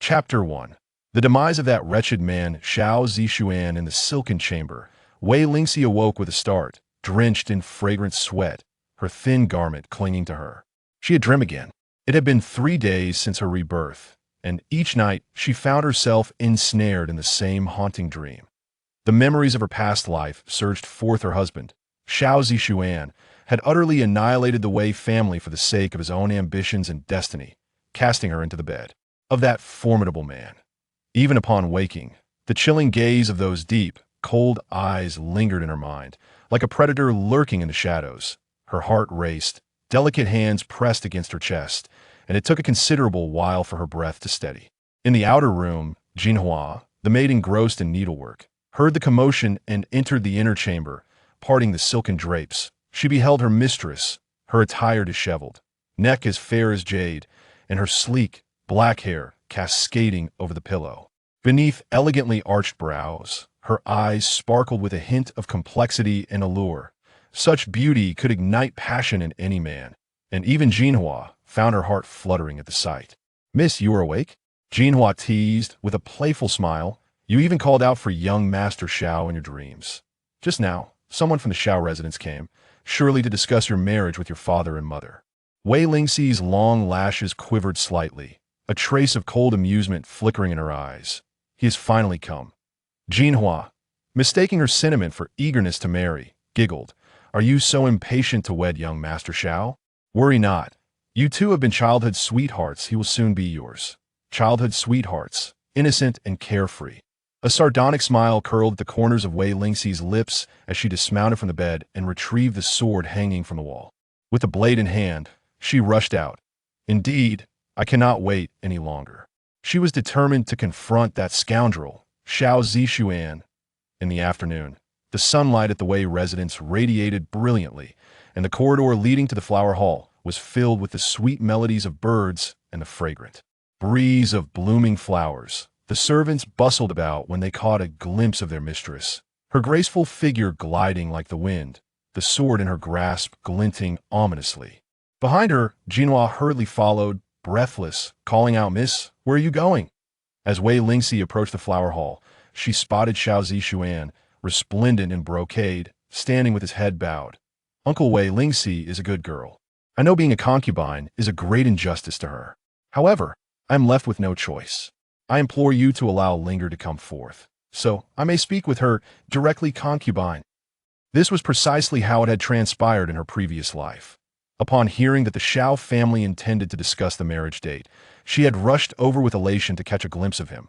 Chapter 1. The demise of that wretched man, Xiao Zixuan, in the silken chamber. Wei Lingxi awoke with a start, drenched in fragrant sweat, her thin garment clinging to her. She had dreamed again. It had been 3 days since her rebirth, and each night she found herself ensnared in the same haunting dream. The memories of her past life surged forth. Her husband, Xiao Zixuan, had utterly annihilated the Wei family for the sake of his own ambitions and destiny, casting her into the bed of that formidable man. Even upon waking, the chilling gaze of those deep, cold eyes lingered in her mind, like a predator lurking in the shadows. Her heart raced, delicate hands pressed against her chest, and it took a considerable while for her breath to steady. In the outer room, Jinhua, the maid engrossed in needlework, heard the commotion and entered the inner chamber, parting the silken drapes. She beheld her mistress, her attire disheveled, neck as fair as jade, and her sleek, black hair cascading over the pillow. Beneath elegantly arched brows, her eyes sparkled with a hint of complexity and allure. Such beauty could ignite passion in any man, and even Jinhua found her heart fluttering at the sight. "Miss, you are awake?" Jinhua teased with a playful smile. "You even called out for young Master Xiao in your dreams. Just now, someone from the Xiao residence came, surely to discuss your marriage with your father and mother." Wei Lingxi's long lashes quivered slightly, a trace of cold amusement flickering in her eyes. "He has finally come." Jinhua, mistaking her sentiment for eagerness to marry, giggled. "Are you so impatient to wed young Master Xiao? Worry not. You two have been childhood sweethearts. He will soon be yours." Childhood sweethearts, innocent and carefree. A sardonic smile curled at the corners of Wei Lingxi's lips as she dismounted from the bed and retrieved the sword hanging from the wall. With the blade in hand, she rushed out. "Indeed, I cannot wait any longer." She was determined to confront that scoundrel, Xiao Zixuan. In the afternoon, the sunlight at the Wei residence radiated brilliantly, and the corridor leading to the flower hall was filled with the sweet melodies of birds and the fragrant breeze of blooming flowers. The servants bustled about when they caught a glimpse of their mistress, her graceful figure gliding like the wind, the sword in her grasp glinting ominously. Behind her, Jinhua hurriedly followed, breathless, calling out, "Miss, where are you going?" As Wei Lingxi approached the flower hall, she spotted Xiao Zixuan, resplendent in brocade, standing with his head bowed. "Uncle Wei Lingxi is a good girl. I know being a concubine is a great injustice to her. However, I am left with no choice. I implore you to allow Linger to come forth, so I may speak with her directly, concubine." This was precisely how it had transpired in her previous life. Upon hearing that the Xiao family intended to discuss the marriage date, she had rushed over with elation to catch a glimpse of him,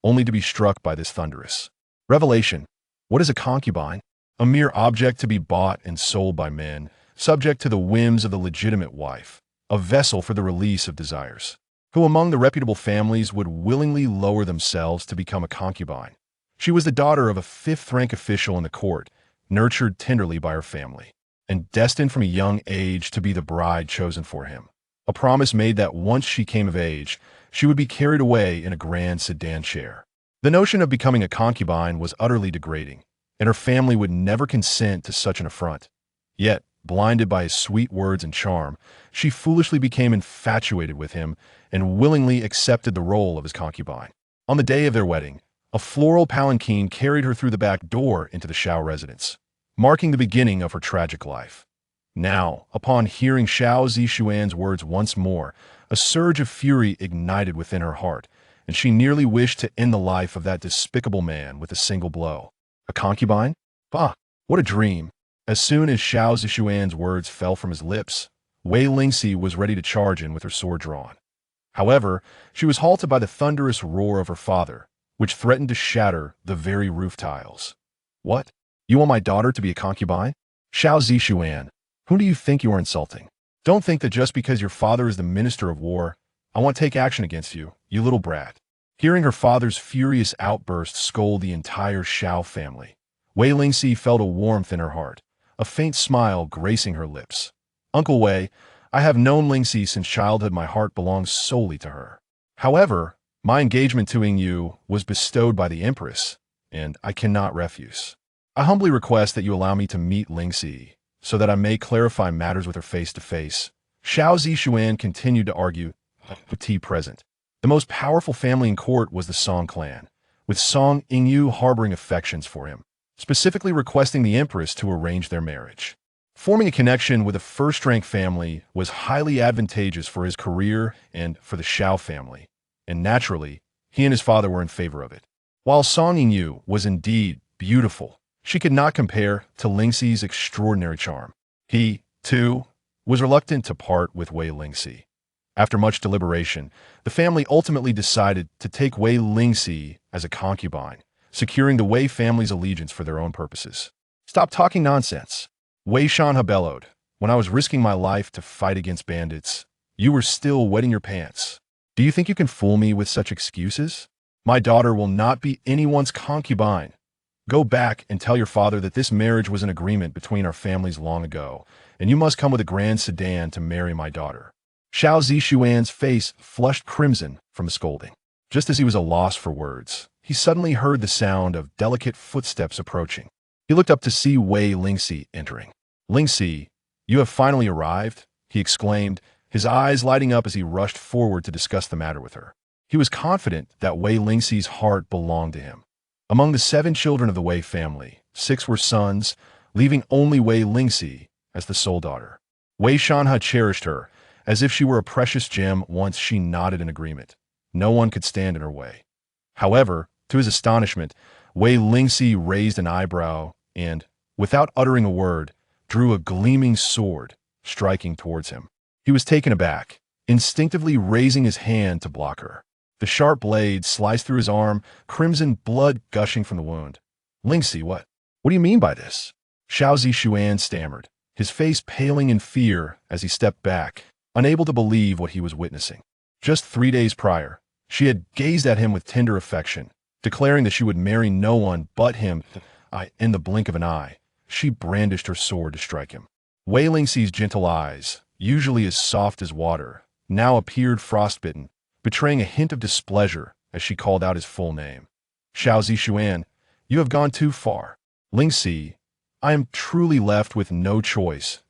only to be struck by this thunderous revelation. What is a concubine? A mere object to be bought and sold by men, subject to the whims of the legitimate wife, a vessel for the release of desires. Who among the reputable families would willingly lower themselves to become a concubine? She was the daughter of a fifth-rank official in the court, nurtured tenderly by her family, and destined from a young age to be the bride chosen for him. A promise made that once she came of age, she would be carried away in a grand sedan chair. The notion of becoming a concubine was utterly degrading, and her family would never consent to such an affront. Yet, blinded by his sweet words and charm, she foolishly became infatuated with him and willingly accepted the role of his concubine. On the day of their wedding, a floral palanquin carried her through the back door into the Xiao residence, marking the beginning of her tragic life. Now, upon hearing Xiao Zixuan's words once more, a surge of fury ignited within her heart, and she nearly wished to end the life of that despicable man with a single blow. A concubine? Bah! What a dream! As soon as Xiao Zixuan's words fell from his lips, Wei Lingxi was ready to charge in with her sword drawn. However, she was halted by the thunderous roar of her father, which threatened to shatter the very roof tiles. "What? You want my daughter to be a concubine? Xiao Zixuan, whom do you think you are insulting? Don't think that just because your father is the minister of war, I want to take action against you, you little brat." Hearing her father's furious outburst scold the entire Xiao family, Wei Lingxi felt a warmth in her heart, a faint smile gracing her lips. "Uncle Wei, I have known Lingxi since childhood. My heart belongs solely to her. However, my engagement to Yu was bestowed by the Empress, and I cannot refuse. I humbly request that you allow me to meet Lingxi, so that I may clarify matters with her face to face." Xiao Zixuan continued to argue, with tea present. The most powerful family in court was the Song clan, with Song Yingyu harboring affections for him, specifically requesting the empress to arrange their marriage. Forming a connection with a first-rank family was highly advantageous for his career and for the Xiao family, and naturally, he and his father were in favor of it. While Song Yingyu was indeed beautiful, she could not compare to Lingxi's extraordinary charm. He, too, was reluctant to part with Wei Lingxi. After much deliberation, the family ultimately decided to take Wei Lingxi as a concubine, securing the Wei family's allegiance for their own purposes. "Stop talking nonsense," Wei Shanha bellowed. "When I was risking my life to fight against bandits, you were still wetting your pants. Do you think you can fool me with such excuses? My daughter will not be anyone's concubine. Go back and tell your father that this marriage was an agreement between our families long ago, and you must come with a grand sedan to marry my daughter." Xiao Zixuan's face flushed crimson from a scolding. Just as he was at a loss for words, he suddenly heard the sound of delicate footsteps approaching. He looked up to see Wei Lingxi entering. "Lingxi, you have finally arrived," he exclaimed, his eyes lighting up as he rushed forward to discuss the matter with her. He was confident that Wei Lingxi's heart belonged to him. Among the 7 children of the Wei family, 6 were sons, leaving only Wei Lingxi as the sole daughter. Wei Shanha cherished her, as if she were a precious gem once she nodded in agreement. No one could stand in her way. However, to his astonishment, Wei Lingxi raised an eyebrow and, without uttering a word, drew a gleaming sword, striking towards him. He was taken aback, instinctively raising his hand to block her. The sharp blade sliced through his arm, crimson blood gushing from the wound. "Lingxi, what do you mean by this?" Xiao Zixuan stammered, his face paling in fear as he stepped back, unable to believe what he was witnessing. Just 3 days prior, she had gazed at him with tender affection, declaring that she would marry no one but him. In the blink of an eye, she brandished her sword to strike him. Wei Lingxi's gentle eyes, usually as soft as water, now appeared frostbitten, betraying a hint of displeasure as she called out his full name. "Xiao Zixuan, you have gone too far. Lingxi, I am truly left with no choice.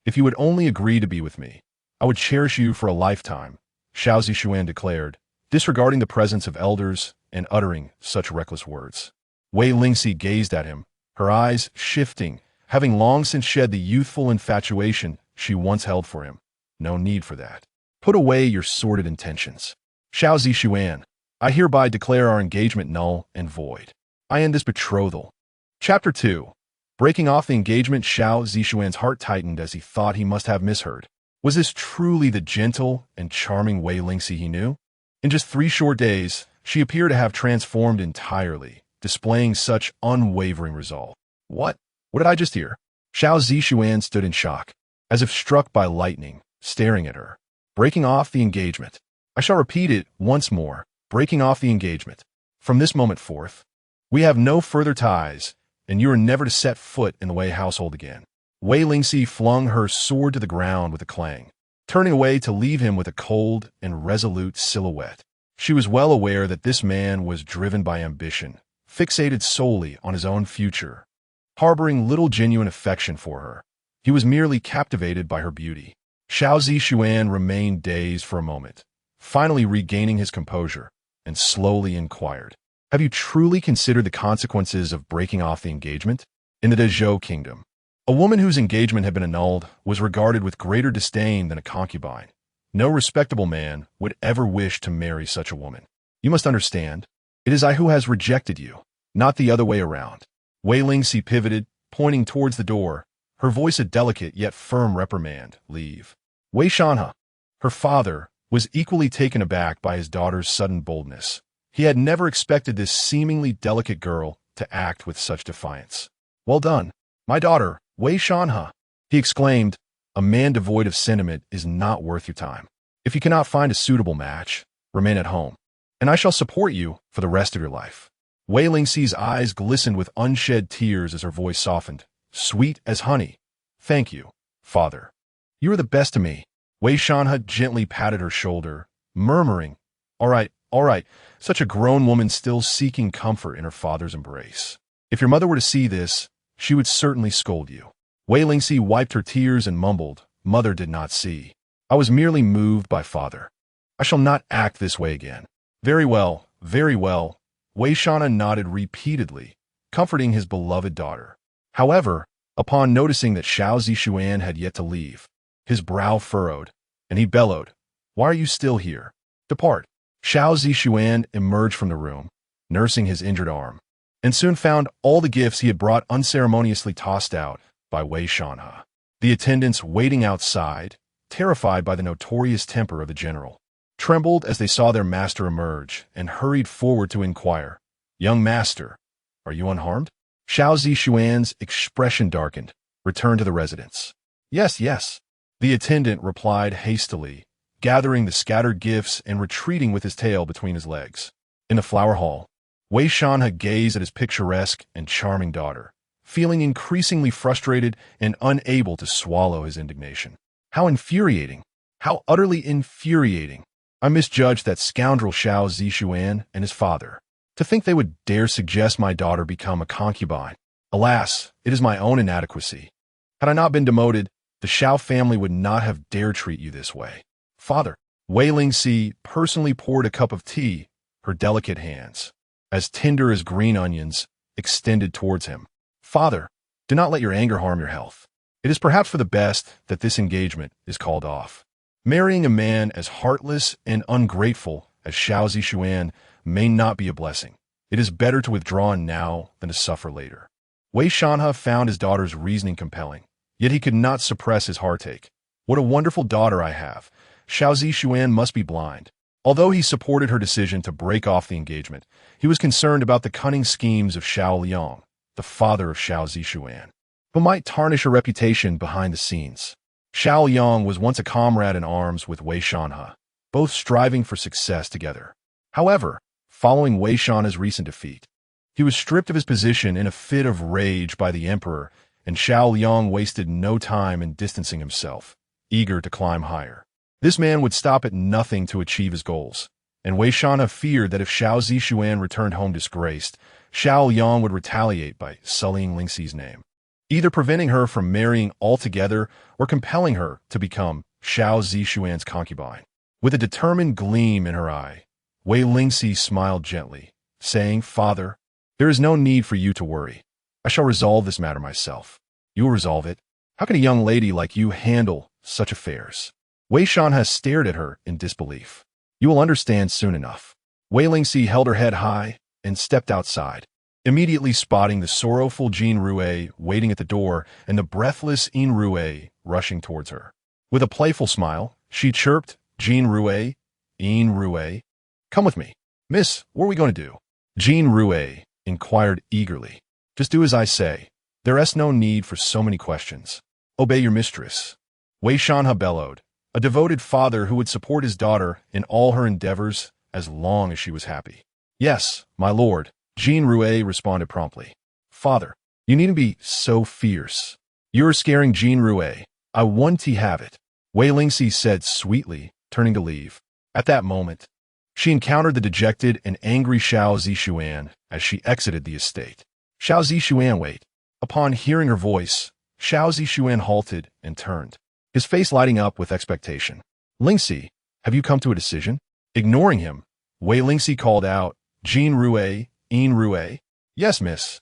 If you would only agree to be with me, I would cherish you for a lifetime," Xiao Zixuan declared, disregarding the presence of elders and uttering such reckless words. Wei Lingxi gazed at him, her eyes shifting, having long since shed the youthful infatuation she once held for him. "No need for that. Put away your sordid intentions. Xiao Zixuan, I hereby declare our engagement null and void. I end this betrothal." Chapter 2. Breaking off the engagement, Xiao Zixuan's heart tightened as he thought he must have misheard. Was this truly the gentle and charming Wei Lingxi he knew? In just 3 short days, she appeared to have transformed entirely, displaying such unwavering resolve. What did I just hear?" Xiao Zixuan stood in shock, as if struck by lightning, staring at her. "Breaking off the engagement. I shall repeat it once more. Breaking off the engagement. From this moment forth, we have no further ties, and you are never to set foot in the Wei household again." Wei Lingxi flung her sword to the ground with a clang, turning away to leave him with a cold and resolute silhouette. She was well aware that this man was driven by ambition, fixated solely on his own future, harboring little genuine affection for her. He was merely captivated by her beauty. Xiao Zixuan remained dazed for a moment, finally regaining his composure, and slowly inquired, "Have you truly considered the consequences of breaking off the engagement?" In the Dezhou kingdom, a woman whose engagement had been annulled was regarded with greater disdain than a concubine. No respectable man would ever wish to marry such a woman. "You must understand, it is I who has rejected you, not the other way around." Wei Lingxi pivoted, pointing towards the door, her voice a delicate yet firm reprimand. "Leave." Wei Shanha, her father, was equally taken aback by his daughter's sudden boldness. He had never expected this seemingly delicate girl to act with such defiance. "Well done, my daughter, Wei Shanha," he exclaimed. "A man devoid of sentiment is not worth your time. If you cannot find a suitable match, remain at home, and I shall support you for the rest of your life." Wei Lingxi's eyes glistened with unshed tears as her voice softened, sweet as honey. "Thank you, father. You are the best to me." Wei Shanha gently patted her shoulder, murmuring, all right, such a grown woman still seeking comfort in her father's embrace. "If your mother were to see this, she would certainly scold you." Wei Lingxi wiped her tears and mumbled, "Mother did not see. I was merely moved by father." I shall not act this way again. Very well, very well. Wei Shanha nodded repeatedly, comforting his beloved daughter. However, upon noticing that Xiao Zixuan had yet to leave, his brow furrowed, and he bellowed, "Why are you still here? Depart." Xiao Zixuan emerged from the room, nursing his injured arm, and soon found all the gifts he had brought unceremoniously tossed out by Wei Shanha. The attendants waiting outside, terrified by the notorious temper of the general, trembled as they saw their master emerge and hurried forward to inquire, "Young master, are you unharmed?" Xiao Zixuan's expression darkened, returned to the residence. "Yes, yes," the attendant replied hastily, gathering the scattered gifts and retreating with his tail between his legs. In the flower hall, Wei Shanha gazed at his picturesque and charming daughter, feeling increasingly frustrated and unable to swallow his indignation. How infuriating! How utterly infuriating! I misjudged that scoundrel Xiao Zixuan and his father. To think they would dare suggest my daughter become a concubine. Alas, it is my own inadequacy. Had I not been demoted, the Xiao family would not have dared treat you this way. Father, Wei Lingxi personally poured a cup of tea, her delicate hands, as tender as green onions, extended towards him. Father, do not let your anger harm your health. It is perhaps for the best that this engagement is called off. Marrying a man as heartless and ungrateful as Xiao Zixuan may not be a blessing. It is better to withdraw now than to suffer later. Wei Shanha found his daughter's reasoning compelling, yet he could not suppress his heartache. What a wonderful daughter I have. Xiao Zixuan must be blind. Although he supported her decision to break off the engagement, he was concerned about the cunning schemes of Xiao Liang, the father of Xiao Zixuan, who might tarnish her reputation behind the scenes. Xiao Liang was once a comrade in arms with Wei Shanha, both striving for success together. However, following Wei Shanha's recent defeat, he was stripped of his position in a fit of rage by the emperor, and Xiao Liang wasted no time in distancing himself, eager to climb higher. This man would stop at nothing to achieve his goals, and Wei Shanha feared that if Xiao Zixuan returned home disgraced, Xiao Liang would retaliate by sullying Lingxi's name, either preventing her from marrying altogether or compelling her to become Xiao Zixuan's concubine. With a determined gleam in her eye, Wei Lingxi smiled gently, saying, "Father, there is no need for you to worry. I shall resolve this matter myself." "You will resolve it? How can a young lady like you handle such affairs?" Wei Shanha stared at her in disbelief. "You will understand soon enough." Wei Lingxi held her head high and stepped outside, immediately spotting the sorrowful Jin Rue waiting at the door and the breathless Yin Rue rushing towards her. With a playful smile, she chirped, "Jin Rue, Yin Rue, come with me." "Miss, what are we going to do?" Jin Rue inquired eagerly. "Just do as I say. There is no need for so many questions. Obey your mistress." Wei Shanha bellowed, a devoted father who would support his daughter in all her endeavors as long as she was happy. "Yes, my lord," Jin Rue responded promptly. "Father, you needn't be so fierce. You're scaring Jin Rue. I want to have it," Wei Lingxi said sweetly, turning to leave. At that moment, she encountered the dejected and angry Xiao Zixuan as she exited the estate. "Xiao Zixuan, wait." Upon hearing her voice, Xiao Zixuan halted and turned, his face lighting up with expectation. "Lingxi, have you come to a decision?" Ignoring him, Wei Lingxi called out, "Jin Rue, Yin Rue?" "Yes, miss."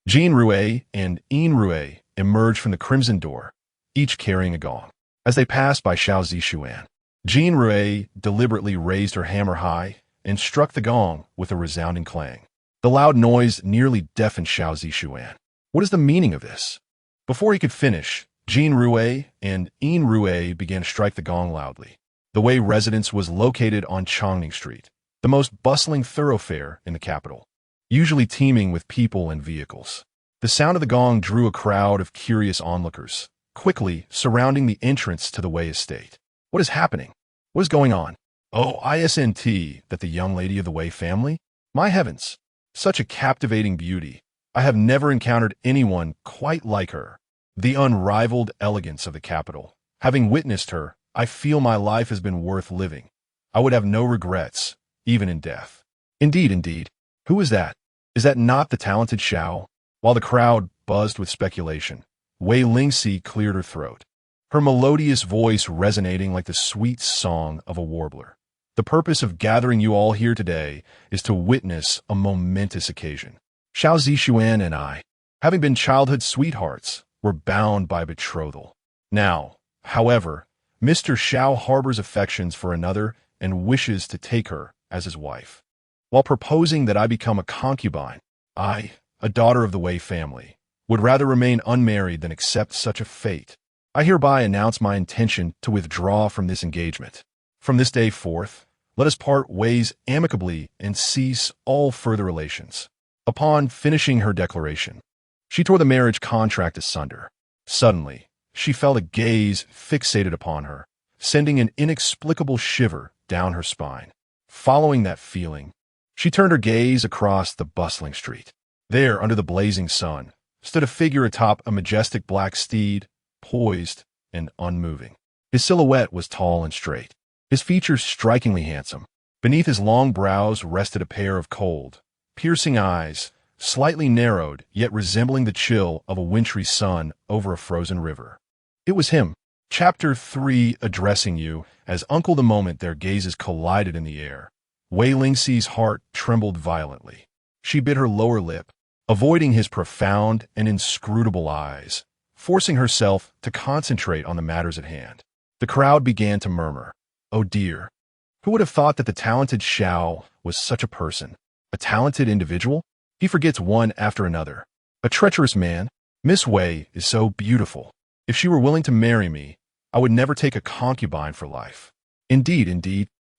Jin Rue and Yin Rue emerged from the crimson door, each carrying a gong. As they passed by Xiao Zixuan, Jin Rue deliberately raised her hammer high and struck the gong with a resounding clang. The loud noise nearly deafened Xiao Zixuan. What is the meaning of this? Before he could finish, Jin Rue and Yin Rue began to strike the gong loudly. The Wei residence was located on Chongning Street, the most bustling thoroughfare in the capital, usually teeming with people and vehicles. The sound of the gong drew a crowd of curious onlookers, quickly surrounding the entrance to the Wei estate. What is happening? What is going on? Oh, isn't that the young lady of the Wei family? My heavens! Such a captivating beauty. I have never encountered anyone quite like her. The unrivaled elegance of the capital. Having witnessed her, I feel my life has been worth living. I would have no regrets, even in death. Indeed, indeed. Who is that? Is that not the talented Xiao? While the crowd buzzed with speculation, Wei Lingxi cleared her throat, her melodious voice resonating like the sweet song of a warbler. The purpose of gathering you all here today is to witness a momentous occasion. Xiao Zixuan and I, having been childhood sweethearts, were bound by betrothal. Now, however, Mr. Xiao harbors affections for another and wishes to take her as his wife. While proposing that I become a concubine, I, a daughter of the Wei family, would rather remain unmarried than accept such a fate. I hereby announce my intention to withdraw from this engagement. From this day forth, let us part ways amicably and cease all further relations. Upon finishing her declaration, she tore the marriage contract asunder. Suddenly, she felt a gaze fixated upon her, sending an inexplicable shiver down her spine. Following that feeling, she turned her gaze across the bustling street. There, under the blazing sun, stood a figure atop a majestic black steed, poised and unmoving. His silhouette was tall and straight, his features strikingly handsome. Beneath his long brows rested a pair of cold, piercing eyes, slightly narrowed yet resembling the chill of a wintry sun over a frozen river. It was him. Chapter 3 addressing you as uncle. The moment their gazes collided in the air, Wei Lingxi's heart trembled violently. She bit her lower lip, avoiding his profound and inscrutable eyes, forcing herself to concentrate on the matters at hand. The crowd began to murmur, "Oh dear, who would have thought that the talented Xiao was such a person? A talented individual? He forgets one after another. A treacherous man. Miss Wei is so beautiful. If she were willing to marry me, I would never take a concubine for life." Indeed.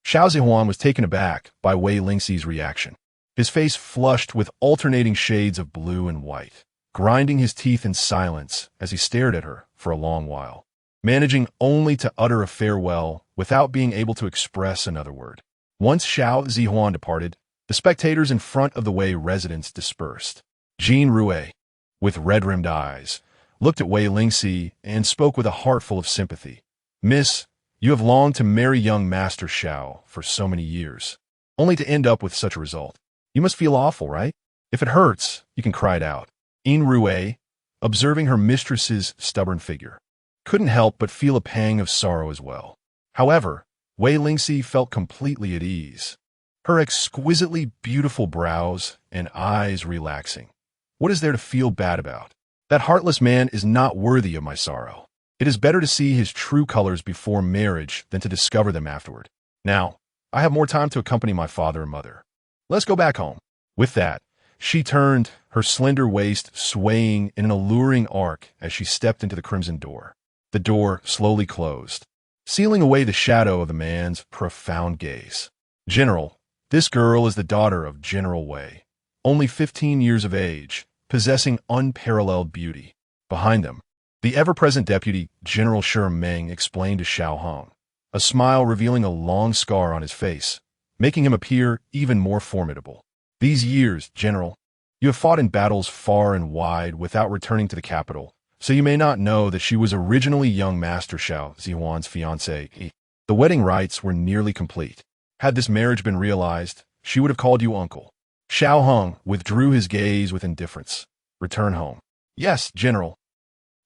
Xiao Zixuan was taken aback by Wei Lingxi's reaction. His face flushed with alternating shades of blue and white, grinding his teeth in silence as he stared at her for a long while, managing only to utter a farewell without being able to express another word. Once Xiao Zixuan departed, the spectators in front of the Wei residence dispersed. Jean Rue, with red-rimmed eyes, looked at Wei Lingxi and spoke with a heart full of sympathy. "Miss, you have longed to marry young Master Xiao for so many years, only to end up with such a result. You must feel awful, right? If it hurts, you can cry it out." Jean Rue, observing her mistress's stubborn figure, couldn't help but feel a pang of sorrow as well. However, Wei Lingxi felt completely at ease, her exquisitely beautiful brows and eyes relaxing. What is there to feel bad about? That heartless man is not worthy of my sorrow. It is better to see his true colors before marriage than to discover them afterward. Now, I have more time to accompany my father and mother. Let's go back home. With that, she turned, her slender waist swaying in an alluring arc as she stepped into the crimson door. The door slowly closed, sealing away the shadow of the man's profound gaze. "General, this girl is the daughter of General Wei, only 15 years of age, possessing unparalleled beauty." Behind them, the ever-present Deputy General Shi Meng explained to Xiao Hong, a smile revealing a long scar on his face, making him appear even more formidable. "These years, General, you have fought in battles far and wide without returning to the capital, so you may not know that she was originally young Master Xiao Zixuan's fiancé. The wedding rites were nearly complete. Had this marriage been realized, she would have called you uncle." Xiao Hong withdrew his gaze with indifference. "Return home." "Yes, General."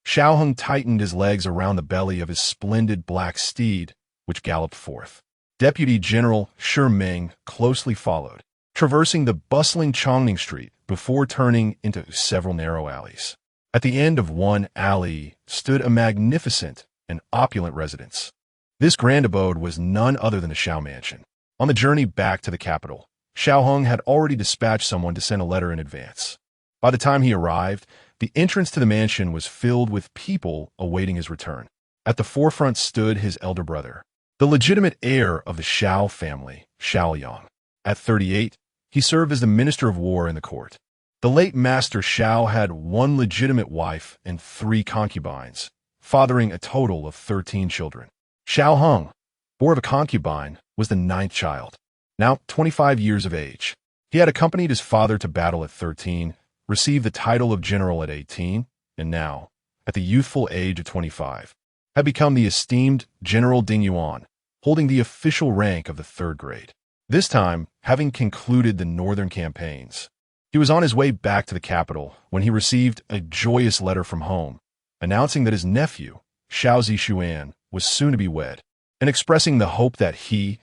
Xiao Hong tightened his legs around the belly of his splendid black steed, which galloped forth. Deputy General Shi Meng closely followed, traversing the bustling Chongning Street before turning into several narrow alleys. At the end of one alley stood a magnificent and opulent residence. This grand abode was none other than the Xiao Mansion. On the journey back to the capital, Xiao Hong had already dispatched someone to send a letter in advance. By the time he arrived, the entrance to the mansion was filled with people awaiting his return. At the forefront stood his elder brother, the legitimate heir of the Xiao family, Xiao Yang. At 38, he served as the Minister of War in the court. The late Master Xiao had one legitimate wife and 3 concubines, fathering a total of 13 children. Xiao Hong, born of a concubine, was the 9th child. Now 25 years of age, he had accompanied his father to battle at 13, received the title of general at 18, and now, at the youthful age of 25, had become the esteemed General Ding Yuan, holding the official rank of the 3rd grade. This time, having concluded the northern campaigns, he was on his way back to the capital when he received a joyous letter from home, announcing that his nephew, Xiao Zixuan, was soon to be wed, and expressing the hope that he,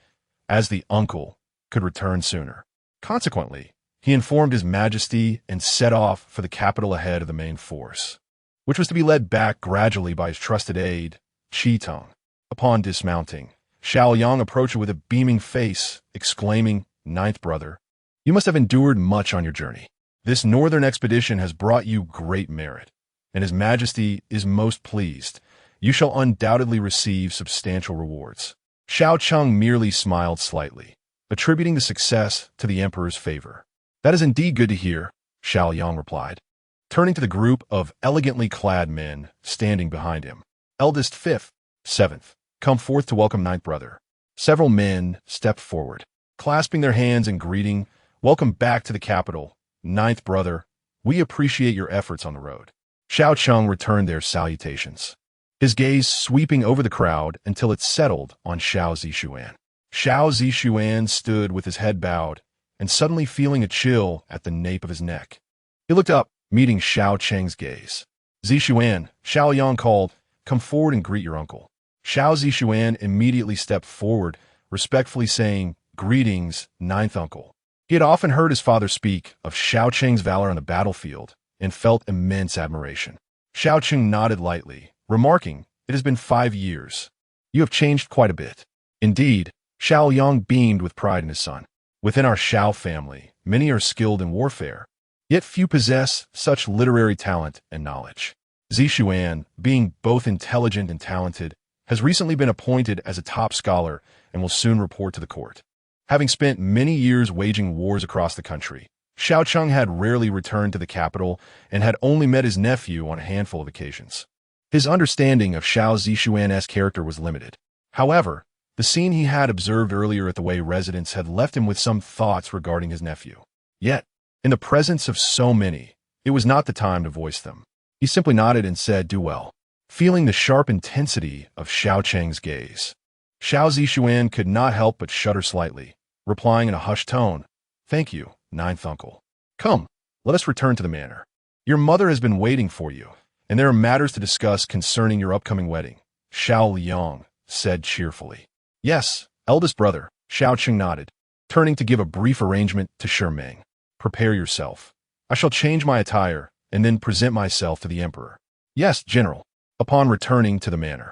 as the uncle could return sooner. Consequently, he informed His Majesty and set off for the capital ahead of the main force, which was to be led back gradually by his trusted aide, Qitong. Upon dismounting, Xiao Yang approached it with a beaming face, exclaiming, "Ninth brother, you must have endured much on your journey. This northern expedition has brought you great merit, and His Majesty is most pleased. You shall undoubtedly receive substantial rewards." Xiao Cheng merely smiled slightly, attributing the success to the emperor's favor. "That is indeed good to hear," Xiao Yang replied, turning to the group of elegantly clad men standing behind him. "Eldest fifth, seventh, come forth to welcome ninth brother." Several men stepped forward, clasping their hands in greeting. "Welcome back to the capital, ninth brother. We appreciate your efforts on the road." Xiao Cheng returned their salutations, his gaze sweeping over the crowd until it settled on Xiao Zixuan. Xiao Zixuan stood with his head bowed and suddenly feeling a chill at the nape of his neck. He looked up, meeting Xiao Cheng's gaze. "Zixuan," Xiao Yang called, "come forward and greet your uncle." Xiao Zixuan immediately stepped forward, respectfully saying, "Greetings, ninth uncle." He had often heard his father speak of Xiao Cheng's valor on the battlefield and felt immense admiration. Xiao Cheng nodded lightly, remarking, "It has been 5 years. You have changed quite a bit." Indeed, Xiao Yang beamed with pride in his son. "Within our Xiao family, many are skilled in warfare, yet few possess such literary talent and knowledge. Zixuan, being both intelligent and talented, has recently been appointed as a top scholar and will soon report to the court." Having spent many years waging wars across the country, Xiao Cheng had rarely returned to the capital and had only met his nephew on a handful of occasions. His understanding of Xiao Zixuan's character was limited. However, the scene he had observed earlier at the Wei residence had left him with some thoughts regarding his nephew. Yet, in the presence of so many, it was not the time to voice them. He simply nodded and said, "Do well," feeling the sharp intensity of Xiao Cheng's gaze. Xiao Zixuan could not help but shudder slightly, replying in a hushed tone, "Thank you, ninth uncle. Come, let us return to the manor. Your mother has been waiting for you, and there are matters to discuss concerning your upcoming wedding," Xiao Yang said cheerfully. "Yes, eldest brother," Xiao Cheng nodded, turning to give a brief arrangement to Shermeng. "Prepare yourself. I shall change my attire and then present myself to the emperor." "Yes, general." Upon returning to the manor,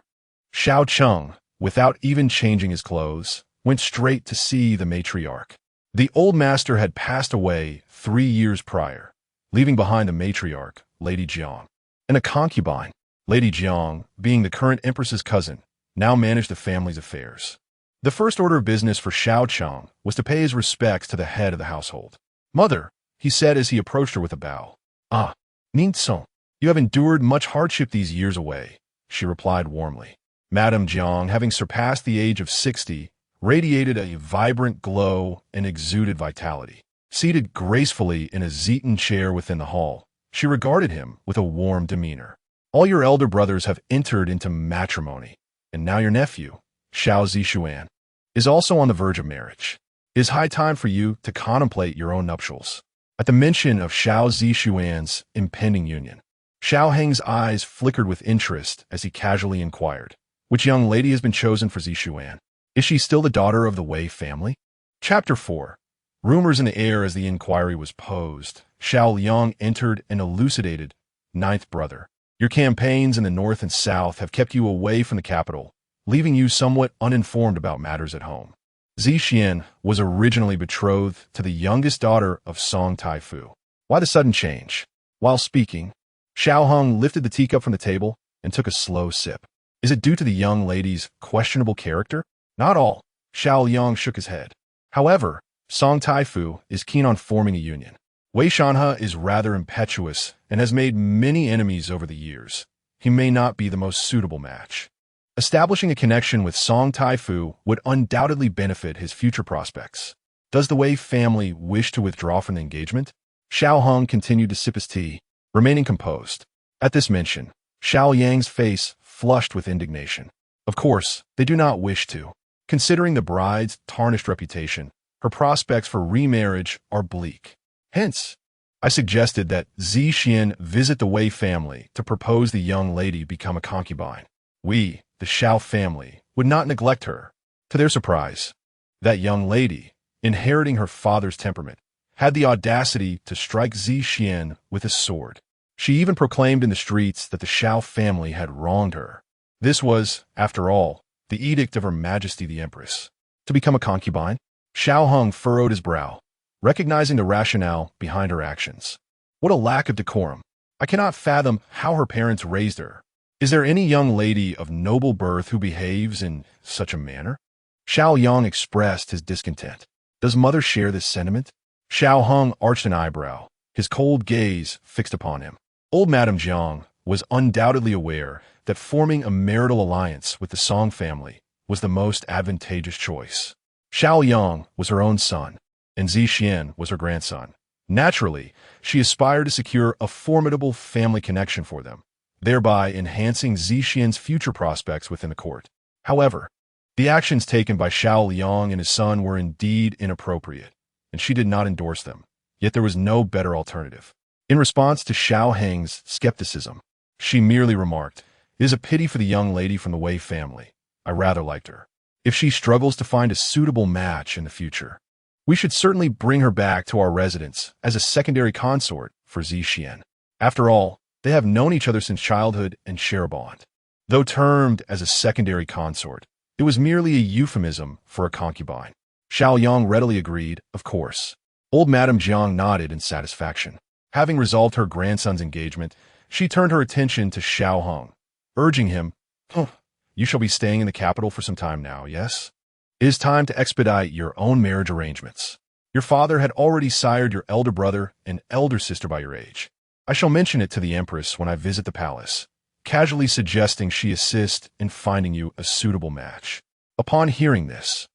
Xiao Cheng, without even changing his clothes, went straight to see the matriarch. The old master had passed away 3 years prior, leaving behind a matriarch, Lady Jiang, and a concubine. Lady Jiang, being the current empress's cousin, now managed the family's affairs. The first order of business for Xiao Cheng was to pay his respects to the head of the household. "Mother," he said as he approached her with a bow. "Ah, Ningxong, you have endured much hardship these years away," she replied warmly. Madame Jiang, having surpassed the age of 60, radiated a vibrant glow and exuded vitality. Seated gracefully in a Zeton chair within the hall, she regarded him with a warm demeanor. "All your elder brothers have entered into matrimony, and now your nephew, Xiao Zixuan, is also on the verge of marriage. It is high time for you to contemplate your own nuptials." At the mention of Xiao Zixuan's impending union, Xiao Heng's eyes flickered with interest as he casually inquired, "Which young lady has been chosen for Zixuan? Is she still the daughter of the Wei family?" Chapter 4. Rumors in the air as the inquiry was posed. Xiao Yang entered and elucidated, "Ninth brother, your campaigns in the north and south have kept you away from the capital, leaving you somewhat uninformed about matters at home. Zixian was originally betrothed to the youngest daughter of Song Taifu. Why the sudden change?" While speaking, Xiao Heng lifted the teacup from the table and took a slow sip. "Is it due to the young lady's questionable character?" "Not all." Xiao Yang shook his head. "However, Song Taifu is keen on forming a union. Wei Shanhe is rather impetuous and has made many enemies over the years. He may not be the most suitable match. Establishing a connection with Song Taifu would undoubtedly benefit his future prospects. Does the Wei family wish to withdraw from the engagement?" Xiao Heng continued to sip his tea, remaining composed. At this mention, Xiao Yang's face flushed with indignation. "Of course, they do not wish to. Considering the bride's tarnished reputation, her prospects for remarriage are bleak. Hence, I suggested that Zixian visit the Wei family to propose the young lady become a concubine. We, the Xiao family, would not neglect her." To their surprise, That young lady, inheriting her father's temperament, had the audacity to strike Zixuan with a sword. She even proclaimed in the streets that the Xiao family had wronged her. This was, after all, the edict of Her Majesty the Empress. To become a concubine? Xiao Hong furrowed his brow, recognizing the rationale behind her actions. What a lack of decorum. I cannot fathom how her parents raised her. Is there any young lady of noble birth who behaves in such a manner? Xiao Yang expressed his discontent. Does mother share this sentiment? Xiao Hong arched an eyebrow, his cold gaze fixed upon him. Old Madame Jiang was undoubtedly aware that forming a marital alliance with the Song family was the most advantageous choice. Xiao Yang was her own son, and Zixuan was her grandson. Naturally, she aspired to secure a formidable family connection for them, thereby enhancing Zixuan's future prospects within the court. However, the actions taken by Xiao Yang and his son were indeed inappropriate, and she did not endorse them, yet there was no better alternative. In response to Xiao Heng's skepticism, she merely remarked, "It is a pity for the young lady from the Wei family. I rather liked her. If she struggles to find a suitable match in the future, we should certainly bring her back to our residence as a secondary consort for Zixuan. After all, they have known each other since childhood and share a bond." Though termed as a secondary consort, it was merely a euphemism for a concubine. Xiao Yang readily agreed, of course. Old Madame Jiang nodded in satisfaction. Having resolved her grandson's engagement, she turned her attention to Xiao Hong, urging him, "You shall be staying in the capital for some time now, yes? It is time to expedite your own marriage arrangements. Your father had already sired your elder brother and elder sister by your age. I shall mention it to the Empress when I visit the palace, casually suggesting she assist in finding you a suitable match." Upon hearing this,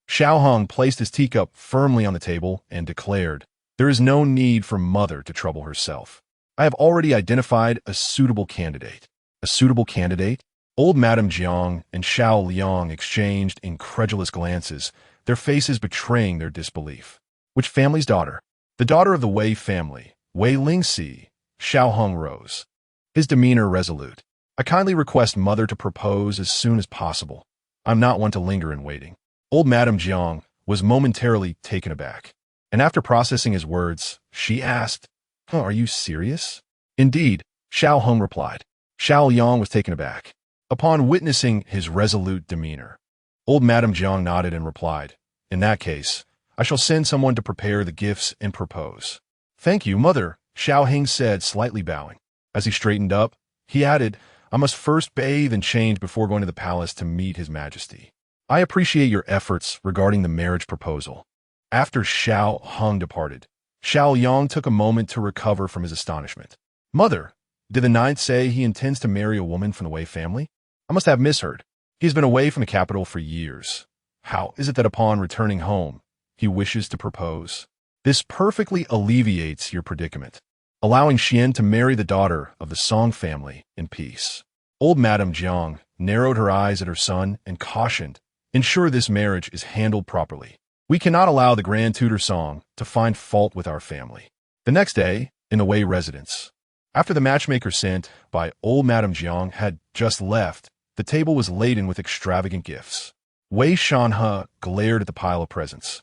Xiao Hong placed his teacup firmly on the table and declared, "There is no need for mother to trouble herself. I have already identified a suitable candidate." A suitable candidate? Old Madame Jiang and Xiao Liang exchanged incredulous glances, their faces betraying their disbelief. Which family's daughter? The daughter of the Wei family, Wei Lingxi. Xiao Hong rose, his demeanor resolute. "I kindly request mother to propose as soon as possible. I'm not one to linger in waiting." Old Madame Jiang was momentarily taken aback, and after processing his words, she asked, "Are you serious?" "Indeed," Xiao Hong replied. Xiao Yang was taken aback. Upon witnessing his resolute demeanor, Old Madame Jiang nodded and replied, "In that case, I shall send someone to prepare the gifts and propose." "Thank you, mother," Xiao Heng said, slightly bowing. As he straightened up, he added, "I must first bathe and change before going to the palace to meet His Majesty. I appreciate your efforts regarding the marriage proposal." After Xiao Heng departed, Xiao Yang took a moment to recover from his astonishment. "Mother, did the ninth say he intends to marry a woman from the Wei family? I must have misheard. He has been away from the capital for years. How is it that upon returning home, he wishes to propose? This perfectly alleviates your predicament, allowing Xian to marry the daughter of the Song family in peace." Old Madame Jiang narrowed her eyes at her son and cautioned, "Ensure this marriage is handled properly. We cannot allow the Grand Tutor Song to find fault with our family." The next day, in the Wei residence, after the matchmaker sent by Old Madame Jiang had just left, the table was laden with extravagant gifts. Wei Shanhe glared at the pile of presents,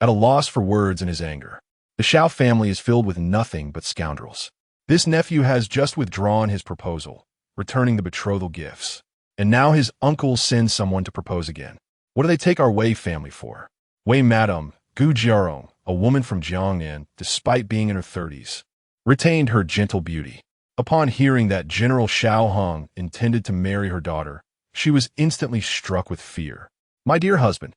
at a loss for words in his anger. The Xiao family is filled with nothing but scoundrels. This nephew has just withdrawn his proposal, returning the betrothal gifts. And now his uncle sends someone to propose again. What do they take our Wei family for? Wei Madame Gu Jiarong, a woman from Jiangnan, despite being in her 30s, retained her gentle beauty. Upon hearing that General Xiao Hong intended to marry her daughter, she was instantly struck with fear. "My dear husband,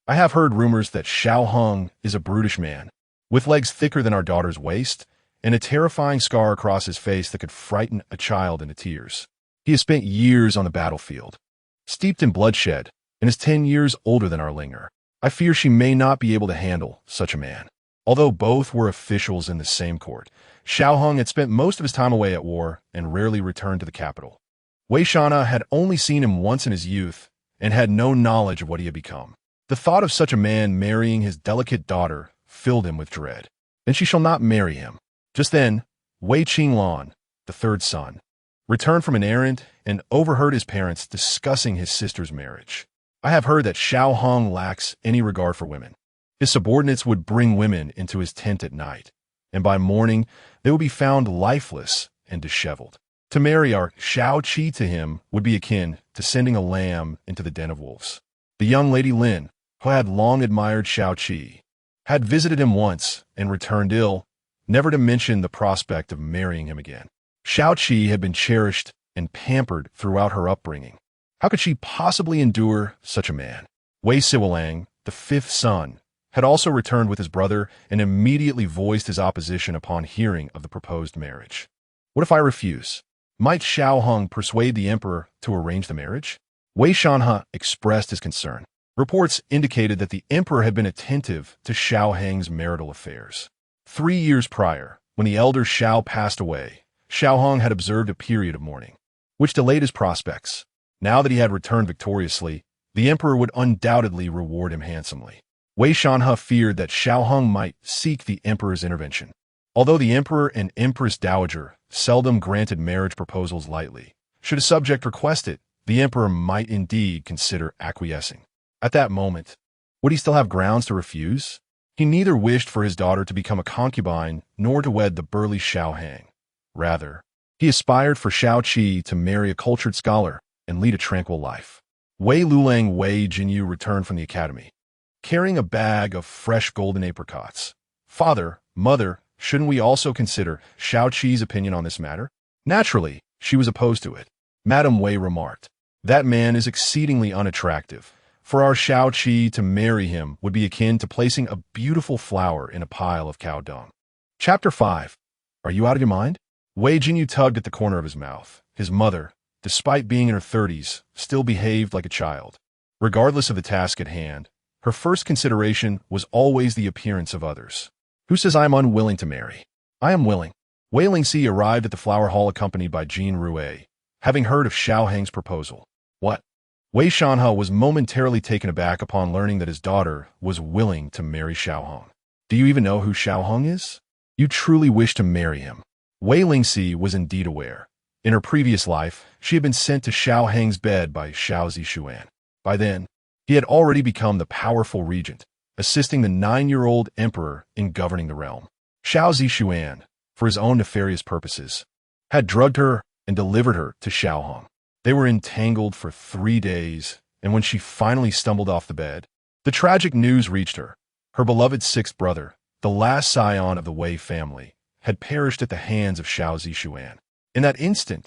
I have heard rumors that Xiao Hong is a brutish man, with legs thicker than our daughter's waist, and a terrifying scar across his face that could frighten a child into tears. He has spent years on the battlefield, steeped in bloodshed, and is 10 years older than our Linger. I fear she may not be able to handle such a man." Although both were officials in the same court, Xiao Hong had spent most of his time away at war and rarely returned to the capital. Wei Shanhe had only seen him once in his youth and had no knowledge of what he had become. The thought of such a man marrying his delicate daughter filled him with dread. "Then she shall not marry him." Just then, Wei Qinglan, the third son, returned from an errand and overheard his parents discussing his sister's marriage. I have heard that Xiao Hong lacks any regard for women. His subordinates would bring women into his tent at night, and by morning they would be found lifeless and disheveled. To marry our Xiao Qi to him would be akin to sending a lamb into the den of wolves. The young lady Lin, who had long admired Xiao Qi, had visited him once and returned ill, never to mention the prospect of marrying him again. Xiao Qi had been cherished and pampered throughout her upbringing. How could she possibly endure such a man? Wei Siwalang, the fifth son, had also returned with his brother and immediately voiced his opposition upon hearing of the proposed marriage. What if I refuse? Might Xiao Hong persuade the emperor to arrange the marriage? Wei Shanhe expressed his concern. Reports indicated that the emperor had been attentive to Xiao Hang's marital affairs. 3 years prior, when the elder Xiao passed away, Xiao Hong had observed a period of mourning, which delayed his prospects. Now that he had returned victoriously, the emperor would undoubtedly reward him handsomely. Wei Shanhe feared that Xiao Hong might seek the emperor's intervention. Although the emperor and empress dowager seldom granted marriage proposals lightly, should a subject request it, the emperor might indeed consider acquiescing. At that moment, would he still have grounds to refuse? He neither wished for his daughter to become a concubine nor to wed the burly Xiao Hang. Rather, he aspired for Xiao Qi to marry a cultured scholar and lead a tranquil life. Wei Lulang Wei Jinyu returned from the academy, carrying a bag of fresh golden apricots. Father, mother, shouldn't we also consider Xiao Qi's opinion on this matter? Naturally, she was opposed to it. Madame Wei remarked, that man is exceedingly unattractive. For our Xiao Qi to marry him would be akin to placing a beautiful flower in a pile of cow dung. Chapter 5. Are you out of your mind? Wei Jinyu tugged at the corner of his mouth. His mother, despite being in her 30s, still behaved like a child. Regardless of the task at hand, her first consideration was always the appearance of others. Who says I am unwilling to marry? I am willing. Wei Lingxi arrived at the flower hall accompanied by Jean Rue, having heard of Xiao Hang's proposal. What? Wei Shanhe was momentarily taken aback upon learning that his daughter was willing to marry Xiao Hong. Do you even know who Xiao Hong is? You truly wish to marry him. Wei Lingxi was indeed aware. In her previous life, she had been sent to Xiao Hang's bed by Xiao Zixuan. By then, he had already become the powerful regent, assisting the 9-year-old emperor in governing the realm. Xiao Zixuan, for his own nefarious purposes, had drugged her and delivered her to Xiao Hong. They were entangled for 3 days, and when she finally stumbled off the bed, the tragic news reached her. Her beloved sixth brother, the last scion of the Wei family, had perished at the hands of Xiao Zixuan. In that instant,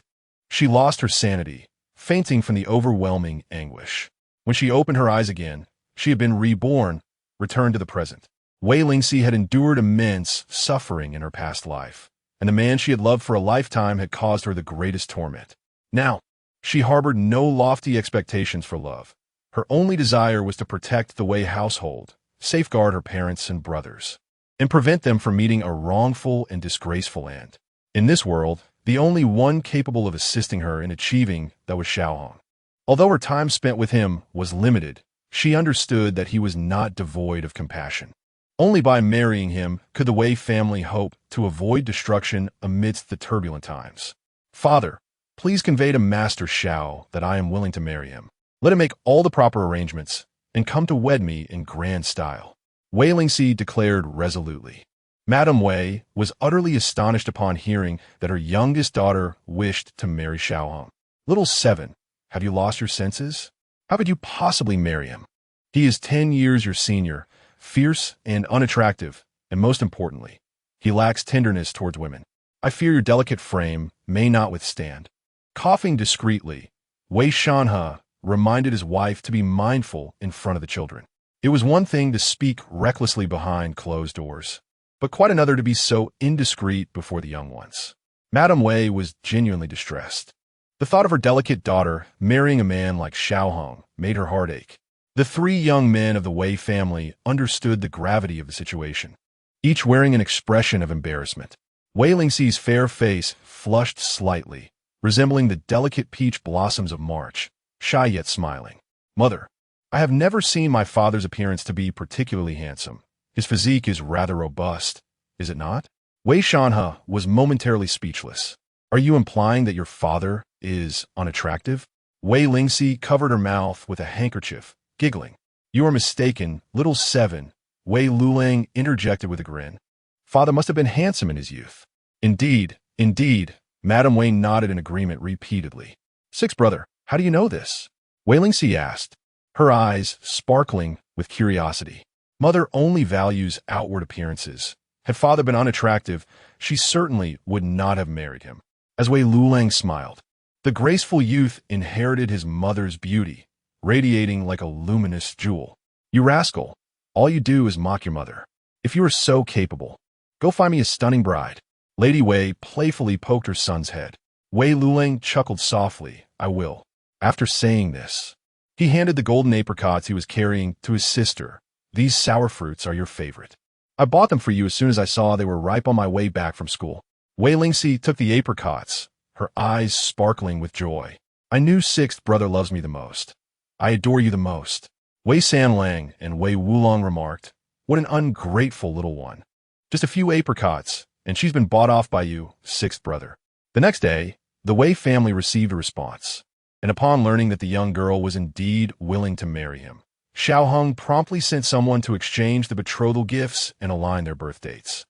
she lost her sanity, fainting from the overwhelming anguish. When she opened her eyes again, she had been reborn, returned to the present. Wei Lingxi had endured immense suffering in her past life, and the man she had loved for a lifetime had caused her the greatest torment. Now, she harbored no lofty expectations for love. Her only desire was to protect the Wei household, safeguard her parents and brothers, and prevent them from meeting a wrongful and disgraceful end. In this world, the only one capable of assisting her in achieving that was Xiao Hong. Although her time spent with him was limited, she understood that he was not devoid of compassion. Only by marrying him could the Wei family hope to avoid destruction amidst the turbulent times. Father, please convey to Master Xiao that I am willing to marry him. Let him make all the proper arrangements and come to wed me in grand style. Wei Lingxi declared resolutely. Madame Wei was utterly astonished upon hearing that her youngest daughter wished to marry Xiao Hong. Little seven, have you lost your senses? How could you possibly marry him? He is 10 years your senior, fierce and unattractive, and most importantly, he lacks tenderness towards women. I fear your delicate frame may not withstand. Coughing discreetly, Wei Shanhe reminded his wife to be mindful in front of the children. It was one thing to speak recklessly behind closed doors, but quite another to be so indiscreet before the young ones. Madame Wei was genuinely distressed. The thought of her delicate daughter marrying a man like Xiao Hong made her heart ache. The 3 young men of the Wei family understood the gravity of the situation, each wearing an expression of embarrassment. Wei Lingxi's fair face flushed slightly, resembling the delicate peach blossoms of March, shy yet smiling. Mother, I have never seen my father's appearance to be particularly handsome. His physique is rather robust, is it not? Wei Shanhe was momentarily speechless. Are you implying that your father is unattractive? Wei Lingxi covered her mouth with a handkerchief giggling. "You are mistaken, little seven," Wei Lulang interjected with a grin. "Father must have been handsome in his youth." "Indeed, indeed," Madame Wei nodded in agreement repeatedly. "Sixth brother, how do you know this?" Wei Lingxi asked, her eyes sparkling with curiosity. "Mother only values outward appearances. Had father been unattractive, she certainly would not have married him." As Wei Lulang smiled, the graceful youth inherited his mother's beauty, radiating like a luminous jewel. "You rascal, all you do is mock your mother. If you are so capable, go find me a stunning bride." Lady Wei playfully poked her son's head. Wei Lulang chuckled softly. "I will." After saying this, he handed the golden apricots he was carrying to his sister. "These sour fruits are your favorite. I bought them for you as soon as I saw they were ripe on my way back from school." Wei Lingxi took the apricots, her eyes sparkling with joy. "I knew sixth brother loves me the most. I adore you the most." Wei Sanlang and Wei Wulong remarked, "What an ungrateful little one. Just a few apricots, and she's been bought off by you, sixth brother." The next day, the Wei family received a response, and upon learning that the young girl was indeed willing to marry him, Xiao Hung promptly sent someone to exchange the betrothal gifts and align their birth dates.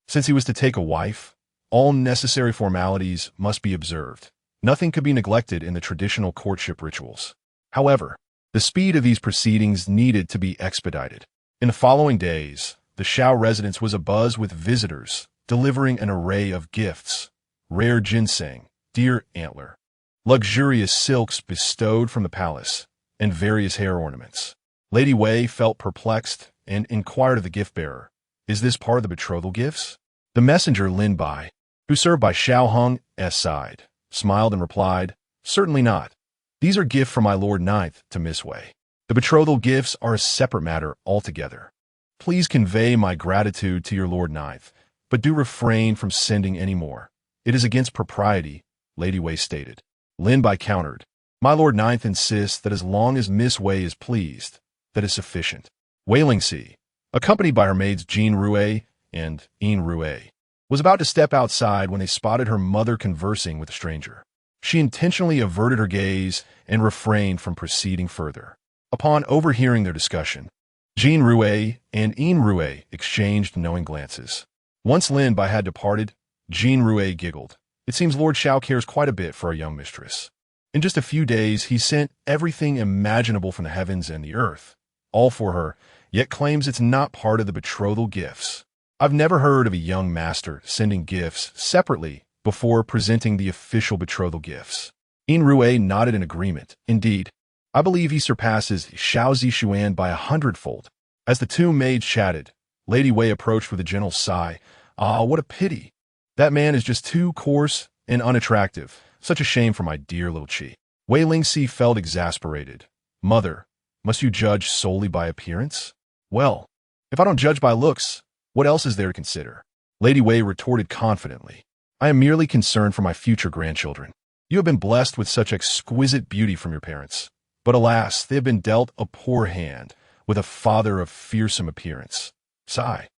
Since he was to take a wife, all necessary formalities must be observed. Nothing could be neglected in the traditional courtship rituals. However, the speed of these proceedings needed to be expedited. In the following days, the Xiao residence was abuzz with visitors, delivering an array of gifts: rare ginseng, deer antler, luxurious silks bestowed from the palace, and various hair ornaments. Lady Wei felt perplexed and inquired of the gift-bearer, "Is this part of the betrothal gifts?" The messenger Lin Bai, who served by Xiao Hung's side, smiled and replied, "Certainly not. These are gifts from my Lord Ninth to Miss Wei. The betrothal gifts are a separate matter altogether. Please convey my gratitude to your Lord Ninth, but do refrain from sending any more. It is against propriety," Lady Wei stated. Lin Bai countered, "My Lord Ninth insists that as long as Miss Wei is pleased, that is sufficient." Wei Lingxi, accompanied by her maids Jean Rue and Yin Rue, was about to step outside when they spotted her mother conversing with a stranger. She intentionally averted her gaze and refrained from proceeding further. Upon overhearing their discussion, Jean Rue and Yin Rue exchanged knowing glances. Once Lin Bai had departed, Jean Rue giggled. "It seems Lord Xiao cares quite a bit for our young mistress. In just a few days, he sent everything imaginable from the heavens and the earth, all for her, yet claims it's not part of the betrothal gifts. I've never heard of a young master sending gifts separately before presenting the official betrothal gifts." Yin Rue nodded in agreement. "Indeed, I believe he surpasses Xiao Zixuan by 100-fold. As the two maids chatted, Lady Wei approached with a gentle sigh. "Ah, what a pity. That man is just too coarse and unattractive. Such a shame for my dear little Qi." Wei Lingxi felt exasperated. "Mother, must you judge solely by appearance?" "Well, if I don't judge by looks, what else is there to consider?" Lady Wei retorted confidently. "I am merely concerned for my future grandchildren. You have been blessed with such exquisite beauty from your parents, but alas, they have been dealt a poor hand with a father of fearsome appearance." Sigh.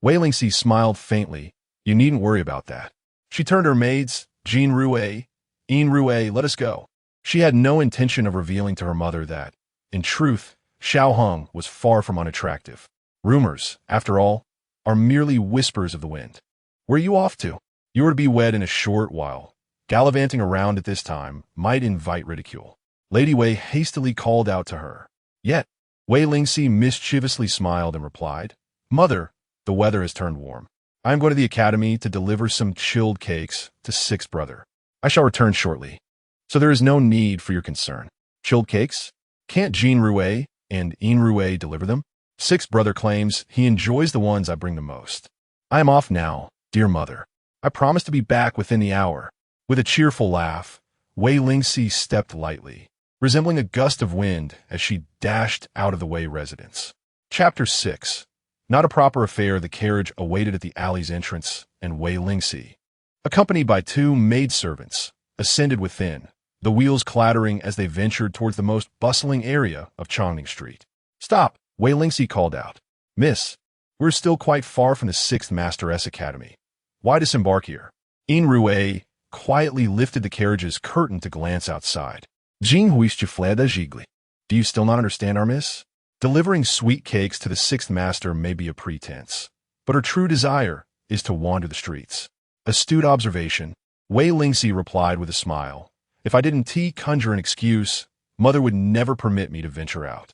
Wei Lingxi smiled faintly. "You needn't worry about that." She turned to her maids, Jean Rue, Yin Rue, "Let us go." She had no intention of revealing to her mother that, in truth, Xiao Hung was far from unattractive. Rumors, after all, are merely whispers of the wind. "Where are you off to?" "You are to be wed in a short while. Gallivanting around at this time might invite ridicule." Lady Wei hastily called out to her. Yet, Wei Lingxi mischievously smiled and replied, "Mother, the weather has turned warm. I am going to the academy to deliver some chilled cakes to sixth brother. I shall return shortly, so there is no need for your concern." "Chilled cakes? Can't Jean Rue and Yin Rue deliver them?" "Sixth brother claims he enjoys the ones I bring the most. I am off now, dear mother. I promise to be back within the hour." With a cheerful laugh, Wei Lingxi stepped lightly, resembling a gust of wind as she dashed out of the Wei residence. Chapter 6. Not a proper affair. The carriage awaited at the alley's entrance, and Wei Lingxi, accompanied by two maidservants, ascended within, the wheels clattering as they ventured towards the most bustling area of Chongning Street. "Stop!" Wei Lingxi called out. "Miss, we're still quite far from the 6th Masteress Academy. Why disembark here?" Yin Rue quietly lifted the carriage's curtain to glance outside. "Jing huish fleda gigli." Do you still not understand our miss? Delivering sweet cakes to the sixth master may be a pretense, but her true desire is to wander the streets. Astute observation, Wei Lingxi replied with a smile. If I didn't conjure an excuse, mother would never permit me to venture out.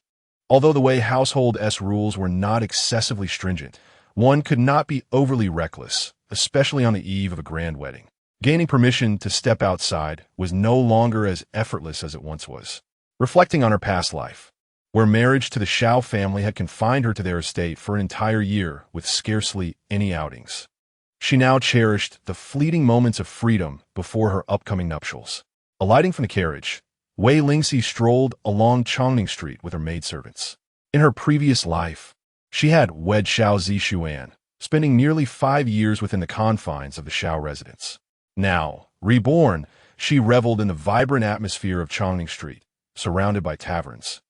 Although the Wei household's rules were not excessively stringent, one could not be overly reckless, especially on the eve of a grand wedding. Gaining permission to step outside was no longer as effortless as it once was. Reflecting on her past life, where marriage to the Xiao family had confined her to their estate for an entire year with scarcely any outings, she now cherished the fleeting moments of freedom before her upcoming nuptials. Alighting from the carriage, Wei Lingxi strolled along Chongning Street with her maidservants. In her previous life, she had wed Xiao Zixuan, spending nearly 5 years within the confines of the Xiao residence. Now, reborn, she reveled in the vibrant atmosphere of Chongning Street, surrounded by taverns,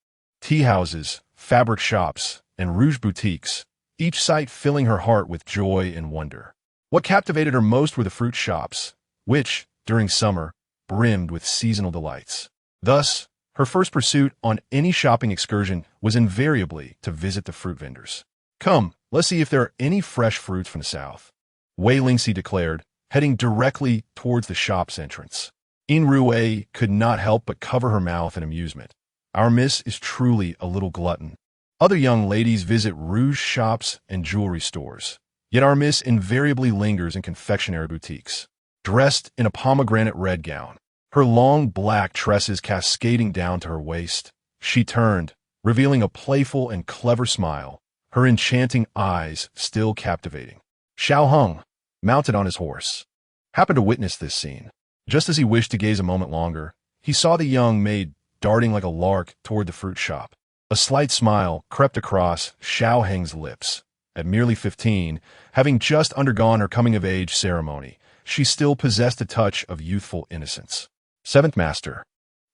tea houses, fabric shops, and rouge boutiques, each sight filling her heart with joy and wonder. What captivated her most were the fruit shops, which, during summer, brimmed with seasonal delights. Thus, her first pursuit on any shopping excursion was invariably to visit the fruit vendors. Come, let's see if there are any fresh fruits from the south, Wei Lingxi declared, heading directly towards the shop's entrance. Wei could not help but cover her mouth in amusement. Our miss is truly a little glutton. Other young ladies visit rouge shops and jewelry stores, yet our miss invariably lingers in confectionery boutiques. Dressed in a pomegranate red gown, her long black tresses cascading down to her waist, she turned, revealing a playful and clever smile, her enchanting eyes still captivating. Xiao Hung, mounted on his horse, happened to witness this scene. Just as he wished to gaze a moment longer, he saw the young maid darting like a lark toward the fruit shop. A slight smile crept across Xiao Heng's lips. At merely 15, having just undergone her coming-of-age ceremony, she still possessed a touch of youthful innocence. Seventh Master,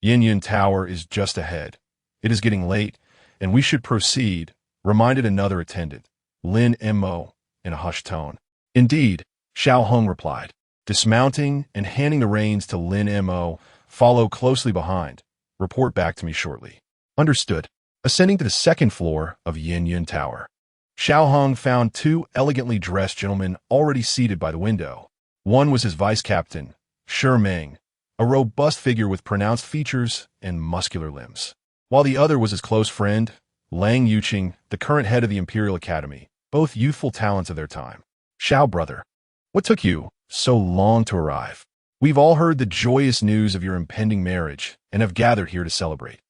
Yin Tower is just ahead. It is getting late, and we should proceed, reminded another attendant, Lin Mo, in a hushed tone. Indeed, Xiao Hung replied. Dismounting and handing the reins to Lin Mo, follow closely behind. Report back to me shortly. Understood. Ascending to the second floor of Yin Tower, Xiao Hung found 2 elegantly dressed gentlemen already seated by the window. One was his vice-captain, Shi Meng, a robust figure with pronounced features and muscular limbs, while the other was his close friend, Lang Yuqing, the current head of the Imperial Academy, both youthful talents of their time. Xiao brother, what took you so long to arrive? We've all heard the joyous news of your impending marriage and have gathered here to celebrate.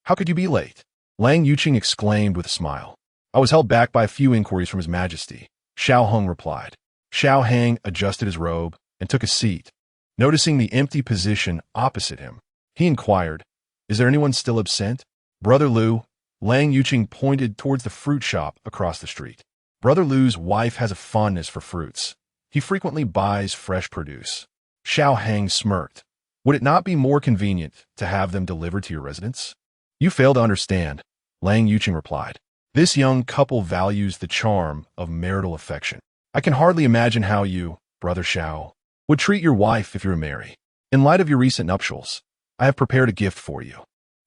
How could you be late? Lang Yuqing exclaimed with a smile. I was held back by a few inquiries from His Majesty, Xiao Hung replied. Xiao Hang adjusted his robe and took a seat. Noticing the empty position opposite him, he inquired, Is there anyone still absent? Brother Lu, Lang Yuqing pointed towards the fruit shop across the street. Brother Lu's wife has a fondness for fruits. He frequently buys fresh produce. Xiao Hang smirked. Would it not be more convenient to have them delivered to your residence? You fail to understand, Lang Yuqing replied. This young couple values the charm of marital affection. I can hardly imagine how you, Brother Xiao, would treat your wife if you were married. In light of your recent nuptials, I have prepared a gift for you.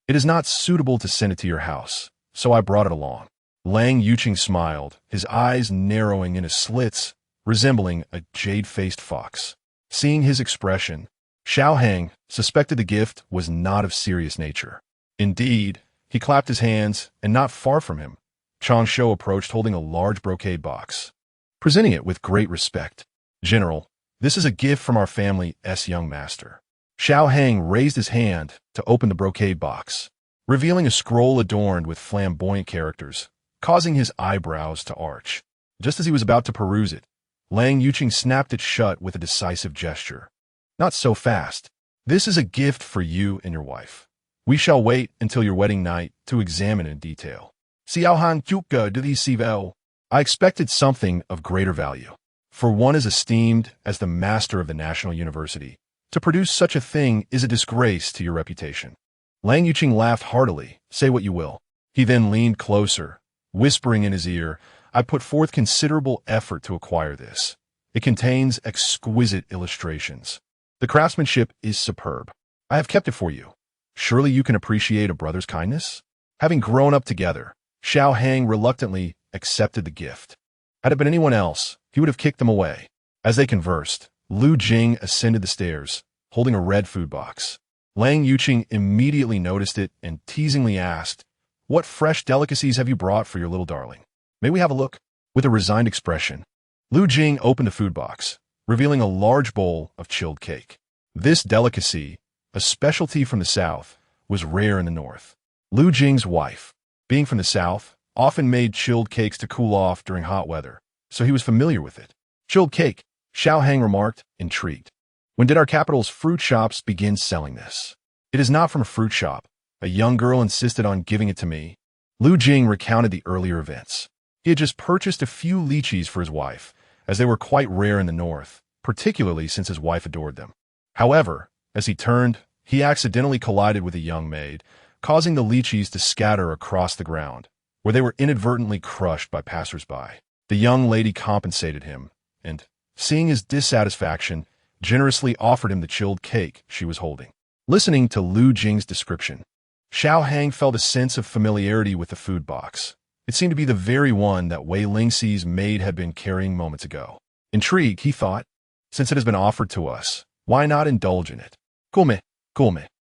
It is not suitable to send it to your house, so I brought it along. Lang Yuqing smiled, his eyes narrowing into slits, resembling a jade-faced fox. Seeing his expression, Xiao Hang suspected the gift was not of serious nature. Indeed, he clapped his hands, and not far from him, Chang Shou approached holding a large brocade box, presenting it with great respect. General, this is a gift from our family's young master. Xiao Hang raised his hand to open the brocade box, revealing a scroll adorned with flamboyant characters, causing his eyebrows to arch. Just as he was about to peruse it, Lang Yuqing snapped it shut with a decisive gesture. Not so fast. This is a gift for you and your wife. We shall wait until your wedding night to examine it in detail. Xiaohan Yuka de Sivel. I expected something of greater value. For one as esteemed as the master of the National University, to produce such a thing is a disgrace to your reputation. Lang Yuqing laughed heartily, say what you will. He then leaned closer, whispering in his ear, I put forth considerable effort to acquire this. It contains exquisite illustrations. The craftsmanship is superb. I have kept it for you. Surely you can appreciate a brother's kindness? Having grown up together, Xiao Hang reluctantly accepted the gift. Had it been anyone else, he would have kicked them away. As they conversed, Lu Jing ascended the stairs, holding a red food box. Lang Yuqing immediately noticed it and teasingly asked, "What fresh delicacies have you brought for your little darling? May we have a look?" With a resigned expression, Lu Jing opened the food box, revealing a large bowl of chilled cake. This delicacy, a specialty from the south, was rare in the north. Lu Jing's wife, being from the south, often made chilled cakes to cool off during hot weather, so he was familiar with it. "Chilled cake," Xiao Hang remarked, intrigued. "When did our capital's fruit shops begin selling this?" "It is not from a fruit shop. A young girl insisted on giving it to me." Lu Jing recounted the earlier events. He had just purchased a few lychees for his wife, as they were quite rare in the north, particularly since his wife adored them. However, as he turned, he accidentally collided with a young maid, causing the lychees to scatter across the ground, where they were inadvertently crushed by passers-by. The young lady compensated him, and, seeing his dissatisfaction, generously offered him the chilled cake she was holding. Listening to Lu Jing's description, Xiao Hang felt a sense of familiarity with the food box. It seemed to be the very one that Wei Lingxi's maid had been carrying moments ago. Intrigued, he thought, since it has been offered to us, why not indulge in it? "Cool me."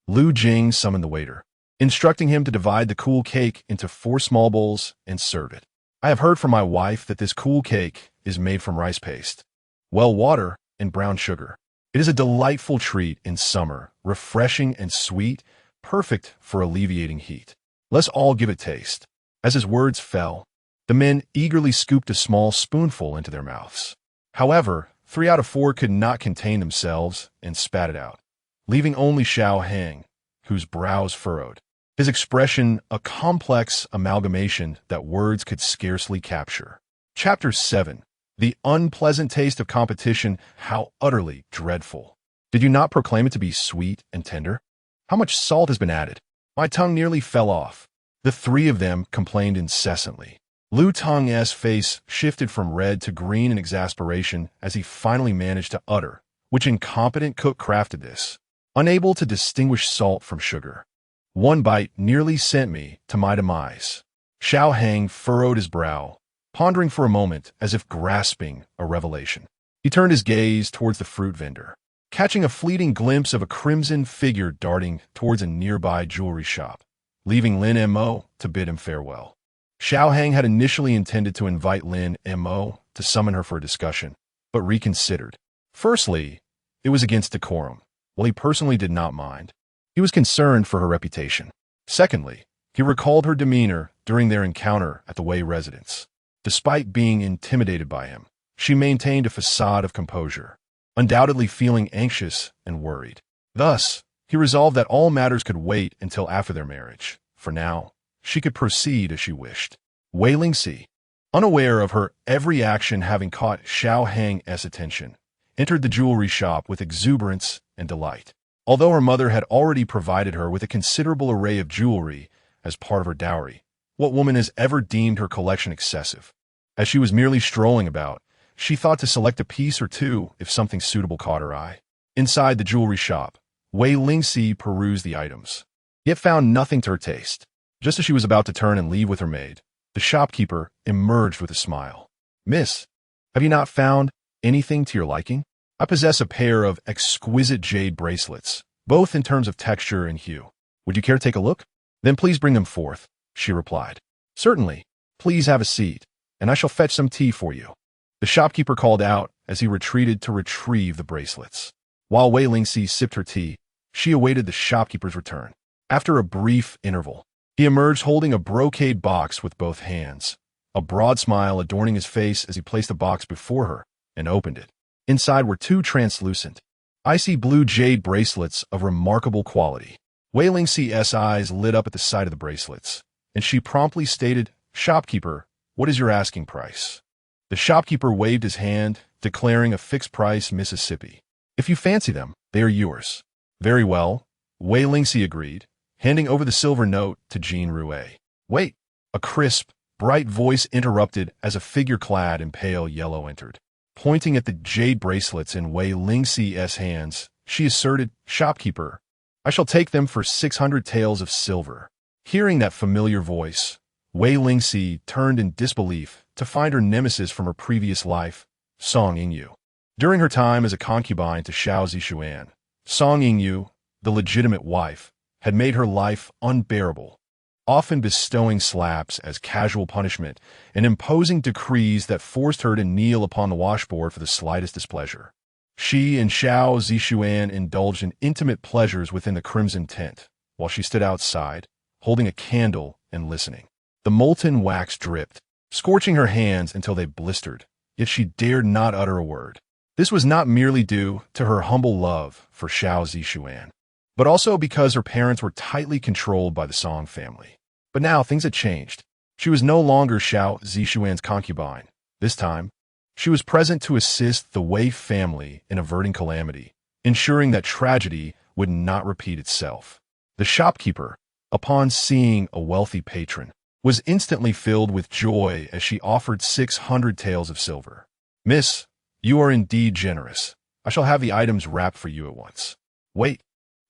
Lu Jing summoned the waiter, instructing him to divide the cool cake into 4 small bowls and serve it. "I have heard from my wife that this cool cake is made from rice paste, well water, and brown sugar. It is a delightful treat in summer, refreshing and sweet, perfect for alleviating heat. Let's all give it taste." As his words fell, the men eagerly scooped a small spoonful into their mouths. However, 3 out of 4 could not contain themselves and spat it out, leaving only Xiao Hang, whose brows furrowed, his expression a complex amalgamation that words could scarcely capture. Chapter 7. The unpleasant taste of competition, how utterly dreadful. Did you not proclaim it to be sweet and tender? How much salt has been added? My tongue nearly fell off. The 3 of them complained incessantly. Lu Tong's face shifted from red to green in exasperation as he finally managed to utter, "Which incompetent cook crafted this? Unable to distinguish salt from sugar. One bite nearly sent me to my demise." Xiao Hang furrowed his brow, pondering for a moment as if grasping a revelation. He turned his gaze towards the fruit vendor, catching a fleeting glimpse of a crimson figure darting towards a nearby jewelry shop, leaving Lin Mo to bid him farewell. Xiao Hang had initially intended to invite Lin Mo to summon her for a discussion, but reconsidered. Firstly, it was against decorum, while he personally did not mind. He was concerned for her reputation. Secondly, he recalled her demeanor during their encounter at the Wei residence. Despite being intimidated by him, she maintained a facade of composure, undoubtedly feeling anxious and worried. Thus, he resolved that all matters could wait until after their marriage. For now, she could proceed as she wished. Wei Lingxi, unaware of her every action having caught Xiao Hang's attention, entered the jewelry shop with exuberance and delight. Although her mother had already provided her with a considerable array of jewelry as part of her dowry, what woman has ever deemed her collection excessive? As she was merely strolling about, she thought to select a piece or 2 if something suitable caught her eye. Inside the jewelry shop, Wei Lingxi perused the items, yet found nothing to her taste. Just as she was about to turn and leave with her maid, the shopkeeper emerged with a smile. "Miss, have you not found anything to your liking? I possess a pair of exquisite jade bracelets, both in terms of texture and hue. Would you care to take a look?" "Then please bring them forth," she replied. "Certainly. Please have a seat, and I shall fetch some tea for you," the shopkeeper called out as he retreated to retrieve the bracelets. While Wei Lingxi sipped her tea, she awaited the shopkeeper's return. After a brief interval, he emerged holding a brocade box with both hands, a broad smile adorning his face as he placed the box before her and opened it. Inside were 2 translucent, icy blue jade bracelets of remarkable quality. Wei Lingxi's eyes lit up at the sight of the bracelets, and she promptly stated, "Shopkeeper, what is your asking price?" The shopkeeper waved his hand, declaring a fixed price Mississippi. "If you fancy them, they are yours." "Very well," Wei Lingxi agreed, handing over the silver note to Jean Rouet. "Wait!" A crisp, bright voice interrupted as a figure clad in pale yellow entered. Pointing at the jade bracelets in Wei Lingxi's hands, she asserted, "Shopkeeper, I shall take them for 600 taels of silver." Hearing that familiar voice, Wei Lingxi turned in disbelief to find her nemesis from her previous life, Song Yingyu. During her time as a concubine to Xiao Zixuan, Song Yingyu, the legitimate wife, had made her life unbearable, often bestowing slaps as casual punishment and imposing decrees that forced her to kneel upon the washboard for the slightest displeasure. She and Xiao Zixuan indulged in intimate pleasures within the crimson tent, while she stood outside, holding a candle and listening. The molten wax dripped, scorching her hands until they blistered, yet she dared not utter a word. This was not merely due to her humble love for Xiao Zixuan, but also because her parents were tightly controlled by the Song family. But now things had changed. She was no longer Xiao Zixuan's concubine. This time, she was present to assist the Wei family in averting calamity, ensuring that tragedy would not repeat itself. The shopkeeper, upon seeing a wealthy patron, was instantly filled with joy as she offered 600 taels of silver. "Miss, you are indeed generous. I shall have the items wrapped for you at once." "Wait,"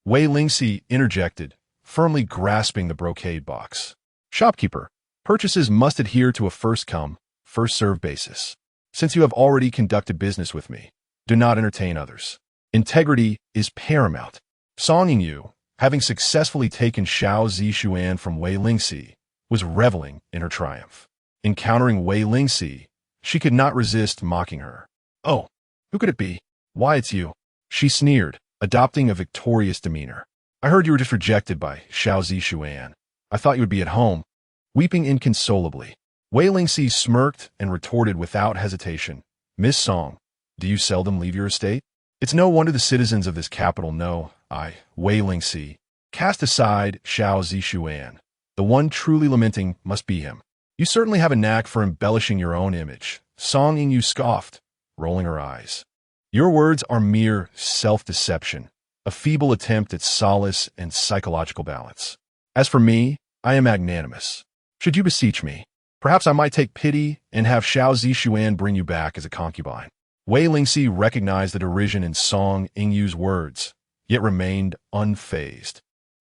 Wei Lingxi interjected, firmly grasping the brocade box. "Shopkeeper, purchases must adhere to a first-come, first-served basis. Since you have already conducted business with me, do not entertain others. Integrity is paramount." Song Yingyu, having successfully taken Xiao Zixuan from Wei Lingxi, was reveling in her triumph. Encountering Wei Lingxi, she could not resist mocking her. "Oh, who could it be? Why, it's you," she sneered, adopting a victorious demeanor. "I heard you were just rejected by Xiao Zixuan. I thought you would be at home." Weeping inconsolably, Wei Lingxi smirked and retorted without hesitation, "Miss Song, do you seldom leave your estate? It's no wonder the citizens of this capital know I, Wei Lingxi, cast aside Xiao Zixuan. The one truly lamenting must be him. You certainly have a knack for embellishing your own image." Song Yingyu scoffed, rolling her eyes. "Your words are mere self-deception, a feeble attempt at solace and psychological balance. As for me, I am magnanimous. Should you beseech me, perhaps I might take pity and have Xiao Zixuan bring you back as a concubine." Wei Lingxi recognized the derision in Song Yingyu's words, yet remained unfazed.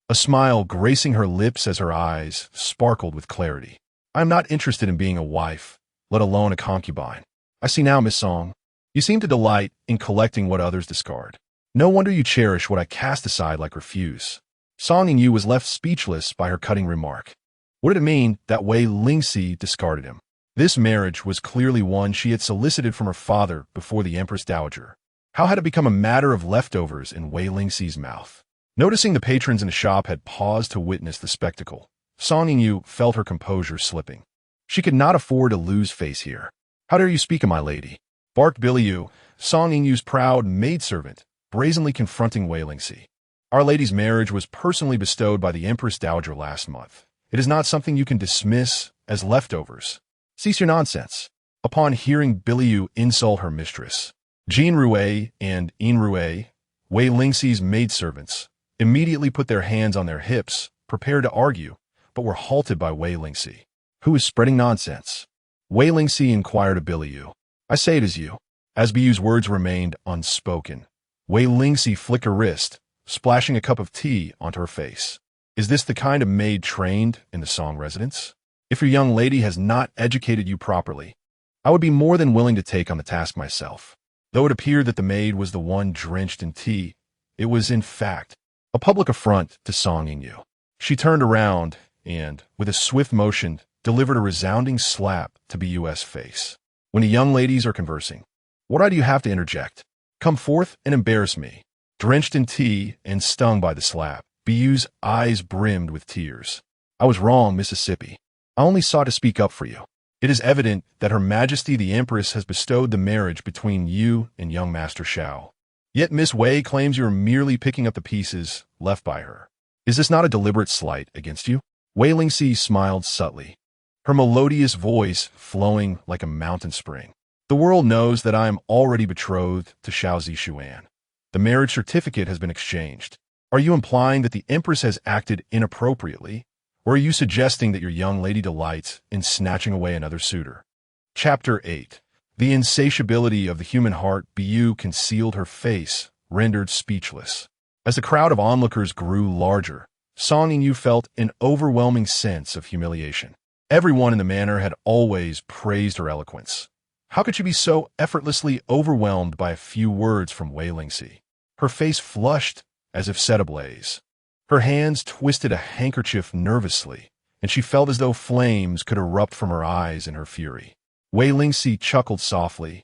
A smile gracing her lips as her eyes sparkled with clarity. "I am not interested in being a wife, let alone a concubine. I see now, Miss Song. You seem to delight in collecting what others discard. No wonder you cherish what I cast aside like refuse." Song Yingyu was left speechless by her cutting remark. What did it mean that Wei Lingxi discarded him? This marriage was clearly one she had solicited from her father before the Empress Dowager. How had it become a matter of leftovers in Wei Lingxi's mouth? Noticing the patrons in the shop had paused to witness the spectacle, Song Yingyu felt her composure slipping. She could not afford to lose face here. "How dare you speak of my lady?" barked Billy Yu, Song Yingyu's proud maidservant, brazenly confronting Wei Lingxi. "Our lady's marriage was personally bestowed by the Empress Dowager last month. It is not something you can dismiss as leftovers. Cease your nonsense." Upon hearing Billy Yu insult her mistress, Jin Rue and In Rue, Wei Lingxi's maidservants, immediately put their hands on their hips, prepared to argue, but were halted by Wei Lingxi. "Who is spreading nonsense?" Wei Lingxi inquired of Billy Yu. "I say it is you." As Biyu's words remained unspoken, Wei Lingxi flicked her wrist, splashing a cup of tea onto her face. "Is this the kind of maid trained in the Song residence? If your young lady has not educated you properly, I would be more than willing to take on the task myself." Though it appeared that the maid was the one drenched in tea, it was, in fact, a public affront to Song Yingyu. She turned around and, with a swift motion, delivered a resounding slap to Biyu's face. "When the young ladies are conversing, what right do you have to interject? Come forth and embarrass me." Drenched in tea and stung by the slap, Biyu's eyes brimmed with tears. "I was wrong, Mississippi. I only sought to speak up for you. It is evident that Her Majesty the Empress has bestowed the marriage between you and young Master Xiao. Yet Miss Wei claims you are merely picking up the pieces left by her. Is this not a deliberate slight against you?" Wei Lingxi smiled subtly, her melodious voice flowing like a mountain spring. "The world knows that I am already betrothed to Xiao Zixuan. The marriage certificate has been exchanged. Are you implying that the Empress has acted inappropriately? Or are you suggesting that your young lady delights in snatching away another suitor?" Chapter 8. The insatiability of the human heart. Biyu concealed her face, rendered speechless. As the crowd of onlookers grew larger, Song Yu felt an overwhelming sense of humiliation. Everyone in the manor had always praised her eloquence. How could she be so effortlessly overwhelmed by a few words from Wei Lingxi? Her face flushed as if set ablaze. Her hands twisted a handkerchief nervously, and she felt as though flames could erupt from her eyes in her fury. Wei Lingxi chuckled softly,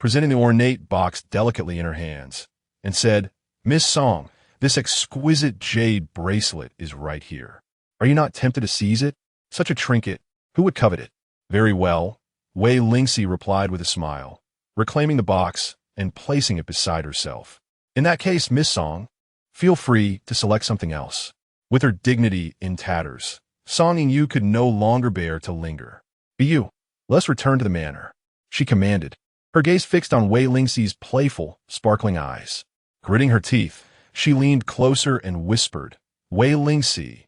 presenting the ornate box delicately in her hands, and said, "Miss Song, this exquisite jade bracelet is right here. Are you not tempted to seize it? Such a trinket, who would covet it?" "Very well," Wei Lingxi replied with a smile, reclaiming the box and placing it beside herself. "In that case, Miss Song, feel free to select something else." With her dignity in tatters, Song Yu could no longer bear to linger. "Be you. Let's return to the manor," she commanded, her gaze fixed on Wei Lingxi's playful, sparkling eyes. Gritting her teeth, she leaned closer and whispered, "Wei Lingxi,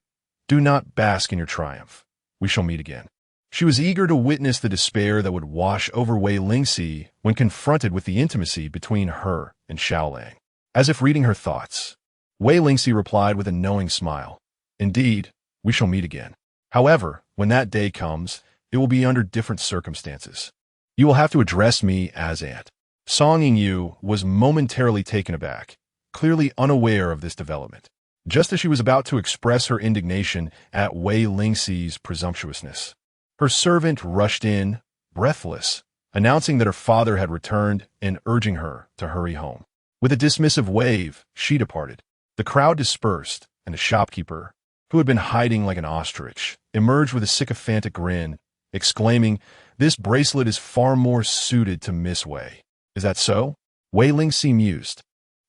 do not bask in your triumph. We shall meet again." She was eager to witness the despair that would wash over Wei Lingxi when confronted with the intimacy between her and Xiaolang. As if reading her thoughts, Wei Lingxi replied with a knowing smile, "Indeed, we shall meet again. However, when that day comes, it will be under different circumstances. You will have to address me as Aunt." Song Yu was momentarily taken aback, clearly unaware of this development. Just as she was about to express her indignation at Wei Lingxi's presumptuousness, her servant rushed in, breathless, announcing that her father had returned and urging her to hurry home. With a dismissive wave, she departed. The crowd dispersed, and the shopkeeper, who had been hiding like an ostrich, emerged with a sycophantic grin, exclaiming, "This bracelet is far more suited to Miss Wei." "Is that so?" Wei Lingxi mused,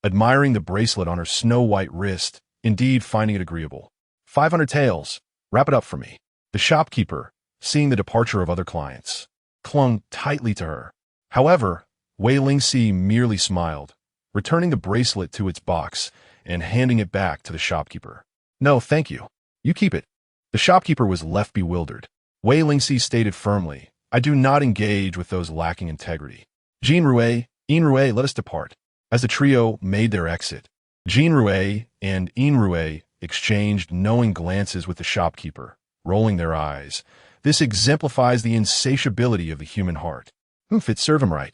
admiring the bracelet on her snow-white wrist, indeed finding it agreeable. 500 taels, wrap it up for me." The shopkeeper, seeing the departure of other clients, clung tightly to her. However, Wei Lingxi merely smiled, returning the bracelet to its box and handing it back to the shopkeeper. "No, thank you. You keep it." The shopkeeper was left bewildered. Wei Lingxi stated firmly, "I do not engage with those lacking integrity. Jean Rue, let us depart." As the trio made their exit, Jean Rue and Yin Rue exchanged knowing glances with the shopkeeper, rolling their eyes. This exemplifies the insatiability of the human heart. It served him right.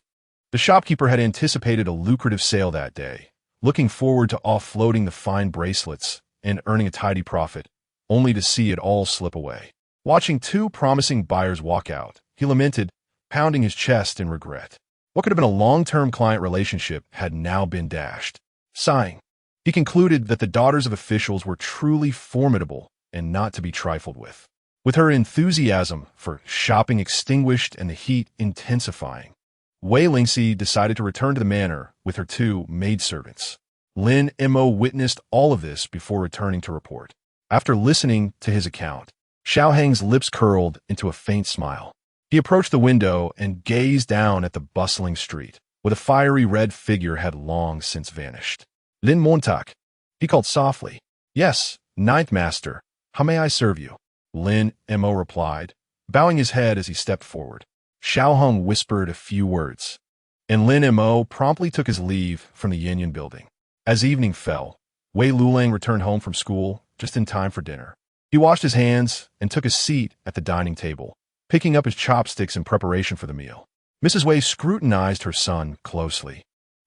The shopkeeper had anticipated a lucrative sale that day, looking forward to offloading the fine bracelets and earning a tidy profit, only to see it all slip away. Watching two promising buyers walk out, he lamented, pounding his chest in regret. What could have been a long-term client relationship had now been dashed. Sighing, he concluded that the daughters of officials were truly formidable and not to be trifled with. With her enthusiasm for shopping extinguished and the heat intensifying, Wei Lingxi decided to return to the manor with her two maidservants. Lin Mo witnessed all of this before returning to report. After listening to his account, Xiao Heng's lips curled into a faint smile. He approached the window and gazed down at the bustling street, where the fiery red figure had long since vanished. "Lin Montauk," he called softly. "Yes, Ninth Master. How may I serve you?" Lin Mo replied, bowing his head as he stepped forward. Xiao Heng whispered a few words, and Lin Mo promptly took his leave from the Yin building. As evening fell, Wei Lulang returned home from school just in time for dinner. He washed his hands and took a seat at the dining table, picking up his chopsticks in preparation for the meal. Mrs. Wei scrutinized her son closely.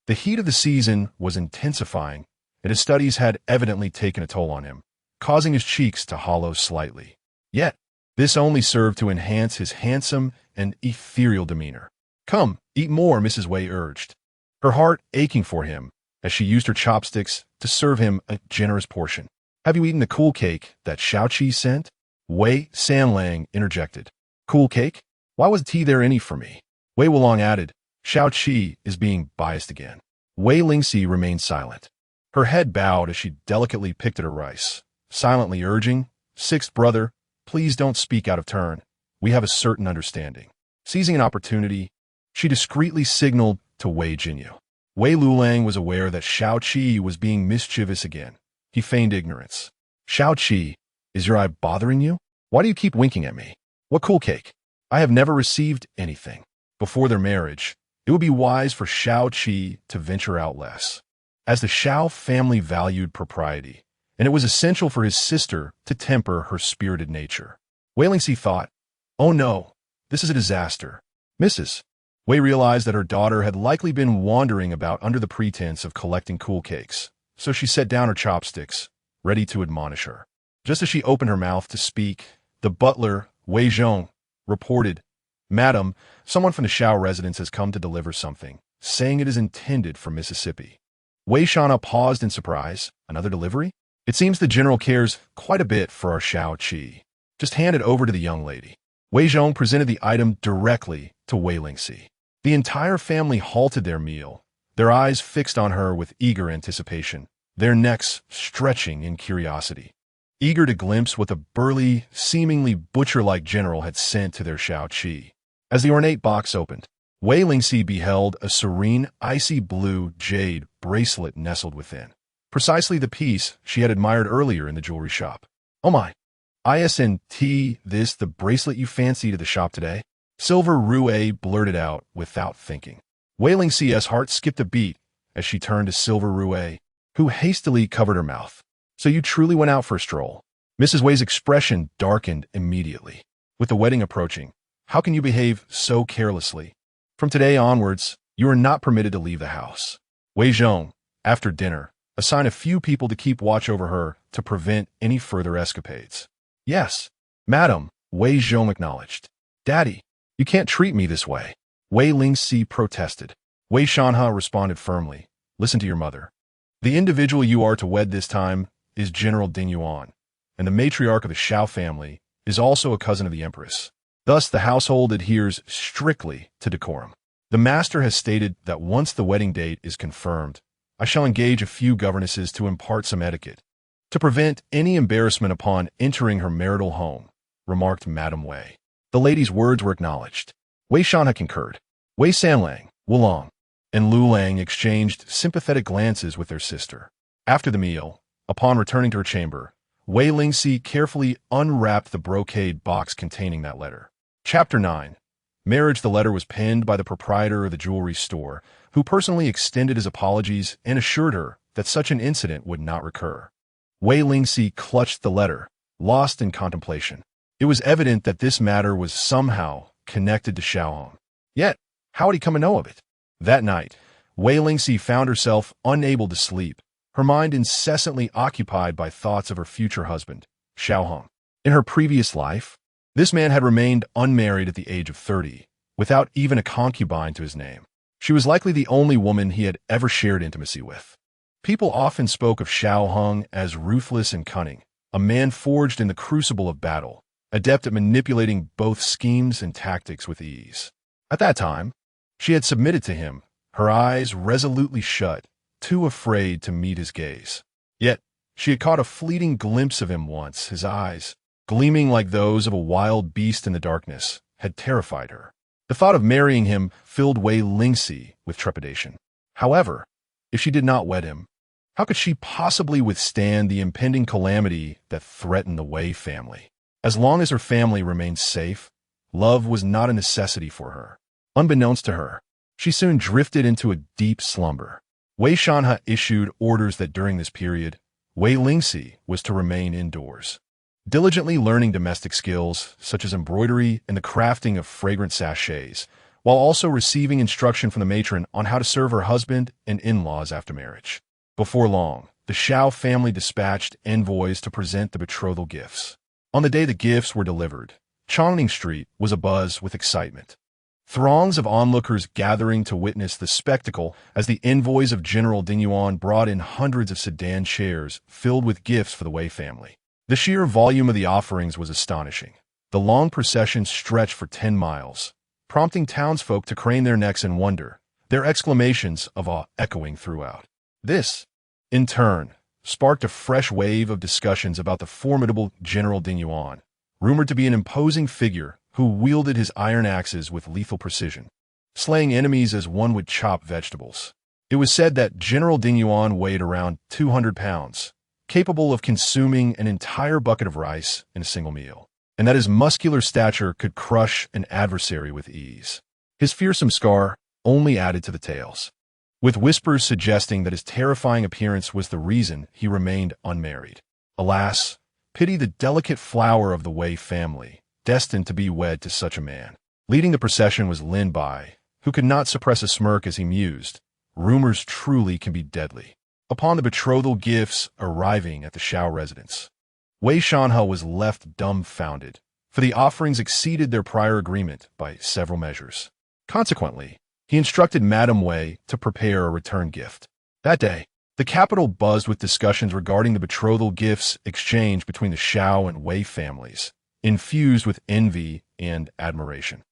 The heat of the season was intensifying, and his studies had evidently taken a toll on him, causing his cheeks to hollow slightly. Yet, this only served to enhance his handsome and ethereal demeanor. "Come, eat more," Mrs. Wei urged, her heart aching for him as she used her chopsticks to serve him a generous portion. "Have you eaten the cool cake that Xiao Qi sent?" Wei Sanlang interjected. "Cool cake? Why was tea there any for me?" Wei Wulong added, "Xiao Qi is being biased again." Wei Lingxi remained silent. Her head bowed as she delicately picked at her rice, silently urging, "Sixth brother, please don't speak out of turn. We have a certain understanding." Seizing an opportunity, she discreetly signaled to Wei Jinyu. Wei Lulang was aware that Xiao Qi was being mischievous again. He feigned ignorance. "Xiao Qi, is your eye bothering you? Why do you keep winking at me? What cool cake? I have never received anything." Before their marriage, it would be wise for Xiao Qi to venture out less. As the Xiao family valued propriety, and it was essential for his sister to temper her spirited nature. Wei Lingxi thought, "Oh no, this is a disaster." Mrs. Wei realized that her daughter had likely been wandering about under the pretense of collecting cool cakes, so she set down her chopsticks, ready to admonish her. Just as she opened her mouth to speak, the butler, Wei Zhong, reported, "Madam, someone from the Xiao residence has come to deliver something, saying it is intended for Mississippi." Wei Shana paused in surprise. Another delivery? It seems the general cares quite a bit for our Xiao Qi. Just hand it over to the young lady. Wei Zhong presented the item directly to Wei Lingxi. The entire family halted their meal, their eyes fixed on her with eager anticipation, their necks stretching in curiosity, eager to glimpse what the burly, seemingly butcher-like general had sent to their Xiao Qi. As the ornate box opened, Wei Lingxi beheld a serene, icy blue jade bracelet nestled within. Precisely the piece she had admired earlier in the jewelry shop. "Oh my! Isn't this the bracelet you fancied at the shop today?" Silver Rue blurted out without thinking. Wei Lingxi's heart skipped a beat as she turned to Silver Rue, who hastily covered her mouth. "So you truly went out for a stroll?" Mrs. Wei's expression darkened immediately. "With the wedding approaching, how can you behave so carelessly? From today onwards, you are not permitted to leave the house." Wei Zhong, after dinner, assigned a few people to keep watch over her to prevent any further escapades. "Yes, madam," Wei Zhong acknowledged. "Daddy, you can't treat me this way." Wei Lingxi protested. Wei Shanha responded firmly. "Listen to your mother. The individual you are to wed this time is General Ding Yuan, and the matriarch of the Xiao family is also a cousin of the empress. Thus, the household adheres strictly to decorum. The master has stated that once the wedding date is confirmed, I shall engage a few governesses to impart some etiquette, to prevent any embarrassment upon entering her marital home," remarked Madame Wei. The lady's words were acknowledged. Wei Shanha concurred. Wei Sanlang, Wulong, and Lu Lang exchanged sympathetic glances with their sister. After the meal, upon returning to her chamber, Wei Lingxi carefully unwrapped the brocade box containing that letter. Chapter 9. Marriage. The letter was penned by the proprietor of the jewelry store, who personally extended his apologies and assured her that such an incident would not recur. Wei Lingxi clutched the letter, lost in contemplation. It was evident that this matter was somehow connected to Xiaohong. Yet, how had he come to know of it? That night, Wei Lingxi found herself unable to sleep, her mind incessantly occupied by thoughts of her future husband, Xiaohong. In her previous life, this man had remained unmarried at the age of 30, without even a concubine to his name. She was likely the only woman he had ever shared intimacy with. People often spoke of Xiaohong as ruthless and cunning, a man forged in the crucible of battle, adept at manipulating both schemes and tactics with ease. At that time, she had submitted to him, her eyes resolutely shut, too afraid to meet his gaze. Yet, she had caught a fleeting glimpse of him once. His eyes, gleaming like those of a wild beast in the darkness, had terrified her. The thought of marrying him filled Wei Lingxi with trepidation. However, if she did not wed him, how could she possibly withstand the impending calamity that threatened the Wei family? As long as her family remained safe, love was not a necessity for her. Unbeknownst to her, she soon drifted into a deep slumber. Wei Shanha issued orders that during this period, Wei Lingxi was to remain indoors, diligently learning domestic skills such as embroidery and the crafting of fragrant sachets, while also receiving instruction from the matron on how to serve her husband and in-laws after marriage. Before long, the Xiao family dispatched envoys to present the betrothal gifts. On the day the gifts were delivered, Chongning Street was abuzz with excitement. Throngs of onlookers gathering to witness the spectacle as the envoys of General Ding Yuan brought in hundreds of sedan chairs filled with gifts for the Wei family. The sheer volume of the offerings was astonishing. The long procession stretched for 10 miles, prompting townsfolk to crane their necks in wonder, their exclamations of awe echoing throughout. This, in turn, sparked a fresh wave of discussions about the formidable General Ding Yuan, rumored to be an imposing figure who wielded his iron axes with lethal precision, slaying enemies as one would chop vegetables. It was said that General Ding Yuan weighed around 200 pounds, capable of consuming an entire bucket of rice in a single meal, and that his muscular stature could crush an adversary with ease. His fearsome scar only added to the tales, with whispers suggesting that his terrifying appearance was the reason he remained unmarried. Alas, pity the delicate flower of the Wei family, destined to be wed to such a man. Leading the procession was Lin Bai, who could not suppress a smirk as he mused, "Rumors truly can be deadly." Upon the betrothal gifts arriving at the Xiao residence, Wei Shanhe was left dumbfounded, for the offerings exceeded their prior agreement by several measures. Consequently, he instructed Madame Wei to prepare a return gift. That day, the capital buzzed with discussions regarding the betrothal gifts exchanged between the Xiao and Wei families, infused with envy and admiration.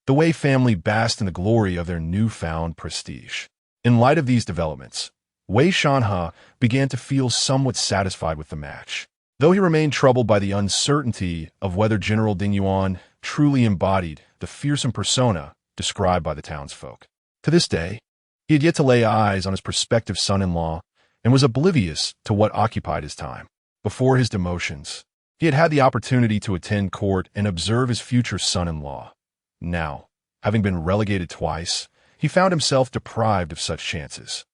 The Wei family basked in the glory of their newfound prestige. In light of these developments, Wei Shanhe began to feel somewhat satisfied with the match, though he remained troubled by the uncertainty of whether General Ding Yuan truly embodied the fearsome persona described by the townsfolk. To this day, he had yet to lay eyes on his prospective son-in-law and was oblivious to what occupied his time. Before his demotions, he had had the opportunity to attend court and observe his future son-in-law. Now, having been relegated twice, he found himself deprived of such chances.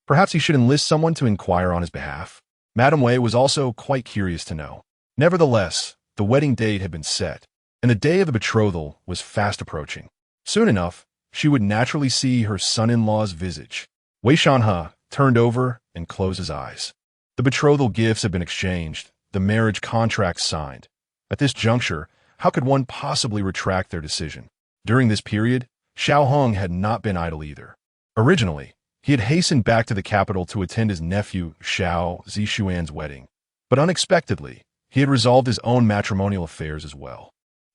Perhaps he should enlist someone to inquire on his behalf. Madame Wei was also quite curious to know. Nevertheless, the wedding date had been set, and the day of the betrothal was fast approaching. Soon enough, she would naturally see her son-in-law's visage. Wei Shanhe turned over and closed his eyes. The betrothal gifts had been exchanged, the marriage contract signed. At this juncture, how could one possibly retract their decision? During this period, Xiao Hong had not been idle either. Originally, he had hastened back to the capital to attend his nephew Xiao Zixuan's wedding, but unexpectedly, he had resolved his own matrimonial affairs as well.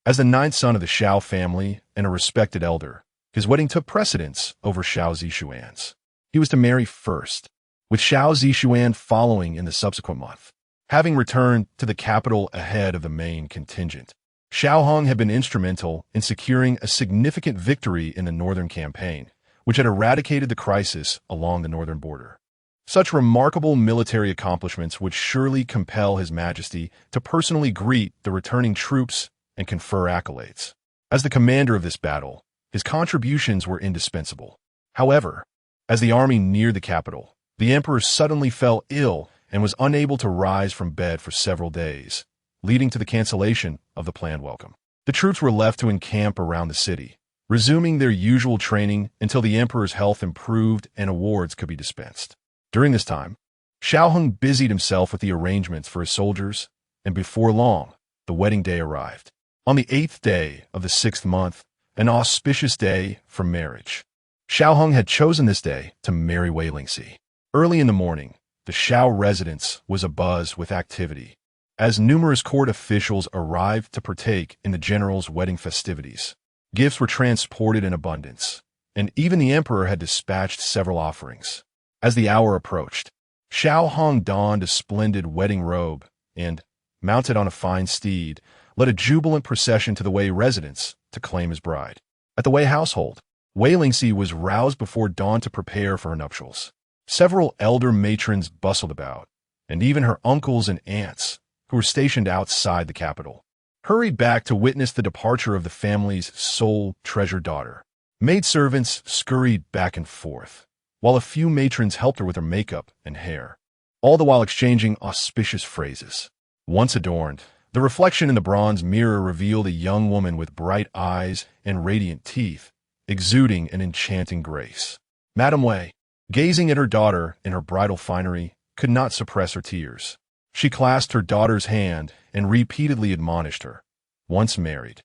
As the ninth son of the Xiao family and a respected elder, his wedding took precedence over Xiao Zixuan's. He was to marry first, with Xiao Zixuan following in the subsequent month. Having returned to the capital ahead of the main contingent, Xiao Hong had been instrumental in securing a significant victory in the northern campaign, which had eradicated the crisis along the northern border. Such remarkable military accomplishments would surely compel His Majesty to personally greet the returning troops and confer accolades. As the commander of this battle, his contributions were indispensable. However, as the army neared the capital, the emperor suddenly fell ill and was unable to rise from bed for several days, leading to the cancellation of the planned welcome. The troops were left to encamp around the city, resuming their usual training until the emperor's health improved and awards could be dispensed. During this time, Xiao Hong busied himself with the arrangements for his soldiers, and before long, the wedding day arrived. On the 8th day of the 6th month, an auspicious day for marriage, Xiao Hong had chosen this day to marry Wei Lingxi. Early in the morning, the Xiao residence was abuzz with activity, as numerous court officials arrived to partake in the general's wedding festivities. Gifts were transported in abundance, and even the emperor had dispatched several offerings. As the hour approached, Xiao Hong donned a splendid wedding robe and, mounted on a fine steed, led a jubilant procession to the Wei residence to claim his bride. At the Wei household, Wei Lingxi was roused before dawn to prepare for her nuptials. Several elder matrons bustled about, and even her uncles and aunts, who were stationed outside the capital, hurried back to witness the departure of the family's sole treasured daughter. Maidservants scurried back and forth, while a few matrons helped her with her makeup and hair, all the while exchanging auspicious phrases. Once adorned, the reflection in the bronze mirror revealed a young woman with bright eyes and radiant teeth, exuding an enchanting grace. Madame Wei, gazing at her daughter in her bridal finery, could not suppress her tears. She clasped her daughter's hand and repeatedly admonished her. Once married,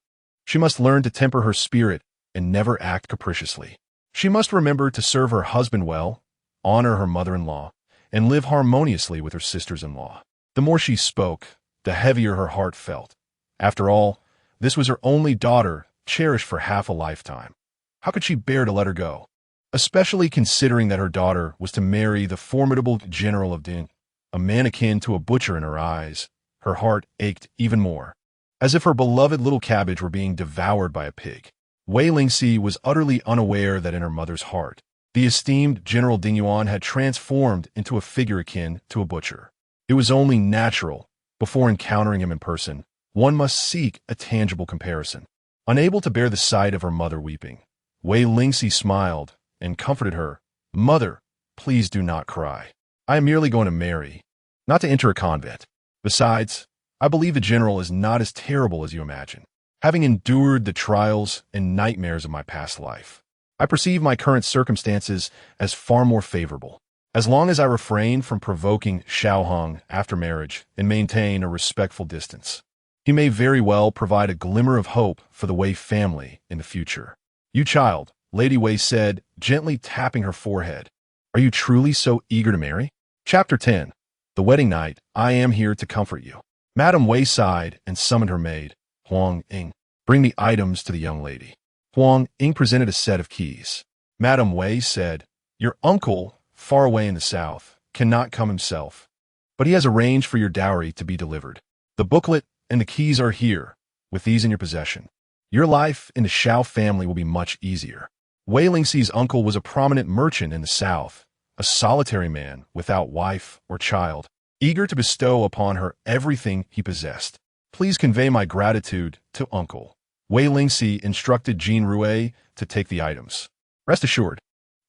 she must learn to temper her spirit and never act capriciously. She must remember to serve her husband well, honor her mother-in-law, and live harmoniously with her sisters-in-law. The more she spoke, the heavier her heart felt. After all, this was her only daughter, cherished for half a lifetime. How could she bear to let her go? Especially considering that her daughter was to marry the formidable general of Ding, a man akin to a butcher in her eyes. Her heart ached even more, as if her beloved little cabbage were being devoured by a pig. Wei Lingxi was utterly unaware that in her mother's heart, the esteemed General Ding Yuan had transformed into a figure akin to a butcher. It was only natural, before encountering him in person, one must seek a tangible comparison. Unable to bear the sight of her mother weeping, Wei Lingxi smiled and comforted her. "Mother, please do not cry. I am merely going to marry, not to enter a convent." Besides, I believe the general is not as terrible as you imagine. Having endured the trials and nightmares of my past life, I perceive my current circumstances as far more favorable. As long as I refrain from provoking Xiao Hong after marriage and maintain a respectful distance, he may very well provide a glimmer of hope for the Wei family in the future. You child, Lady Wei said, gently tapping her forehead. Are you truly so eager to marry? Chapter 10. The wedding night. I am here to comfort you. Madame Wei sighed and summoned her maid, Huang Ying. Bring the items to the young lady. Huang Ying presented a set of keys. Madame Wei said, your uncle, far away in the south, cannot come himself, but he has arranged for your dowry to be delivered. The booklet and the keys are here. With these in your possession, your life in the Xiao family will be much easier. Wei Lingxi's uncle was a prominent merchant in the south, a solitary man without wife or child, eager to bestow upon her everything he possessed. Please convey my gratitude to uncle. Wei Lingxi instructed Jean Rue to take the items. Rest assured,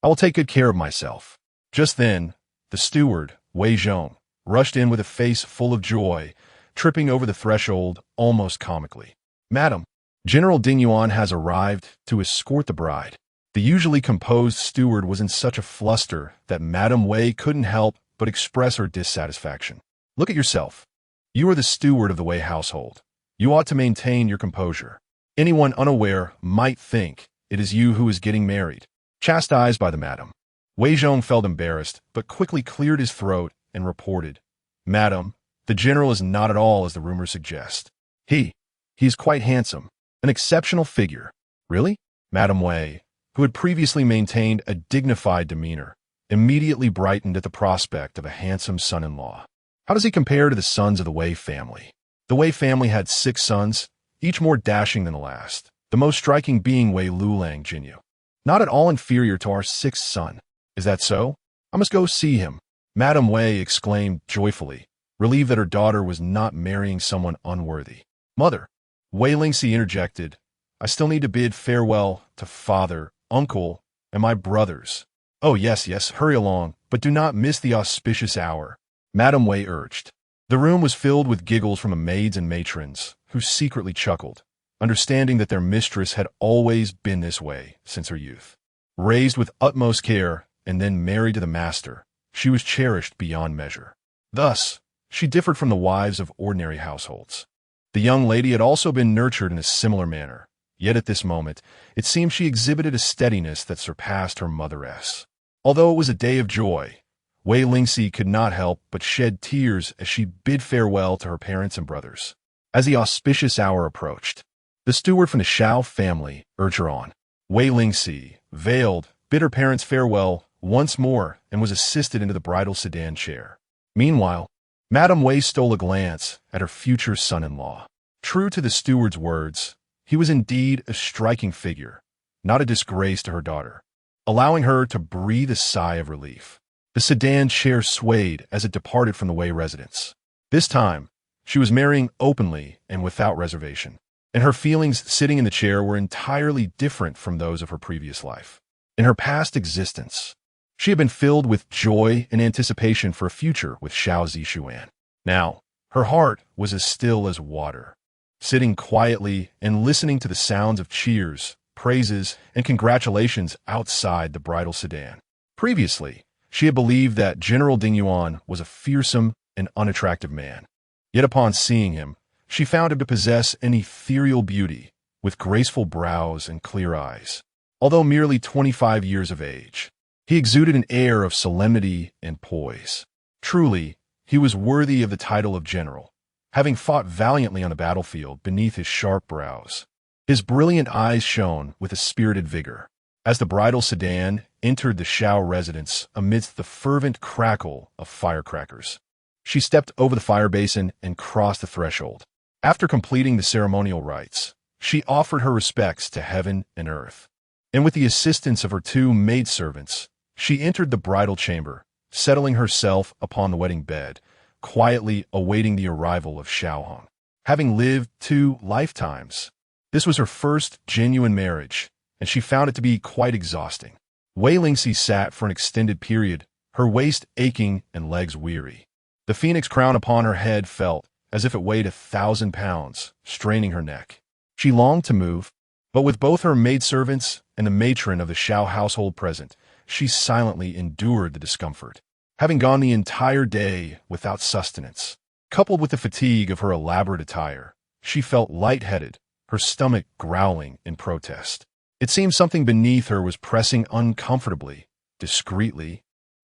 I will take good care of myself. Just then, the steward, Wei Zhong, rushed in with a face full of joy, tripping over the threshold almost comically. Madam, General Ding Yuan has arrived to escort the bride. The usually composed steward was in such a fluster that Madame Wei couldn't help but express her dissatisfaction. Look at yourself. You are the steward of the Wei household. You ought to maintain your composure. Anyone unaware might think it is you who is getting married. Chastised by the madam, Wei Zhong felt embarrassed, but quickly cleared his throat and reported, Madam, the general is not at all as the rumors suggest. He is quite handsome, an exceptional figure. Really? Madame Wei, who had previously maintained a dignified demeanor, immediately brightened at the prospect of a handsome son-in-law. How does he compare to the sons of the Wei family? The Wei family had 6 sons, each more dashing than the last, the most striking being Wei Lulang Jinyu. Not at all inferior to our 6th son. Is that so? I must go see him. Madame Wei exclaimed joyfully, relieved that her daughter was not marrying someone unworthy. Mother, Wei Lingxi interjected, I still need to bid farewell to father, uncle, and my brothers. Oh yes, hurry along, but do not miss the auspicious hour, Madame Wei urged. The room was filled with giggles from the maids and matrons, who secretly chuckled, understanding that their mistress had always been this way since her youth. Raised with utmost care and then married to the master, she was cherished beyond measure. Thus, she differed from the wives of ordinary households. The young lady had also been nurtured in a similar manner, yet at this moment, it seemed she exhibited a steadiness that surpassed her motheress. Although it was a day of joy, Wei Lingxi could not help but shed tears as she bid farewell to her parents and brothers. As the auspicious hour approached, the steward from the Xiao family urged her on. Wei Lingxi, veiled, bid her parents farewell once more and was assisted into the bridal sedan chair. Meanwhile, Madame Wei stole a glance at her future son-in-law. True to the steward's words, he was indeed a striking figure, not a disgrace to her daughter, allowing her to breathe a sigh of relief. The sedan chair swayed as it departed from the Wei residence. This time, she was marrying openly and without reservation, and her feelings sitting in the chair were entirely different from those of her previous life. In her past existence, she had been filled with joy and anticipation for a future with Xiao Zixuan. Now, her heart was as still as water, sitting quietly and listening to the sounds of cheers, praises, and congratulations outside the bridal sedan. Previously, she had believed that General Ding Yuan was a fearsome and unattractive man. Yet upon seeing him, she found him to possess an ethereal beauty, with graceful brows and clear eyes. Although merely 25 years of age, he exuded an air of solemnity and poise. Truly, he was worthy of the title of general, having fought valiantly on the battlefield beneath his sharp brows. His brilliant eyes shone with a spirited vigor. As the bridal sedan entered the Xiao residence amidst the fervent crackle of firecrackers, she stepped over the fire basin and crossed the threshold. After completing the ceremonial rites, she offered her respects to heaven and earth, and with the assistance of her 2 maidservants, she entered the bridal chamber, settling herself upon the wedding bed, quietly awaiting the arrival of Xiao Hong. Having lived 2 lifetimes, this was her first genuine marriage, and she found it to be quite exhausting. Wei Lingxi sat for an extended period, her waist aching and legs weary. The phoenix crown upon her head felt as if it weighed 1,000 pounds, straining her neck. She longed to move, but with both her maidservants and the matron of the Xiao household present, she silently endured the discomfort. Having gone the entire day without sustenance, coupled with the fatigue of her elaborate attire, she felt lightheaded, her stomach growling in protest. It seemed something beneath her was pressing uncomfortably, discreetly.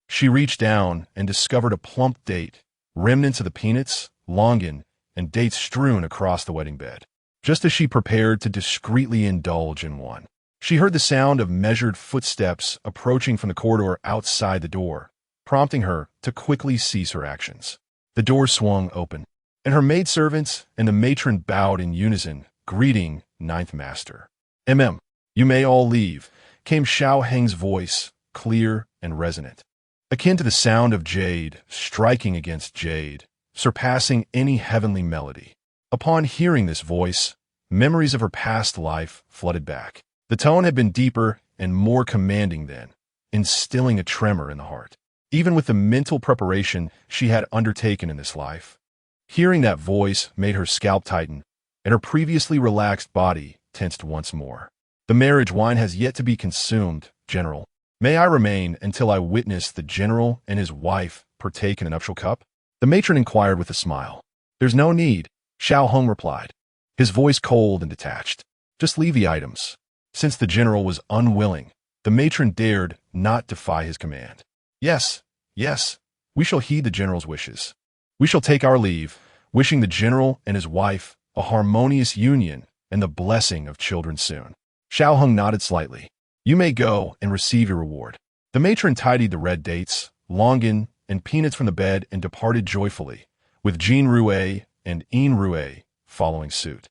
She reached down and discovered a plump date, remnants of the peanuts, longan, and dates strewn across the wedding bed. Just as she prepared to discreetly indulge in one, she heard the sound of measured footsteps approaching from the corridor outside the door, prompting her to quickly cease her actions. The door swung open, and her maidservants and the matron bowed in unison, greeting Ninth Master. You may all leave," came Xiao Heng's voice, clear and resonant, akin to the sound of jade striking against jade, surpassing any heavenly melody. Upon hearing this voice, memories of her past life flooded back. The tone had been deeper and more commanding then, instilling a tremor in the heart. Even with the mental preparation she had undertaken in this life, hearing that voice made her scalp tighten, and her previously relaxed body tensed once more. "The marriage wine has yet to be consumed, General. May I remain until I witness the General and his wife partake in a nuptial cup?" The matron inquired with a smile. "There's no need," Xiao Heng replied, his voice cold and detached. "Just leave the items." Since the General was unwilling, the matron dared not defy his command. Yes, we shall heed the General's wishes. We shall take our leave, wishing the General and his wife a harmonious union and the blessing of children soon." Xiao Heng nodded slightly. "You may go and receive your reward." The matron tidied the red dates, longan, and peanuts from the bed and departed joyfully, with Jean Rouet and Yin Rouet following suit.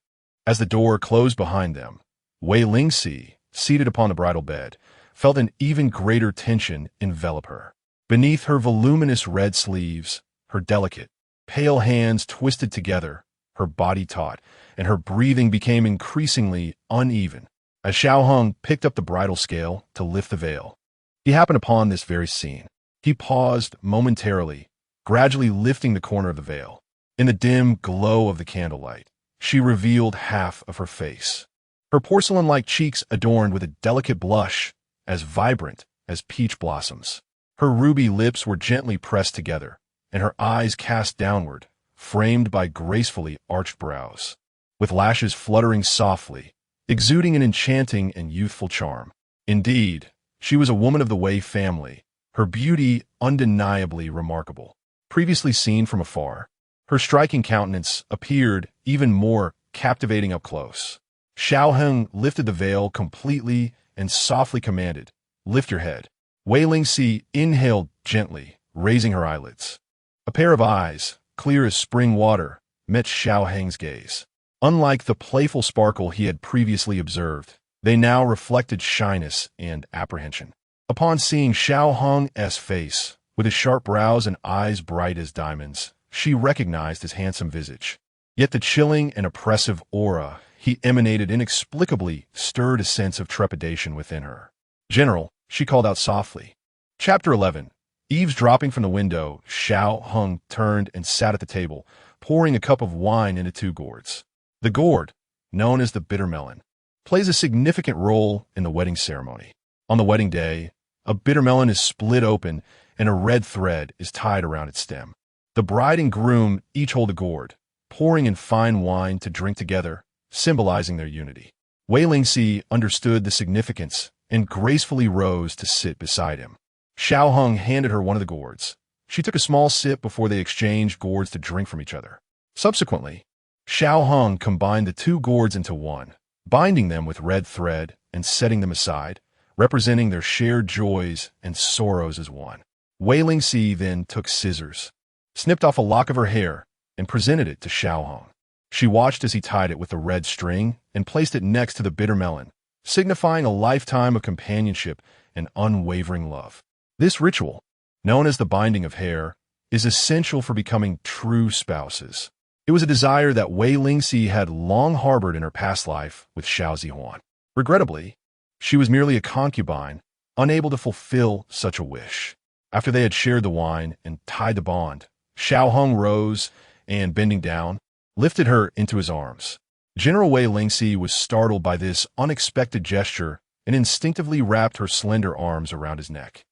As the door closed behind them, Wei Lingxi, seated upon the bridal bed, felt an even greater tension envelop her. Beneath her voluminous red sleeves, her delicate, pale hands twisted together, her body taut, and her breathing became increasingly uneven. As Xiao Heng picked up the bridal scale to lift the veil, he happened upon this very scene. He paused momentarily, gradually lifting the corner of the veil. In the dim glow of the candlelight, she revealed half of her face, her porcelain-like cheeks adorned with a delicate blush as vibrant as peach blossoms. Her ruby lips were gently pressed together, and her eyes cast downward, framed by gracefully arched brows, with lashes fluttering softly, exuding an enchanting and youthful charm. Indeed, she was a woman of the Wei family, her beauty undeniably remarkable. Previously seen from afar, her striking countenance appeared even more captivating up close. Xiao Heng lifted the veil completely and softly commanded, "Lift your head." Wei Lingxi inhaled gently, raising her eyelids. A pair of eyes, clear as spring water, met Xiao Heng's gaze. Unlike the playful sparkle he had previously observed, they now reflected shyness and apprehension. Upon seeing Xiao Heng's face, with his sharp brows and eyes bright as diamonds, she recognized his handsome visage. Yet the chilling and oppressive aura he emanated inexplicably stirred a sense of trepidation within her. "General," she called out softly. Chapter 11. Eavesdropping from the window, Xiao Heng turned and sat at the table, pouring a cup of wine into 2 gourds. The gourd, known as the bitter melon, plays a significant role in the wedding ceremony. On the wedding day, a bitter melon is split open and a red thread is tied around its stem. The bride and groom each hold a gourd, pouring in fine wine to drink together, symbolizing their unity. Wei Lingxi understood the significance and gracefully rose to sit beside him. Xiao Heng handed her one of the gourds. She took a small sip before they exchanged gourds to drink from each other. Subsequently, Xiao Heng combined the 2 gourds into one, binding them with red thread and setting them aside, representing their shared joys and sorrows as one. Wei Lingxi then took scissors, snipped off a lock of her hair, and presented it to Xiao Heng. She watched as he tied it with the red string and placed it next to the bitter melon, signifying a lifetime of companionship and unwavering love. This ritual, known as the binding of hair, is essential for becoming true spouses. It was a desire that Wei Lingxi had long harbored in her past life with Xiao Zixuan. Regrettably, she was merely a concubine, unable to fulfill such a wish. After they had shared the wine and tied the bond, Xiao Hong rose and, bending down, lifted her into his arms. General Wei Lingxi was startled by this unexpected gesture and instinctively wrapped her slender arms around his neck.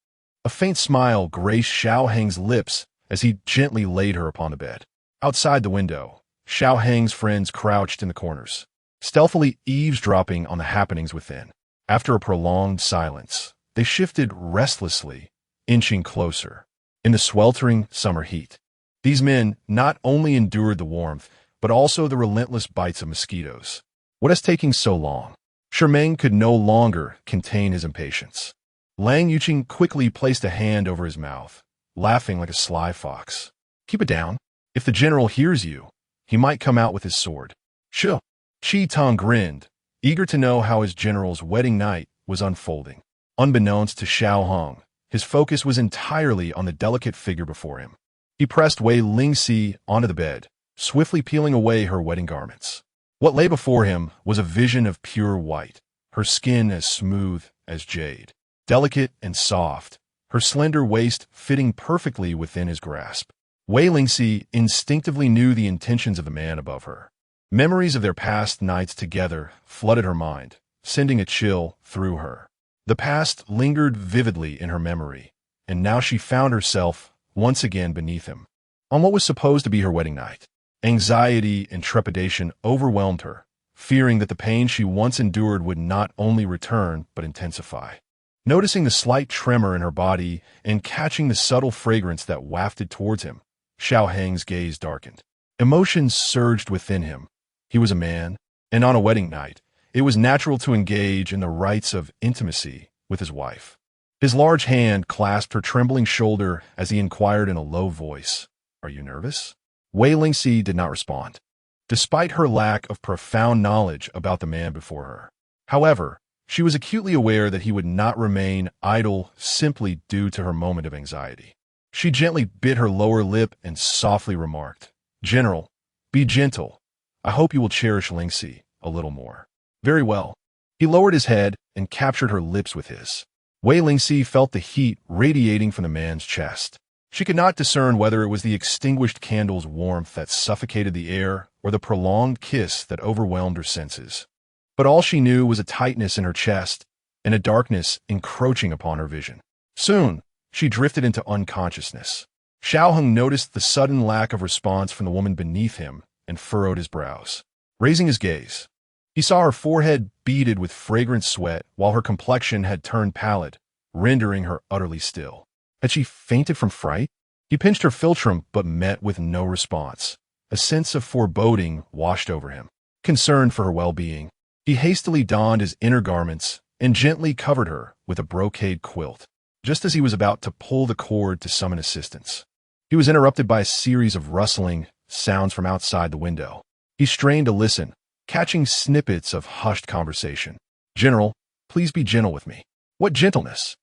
A faint smile graced Xiao Heng's lips as he gently laid her upon the bed. Outside the window, Xiao Heng's friends crouched in the corners, stealthily eavesdropping on the happenings within. After a prolonged silence, they shifted restlessly, inching closer. In the sweltering summer heat, these men not only endured the warmth, but also the relentless bites of mosquitoes. What is taking so long? Shermaine could no longer contain his impatience. Lang Yuqing quickly placed a hand over his mouth, laughing like a sly fox. Keep it down. If the general hears you, he might come out with his sword. Sure. Chi Tong grinned, eager to know how his general's wedding night was unfolding. Unbeknownst to Xiao Hong, his focus was entirely on the delicate figure before him. He pressed Wei Lingxi onto the bed, swiftly peeling away her wedding garments. What lay before him was a vision of pure white, her skin as smooth as jade, delicate and soft, her slender waist fitting perfectly within his grasp. Wei Lingxi instinctively knew the intentions of the man above her. Memories of their past nights together flooded her mind, sending a chill through her. The past lingered vividly in her memory, and now she found herself once again beneath him. On what was supposed to be her wedding night, anxiety and trepidation overwhelmed her, fearing that the pain she once endured would not only return but intensify. Noticing the slight tremor in her body and catching the subtle fragrance that wafted towards him, Xiao Heng's gaze darkened. Emotions surged within him. He was a man, and on a wedding night, it was natural to engage in the rites of intimacy with his wife. His large hand clasped her trembling shoulder as he inquired in a low voice, "Are you nervous?" Wei Lingxi did not respond, despite her lack of profound knowledge about the man before her. However, she was acutely aware that he would not remain idle simply due to her moment of anxiety. She gently bit her lower lip and softly remarked, "General, be gentle. I hope you will cherish Lingxi a little more." "Very well." He lowered his head and captured her lips with his. Wei Lingxi felt the heat radiating from the man's chest. She could not discern whether it was the extinguished candle's warmth that suffocated the air or the prolonged kiss that overwhelmed her senses. But all she knew was a tightness in her chest and a darkness encroaching upon her vision. Soon, she drifted into unconsciousness. Xiao Hong noticed the sudden lack of response from the woman beneath him and furrowed his brows. Raising his gaze, he saw her forehead beaded with fragrant sweat while her complexion had turned pallid, rendering her utterly still. Had she fainted from fright? He pinched her philtrum but met with no response. A sense of foreboding washed over him. Concerned for her well-being, he hastily donned his inner garments and gently covered her with a brocade quilt. Just as he was about to pull the cord to summon assistance, he was interrupted by a series of rustling sounds from outside the window. He strained to listen, catching snippets of hushed conversation. "General, please be gentle with me." "What gentleness?"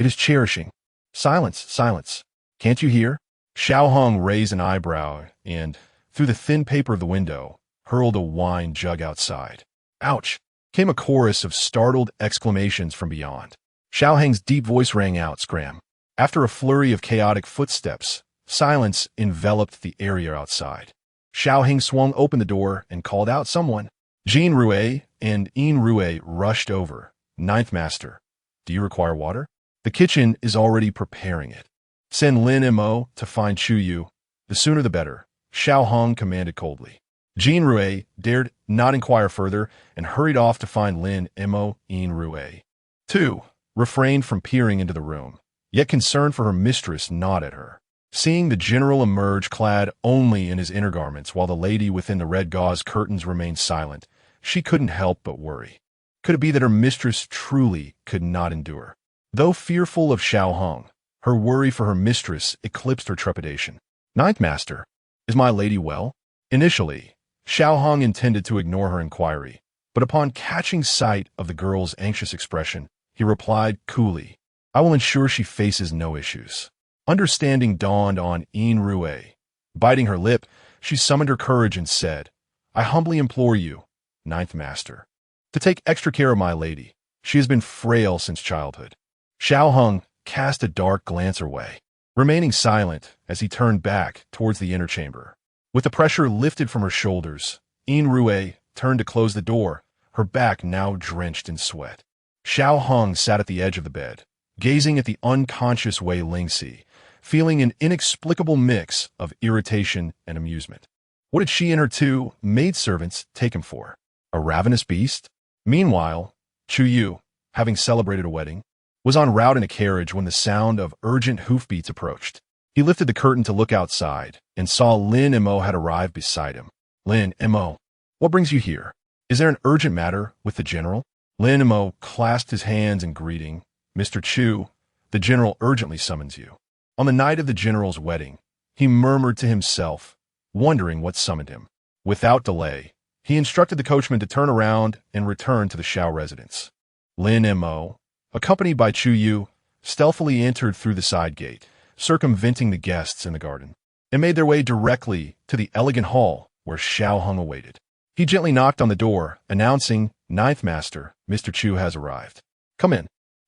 "It is cherishing." "Silence, silence. Can't you hear?" Xiao Hong raised an eyebrow and, through the thin paper of the window, hurled a wine jug outside. "Ouch!" came a chorus of startled exclamations from beyond. Xiao Heng's deep voice rang out, scram. After a flurry of chaotic footsteps, silence enveloped the area outside. Xiao Heng swung open the door and called out someone. Jean Rue and Yin Rue rushed over. "Ninth Master, do you require water?" "The kitchen is already preparing it." "Send Lin Mo to find Chu Yu. The sooner the better," Xiao Hong commanded coldly. Jean Rue dared not inquire further and hurried off to find Lin Mo. Yin Rue, too, refrained from peering into the room, yet concerned for her mistress gnawed at her. Seeing the general emerge clad only in his inner garments while the lady within the red gauze curtains remained silent, she couldn't help but worry. Could it be that her mistress truly could not endure? Though fearful of Xiao Hong, her worry for her mistress eclipsed her trepidation. "Ninth Master, is my lady well?" Initially, Xiao Hong intended to ignore her inquiry, but upon catching sight of the girl's anxious expression, he replied coolly, "I will ensure she faces no issues." Understanding dawned on Yin Rue. Biting her lip, she summoned her courage and said, "I humbly implore you, Ninth Master, to take extra care of my lady. She has been frail since childhood." Xiao Hong cast a dark glance her way. remaining silent as he turned back towards the inner chamber. With the pressure lifted from her shoulders, Yin Rui turned to close the door, her back now drenched in sweat. Xiao Hong sat at the edge of the bed, gazing at the unconscious Wei Lingxi, feeling an inexplicable mix of irritation and amusement. What did she and her two maidservants take him for? A ravenous beast? Meanwhile, Xiao Yu, having celebrated a wedding, was en route in a carriage when the sound of urgent hoofbeats approached. He lifted the curtain to look outside and saw Lin and Mo had arrived beside him. Lin and Mo, what brings you here? Is there an urgent matter with the general? Lin and Mo clasped his hands in greeting. Mr. Chu, the general urgently summons you. On the night of the general's wedding, he murmured to himself, wondering what summoned him. Without delay, he instructed the coachman to turn around and return to the Xiao residence. Lin and Mo, accompanied by Xiao Yu, stealthily entered through the side gate, circumventing the guests in the garden, and made their way directly to the elegant hall where Xiao Hong awaited. He gently knocked on the door, announcing, "Ninth Master, Mr. Chu has arrived. Come in."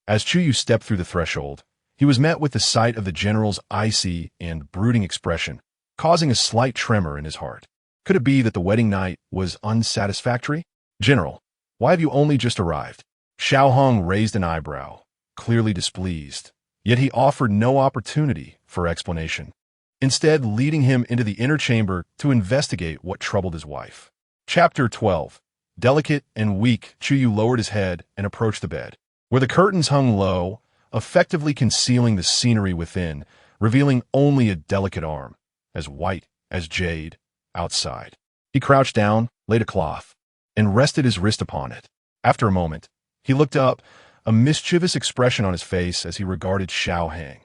As Xiao Yu stepped through the threshold, he was met with the sight of the general's icy and brooding expression, causing a slight tremor in his heart. Could it be that the wedding night was unsatisfactory? "General, why have you only just arrived?" Xiao Hong raised an eyebrow, clearly displeased, yet he offered no opportunity for explanation, instead leading him into the inner chamber to investigate what troubled his wife. Chapter 12. Delicate and weak, Xiao Yu lowered his head and approached the bed, where the curtains hung low, effectively concealing the scenery within, revealing only a delicate arm, as white as jade, outside. He crouched down, laid a cloth, and rested his wrist upon it. After a moment, he looked up, a mischievous expression on his face as he regarded Xiao Hang.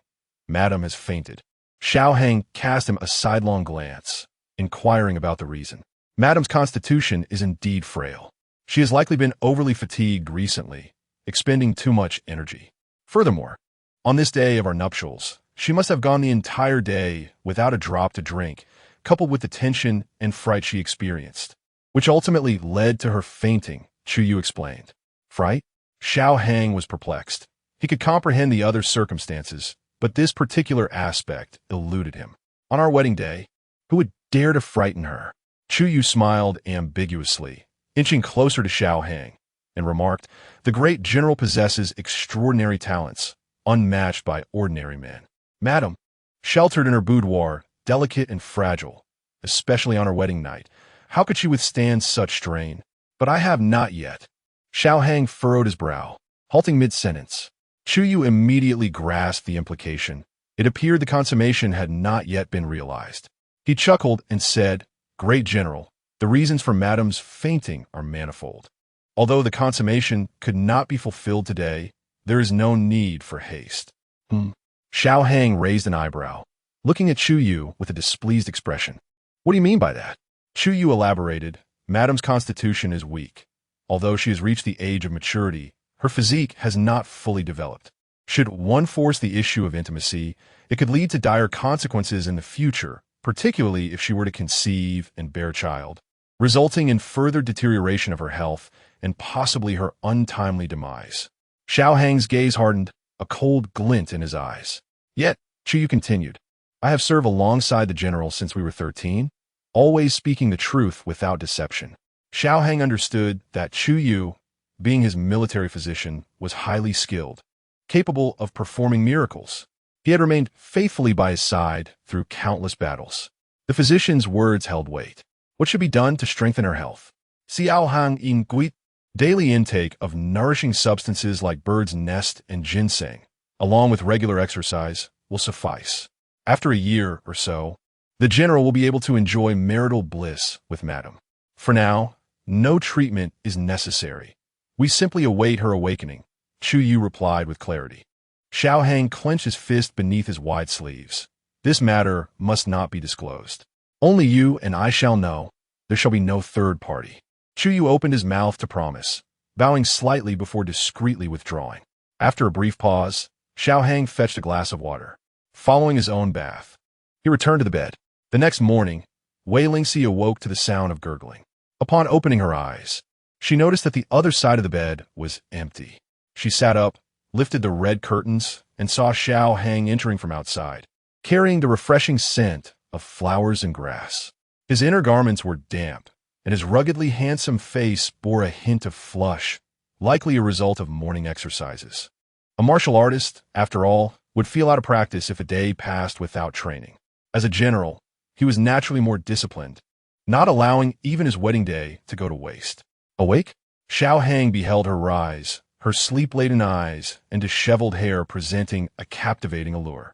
"Madam has fainted." Xiao Hang cast him a sidelong glance, inquiring about the reason. "Madam's constitution is indeed frail. She has likely been overly fatigued recently, expending too much energy. Furthermore, on this day of our nuptials, she must have gone the entire day without a drop to drink, coupled with the tension and fright she experienced, which ultimately led to her fainting," Xiao Yu explained. Fright? Xiao Hang was perplexed. He could comprehend the other circumstances, but this particular aspect eluded him. On our wedding day, who would dare to frighten her? Xiao Yu smiled ambiguously, inching closer to Xiao Hang, and remarked, "The great general possesses extraordinary talents, unmatched by ordinary men. Madam, sheltered in her boudoir, delicate and fragile, especially on her wedding night, how could she withstand such strain? But I have not yet." Xiao Hang furrowed his brow, halting mid-sentence. Xiao Yu immediately grasped the implication. It appeared the consummation had not yet been realized. He chuckled and said, "Great general, the reasons for Madam's fainting are manifold. Although the consummation could not be fulfilled today, there is no need for haste." Xiao Hang raised an eyebrow, looking at Xiao Yu with a displeased expression. "What do you mean by that?" Xiao Yu elaborated, "Madam's constitution is weak. Although she has reached the age of maturity, her physique has not fully developed. Should one force the issue of intimacy, it could lead to dire consequences in the future, particularly if she were to conceive and bear a child, resulting in further deterioration of her health and possibly her untimely demise." Xiao Hang's gaze hardened, a cold glint in his eyes. "Yet," Xiao Yu continued, "I have served alongside the general since we were 13, always speaking the truth without deception." Xiao Hang understood that Xiao Yu, being his military physician, was highly skilled, capable of performing miracles. He had remained faithfully by his side through countless battles. The physician's words held weight. What should be done to strengthen her health? Xiao Hang in Gui, daily intake of nourishing substances like bird's nest and ginseng, along with regular exercise, will suffice. After a year or so, the general will be able to enjoy marital bliss with Madam. For now, no treatment is necessary. We simply await her awakening," Xiao Yu replied with clarity. Xiao Hang clenched his fist beneath his wide sleeves. "This matter must not be disclosed. Only you and I shall know. There shall be no third party." Xiao Yu opened his mouth to promise, bowing slightly before discreetly withdrawing. After a brief pause, Xiao Hang fetched a glass of water. Following his own bath, he returned to the bed. The next morning, Wei Lingxi awoke to the sound of gurgling. Upon opening her eyes, she noticed that the other side of the bed was empty. She sat up, lifted the red curtains, and saw Xiao Hang entering from outside. carrying the refreshing scent of flowers and grass. His inner garments were damp, and his ruggedly handsome face bore a hint of flush, likely a result of morning exercises. A martial artist, after all, would feel out of practice if a day passed without training. As a general, he was naturally more disciplined, not allowing even his wedding day to go to waste. Awake, Xiao Hang beheld her rise, her sleep-laden eyes and disheveled hair presenting a captivating allure.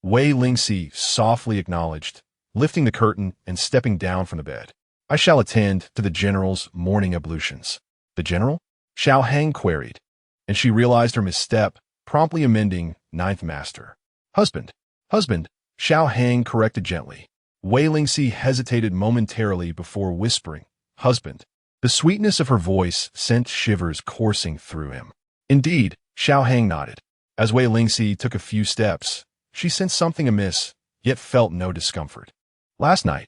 Wei Lingxi softly acknowledged, lifting the curtain and stepping down from the bed. I shall attend to the general's morning ablutions. The general? Xiao Hang queried, and she realized her misstep, promptly amending, Ninth Master. Husband. Xiao Hang corrected gently. Wei Lingxi hesitated momentarily before whispering, husband. The sweetness of her voice sent shivers coursing through him. Indeed, Xiao Hang nodded. As Wei Lingxi took a few steps, she sensed something amiss, yet felt no discomfort. Last night.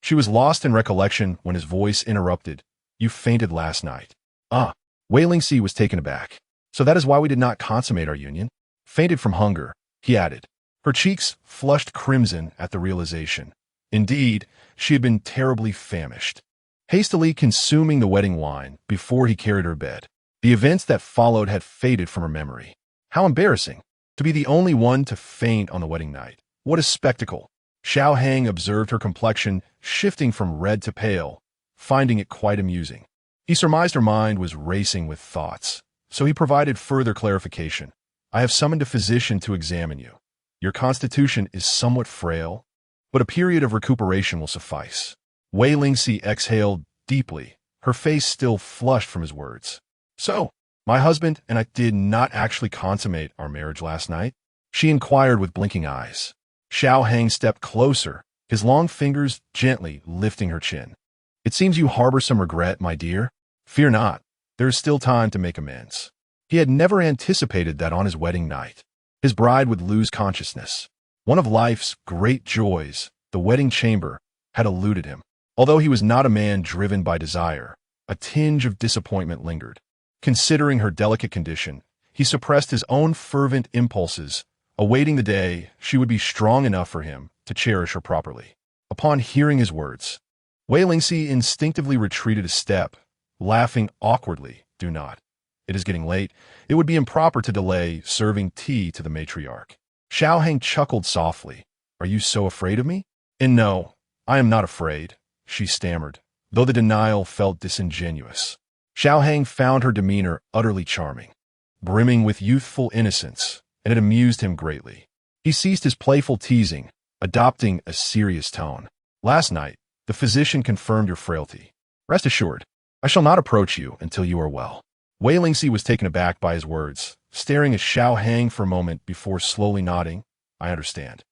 She was lost in recollection when his voice interrupted. You fainted last night. Wei Lingxi was taken aback. So that is why we did not consummate our union? Fainted from hunger, he added. Her cheeks flushed crimson at the realization. Indeed, she had been terribly famished. Hastily consuming the wedding wine before he carried her to bed. The events that followed had faded from her memory. How embarrassing, to be the only one to faint on the wedding night. What a spectacle. Xiao Hang observed her complexion shifting from red to pale, finding it quite amusing. He surmised her mind was racing with thoughts, so he provided further clarification. I have summoned a physician to examine you. Your constitution is somewhat frail, but a period of recuperation will suffice. Wei Lingxi exhaled deeply, her face still flushed from his words. So, my husband and I did not actually consummate our marriage last night? She inquired with blinking eyes. Xiao Hang stepped closer, his long fingers gently lifting her chin. It seems you harbor some regret, my dear. Fear not, there is still time to make amends. He had never anticipated that on his wedding night, his bride would lose consciousness. One of life's great joys, the wedding chamber, had eluded him. Although he was not a man driven by desire, a tinge of disappointment lingered. Considering her delicate condition, he suppressed his own fervent impulses, awaiting the day she would be strong enough for him to cherish her properly. Upon hearing his words, Wei Lingxi instinctively retreated a step, laughing awkwardly. Do not. It is getting late. It would be improper to delay serving tea to the matriarch. Xiao Hang chuckled softly. Are you so afraid of me? And no, I am not afraid, she stammered, though the denial felt disingenuous. Xiao Hang found her demeanor utterly charming, brimming with youthful innocence, and it amused him greatly. He ceased his playful teasing, adopting a serious tone. Last night, the physician confirmed your frailty. Rest assured, I shall not approach you until you are well. Wei Lingxi was taken aback by his words, staring at Xiao Hang for a moment before slowly nodding. I understand.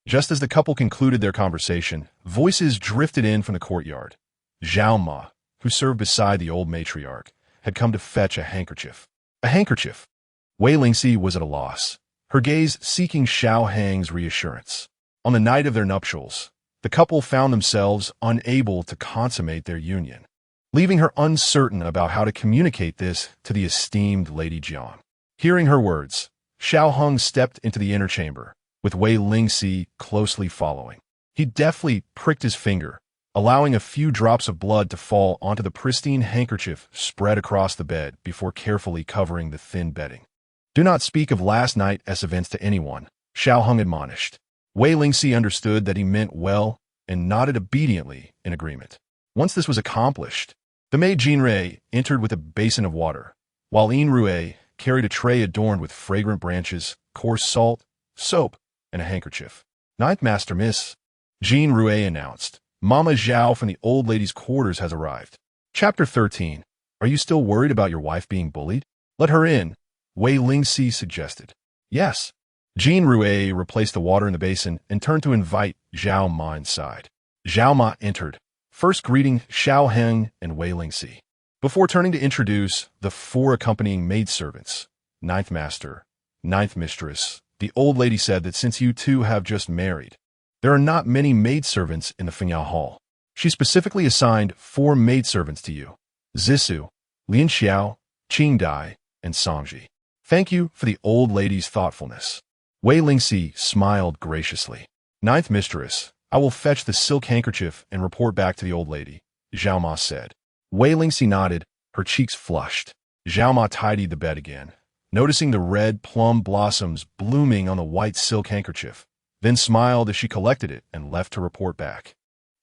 Just as the couple concluded their conversation, voices drifted in from the courtyard. Zhao Ma, who served beside the old matriarch, had come to fetch a handkerchief. A handkerchief? Wei Lingxi was at a loss, her gaze seeking Xiao Hang's reassurance. On the night of their nuptials, the couple found themselves unable to consummate their union, leaving her uncertain about how to communicate this to the esteemed Lady Jiang. Hearing her words, Xiao Hung stepped into the inner chamber, with Wei Lingxi closely following. He deftly pricked his finger, allowing a few drops of blood to fall onto the pristine handkerchief spread across the bed before carefully covering the thin bedding. Do not speak of last night's events to anyone, Xiao Hung admonished. Wei Lingxi understood that he meant well and nodded obediently in agreement. Once this was accomplished, the maid Jinrei entered with a basin of water, while Yin Rui carried a tray adorned with fragrant branches, coarse salt, soap, and a handkerchief. Ninth Master Miss, Jin Rui announced. Mama Zhao from the old lady's quarters has arrived. Chapter 13. Are you still worried about your wife being bullied? Let her in, Wei Lingxi suggested. Yes. Jin Rui replaced the water in the basin and turned to invite Zhao Ma inside. Zhao Ma entered, first greeting Xiao Heng and Wei Lingxi, before turning to introduce the four accompanying maidservants. Ninth Master, Ninth Mistress, the old lady said that since you two have just married, there are not many maidservants in the Fengyao Hall. She specifically assigned 4 maidservants to you: Zisu, Lin Xiao, Qing Dai, and Songji. Thank you for the old lady's thoughtfulness. Wei Lingxi smiled graciously. Ninth mistress, I will fetch the silk handkerchief and report back to the old lady, Zhao Ma said. Wei Lingxi nodded, her cheeks flushed. Zhao Ma tidied the bed again, noticing the red plum blossoms blooming on the white silk handkerchief, then smiled as she collected it and left to report back.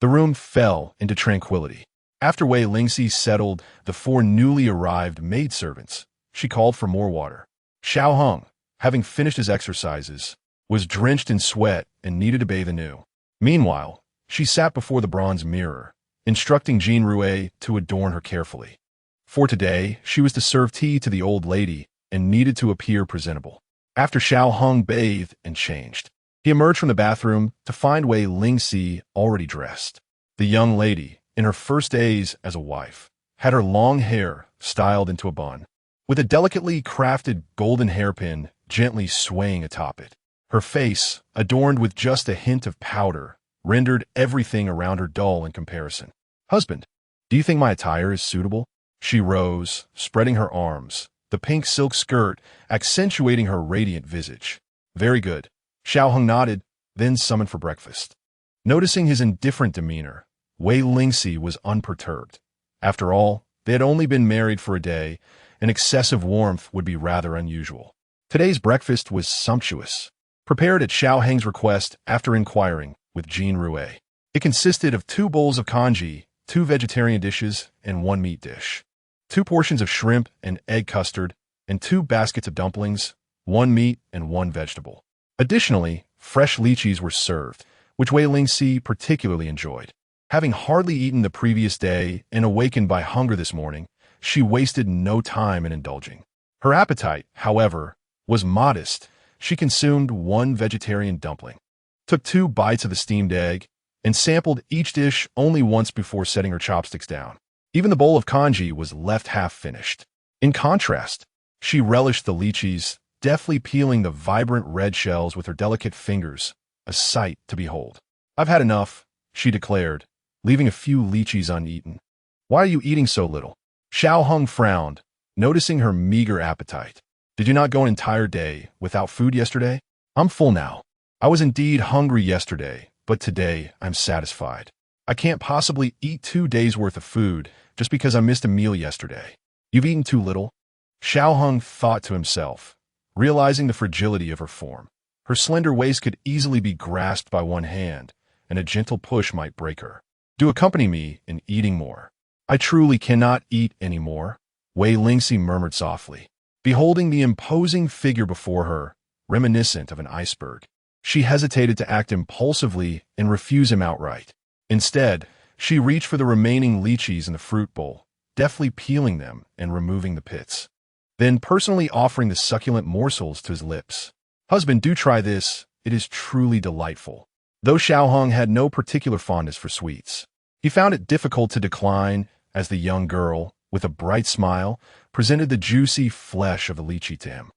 The room fell into tranquility. After Wei Lingxi settled the 4 newly arrived maidservants, she called for more water. Xiao Hong, having finished his exercises, was drenched in sweat and needed to bathe anew. Meanwhile, she sat before the bronze mirror, instructing Jean Rouet to adorn her carefully. For today, she was to serve tea to the old lady and needed to appear presentable. After Xiao Hong bathed and changed, he emerged from the bathroom to find Wei Lingxi already dressed. The young lady, in her first days as a wife, had her long hair styled into a bun, with a delicately crafted golden hairpin gently swaying atop it. Her face, adorned with just a hint of powder, rendered everything around her dull in comparison. Husband, do you think my attire is suitable? She rose, spreading her arms, the pink silk skirt accentuating her radiant visage. Very good. Xiao Hong nodded, then summoned for breakfast. Noticing his indifferent demeanor, Wei Lingxi was unperturbed. After all, they had only been married for a day, and excessive warmth would be rather unusual. Today's breakfast was sumptuous, prepared at Xiao Heng's request after inquiring with Jean Rouet. It consisted of 2 bowls of congee, 2 vegetarian dishes, and 1 meat dish, 2 portions of shrimp and egg custard, and 2 baskets of dumplings, 1 meat and 1 vegetable. Additionally, fresh lychees were served, which Wei Lingxi particularly enjoyed. Having hardly eaten the previous day and awakened by hunger this morning, she wasted no time in indulging. Her appetite, however, was modest. She consumed 1 vegetarian dumpling, took 2 bites of the steamed egg, and sampled each dish only once before setting her chopsticks down. Even the bowl of congee was left half-finished. In contrast, she relished the lychees, deftly peeling the vibrant red shells with her delicate fingers, a sight to behold. I've had enough, she declared, leaving a few lychees uneaten. Why are you eating so little? Xiao Hong frowned, noticing her meager appetite. Did you not go an entire day without food yesterday? I'm full now. I was indeed hungry yesterday, but today I'm satisfied. I can't possibly eat 2 days' worth of food just because I missed a meal yesterday. You've eaten too little? Xiao Hong thought to himself, realizing the fragility of her form. Her slender waist could easily be grasped by one hand, and a gentle push might break her. Do accompany me in eating more. I truly cannot eat any more, Wei Lingxi murmured softly, beholding the imposing figure before her, reminiscent of an iceberg. She hesitated to act impulsively and refuse him outright. Instead, she reached for the remaining lychees in the fruit bowl, deftly peeling them and removing the pits, then personally offering the succulent morsels to his lips. Husband, do try this. It is truly delightful. Though Xiao Hong had no particular fondness for sweets, he found it difficult to decline as the young girl, with a bright smile, presented the juicy flesh of the lychee to him.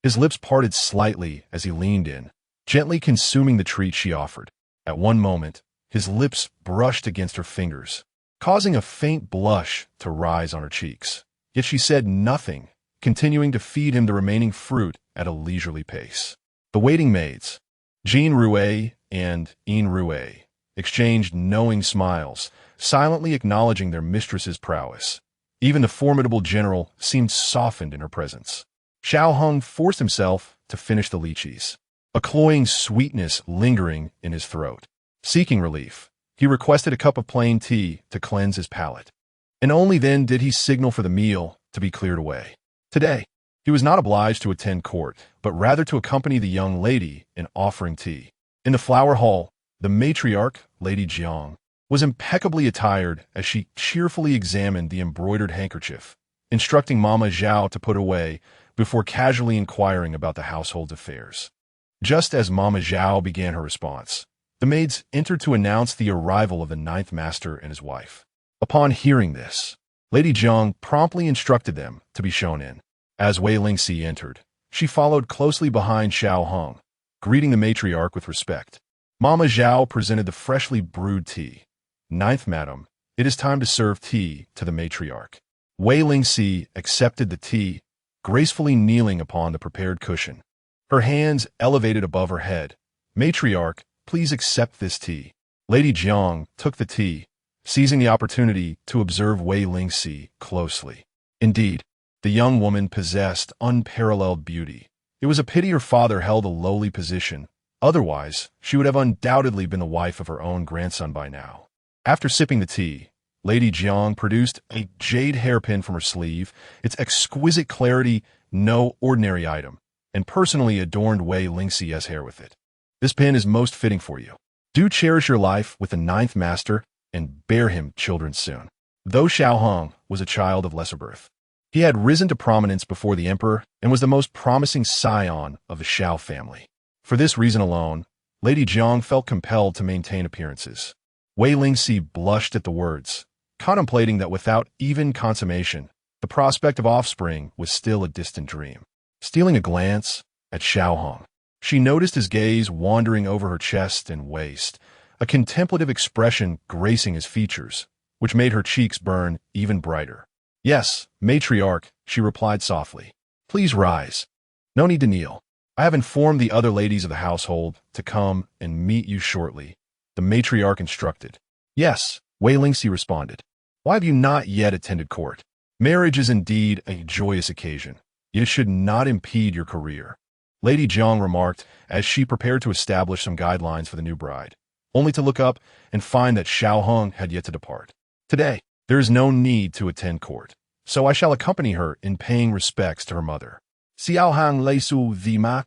His lips parted slightly as he leaned in, gently consuming the treat she offered. At one moment, his lips brushed against her fingers, causing a faint blush to rise on her cheeks. Yet she said nothing, continuing to feed him the remaining fruit at a leisurely pace. The waiting maids, Jean Rouet and Yin Rouet, exchanged knowing smiles, silently acknowledging their mistress's prowess. Even the formidable general seemed softened in her presence. Xiao Hong forced himself to finish the lychees, a cloying sweetness lingering in his throat. Seeking relief, he requested a cup of plain tea to cleanse his palate, and only then did he signal for the meal to be cleared away. Today, he was not obliged to attend court, but rather to accompany the young lady in offering tea. In the flower hall, the matriarch, Lady Jiang, was impeccably attired as she cheerfully examined the embroidered handkerchief, instructing Mama Zhao to put away before casually inquiring about the household's affairs. Just as Mama Zhao began her response, the maids entered to announce the arrival of the 9th master and his wife. Upon hearing this, Lady Jiang promptly instructed them to be shown in. As Wei Lingxi entered, she followed closely behind Xiao Hong, greeting the matriarch with respect. Mama Zhao presented the freshly brewed tea. 9th madam, it is time to serve tea to the matriarch. Wei Lingxi accepted the tea, gracefully kneeling upon the prepared cushion. her hands elevated above her head. "Matriarch, please accept this tea." Lady Jiang took the tea, seizing the opportunity to observe Wei Lingxi closely. Indeed, the young woman possessed unparalleled beauty. It was a pity her father held a lowly position. Otherwise, she would have undoubtedly been the wife of her own grandson by now. After sipping the tea, Lady Jiang produced a jade hairpin from her sleeve, its exquisite clarity no ordinary item, and personally adorned Wei Lingxi's hair with it. "This pin is most fitting for you. Do cherish your life with the ninth master and bear him children soon." Though Xiao Hong was a child of lesser birth, he had risen to prominence before the emperor and was the most promising scion of the Xiao family. For this reason alone, Lady Jiang felt compelled to maintain appearances. Wei Lingxi blushed at the words, contemplating that without even consummation, the prospect of offspring was still a distant dream. Stealing a glance at Xiao Hong, she noticed his gaze wandering over her chest and waist, a contemplative expression gracing his features, which made her cheeks burn even brighter. "Yes, matriarch," she replied softly. "Please rise. No need to kneel. I have informed the other ladies of the household to come and meet you shortly," the matriarch instructed. "Yes," Wei Lingxi responded. "Why have you not yet attended court? Marriage is indeed a joyous occasion. It should not impede your career," Lady Jiang remarked as she prepared to establish some guidelines for the new bride, only to look up and find that Xiao Hong had yet to depart. "Today, there is no need to attend court, so I shall accompany her in paying respects to her mother." "Xiao Hang Leisu Vima,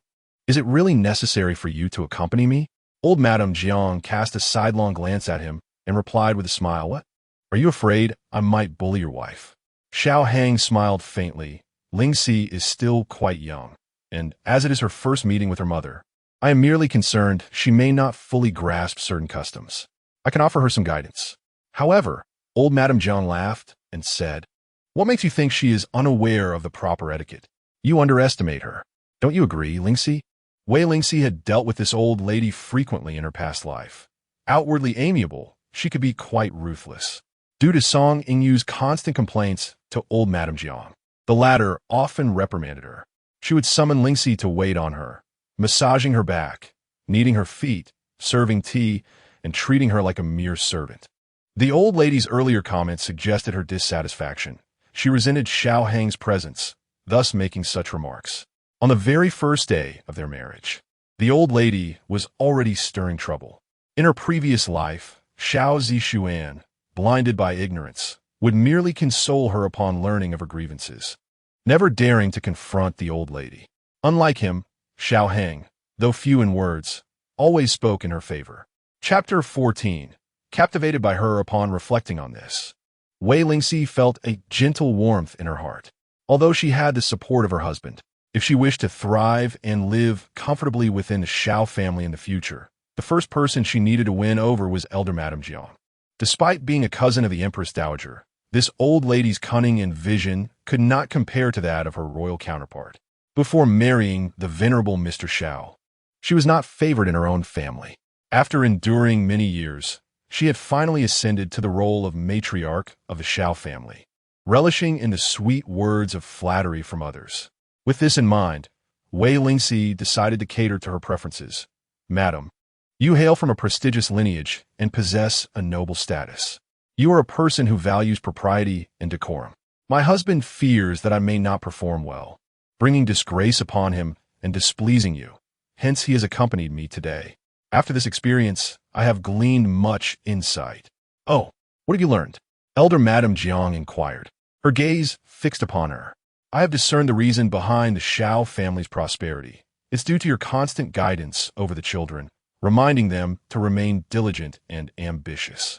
is it really necessary for you to accompany me?" Old Madame Jiang cast a sidelong glance at him and replied with a smile, "What? Are you afraid I might bully your wife?" Xiao Hang smiled faintly. "Lingxi is still quite young, and as it is her first meeting with her mother, I am merely concerned she may not fully grasp certain customs. I can offer her some guidance." However, old Madame Jiang laughed and said, "What makes you think she is unaware of the proper etiquette? You underestimate her. Don't you agree, Lingxi?" Wei Lingxi had dealt with this old lady frequently in her past life. Outwardly amiable, she could be quite ruthless. Due to Song Yingyu's constant complaints to old Madame Jiang, the latter often reprimanded her. She would summon Lingxi to wait on her, massaging her back, kneading her feet, serving tea, and treating her like a mere servant. The old lady's earlier comments suggested her dissatisfaction. She resented Xiao Hang's presence, thus making such remarks. On the very first day of their marriage, the old lady was already stirring trouble. In her previous life, Xiao Zixuan, blinded by ignorance, would merely console her upon learning of her grievances, never daring to confront the old lady. Unlike him, Xiao Hang, though few in words, always spoke in her favor. Chapter 14. Captivated by her upon reflecting on this, Wei Lingxi felt a gentle warmth in her heart. Although she had the support of her husband, if she wished to thrive and live comfortably within the Xiao family in the future, the first person she needed to win over was elder Madame Jiang. Despite being a cousin of the Empress Dowager, this old lady's cunning and vision could not compare to that of her royal counterpart. Before marrying the venerable Mr. Xiao, she was not favored in her own family. After enduring many years, she had finally ascended to the role of matriarch of the Xiao family, relishing in the sweet words of flattery from others. With this in mind, Wei Lingxi decided to cater to her preferences. "Madam, you hail from a prestigious lineage and possess a noble status. You are a person who values propriety and decorum. My husband fears that I may not perform well, bringing disgrace upon him and displeasing you. Hence he has accompanied me today. After this experience, I have gleaned much insight." "Oh, what have you learned?" Elder Madame Jiang inquired, her gaze fixed upon her. "I have discerned the reason behind the Xiao family's prosperity. It's due to your constant guidance over the children, reminding them to remain diligent and ambitious.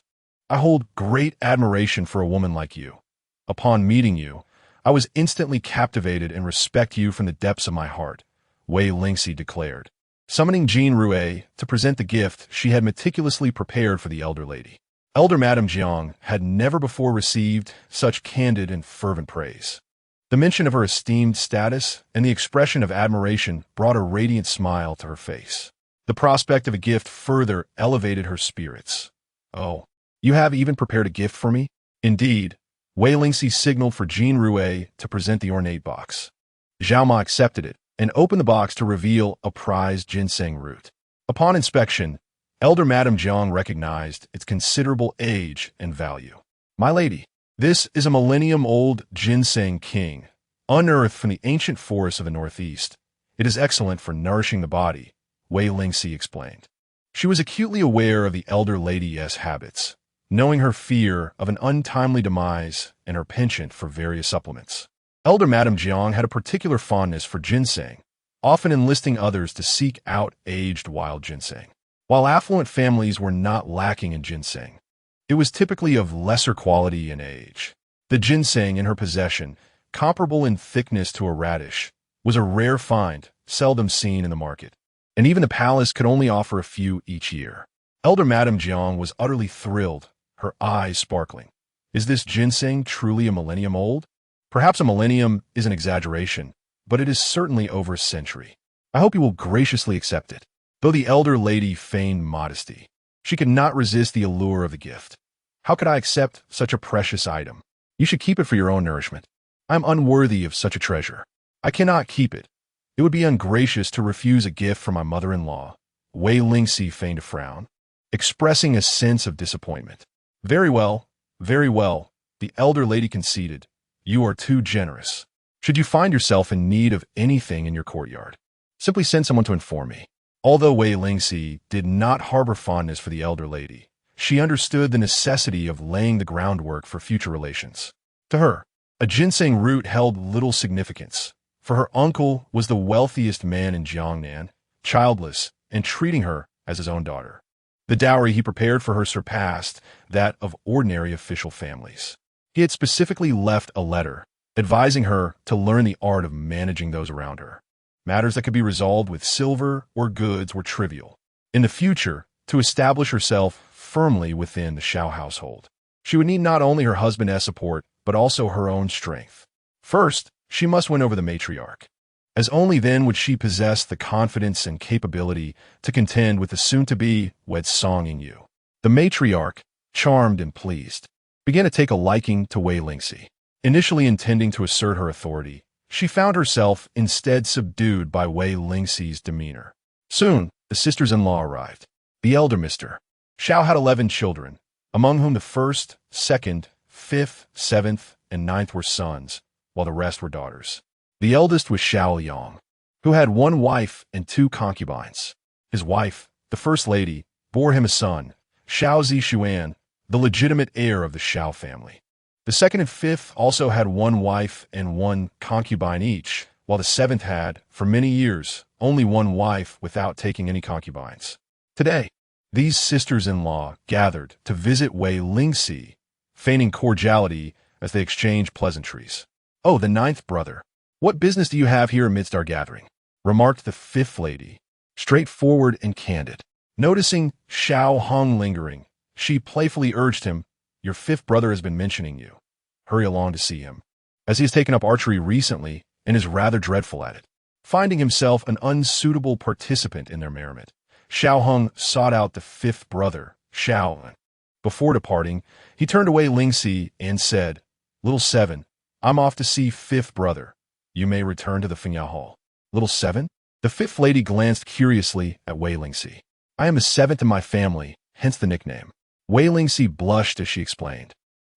I hold great admiration for a woman like you. Upon meeting you, I was instantly captivated and respect you from the depths of my heart," Wei Lingxi declared, summoning Jean Rouet to present the gift she had meticulously prepared for the elder lady. Elder Madame Jiang had never before received such candid and fervent praise. The mention of her esteemed status and the expression of admiration brought a radiant smile to her face. The prospect of a gift further elevated her spirits. "Oh, you have even prepared a gift for me?" Indeed, Wei Lingxi signaled for Jean Rouet to present the ornate box. Zhao Ma accepted it, and opened the box to reveal a prized ginseng root. Upon inspection, Elder Madame Jiang recognized its considerable age and value. "My lady, this is a millennium-old ginseng king, unearthed from the ancient forests of the northeast. It is excellent for nourishing the body," Wei Lingxi explained. She was acutely aware of the elder lady's habits, knowing her fear of an untimely demise and her penchant for various supplements. Elder Madame Jiang had a particular fondness for ginseng, often enlisting others to seek out aged wild ginseng. While affluent families were not lacking in ginseng, it was typically of lesser quality and age. The ginseng in her possession, comparable in thickness to a radish, was a rare find, seldom seen in the market, and even the palace could only offer a few each year. Elder Madame Jiang was utterly thrilled, her eyes sparkling. Is this ginseng truly a millennium old? Perhaps a millennium is an exaggeration, but it is certainly over a century. I hope you will graciously accept it. Though the elder lady feigned modesty, she could not resist the allure of the gift. How could I accept such a precious item? You should keep it for your own nourishment. I am unworthy of such a treasure. I cannot keep it. It would be ungracious to refuse a gift from my mother-in-law. Wei Lingxi feigned a frown, expressing a sense of disappointment. Very well, the elder lady conceded. You are too generous. Should you find yourself in need of anything in your courtyard, simply send someone to inform me. Although Wei Lingxi did not harbor fondness for the elder lady, she understood the necessity of laying the groundwork for future relations. To her, a ginseng root held little significance, for her uncle was the wealthiest man in Jiangnan, childless, and treating her as his own daughter. The dowry he prepared for her surpassed that of ordinary official families. He had specifically left a letter advising her to learn the art of managing those around her. Matters that could be resolved with silver or goods were trivial. In the future, to establish herself firmly within the Xiao household, she would need not only her husband's support, but also her own strength. First, she must win over the matriarch, as only then would she possess the confidence and capability to contend with the soon-to-be wed Song Yu. The matriarch, charmed and pleased, began to take a liking to Wei Lingxi. Initially intending to assert her authority, she found herself instead subdued by Wei Lingxi's demeanor. Soon, the sisters-in-law arrived. The elder Mr. Xiao had 11 children, among whom the first, second, fifth, seventh, and ninth were sons, while the rest were daughters. The eldest was Xiao Yu, who had one wife and 2 concubines. His wife, the first lady, bore him a son, Xiao Zixuan, the legitimate heir of the Xiao family. The second and fifth also had one wife and 1 concubine each, while the seventh had, for many years, only one wife without taking any concubines. Today, these sisters-in-law gathered to visit Wei Lingxi, feigning cordiality as they exchanged pleasantries. "Oh, the 9th brother. What business do you have here amidst our gathering?" remarked the 5th lady, straightforward and candid. Noticing Xiao Hong lingering, she playfully urged him, "Your 5th brother has been mentioning you. Hurry along to see him, as he has taken up archery recently and is rather dreadful at it." Finding himself an unsuitable participant in their merriment, Xiao Hong sought out the 5th brother, Xiao. Before departing, he turned to Wei Lingxi and said, "Little 7, I'm off to see 5th brother. You may return to the Fiancé hall." "Little 7? The 5th lady glanced curiously at Wei Lingxi. "I am the 7th in my family, hence the nickname." Wei Lingxi blushed as she explained.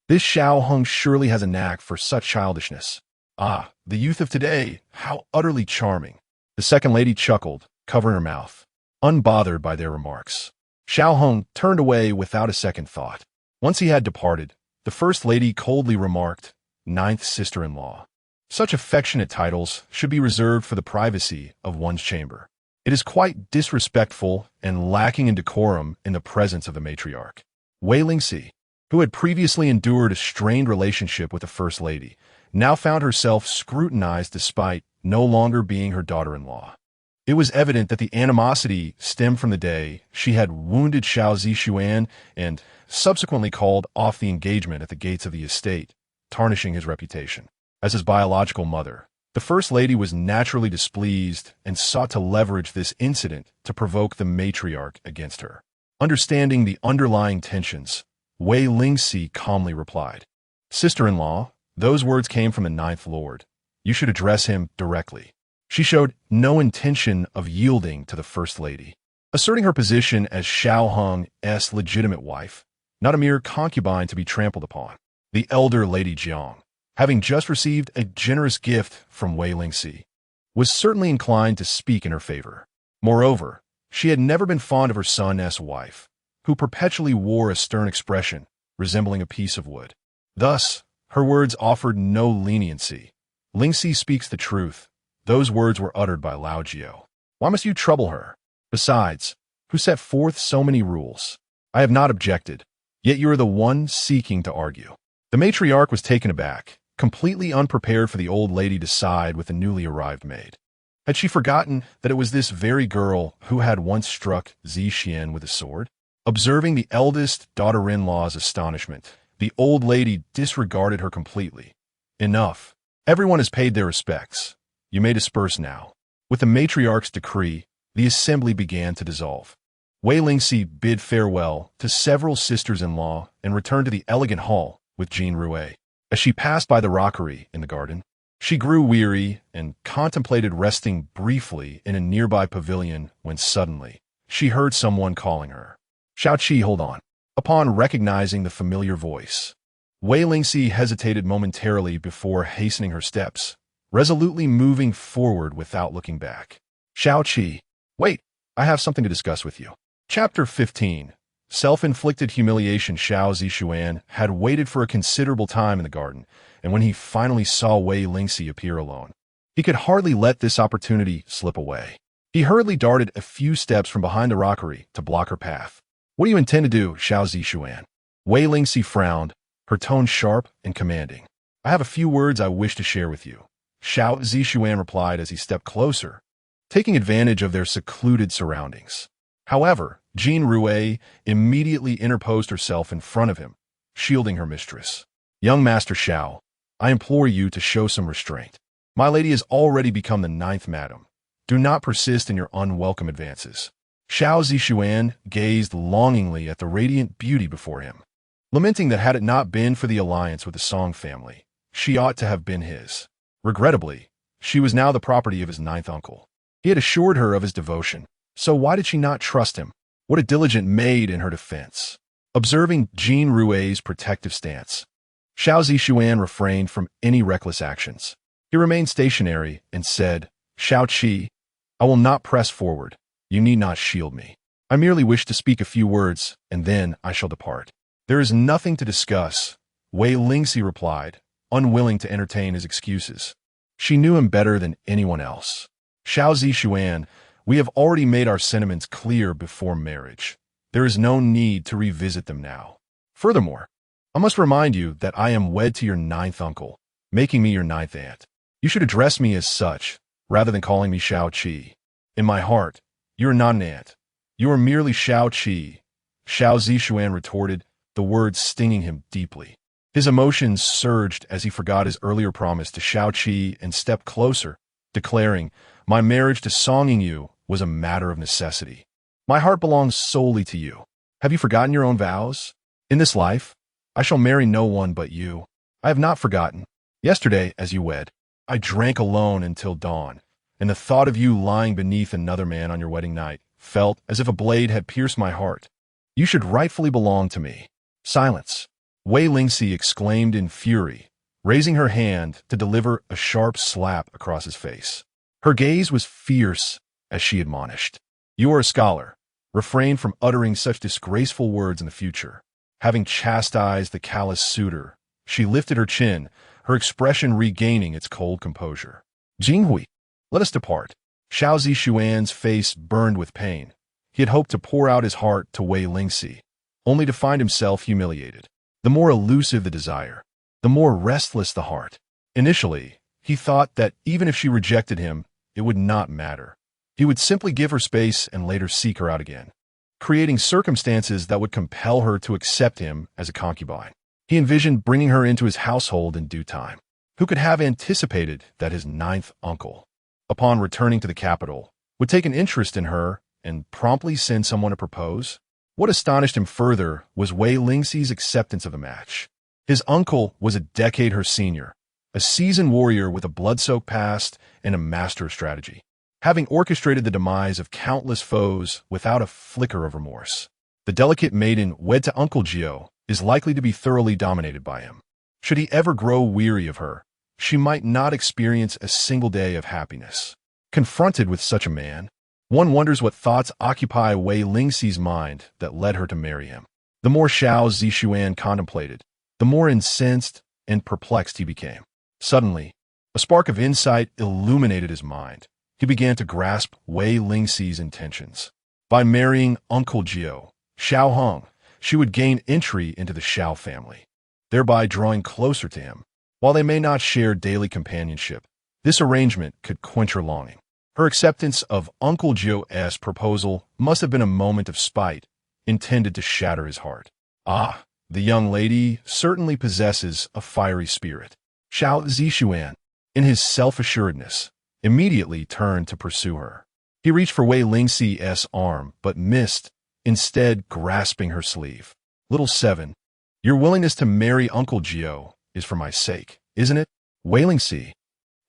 This Xiao Hong surely has a knack for such childishness. Ah, the youth of today, how utterly charming. The second lady chuckled, covering her mouth, unbothered by their remarks. Xiao Hong turned away without a second thought. Once he had departed, the first lady coldly remarked, "9th sister-in-law. Such affectionate titles should be reserved for the privacy of one's chamber. It is quite disrespectful and lacking in decorum in the presence of the matriarch." Wei Lingxi, who had previously endured a strained relationship with the first lady, now found herself scrutinized despite no longer being her daughter-in-law. It was evident that the animosity stemmed from the day she had wounded Xiao Zixuan and subsequently called off the engagement at the gates of the estate, tarnishing his reputation. As his biological mother, the First Lady was naturally displeased and sought to leverage this incident to provoke the matriarch against her. Understanding the underlying tensions, Wei Lingxi calmly replied, "Sister-in-law, those words came from the 9th Lord. You should address him directly." She showed no intention of yielding to the First Lady, asserting her position as Xiao Hong's legitimate wife, not a mere concubine to be trampled upon. The elder Lady Jiang, having just received a generous gift from Wei Lingxi, was certainly inclined to speak in her favor. Moreover, she had never been fond of her son's wife, who perpetually wore a stern expression, resembling a piece of wood. Thus, her words offered no leniency. Lingxi speaks the truth. Those words were uttered by Lao Jiao. Why must you trouble her? Besides, who set forth so many rules? I have not objected, yet you are the one seeking to argue. The matriarch was taken aback, completely unprepared for the old lady to side with the newly arrived maid. Had she forgotten that it was this very girl who had once struck Zixuan with a sword? Observing the eldest daughter-in-law's astonishment, the old lady disregarded her completely. Enough. Everyone has paid their respects. You may disperse now. With the matriarch's decree, the assembly began to dissolve. Wei Lingxi bid farewell to several sisters-in-law and returned to the elegant hall with Jean Rouet. As she passed by the rockery in the garden, she grew weary and contemplated resting briefly in a nearby pavilion when suddenly she heard someone calling her. Xiao Qi, hold on. Upon recognizing the familiar voice, Wei Lingxi hesitated momentarily before hastening her steps, resolutely moving forward without looking back. Xiao Qi, wait, I have something to discuss with you. Chapter 15. Self-inflicted humiliation. Xiao Zixuan had waited for a considerable time in the garden, and when he finally saw Wei Lingxi appear alone, he could hardly let this opportunity slip away. He hurriedly darted a few steps from behind the rockery to block her path. What do you intend to do, Xiao Zixuan? Wei Lingxi frowned, her tone sharp and commanding. I have a few words I wish to share with you, Xiao Zixuan replied as he stepped closer, taking advantage of their secluded surroundings. However, Jean Rouet immediately interposed herself in front of him, shielding her mistress. Young Master Xiao, I implore you to show some restraint. My lady has already become the 9th madam. Do not persist in your unwelcome advances. Xiao Zixuan gazed longingly at the radiant beauty before him, lamenting that had it not been for the alliance with the Song family, she ought to have been his. Regrettably, she was now the property of his 9th uncle. He had assured her of his devotion, so why did she not trust him? What a diligent maid in her defense. Observing Jean Rouet's protective stance, Xiao Zixuan refrained from any reckless actions. He remained stationary and said, Xiao Qi, I will not press forward. You need not shield me. I merely wish to speak a few words, and then I shall depart. There is nothing to discuss, Wei Lingxi replied, unwilling to entertain his excuses. She knew him better than anyone else. Xiao Zixuan, we have already made our sentiments clear before marriage. There is no need to revisit them now. Furthermore, I must remind you that I am wed to your 9th uncle, making me your 9th aunt. You should address me as such, rather than calling me Xiao Qi. In my heart, you are not an aunt. You are merely Xiao Qi, Xiao Zixuan retorted, the words stinging him deeply. His emotions surged as he forgot his earlier promise to Xiao Qi and stepped closer, declaring, my marriage to Song Yu was a matter of necessity. My heart belongs solely to you. Have you forgotten your own vows? In this life, I shall marry no one but you. I have not forgotten. Yesterday, as you wed, I drank alone until dawn, and the thought of you lying beneath another man on your wedding night felt as if a blade had pierced my heart. You should rightfully belong to me. Silence. Wei Lingxi exclaimed in fury, raising her hand to deliver a sharp slap across his face. Her gaze was fierce as she admonished. You are a scholar. Refrain from uttering such disgraceful words in the future. Having chastised the callous suitor, she lifted her chin, her expression regaining its cold composure. Jinghui, let us depart. Xiao Zixuan's face burned with pain. He had hoped to pour out his heart to Wei Lingxi, only to find himself humiliated. The more elusive the desire, the more restless the heart. Initially, he thought that even if she rejected him, it would not matter. He would simply give her space and later seek her out again, creating circumstances that would compel her to accept him as a concubine. He envisioned bringing her into his household in due time. Who could have anticipated that his 9th uncle, upon returning to the capital, would take an interest in her and promptly send someone to propose? What astonished him further was Wei Lingxi's acceptance of the match. His uncle was a decade her senior, a seasoned warrior with a blood-soaked past and a master of strategy, having orchestrated the demise of countless foes without a flicker of remorse. The delicate maiden wed to Uncle Xiao is likely to be thoroughly dominated by him. Should he ever grow weary of her, she might not experience a single day of happiness. Confronted with such a man, one wonders what thoughts occupy Wei Lingxi's mind that led her to marry him. The more Xiao Zixuan contemplated, the more incensed and perplexed he became. Suddenly, a spark of insight illuminated his mind. He began to grasp Wei Lingxi's intentions. By marrying Uncle Xiao, Xiao Hong, she would gain entry into the Xiao family, thereby drawing closer to him. While they may not share daily companionship, this arrangement could quench her longing. Her acceptance of Uncle Xiao's proposal must have been a moment of spite, intended to shatter his heart. Ah, the young lady certainly possesses a fiery spirit. Xiao Zixuan, in his self-assuredness, immediately turned to pursue her. He reached for Wei Lingxi's arm, but missed, instead grasping her sleeve. Little 7, your willingness to marry Uncle Xiao is for my sake, isn't it? Wei Lingxi.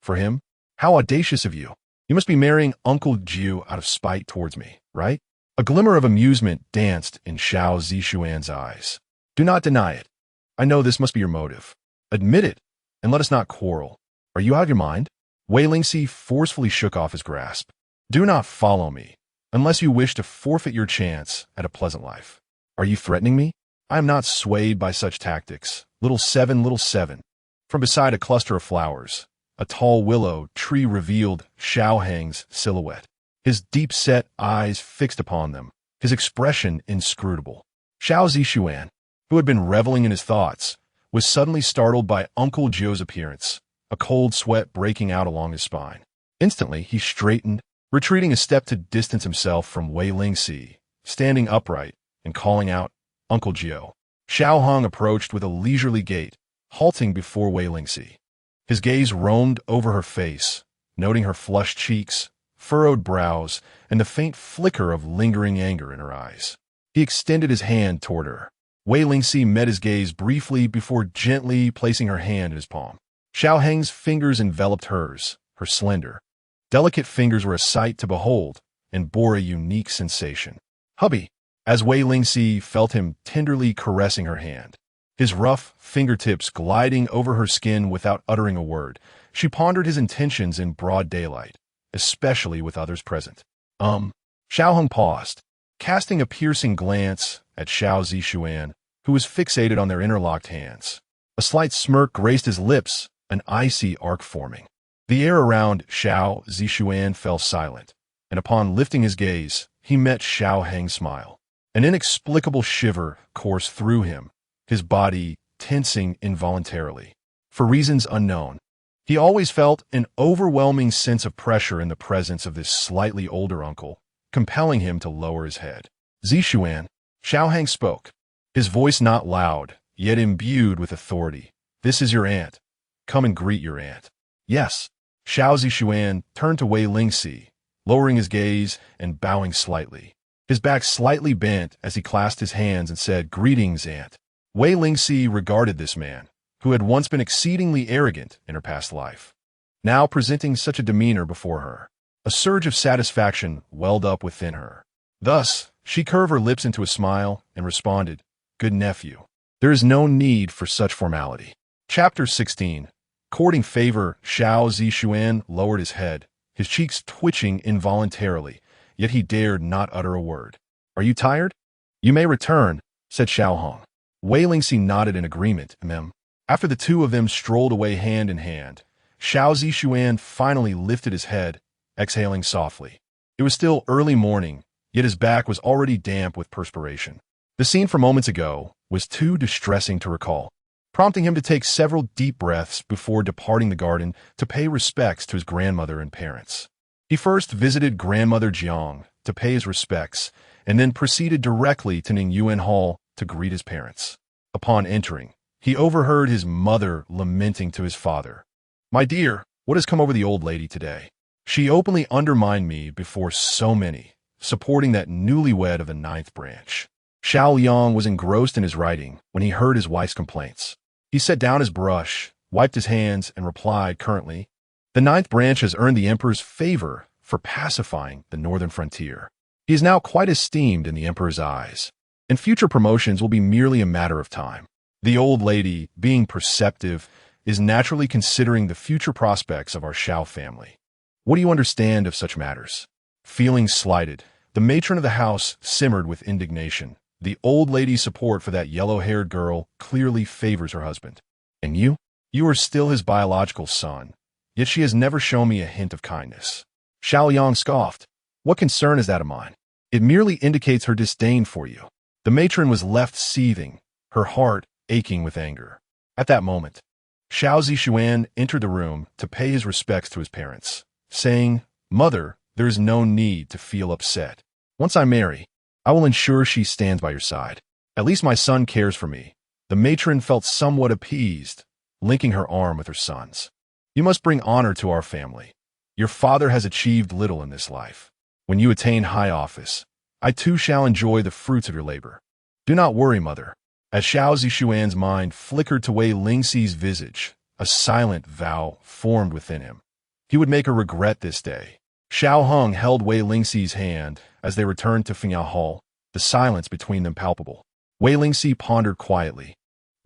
For him? How audacious of you. You must be marrying Uncle Xiao out of spite towards me, right? A glimmer of amusement danced in Xiao Zixuan's eyes. Do not deny it. I know this must be your motive. Admit it, and let us not quarrel. Are you out of your mind? Wei Lingxi forcefully shook off his grasp. Do not follow me, unless you wish to forfeit your chance at a pleasant life. Are you threatening me? I am not swayed by such tactics. Little 7. From beside a cluster of flowers, a tall willow tree revealed Xiao Hang's silhouette, his deep-set eyes fixed upon them, his expression inscrutable. Xiao Zixuan, who had been reveling in his thoughts, was suddenly startled by Uncle Xiao's appearance, a cold sweat breaking out along his spine. Instantly, he straightened, retreating a step to distance himself from Wei Lingxi, standing upright and calling out, Uncle Xiao. Xiao Hong approached with a leisurely gait, halting before Wei Lingxi. His gaze roamed over her face, noting her flushed cheeks, furrowed brows, and the faint flicker of lingering anger in her eyes. He extended his hand toward her. Wei Lingxi met his gaze briefly before gently placing her hand in his palm. Xiao Hang's fingers enveloped hers, her slender, delicate fingers were a sight to behold and bore a unique sensation. Hubby, as Wei Lingxi felt him tenderly caressing her hand, his rough fingertips gliding over her skin without uttering a word, she pondered his intentions in broad daylight, especially with others present. Xiao Hong paused, casting a piercing glance at Xiao Zixuan, who was fixated on their interlocked hands. A slight smirk graced his lips, an icy arc forming. The air around Xiao Zixuan fell silent, and upon lifting his gaze, he met Xiao Hang's smile. An inexplicable shiver coursed through him, his body tensing involuntarily. For reasons unknown, he always felt an overwhelming sense of pressure in the presence of this slightly older uncle, compelling him to lower his head. Zixuan, Xiao Hang spoke, his voice not loud, yet imbued with authority. This is your aunt. Come and greet your aunt. Yes. Xiao Zixuan turned to Wei Lingxi, lowering his gaze and bowing slightly. His back slightly bent as he clasped his hands and said, Greetings, aunt. Wei Lingxi regarded this man, who had once been exceedingly arrogant in her past life, now presenting such a demeanor before her. A surge of satisfaction welled up within her. Thus, she curved her lips into a smile and responded, Good nephew. There is no need for such formality. Chapter 16. Courting favor, Xiao Zixuan lowered his head, his cheeks twitching involuntarily, yet he dared not utter a word. Are you tired? You may return, said Xiao Hong. Wei Lingxi nodded in agreement, After the two of them strolled away hand in hand, Xiao Zixuan finally lifted his head, exhaling softly. It was still early morning, yet his back was already damp with perspiration. The scene from moments ago was too distressing to recall, prompting him to take several deep breaths before departing the garden to pay respects to his grandmother and parents. He first visited Grandmother Jiang to pay his respects, and then proceeded directly to Ningyuan Hall to greet his parents. Upon entering, he overheard his mother lamenting to his father, My dear, what has come over the old lady today? She openly undermined me before so many, supporting that newlywed of the 9th branch. Xiao Yang was engrossed in his writing when he heard his wife's complaints. He set down his brush, wiped his hands, and replied currently, "The ninth branch has earned the Emperor's favor for pacifying the northern frontier. He is now quite esteemed in the Emperor's eyes, and future promotions will be merely a matter of time." The old lady, being perceptive, is naturally considering the future prospects of our Xiao family. "What do you understand of such matters?" Feeling slighted, the matron of the house simmered with indignation. The old lady's support for that yellow-haired girl clearly favors her husband. "And you? You are still his biological son, yet she has never shown me a hint of kindness." Xiao Yang scoffed. "What concern is that of mine? It merely indicates her disdain for you." The matron was left seething, her heart aching with anger. At that moment, Xiao Zixuan entered the room to pay his respects to his parents, saying, "Mother, there is no need to feel upset. Once I marry, I will ensure she stands by your side. At least my son cares for me." The matron felt somewhat appeased, linking her arm with her son's. "You must bring honor to our family. Your father has achieved little in this life. When you attain high office, I too shall enjoy the fruits of your labor. Do not worry, mother." As Xiao Zixuan's mind flickered to Wei Lingxi's visage, a silent vow formed within him. He would make her regret this day. Xiao Hong held Wei Lingxi's hand as they returned to Fiancé Hall, the silence between them palpable. Wei Lingxi pondered quietly,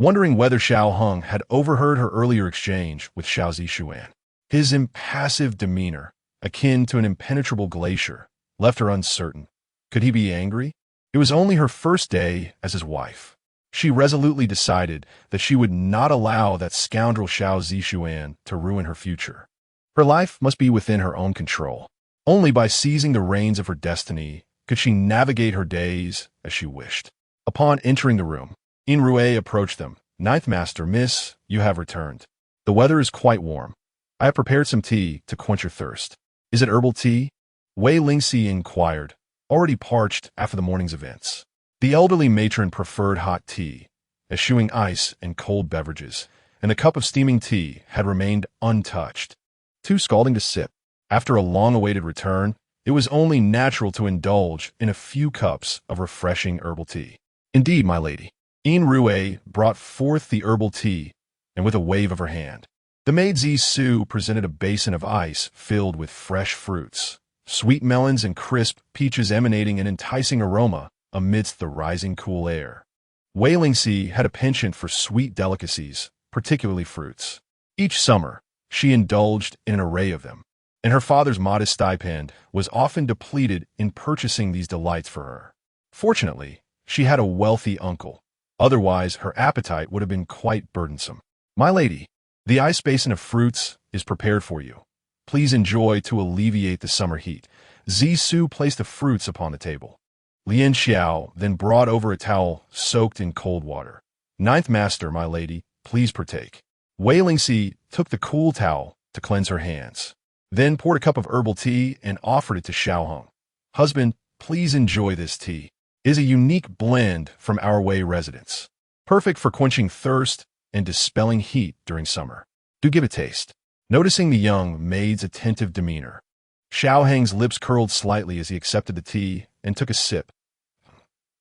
wondering whether Xiao Hong had overheard her earlier exchange with Xiao Zixuan. His impassive demeanor, akin to an impenetrable glacier, left her uncertain. Could he be angry? It was only her first day as his wife. She resolutely decided that she would not allow that scoundrel Xiao Zixuan to ruin her future. Her life must be within her own control. Only by seizing the reins of her destiny could she navigate her days as she wished. Upon entering the room, In Rue approached them. "Ninth Master, Miss, you have returned. The weather is quite warm. I have prepared some tea to quench your thirst." "Is it herbal tea?" Wei Lingxi inquired, already parched after the morning's events. The elderly matron preferred hot tea, eschewing ice and cold beverages, and the cup of steaming tea had remained untouched, too scalding to sip. After a long-awaited return, it was only natural to indulge in a few cups of refreshing herbal tea. "Indeed, my lady." In Rue brought forth the herbal tea, and with a wave of her hand, the maid Zisu presented a basin of ice filled with fresh fruits, sweet melons and crisp peaches emanating an enticing aroma amidst the rising cool air. Wei Lingxi had a penchant for sweet delicacies, particularly fruits. Each summer, she indulged in an array of them, and her father's modest stipend was often depleted in purchasing these delights for her. Fortunately, she had a wealthy uncle. Otherwise, her appetite would have been quite burdensome. "My lady, the ice basin of fruits is prepared for you. Please enjoy to alleviate the summer heat." Zisu placed the fruits upon the table. Lian Xiao then brought over a towel soaked in cold water. "Ninth Master, my lady, please partake." Wei Lingxi took the cool towel to cleanse her hands, then poured a cup of herbal tea and offered it to Xiao Hong. "Husband, please enjoy this tea. It is a unique blend from our Wei residence, perfect for quenching thirst and dispelling heat during summer. Do give a taste." Noticing the young maid's attentive demeanor, Xiao Hang's lips curled slightly as he accepted the tea and took a sip.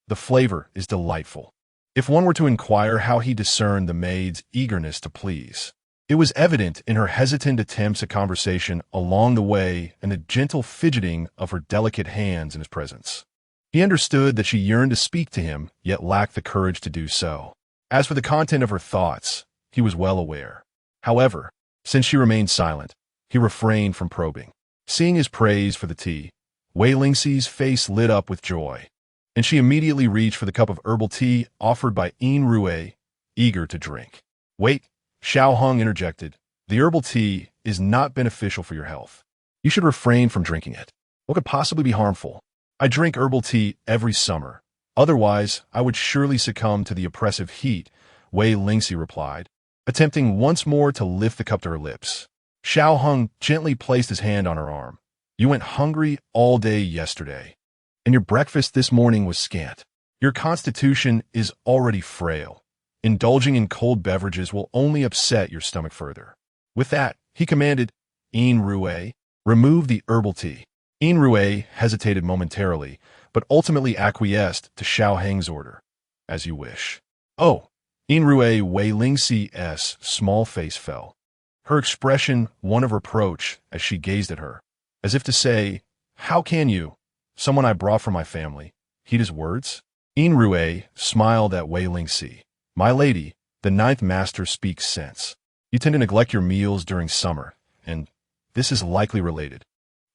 The flavor is delightful. If one were to inquire how he discerned the maid's eagerness to please, it was evident in her hesitant attempts at conversation along the way and the gentle fidgeting of her delicate hands in his presence. He understood that she yearned to speak to him, yet lacked the courage to do so. As for the content of her thoughts, he was well aware. However, since she remained silent, he refrained from probing. Seeing his praise for the tea, Wei Lingxi's face lit up with joy, and she immediately reached for the cup of herbal tea offered by In Rue, eager to drink. "Wait," Xiao Hong interjected. "The herbal tea is not beneficial for your health. You should refrain from drinking it. What could possibly be harmful? I drink herbal tea every summer. Otherwise, I would surely succumb to the oppressive heat," Wei Lingxi replied, attempting once more to lift the cup to her lips. Xiao Hong gently placed his hand on her arm. "You went hungry all day yesterday, and your breakfast this morning was scant. Your constitution is already frail. Indulging in cold beverages will only upset your stomach further." With that, he commanded, "In Rue, remove the herbal tea." In Rue hesitated momentarily, but ultimately acquiesced to Xiao Heng's order. "As you wish." "Oh, Wei Lingxi's small face fell. Her expression one of reproach as she gazed at her, as if to say, "How can you, someone I brought from my family, heed his words?" Rui smiled at Wei Lingxi. "My lady, the ninth master speaks sense. You tend to neglect your meals during summer, and this is likely related.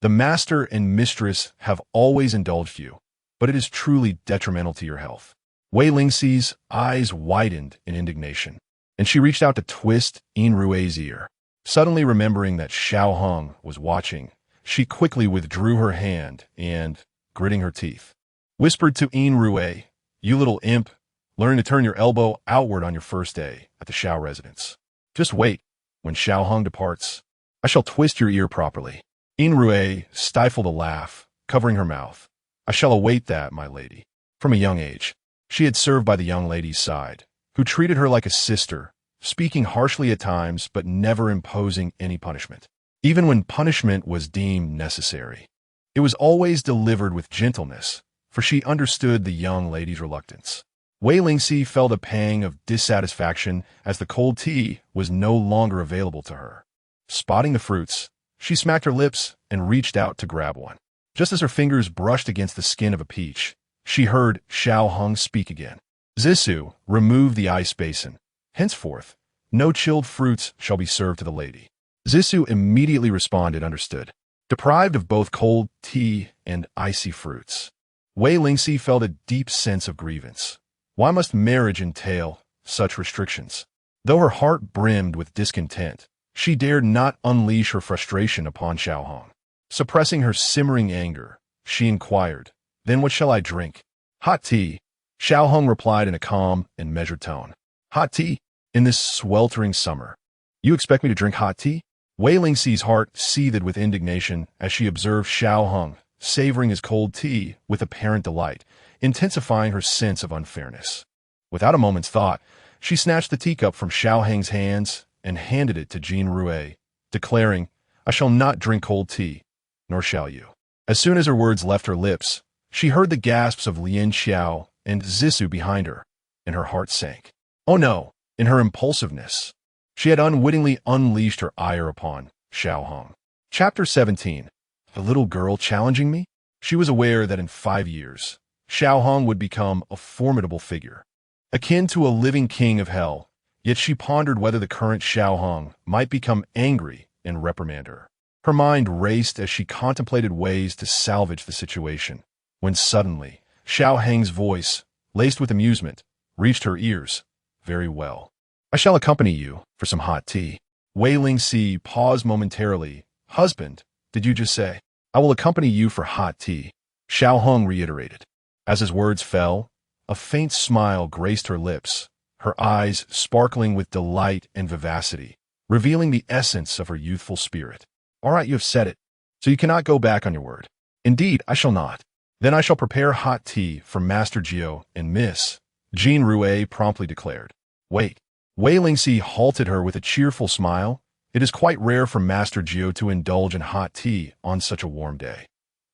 The master and mistress have always indulged you, but it is truly detrimental to your health." Wei Lingxi's eyes widened in indignation, and she reached out to twist Rui's ear. Suddenly remembering that Xiao Hong was watching, she quickly withdrew her hand and, gritting her teeth, whispered to Rui, "You little imp, learn to turn your elbow outward on your first day at the Xiao residence. Just wait. When Xiao Hong departs, I shall twist your ear properly." Rui stifled a laugh, covering her mouth. "I shall await that, my lady." From a young age, she had served by the young lady's side, who treated her like a sister, speaking harshly at times but never imposing any punishment. Even when punishment was deemed necessary, it was always delivered with gentleness, for she understood the young lady's reluctance. Wei Lingxi felt a pang of dissatisfaction as the cold tea was no longer available to her. Spotting the fruits, she smacked her lips and reached out to grab one. Just as her fingers brushed against the skin of a peach, she heard Xiao Hong speak again. "Zixu, remove the ice basin. Henceforth, no chilled fruits shall be served to the lady." Zixu immediately responded, "Understood." Deprived of both cold tea and icy fruits, Wei Lingxi felt a deep sense of grievance. Why must marriage entail such restrictions? Though her heart brimmed with discontent, she dared not unleash her frustration upon Xiao Hong. Suppressing her simmering anger, she inquired, "Then what shall I drink?" "Hot tea," Xiao Hong replied in a calm and measured tone. "Hot tea? In this sweltering summer? You expect me to drink hot tea?" Wei Lingxi's heart seethed with indignation as she observed Xiao Hong savoring his cold tea with apparent delight, intensifying her sense of unfairness. Without a moment's thought, she snatched the teacup from Xiao Heng's hands and handed it to Rui, declaring, "I shall not drink cold tea, nor shall you." As soon as her words left her lips, she heard the gasps of Lian Xiao and Zixu behind her, and her heart sank. Oh no! In her impulsiveness, she had unwittingly unleashed her ire upon Xiao Hong. Chapter 17. The little girl challenging me? She was aware that in 5 years, Xiao Hong would become a formidable figure, akin to a living king of hell, yet she pondered whether the current Xiao Hong might become angry and reprimand her. Her mind raced as she contemplated ways to salvage the situation, when suddenly, Xiao Heng's voice, laced with amusement, reached her ears. "Very well. I shall accompany you for some hot tea." Wei Lingxi paused momentarily. "Husband, did you just say?" "I will accompany you for hot tea," Xiao Hong reiterated. As his words fell, a faint smile graced her lips, her eyes sparkling with delight and vivacity, revealing the essence of her youthful spirit. "All right, you have said it, so you cannot go back on your word." "Indeed, I shall not." "Then I shall prepare hot tea for Master Jiao and Miss," Rui promptly declared. "Wait." Wei Lingxi halted her with a cheerful smile. "It is quite rare for Master Jiao to indulge in hot tea on such a warm day.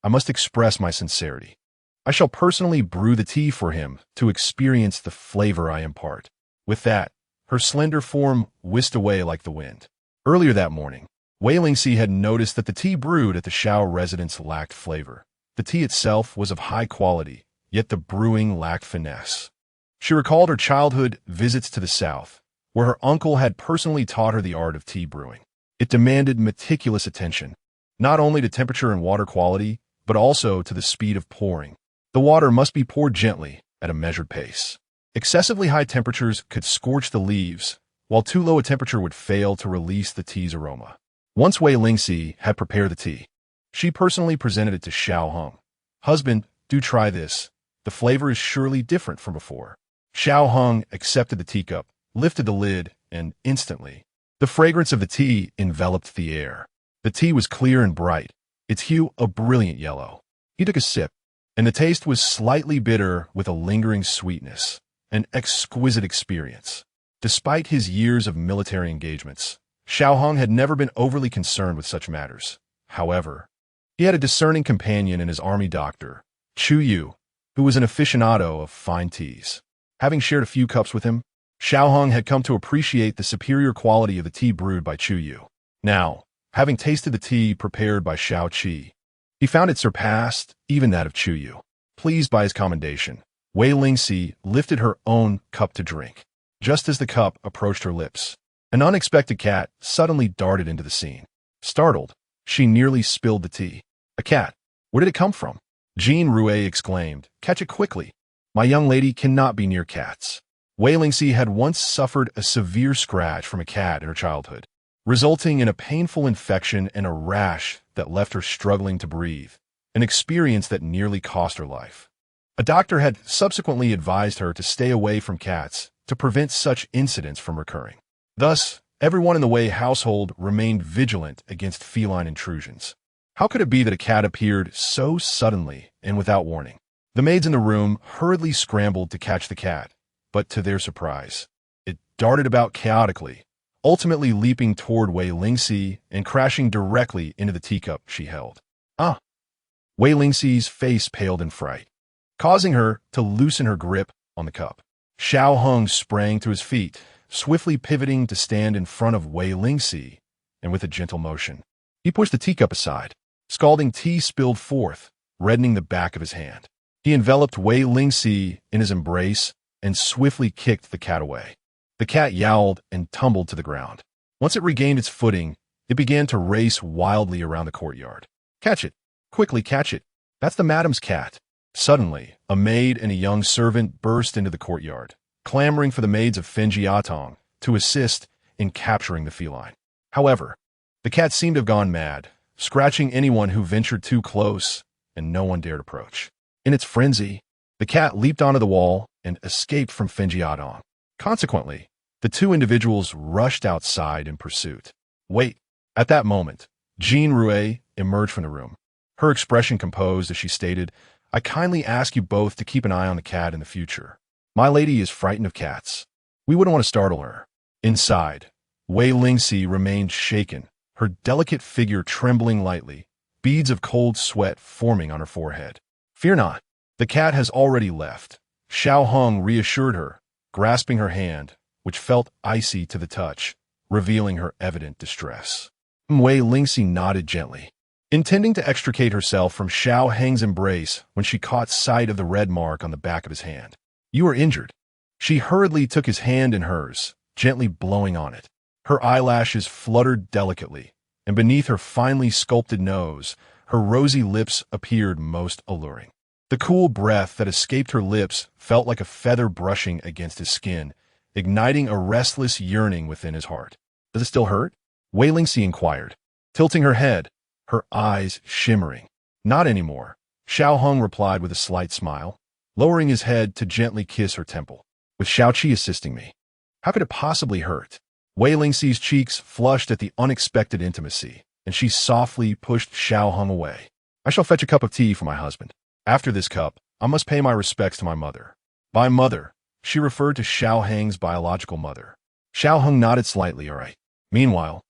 I must express my sincerity. I shall personally brew the tea for him to experience the flavor I impart." With that, her slender form whisked away like the wind. Earlier that morning, Wei Lingxi had noticed that the tea brewed at the Xiao residence lacked flavor. The tea itself was of high quality, yet the brewing lacked finesse. She recalled her childhood visits to the south, where her uncle had personally taught her the art of tea brewing. It demanded meticulous attention, not only to temperature and water quality, but also to the speed of pouring. The water must be poured gently, at a measured pace. Excessively high temperatures could scorch the leaves, while too low a temperature would fail to release the tea's aroma. Once Wei Lingxi had prepared the tea, she personally presented it to Xiao Hong. "Husband, do try this. The flavor is surely different from before." Xiao Hong accepted the teacup, lifted the lid, and instantly, the fragrance of the tea enveloped the air. The tea was clear and bright, its hue a brilliant yellow. He took a sip, and the taste was slightly bitter with a lingering sweetness, an exquisite experience. Despite his years of military engagements, Xiao Hong had never been overly concerned with such matters. However, he had a discerning companion in his army doctor, Xiao Yu, who was an aficionado of fine teas. Having shared a few cups with him, Xiao Hong had come to appreciate the superior quality of the tea brewed by Xiao Yu. Now, having tasted the tea prepared by Xiao Qi, he found it surpassed even that of Xiao Yu. Pleased by his commendation, Wei Lingxi lifted her own cup to drink. Just as the cup approached her lips, an unexpected cat suddenly darted into the scene. Startled, she nearly spilled the tea. A cat? Where did it come from? Jean Rue exclaimed. Catch it quickly. My young lady cannot be near cats. Wei Lingxi had once suffered a severe scratch from a cat in her childhood, resulting in a painful infection and a rash that left her struggling to breathe, an experience that nearly cost her life. A doctor had subsequently advised her to stay away from cats to prevent such incidents from recurring. Thus, everyone in the Wei household remained vigilant against feline intrusions. How could it be that a cat appeared so suddenly and without warning? The maids in the room hurriedly scrambled to catch the cat, but to their surprise, it darted about chaotically, ultimately leaping toward Wei Lingxi and crashing directly into the teacup she held. Ah! Wei Lingxi's face paled in fright, causing her to loosen her grip on the cup. Xiao Hong sprang to his feet, swiftly pivoting to stand in front of Wei Lingxi, and with a gentle motion, he pushed the teacup aside. Scalding tea spilled forth, reddening the back of his hand. He enveloped Wei Lingxi in his embrace and swiftly kicked the cat away. The cat yowled and tumbled to the ground. Once it regained its footing, it began to race wildly around the courtyard. Catch it! Quickly catch it! That's the madam's cat! Suddenly, a maid and a young servant burst into the courtyard, clamoring for the maids of Fenjiatong to assist in capturing the feline. However, the cat seemed to have gone mad, scratching anyone who ventured too close, and no one dared approach. In its frenzy, the cat leaped onto the wall and escaped from Fenjiatong. Consequently, the two individuals rushed outside in pursuit. Wait! At that moment, Jean Rue emerged from the room. Her expression composed as she stated, I kindly ask you both to keep an eye on the cat in the future. My lady is frightened of cats. We wouldn't want to startle her. Inside, Wei Lingxi remained shaken, her delicate figure trembling lightly, beads of cold sweat forming on her forehead. Fear not, the cat has already left. Xiao Hong reassured her, grasping her hand, which felt icy to the touch, revealing her evident distress. Wei Lingxi nodded gently, intending to extricate herself from Xiao Heng's embrace when she caught sight of the red mark on the back of his hand. You are injured. She hurriedly took his hand in hers, gently blowing on it. Her eyelashes fluttered delicately, and beneath her finely sculpted nose, her rosy lips appeared most alluring. The cool breath that escaped her lips felt like a feather brushing against his skin, igniting a restless yearning within his heart. Does it still hurt? Wei Lingxi inquired, tilting her head, her eyes shimmering. Not anymore, Xiao Hong replied with a slight smile, lowering his head to gently kiss her temple. With Xiao Qi assisting me, how could it possibly hurt? Wei Lingxi's cheeks flushed at the unexpected intimacy, and she softly pushed Xiao Hong away. I shall fetch a cup of tea for my husband. After this cup, I must pay my respects to my mother. By mother, she referred to Xiao Heng's biological mother. Xiao Hong nodded slightly, all right. Meanwhile,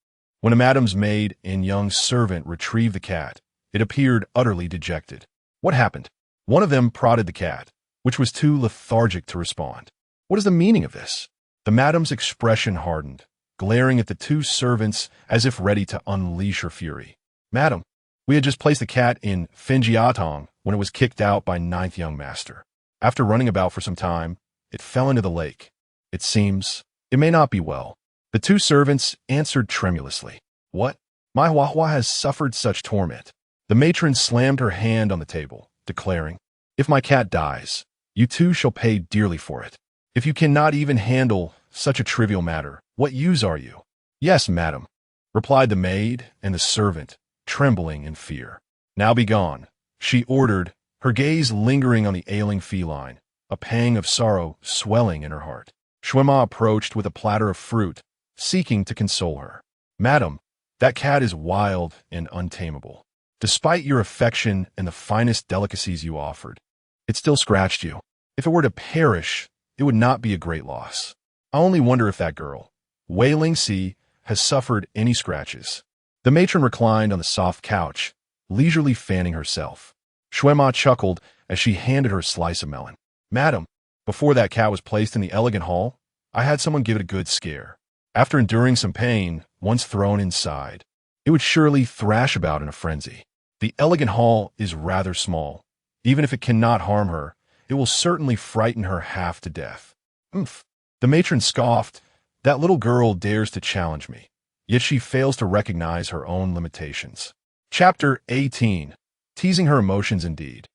when a madam's maid and young servant retrieved the cat, it appeared utterly dejected. What happened? One of them prodded the cat, which was too lethargic to respond. What is the meaning of this? The madam's expression hardened, glaring at the two servants as if ready to unleash her fury. Madam, we had just placed the cat in Fenjiatong when it was kicked out by ninth young master. After running about for some time, it fell into the lake. It seems it may not be well. The two servants answered tremulously. What? My Huahua has suffered such torment. The matron slammed her hand on the table, declaring, If my cat dies, you too shall pay dearly for it. If you cannot even handle such a trivial matter, what use are you? Yes, madam, replied the maid and the servant, trembling in fear. Now be gone, she ordered, her gaze lingering on the ailing feline, a pang of sorrow swelling in her heart. Shuema approached with a platter of fruit, seeking to console her. Madam, that cat is wild and untamable. Despite your affection and the finest delicacies you offered, it still scratched you. If it were to perish, it would not be a great loss. I only wonder if that girl, Wei Lingxi, has suffered any scratches. The matron reclined on the soft couch, leisurely fanning herself. Shuema chuckled as she handed her a slice of melon. Madam, before that cat was placed in the elegant hall, I had someone give it a good scare. After enduring some pain, once thrown inside, it would surely thrash about in a frenzy. The elegant hall is rather small. Even if it cannot harm her, it will certainly frighten her half to death. Oomph. The matron scoffed. That little girl dares to challenge me, yet she fails to recognize her own limitations. Chapter 18. Teasing her emotions indeed.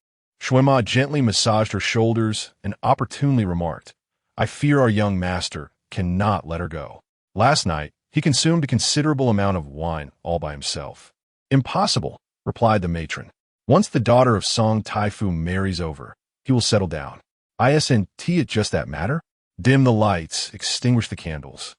Xuema gently massaged her shoulders and opportunely remarked, I fear our young master cannot let her go. Last night, he consumed a considerable amount of wine all by himself. Impossible, replied the matron. Once the daughter of Song Taifu marries over, he will settle down. Isn't it just that matter? Dim the lights, extinguish the candles.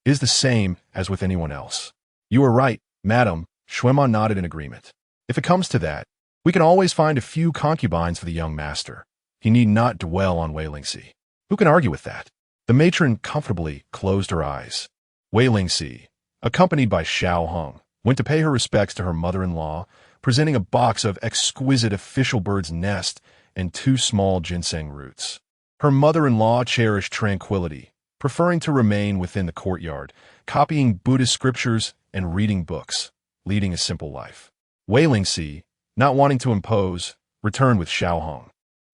It is the same as with anyone else. You are right, madam, Xuema nodded in agreement. If it comes to that, we can always find a few concubines for the young master. He need not dwell on Wei Lingxi. Who can argue with that? The matron comfortably closed her eyes. Wei Lingxi, accompanied by Xiao Hung, went to pay her respects to her mother-in-law, presenting a box of exquisite official bird's nest and 2 small ginseng roots. Her mother-in-law cherished tranquility, preferring to remain within the courtyard, copying Buddhist scriptures and reading books, leading a simple life. Wei Lingxi, not wanting to impose, returned with Xiao Hung.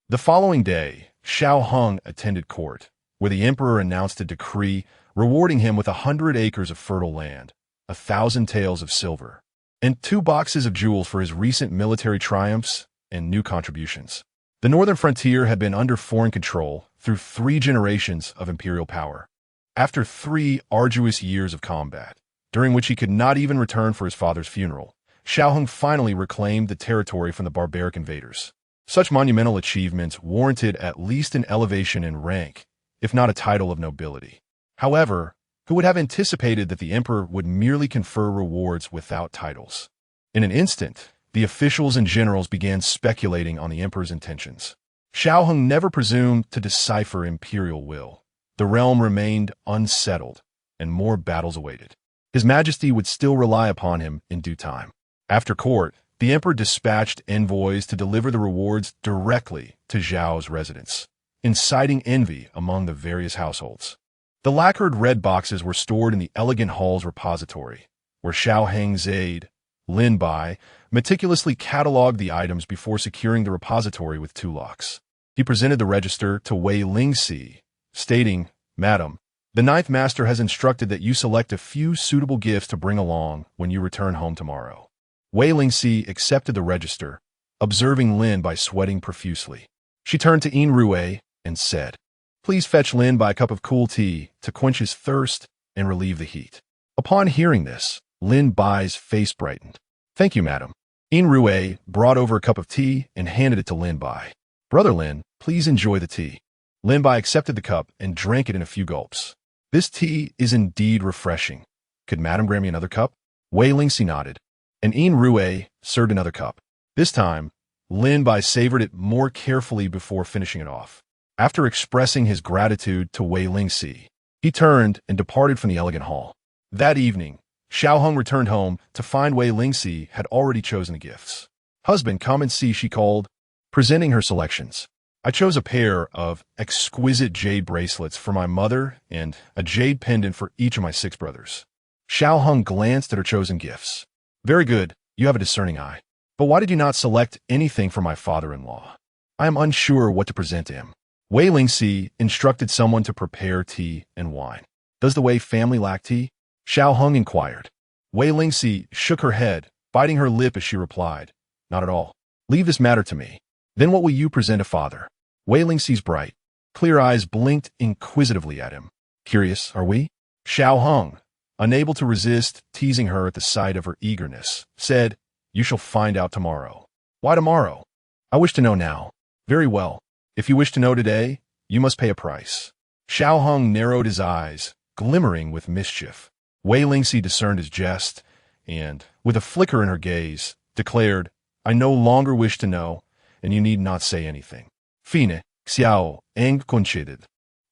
The following day, Xiao Hung attended court, where the emperor announced a decree rewarding him with 100 acres of fertile land, 1,000 taels of silver, and 2 boxes of jewels for his recent military triumphs and new contributions. The northern frontier had been under foreign control through 3 generations of imperial power. After 3 arduous years of combat, during which he could not even return for his father's funeral, Xiao Hung finally reclaimed the territory from the barbaric invaders. Such monumental achievements warranted at least an elevation in rank, if not a title of nobility. However, who would have anticipated that the emperor would merely confer rewards without titles? In an instant, the officials and generals began speculating on the emperor's intentions. Xiao Hung never presumed to decipher imperial will. The realm remained unsettled, and more battles awaited. His Majesty would still rely upon him in due time. After court, the emperor dispatched envoys to deliver the rewards directly to Zhao's residence, inciting envy among the various households. The lacquered red boxes were stored in the elegant hall's repository, where Xiao Heng's aide, Lin Bai, meticulously catalogued the items before securing the repository with 2 locks. He presented the register to Wei Lingxi, stating, Madam, the 9th Master has instructed that you select a few suitable gifts to bring along when you return home tomorrow. Wei Lingxi accepted the register, observing Lin Bai sweating profusely. She turned to Yin Rui and said, Please fetch Lin Bai a cup of cool tea to quench his thirst and relieve the heat. Upon hearing this, Lin Bai's face brightened. Thank you, madam. Yin Rui brought over a cup of tea and handed it to Lin Bai. Brother Lin, please enjoy the tea. Lin Bai accepted the cup and drank it in a few gulps. This tea is indeed refreshing. Could madam grant me another cup? Wei Lingxi nodded, and Yin Rui served another cup. This time, Lin Bai savored it more carefully before finishing it off. After expressing his gratitude to Wei Lingxi, he turned and departed from the elegant hall. That evening, Xiao Hung returned home to find Wei Lingxi had already chosen the gifts. Husband, come and see, she called, presenting her selections. I chose a pair of exquisite jade bracelets for my mother and a jade pendant for each of my 6 brothers. Xiao Hung glanced at her chosen gifts. Very good, you have a discerning eye. But why did you not select anything for my father-in-law? I am unsure what to present to him. Wei Lingxi instructed someone to prepare tea and wine. Does the Wei family lack tea? Xiao Hung inquired. Wei Lingxi shook her head, biting her lip as she replied, Not at all. Leave this matter to me. Then what will you present to father? Wei Lingxi's bright, clear eyes blinked inquisitively at him. Curious, are we? Xiao Hung, unable to resist teasing her at the sight of her eagerness, said, You shall find out tomorrow. Why tomorrow? I wish to know now. Very well. If you wish to know today, you must pay a price. Xiao Hung narrowed his eyes, glimmering with mischief. Wei Lingxi discerned his jest, and, with a flicker in her gaze, declared, I no longer wish to know, and you need not say anything. Fine, Xiao, Conceded.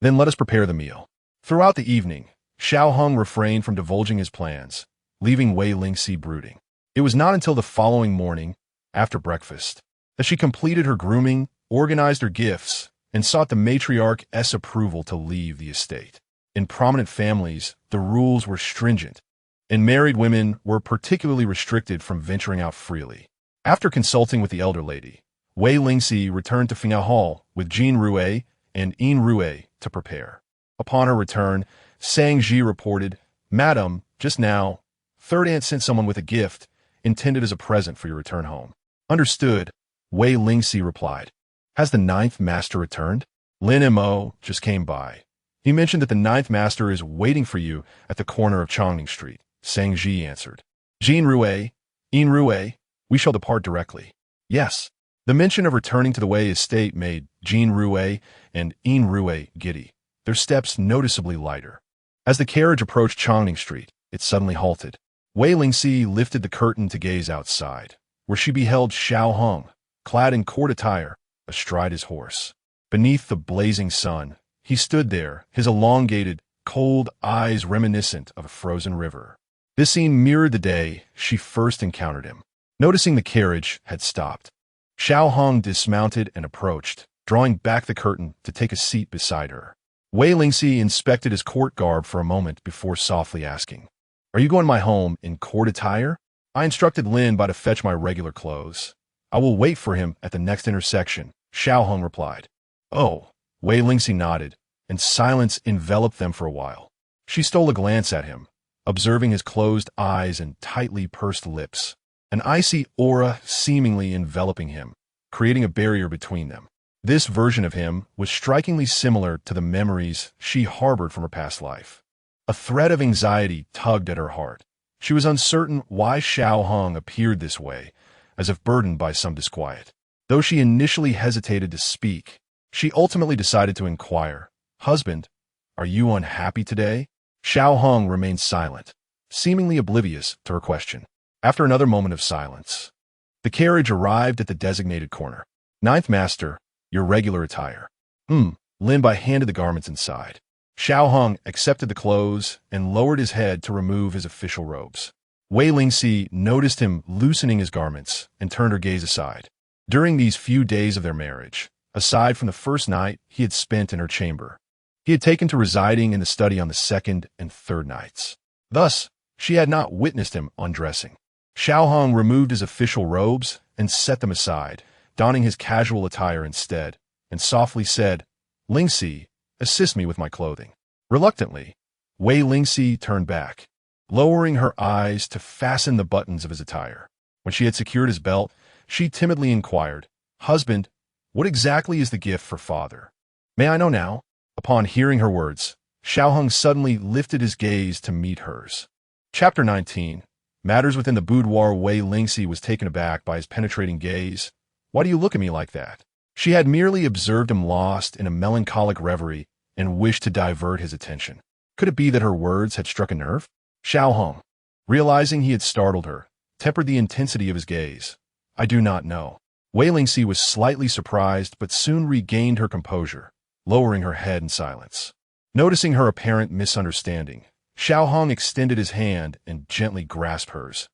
Then let us prepare the meal. Throughout the evening, Xiao Hung refrained from divulging his plans, leaving Wei Lingxi brooding. It was not until the following morning, after breakfast, that she completed her grooming, organized her gifts, and sought the matriarch's approval to leave the estate. In prominent families, the rules were stringent, and married women were particularly restricted from venturing out freely. After consulting with the elder lady, Wei Lingxi returned to Fingao Hall with Jin Rue and Yin Rue to prepare. Upon her return, Sang Ji reported, "Madam, just now, third aunt sent someone with a gift intended as a present for your return home." "Understood," Wei Lingxi replied. "Has the ninth master returned?" Lin Mo just came by. "He mentioned that the ninth master is waiting for you at the corner of Chongning Street," Sang Ji answered. "Jin Rue, Yin Rue, we shall depart directly." "Yes." The mention of returning to the Wei estate made Jin Rue and Yin Rue giddy, their steps noticeably lighter. As the carriage approached Chongning Street, it suddenly halted. Wei Lingxi lifted the curtain to gaze outside, where she beheld Xiao Hong, clad in court attire, astride his horse. Beneath the blazing sun, he stood there, his elongated, cold eyes reminiscent of a frozen river. This scene mirrored the day she first encountered him. Noticing the carriage had stopped, Xiao Hong dismounted and approached, drawing back the curtain to take a seat beside her. Wei Lingxi inspected his court garb for a moment before softly asking, "Are you going to my home in court attire?" "I instructed Lin Ba to fetch my regular clothes. I will wait for him at the next intersection," Xiao Hong replied. "Oh," Wei Lingxi nodded, and silence enveloped them for a while. She stole a glance at him, observing his closed eyes and tightly pursed lips, an icy aura seemingly enveloping him, creating a barrier between them. This version of him was strikingly similar to the memories she harbored from her past life. A thread of anxiety tugged at her heart. She was uncertain why Xiao Hong appeared this way, as if burdened by some disquiet. Though she initially hesitated to speak, she ultimately decided to inquire, "Husband, are you unhappy today?" Xiao Hong remained silent, seemingly oblivious to her question. After another moment of silence, the carriage arrived at the designated corner. "Ninth Master, your regular attire." Lin Bai handed the garments inside. Xiao Hong accepted the clothes and lowered his head to remove his official robes. Wei Lingxi noticed him loosening his garments and turned her gaze aside. During these few days of their marriage, aside from the first night he had spent in her chamber, he had taken to residing in the study on the second and third nights. Thus, she had not witnessed him undressing. Xiao Hong removed his official robes and set them aside, donning his casual attire instead, and softly said, "Lingxi, assist me with my clothing." Reluctantly, Wei Lingxi turned back, lowering her eyes to fasten the buttons of his attire. When she had secured his belt, she timidly inquired, "Husband, what exactly is the gift for father? May I know now?" Upon hearing her words, Xiao Hong suddenly lifted his gaze to meet hers. Chapter 19. Matters within the boudoir. Wei Lingxi was taken aback by his penetrating gaze. "Why do you look at me like that?" She had merely observed him lost in a melancholic reverie and wished to divert his attention. Could it be that her words had struck a nerve? Xiao Hong, realizing he had startled her, tempered the intensity of his gaze. "I do not know." Wei Lingxi was slightly surprised but soon regained her composure, lowering her head in silence. Noticing her apparent misunderstanding, Xiao Hong extended his hand and gently grasped hers.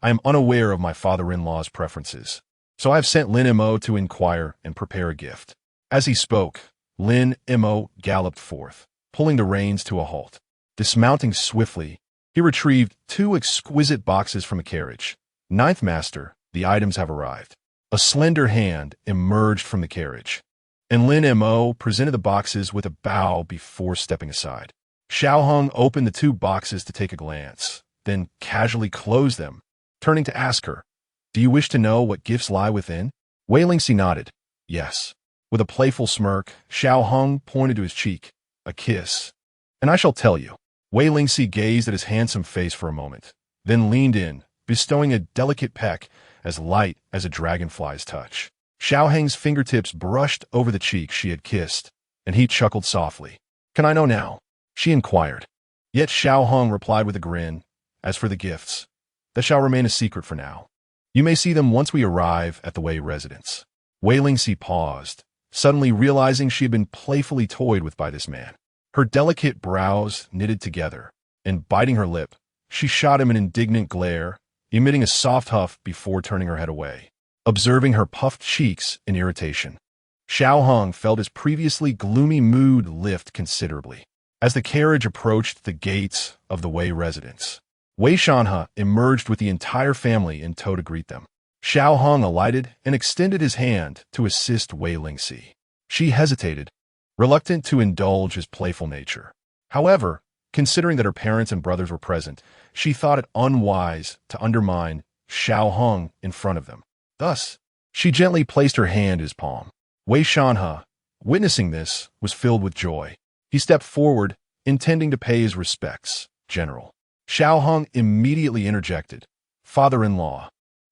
"I am unaware of my father-in-law's preferences, so I have sent Lin Mo to inquire and prepare a gift." As he spoke, Lin Mo galloped forth, pulling the reins to a halt. Dismounting swiftly, he retrieved 2 exquisite boxes from a carriage. "Ninth Master, the items have arrived." A slender hand emerged from the carriage, and Lin Mo presented the boxes with a bow before stepping aside. Xiao Hong opened the 2 boxes to take a glance, then casually closed them, turning to ask her, "Do you wish to know what gifts lie within?" Wei Lingxi nodded, "Yes." With a playful smirk, Xiao Hong pointed to his cheek, "A kiss." "And I shall tell you." Wei Lingxi gazed at his handsome face for a moment, then leaned in, bestowing a delicate peck as light as a dragonfly's touch. Xiao Hong's fingertips brushed over the cheek she had kissed, and he chuckled softly. "Can I know now?" she inquired. Yet Xiao Hong replied with a grin, "As for the gifts, that shall remain a secret for now. You may see them once we arrive at the Wei residence." Wei Lingxi paused, suddenly realizing she had been playfully toyed with by this man. Her delicate brows knitted together, and biting her lip, she shot him an indignant glare, emitting a soft huff before turning her head away, observing her puffed cheeks in irritation. Xiao Hong felt his previously gloomy mood lift considerably. As the carriage approached the gates of the Wei residence, Wei Shanhe emerged with the entire family in tow to greet them. Xiao Hong alighted and extended his hand to assist Wei Lingxi. She hesitated, reluctant to indulge his playful nature. However, considering that her parents and brothers were present, she thought it unwise to undermine Xiao Hong in front of them. Thus, she gently placed her hand in his palm. Wei Shanhe, witnessing this, was filled with joy. He stepped forward, intending to pay his respects. General. Xiao Hong immediately interjected. Father-in-law,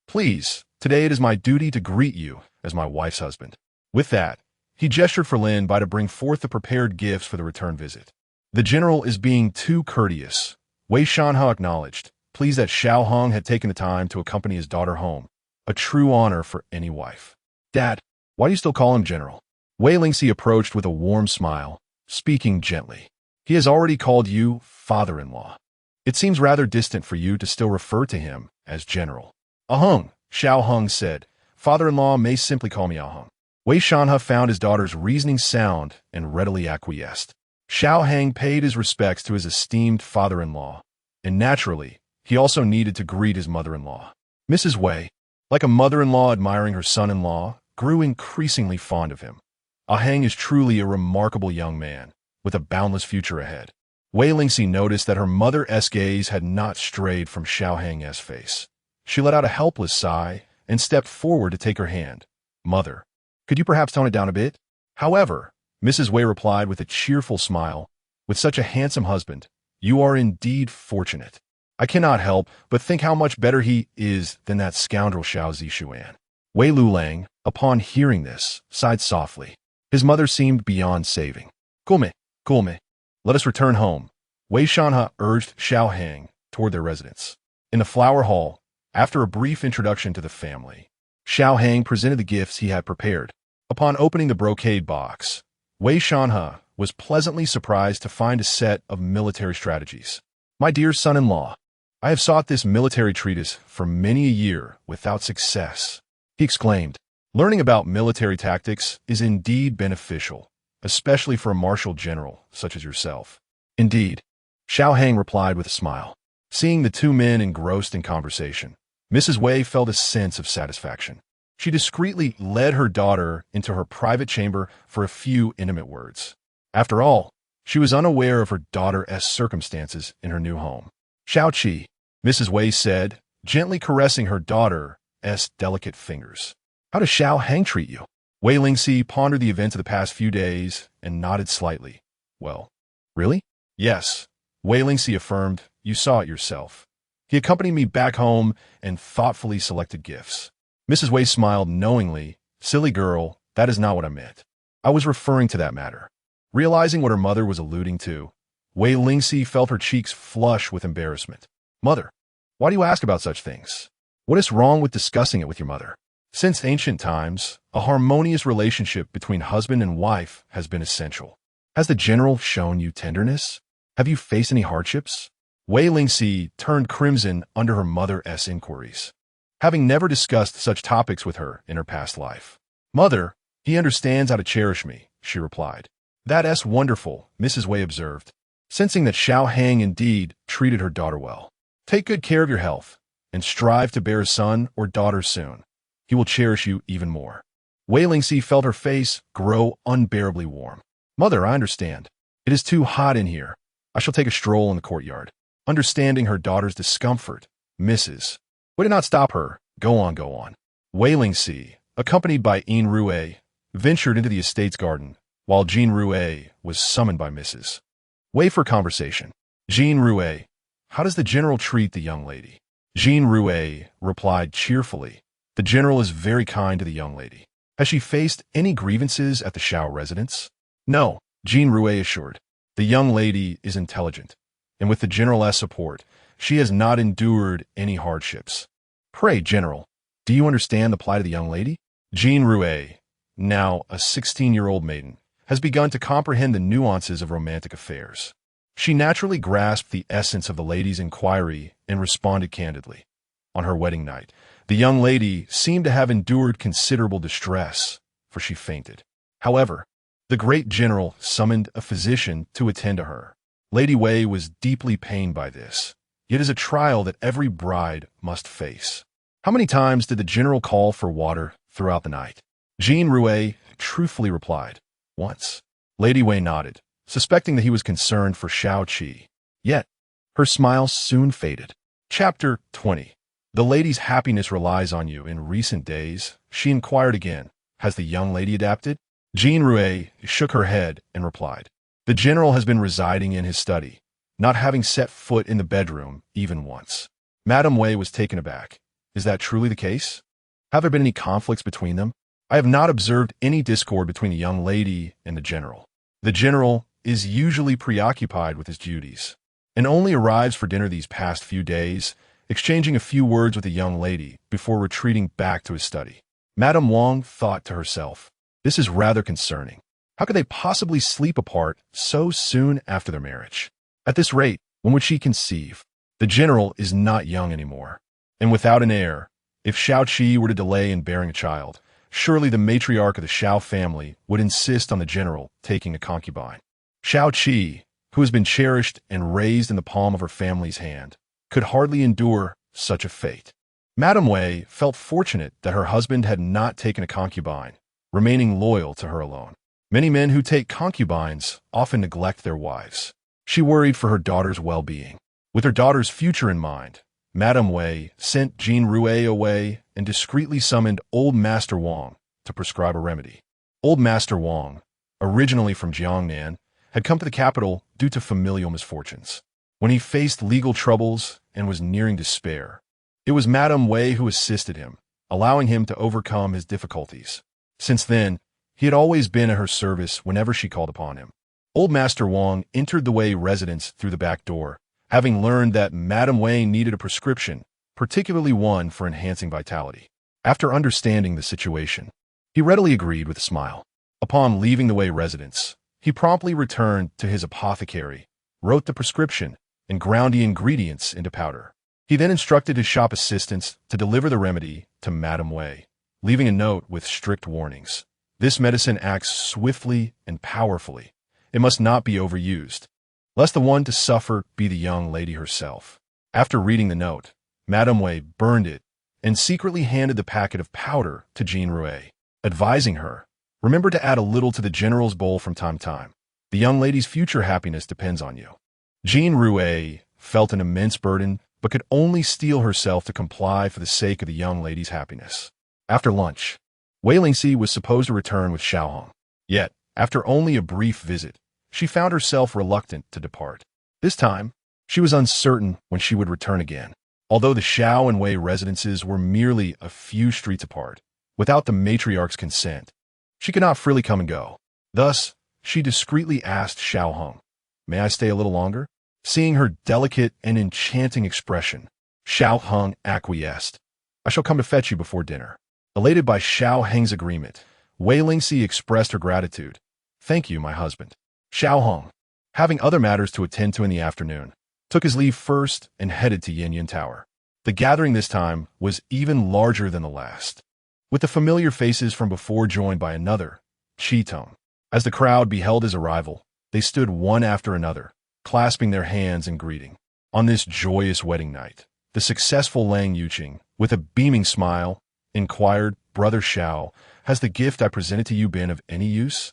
please, today it is my duty to greet you as my wife's husband. With that, he gestured for Lin Bai to bring forth the prepared gifts for the return visit. The general is being too courteous. Wei Shanhe acknowledged, pleased that Xiao Hong had taken the time to accompany his daughter home. A true honor for any wife. Dad, why do you still call him General? Wei Lingxi approached with a warm smile, speaking gently. He has already called you father-in-law. It seems rather distant for you to still refer to him as General. Ahung, Xiao Hong said. Father-in-law may simply call me Ahung. Wei Shanhe found his daughter's reasoning sound and readily acquiesced. Xiao Hang paid his respects to his esteemed father-in-law, and naturally, he also needed to greet his mother-in-law. Mrs. Wei, like a mother-in-law admiring her son-in-law, grew increasingly fond of him. Ahang is truly a remarkable young man, with a boundless future ahead. Wei Lingxi noticed that her mother's gaze had not strayed from Xiao Hang's face. She let out a helpless sigh and stepped forward to take her hand. Mother, could you perhaps tone it down a bit? However, Mrs. Wei replied with a cheerful smile, with such a handsome husband, you are indeed fortunate. I cannot help but think how much better he is than that scoundrel Xiao Zixuan. Wei Lulang, upon hearing this, sighed softly. His mother seemed beyond saving. Cool me. Let us return home. Wei Shanhe urged Xiao Hang toward their residence. In the flower hall, after a brief introduction to the family, Xiao Hang presented the gifts he had prepared. Upon opening the brocade box, Wei Shanhe was pleasantly surprised to find a set of military strategies. My dear son-in-law, I have sought this military treatise for many a year without success, he exclaimed. Learning about military tactics is indeed beneficial, especially for a martial general such as yourself. Indeed, Xiao Hang replied with a smile. Seeing the two men engrossed in conversation, Mrs. Wei felt a sense of satisfaction. She discreetly led her daughter into her private chamber for a few intimate words. After all, she was unaware of her daughter's circumstances in her new home. Xiao Qi, Mrs. Wei said, gently caressing her daughter's delicate fingers. How does Xiao Hang treat you? Wei Lingxi pondered the events of the past few days and nodded slightly. Well, really? Yes, Wei Lingxi affirmed. You saw it yourself. He accompanied me back home and thoughtfully selected gifts. Mrs. Wei smiled knowingly. Silly girl, that is not what I meant. I was referring to that matter. Realizing what her mother was alluding to, Wei Lingxi felt her cheeks flush with embarrassment. Mother, why do you ask about such things? What is wrong with discussing it with your mother? Since ancient times, a harmonious relationship between husband and wife has been essential. Has the general shown you tenderness? Have you faced any hardships? Wei Lingxi turned crimson under her mother's inquiries, having never discussed such topics with her in her past life. Mother, he understands how to cherish me, she replied. That's wonderful, Mrs. Wei observed, sensing that Xiao Hang indeed treated her daughter well. Take good care of your health, and strive to bear a son or daughter soon. He will cherish you even more. Wei Lingxi felt her face grow unbearably warm. Mother, I understand. It is too hot in here. I shall take a stroll in the courtyard. Understanding her daughter's discomfort, Mrs. Wei did not stop her. Go on. Wei Lingxi, accompanied by Yin Rue, ventured into the estate's garden, while Jin Rue was summoned by Mrs. Wei for conversation. Jin Rue, how does the general treat the young lady? Jin Rue replied cheerfully. The general is very kind to the young lady. Has she faced any grievances at the Xiao residence? No, Jin Rue assured. The young lady is intelligent, and with the general's support, she has not endured any hardships. Pray, General, do you understand the plight of the young lady? Jin Rue, now a 16-year-old maiden, has begun to comprehend the nuances of romantic affairs. She naturally grasped the essence of the lady's inquiry and responded candidly. On her wedding night, the young lady seemed to have endured considerable distress, for she fainted. However, the great general summoned a physician to attend to her. Lady Wei was deeply pained by this. It is a trial that every bride must face. How many times did the general call for water throughout the night? Jean Rouet truthfully replied, once. Lady Wei nodded, suspecting that he was concerned for Xiao Qi. Yet, her smile soon faded. Chapter 20. The lady's happiness relies on you. In recent days, she inquired again, has the young lady adapted? Jean Rouet shook her head and replied, the general has been residing in his study, not having set foot in the bedroom even once. Madame Wei was taken aback. Is that truly the case? Have there been any conflicts between them? I have not observed any discord between the young lady and the general. The general is usually preoccupied with his duties, and only arrives for dinner these past few days, exchanging a few words with the young lady before retreating back to his study. Madame Wang thought to herself, this is rather concerning. How could they possibly sleep apart so soon after their marriage? At this rate, when would she conceive? The general is not young anymore, and without an heir, if Xiao Qi were to delay in bearing a child, surely the matriarch of the Xiao family would insist on the general taking a concubine. Xiao Qi, who has been cherished and raised in the palm of her family's hand, could hardly endure such a fate. Madame Wei felt fortunate that her husband had not taken a concubine, remaining loyal to her alone. Many men who take concubines often neglect their wives. She worried for her daughter's well-being. With her daughter's future in mind, Madame Wei sent Jean Rouet away and discreetly summoned Old Master Wang to prescribe a remedy. Old Master Wang, originally from Jiangnan, had come to the capital due to familial misfortunes. When he faced legal troubles and was nearing despair, it was Madame Wei who assisted him, allowing him to overcome his difficulties. Since then, he had always been at her service whenever she called upon him. Old Master Wang entered the Wei residence through the back door, having learned that Madame Wei needed a prescription, particularly one for enhancing vitality. After understanding the situation, he readily agreed with a smile. Upon leaving the Wei residence, he promptly returned to his apothecary, wrote the prescription, and ground the ingredients into powder. He then instructed his shop assistants to deliver the remedy to Madame Wei, leaving a note with strict warnings. This medicine acts swiftly and powerfully. It must not be overused, lest the one to suffer be the young lady herself. After reading the note, Madame Wei burned it and secretly handed the packet of powder to Jean Rouet, advising her, remember to add a little to the general's bowl from time to time. The young lady's future happiness depends on you. Jean Rouet felt an immense burden, but could only steel herself to comply for the sake of the young lady's happiness. After lunch, Wei Lingxi was supposed to return with Xiao Hong. Yet, after only a brief visit, she found herself reluctant to depart. This time, she was uncertain when she would return again. Although the Xiao and Wei residences were merely a few streets apart, without the matriarch's consent, she could not freely come and go. Thus, she discreetly asked Xiao Hong, may I stay a little longer? Seeing her delicate and enchanting expression, Xiao Hong acquiesced. I shall come to fetch you before dinner. Elated by Xiao Heng's agreement, Wei Lingxi expressed her gratitude. Thank you, my husband. Xiao Hong, having other matters to attend to in the afternoon, took his leave first and headed to Yanyan Tower. The gathering this time was even larger than the last, with the familiar faces from before joined by another, Qitong. As the crowd beheld his arrival, they stood one after another, clasping their hands in greeting. On this joyous wedding night, the successful Lang Yuqing, with a beaming smile, inquired, Brother Xiao, has the gift I presented to you been of any use?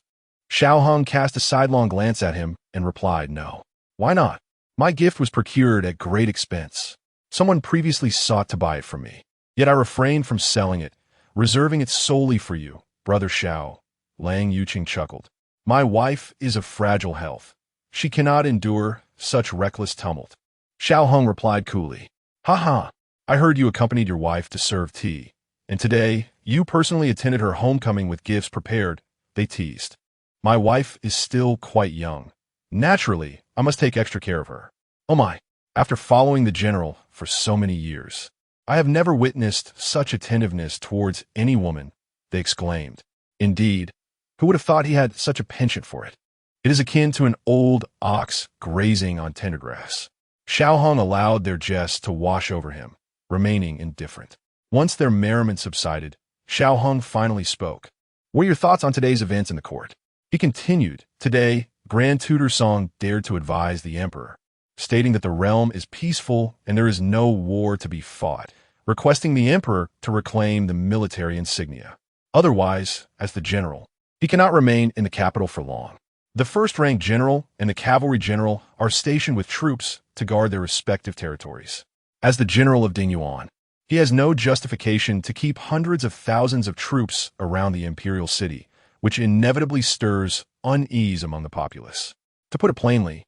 Xiao Hong cast a sidelong glance at him and replied, no. Why not? My gift was procured at great expense. Someone previously sought to buy it from me. Yet I refrained from selling it, reserving it solely for you, Brother Xiao. Lang Yuqing chuckled. My wife is of fragile health. She cannot endure such reckless tumult. Xiao Hong replied coolly, ha ha, I heard you accompanied your wife to serve tea, and today you personally attended her homecoming with gifts prepared. They teased. My wife is still quite young. Naturally, I must take extra care of her. Oh my, after following the general for so many years, I have never witnessed such attentiveness towards any woman, they exclaimed. Indeed, who would have thought he had such a penchant for it? It is akin to an old ox grazing on tender grass. Xiao Hong allowed their jests to wash over him, remaining indifferent. Once their merriment subsided, Xiao Hong finally spoke. What are your thoughts on today's events in the court? He continued, today, Grand Tutor Song dared to advise the emperor, stating that the realm is peaceful and there is no war to be fought, requesting the emperor to reclaim the military insignia. Otherwise, as the general, he cannot remain in the capital for long. The first-rank general and the cavalry general are stationed with troops to guard their respective territories. As the general of Dingyuan, he has no justification to keep hundreds of thousands of troops around the imperial city, which inevitably stirs unease among the populace. To put it plainly,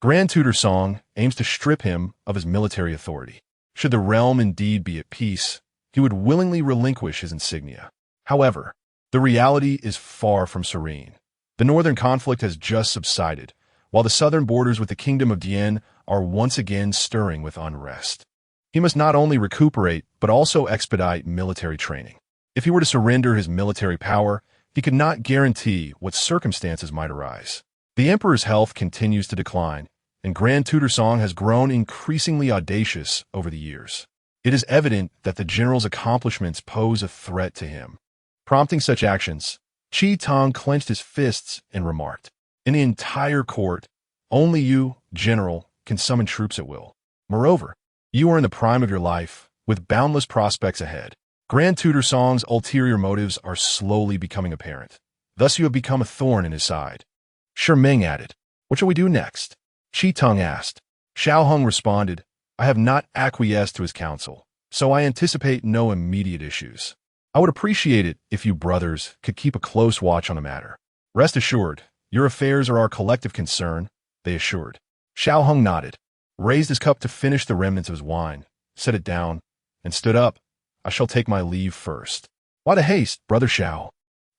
Grand Tutor Song aims to strip him of his military authority. Should the realm indeed be at peace, he would willingly relinquish his insignia. However, the reality is far from serene. The northern conflict has just subsided, while the southern borders with the Kingdom of Dian are once again stirring with unrest. He must not only recuperate, but also expedite military training. If he were to surrender his military power, he could not guarantee what circumstances might arise. The emperor's health continues to decline, and Grand Tutor Song has grown increasingly audacious over the years. It is evident that the general's accomplishments pose a threat to him. Prompting such actions, Qi Tong clenched his fists and remarked, "In the entire court, only you, general, can summon troops at will. Moreover, you are in the prime of your life, with boundless prospects ahead. Grand Tutor Song's ulterior motives are slowly becoming apparent. Thus you have become a thorn in his side." Shi Ming added, "What shall we do next?" Qi Tong asked. Xiao Hung responded, "I have not acquiesced to his counsel, so I anticipate no immediate issues. I would appreciate it if you brothers could keep a close watch on the matter. Rest assured, your affairs are our collective concern," they assured. Xiao Hung nodded, raised his cup to finish the remnants of his wine, set it down, and stood up. "I shall take my leave first." "Why the haste, brother Xiao?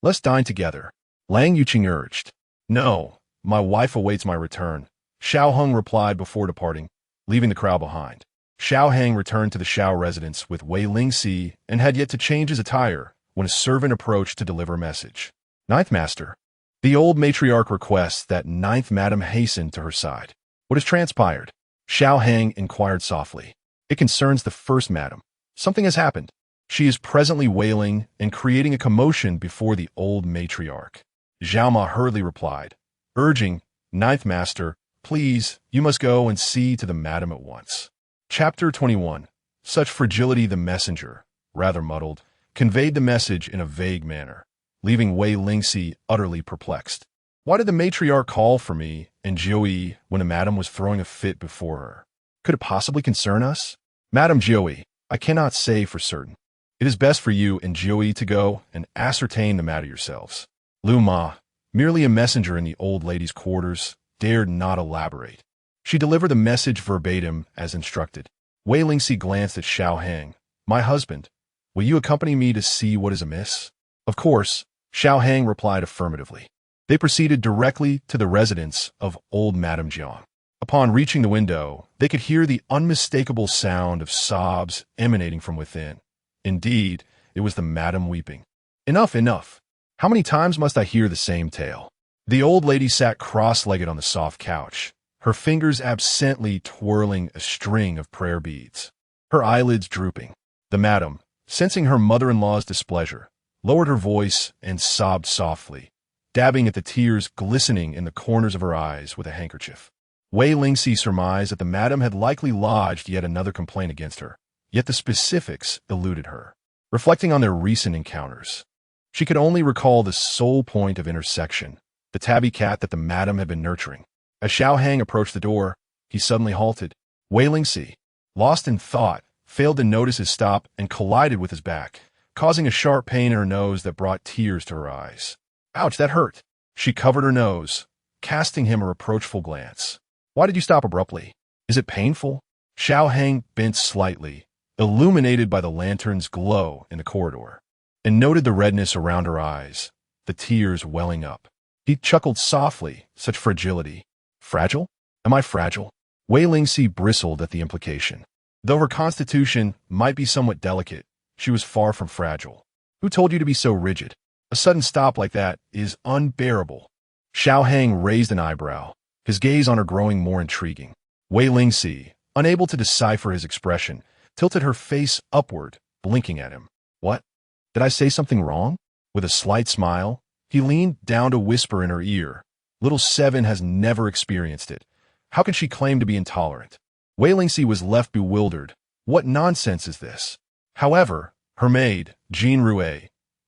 Let's dine together," Lang Yuqing urged. "No, my wife awaits my return," Xiao Hung replied before departing, leaving the crowd behind. Xiao Hang returned to the Xiao residence with Wei Lingxi and had yet to change his attire when a servant approached to deliver a message. "Ninth Master." The old matriarch requests that Ninth Madam hasten to her side. "What has transpired?" Xiao Hang inquired softly. "It concerns the First Madam. Something has happened. She is presently wailing and creating a commotion before the old matriarch." Zhao Ma hurriedly replied, urging, "Ninth Master, please, you must go and see to the madam at once." Chapter 21. Such fragility the messenger, rather muddled, conveyed the message in a vague manner, leaving Wei Lingxi utterly perplexed. Why did the matriarch call for me and Jiuyi when the madam was throwing a fit before her? Could it possibly concern us? "Madam Jiuyi, I cannot say for certain. It is best for you and Jiuyi to go and ascertain the matter yourselves." Lu Ma, merely a messenger in the old lady's quarters, dared not elaborate. She delivered the message verbatim as instructed. Wei Lingxi glanced at Xiao Hang. "My husband, will you accompany me to see what is amiss?" Of course, Xiao Hang replied affirmatively. They proceeded directly to the residence of old Madame Jiang. Upon reaching the window, they could hear the unmistakable sound of sobs emanating from within. Indeed, it was the madam weeping. "Enough, enough. How many times must I hear the same tale?" The old lady sat cross-legged on the soft couch, her fingers absently twirling a string of prayer beads, her eyelids drooping. The madam, sensing her mother-in-law's displeasure, lowered her voice and sobbed softly, dabbing at the tears glistening in the corners of her eyes with a handkerchief. Wei Lingxi surmised that the madam had likely lodged yet another complaint against her, yet the specifics eluded her. Reflecting on their recent encounters, she could only recall the sole point of intersection, the tabby cat that the madam had been nurturing. As Xiao Hang approached the door, he suddenly halted. Wei Lingxi, lost in thought, failed to notice his stop and collided with his back, causing a sharp pain in her nose that brought tears to her eyes. "Ouch, that hurt." She covered her nose, casting him a reproachful glance. "Why did you stop abruptly? Is it painful?" Xiao Hang bent slightly, illuminated by the lantern's glow in the corridor, and noted the redness around her eyes, the tears welling up. He chuckled softly, such fragility. "Fragile? Am I fragile?" Wei Lingxi bristled at the implication. Though her constitution might be somewhat delicate, she was far from fragile. "Who told you to be so rigid? A sudden stop like that is unbearable." Xiao Hang raised an eyebrow, his gaze on her growing more intriguing. Wei Lingxi, unable to decipher his expression, tilted her face upward, blinking at him. "What? Did I say something wrong?" With a slight smile, he leaned down to whisper in her ear, Little Seven has never experienced it. How can she claim to be intolerant? Wei Lingxi was left bewildered. What nonsense is this? However, her maid, Jean Rue,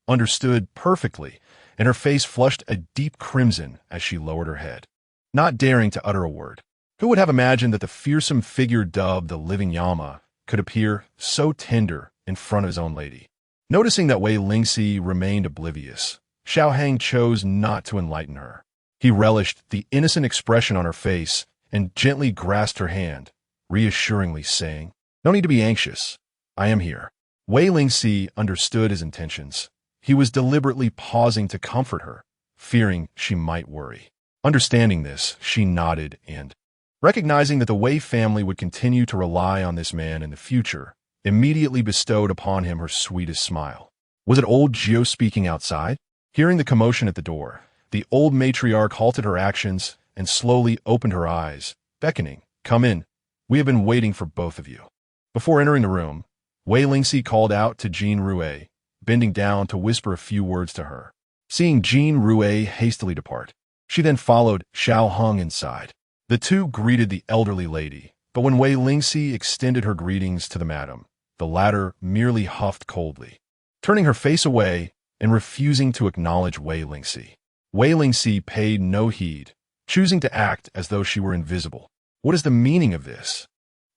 understood perfectly, and her face flushed a deep crimson as she lowered her head, not daring to utter a word. Who would have imagined that the fearsome figure dubbed the living Yama could appear so tender in front of his own lady? Noticing that Wei Lingxi remained oblivious, Xiao Hang chose not to enlighten her. He relished the innocent expression on her face and gently grasped her hand, reassuringly saying, "No need to be anxious. I am here." Wei Lingxi understood his intentions. He was deliberately pausing to comfort her, fearing she might worry. Understanding this, she nodded and, recognizing that the Wei family would continue to rely on this man in the future, immediately bestowed upon him her sweetest smile. Was it old Gio speaking outside? Hearing the commotion at the door, the old matriarch halted her actions and slowly opened her eyes, beckoning, "Come in. We have been waiting for both of you." Before entering the room, Wei Lingxi called out to Jean Rue, bending down to whisper a few words to her. Seeing Jean Rue hastily depart, she then followed Xiao Hung inside. The two greeted the elderly lady, but when Wei Lingxi extended her greetings to the madam, the latter merely huffed coldly, turning her face away and refusing to acknowledge Wei Lingxi. Wei Lingxi paid no heed, choosing to act as though she were invisible. What is the meaning of this?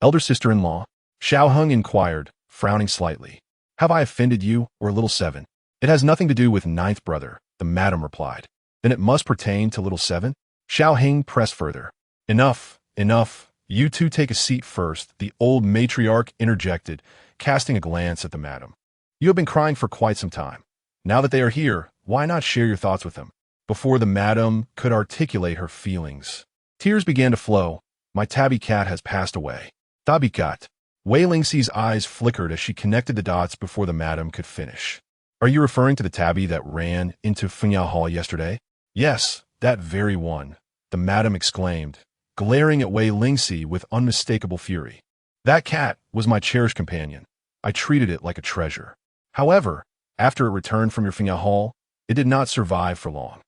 Elder sister-in-law, Xiao Hung inquired, frowning slightly. Have I offended you, or Little Seven? It has nothing to do with ninth brother, the madam replied. Then it must pertain to Little Seven? Xiao Hing pressed further. Enough, enough. You two take a seat first, the old matriarch interjected, casting a glance at the madam. You have been crying for quite some time. Now that they are here, why not share your thoughts with them? Before the madam could articulate her feelings, tears began to flow. My tabby cat has passed away. Tabby cat. Wei Lingxi's eyes flickered as she connected the dots before the madam could finish. Are you referring to the tabby that ran into Fiancé Hall yesterday? Yes, that very one, the madam exclaimed, glaring at Wei Lingxi with unmistakable fury. That cat was my cherished companion. I treated it like a treasure. However, after it returned from your Fiancé Hall, it did not survive for long.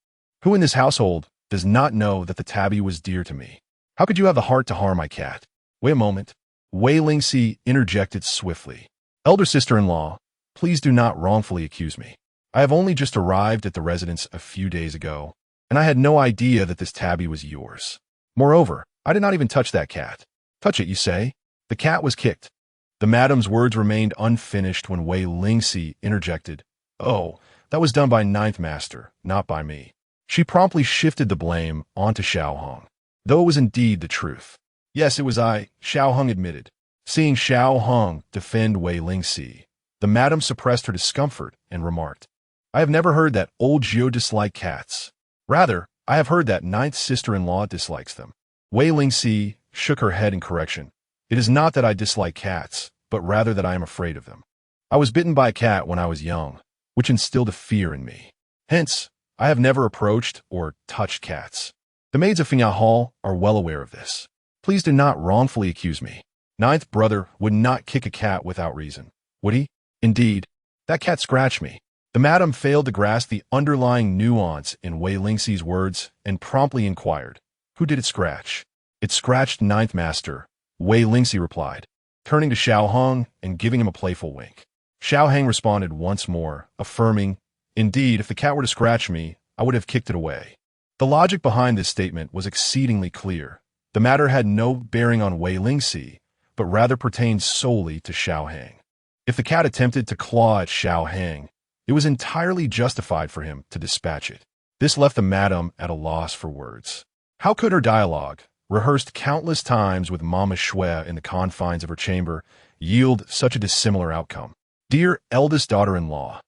Who in this household does not know that the tabby was dear to me? How could you have the heart to harm my cat? Wait a moment. Wei Lingxi interjected swiftly. Elder sister-in-law, please do not wrongfully accuse me. I have only just arrived at the residence a few days ago, and I had no idea that this tabby was yours. Moreover, I did not even touch that cat. Touch it, you say? The cat was kicked. The madam's words remained unfinished when Wei Lingxi interjected. Oh, that was done by Ninth Master, not by me. She promptly shifted the blame onto Xiao Hung, though it was indeed the truth. Yes, it was I, Xiao Hung admitted. Seeing Xiao Hung defend Wei Lingxi, the madam suppressed her discomfort and remarked, I have never heard that old Gio disliked cats. Rather, I have heard that ninth sister-in-law dislikes them. Wei Lingxi shook her head in correction. It is not that I dislike cats, but rather that I am afraid of them. I was bitten by a cat when I was young, which instilled a fear in me. Hence, I have never approached or touched cats. The maids of Fiancé Hall are well aware of this. Please do not wrongfully accuse me. Ninth brother would not kick a cat without reason, would he? Indeed, that cat scratched me. The madam failed to grasp the underlying nuance in Wei Lingxi's words and promptly inquired, who did it scratch? It scratched Ninth Master, Wei Lingxi replied, turning to Xiao Hung and giving him a playful wink. Xiao Hang responded once more, affirming, Indeed, if the cat were to scratch me, I would have kicked it away. The logic behind this statement was exceedingly clear. The matter had no bearing on Wei Lingxi, but rather pertained solely to Xiao Hang. If the cat attempted to claw at Xiao Hang, it was entirely justified for him to dispatch it. This left the madam at a loss for words. How could her dialogue, rehearsed countless times with Mama Shui in the confines of her chamber, yield such a dissimilar outcome? Dear eldest daughter-in-law,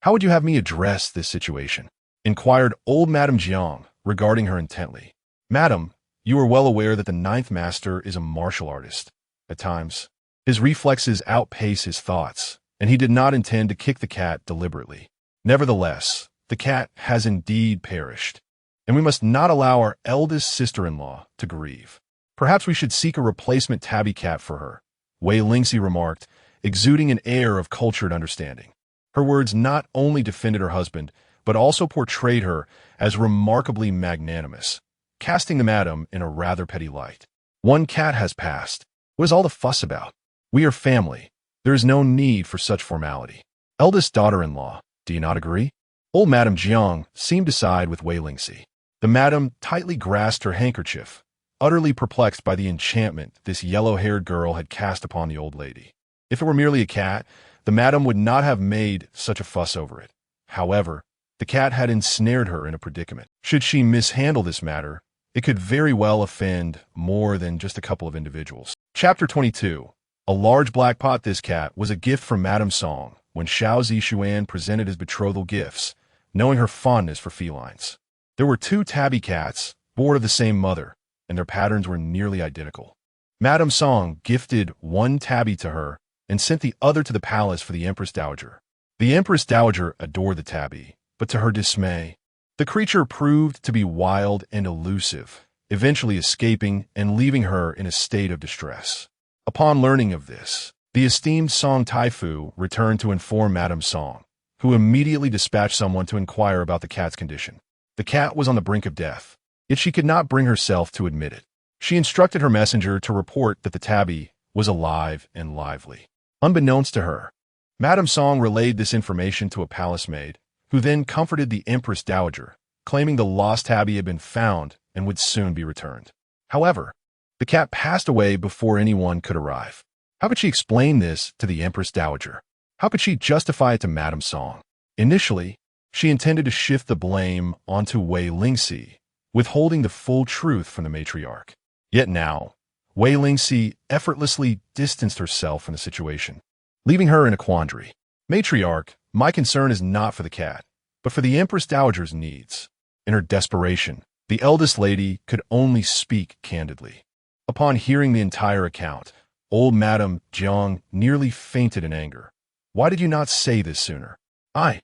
how would you have me address this situation? Inquired old Madame Jiang, regarding her intently. Madam, you are well aware that the Ninth Master is a martial artist. At times, his reflexes outpace his thoughts, and he did not intend to kick the cat deliberately. Nevertheless, the cat has indeed perished, and we must not allow our eldest sister-in-law to grieve. Perhaps we should seek a replacement tabby cat for her, Wei Lingxi remarked, exuding an air of cultured understanding. Her words not only defended her husband, but also portrayed her as remarkably magnanimous. casting the madam in a rather petty light. One cat has passed. What is all the fuss about? We are family. There is no need for such formality. Eldest daughter-in-law, do you not agree? Old Madame Jiang seemed to side with Wei Lingxi. The madam tightly grasped her handkerchief, utterly perplexed by the enchantment this yellow-haired girl had cast upon the old lady. If it were merely a cat, the madam would not have made such a fuss over it. However, the cat had ensnared her in a predicament. Should she mishandle this matter, it could very well offend more than just a couple of individuals. Chapter 22. A large black pot. This cat was a gift from Madame Song when Xiao Zixuan presented his betrothal gifts, knowing her fondness for felines. There were two tabby cats, born of the same mother, and their patterns were nearly identical. Madame Song gifted one tabby to her and sent the other to the palace for the Empress Dowager. The Empress Dowager adored the tabby, but to her dismay, the creature proved to be wild and elusive, eventually escaping and leaving her in a state of distress. Upon learning of this, the esteemed Song Taifu returned to inform Madame Song, who immediately dispatched someone to inquire about the cat's condition. The cat was on the brink of death, yet she could not bring herself to admit it. She instructed her messenger to report that the tabby was alive and lively. Unbeknownst to her, Madame Song relayed this information to a palace maid, who then comforted the Empress Dowager, claiming the lost tabby had been found and would soon be returned. However, the cat passed away before anyone could arrive. How could she explain this to the Empress Dowager? How could she justify it to Madame Song? Initially, she intended to shift the blame onto Wei Lingxi, withholding the full truth from the matriarch. Yet now, Wei Lingxi effortlessly distanced herself from the situation, leaving her in a quandary. Matriarch, my concern is not for the cat, but for the Empress Dowager's needs. In her desperation, the eldest lady could only speak candidly. Upon hearing the entire account, old Madame Jiang nearly fainted in anger. Why did you not say this sooner? I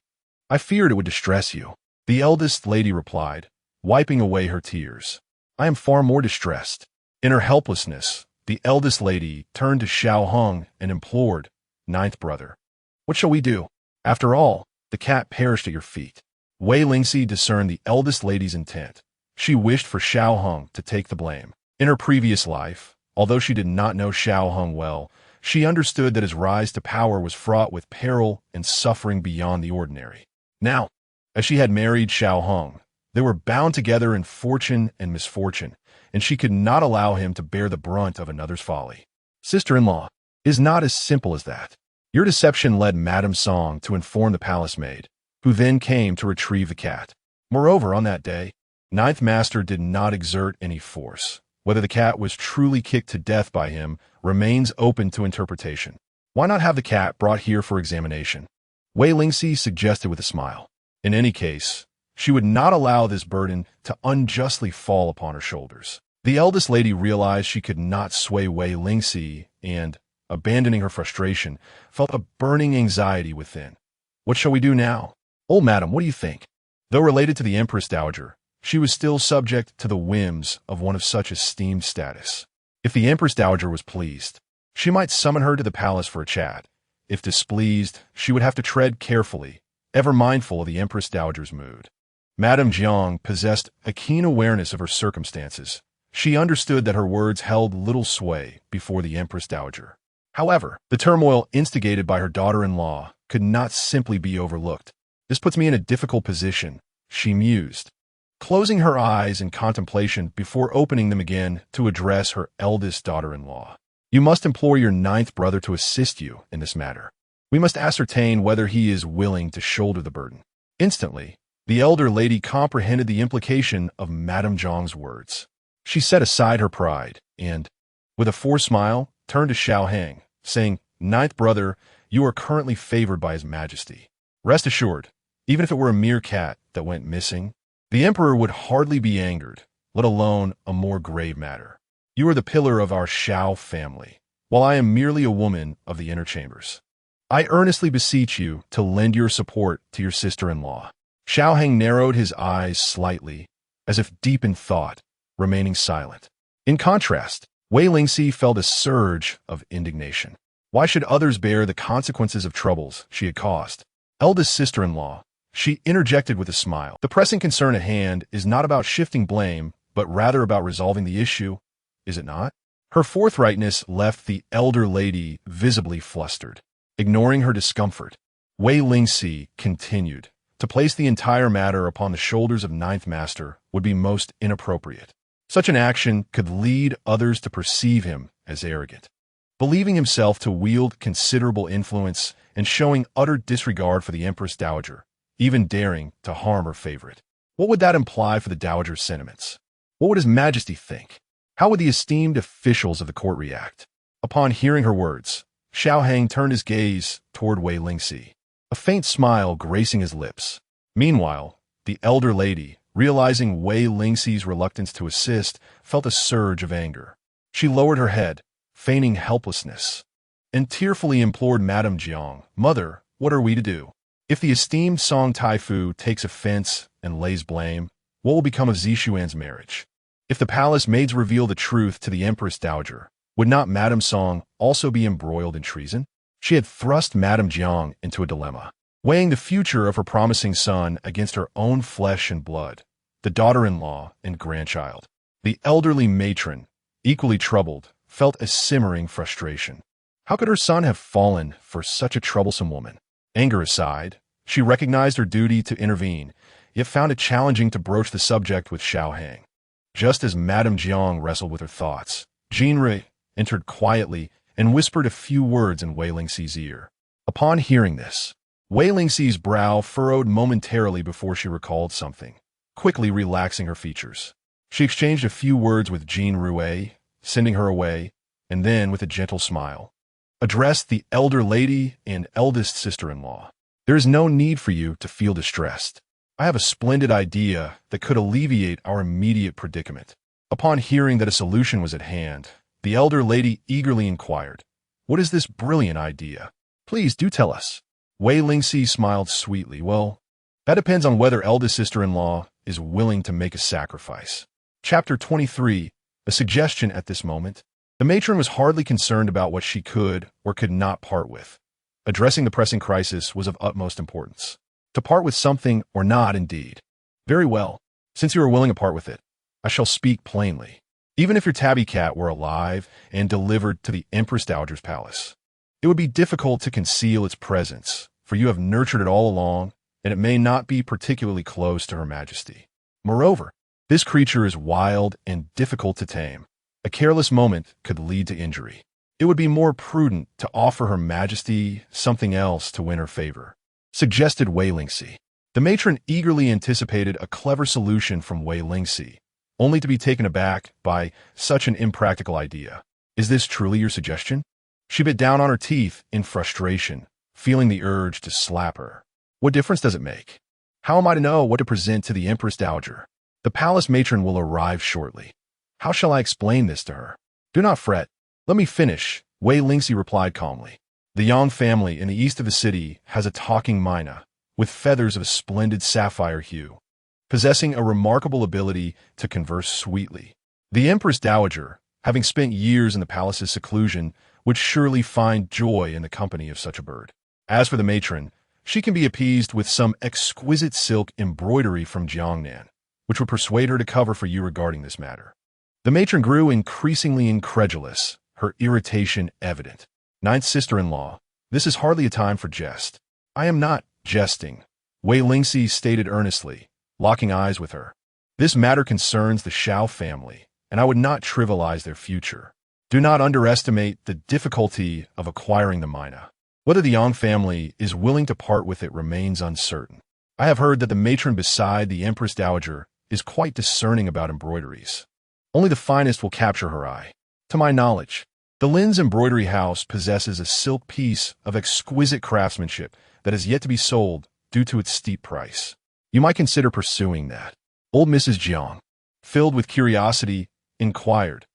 feared it would distress you, the eldest lady replied, wiping away her tears. I am far more distressed. In her helplessness, the eldest lady turned to Xiao Hong and implored, Ninth brother, what shall we do? After all, the cat perished at your feet. Wei Lingxi discerned the eldest lady's intent. She wished for Xiao Hong to take the blame. In her previous life, although she did not know Xiao Hong well, she understood that his rise to power was fraught with peril and suffering beyond the ordinary. Now, as she had married Xiao Hong, they were bound together in fortune and misfortune, and she could not allow him to bear the brunt of another's folly. Sister-in-law, it is not as simple as that. Your deception led Madame Song to inform the palace maid, who then came to retrieve the cat. Moreover, on that day, Ninth Master did not exert any force. Whether the cat was truly kicked to death by him remains open to interpretation. Why not have the cat brought here for examination? Wei Lingxi suggested with a smile. In any case, she would not allow this burden to unjustly fall upon her shoulders. The eldest lady realized she could not sway Wei Lingxi and, abandoning her frustration, felt a burning anxiety within. What shall we do now? Old madam, what do you think? Though related to the Empress Dowager, she was still subject to the whims of one of such esteemed status. If the Empress Dowager was pleased, she might summon her to the palace for a chat. If displeased, she would have to tread carefully, ever mindful of the Empress Dowager's mood. Madame Jiang possessed a keen awareness of her circumstances. She understood that her words held little sway before the Empress Dowager. However, the turmoil instigated by her daughter-in-law could not simply be overlooked. This puts me in a difficult position, she mused, closing her eyes in contemplation before opening them again to address her eldest daughter-in-law. You must implore your ninth brother to assist you in this matter. We must ascertain whether he is willing to shoulder the burden. Instantly, the elder lady comprehended the implication of Madame Jiang's words. She set aside her pride and, with a forced smile, turned to Xiao Hang, saying, Ninth brother, you are currently favored by His Majesty. Rest assured, even if it were a mere cat that went missing, the Emperor would hardly be angered, let alone a more grave matter. You are the pillar of our Xiao family, while I am merely a woman of the inner chambers. I earnestly beseech you to lend your support to your sister-in-law. Xiao Hang narrowed his eyes slightly, as if deep in thought, remaining silent. In contrast, Wei Lingxi felt a surge of indignation. Why should others bear the consequences of troubles she had caused? Eldest sister-in-law, she interjected with a smile. The pressing concern at hand is not about shifting blame, but rather about resolving the issue, is it not? Her forthrightness left the elder lady visibly flustered. Ignoring her discomfort, Wei Lingxi continued. To place the entire matter upon the shoulders of Ninth Master would be most inappropriate. Such an action could lead others to perceive him as arrogant. Believing himself to wield considerable influence and showing utter disregard for the Empress Dowager, even daring to harm her favorite. What would that imply for the Dowager's sentiments? What would His Majesty think? How would the esteemed officials of the court react? Upon hearing her words, Xiao Hang turned his gaze toward Wei Lingxi, a faint smile gracing his lips. Meanwhile, the elder lady, realizing Wei Lingxi's reluctance to assist, felt a surge of anger. She lowered her head, feigning helplessness, and tearfully implored Madame Jiang, "Mother, what are we to do? If the esteemed Song Taifu takes offense and lays blame, what will become of Zixuan's marriage? If the palace maids reveal the truth to the Empress Dowager, would not Madame Song also be embroiled in treason?" She had thrust Madame Jiang into a dilemma, weighing the future of her promising son against her own flesh and blood, the daughter-in-law and grandchild. The elderly matron, equally troubled, felt a simmering frustration. How could her son have fallen for such a troublesome woman? Anger aside, she recognized her duty to intervene, yet found it challenging to broach the subject with Xiao Hang. Just as Madame Jiang wrestled with her thoughts, Jean Rui entered quietly and whispered a few words in Wei Lingxi's ear. Upon hearing this, Wei Lingxi's brow furrowed momentarily before she recalled something, quickly relaxing her features. She exchanged a few words with Jean Rui, sending her away, and then, with a gentle smile, addressed the elder lady and eldest sister-in-law. "There is no need for you to feel distressed. I have a splendid idea that could alleviate our immediate predicament." Upon hearing that a solution was at hand, the elder lady eagerly inquired, "What is this brilliant idea? Please do tell us." Wei Lingxi smiled sweetly. "Well, that depends on whether eldest sister-in-law is willing to make a sacrifice." Chapter 23, a suggestion at this moment. The matron was hardly concerned about what she could or could not part with. Addressing the pressing crisis was of utmost importance. To part with something or not, indeed. "Very well. Since you are willing to part with it, I shall speak plainly. Even if your tabby cat were alive and delivered to the Empress Dowager's palace, it would be difficult to conceal its presence, for you have nurtured it all along, and it may not be particularly close to Her Majesty. Moreover, this creature is wild and difficult to tame. A careless moment could lead to injury. It would be more prudent to offer Her Majesty something else to win her favor," suggested Wei Lingxi. The matron eagerly anticipated a clever solution from Wei Lingxi, only to be taken aback by such an impractical idea. "Is this truly your suggestion?" She bit down on her teeth in frustration, feeling the urge to slap her. "What difference does it make? How am I to know what to present to the Empress Dowager? The palace matron will arrive shortly. How shall I explain this to her?" "Do not fret. Let me finish," Wei Lingxi replied calmly. "The Yang family in the east of the city has a talking myna, with feathers of a splendid sapphire hue, possessing a remarkable ability to converse sweetly. The Empress Dowager, having spent years in the palace's seclusion, would surely find joy in the company of such a bird. As for the matron, she can be appeased with some exquisite silk embroidery from Jiangnan, which would persuade her to cover for you regarding this matter." The matron grew increasingly incredulous, her irritation evident. "Ninth sister-in-law, this is hardly a time for jest." "I am not jesting," Wei Lingxi stated earnestly, locking eyes with her. "This matter concerns the Xiao family, and I would not trivialize their future. Do not underestimate the difficulty of acquiring the myna. Whether the Yang family is willing to part with it remains uncertain. I have heard that the matron beside the Empress Dowager is quite discerning about embroideries. Only the finest will capture her eye. To my knowledge, the Lin's embroidery house possesses a silk piece of exquisite craftsmanship that is yet to be sold due to its steep price. You might consider pursuing that." Old Mrs. Jiang, filled with curiosity, inquired,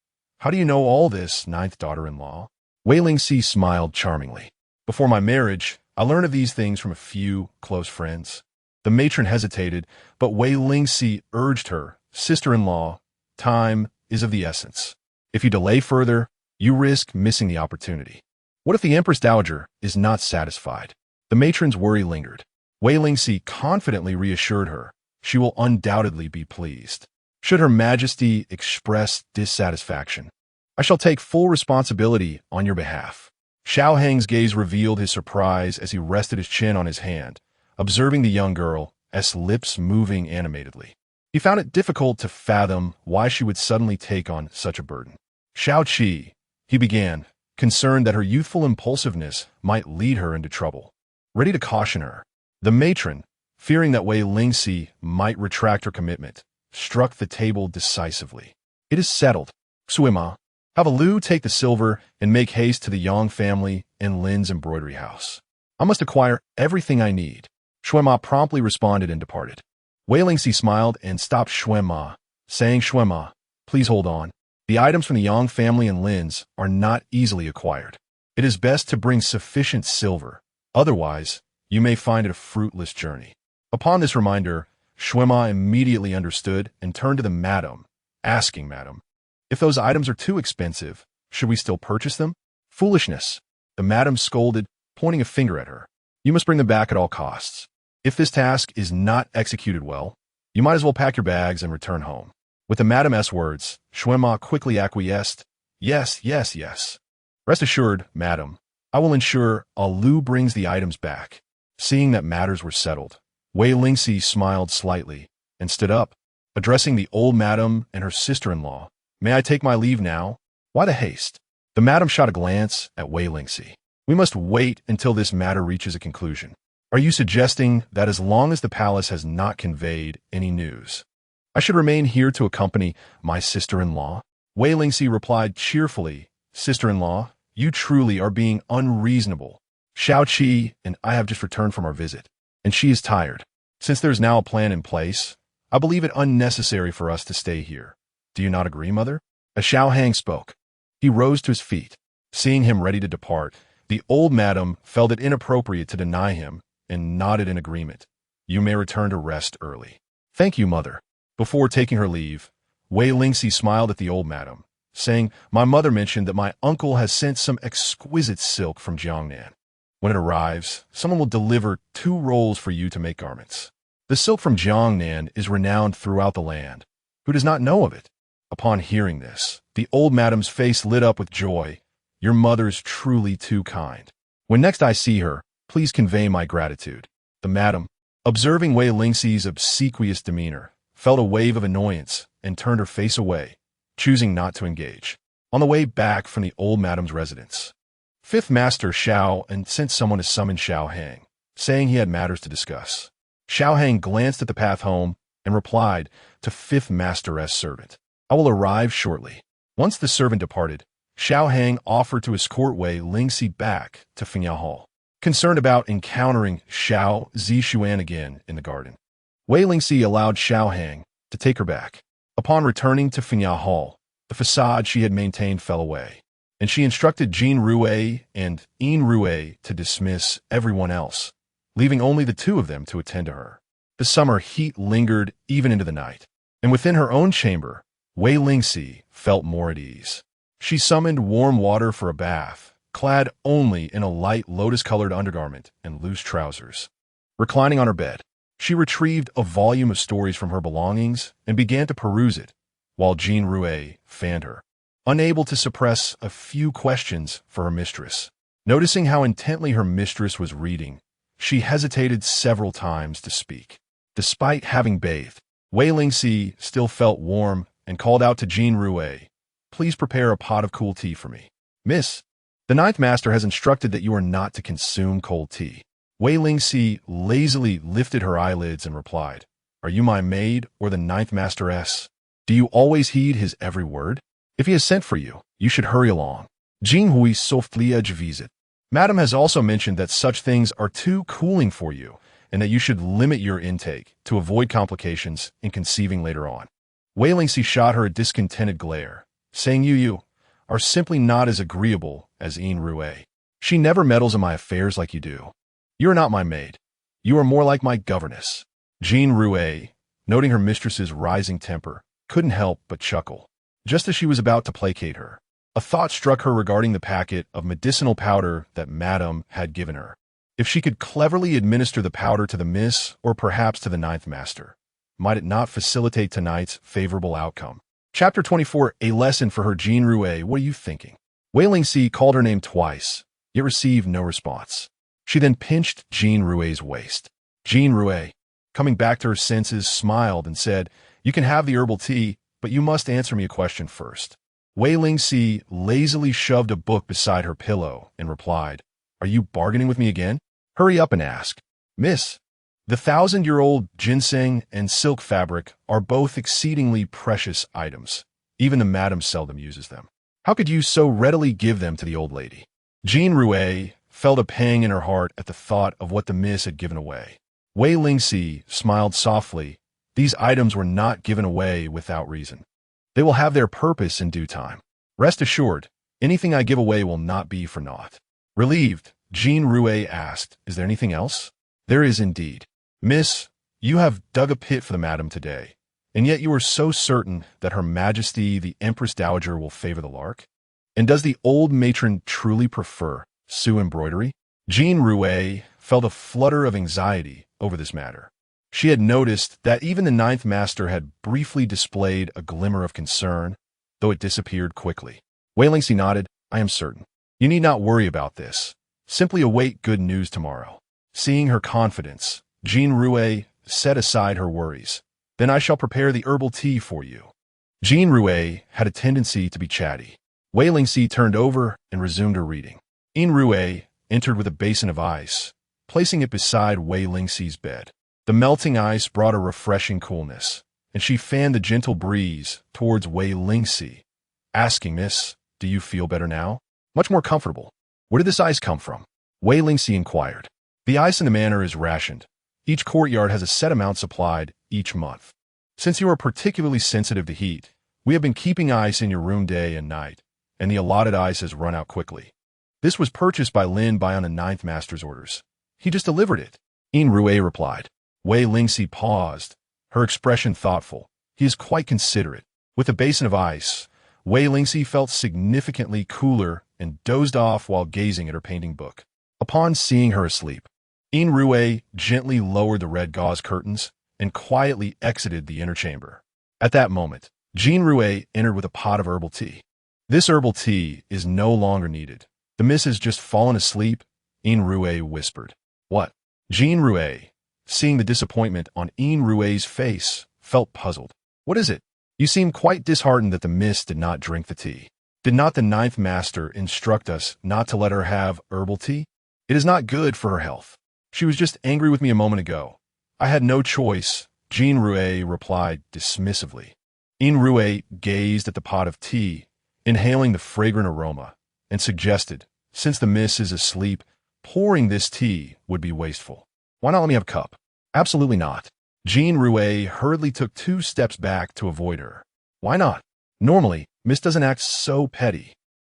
"How do you know all this, ninth daughter-in-law?" Wei Lingxi smiled charmingly. "Before my marriage, I learned of these things from a few close friends." The matron hesitated, but Wei Lingxi urged her, "Sister-in-law, time is of the essence. If you delay further, you risk missing the opportunity. What if the Empress Dowager is not satisfied?" The matron's worry lingered. Wei Lingxi confidently reassured her, "She will undoubtedly be pleased." should Her Majesty express dissatisfaction. I shall take full responsibility on your behalf. Xiao Hang's gaze revealed his surprise as he rested his chin on his hand, observing the young girl's lips moving animatedly. He found it difficult to fathom why she would suddenly take on such a burden. Xiao Qi, he began, concerned that her youthful impulsiveness might lead her into trouble. Ready to caution her, the matron, fearing that Wei Lingxi might retract her commitment, struck the table decisively. It is settled. Suima, have a Lu take the silver and make haste to the Yang family in Lin's embroidery house. I must acquire everything I need. Shuema promptly responded and departed. Wei Lingxi smiled and stopped Shuema, saying, Shuema, please hold on. The items from the Yang family and Lin's are not easily acquired. It is best to bring sufficient silver. Otherwise, you may find it a fruitless journey. Upon this reminder, Shuema immediately understood and turned to the madam, asking, Madam, if those items are too expensive, should we still purchase them? Foolishness, the madam scolded, pointing a finger at her. You must bring them back at all costs. If this task is not executed well, you might as well pack your bags and return home. With the madam's words, Shuema quickly acquiesced. Yes, yes, yes. Rest assured, madam, I will ensure Lu brings the items back. Seeing that matters were settled, Wei Lingxi smiled slightly and stood up, addressing the old madam and her sister-in-law. May I take my leave now? Why the haste? The madam shot a glance at Wei Lingxi. We must wait until this matter reaches a conclusion. Are you suggesting that as long as the palace has not conveyed any news, I should remain here to accompany my sister-in-law? Wei Lingxi replied cheerfully, Sister-in-law, you truly are being unreasonable. Xiao Qi and I have just returned from our visit, and she is tired. Since there is now a plan in place, I believe it unnecessary for us to stay here. Do you not agree, mother? As Xiao Hang spoke, he rose to his feet. Seeing him ready to depart, the old madam felt it inappropriate to deny him and nodded in agreement. You may return to rest early. Thank you, mother. Before taking her leave, Wei Lingxi smiled at the old madam, saying, My mother mentioned that my uncle has sent some exquisite silk from Jiangnan. When it arrives, someone will deliver 2 rolls for you to make garments. The silk from Jiangnan is renowned throughout the land. Who does not know of it? Upon hearing this, the old madam's face lit up with joy. Your mother's truly too kind. When next I see her, please convey my gratitude. The madam, observing Wei Lingxi's obsequious demeanor, felt a wave of annoyance and turned her face away, choosing not to engage. On the way back from the old madam's residence, Fifth Master Xiao and sent someone to summon Xiao Hang, saying he had matters to discuss. Xiao Hang glanced at the path home and replied to Fifth Master's servant, I will arrive shortly. Once the servant departed, Xiao Hang offered to escort Wei Lingxi back to Fiancé Hall, concerned about encountering Xiao Zixuan again in the garden. Wei Lingxi allowed Xiao Hang to take her back. Upon returning to Fiancé Hall, the facade she had maintained fell away, and she instructed Jin Rue and Yin Rue to dismiss everyone else, leaving only the 2 of them to attend to her. The summer heat lingered even into the night, and within her own chamber, Wei Lingxi felt more at ease. She summoned warm water for a bath, clad only in a light lotus-colored undergarment and loose trousers. Reclining on her bed, she retrieved a volume of stories from her belongings and began to peruse it, while Jin Rue fanned her, unable to suppress a few questions for her mistress. Noticing how intently her mistress was reading, she hesitated several times to speak. Despite having bathed, Wei Lingxi still felt warm and called out to Jin Rue, Please prepare a pot of cool tea for me. Miss, the 9th Master has instructed that you are not to consume cold tea. Wei Lingxi lazily lifted her eyelids and replied, Are you my maid or the 9th Masteress? Do you always heed his every word? If he has sent for you, you should hurry along. Jing Hui softly visit. Madam has also mentioned that such things are too cooling for you and that you should limit your intake to avoid complications in conceiving later on. Wei Lingxi shot her a discontented glare, saying you are simply not as agreeable as Yin Rue. She never meddles in my affairs like you do. You are not my maid. You are more like my governess. Jin Rue, noting her mistress's rising temper, couldn't help but chuckle. Just as she was about to placate her, a thought struck her regarding the packet of medicinal powder that Madame had given her. If she could cleverly administer the powder to the miss or perhaps to the 9th Master, Might it not facilitate tonight's favorable outcome? Chapter 24, A Lesson for Her. Jean Rue, what are you thinking? Wei Lingxi called her name twice, yet received no response. She then pinched Jean Rue's waist. Jean Rue, coming back to her senses, smiled and said, "You can have the herbal tea, but you must answer me a question first." Wei Lingxi lazily shoved a book beside her pillow and replied, "Are you bargaining with me again? Hurry up and ask." "Miss, the 1,000-year-old ginseng and silk fabric are both exceedingly precious items. Even the madam seldom uses them. How could you so readily give them to the old lady?" Jean Rue felt a pang in her heart at the thought of what the miss had given away. Wei Lingxi smiled softly. These items were not given away without reason. They will have their purpose in due time. Rest assured, anything I give away will not be for naught. Relieved, Jean Rue asked, "Is there anything else?" "There is indeed. Miss, you have dug a pit for the madam today, and yet you are so certain that Her Majesty the Empress Dowager will favor the lark? And does the old matron truly prefer Sioux embroidery?" Jean Rue felt a flutter of anxiety over this matter. She had noticed that even the ninth master had briefly displayed a glimmer of concern, though it disappeared quickly. Wei Lingxi nodded. "I am certain. You need not worry about this. Simply await good news tomorrow." Seeing her confidence, Jean Rue set aside her worries. "Then I shall prepare the herbal tea for you." Jean Rue had a tendency to be chatty. Wei Lingxi turned over and resumed her reading. Jean Rue entered with a basin of ice, placing it beside Wei Lingxi's bed. The melting ice brought a refreshing coolness, and she fanned the gentle breeze towards Wei Lingxi, asking, "Miss, do you feel better now?" "Much more comfortable." "Where did this ice come from?" Wei Lingxi inquired. "The ice in the manor is rationed. Each courtyard has a set amount supplied each month. Since you are particularly sensitive to heat, we have been keeping ice in your room day and night, and the allotted ice has run out quickly. This was purchased by Lin Bai on the ninth master's orders. He just delivered it." Jean Rue replied. Wei Lingxi paused, her expression thoughtful. He is quite considerate. With a basin of ice, Wei Lingxi felt significantly cooler and dozed off while gazing at her painting book. Upon seeing her asleep, Jean Rue gently lowered the red gauze curtains and quietly exited the inner chamber. At that moment, Jean Rue entered with a pot of herbal tea. "This herbal tea is no longer needed. The miss has just fallen asleep," Jean Rue whispered. "What?" Jean Rue, seeing the disappointment on Jean Rue's face, felt puzzled. "What is it? You seem quite disheartened that the miss did not drink the tea. Did not the ninth master instruct us not to let her have herbal tea? It is not good for her health. She was just angry with me a moment ago. I had no choice," Jean Rue replied dismissively. Jean Rue gazed at the pot of tea, inhaling the fragrant aroma, and suggested, "Since the miss is asleep, pouring this tea would be wasteful. Why not let me have a cup?" "Absolutely not." Jean Rue hurriedly took 2 steps back to avoid her. "Why not? Normally, Miss doesn't act so petty."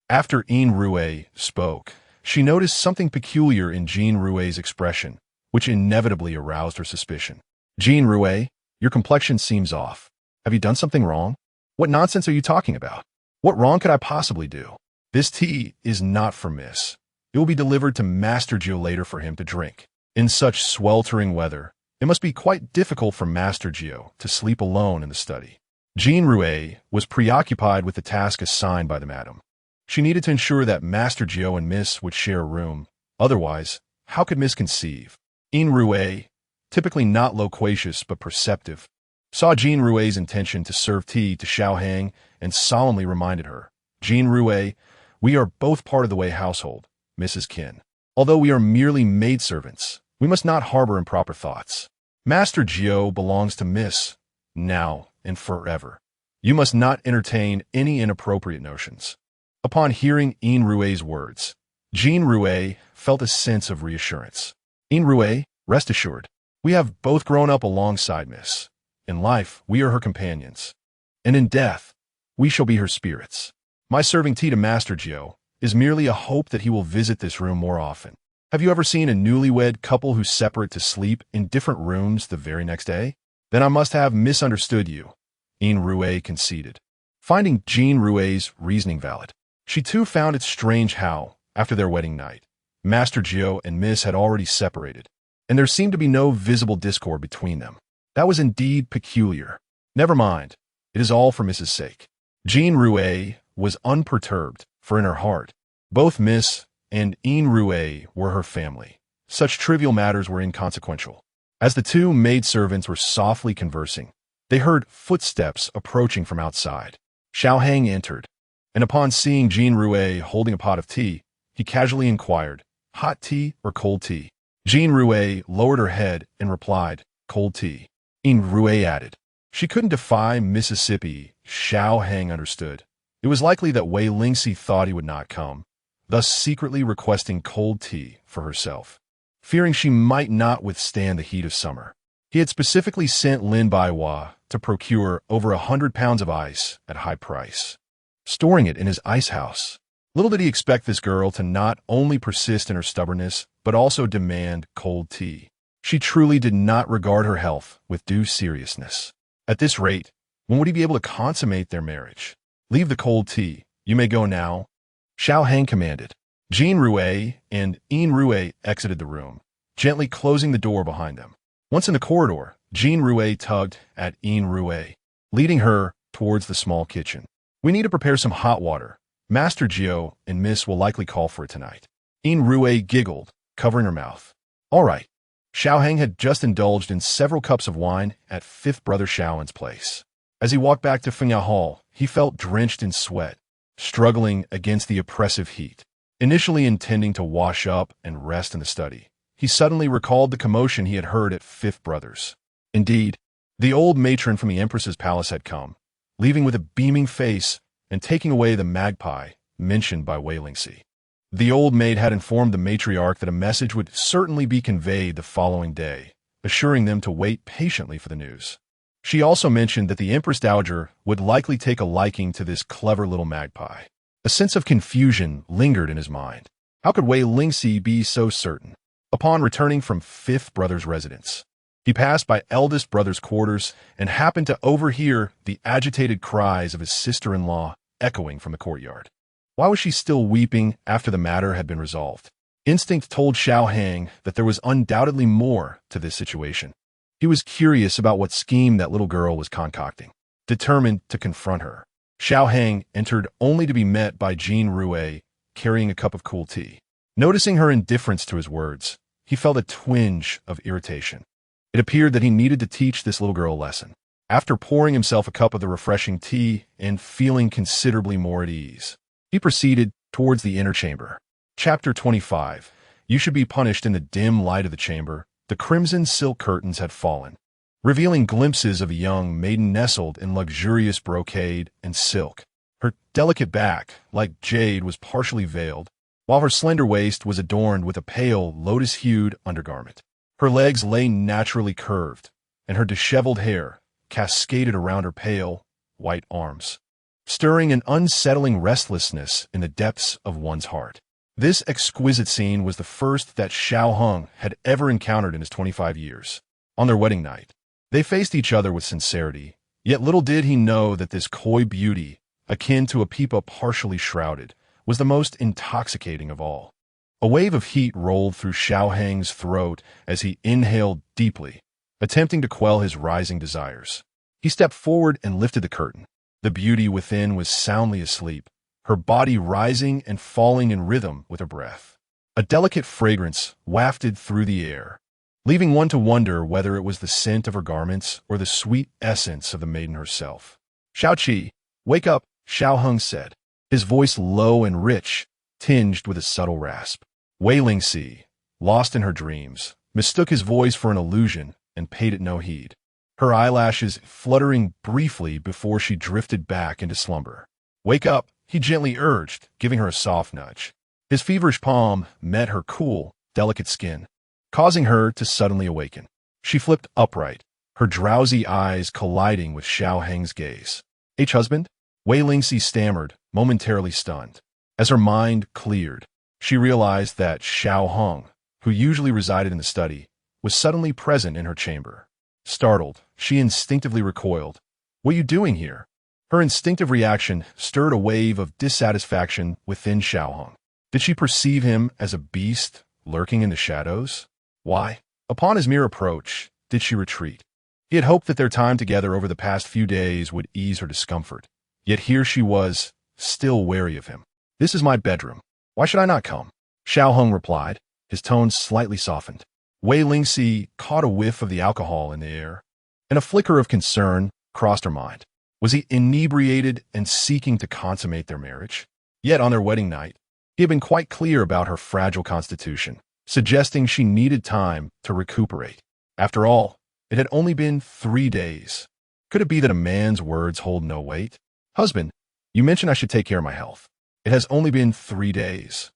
After Jean Rue spoke, she noticed something peculiar in Jean Rue's expression, which inevitably aroused her suspicion. "Jean Rue, your complexion seems off. Have you done something wrong?" "What nonsense are you talking about? What wrong could I possibly do?" "This tea is not for Miss. It will be delivered to Master Gio later for him to drink. In such sweltering weather, it must be quite difficult for Master Gio to sleep alone in the study." Jean Rue was preoccupied with the task assigned by the madam. She needed to ensure that Master Gio and Miss would share a room. Otherwise, how could Miss conceive? Jean Rue, typically not loquacious but perceptive, saw Jean Rue's intention to serve tea to Xiao Hang and solemnly reminded her, "Jean Rue, we are both part of the Wei household, Mrs. Kin. Although we are merely maidservants, we must not harbor improper thoughts. Master Gio belongs to Miss, now and forever. You must not entertain any inappropriate notions." Upon hearing Jean Rue's words, Jean Rue felt a sense of reassurance. "Jean Rue, rest assured, we have both grown up alongside Miss. In life, we are her companions, and in death, we shall be her spirits. My serving tea to Master Gio is merely a hope that he will visit this room more often. Have you ever seen a newlywed couple who separate to sleep in different rooms the very next day? Then I must have misunderstood you," Jean Rue conceded. Finding Jean Rue's reasoning valid, she too found it strange how, after their wedding night, Master Gio and Miss had already separated, and there seemed to be no visible discord between them. That was indeed peculiar. Never mind. It is all for Mrs. sake. Jean Rouet was unperturbed, for in her heart, both Miss and Jean Rouet were her family. Such trivial matters were inconsequential. As the two maidservants were softly conversing, they heard footsteps approaching from outside. Xiao Hang entered, and upon seeing Jean Rouet holding a pot of tea, he casually inquired, "Hot tea or cold tea?" Jean Rouet lowered her head and replied, "Cold tea." Jean Rouet added, "She couldn't defy Mississippi." Xiao Hang understood. It was likely that Wei Lingxi thought he would not come, thus secretly requesting cold tea for herself. Fearing she might not withstand the heat of summer, he had specifically sent Lin Baihua to procure over 100 pounds of ice at high price, storing it in his ice house. Little did he expect this girl to not only persist in her stubbornness, but also demand cold tea. She truly did not regard her health with due seriousness. At this rate, when would he be able to consummate their marriage? "Leave the cold tea. You may go now," Xiao Hang commanded. Jean Rouet and Jean Rouet exited the room, gently closing the door behind them. Once in the corridor, Jean Rouet tugged at Jean Rouet, leading her towards the small kitchen. "We need to prepare some hot water. Master Gio and Miss will likely call for it tonight." Jean Rouet giggled, covering her mouth. "All right." Xiao Hang had just indulged in several cups of wine at fifth brother Xiaoan's place. As he walked back to Fengya Hall, he felt drenched in sweat, struggling against the oppressive heat. Initially intending to wash up and rest in the study, he suddenly recalled the commotion he had heard at Fifth Brothers. Indeed, the old matron from the Empress's palace had come, leaving with a beaming face and taking away the magpie mentioned by Wei Lingxi. The old maid had informed the matriarch that a message would certainly be conveyed the following day, assuring them to wait patiently for the news. She also mentioned that the Empress Dowager would likely take a liking to this clever little magpie. A sense of confusion lingered in his mind. How could Wei Lingxi be so certain? Upon returning from Fifth Brother's residence, he passed by Eldest Brother's quarters and happened to overhear the agitated cries of his sister-in-law echoing from the courtyard. Why was she still weeping after the matter had been resolved? Instinct told Xiao Hang that there was undoubtedly more to this situation. He was curious about what scheme that little girl was concocting, determined to confront her. Xiao Hang entered only to be met by Jean Rouet carrying a cup of cool tea. Noticing her indifference to his words, he felt a twinge of irritation. It appeared that he needed to teach this little girl a lesson. After pouring himself a cup of the refreshing tea and feeling considerably more at ease, he proceeded towards the inner chamber. Chapter 25. You should be punished. In the dim light of the chamber, the crimson silk curtains had fallen, revealing glimpses of a young maiden nestled in luxurious brocade and silk. Her delicate back, like jade, was partially veiled, while her slender waist was adorned with a pale, lotus-hued undergarment. Her legs lay naturally curved, and her disheveled hair cascaded around her pale, white arms, stirring an unsettling restlessness in the depths of one's heart. This exquisite scene was the first that Xiao Hung had ever encountered in his 25 years. On their wedding night, they faced each other with sincerity, yet little did he know that this coy beauty, akin to a peepa partially shrouded, was the most intoxicating of all. A wave of heat rolled through Xiao Hang's throat as he inhaled deeply, attempting to quell his rising desires. He stepped forward and lifted the curtain. The beauty within was soundly asleep, her body rising and falling in rhythm with her breath. A delicate fragrance wafted through the air, leaving one to wonder whether it was the scent of her garments or the sweet essence of the maiden herself. "Xiao Qi, wake up," Xiao Hung said, his voice low and rich, tinged with a subtle rasp. Wei Lingxi, lost in her dreams, mistook his voice for an illusion and paid it no heed, her eyelashes fluttering briefly before she drifted back into slumber. "Wake up," he gently urged, giving her a soft nudge. His feverish palm met her cool, delicate skin, causing her to suddenly awaken. She flipped upright, her drowsy eyes colliding with Xiao Hang's gaze. "Husband?" Wei Lingxi stammered, momentarily stunned. As her mind cleared, she realized that Xiao Hung, who usually resided in the study, was suddenly present in her chamber. Startled, she instinctively recoiled. "What are you doing here?" Her instinctive reaction stirred a wave of dissatisfaction within Xiao Hung. Did she perceive him as a beast lurking in the shadows? Why, upon his mere approach, did she retreat? He had hoped that their time together over the past few days would ease her discomfort. Yet here she was, still wary of him. "This is my bedroom. Why should I not come?" Xiao Hong replied, his tone slightly softened. Wei Lingxi caught a whiff of the alcohol in the air, and a flicker of concern crossed her mind. Was he inebriated and seeking to consummate their marriage? Yet on their wedding night, he had been quite clear about her fragile constitution, suggesting she needed time to recuperate. After all, it had only been 3 days. Could it be that a man's words hold no weight? "Husband, you mentioned I should take care of my health. It has only been 3 days."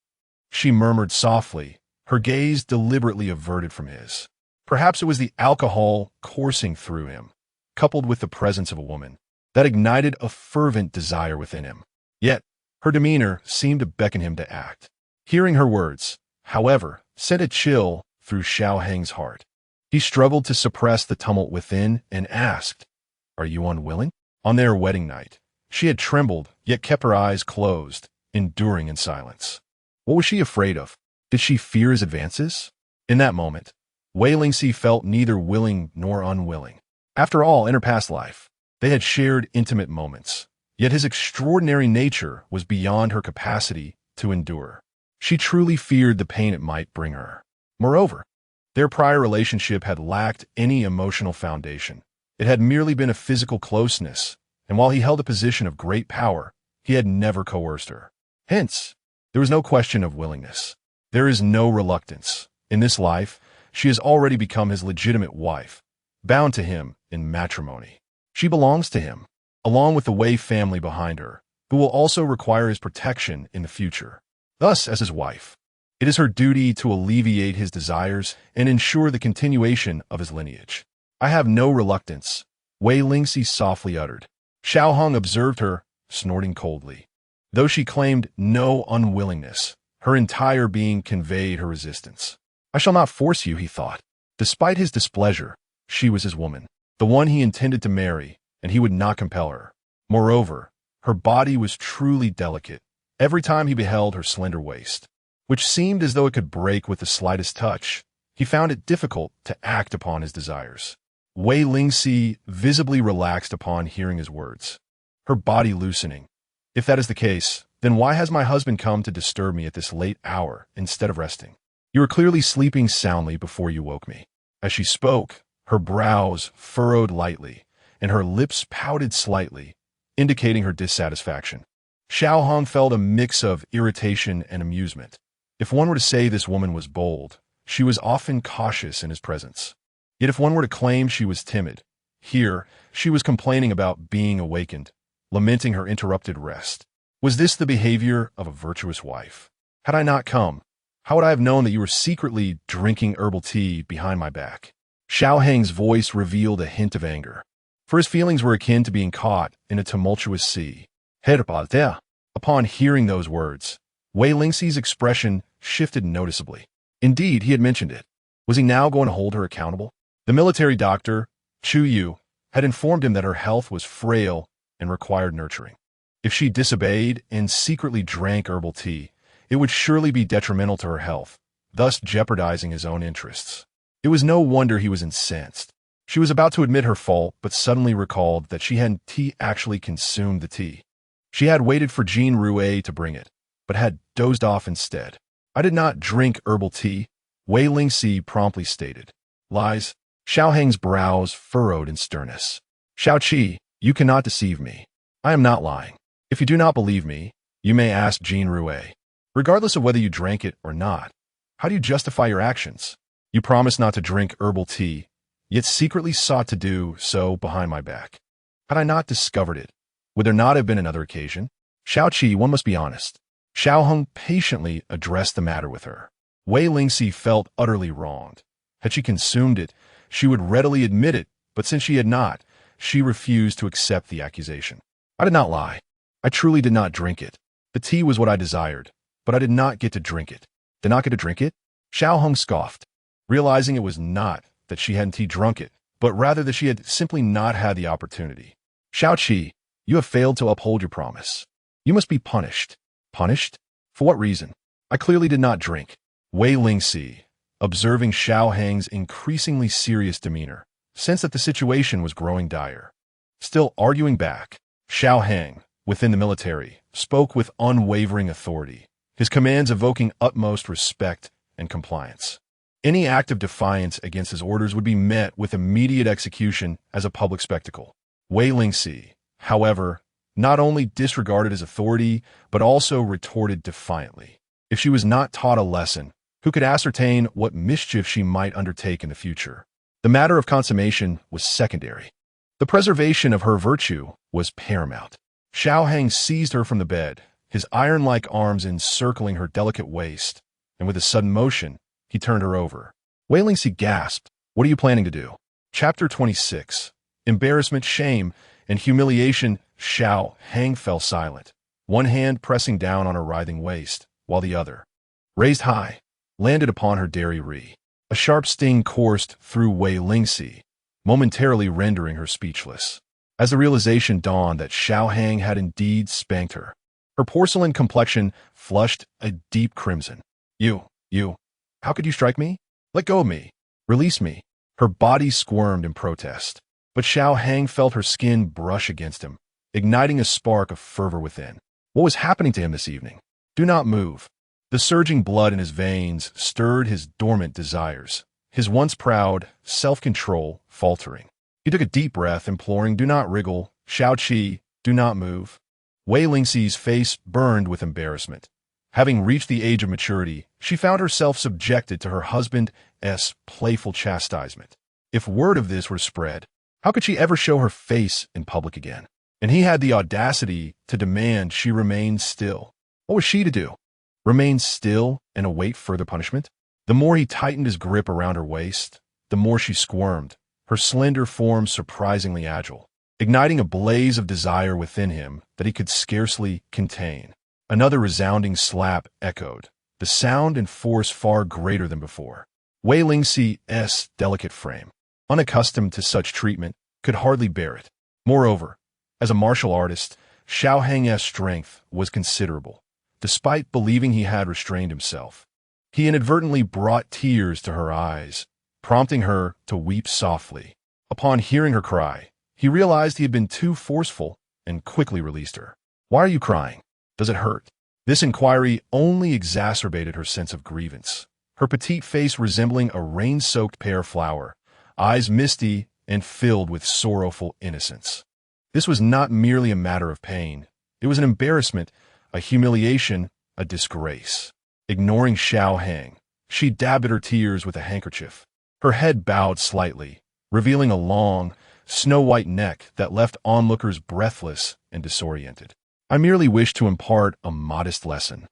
She murmured softly, her gaze deliberately averted from his. Perhaps it was the alcohol coursing through him, coupled with the presence of a woman, that ignited a fervent desire within him. Yet, her demeanor seemed to beckon him to act. Hearing her words, however, sent a chill through Xiao Heng's heart. He struggled to suppress the tumult within and asked, "Are you unwilling?" On their wedding night, she had trembled, yet kept her eyes closed, enduring in silence. What was she afraid of? Did she fear his advances? In that moment, Wei Lingxi felt neither willing nor unwilling. After all, in her past life, they had shared intimate moments, yet his extraordinary nature was beyond her capacity to endure. She truly feared the pain it might bring her. Moreover, their prior relationship had lacked any emotional foundation. It had merely been a physical closeness, and while he held a position of great power, he had never coerced her. Hence, there was no question of willingness. There is no reluctance. In this life, she has already become his legitimate wife, bound to him in matrimony. She belongs to him, along with the Wei family behind her, who will also require his protection in the future. Thus, as his wife, it is her duty to alleviate his desires and ensure the continuation of his lineage. "I have no reluctance," Wei Lingxi softly uttered. Xiao Hong observed her, snorting coldly. Though she claimed no unwillingness, her entire being conveyed her resistance. "I shall not force you," he thought. Despite his displeasure, she was his woman, the one he intended to marry, and he would not compel her. Moreover, her body was truly delicate, every time he beheld her slender waist, which seemed as though it could break with the slightest touch. He found it difficult to act upon his desires. Wei Lingxi visibly relaxed upon hearing his words, her body loosening. "If that is the case, then why has my husband come to disturb me at this late hour instead of resting? You were clearly sleeping soundly before you woke me." As she spoke, her brows furrowed lightly, and her lips pouted slightly, indicating her dissatisfaction. Xiao Hong felt a mix of irritation and amusement. If one were to say this woman was bold, she was often cautious in his presence. Yet if one were to claim she was timid, here she was complaining about being awakened, lamenting her interrupted rest. Was this the behavior of a virtuous wife? "Had I not come, how would I have known that you were secretly drinking herbal tea behind my back?" Xiao Heng's voice revealed a hint of anger, for his feelings were akin to being caught in a tumultuous sea. Upon hearing those words, Wei Lingxi's expression shifted noticeably. Indeed, he had mentioned it. Was he now going to hold her accountable? The military doctor, Xiao Yu, had informed him that her health was frail and required nurturing. If she disobeyed and secretly drank herbal tea, it would surely be detrimental to her health, thus jeopardizing his own interests. It was no wonder he was incensed. She was about to admit her fault, but suddenly recalled that she hadn't actually consumed the tea. She had waited for Jean Rouet to bring it, but had dozed off instead. "I did not drink herbal tea," Wei Lingxi promptly stated. "Lies." Xiao Heng's brows furrowed in sternness. "Xiao Qi, you cannot deceive me. I am not lying. If you do not believe me, you may ask Jean Rouet. Regardless of whether you drank it or not, how do you justify your actions? You promised not to drink herbal tea, yet secretly sought to do so behind my back. Had I not discovered it, would there not have been another occasion? Xiao Qi, one must be honest." Xiao Hong patiently addressed the matter with her. Wei Lingxi felt utterly wronged. Had she consumed it, she would readily admit it, but since she had not, she refused to accept the accusation. "I did not lie. I truly did not drink it. The tea was what I desired, but I did not get to drink it." "Did not get to drink it?" Xiao Hong scoffed, realizing it was not that she hadn't drunk it, but rather that she had simply not had the opportunity. "Xiao Qi, you have failed to uphold your promise. You must be punished." "Punished? For what reason? I clearly did not drink." Wei Lingxi, observing Xiao Heng's increasingly serious demeanor, sensed that the situation was growing dire. Still arguing back, Xiao Hang, within the military, spoke with unwavering authority, his commands evoking utmost respect and compliance. Any act of defiance against his orders would be met with immediate execution as a public spectacle. Wei Lingxi, however, not only disregarded his authority, but also retorted defiantly. If she was not taught a lesson, who could ascertain what mischief she might undertake in the future? The matter of consummation was secondary. The preservation of her virtue was paramount. Xiao Hang seized her from the bed, his iron-like arms encircling her delicate waist, and with a sudden motion, he turned her over. Wei Lingxi gasped, "What are you planning to do?" Chapter 26. Embarrassment, shame, and humiliation. Xiao Hang fell silent, one hand pressing down on her writhing waist, while the other, raised high, landed upon her dairy re. A sharp sting coursed through Wei Lingxi, momentarily rendering her speechless. As the realization dawned that Xiao Hang had indeed spanked her, her porcelain complexion flushed a deep crimson. You, how could you strike me? Let go of me. Release me." Her body squirmed in protest, but Xiao Hang felt her skin brush against him, igniting a spark of fervor within. What was happening to him this evening? "Do not move." The surging blood in his veins stirred his dormant desires, his once proud self-control faltering. He took a deep breath, imploring, "Do not wriggle. Xiao Qi, do not move." Wei Lingxi's face burned with embarrassment. Having reached the age of maturity, she found herself subjected to her husband's playful chastisement. If word of this were spread, how could she ever show her face in public again? And he had the audacity to demand she remain still. What was she to do? Remain still and await further punishment? The more he tightened his grip around her waist, the more she squirmed, her slender form surprisingly agile, igniting a blaze of desire within him that he could scarcely contain. Another resounding slap echoed, the sound and force far greater than before. Wei Lingxi's delicate frame, unaccustomed to such treatment, could hardly bear it. Moreover, as a martial artist, Xiao Hang's strength was considerable. Despite believing he had restrained himself, he inadvertently brought tears to her eyes, prompting her to weep softly. Upon hearing her cry, he realized he had been too forceful and quickly released her. "Why are you crying? Does it hurt?" This inquiry only exacerbated her sense of grievance, her petite face resembling a rain-soaked pear flower, eyes misty and filled with sorrowful innocence. This was not merely a matter of pain. It was an embarrassment, a humiliation, a disgrace. Ignoring Xiao Hang, she dabbed at her tears with a handkerchief. Her head bowed slightly, revealing a long, snow-white neck that left onlookers breathless and disoriented. "I merely wish to impart a modest lesson,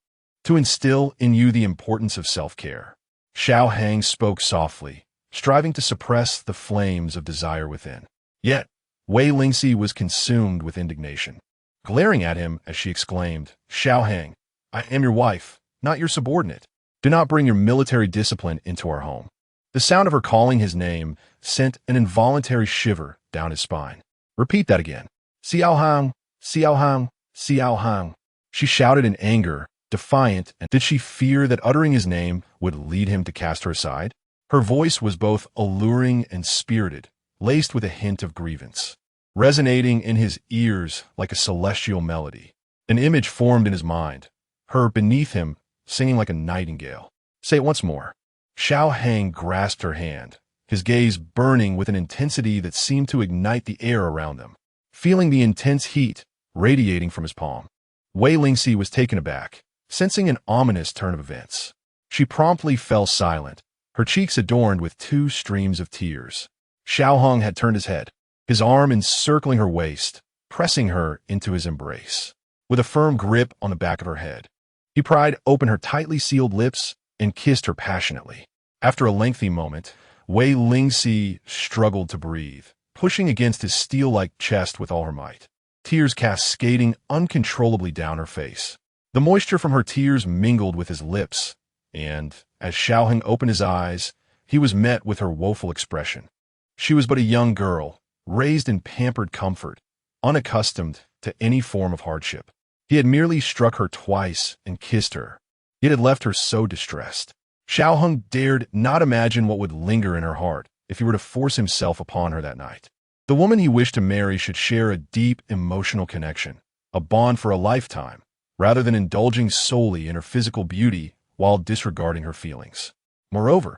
to instill in you the importance of self-care." Xiao Hang spoke softly, striving to suppress the flames of desire within. Yet, Wei Lingxi was consumed with indignation. Glaring at him as she exclaimed, "Xiao Hang, I am your wife, not your subordinate. Do not bring your military discipline into our home." The sound of her calling his name sent an involuntary shiver down his spine. "Repeat that again. Xiao Hang, Xiao Hang, Xiao Hang." She shouted in anger, defiant, and did she fear that uttering his name would lead him to cast her aside? Her voice was both alluring and spirited, laced with a hint of grievance, resonating in his ears like a celestial melody. An image formed in his mind, her beneath him, singing like a nightingale. "Say it once more." Xiao Hang grasped her hand, his gaze burning with an intensity that seemed to ignite the air around them. Feeling the intense heat radiating from his palm, Wei Lingxi was taken aback, sensing an ominous turn of events. She promptly fell silent, her cheeks adorned with 2 streams of tears. Xiao Hang had turned his head, his arm encircling her waist, pressing her into his embrace. With a firm grip on the back of her head, he pried open her tightly sealed lips and kissed her passionately. After a lengthy moment, Wei Lingxi struggled to breathe, pushing against his steel-like chest with all her might. Tears cascading uncontrollably down her face. The moisture from her tears mingled with his lips, and, as Xiao Hang opened his eyes, he was met with her woeful expression. She was but a young girl, raised in pampered comfort, unaccustomed to any form of hardship. He had merely struck her twice and kissed her, yet had left her so distressed. Xiao Hang dared not imagine what would linger in her heart if he were to force himself upon her that night. The woman he wished to marry should share a deep emotional connection, a bond for a lifetime, rather than indulging solely in her physical beauty while disregarding her feelings. Moreover,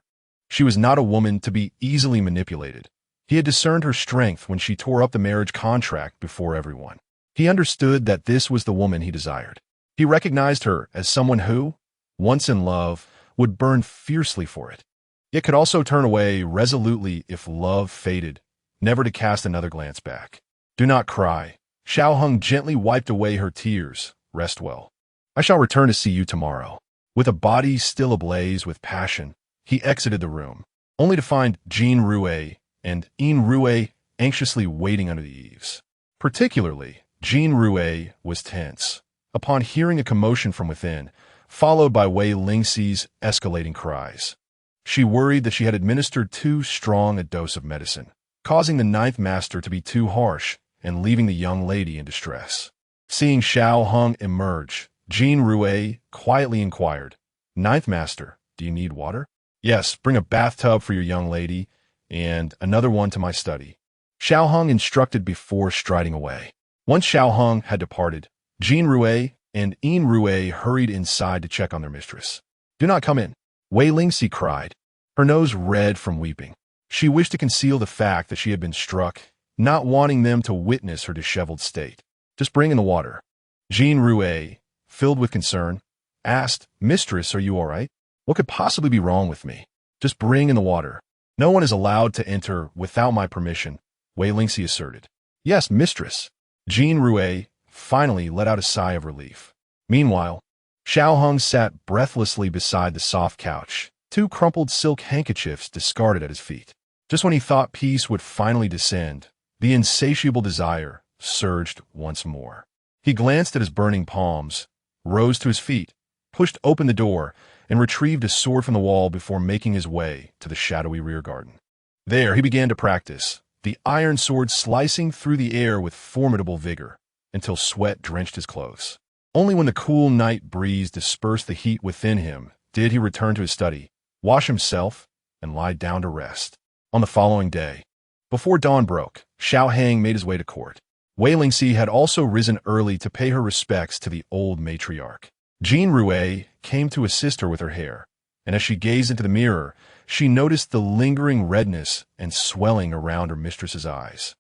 she was not a woman to be easily manipulated. He had discerned her strength when she tore up the marriage contract before everyone. He understood that this was the woman he desired. He recognized her as someone who, once in love, would burn fiercely for it, yet could also turn away resolutely if love faded, never to cast another glance back. "Do not cry." Xiao Hung gently wiped away her tears. "Rest well. I shall return to see you tomorrow." With a body still ablaze with passion, he exited the room, only to find Jean Rue and Yin Rue anxiously waiting under the eaves. Particularly, Jean Rue was tense upon hearing a commotion from within, followed by Wei Lingxi's escalating cries. She worried that she had administered too strong a dose of medicine, causing the ninth master to be too harsh and leaving the young lady in distress. Seeing Xiao Hung emerge, Jean Rue quietly inquired, "Ninth master, do you need water?" "Yes, bring a bathtub for your young lady, and another one to my study," Xiao Hung instructed before striding away. Once Xiao Hung had departed, Jean Rue and Yin Rue hurried inside to check on their mistress. "Do not come in," Wei Lingxi cried, her nose red from weeping. She wished to conceal the fact that she had been struck, not wanting them to witness her disheveled state. "Just bring in the water." Jean Rue, filled with concern, asked, "Mistress, are you all right? What could possibly be wrong with me?" "Just bring in the water. No one is allowed to enter without my permission," Wei Lingxi asserted. "Yes, mistress." Jean Rue finally let out a sigh of relief. Meanwhile, Xiao Hung sat breathlessly beside the soft couch, two crumpled silk handkerchiefs discarded at his feet. Just when he thought peace would finally descend, the insatiable desire surged once more. He glanced at his burning palms, rose to his feet, pushed open the door, and retrieved a sword from the wall before making his way to the shadowy rear garden. There he began to practice, the iron sword slicing through the air with formidable vigor, until sweat drenched his clothes. Only when the cool night breeze dispersed the heat within him did he return to his study, wash himself, and lie down to rest. On the following day, before dawn broke, Xiao Hang made his way to court. Wei Lingxi had also risen early to pay her respects to the old matriarch. Jean Rue came to assist her with her hair, and as she gazed into the mirror, she noticed the lingering redness and swelling around her mistress's eyes.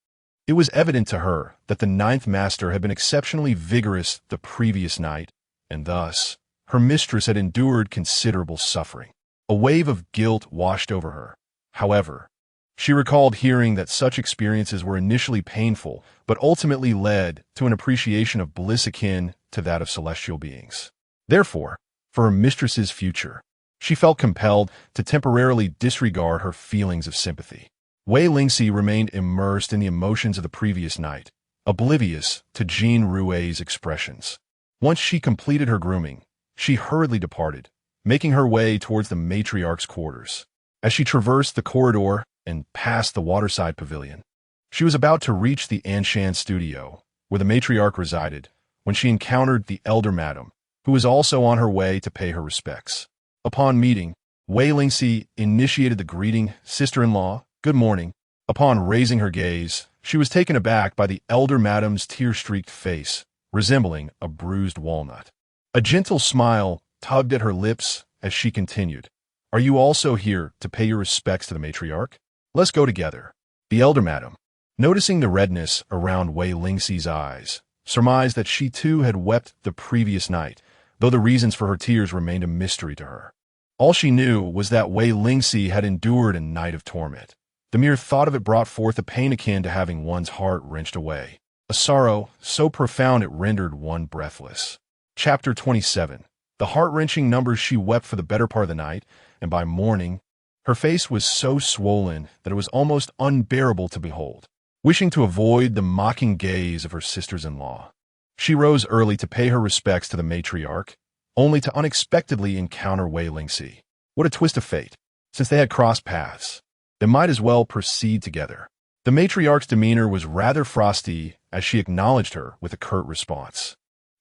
It was evident to her that the ninth master had been exceptionally vigorous the previous night, and thus, her mistress had endured considerable suffering. A wave of guilt washed over her. However, she recalled hearing that such experiences were initially painful, but ultimately led to an appreciation of bliss akin to that of celestial beings. Therefore, for her mistress's future, she felt compelled to temporarily disregard her feelings of sympathy. Wei Lingxi remained immersed in the emotions of the previous night, oblivious to Jean Rue's expressions. Once she completed her grooming, she hurriedly departed, making her way towards the matriarch's quarters. As she traversed the corridor and passed the waterside pavilion, she was about to reach the Anshan studio, where the matriarch resided, when she encountered the elder madam, who was also on her way to pay her respects. Upon meeting, Wei Lingxi initiated the greeting, "Sister-in-law, good morning." Upon raising her gaze, she was taken aback by the elder madam's tear-streaked face, resembling a bruised walnut. A gentle smile tugged at her lips as she continued, "Are you also here to pay your respects to the matriarch? Let's go together." The elder madam, noticing the redness around Wei Lingxi's eyes, surmised that she too had wept the previous night, though the reasons for her tears remained a mystery to her. All she knew was that Wei Lingxi had endured a night of torment. The mere thought of it brought forth a pain akin to having one's heart wrenched away, a sorrow so profound it rendered one breathless. Chapter 27. The heart-wrenching numbers she wept for the better part of the night, and by morning, her face was so swollen that it was almost unbearable to behold. Wishing to avoid the mocking gaze of her sisters-in-law, she rose early to pay her respects to the matriarch, only to unexpectedly encounter Wei Lingxi. What a twist of fate! Since they had crossed paths, they might as well proceed together. The matriarch's demeanor was rather frosty as she acknowledged her with a curt response,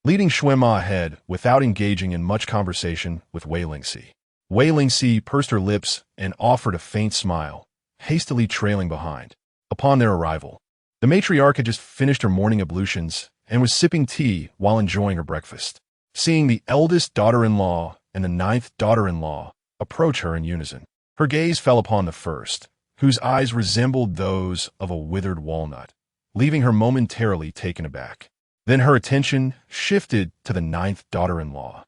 leading Xuema ahead without engaging in much conversation with Wei Lingxi. Wei Lingxi pursed her lips and offered a faint smile, hastily trailing behind. Upon their arrival, the matriarch had just finished her morning ablutions and was sipping tea while enjoying her breakfast. Seeing the eldest daughter-in-law and the ninth daughter-in-law approach her in unison, her gaze fell upon the first, whose eyes resembled those of a withered walnut, leaving her momentarily taken aback. Then her attention shifted to the ninth daughter-in-law,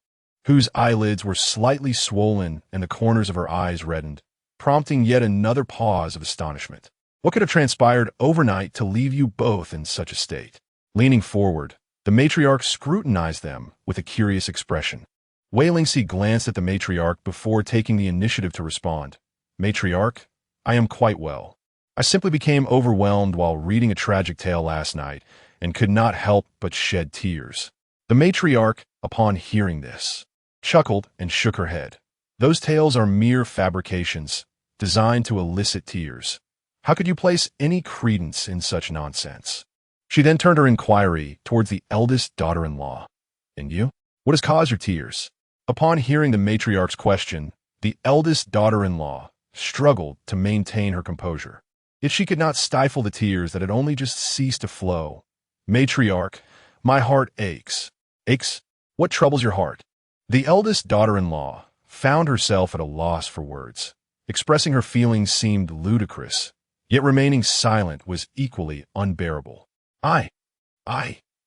whose eyelids were slightly swollen and the corners of her eyes reddened, prompting yet another pause of astonishment. What could have transpired overnight to leave you both in such a state? Leaning forward, the matriarch scrutinized them with a curious expression. Wei Lingxi glanced at the matriarch before taking the initiative to respond. Matriarch, I am quite well. I simply became overwhelmed while reading a tragic tale last night and could not help but shed tears. The matriarch, upon hearing this, chuckled and shook her head. Those tales are mere fabrications, designed to elicit tears. How could you place any credence in such nonsense? She then turned her inquiry towards the eldest daughter-in-law. And you? What has caused your tears? Upon hearing the matriarch's question, the eldest daughter-in-law struggled to maintain her composure. Yet she could not stifle the tears that had only just ceased to flow. Matriarch, my heart aches. Aches? What troubles your heart? The eldest daughter-in-law found herself at a loss for words. Expressing her feelings seemed ludicrous, yet remaining silent was equally unbearable.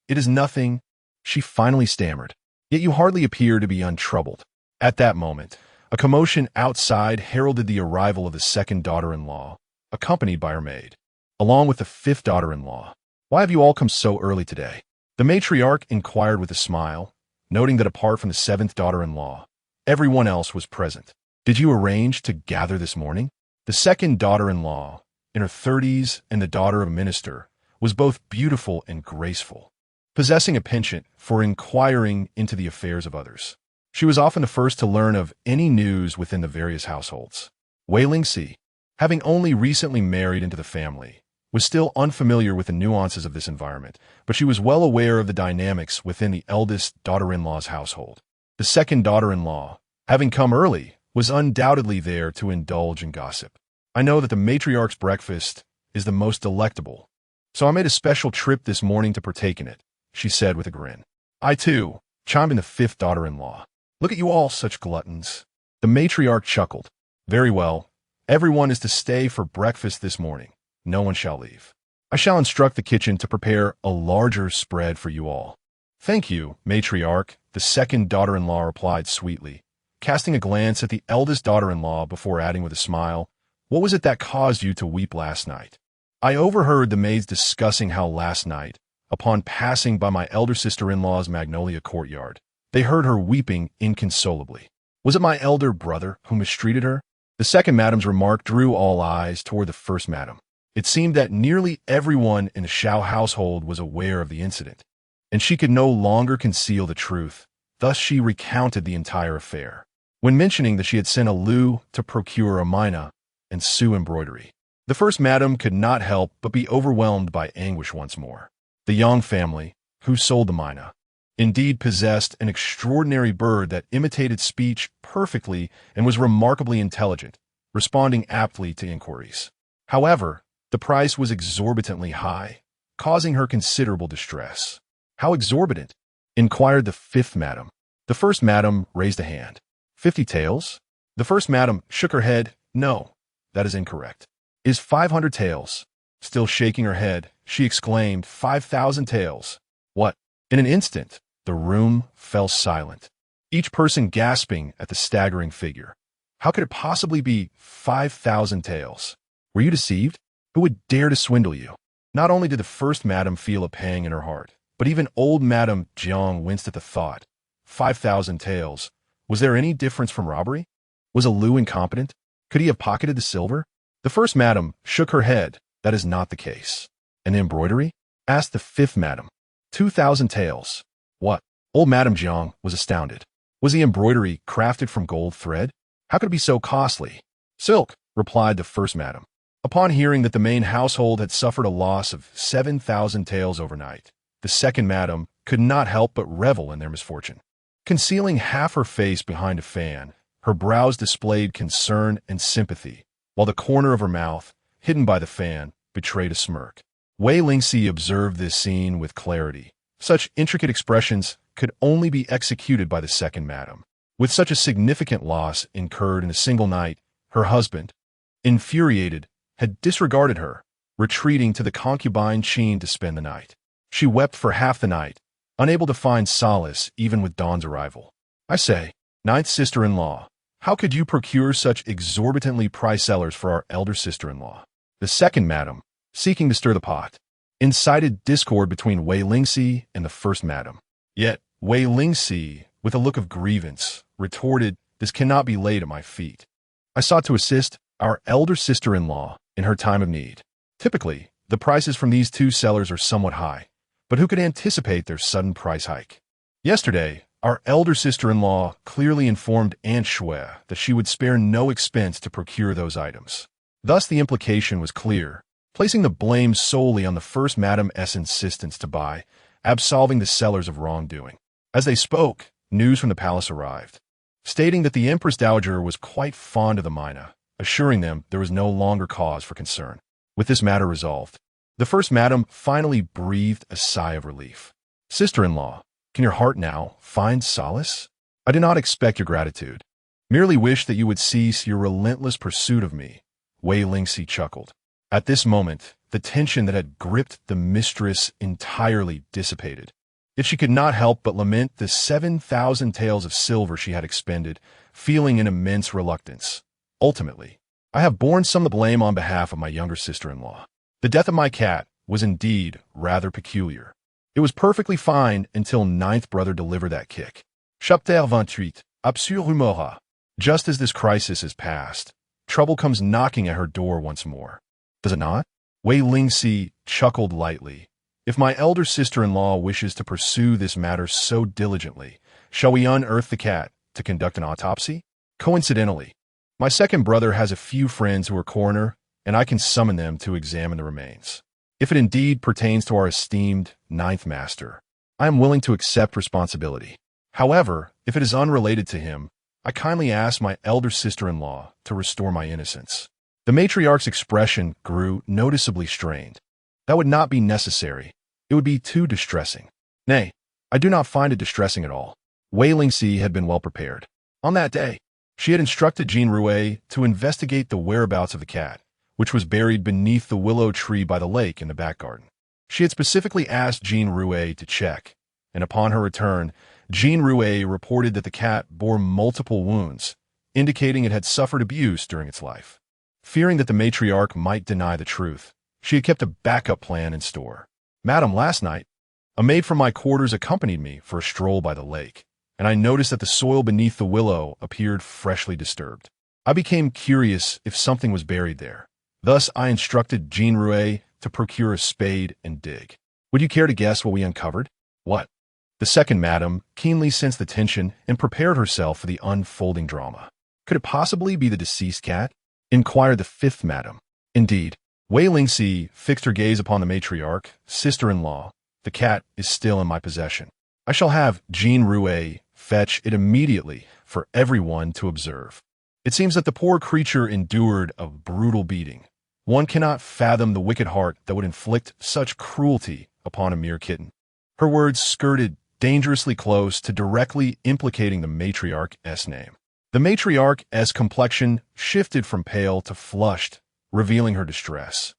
It is nothing, she finally stammered. Yet you hardly appear to be untroubled. At that moment, a commotion outside heralded the arrival of the second daughter-in-law, accompanied by her maid, along with the fifth daughter-in-law. Why have you all come so early today? The matriarch inquired with a smile, noting that apart from the seventh daughter-in-law, everyone else was present. Did you arrange to gather this morning? The second daughter-in-law, in her 30s and the daughter of a minister, was both beautiful and graceful, possessing a penchant for inquiring into the affairs of others. She was often the first to learn of any news within the various households. Wei Lingxi, having only recently married into the family, was still unfamiliar with the nuances of this environment, but she was well aware of the dynamics within the eldest daughter-in-law's household. The second daughter-in-law, having come early, was undoubtedly there to indulge in gossip. I know that the matriarch's breakfast is the most delectable, so I made a special trip this morning to partake in it, she said with a grin. I too, chimed in the fifth daughter-in-law. Look at you all, such gluttons. The matriarch chuckled. Very well. Everyone is to stay for breakfast this morning. No one shall leave. I shall instruct the kitchen to prepare a larger spread for you all. Thank you, matriarch, the second daughter-in-law replied sweetly, casting a glance at the eldest daughter-in-law before adding with a smile, what was it that caused you to weep last night? I overheard the maids discussing how last night, upon passing by my elder sister-in-law's magnolia courtyard, they heard her weeping inconsolably. Was it my elder brother who mistreated her? The second madam's remark drew all eyes toward the first madam. It seemed that nearly everyone in the Xiao household was aware of the incident, and she could no longer conceal the truth. Thus she recounted the entire affair, when mentioning that she had sent a Lu to procure a mina and sew embroidery. The first madam could not help but be overwhelmed by anguish once more. The Yang family, who sold the mina, indeed possessed an extraordinary bird that imitated speech perfectly and was remarkably intelligent, responding aptly to inquiries. However, the price was exorbitantly high, causing her considerable distress. How exorbitant? Inquired the fifth madam. The first madam raised a hand. 50 taels? The first madam shook her head. No, that is incorrect. Is 500 taels? Still shaking her head, she exclaimed, 5,000 taels. What? In an instant, the room fell silent, each person gasping at the staggering figure. How could it possibly be 5,000 taels? Were you deceived? Who would dare to swindle you? Not only did the first madam feel a pang in her heart, but even old Madame Jiang winced at the thought. 5,000 taels. Was there any difference from robbery? Was a Lu incompetent? Could he have pocketed the silver? The first madam shook her head. That is not the case. And the embroidery? Asked the fifth madam. 2,000 taels. What? Old Madame Jiang was astounded. Was the embroidery crafted from gold thread? How could it be so costly? Silk, replied the first madam. Upon hearing that the main household had suffered a loss of 7,000 taels overnight, the second madam could not help but revel in their misfortune. Concealing half her face behind a fan, her brows displayed concern and sympathy, while the corner of her mouth, hidden by the fan, betrayed a smirk. Wei Lingxi observed this scene with clarity. Such intricate expressions could only be executed by the second madam. With such a significant loss incurred in a single night, her husband, infuriated, had disregarded her, retreating to the concubine Qin to spend the night. She wept for half the night, unable to find solace even with dawn's arrival. I say, ninth sister-in-law, how could you procure such exorbitantly priced cellars for our elder sister-in-law? The second madam, seeking to stir the pot, incited discord between Wei Lingxi and the first madam. Yet, Wei Lingxi, with a look of grievance, retorted, "This cannot be laid at my feet. I sought to assist our elder sister-in-law in her time of need. Typically, the prices from these two sellers are somewhat high, but who could anticipate their sudden price hike? Yesterday, our elder sister-in-law clearly informed Aunt Shui that she would spare no expense to procure those items. Thus the implication was clear, placing the blame solely on the first madam's insistence to buy, absolving the sellers of wrongdoing. As they spoke, news from the palace arrived, stating that the Empress Dowager was quite fond of the mina, assuring them there was no longer cause for concern. With this matter resolved, the first madam finally breathed a sigh of relief. Sister-in-law, can your heart now find solace? I did not expect your gratitude. Merely wish that you would cease your relentless pursuit of me. Wei Lingxi chuckled. At this moment, the tension that had gripped the mistress entirely dissipated. Yet she could not help but lament the 7,000 taels of silver she had expended, feeling an immense reluctance. Ultimately, I have borne some of the blame on behalf of my younger sister-in-law. The death of my cat was indeed rather peculiar. It was perfectly fine until ninth brother delivered that kick. Chapitre 28, Absurde Humora. Just as this crisis is past, trouble comes knocking at her door once more. Does it not? Wei Lingxi chuckled lightly. If my elder sister-in-law wishes to pursue this matter so diligently, shall we unearth the cat to conduct an autopsy? Coincidentally, my second brother has a few friends who are coroner, and I can summon them to examine the remains. If it indeed pertains to our esteemed ninth master, I am willing to accept responsibility. However, if it is unrelated to him, I kindly ask my elder sister-in-law to restore my innocence. The matriarch's expression grew noticeably strained. That would not be necessary. It would be too distressing. Nay, I do not find it distressing at all. Wei Lingxi had been well prepared. On that day, she had instructed Jean Rui to investigate the whereabouts of the cat, which was buried beneath the willow tree by the lake in the back garden. She had specifically asked Jean Rui to check, and upon her return, Jean Rui reported that the cat bore multiple wounds, indicating it had suffered abuse during its life. Fearing that the matriarch might deny the truth, she had kept a backup plan in store. Madam, last night, a maid from my quarters accompanied me for a stroll by the lake, and I noticed that the soil beneath the willow appeared freshly disturbed. I became curious if something was buried there. Thus, I instructed Jean Rui to procure a spade and dig. Would you care to guess what we uncovered? What? The second madam keenly sensed the tension and prepared herself for the unfolding drama. Could it possibly be the deceased cat? Inquired the fifth madam. Indeed. Wei Lingxi fixed her gaze upon the matriarch, sister-in-law. The cat is still in my possession. I shall have Jean Rui fetch it immediately for everyone to observe. It seems that the poor creature endured a brutal beating. One cannot fathom the wicked heart that would inflict such cruelty upon a mere kitten. Her words skirted dangerously close to directly implicating the matriarch's name. The matriarch's complexion shifted from pale to flushed, revealing her distress.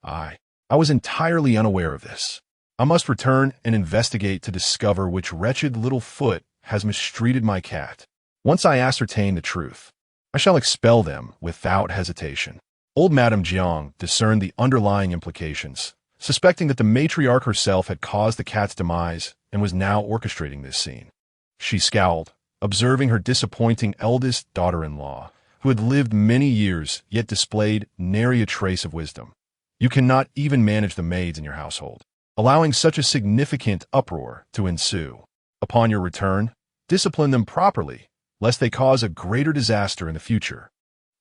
I was entirely unaware of this. I must return and investigate to discover which wretched little foot has mistreated my cat. Once I ascertain the truth, I shall expel them without hesitation. Old Madame Jiang discerned the underlying implications, suspecting that the matriarch herself had caused the cat's demise and was now orchestrating this scene. She scowled, observing her disappointing eldest daughter-in-law, who had lived many years yet displayed nary a trace of wisdom. You cannot even manage the maids in your household, allowing such a significant uproar to ensue. Upon your return, discipline them properly, lest they cause a greater disaster in the future.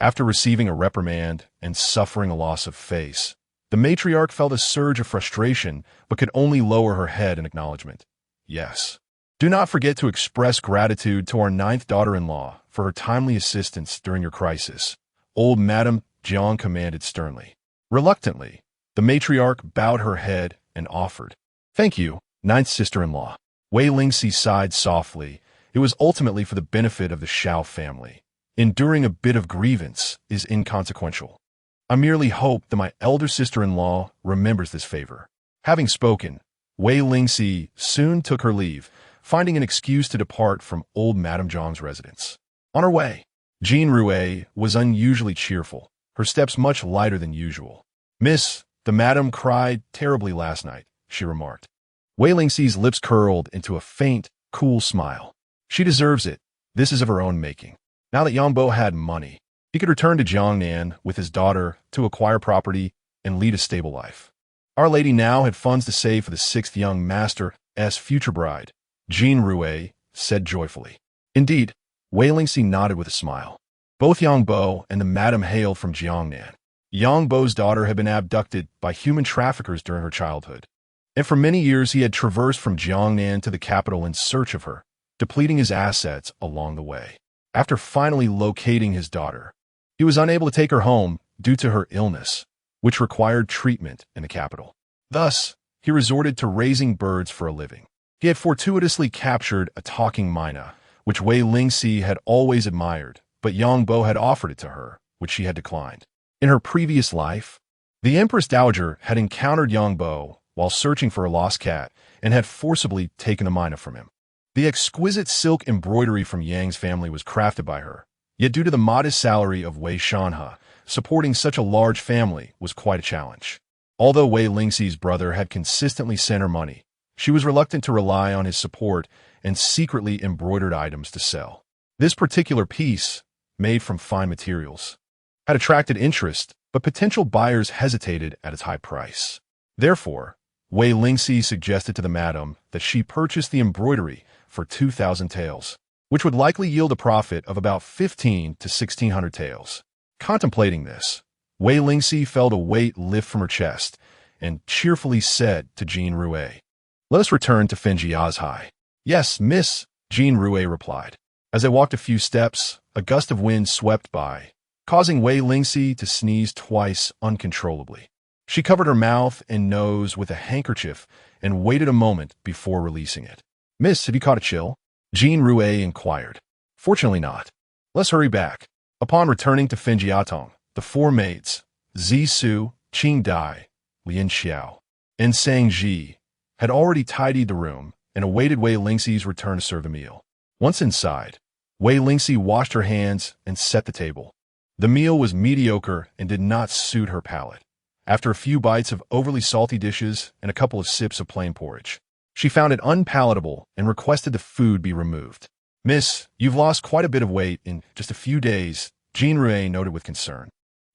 After receiving a reprimand and suffering a loss of face, the matriarch felt a surge of frustration but could only lower her head in acknowledgement. Yes. Do not forget to express gratitude to our ninth daughter-in-law for her timely assistance during your crisis. Old Madame Jiang commanded sternly. Reluctantly, the matriarch bowed her head and offered. Thank you, ninth sister-in-law. Wei Lingxi sighed softly. It was ultimately for the benefit of the Xiao family. Enduring a bit of grievance is inconsequential. I merely hope that my elder sister-in-law remembers this favor. Having spoken, Wei Lingxi soon took her leave, finding an excuse to depart from old Madame Zhang's residence. On her way, Jean Rue was unusually cheerful, her steps much lighter than usual. Miss, the madam cried terribly last night, she remarked. Wei Lingxi's lips curled into a faint, cool smile. She deserves it. This is of her own making. Now that Yangbo had money, he could return to Jiangnan with his daughter to acquire property and lead a stable life. Our Lady now had funds to save for the sixth young master's future bride, Jean Rue said joyfully. Indeed, Wei Lingxi nodded with a smile. Both Yangbo and the madam hailed from Jiangnan. Yangbo's daughter had been abducted by human traffickers during her childhood, and for many years he had traversed from Jiangnan to the capital in search of her, depleting his assets along the way. After finally locating his daughter, he was unable to take her home due to her illness, which required treatment in the capital. Thus, he resorted to raising birds for a living. He had fortuitously captured a talking myna, which Wei Lingxi had always admired, but Yangbo had offered it to her, which she had declined. In her previous life, the Empress Dowager had encountered Yangbo while searching for a lost cat and had forcibly taken the myna from him. The exquisite silk embroidery from Yang's family was crafted by her, yet due to the modest salary of Wei Shanhe, supporting such a large family was quite a challenge. Although Wei Lingxi's brother had consistently sent her money, she was reluctant to rely on his support and secretly embroidered items to sell. This particular piece, made from fine materials, had attracted interest, but potential buyers hesitated at its high price. Therefore, Wei Lingxi suggested to the madam that she purchase the embroidery for 2,000 taels, which would likely yield a profit of about 15 to 1,600 taels. Contemplating this, Wei Lingxi felt a weight lift from her chest and cheerfully said to Jean Rue, "Let us return to Fenjiazhai." "Yes, miss," Jean Rue replied. As they walked a few steps, a gust of wind swept by, causing Wei Lingxi to sneeze twice uncontrollably. She covered her mouth and nose with a handkerchief and waited a moment before releasing it. "Miss, have you caught a chill?" Jean Rue inquired. "Fortunately not. Let's hurry back." Upon returning to Fenjiatong, the four maids, Zisu, Qing Dai, Lian Xiao, and Sang Ji, had already tidied the room and awaited Wei Lingxi's return to serve the meal. Once inside, Wei Lingxi washed her hands and set the table. The meal was mediocre and did not suit her palate. After a few bites of overly salty dishes and a couple of sips of plain porridge, she found it unpalatable and requested the food be removed. "Miss, you've lost quite a bit of weight in just a few days," Jean Rue noted with concern.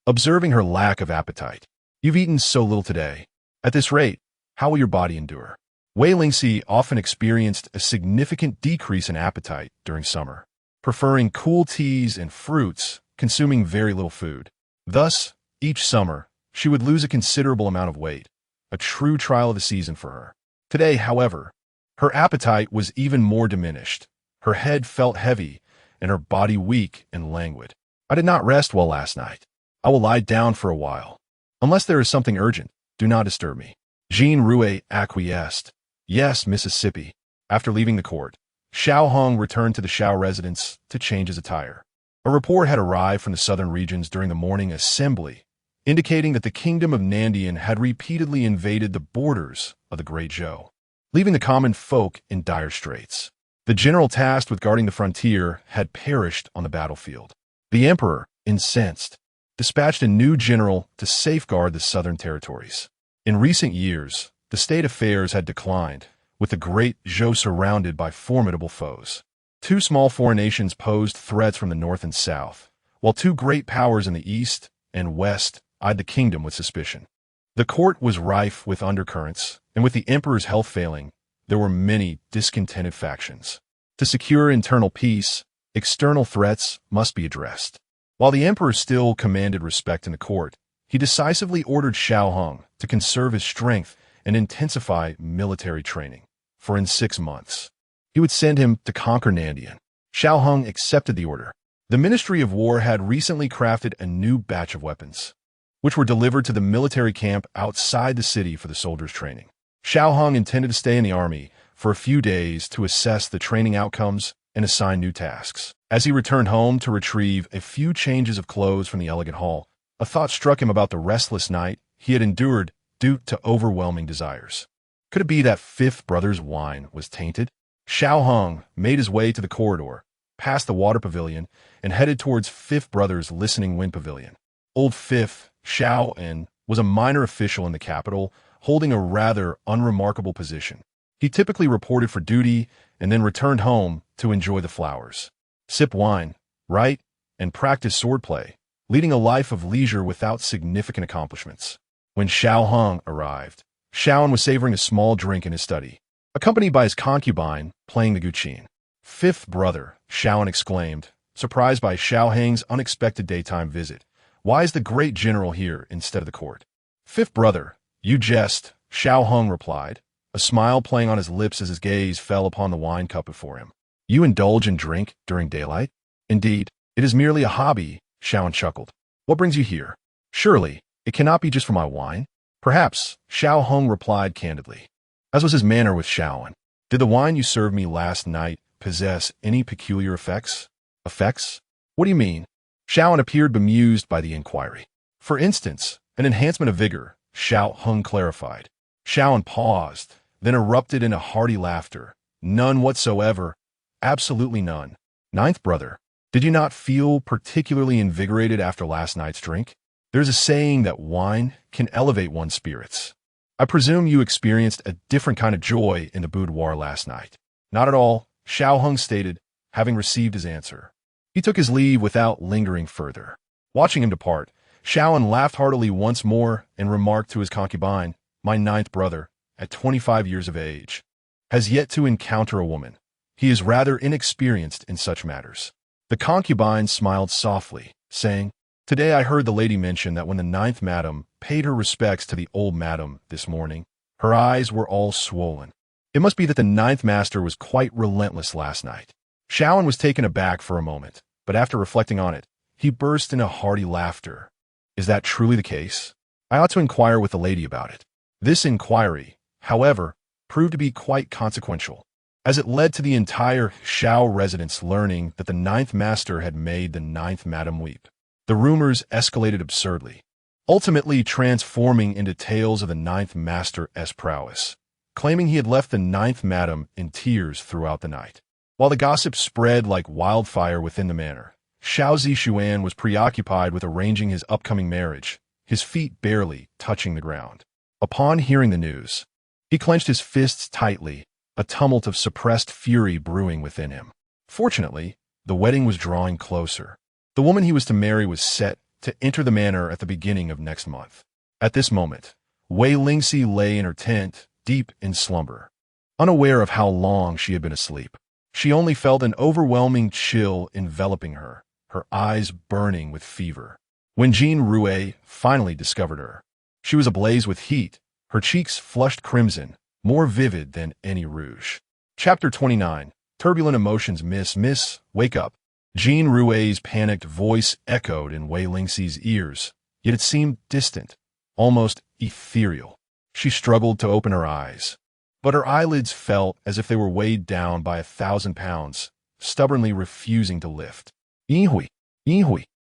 Observing her lack of appetite. "You've eaten so little today. At this rate, how will your body endure?" Wei Lingxi often experienced a significant decrease in appetite during summer, preferring cool teas and fruits, consuming very little food. Thus, each summer, she would lose a considerable amount of weight, a true trial of the season for her. Today, however, her appetite was even more diminished. Her head felt heavy, and her body weak and languid. "I did not rest well last night. I will lie down for a while. Unless there is something urgent, do not disturb me." Jean Rue acquiesced. "Yes, Mississippi." After leaving the court, Xiao Hong returned to the Xiao residence to change his attire. A report had arrived from the southern regions during the morning assembly, indicating that the kingdom of Nandian had repeatedly invaded the borders of the Great Zhou, leaving the common folk in dire straits. The general tasked with guarding the frontier had perished on the battlefield. The emperor, incensed, dispatched a new general to safeguard the southern territories. In recent years, the state affairs had declined, with the Great Zhou surrounded by formidable foes. Two small foreign nations posed threats from the north and south, while two great powers in the east and west eyed the kingdom with suspicion. The court was rife with undercurrents, and with the emperor's health failing, there were many discontented factions. To secure internal peace, external threats must be addressed. While the emperor still commanded respect in the court, he decisively ordered Xiao Hong to conserve his strength and intensify military training, for in 6 months, he would send him to conquer Nandian. Xiao Hong accepted the order, The Ministry of War had recently crafted a new batch of weapons, which were delivered to the military camp outside the city for the soldiers' training. Xiao Hong intended to stay in the army for a few days to assess the training outcomes and assign new tasks. As he returned home to retrieve a few changes of clothes from the elegant hall, a thought struck him about the restless night he had endured due to overwhelming desires. Could it be that Fifth Brother's wine was tainted? Xiao Hong made his way to the corridor, past the water pavilion, and headed towards Fifth Brother's listening wind pavilion. Old Fifth, Xiao Yu, was a minor official in the capital, holding a rather unremarkable position. He typically reported for duty and then returned home to enjoy the flowers, sip wine, write, and practice swordplay, leading a life of leisure without significant accomplishments. When Xiao Hong arrived, Xiao Yu was savoring a small drink in his study, accompanied by his concubine playing the guqin. Fifth Brother, Xiao Yu exclaimed, surprised by Xiao Heng's unexpected daytime visit. Why is the great general here instead of the court? Fifth Brother, you jest, Xiao Hong replied, a smile playing on his lips as his gaze fell upon the wine cup before him. You indulge in drink during daylight? Indeed, it is merely a hobby, Xiao Yu chuckled. What brings you here? Surely, it cannot be just for my wine? Perhaps, Xiao Hong replied candidly, as was his manner with Xiao Yu. Did the wine you served me last night possess any peculiar effects? Effects? What do you mean? Xiao Yu appeared bemused by the inquiry. For instance, an enhancement of vigor, Xiao Hong clarified. Xiao Yu paused, then erupted into hearty laughter. None whatsoever. Absolutely none. Ninth Brother, did you not feel particularly invigorated after last night's drink? There's a saying that wine can elevate one's spirits. I presume you experienced a different kind of joy in the boudoir last night. Not at all, Xiao Hong stated, having received his answer. He took his leave without lingering further. Watching him depart, Xiao Yu laughed heartily once more and remarked to his concubine, my ninth brother, at 25 years of age, has yet to encounter a woman. He is rather inexperienced in such matters. The concubine smiled softly, saying, Today I heard the lady mention that when the ninth madam paid her respects to the old madam this morning, her eyes were all swollen. It must be that the ninth master was quite relentless last night. Xiao Yu was taken aback for a moment, but after reflecting on it, he burst into hearty laughter. Is that truly the case? I ought to inquire with the lady about it. This inquiry, however, proved to be quite consequential, as it led to the entire Xiao residence learning that the ninth master had made the ninth madam weep. The rumors escalated absurdly, ultimately transforming into tales of the ninth master's prowess, claiming he had left the ninth madam in tears throughout the night. While the gossip spread like wildfire within the manor, Xiao Zixuan was preoccupied with arranging his upcoming marriage, his feet barely touching the ground. Upon hearing the news, he clenched his fists tightly, a tumult of suppressed fury brewing within him. Fortunately, the wedding was drawing closer. The woman he was to marry was set to enter the manor at the beginning of next month. At this moment, Wei Lingxi lay in her tent, deep in slumber, unaware of how long she had been asleep. She only felt an overwhelming chill enveloping her, her eyes burning with fever. When Jean Rue finally discovered her, she was ablaze with heat, her cheeks flushed crimson, more vivid than any rouge. Chapter 29. Turbulent emotions. Miss, wake up. Jean Rue's panicked voice echoed in Wei Lingxi's ears, yet it seemed distant, almost ethereal. She struggled to open her eyes, but her eyelids felt as if they were weighed down by 1,000 pounds, stubbornly refusing to lift. Yihui.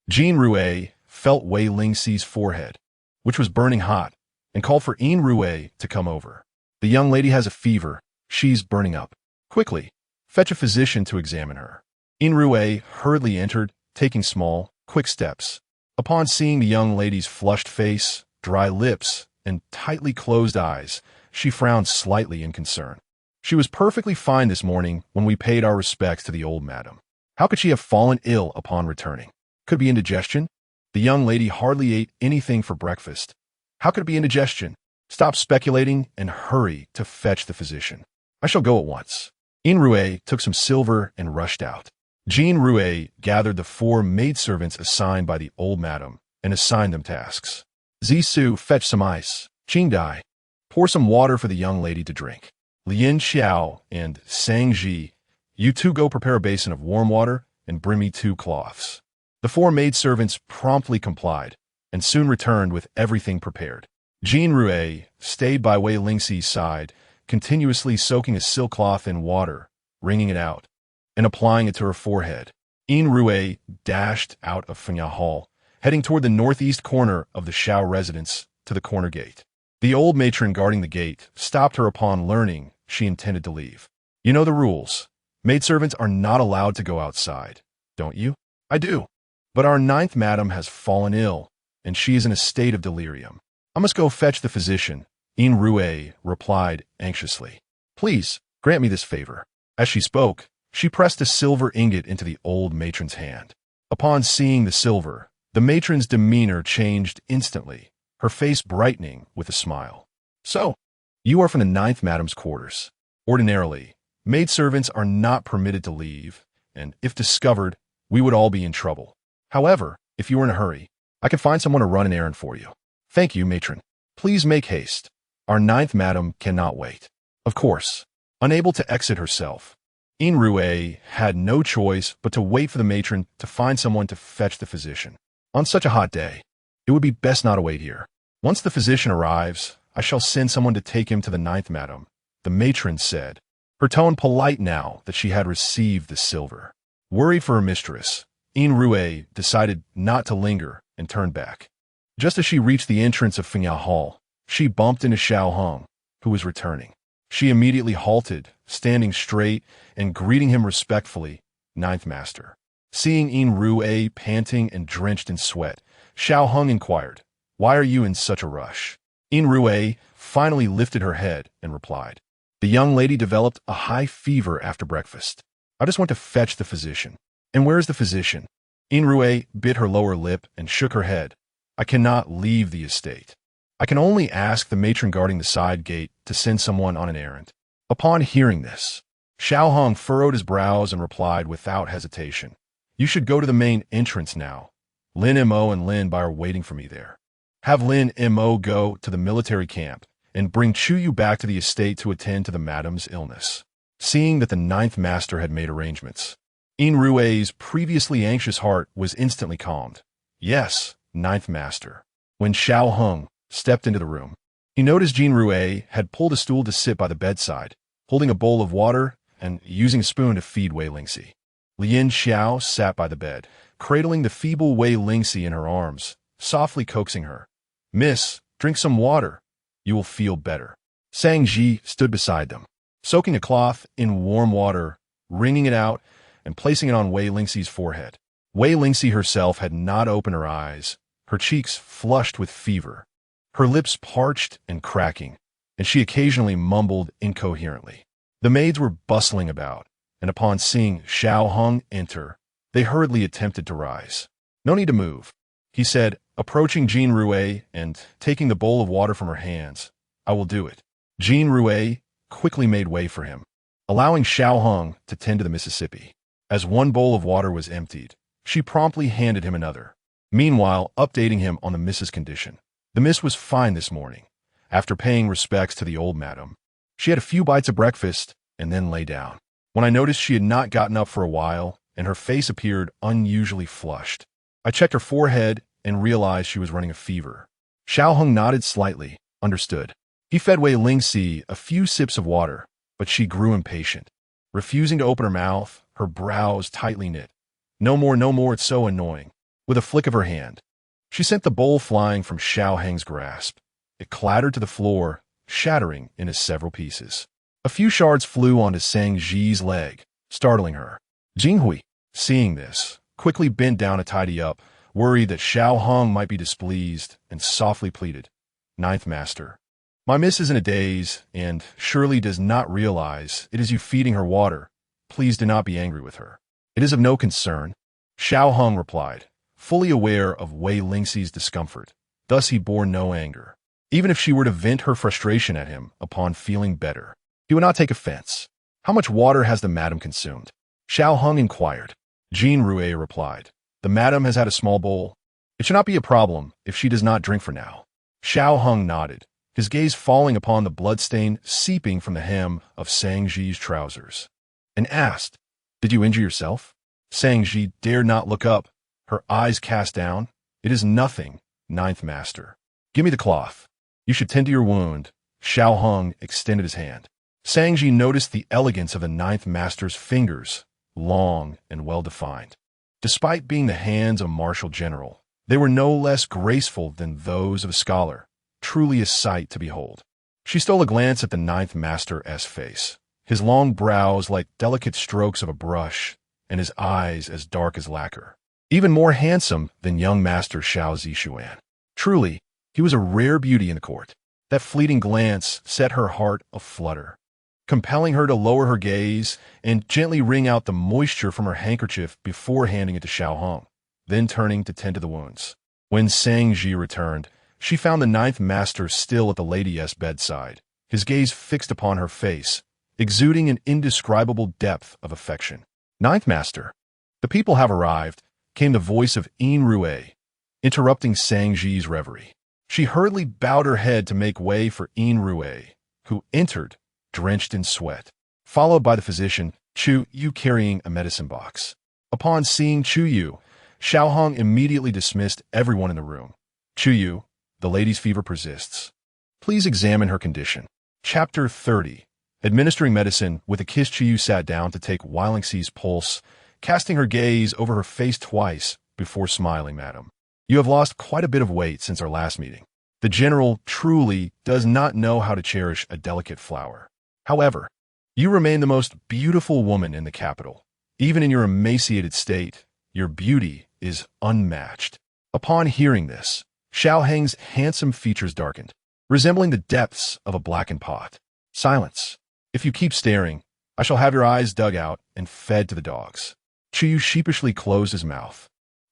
Jean Rue felt Wei Lingxi's forehead, which was burning hot, and called for Yin Rue to come over. The young lady has a fever. She's burning up. Quickly, fetch a physician to examine her. Yin Rue hurriedly entered, taking small, quick steps. Upon seeing the young lady's flushed face, dry lips, and tightly closed eyes, she frowned slightly in concern. She was perfectly fine this morning when we paid our respects to the old madam. How could she have fallen ill upon returning? Could it be indigestion? The young lady hardly ate anything for breakfast. How could it be indigestion? Stop speculating and hurry to fetch the physician. I shall go at once. Yin Rue took some silver and rushed out. Jean Rue gathered the 4 maidservants assigned by the old madam and assigned them tasks. Zisu, fetch some ice. Qingdai, pour some water for the young lady to drink. Lian Xiao and Sang Ji, you two go prepare a basin of warm water and bring me 2 cloths." The 4 maidservants promptly complied, and soon returned with everything prepared. Jean Rue stayed by Wei Lingxi's side, continuously soaking a silk cloth in water, wringing it out, and applying it to her forehead. Yin Rue dashed out of Fiancé Hall, heading toward the northeast corner of the Xiao residence to the corner gate. The old matron guarding the gate stopped her upon learning she intended to leave. "You know the rules. Maidservants are not allowed to go outside, don't you?" "I do. But our 9th madam has fallen ill, and she is in a state of delirium. I must go fetch the physician," Yin Rue replied anxiously. "Please, grant me this favor." As she spoke, she pressed a silver ingot into the old matron's hand. Upon seeing the silver, the matron's demeanor changed instantly, her face brightening with a smile. "So, you are from the 9th madam's quarters. Ordinarily, maidservants are not permitted to leave, and if discovered, we would all be in trouble. However, if you are in a hurry, I can find someone to run an errand for you." "Thank you, matron. Please make haste. Our 9th madam cannot wait." Of course, unable to exit herself, Yin Rue had no choice but to wait for the matron to find someone to fetch the physician. On such a hot day, it would be best not to wait here. "Once the physician arrives, I shall send someone to take him to the 9th madam," the matron said, her tone polite now that she had received the silver. Worried for her mistress, Yin Rue decided not to linger and turned back. Just as she reached the entrance of Fiancé Hall, she bumped into Xiao Hong, who was returning. She immediately halted, standing straight and greeting him respectfully, "Ninth Master." Seeing Yin Rue panting and drenched in sweat, Xiao Hong inquired, "Why are you in such a rush?" Yin Rue finally lifted her head and replied, "The young lady developed a high fever after breakfast. I just went to fetch the physician." "And where is the physician?" Yin Rue bit her lower lip and shook her head. "I cannot leave the estate. I can only ask the matron guarding the side gate to send someone on an errand." Upon hearing this, Xiao Hong furrowed his brows and replied without hesitation, "You should go to the main entrance now. Lin Mo and Lin Bai are waiting for me there. Have Lin Mo go to the military camp and bring Chu Yu back to the estate to attend to the madam's illness." Seeing that the 9th master had made arrangements, Yin Rue's previously anxious heart was instantly calmed. "Yes, 9th master." When Xiao Hong stepped into the room, he noticed Yin Rue had pulled a stool to sit by the bedside, holding a bowl of water and using a spoon to feed Wei Lingxi. Lin Xiao sat by the bed, cradling the feeble Wei Lingxi in her arms, softly coaxing her. "Miss, drink some water. You will feel better." Sang Ji stood beside them, soaking a cloth in warm water, wringing it out, and placing it on Wei Lingxi's forehead. Wei Lingxi herself had not opened her eyes, her cheeks flushed with fever, her lips parched and cracking, and she occasionally mumbled incoherently. The maids were bustling about, and upon seeing Xiao Hong enter, they hurriedly attempted to rise. "No need to move," he said, approaching Yin Rue and taking the bowl of water from her hands. "I will do it." Yin Rue quickly made way for him, allowing Xiao Hong to tend to the Mississippi. As one bowl of water was emptied, she promptly handed him another, meanwhile updating him on the Miss's condition. The Miss was fine this morning. After paying respects to the old madam, she had a few bites of breakfast and then lay down. When I noticed she had not gotten up for a while and her face appeared unusually flushed, I checked her forehead and realized she was running a fever. Xiao Hong nodded slightly, understood. He fed Wei Lingxi a few sips of water, but she grew impatient, refusing to open her mouth, her brows tightly knit. No more, it's so annoying." With a flick of her hand, she sent the bowl flying from Xiao Heng's grasp. It clattered to the floor, shattering into several pieces. A few shards flew onto Sang Ji's leg, startling her. Jinghui, seeing this, quickly bent down to tidy up, worried that Xiao Hong might be displeased, and softly pleaded, "Ninth Master, my miss is in a daze and surely does not realize it is you feeding her water. Please do not be angry with her. It is of no concern." Xiao Hong replied, fully aware of Wei Lingxi's discomfort. Thus he bore no anger. Even if she were to vent her frustration at him upon feeling better, he would not take offense. "How much water has the madam consumed?" Xiao Hong inquired. Yin Rue replied, "The madam has had a small bowl. It should not be a problem if she does not drink for now." Xiao Hong nodded, his gaze falling upon the bloodstain seeping from the hem of Sang Ji's trousers, and asked, "Did you injure yourself?" Zhangji dared not look up, her eyes cast down. It is nothing, ninth master. Give me the cloth. You should tend to your wound. Xiao Hong extended his hand. Zhangji noticed the elegance of the ninth master's fingers, long and well-defined. Despite being the hands of a martial general, they were no less graceful than those of a scholar, truly a sight to behold. She stole a glance at the ninth master's face, his long brows like delicate strokes of a brush, and his eyes as dark as lacquer. Even more handsome than young master Xiao Zixuan. Truly, he was a rare beauty in the court. That fleeting glance set her heart aflutter, compelling her to lower her gaze and gently wring out the moisture from her handkerchief before handing it to Xiao Hong, then turning to tend to the wounds. When Zhangji returned, she found the ninth master still at the lady's bedside, his gaze fixed upon her face, exuding an indescribable depth of affection. Ninth master, the people have arrived, came the voice of Yin Rue, interrupting Zhangji's reverie. She hurriedly bowed her head to make way for Yin Rue, who entered, drenched in sweat, followed by the physician, Xiao Yu, carrying a medicine box. Upon seeing Xiao Yu, Xiao Hong immediately dismissed everyone in the room. Xiao Yu, the lady's fever persists. Please examine her condition. Chapter 30. Administering medicine with a kiss, Xiao Yu sat down to take Wei Lingxi's pulse, casting her gaze over her face twice before smiling. Madam, you have lost quite a bit of weight since our last meeting. The general truly does not know how to cherish a delicate flower. However, you remain the most beautiful woman in the capital. Even in your emaciated state, your beauty is unmatched. Upon hearing this, Xiao Heng's handsome features darkened, resembling the depths of a blackened pot. Silence. If you keep staring, I shall have your eyes dug out and fed to the dogs. Xiao Yu sheepishly closed his mouth.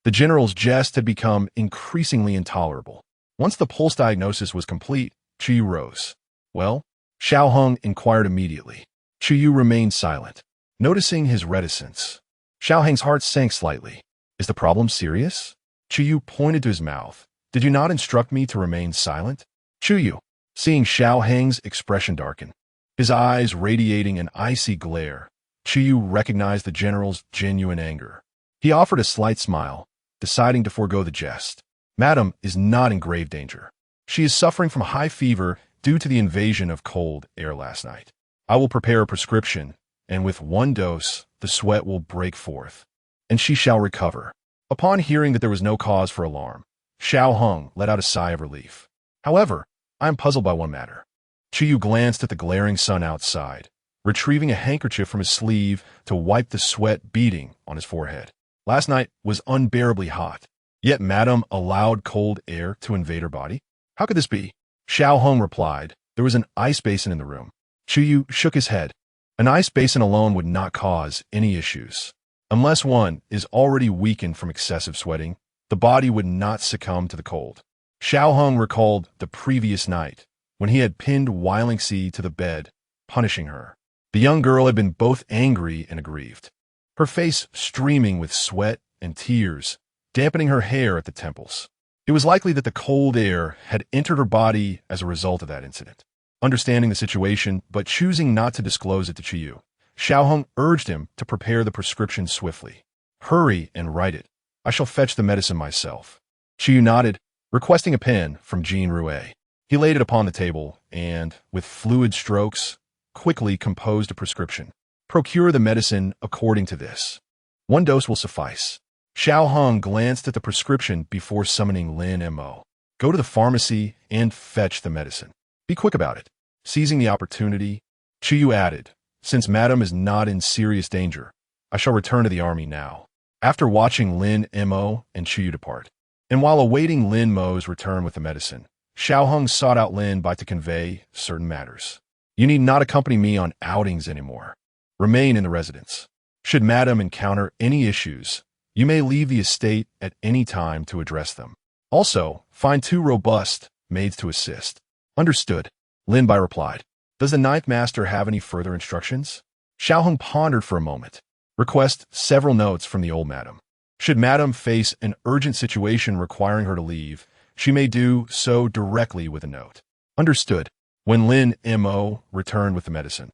The general's jest had become increasingly intolerable. Once the pulse diagnosis was complete, Xiao Yu rose. Well? Xiao Hong inquired immediately. Xiao Yu remained silent, noticing his reticence. Xiao Heng's heart sank slightly. Is the problem serious? Xiao Yu pointed to his mouth. Did you not instruct me to remain silent? Xiao Yu, seeing Xiao Heng's expression darken, his eyes radiating an icy glare, Xiao Yu recognized the general's genuine anger. He offered a slight smile, deciding to forego the jest. Madam is not in grave danger. She is suffering from high fever due to the invasion of cold air last night. I will prepare a prescription, and with one dose, the sweat will break forth, and she shall recover. Upon hearing that there was no cause for alarm, Xiao Hong let out a sigh of relief. However, I am puzzled by one matter. Xiao Yu glanced at the glaring sun outside, retrieving a handkerchief from his sleeve to wipe the sweat beading on his forehead. Last night was unbearably hot, yet Madam allowed cold air to invade her body. How could this be? Xiao Hong replied, there was an ice basin in the room. Xiao Yu shook his head. An ice basin alone would not cause any issues. Unless one is already weakened from excessive sweating, the body would not succumb to the cold. Xiao Hong recalled the previous night, when he had pinned Wei Lingxi to the bed, punishing her. The young girl had been both angry and aggrieved, her face streaming with sweat and tears, dampening her hair at the temples. It was likely that the cold air had entered her body as a result of that incident. Understanding the situation, but choosing not to disclose it to Xiao Yu, Xiao Hong urged him to prepare the prescription swiftly. Hurry and write it. I shall fetch the medicine myself. Xiao Yu nodded, requesting a pen from Yin Rue. He laid it upon the table and, with fluid strokes, quickly composed a prescription. Procure the medicine according to this. One dose will suffice. Xiao Hong glanced at the prescription before summoning Lin Mo. Go to the pharmacy and fetch the medicine. Be quick about it. Seizing the opportunity, Xiao Yu added, since Madam is not in serious danger, I shall return to the army now. After watching Lin Mo and Xiao Yu depart, and while awaiting Lin Mo's return with the medicine, Xiao Hong sought out Lin Bai to convey certain matters. You need not accompany me on outings anymore. Remain in the residence. Should Madam encounter any issues, you may leave the estate at any time to address them. Also, find 2 robust maids to assist. Understood, Lin Bai replied. Does the ninth master have any further instructions? Xiao Hong pondered for a moment. Request several notes from the old madam. Should Madam face an urgent situation requiring her to leave, she may do so directly with a note. Understood. When Lin Mo returned with the medicine,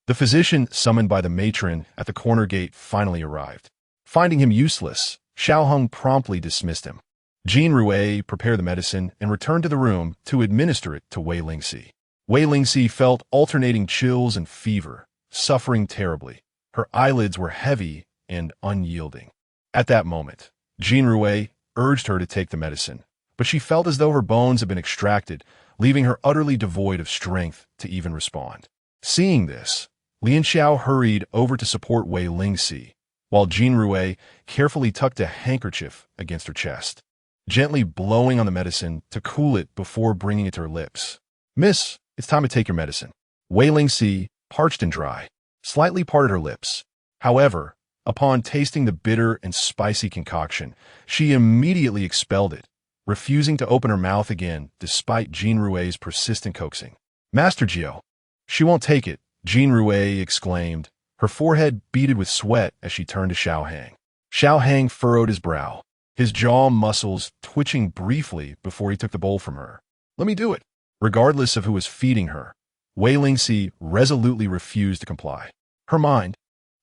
the physician summoned by the matron at the corner gate finally arrived. Finding him useless, Xiao Hong promptly dismissed him. Jean Rui prepared the medicine and returned to the room to administer it to Wei Lingxi. Wei Lingxi felt alternating chills and fever, suffering terribly. Her eyelids were heavy and unyielding. At that moment, Jean Rui urged her to take the medicine, but she felt as though her bones had been extracted, leaving her utterly devoid of strength to even respond. Seeing this, Lian Xiao hurried over to support Wei Lingxi, while Jean Rui carefully tucked a handkerchief against her chest, gently blowing on the medicine to cool it before bringing it to her lips. "Miss, it's time to take your medicine." Wei Lingxi, parched and dry, slightly parted her lips. However, upon tasting the bitter and spicy concoction, she immediately expelled it, refusing to open her mouth again despite Jean Rui's persistent coaxing. "Master Jiao." "She won't take it," Jean Rui exclaimed, her forehead beaded with sweat as she turned to Xiao Hang. Xiao Hang furrowed his brow, his jaw muscles twitching briefly before he took the bowl from her. "Let me do it." Regardless of who was feeding her, Wei Lingxi resolutely refused to comply. Her mind,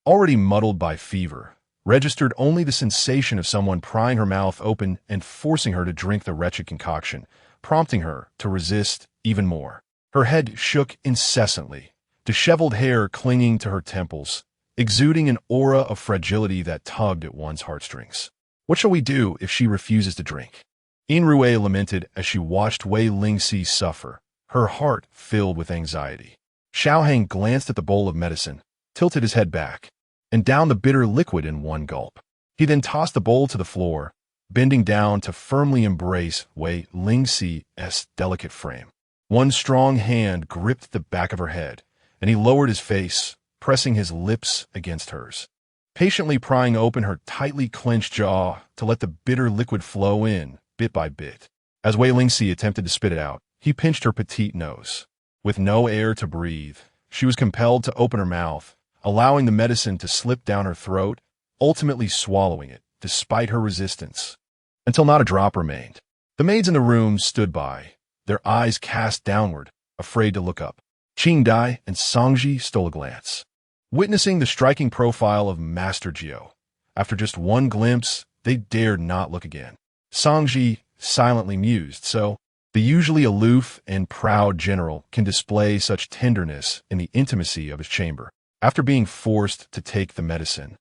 already muddled by fever, registered only the sensation of someone prying her mouth open and forcing her to drink the wretched concoction, prompting her to resist even more. Her head shook incessantly, disheveled hair clinging to her temples, exuding an aura of fragility that tugged at one's heartstrings. "What shall we do if she refuses to drink?" Yin Rui lamented as she watched Wei Lingxi suffer, her heart filled with anxiety. Xiao Hang glanced at the bowl of medicine, tilted his head back, and downed the bitter liquid in one gulp. He then tossed the bowl to the floor, bending down to firmly embrace Wei Lingxi's delicate frame. One strong hand gripped the back of her head, and he lowered his face, pressing his lips against hers, patiently prying open her tightly clenched jaw to let the bitter liquid flow in, bit by bit. As Wei Lingxi attempted to spit it out, he pinched her petite nose. With no air to breathe, she was compelled to open her mouth, allowing the medicine to slip down her throat, ultimately swallowing it, despite her resistance, until not a drop remained. The maids in the room stood by, their eyes cast downward, afraid to look up. Qing Dai and Songji stole a glance, witnessing the striking profile of Master Jiao. After just one glimpse, they dared not look again. Songji silently mused, so the usually aloof and proud general can display such tenderness in the intimacy of his chamber. After being forced to take the medicine,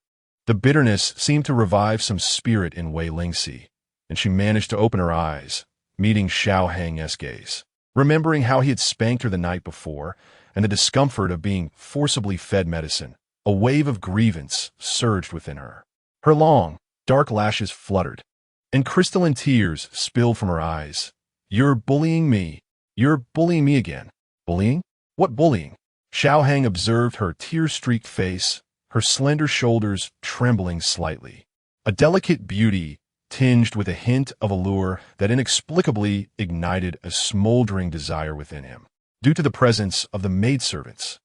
the bitterness seemed to revive some spirit in Wei Lingxi, and she managed to open her eyes, meeting Xiao Hang's gaze. Remembering how he had spanked her the night before, and the discomfort of being forcibly fed medicine, a wave of grievance surged within her. Her long, dark lashes fluttered, and crystalline tears spilled from her eyes. "You're bullying me. You're bullying me again." "Bullying? What bullying?" Xiao Hang observed her tear-streaked face, her slender shoulders trembling slightly. A delicate beauty tinged with a hint of allure that inexplicably ignited a smoldering desire within him. Due to the presence of the maidservants,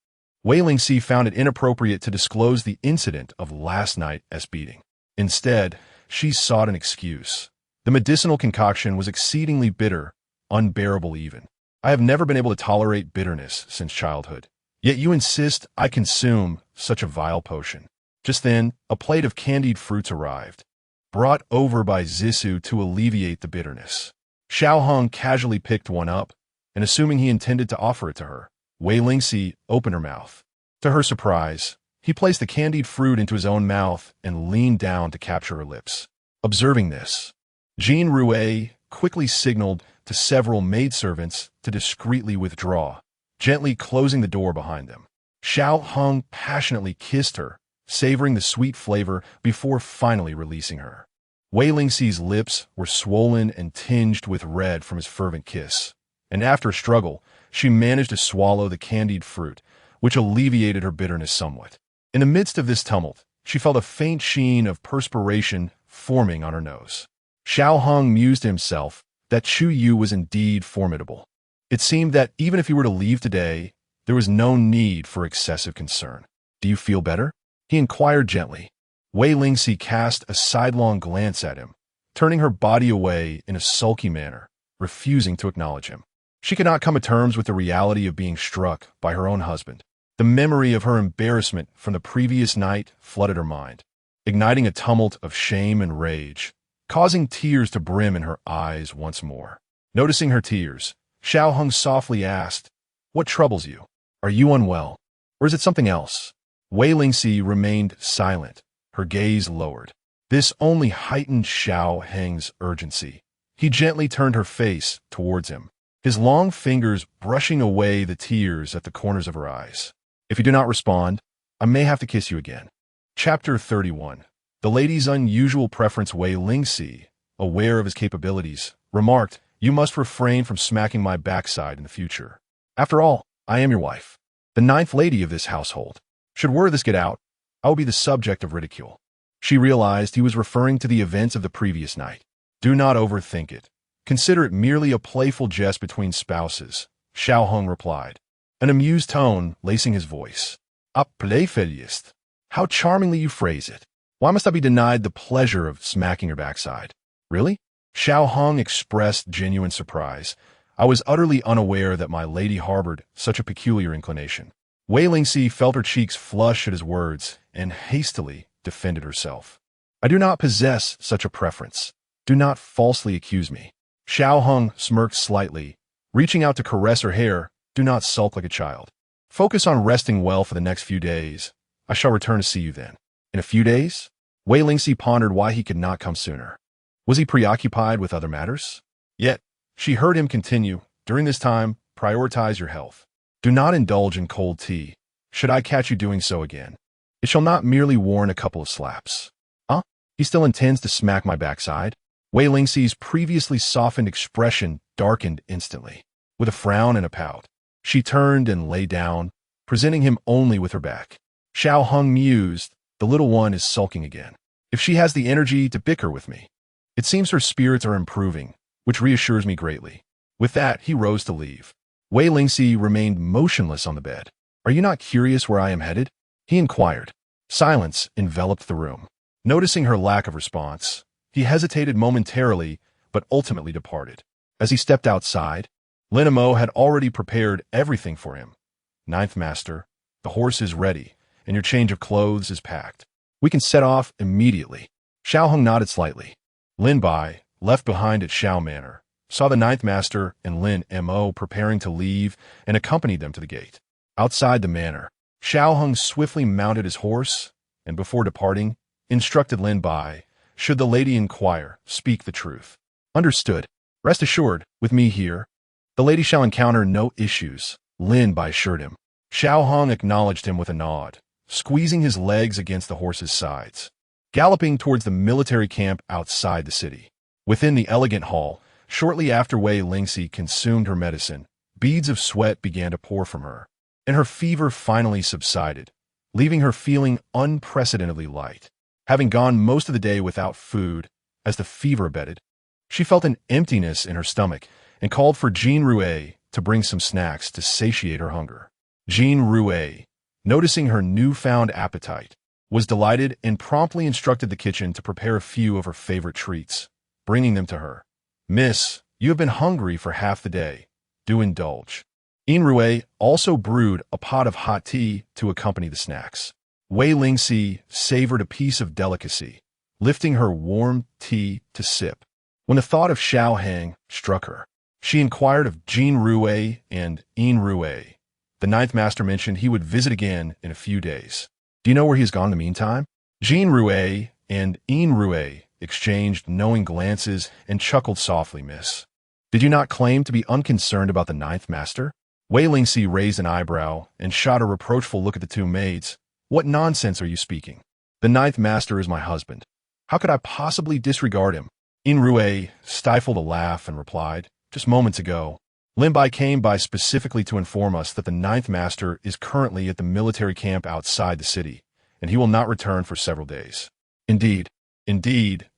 Wei Lingxi found it inappropriate to disclose the incident of last night's beating. Instead, she sought an excuse. The medicinal concoction was exceedingly bitter, unbearable even. "I have never been able to tolerate bitterness since childhood. Yet you insist I consume such a vile potion." Just then, a plate of candied fruits arrived, brought over by Zissou to alleviate the bitterness. Xiao Hong casually picked one up, and assuming he intended to offer it to her, Wei Lingxi opened her mouth. To her surprise, he placed the candied fruit into his own mouth and leaned down to capture her lips. Observing this, Jean Rui quickly signaled to several maidservants to discreetly withdraw, gently closing the door behind them. Xiao Hong passionately kissed her, savoring the sweet flavor before finally releasing her. Wei Lingxi's lips were swollen and tinged with red from his fervent kiss, and after a struggle, she managed to swallow the candied fruit, which alleviated her bitterness somewhat. In the midst of this tumult, she felt a faint sheen of perspiration forming on her nose. Xiao Hong mused to himself that Xiao Yu was indeed formidable. It seemed that even if he were to leave today, there was no need for excessive concern. "Do you feel better?" he inquired gently. Wei Lingxi cast a sidelong glance at him, turning her body away in a sulky manner, refusing to acknowledge him. She could not come to terms with the reality of being struck by her own husband. The memory of her embarrassment from the previous night flooded her mind. igniting a tumult of shame and rage, causing tears to brim in her eyes once more. Noticing her tears, Xiao Hung softly asked, "What troubles you? Are you unwell? Or is it something else?" Wei Lingxi remained silent, her gaze lowered. This only heightened Xiao Heng's urgency. He gently turned her face towards him, his long fingers brushing away the tears at the corners of her eyes. "If you do not respond, I may have to kiss you again." Chapter 31. The lady's unusual preference. Wei Lingxi, aware of his capabilities, remarked, "You must refrain from smacking my backside in the future. After all, I am your wife, the ninth lady of this household. Should word of this get out, I will be the subject of ridicule." She realized he was referring to the events of the previous night. "Do not overthink it. Consider it merely a playful jest between spouses," Xiao Hung replied, an amused tone lacing his voice. "A playfulist. How charmingly you phrase it. Why must I be denied the pleasure of smacking your backside?" "Really?" Xiao Hung expressed genuine surprise. "I was utterly unaware that my lady harbored such a peculiar inclination." Wei Lingxi felt her cheeks flush at his words and hastily defended herself. "I do not possess such a preference. Do not falsely accuse me." Xiao Hung smirked slightly, reaching out to caress her hair. "Do not sulk like a child. Focus on resting well for the next few days. I shall return to see you then." "In a few days?" Wei Lingxi pondered why he could not come sooner. Was he preoccupied with other matters? Yet, she heard him continue, "During this time, prioritize your health. Do not indulge in cold tea. Should I catch you doing so again, it shall not merely warrant a couple of slaps." "Huh? He still intends to smack my backside?" Wei Lingxi's previously softened expression darkened instantly. With a frown and a pout, she turned and lay down, presenting him only with her back. Xiao Hung mused, "The little one is sulking again. If she has the energy to bicker with me, it seems her spirits are improving, which reassures me greatly." With that, he rose to leave. Wei Lingxi remained motionless on the bed. "Are you not curious where I am headed?" he inquired. Silence enveloped the room. Noticing her lack of response, he hesitated momentarily, but ultimately departed. As he stepped outside, Lin Mo had already prepared everything for him. "Ninth Master, the horse is ready, and your change of clothes is packed. We can set off immediately." Xiao Hung nodded slightly. Lin Bai, left behind at Xiao Manor, saw the Ninth Master and Lin Mo preparing to leave and accompanied them to the gate. Outside the manor, Xiao Hung swiftly mounted his horse and, before departing, instructed Lin Bai, "Should the lady inquire, speak the truth." "Understood. Rest assured, with me here, the lady shall encounter no issues," Lin Bai assured him. Xiao Hung acknowledged him with a nod, squeezing his legs against the horse's sides, galloping towards the military camp outside the city. Within the elegant hall, shortly after Wei Lingxi consumed her medicine, beads of sweat began to pour from her, and her fever finally subsided, leaving her feeling unprecedentedly light. Having gone most of the day without food, as the fever abated, she felt an emptiness in her stomach and called for Jean Rouet to bring some snacks to satiate her hunger. Jean Rouet, noticing her newfound appetite, was delighted and promptly instructed the kitchen to prepare a few of her favorite treats, bringing them to her. "Miss, you have been hungry for half the day. Do indulge." Jean Rouet also brewed a pot of hot tea to accompany the snacks. Wei Lingxi savored a piece of delicacy, lifting her warm tea to sip, when the thought of Xiao Heng struck her. She inquired of Jean Rouet and Jean Rouet. The Ninth Master mentioned he would visit again in a few days. "Do you know where he has gone in the meantime?" Jean Rouet and Jean Rouet exchanged knowing glances and chuckled softly. "Miss, did you not claim to be unconcerned about the Ninth Master?" Wei Lingxi raised an eyebrow and shot a reproachful look at the two maids. "What nonsense are you speaking? The Ninth Master is my husband. How could I possibly disregard him?" Jean Rouet stifled a laugh and replied, "Just moments ago, Lin Bai came by specifically to inform us that the Ninth Master is currently at the military camp outside the city, and he will not return for several days." Indeed,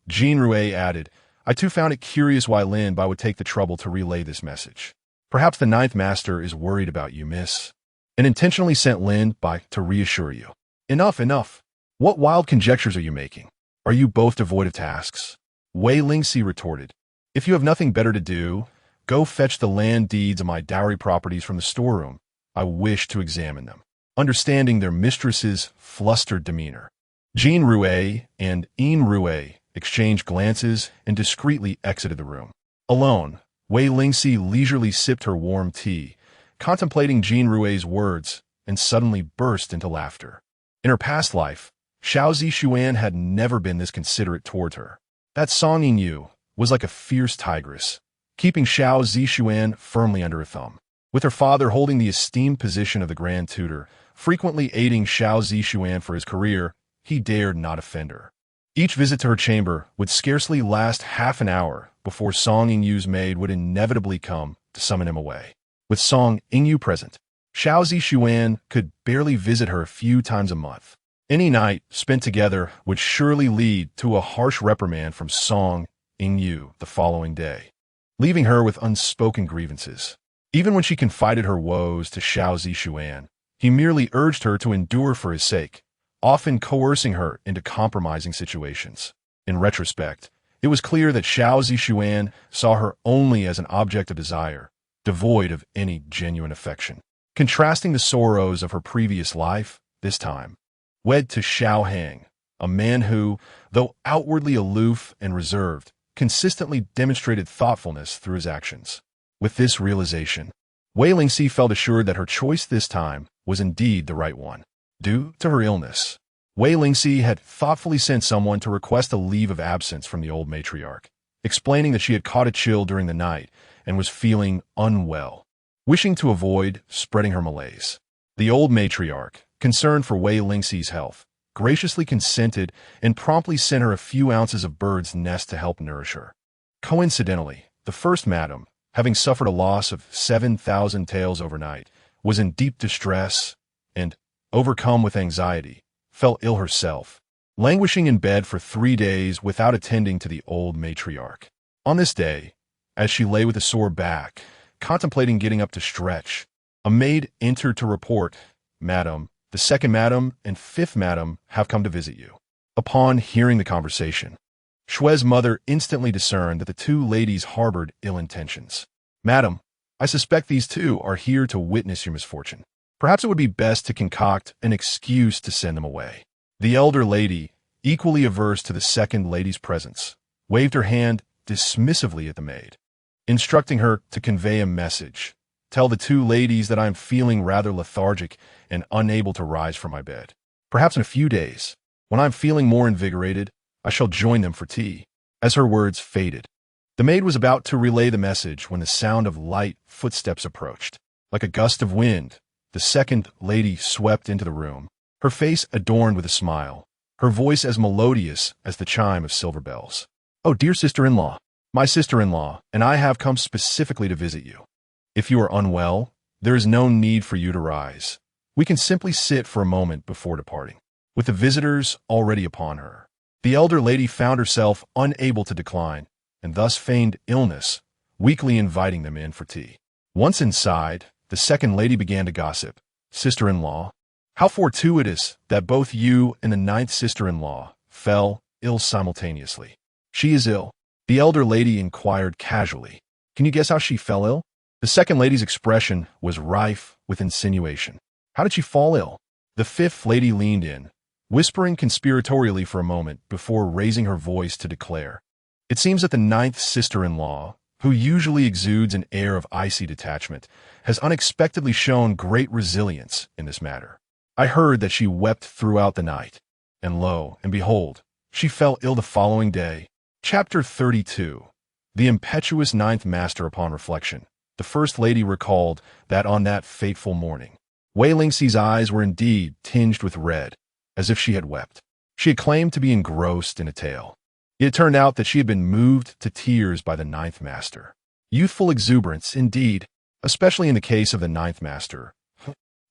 Jean Rouet added, "I too found it curious why Lin Bai would take the trouble to relay this message. Perhaps the Ninth Master is worried about you, miss, and intentionally sent Lin Bai to reassure you." Enough. What wild conjectures are you making? Are you both devoid of tasks?" Wei Lingxi retorted. "If you have nothing better to do, go fetch the land deeds of my dowry properties from the storeroom. I wish to examine them." Understanding their mistress's flustered demeanor, Jean Rouet and Yin Rouet exchanged glances and discreetly exited the room. Alone, Wei Lingxi leisurely sipped her warm tea, contemplating Jean Rouet's words, and suddenly burst into laughter. In her past life, Xiao Zixuan had never been this considerate toward her. That Song Yu was like a fierce tigress, keeping Xiao Zixuan firmly under her thumb. With her father holding the esteemed position of the Grand Tutor, frequently aiding Xiao Zixuan for his career, he dared not offend her. Each visit to her chamber would scarcely last half an hour before Song Yu's maid would inevitably come to summon him away. With Song Yu present, Xiao Zixuan could barely visit her a few times a month. Any night spent together would surely lead to a harsh reprimand from Song Yu the following day, leaving her with unspoken grievances. Even when she confided her woes to Xiao Zixuan, he merely urged her to endure for his sake, often coercing her into compromising situations. In retrospect, it was clear that Xiao Zixuan saw her only as an object of desire, devoid of any genuine affection. Contrasting the sorrows of her previous life, this time, wed to Xiao Hang, a man who, though outwardly aloof and reserved, consistently demonstrated thoughtfulness through his actions. With this realization, Wei Lingxi felt assured that her choice this time was indeed the right one. Due to her illness, Wei Lingxi had thoughtfully sent someone to request a leave of absence from the old matriarch, explaining that she had caught a chill during the night and was feeling unwell, wishing to avoid spreading her malaise. The old matriarch, concerned for Wei Lingxi's health, graciously consented and promptly sent her a few ounces of bird's nest to help nourish her. Coincidentally, the first madam, having suffered a loss of 7,000 taels overnight, was in deep distress and, overcome with anxiety, fell ill herself, languishing in bed for 3 days without attending to the old matriarch. On this day, as she lay with a sore back, contemplating getting up to stretch, a maid entered to report, "Madam, the second madam and fifth madam have come to visit you." Upon hearing the conversation, Shue's mother instantly discerned that the two ladies harbored ill intentions. "Madam, I suspect these two are here to witness your misfortune. Perhaps it would be best to concoct an excuse to send them away." The elder lady, equally averse to the second lady's presence, waved her hand dismissively at the maid, instructing her to convey a message. "Tell the two ladies that I am feeling rather lethargic and unable to rise from my bed. Perhaps in a few days, when I am feeling more invigorated, I shall join them for tea." As her words faded, the maid was about to relay the message when the sound of light footsteps approached. Like a gust of wind, the second lady swept into the room, her face adorned with a smile, her voice as melodious as the chime of silver bells. "Oh, dear sister-in-law, my sister-in-law and I have come specifically to visit you. If you are unwell, there is no need for you to rise. We can simply sit for a moment before departing." With the visitors already upon her, the elder lady found herself unable to decline, and thus feigned illness, weakly inviting them in for tea. Once inside, the second lady began to gossip. "Sister-in-law, how fortuitous that both you and the ninth sister-in-law fell ill simultaneously." "She is ill," the elder lady inquired casually. "Can you guess how she fell ill?" The second lady's expression was rife with insinuation. "How did she fall ill?" The fifth lady leaned in, whispering conspiratorially for a moment before raising her voice to declare, "It seems that the ninth sister-in-law, who usually exudes an air of icy detachment, has unexpectedly shown great resilience in this matter. I heard that she wept throughout the night, and lo and behold, she fell ill the following day." Chapter 32. The impetuous ninth master. Upon reflection, the first lady recalled that on that fateful morning, Wei Lingxi's eyes were indeed tinged with red, as if she had wept. She had claimed to be engrossed in a tale. It had turned out that she had been moved to tears by the ninth master. Youthful exuberance, indeed, especially in the case of the ninth master,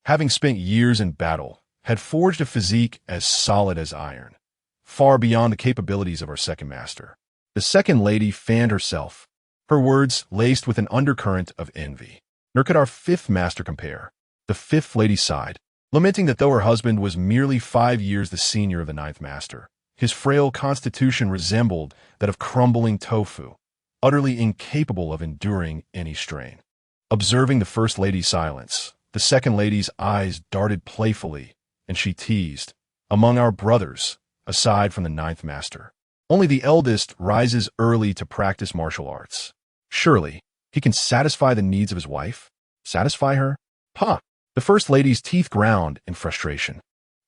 having spent years in battle, had forged a physique as solid as iron, far beyond the capabilities of our second master. The second lady fanned herself, her words laced with an undercurrent of envy. Nor could our fifth master compare. The fifth lady sighed, lamenting that though her husband was merely 5 years the senior of the ninth master, his frail constitution resembled that of crumbling tofu, utterly incapable of enduring any strain. Observing the first lady's silence, the second lady's eyes darted playfully, and she teased, "Among our brothers, aside from the ninth master. Only the eldest rises early to practice martial arts. Surely, he can satisfy the needs of his wife? Satisfy her? Huh! The first lady's teeth ground in frustration.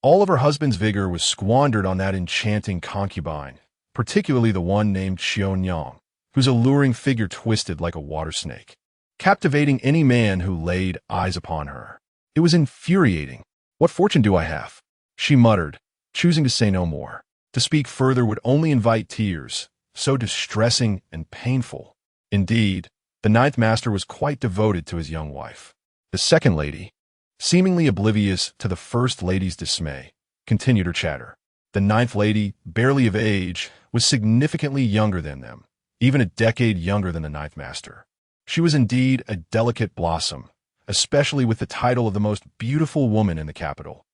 All of her husband's vigor was squandered on that enchanting concubine, particularly the one named Xiao, whose alluring figure twisted like a water snake, captivating any man who laid eyes upon her. It was infuriating. What fortune do I have? She muttered, choosing to say no more. To speak further would only invite tears, so distressing and painful. Indeed, the ninth master was quite devoted to his young wife. The second lady, seemingly oblivious to the first lady's dismay, continued her chatter. The ninth lady, barely of age, was significantly younger than them, even a decade younger than the ninth master. She was indeed a delicate blossom, especially with the title of the most beautiful woman in the capital.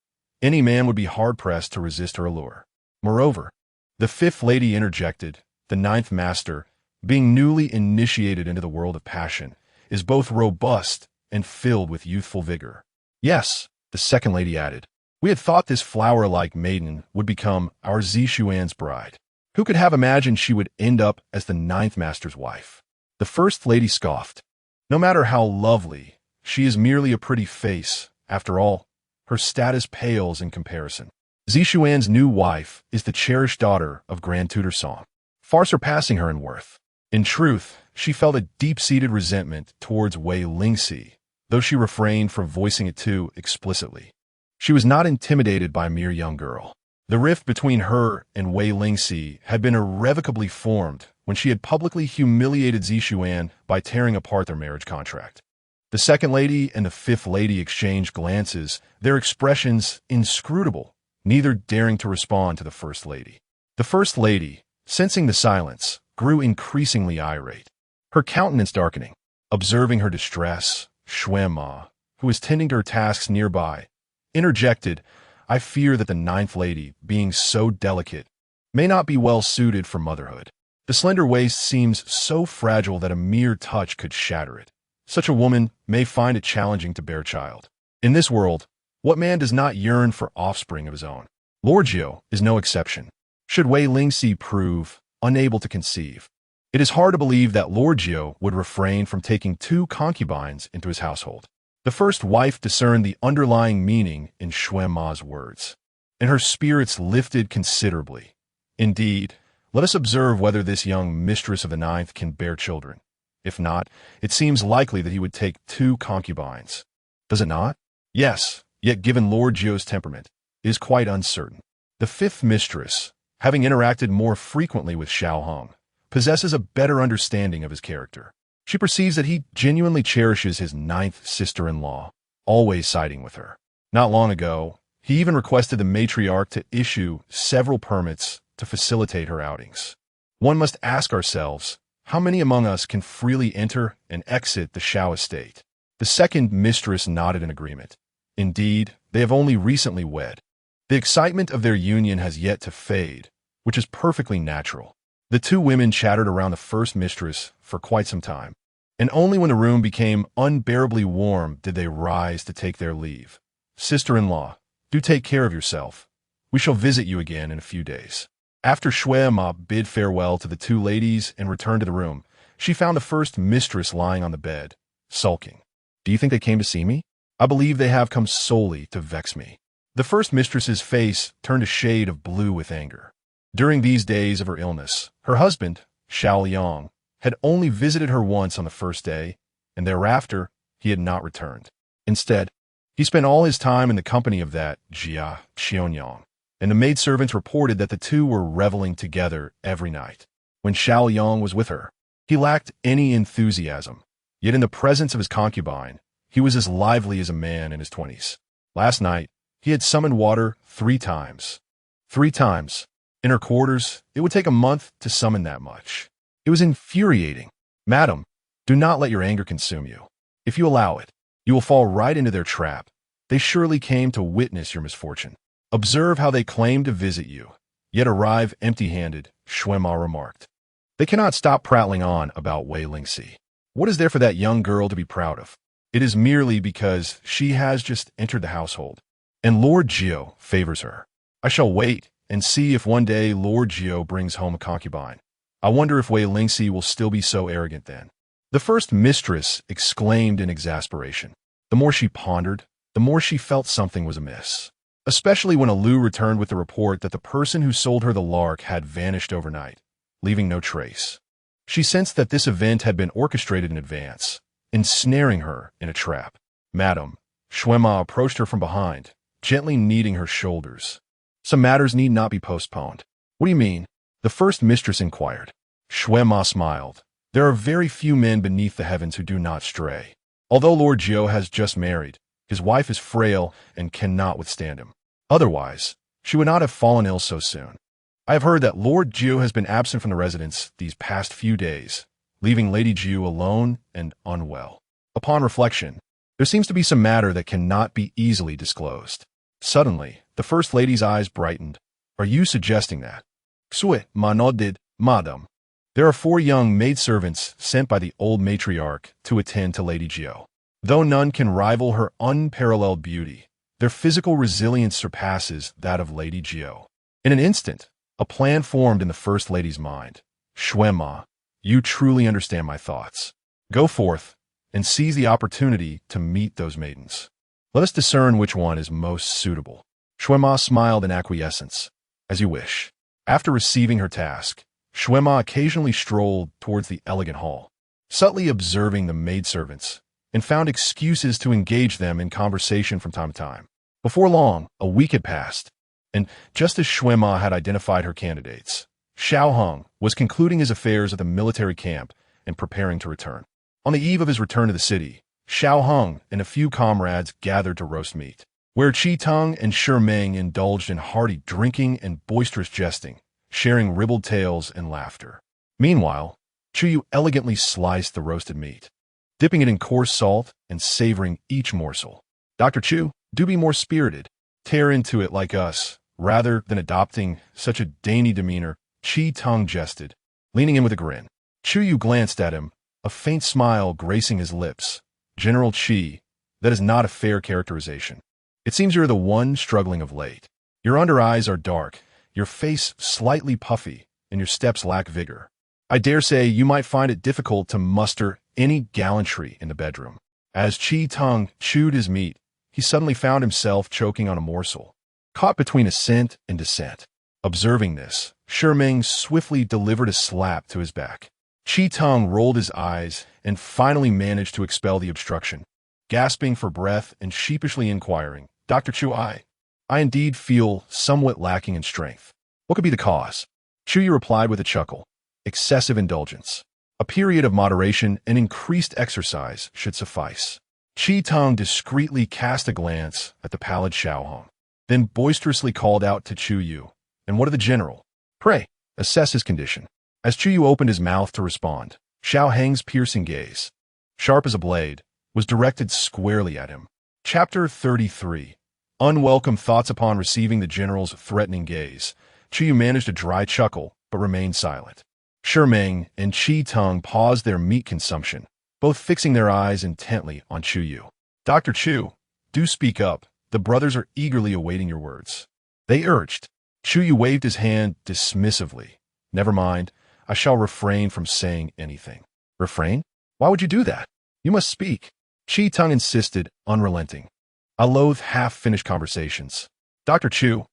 Any man would be hard-pressed to resist her allure. Moreover, the fifth lady interjected, the ninth master, being newly initiated into the world of passion, is both robust and filled with youthful vigor. Yes, the second lady added, we had thought this flower-like maiden would become our Zixuan's bride. Who could have imagined she would end up as the ninth master's wife? The first lady scoffed. No matter how lovely, she is merely a pretty face. After all, her status pales in comparison. Zixuan's new wife is the cherished daughter of Grand Tutor Song, far surpassing her in worth. In truth, she felt a deep-seated resentment towards Wei Lingxi, though she refrained from voicing it too explicitly. She was not intimidated by a mere young girl. The rift between her and Wei Lingxi had been irrevocably formed when she had publicly humiliated Zixuan by tearing apart their marriage contract. The second lady and the fifth lady exchanged glances, their expressions inscrutable, neither daring to respond to the first lady. The first lady, sensing the silence, grew increasingly irate, her countenance darkening. Observing her distress, Xuanma, who was tending to her tasks nearby, interjected, I fear that the ninth lady, being so delicate, may not be well suited for motherhood. The slender waist seems so fragile that a mere touch could shatter it. Such a woman may find it challenging to bear a child. In this world, what man does not yearn for offspring of his own? Lord Xiao is no exception. Should Wei Lingxi prove unable to conceive, it is hard to believe that Lord Xiao would refrain from taking 2 concubines into his household. The first wife discerned the underlying meaning in Xuanma's words, and her spirits lifted considerably. Indeed, let us observe whether this young mistress of the ninth can bear children. If not, it seems likely that he would take 2 concubines. Does it not? Yes, yet given Lord Xiao's temperament, it is quite uncertain. The fifth mistress, having interacted more frequently with Xiao Hong, possesses a better understanding of his character. She perceives that he genuinely cherishes his ninth sister-in-law, always siding with her. Not long ago, he even requested the matriarch to issue several permits to facilitate her outings. One must ask ourselves, how many among us can freely enter and exit the Xiao estate? The second mistress nodded in agreement. Indeed, they have only recently wed. The excitement of their union has yet to fade, which is perfectly natural. The 2 women chattered around the first mistress for quite some time, and only when the room became unbearably warm did they rise to take their leave. Sister-in-law, do take care of yourself. We shall visit you again in a few days. After Xuema bid farewell to the 2 ladies and returned to the room, she found the first mistress lying on the bed, sulking. Do you think they came to see me? I believe they have come solely to vex me. The first mistress's face turned a shade of blue with anger. During these days of her illness, her husband, Xiao Yang, had only visited her once on the first day, and thereafter he had not returned. Instead, he spent all his time in the company of that Jia Xionyang, and the maidservants reported that the 2 were reveling together every night. When Xiao Yang was with her, he lacked any enthusiasm, yet in the presence of his concubine, he was as lively as a man in his 20s. Last night, he had summoned water 3 times. 3 times. In her quarters, it would take a month to summon that much. It was infuriating. Madam, do not let your anger consume you. If you allow it, you will fall right into their trap. They surely came to witness your misfortune. Observe how they claim to visit you, yet arrive empty-handed, Xuema remarked. They cannot stop prattling on about Wei Lingxi. What is there for that young girl to be proud of? It is merely because she has just entered the household, and Lord Xiao favors her. I shall wait, and see if one day Lord Jiu brings home a concubine. I wonder if Wei Lingxi will still be so arrogant then. The first mistress exclaimed in exasperation. The more she pondered, the more she felt something was amiss. Especially when Alu returned with the report that the person who sold her the lark had vanished overnight, leaving no trace. She sensed that this event had been orchestrated in advance, ensnaring her in a trap. Madam, Xuema approached her from behind, gently kneading her shoulders. Some matters need not be postponed. What do you mean? The first mistress inquired. Xuema smiled. There are very few men beneath the heavens who do not stray. Although Lord Jiu has just married, his wife is frail and cannot withstand him. Otherwise, she would not have fallen ill so soon. I have heard that Lord Jiu has been absent from the residence these past few days, leaving Lady Jiu alone and unwell. Upon reflection, there seems to be some matter that cannot be easily disclosed. Suddenly, the First Lady's eyes brightened. Are you suggesting that? Xue, ma nodded, madam. There are 4 young maidservants sent by the old matriarch to attend to Lady Jiu. Though none can rival her unparalleled beauty, their physical resilience surpasses that of Lady Jiu. In an instant, a plan formed in the First Lady's mind. Xuema, you truly understand my thoughts. Go forth and seize the opportunity to meet those maidens. Let us discern which one is most suitable. Xuema smiled in acquiescence. As you wish. After receiving her task, Xuema occasionally strolled towards the elegant hall, subtly observing the maidservants, and found excuses to engage them in conversation from time to time. Before long, a week had passed, and just as Xuema had identified her candidates, Xiao Hong was concluding his affairs at the military camp and preparing to return. On the eve of his return to the city, Xiao Hong and a few comrades gathered to roast meat, where Qi Teng and Shi Meng indulged in hearty drinking and boisterous jesting, sharing ribald tales and laughter. Meanwhile, Chu Yu elegantly sliced the roasted meat, dipping it in coarse salt and savoring each morsel. Dr. Chu, do be more spirited. Tear into it like us, rather than adopting such a dainty demeanor, Qi Teng jested, leaning in with a grin. Chu Yu glanced at him, a faint smile gracing his lips. General Qi, that is not a fair characterization. It seems you're the one struggling of late. Your under eyes are dark, your face slightly puffy, and your steps lack vigor. I dare say you might find it difficult to muster any gallantry in the bedroom. As Qi Teng chewed his meat, he suddenly found himself choking on a morsel, caught between assent and dissent. Observing this, Shi Meng swiftly delivered a slap to his back. Qi Teng rolled his eyes and finally managed to expel the obstruction, gasping for breath and sheepishly inquiring, Dr. Chu, I indeed feel somewhat lacking in strength. What could be the cause? Chu Yu replied with a chuckle. Excessive indulgence. A period of moderation and increased exercise should suffice. Qi Teng discreetly cast a glance at the pallid Xiao Hong, then boisterously called out to Chu Yu, and what of the general? Pray, assess his condition. As Chu Yu opened his mouth to respond, Xiao Heng's piercing gaze, sharp as a blade, was directed squarely at him. Chapter 33. Unwelcome thoughts. Upon receiving the general's threatening gaze, Chu Yu managed a dry chuckle, but remained silent. Shi Meng and Qi Teng paused their meat consumption, both fixing their eyes intently on Chu Yu. Dr. Chu, do speak up. The brothers are eagerly awaiting your words. They urged. Chu Yu waved his hand dismissively. Never mind, I shall refrain from saying anything. Refrain? Why would you do that? You must speak. Qi Teng insisted, unrelenting. I loathe half-finished conversations. Dr. Chu,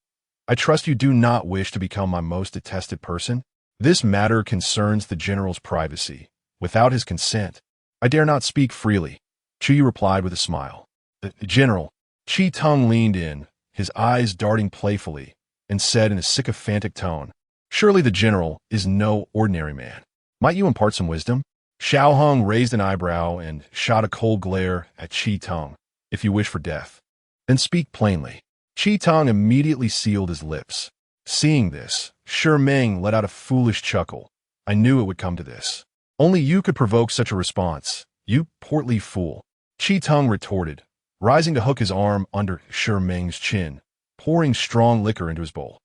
I trust you do not wish to become my most detested person? This matter concerns the general's privacy. Without his consent, I dare not speak freely. Chu Yu replied with a smile. The general. Qi Teng leaned in, his eyes darting playfully, and said in a sycophantic tone, Surely the general is no ordinary man. Might you impart some wisdom? Xiao Hong raised an eyebrow and shot a cold glare at Qi Teng. If you wish for death, then speak plainly. Qi Teng immediately sealed his lips. Seeing this, Shi Meng let out a foolish chuckle. I knew it would come to this. Only you could provoke such a response, you portly fool. Qi Teng retorted, rising to hook his arm under Shi Meng's chin, pouring strong liquor into his bowl.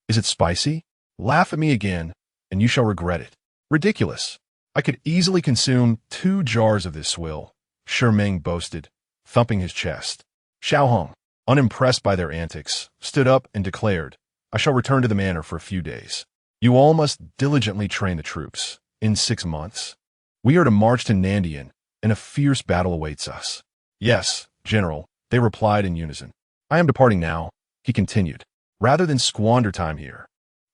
Is it spicy? Laugh at me again, and you shall regret it. Ridiculous. I could easily consume 2 jars of this swill, Shi Meng boasted, thumping his chest. Xiao Hong, unimpressed by their antics, stood up and declared, I shall return to the manor for a few days. You all must diligently train the troops. In 6 months, we are to march to Nandian, and a fierce battle awaits us. Yes, General, they replied in unison. I am departing now, he continued. Rather than squander time here,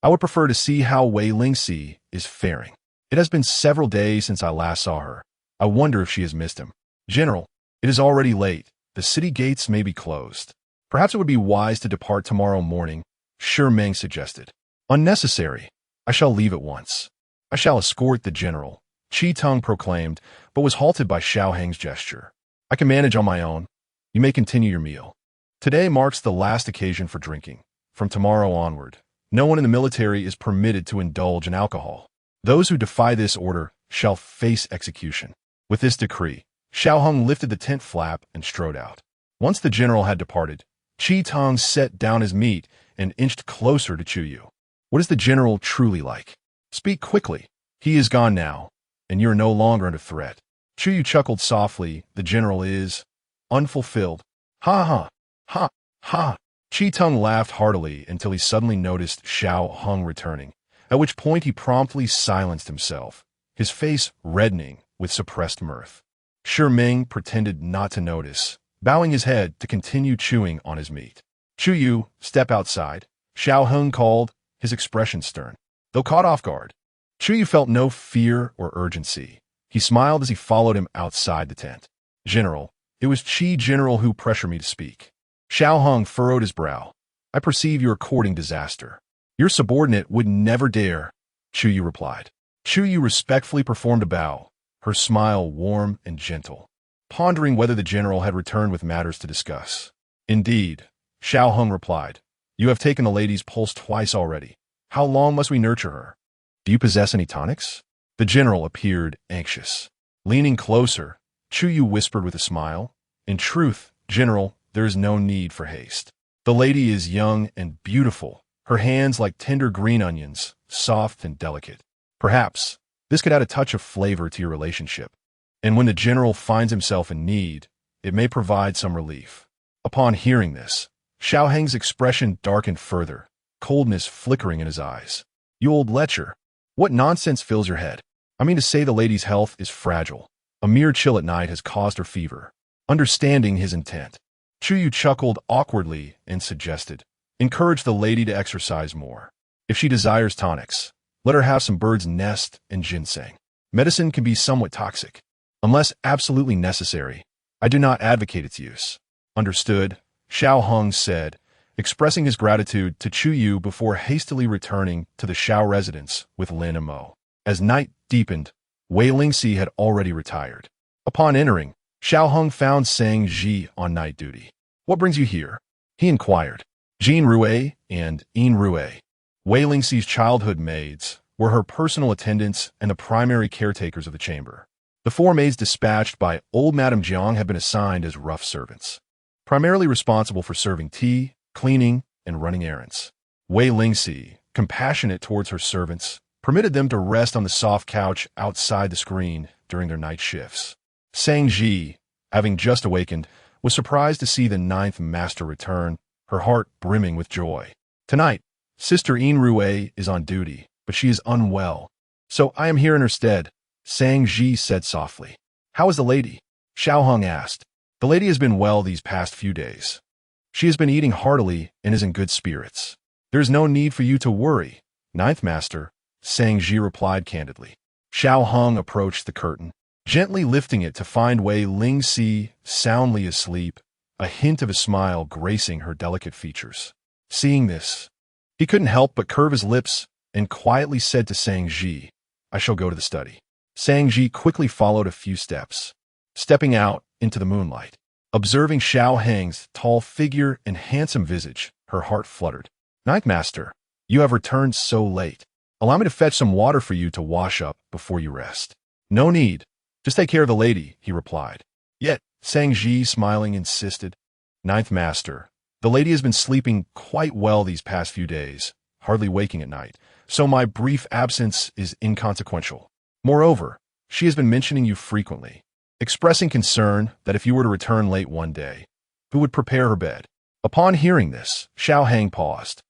I would prefer to see how Wei Lingxi is faring. It has been several days since I last saw her. I wonder if she has missed him. General, it is already late. The city gates may be closed. Perhaps it would be wise to depart tomorrow morning, Meng suggested. Unnecessary. I shall leave at once. I shall escort the general, Tung proclaimed, but was halted by Xiao Heng's gesture. I can manage on my own. You may continue your meal. Today marks the last occasion for drinking. From tomorrow onward, no one in the military is permitted to indulge in alcohol. Those who defy this order shall face execution. With this decree, Xiao Heng lifted the tent flap and strode out. Once the general had departed, Tung set down his meat and inched closer to Xiao Yu. What is the general truly like? Speak quickly. He is gone now, and you are no longer under threat. Xiao Yu chuckled softly. The general is unfulfilled. Ha ha, ha, ha. Tung laughed heartily until he suddenly noticed Xiao Heng returning, at which point he promptly silenced himself, his face reddening with suppressed mirth. Meng pretended not to notice, bowing his head to continue chewing on his meat. Xiao Yu, step outside, Xiao Heng called, his expression stern. Though caught off guard, Xiao Yu felt no fear or urgency. He smiled as he followed him outside the tent. General, it was General who pressured me to speak. Xiao Heng furrowed his brow. I perceive you are courting disaster. Your subordinate would never dare, Xiao Yu replied. Xiao Yu respectfully performed a bow, her smile warm and gentle, pondering whether the general had returned with matters to discuss. Indeed, Xiao Heng replied. You have taken the lady's pulse twice already. How long must we nurture her? Do you possess any tonics? The general appeared anxious. Leaning closer, Xiao Yu whispered with a smile. In truth, General, there is no need for haste. The lady is young and beautiful, her hands like tender green onions, soft and delicate. Perhaps this could add a touch of flavor to your relationship. And when the general finds himself in need, it may provide some relief. Upon hearing this, Xiao Heng's expression darkened further, coldness flickering in his eyes. You old lecher, what nonsense fills your head? I mean to say the lady's health is fragile. A mere chill at night has caused her fever. Understanding his intent, Xiao Yu chuckled awkwardly and suggested, encourage the lady to exercise more. If she desires tonics, let her have some bird's nest and ginseng. Medicine can be somewhat toxic. Unless absolutely necessary, I do not advocate its use. Understood, Xiao Heng said, expressing his gratitude to Xiao Yu before hastily returning to the Xiao residence with Lin and Mo. As night deepened, Wei Lingxi had already retired. Upon entering, Xiao Heng found Sang Ji on night duty. What brings you here? He inquired. Jean Rue and Yin Rue, Wei Lingxi's childhood maids, were her personal attendants and the primary caretakers of the chamber. The 4 maids dispatched by old Madame Jiang had been assigned as rough servants, primarily responsible for serving tea, cleaning, and running errands. Wei Lingxi, compassionate towards her servants, permitted them to rest on the soft couch outside the screen during their night shifts. Sang Ji, having just awakened, was surprised to see the 9th master return, her heart brimming with joy. Tonight, Sister Yin Rue is on duty, but she is unwell, so I am here in her stead, Sang Ji said softly. How is the lady? Xiao Heng asked. The lady has been well these past few days. She has been eating heartily and is in good spirits. There is no need for you to worry, 9th master, Sang Ji replied candidly. Xiao Heng approached the curtain, gently lifting it to find Wei Lingxi soundly asleep, a hint of a smile gracing her delicate features. Seeing this, he couldn't help but curve his lips and quietly said to Sang Ji, I shall go to the study. Sang Ji quickly followed a few steps, stepping out into the moonlight. Observing Xiao Heng's tall figure and handsome visage, her heart fluttered. 9th master, you have returned so late. Allow me to fetch some water for you to wash up before you rest. No need. Just take care of the lady, he replied. Yet, Sang Ji, smiling, insisted. 9th master, the lady has been sleeping quite well these past few days, hardly waking at night, so my brief absence is inconsequential. Moreover, she has been mentioning you frequently, expressing concern that if you were to return late one day, who would prepare her bed? Upon hearing this, Xiao Heng paused.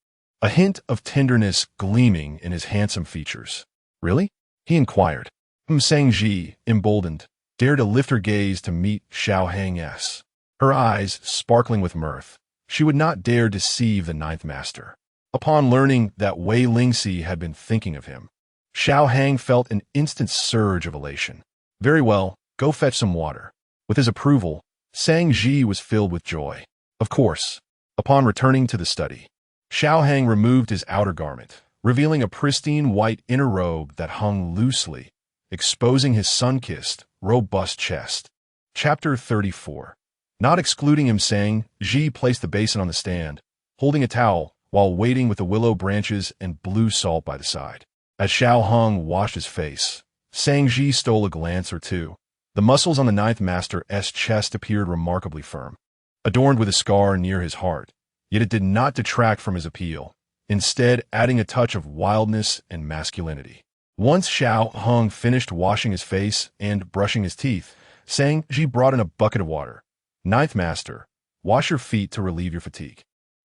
a hint of tenderness gleaming in his handsome features. "Really?" he inquired. Zhangji, emboldened, dared to lift her gaze to meet Xiao Hang's. Her eyes sparkling with mirth. She would not dare deceive the ninth master. Upon learning that Wei Lingxi had been thinking of him, Xiao Hang felt an instant surge of elation. "Very well, go fetch some water." With his approval, Zhangji was filled with joy. Of course, upon returning to the study, Xiao Hang removed his outer garment, revealing a pristine white inner robe that hung loosely, exposing his sun-kissed, robust chest. Chapter 34. Not excluding him, Zhangji placed the basin on the stand, holding a towel while waiting with the willow branches and blue salt by the side. As Xiao Hong washed his face, Zhangji stole a glance or two. The muscles on the ninth master's chest appeared remarkably firm, adorned with a scar near his heart, yet it did not detract from his appeal, instead adding a touch of wildness and masculinity. Once Xiao Hong finished washing his face and brushing his teeth, Zhangji brought in a bucket of water. "Ninth master, wash your feet to relieve your fatigue."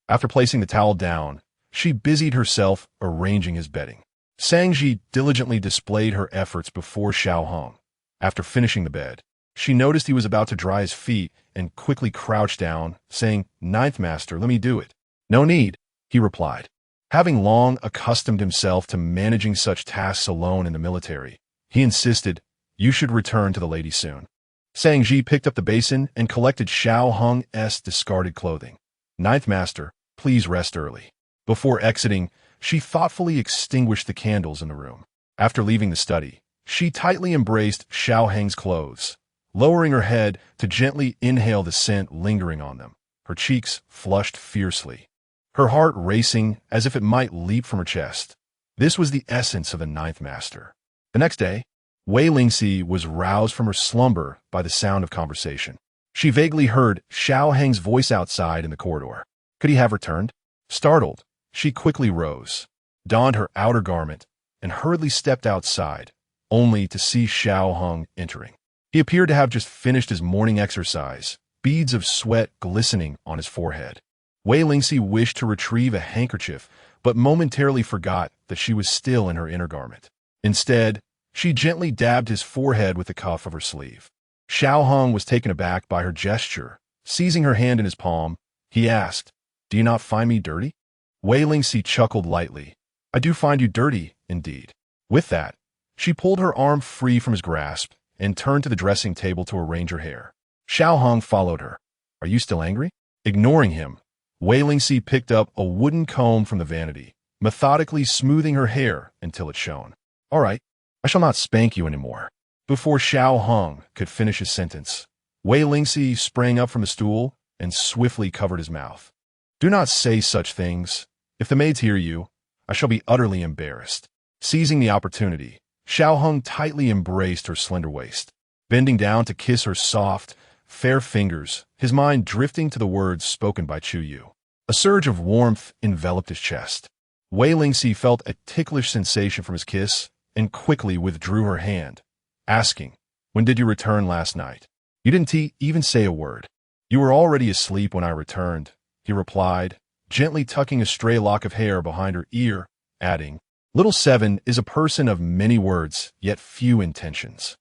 After placing the towel down, she busied herself arranging his bedding. Zhangji diligently displayed her efforts before Xiao Hong. After finishing the bed, she noticed he was about to dry his feet and quickly crouched down, saying, "Ninth master, let me do it." "No need," he replied. Having long accustomed himself to managing such tasks alone in the military, he insisted, "You should return to the lady soon." Zhangji picked up the basin and collected Xiao Hong's discarded clothing. "Ninth master, please rest early." Before exiting, she thoughtfully extinguished the candles in the room. After leaving the study, she tightly embraced Xiao Hang's clothes, lowering her head to gently inhale the scent lingering on them. Her cheeks flushed fiercely, her heart racing as if it might leap from her chest. This was the essence of a ninth master. The next day, Wei Lingxi was roused from her slumber by the sound of conversation. She vaguely heard Xiao Hang's voice outside in the corridor. Could he have returned? Startled, she quickly rose, donned her outer garment, and hurriedly stepped outside, only to see Xiao Hong entering. He appeared to have just finished his morning exercise, beads of sweat glistening on his forehead. Wei Lingxi wished to retrieve a handkerchief, but momentarily forgot that she was still in her inner garment. Instead, she gently dabbed his forehead with the cuff of her sleeve. Xiao Hong was taken aback by her gesture. Seizing her hand in his palm, he asked, "Do you not find me dirty?" Wei Lingxi chuckled lightly. "I do find you dirty, indeed." With that, she pulled her arm free from his grasp and turned to the dressing table to arrange her hair. Xiao Hong followed her. "Are you still angry?" Ignoring him, Wei Lingxi picked up a wooden comb from the vanity, methodically smoothing her hair until it shone. "All right, I shall not spank you anymore." Before Xiao Hong could finish his sentence, Wei Lingxi sprang up from the stool and swiftly covered his mouth. "Do not say such things. If the maids hear you, I shall be utterly embarrassed." Seizing the opportunity, Xiao Hong tightly embraced her slender waist, bending down to kiss her soft, fair fingers, his mind drifting to the words spoken by Xiao Yu. A surge of warmth enveloped his chest. Wei Lingxi felt a ticklish sensation from his kiss and quickly withdrew her hand, asking, "When did you return last night?" "You didn't even say a word." "You were already asleep when I returned," he replied, gently tucking a stray lock of hair behind her ear, adding, "Little Seven is a person of many words, yet few intentions."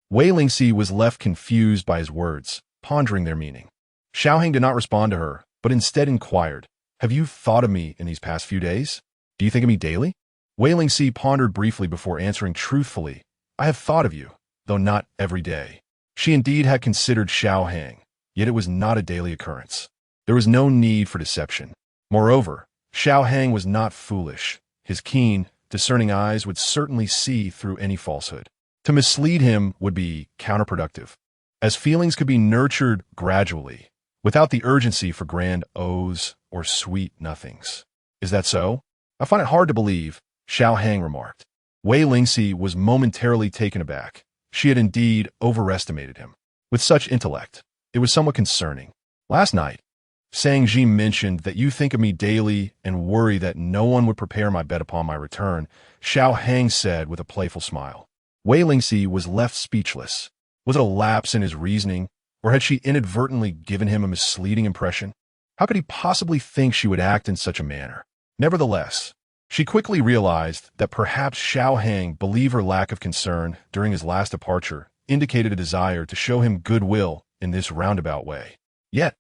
Wei Lingxi was left confused by his words, pondering their meaning. Xiao Hang did not respond to her, but instead inquired, "Have you thought of me in these past few days? Do you think of me daily?" Wei Lingxi pondered briefly before answering truthfully, "I have thought of you, though not every day." She indeed had considered Xiao Hang, yet it was not a daily occurrence. There was no need for deception. Moreover, Xiao Hang was not foolish. His keen, discerning eyes would certainly see through any falsehood. To mislead him would be counterproductive, as feelings could be nurtured gradually, without the urgency for grand ohs or sweet nothings. "Is that so? I find it hard to believe," Xiao Hang remarked. Wei Lingxi was momentarily taken aback. She had indeed overestimated him. With such intellect, it was somewhat concerning. "Last night, Zhangji mentioned that you think of me daily and worry that no one would prepare my bed upon my return," Xiao Hang said with a playful smile. Wei Lingxi was left speechless. Was it a lapse in his reasoning, or had she inadvertently given him a misleading impression? How could he possibly think she would act in such a manner? Nevertheless, she quickly realized that perhaps Xiao Hang believed her lack of concern during his last departure indicated a desire to show him goodwill in this roundabout way. Yet,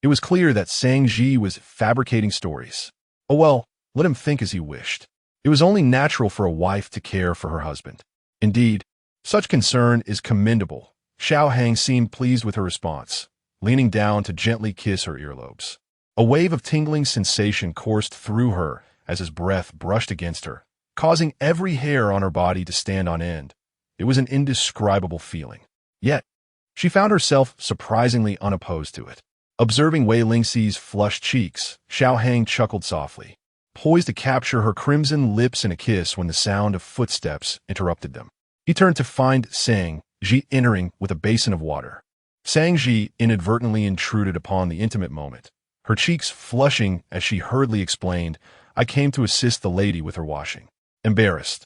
it was clear that Sang Ji was fabricating stories. Oh well, let him think as he wished. It was only natural for a wife to care for her husband. Indeed, such concern is commendable. Xiao Hang seemed pleased with her response, leaning down to gently kiss her earlobes. A wave of tingling sensation coursed through her as his breath brushed against her, causing every hair on her body to stand on end. It was an indescribable feeling. Yet, she found herself surprisingly unopposed to it. Observing Wei Lingxi's flushed cheeks, Xiao Hang chuckled softly, poised to capture her crimson lips in a kiss when the sound of footsteps interrupted them. He turned to find Sang Ji entering with a basin of water. Sang Ji inadvertently intruded upon the intimate moment, her cheeks flushing as she hurriedly explained, "I came to assist the lady with her washing." Embarrassed,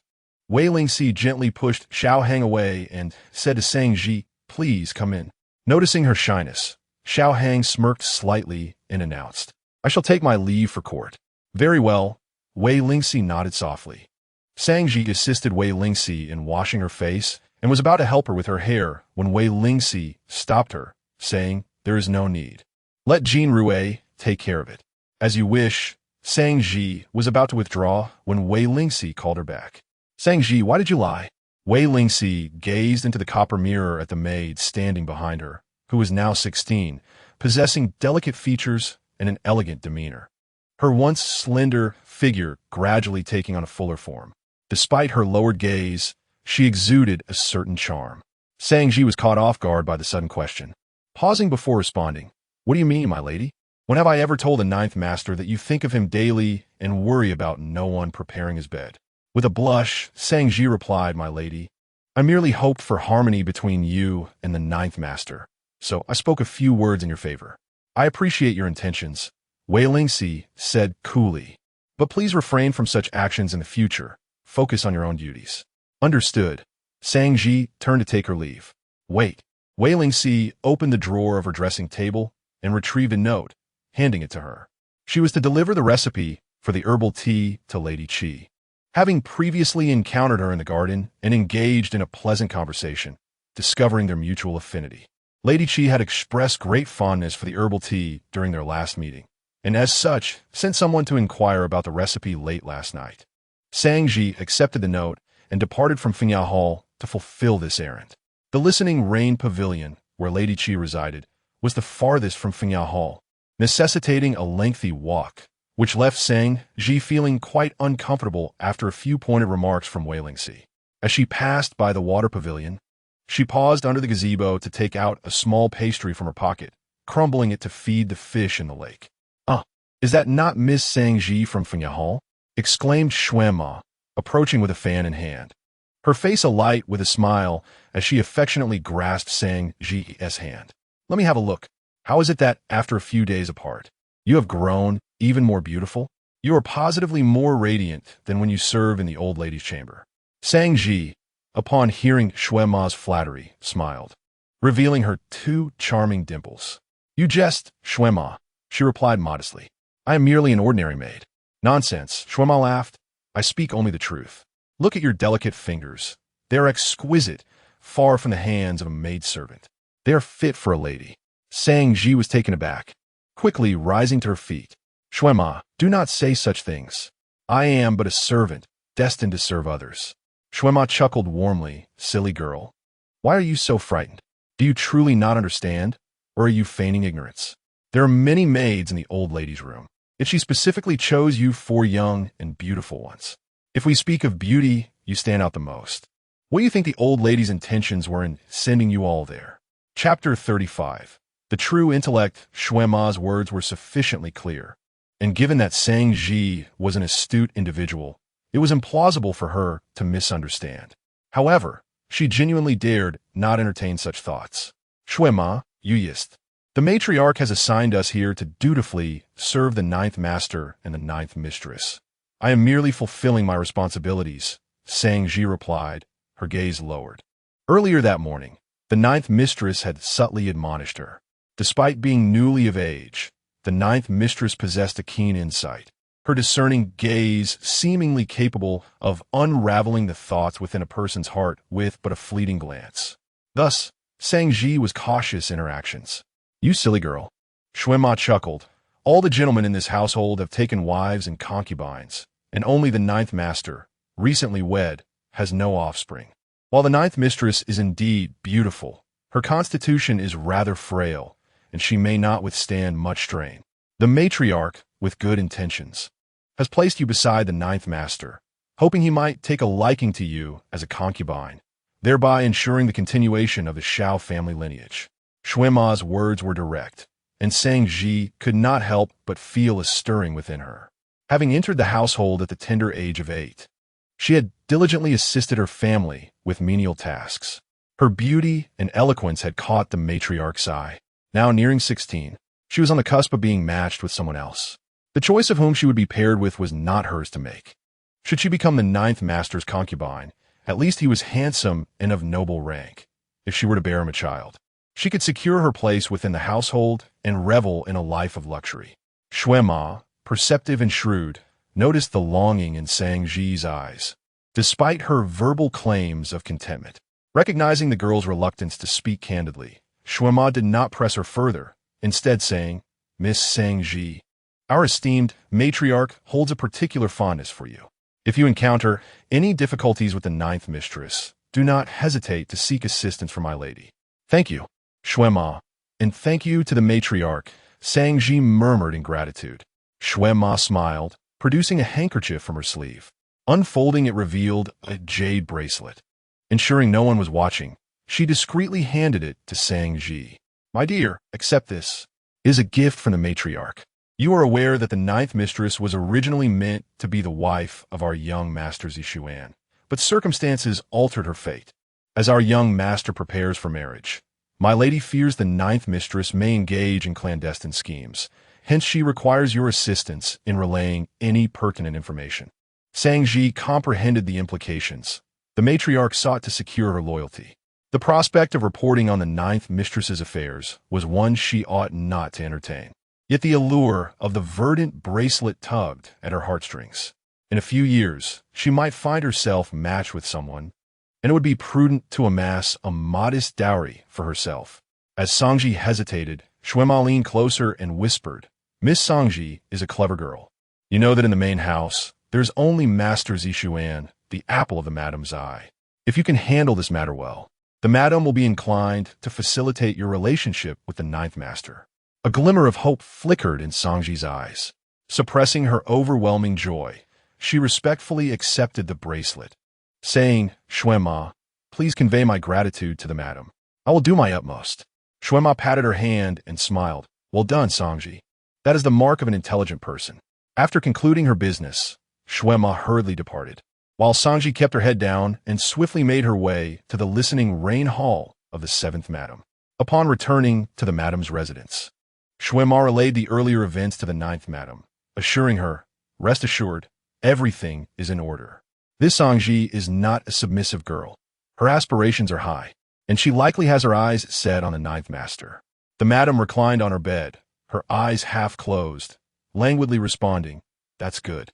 Wei Lingxi gently pushed Xiao Hang away and said to Sang Ji, "Please come in." Noticing her shyness, Xiao Hang smirked slightly and announced, "I shall take my leave for court." "Very well," Wei Lingxi nodded softly. Sang Ji assisted Wei Lingxi in washing her face and was about to help her with her hair when Wei Lingxi stopped her, saying, "There is no need. Let Jin Rue take care of it." "As you wish." Sang Ji was about to withdraw when Wei Lingxi called her back. "Sang Ji, why did you lie?" Wei Lingxi gazed into the copper mirror at the maid standing behind her, who was now 16, possessing delicate features and an elegant demeanor. Her once slender figure gradually taking on a fuller form. Despite her lowered gaze, she exuded a certain charm. Sang Ji was caught off guard by the sudden question. Pausing before responding, "What do you mean, my lady? When have I ever told the ninth master that you think of him daily and worry about no one preparing his bed?" With a blush, Sang Ji replied, "My lady, I merely hoped for harmony between you and the ninth master, so I spoke a few words in your favor." "I appreciate your intentions," Wei Lingxi said coolly, "but please refrain from such actions in the future. Focus on your own duties." "Understood." Sang Ji turned to take her leave. "Wait." Wei Lingxi opened the drawer of her dressing table and retrieved a note, handing it to her. She was to deliver the recipe for the herbal tea to Lady Qi. Having previously encountered her in the garden and engaged in a pleasant conversation, discovering their mutual affinity, Lady Qi had expressed great fondness for the herbal tea during their last meeting, and as such, sent someone to inquire about the recipe late last night. Sang Ji accepted the note and departed from Fengya Hall to fulfill this errand. The Listening Rain Pavilion, where Lady Qi resided, was the farthest from Fengya Hall, necessitating a lengthy walk, which left Sang Ji feeling quite uncomfortable after a few pointed remarks from Wei Lingxi. As she passed by the water pavilion, she paused under the gazebo to take out a small pastry from her pocket, crumbling it to feed the fish in the lake. Is that not Miss Sang Ji from Fengya Hall?" exclaimed Xuanma, approaching with a fan in hand. Her face alight with a smile as she affectionately grasped Sang Ji's hand. "Let me have a look. How is it that, after a few days apart, you have grown even more beautiful? You are positively more radiant than when you served in the old lady's chamber." Sang Ji, upon hearing Xuanma's flattery, smiled, revealing her two charming dimples. "You jest, Xuanma," she replied modestly. "I am merely an ordinary maid." "Nonsense," Xuanma laughed. "I speak only the truth. Look at your delicate fingers. They are exquisite, far from the hands of a maidservant. They are fit for a lady." Sang Ji was taken aback, quickly rising to her feet. "Xuanma, do not say such things. I am but a servant, destined to serve others." Xuanma chuckled warmly. "Silly girl. Why are you so frightened? Do you truly not understand, or are you feigning ignorance? There are many maids in the old lady's room, yet she specifically chose you four young and beautiful ones. If we speak of beauty, you stand out the most. What do you think the old lady's intentions were in sending you all there?" Chapter 35. The true intellect. Xuanma's words were sufficiently clear, and given that Sang Ji was an astute individual, it was implausible for her to misunderstand. However, she genuinely dared not entertain such thoughts. "Xuanma, Yuyist, the matriarch has assigned us here to dutifully serve the ninth master and the ninth mistress. I am merely fulfilling my responsibilities," Sang Ji replied, her gaze lowered. Earlier that morning, the ninth mistress had subtly admonished her. Despite being newly of age, the ninth mistress possessed a keen insight. her discerning gaze seemingly capable of unraveling the thoughts within a person's heart with but a fleeting glance. Thus, Zhang was cautious in her actions. "You silly girl." Xuema chuckled. "All the gentlemen in this household have taken wives and concubines, and only the ninth master, recently wed, has no offspring. While the ninth mistress is indeed beautiful, her constitution is rather frail, and she may not withstand much strain. The matriarch, with good intentions, has placed you beside the ninth master, hoping he might take a liking to you as a concubine, thereby ensuring the continuation of the Xiao family lineage." Xuema's words were direct, and Zhang could not help but feel a stirring within her. Having entered the household at the tender age of 8, she had diligently assisted her family with menial tasks. Her beauty and eloquence had caught the matriarch's eye. Now nearing 16, she was on the cusp of being matched with someone else. The choice of whom she would be paired with was not hers to make. Should she become the ninth master's concubine, at least he was handsome and of noble rank. If she were to bear him a child, she could secure her place within the household and revel in a life of luxury. Xuema, perceptive and shrewd, noticed the longing in Zhang's eyes, despite her verbal claims of contentment. Recognizing the girl's reluctance to speak candidly, Xuema did not press her further, instead saying, "Miss Zhang, our esteemed matriarch holds a particular fondness for you. If you encounter any difficulties with the ninth mistress, do not hesitate to seek assistance from my lady." "Thank you, Xuema, and thank you to the matriarch," Zhang murmured in gratitude. Xuema smiled, producing a handkerchief from her sleeve. Unfolding it revealed a jade bracelet. Ensuring no one was watching, she discreetly handed it to Zhang. "My dear, accept this. It is a gift from the matriarch. You are aware that the ninth mistress was originally meant to be the wife of our young master Zixuan, but circumstances altered her fate. As our young master prepares for marriage, my lady fears the ninth mistress may engage in clandestine schemes, hence she requires your assistance in relaying any pertinent information." Zhang comprehended the implications. The matriarch sought to secure her loyalty. The prospect of reporting on the ninth mistress's affairs was one she ought not to entertain. Yet the allure of the verdant bracelet tugged at her heartstrings. In a few years, she might find herself matched with someone, and it would be prudent to amass a modest dowry for herself. As Zhang hesitated, Xuema leaned closer and whispered, "Miss Zhang is a clever girl. You know that in the main house, there's only Master Zixuan, the apple of the madam's eye. If you can handle this matter well, the madam will be inclined to facilitate your relationship with the ninth master." A glimmer of hope flickered in Zhang's eyes. Suppressing her overwhelming joy, she respectfully accepted the bracelet, saying, "Xuema, please convey my gratitude to the madam. I will do my utmost." Xuema patted her hand and smiled. "Well done, Zhang. That is the mark of an intelligent person." After concluding her business, Xuema hurriedly departed, while Zhang kept her head down and swiftly made her way to the listening reign hall of the seventh madam. Upon returning to the madam's residence, Xuema relayed the earlier events to the ninth madam, assuring her, "Rest assured, everything is in order. This Zhang is not a submissive girl. Her aspirations are high, and she likely has her eyes set on the ninth master." The madam reclined on her bed, her eyes half closed, languidly responding, "That's good.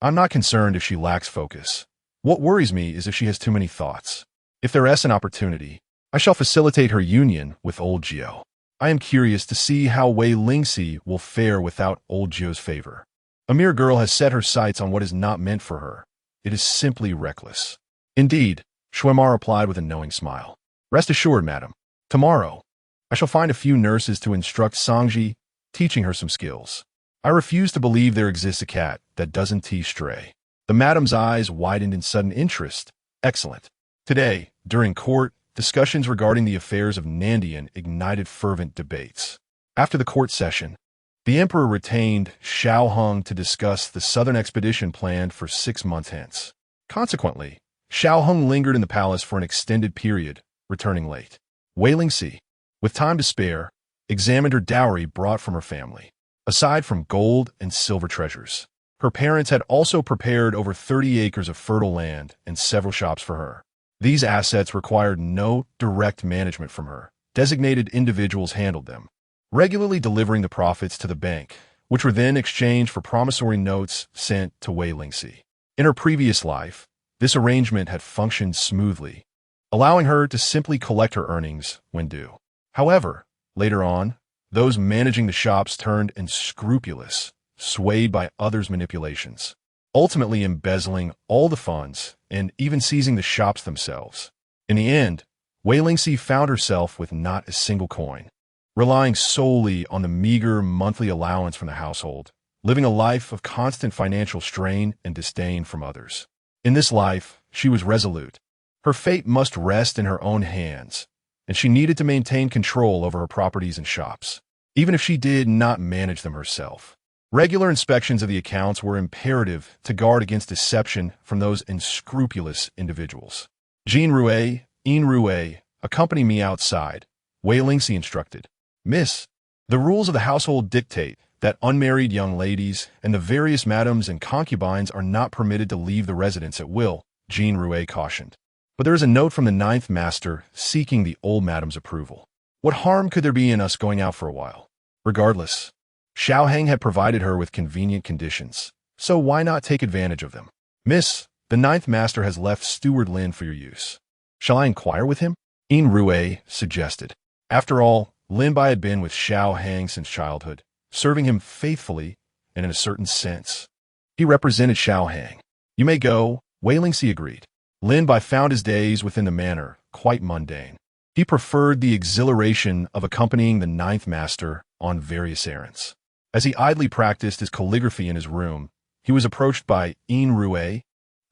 I'm not concerned if she lacks focus. What worries me is if she has too many thoughts. If there is an opportunity, I shall facilitate her union with old Jiao. I am curious to see how Wei Lingxi will fare without old Jiao's favor. A mere girl has set her sights on what is not meant for her. It is simply reckless." "Indeed," Xuema replied with a knowing smile. "Rest assured, madam. Tomorrow, I shall find a few nurses to instruct Zhang, teaching her some skills. I refuse to believe there exists a cat that doesn't tease stray." The madam's eyes widened in sudden interest. "Excellent." Today, during court, discussions regarding the affairs of Nandian ignited fervent debates. After the court session, the emperor retained Xiao Hung to discuss the southern expedition planned for 6 months hence. Consequently, Xiao Hung lingered in the palace for an extended period, returning late. Wei Lingxi, with time to spare, examined her dowry brought from her family. Aside from gold and silver treasures, her parents had also prepared over 30 acres of fertile land and several shops for her. These assets required no direct management from her. Designated individuals handled them, regularly delivering the profits to the bank, which were then exchanged for promissory notes sent to Wei Lingxi. In her previous life, this arrangement had functioned smoothly, allowing her to simply collect her earnings when due. However, later on, those managing the shops turned unscrupulous, swayed by others' manipulations, ultimately embezzling all the funds and even seizing the shops themselves. In the end, Wei Lingxi found herself with not a single coin, relying solely on the meager monthly allowance from the household, living a life of constant financial strain and disdain from others. In this life, she was resolute. Her fate must rest in her own hands, and she needed to maintain control over her properties and shops, even if she did not manage them herself. Regular inspections of the accounts were imperative to guard against deception from those unscrupulous individuals. Jean Rouet, accompany me outside, Wei Lingxi instructed. Miss, the rules of the household dictate that unmarried young ladies and the various madams and concubines are not permitted to leave the residence at will, Jean Rouet cautioned. But there is a note from the ninth master seeking the old madam's approval. What harm could there be in us going out for a while? Regardless, Xiao Hang had provided her with convenient conditions, so why not take advantage of them? Miss, the ninth master has left Steward Lin for your use. Shall I inquire with him? Jean Rouet suggested. After all, Lin Bai had been with Xiao Hang since childhood, serving him faithfully and in a certain sense. He represented Xiao Hang. You may go, Wei Lingxi agreed. Lin Bai found his days within the manor quite mundane. He preferred the exhilaration of accompanying the ninth master on various errands. As he idly practiced his calligraphy in his room, he was approached by Jean Rouet,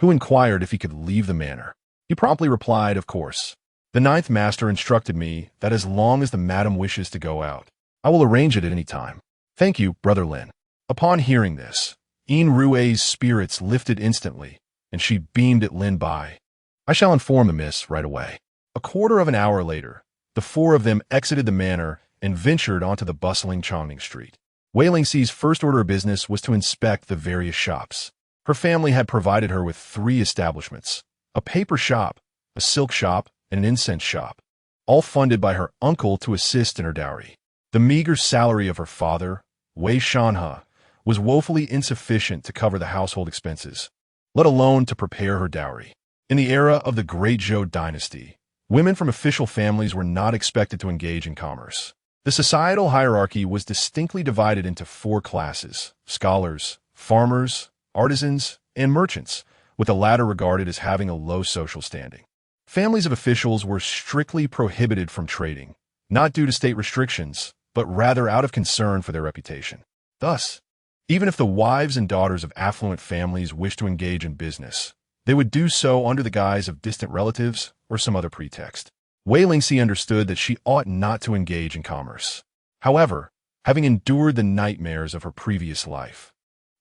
who inquired if he could leave the manor. He promptly replied, of course. The ninth master instructed me that as long as the madam wishes to go out, I will arrange it at any time. Thank you, Brother Lin. Upon hearing this, Jean Rouet's spirits lifted instantly, and she beamed at Lin Bai. I shall inform the miss right away. A quarter of an hour later, the four of them exited the manor and ventured onto the bustling Chongning Street. Wei Lingxi's first order of business was to inspect the various shops. Her family had provided her with 3 establishments, a paper shop, a silk shop, and an incense shop, all funded by her uncle to assist in her dowry. The meager salary of her father, Wei Shanhe, was woefully insufficient to cover the household expenses, let alone to prepare her dowry. In the era of the Great Zhou dynasty, women from official families were not expected to engage in commerce. The societal hierarchy was distinctly divided into 4 classes: scholars, farmers, artisans, and merchants, with the latter regarded as having a low social standing. Families of officials were strictly prohibited from trading, not due to state restrictions, but rather out of concern for their reputation. Thus, even if the wives and daughters of affluent families wished to engage in business, they would do so under the guise of distant relatives or some other pretext. Wei Lingxi understood that she ought not to engage in commerce. However, having endured the nightmares of her previous life,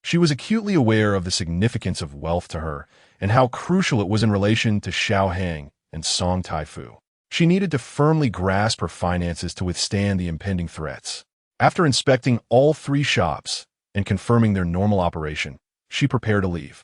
she was acutely aware of the significance of wealth to her and how crucial it was in relation to Xiao Hang and Song Taifu. She needed to firmly grasp her finances to withstand the impending threats. After inspecting all 3 shops and confirming their normal operation, she prepared to leave.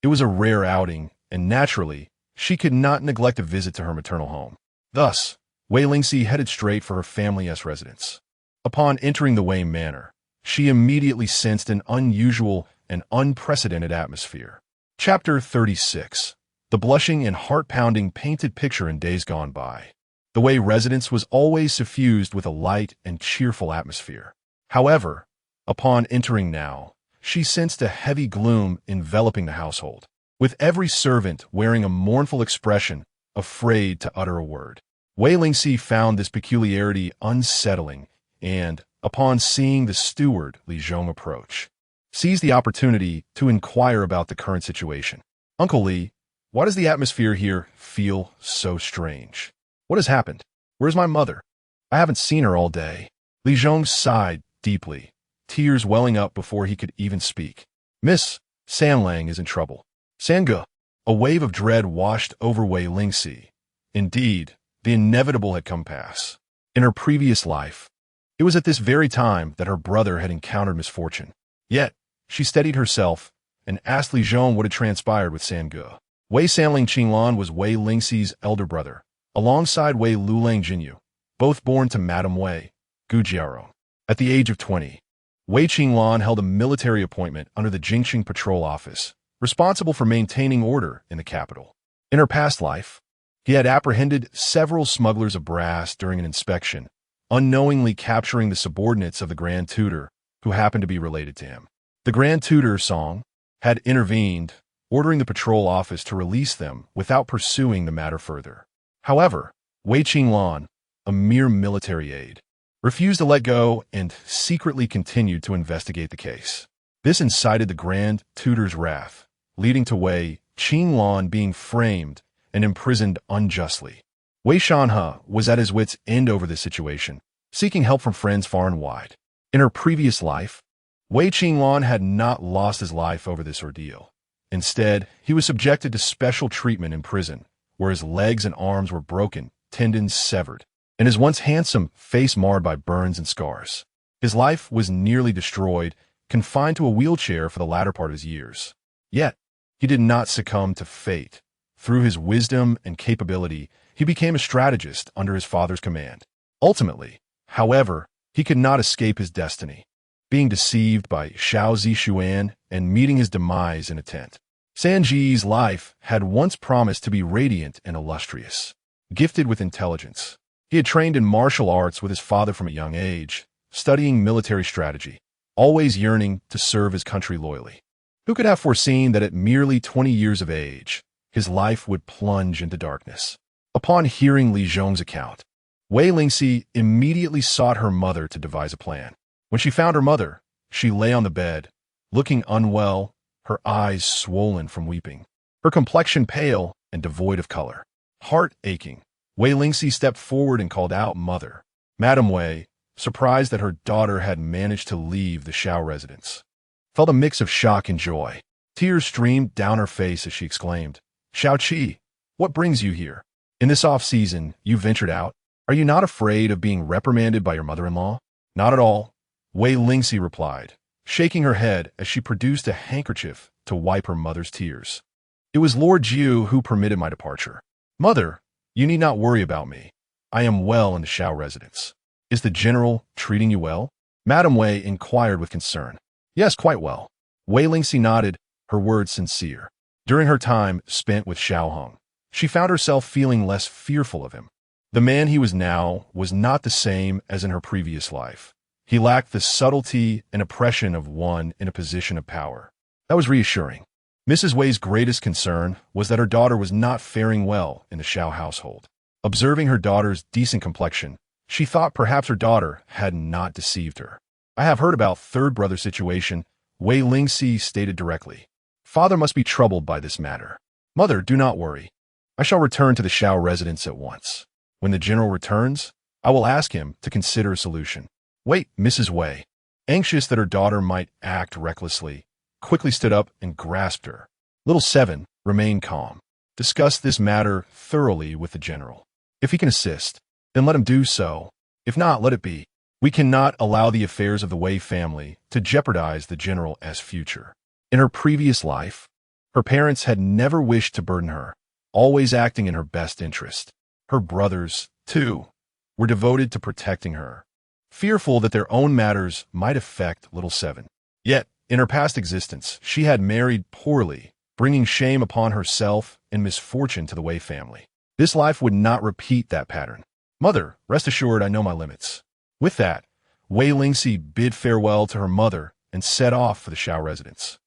It was a rare outing, and naturally, she could not neglect a visit to her maternal home. Thus, Wei Lingxi headed straight for her family's residence. Upon entering the Wei Manor, she immediately sensed an unusual and unprecedented atmosphere. Chapter 36. The blushing and heart-pounding painted picture in days gone by. The Wei residence was always suffused with a light and cheerful atmosphere. However, upon entering now, she sensed a heavy gloom enveloping the household, with every servant wearing a mournful expression, afraid to utter a word. Wei Lingxi found this peculiarity unsettling and, upon seeing the steward Li Zhong approach, seized the opportunity to inquire about the current situation. Uncle Li, why does the atmosphere here feel so strange? What has happened? Where's my mother? I haven't seen her all day. Li Zhong sighed deeply, tears welling up before he could even speak. Miss Sanlang is in trouble. Sanga. A wave of dread washed over Wei Lingxi. Indeed, the inevitable had come pass. In her previous life, it was at this very time that her brother had encountered misfortune. Yet, she steadied herself and asked Li Zhong what had transpired with Sanga. Wei Sanling Qinglan was Wei Lingxi's elder brother, alongside Wei Lulang Jinyu, both born to Madame Wei, Gujiaro. At the age of 20, Wei Qinglan held a military appointment under the Jingqing Patrol Office, responsible for maintaining order in the capital. In her past life, he had apprehended several smugglers of brass during an inspection, unknowingly capturing the subordinates of the Grand Tutor, who happened to be related to him. The Grand Tutor, Song, had intervened, ordering the patrol office to release them without pursuing the matter further. However, Wei Qinglan, a mere military aide, refused to let go and secretly continued to investigate the case. This incited the Grand Tutor's wrath, leading to Wei Qinglan being framed and imprisoned unjustly. Wei Shanhe was at his wits' end over this situation, seeking help from friends far and wide. In her previous life, Wei Qinglan had not lost his life over this ordeal. Instead, he was subjected to special treatment in prison, where his legs and arms were broken, tendons severed, and his once handsome face marred by burns and scars. His life was nearly destroyed, confined to a wheelchair for the latter part of his years. Yet, he did not succumb to fate. Through his wisdom and capability, he became a strategist under his father's command. Ultimately, however, he could not escape his destiny, being deceived by Xiao Zixuan and meeting his demise in a tent. Sanji's life had once promised to be radiant and illustrious. Gifted with intelligence, he had trained in martial arts with his father from a young age, studying military strategy, always yearning to serve his country loyally. Who could have foreseen that at merely 20 years of age, his life would plunge into darkness? Upon hearing Li Zhong's account, Wei Lingxi immediately sought her mother to devise a plan. When she found her mother, she lay on the bed, looking unwell, her eyes swollen from weeping, her complexion pale and devoid of color. Heart aching, Wei Lingxi stepped forward and called out, "Mother." Madame Wei, surprised that her daughter had managed to leave the Xiao residence, felt a mix of shock and joy. Tears streamed down her face as she exclaimed, "Xiao Qi, what brings you here? In this off-season, you ventured out. Are you not afraid of being reprimanded by your mother-in-law?" "Not at all," Wei Lingxi replied, shaking her head as she produced a handkerchief to wipe her mother's tears. "It was Lord Jiu who permitted my departure. Mother, you need not worry about me. I am well in the Xiao residence." "Is the general treating you well?" Madame Wei inquired with concern. "Yes, quite well." Wei Lingxi nodded, her words sincere. During her time spent with Xiao Hong, she found herself feeling less fearful of him. The man he was now was not the same as in her previous life. He lacked the subtlety and oppression of one in a position of power. That was reassuring. Mrs. Wei's greatest concern was that her daughter was not faring well in the Xiao household. Observing her daughter's decent complexion, she thought perhaps her daughter had not deceived her. "I have heard about third brother situation," Wei Lingxi stated directly. "Father must be troubled by this matter." "Mother, do not worry. I shall return to the Xiao residence at once. When the general returns, I will ask him to consider a solution." "Wait," Mrs. Wei, anxious that her daughter might act recklessly, quickly stood up and grasped her. "Little Seven, remain calm. Discuss this matter thoroughly with the general. If he can assist, then let him do so. If not, let it be. We cannot allow the affairs of the Wei family to jeopardize the general's future." In her previous life, her parents had never wished to burden her, always acting in her best interest. Her brothers, too, were devoted to protecting her, fearful that their own matters might affect little Seven. Yet, in her past existence, she had married poorly, bringing shame upon herself and misfortune to the Wei family. This life would not repeat that pattern. "Mother, rest assured I know my limits." With that, Wei Lingxi bid farewell to her mother and set off for the Xiao residence,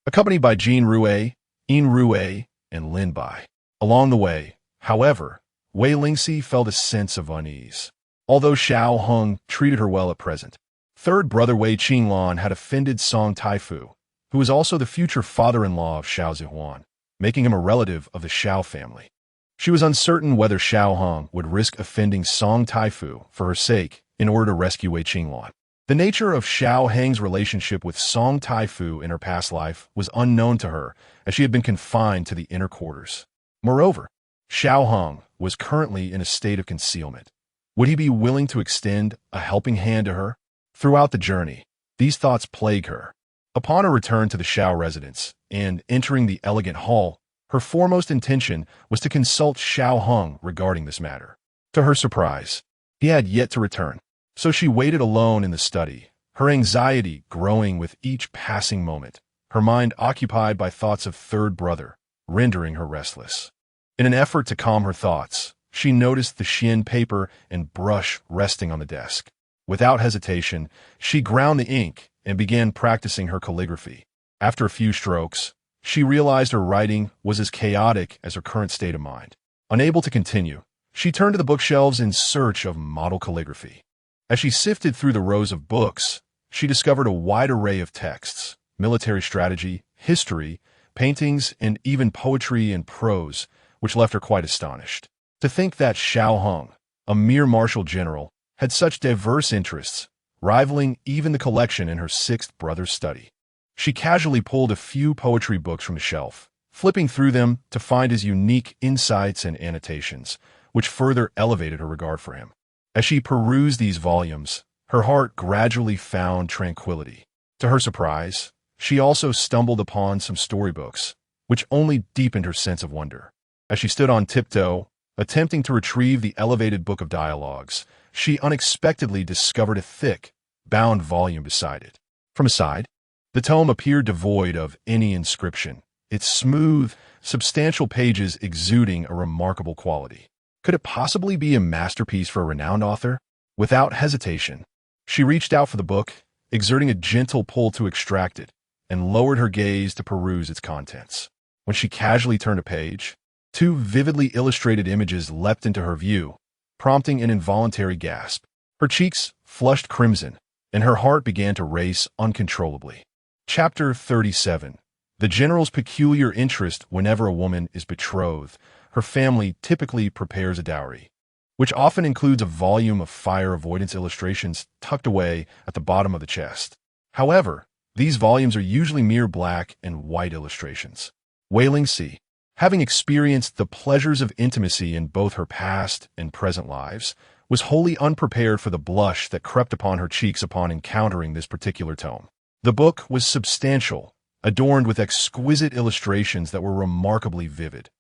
accompanied by Jin Rue, Yin Rue, and Lin Bai. Along the way, however, Wei Lingxi felt a sense of unease. Although Xiao Hong treated her well at present, third brother Wei Qinglan had offended Song Taifu, who was also the future father-in-law of Xiao Zixuan, making him a relative of the Xiao family. She was uncertain whether Xiao Hong would risk offending Song Taifu for her sake in order to rescue Wei Qinglan. The nature of Xiao Hang's relationship with Song Taifu in her past life was unknown to her, as she had been confined to the inner quarters. Moreover, Xiao Hong was currently in a state of concealment. Would he be willing to extend a helping hand to her? Throughout the journey, these thoughts plague her. Upon her return to the Xiao residence and entering the elegant hall, her foremost intention was to consult Xiao Hong regarding this matter. To her surprise, he had yet to return, so she waited alone in the study, her anxiety growing with each passing moment, her mind occupied by thoughts of third brother, rendering her restless. In an effort to calm her thoughts, she noticed the Xian paper and brush resting on the desk. Without hesitation, she ground the ink and began practicing her calligraphy. After a few strokes, she realized her writing was as chaotic as her current state of mind. Unable to continue, she turned to the bookshelves in search of model calligraphy. As she sifted through the rows of books, she discovered a wide array of texts, military strategy, history, paintings, and even poetry and prose, which left her quite astonished. To think that Xiao Hong, a mere martial general, had such diverse interests, rivaling even the collection in her sixth brother's study. She casually pulled a few poetry books from the shelf, flipping through them to find his unique insights and annotations, which further elevated her regard for him. As she perused these volumes, her heart gradually found tranquility. To her surprise, she also stumbled upon some storybooks, which only deepened her sense of wonder. As she stood on tiptoe, attempting to retrieve the elevated book of dialogues, she unexpectedly discovered a thick, bound volume beside it. From a side, the tome appeared devoid of any inscription, its smooth, substantial pages exuding a remarkable quality. Could it possibly be a masterpiece for a renowned author? Without hesitation, she reached out for the book, exerting a gentle pull to extract it, and lowered her gaze to peruse its contents. When she casually turned a page, two vividly illustrated images leapt into her view, prompting an involuntary gasp. Her cheeks flushed crimson, and her heart began to race uncontrollably. Chapter 37. The general's peculiar interest whenever a woman is betrothed. Her family typically prepares a dowry, which often includes a volume of fire avoidance illustrations tucked away at the bottom of the chest. However, these volumes are usually mere black and white illustrations. Wei Lingxi, having experienced the pleasures of intimacy in both her past and present lives, was wholly unprepared for the blush that crept upon her cheeks upon encountering this particular tome. The book was substantial, adorned with exquisite illustrations that were remarkably vivid.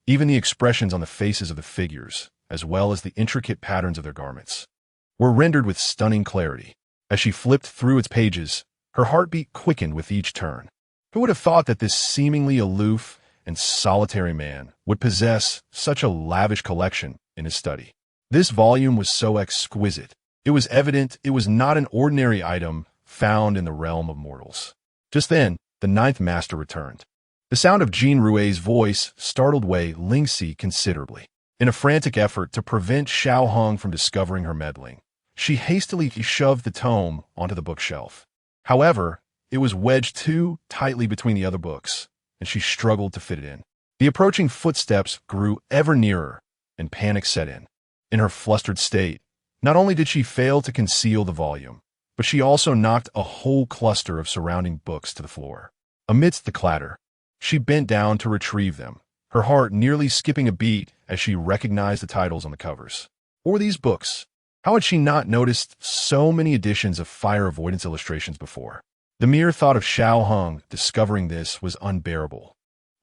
Even the expressions on the faces of the figures, as well as the intricate patterns of their garments, were rendered with stunning clarity. As she flipped through its pages, her heartbeat quickened with each turn. Who would have thought that this seemingly aloof and solitary man would possess such a lavish collection in his study? This volume was so exquisite, it was evident it was not an ordinary item found in the realm of mortals. Just then, the ninth master returned. The sound of Jean Rue's voice startled Wei Lingxi considerably. In a frantic effort to prevent Xiao Hong from discovering her meddling, she hastily shoved the tome onto the bookshelf. However, it was wedged too tightly between the other books, and she struggled to fit it in. The approaching footsteps grew ever nearer, and panic set in. In her flustered state, not only did she fail to conceal the volume, but she also knocked a whole cluster of surrounding books to the floor. Amidst the clatter, she bent down to retrieve them, her heart nearly skipping a beat as she recognized the titles on the covers. What were these books? How had she not noticed so many editions of fire avoidance illustrations before? The mere thought of Xiao Hong discovering this was unbearable.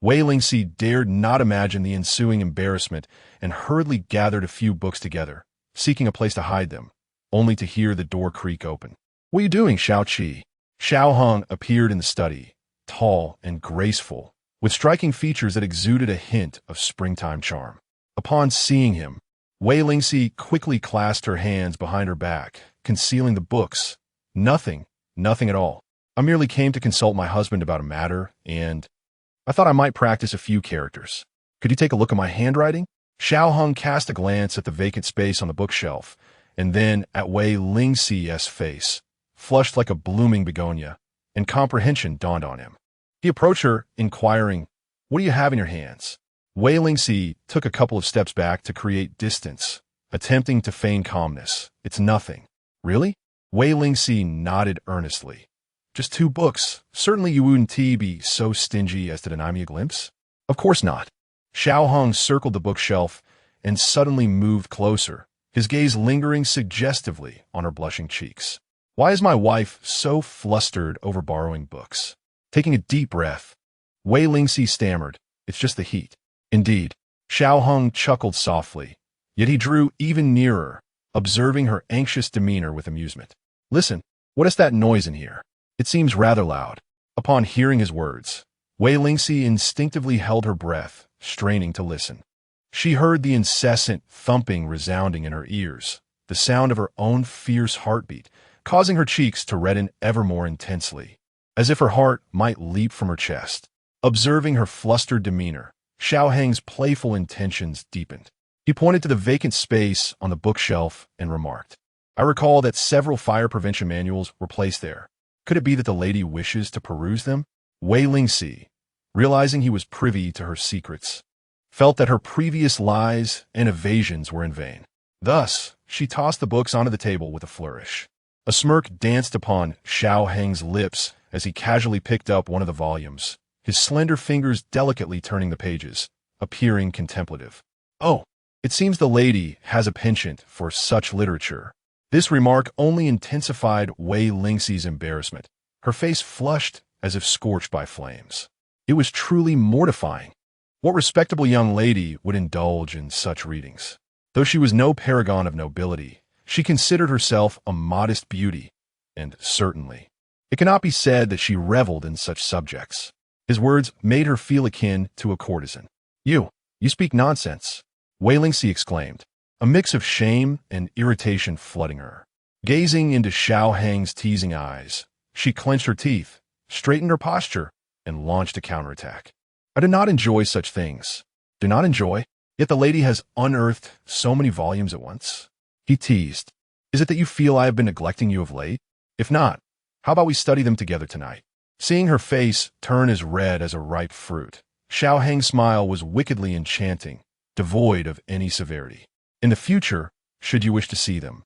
Wei Lingxi dared not imagine the ensuing embarrassment and hurriedly gathered a few books together, seeking a place to hide them, only to hear the door creak open. "What are you doing, Xiao Qi?" Xiao Hong appeared in the study, tall and graceful, with striking features that exuded a hint of springtime charm. Upon seeing him, Wei Lingxi quickly clasped her hands behind her back, concealing the books. Nothing at all. I merely came to consult my husband about a matter, and I thought I might practice a few characters. Could you take a look at my handwriting? Xiao Hong cast a glance at the vacant space on the bookshelf, and then at Wei Lingxi's face, flushed like a blooming begonia, and comprehension dawned on him. He approached her, inquiring, "What do you have in your hands?" Wei Lingxi took a couple of steps back to create distance, attempting to feign calmness. "It's nothing." "Really?" Wei Lingxi nodded earnestly. "Just two books. Certainly you wouldn't be so stingy as to deny me a glimpse?" "Of course not." Xiao Hong circled the bookshelf and suddenly moved closer, his gaze lingering suggestively on her blushing cheeks. "Why is my wife so flustered over borrowing books?" Taking a deep breath, Wei Lingxi stammered, "It's just the heat." "Indeed." Xiao Hong chuckled softly, yet he drew even nearer, observing her anxious demeanor with amusement. "Listen, What is that noise in here? It seems rather loud. Upon hearing his words, Wei Lingxi instinctively held her breath, straining to listen. She heard the incessant thumping resounding in her ears, the sound of her own fierce heartbeat, causing her cheeks to redden ever more intensely, as if her heart might leap from her chest. Observing her flustered demeanor, Xiao Hang's playful intentions deepened. He pointed to the vacant space on the bookshelf and remarked, I recall that several fire prevention manuals were placed there. Could it be that the lady wishes to peruse them? Wei Lingxi, realizing he was privy to her secrets, felt that her previous lies and evasions were in vain. Thus, she tossed the books onto the table with a flourish. A smirk danced upon Xiao Hang's lips as he casually picked up one of the volumes, his slender fingers delicately turning the pages, appearing contemplative. Oh, it seems the lady has a penchant for such literature. This remark only intensified Wei Lingxi's embarrassment. Her face flushed as if scorched by flames. It was truly mortifying. What respectable young lady would indulge in such readings? Though she was no paragon of nobility, she considered herself a modest beauty, and certainly, it cannot be said that she reveled in such subjects. His words made her feel akin to a courtesan. You speak nonsense, Wei Lingxi exclaimed, a mix of shame and irritation flooding her. Gazing into Xiao Hang's teasing eyes, she clenched her teeth, straightened her posture, and launched a counterattack. I do not enjoy such things. Do not enjoy? Yet the lady has unearthed so many volumes at once. He teased. Is it that you feel I have been neglecting you of late? If not, how about we study them together tonight? Seeing her face turn as red as a ripe fruit, Xiao Hang's smile was wickedly enchanting, devoid of any severity. In the future, should you wish to see them,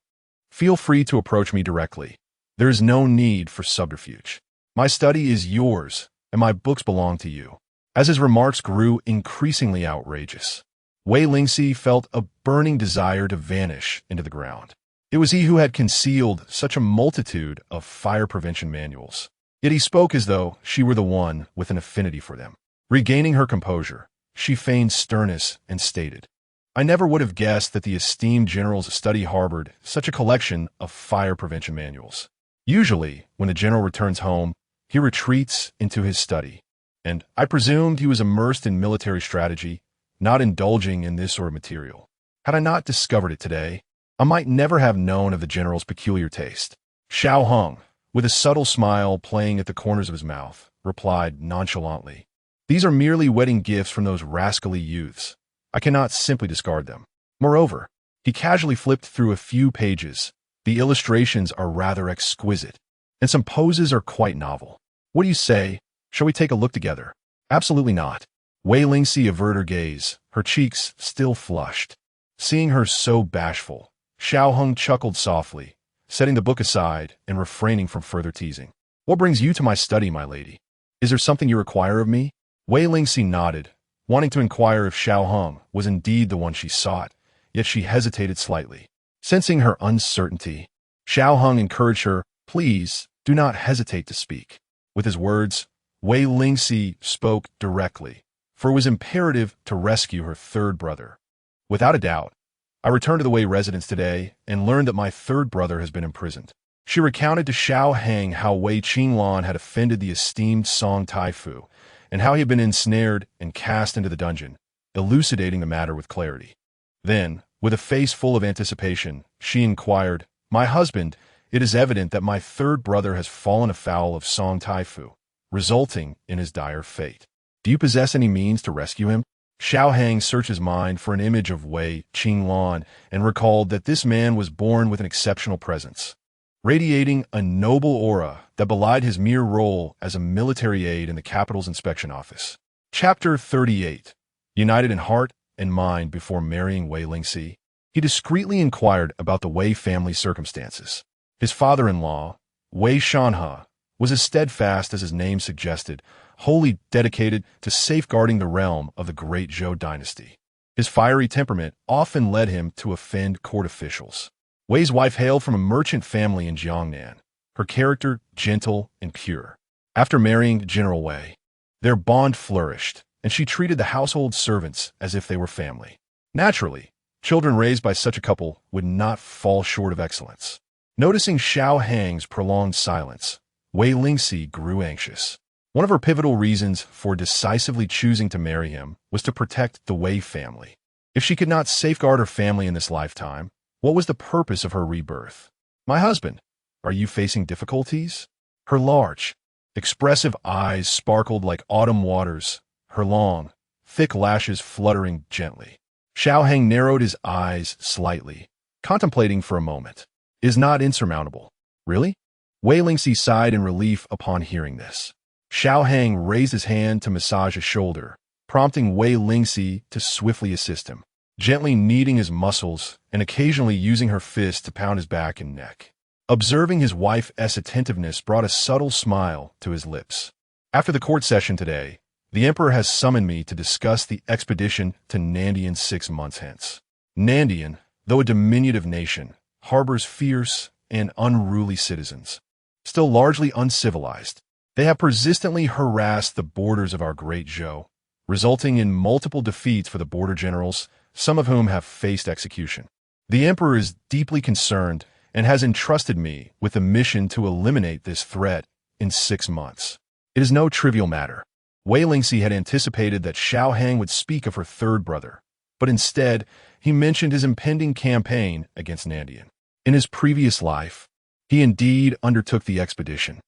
feel free to approach me directly. There is no need for subterfuge. My study is yours, and my books belong to you. As his remarks grew increasingly outrageous, Wei Lingxi felt a burning desire to vanish into the ground. It was he who had concealed such a multitude of fire prevention manuals. Yet he spoke as though she were the one with an affinity for them. Regaining her composure, she feigned sternness and stated, I never would have guessed that the esteemed general's study harbored such a collection of fire prevention manuals. Usually, when the general returns home, he retreats into his study, and I presumed he was immersed in military strategy, not indulging in this sort of material. Had I not discovered it today, I might never have known of the general's peculiar taste. Xiao Hong, with a subtle smile playing at the corners of his mouth, replied nonchalantly, These are merely wedding gifts from those rascally youths. I cannot simply discard them. Moreover, he casually flipped through a few pages. The illustrations are rather exquisite, and some poses are quite novel. What do you say? Shall we take a look together? Absolutely not. Wei Lingxi averted her gaze, her cheeks still flushed. Seeing her so bashful, Xiao Hong chuckled softly, setting the book aside and refraining from further teasing. What brings you to my study, my lady? Is there something you require of me? Wei Lingxi nodded, wanting to inquire if Xiao Hong was indeed the one she sought, yet she hesitated slightly. Sensing her uncertainty, Xiao Hong encouraged her, Please, do not hesitate to speak. With his words, Wei Lingxi spoke directly, for it was imperative to rescue her third brother. Without a doubt, I returned to the Wei residence today and learned that my third brother has been imprisoned. She recounted to Xiao Hang how Wei Qinglan had offended the esteemed Song Taifu, and how he had been ensnared and cast into the dungeon, elucidating the matter with clarity. Then, with a face full of anticipation, she inquired, My husband, it is evident that my third brother has fallen afoul of Song Taifu, resulting in his dire fate. Do you possess any means to rescue him? Xiao Hang searched his mind for an image of Wei Qinglan and recalled that this man was born with an exceptional presence, radiating a noble aura that belied his mere role as a military aide in the capital's inspection office. Chapter 38. United in heart and mind before marrying Wei Lingxi, he discreetly inquired about the Wei family circumstances. His father-in-law, Wei Shanhe, was as steadfast as his name suggested, wholly dedicated to safeguarding the realm of the great Zhou dynasty. His fiery temperament often led him to offend court officials. Wei's wife hailed from a merchant family in Jiangnan, her character gentle and pure. After marrying General Wei, their bond flourished, and she treated the household servants as if they were family. Naturally, children raised by such a couple would not fall short of excellence. Noticing Xiao Hang's prolonged silence, Wei Lingxi grew anxious. One of her pivotal reasons for decisively choosing to marry him was to protect the Wei family. If she could not safeguard her family in this lifetime, what was the purpose of her rebirth? My husband, are you facing difficulties? Her large, expressive eyes sparkled like autumn waters, her long, thick lashes fluttering gently. Xiao Hang narrowed his eyes slightly, contemplating for a moment. Is not insurmountable. Really? Wei Lingxi sighed in relief upon hearing this. Xiao Hang raised his hand to massage his shoulder, prompting Wei Lingxi to swiftly assist him, gently kneading his muscles and occasionally using her fist to pound his back and neck. Observing his wife's attentiveness brought a subtle smile to his lips. After the court session today, the Emperor has summoned me to discuss the expedition to Nandian 6 months hence. Nandian, though a diminutive nation, harbors fierce and unruly citizens. Still largely uncivilized, they have persistently harassed the borders of our great Zhou, resulting in multiple defeats for the border generals, some of whom have faced execution. The Emperor is deeply concerned and has entrusted me with the mission to eliminate this threat in 6 months. It is no trivial matter. Wei Lingxi had anticipated that Xiao Hang would speak of her third brother, but instead, he mentioned his impending campaign against Nandian. In his previous life, he indeed undertook the expedition,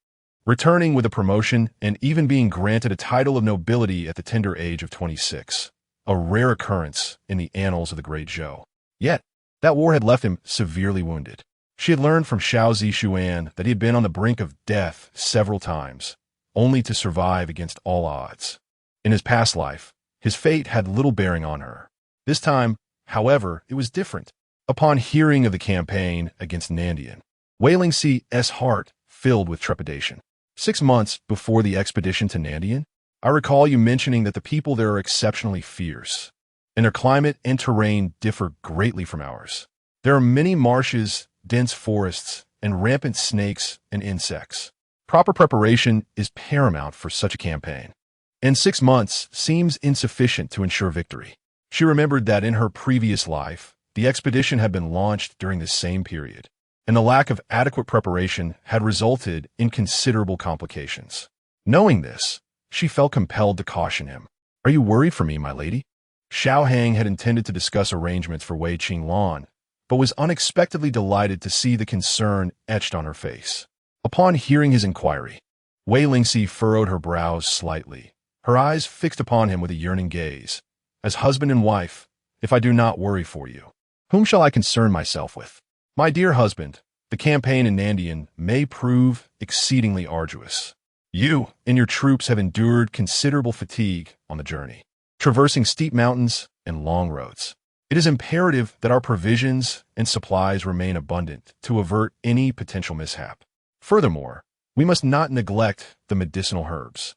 returning with a promotion and even being granted a title of nobility at the tender age of 26, a rare occurrence in the annals of the Great Zhou. Yet, that war had left him severely wounded. She had learned from Xiao Zixuan that he had been on the brink of death several times, only to survive against all odds. In his past life, his fate had little bearing on her. This time, however, it was different. Upon hearing of the campaign against Nandian, Wei Lingxi's heart filled with trepidation. 6 months before the expedition to Nandian, I recall you mentioning that the people there are exceptionally fierce, and their climate and terrain differ greatly from ours. There are many marshes, dense forests, and rampant snakes and insects. Proper preparation is paramount for such a campaign, and 6 months seems insufficient to ensure victory. She remembered that in her previous life, the expedition had been launched during the same period, and the lack of adequate preparation had resulted in considerable complications. Knowing this, she felt compelled to caution him. Are you worried for me, my lady? Xiao Hang had intended to discuss arrangements for Wei Qinglan, but was unexpectedly delighted to see the concern etched on her face. Upon hearing his inquiry, Wei Lingxi furrowed her brows slightly, her eyes fixed upon him with a yearning gaze. As husband and wife, if I do not worry for you, whom shall I concern myself with? My dear husband, the campaign in Nandian may prove exceedingly arduous. You and your troops have endured considerable fatigue on the journey, traversing steep mountains and long roads. It is imperative that our provisions and supplies remain abundant to avert any potential mishap. Furthermore, we must not neglect the medicinal herbs.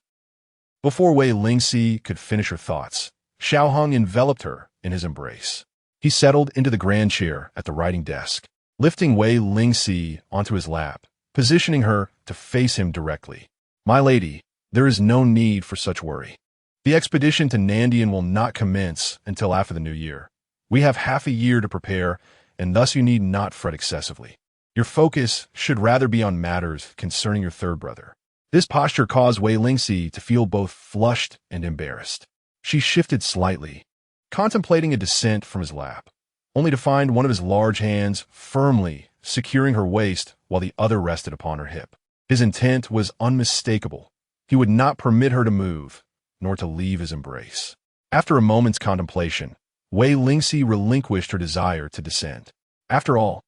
Before Wei Lingxi could finish her thoughts, Xiao Hang enveloped her in his embrace. He settled into the grand chair at the writing desk, lifting Wei Lingxi onto his lap, positioning her to face him directly. My lady, there is no need for such worry. The expedition to Nandian will not commence until after the new year. We have half a year to prepare, and thus you need not fret excessively. Your focus should rather be on matters concerning your third brother. This posture caused Wei Lingxi to feel both flushed and embarrassed. She shifted slightly, contemplating a descent from his lap, only to find one of his large hands firmly securing her waist while the other rested upon her hip. His intent was unmistakable. He would not permit her to move, nor to leave his embrace. After a moment's contemplation, Wei Lingxi relinquished her desire to descend. After all,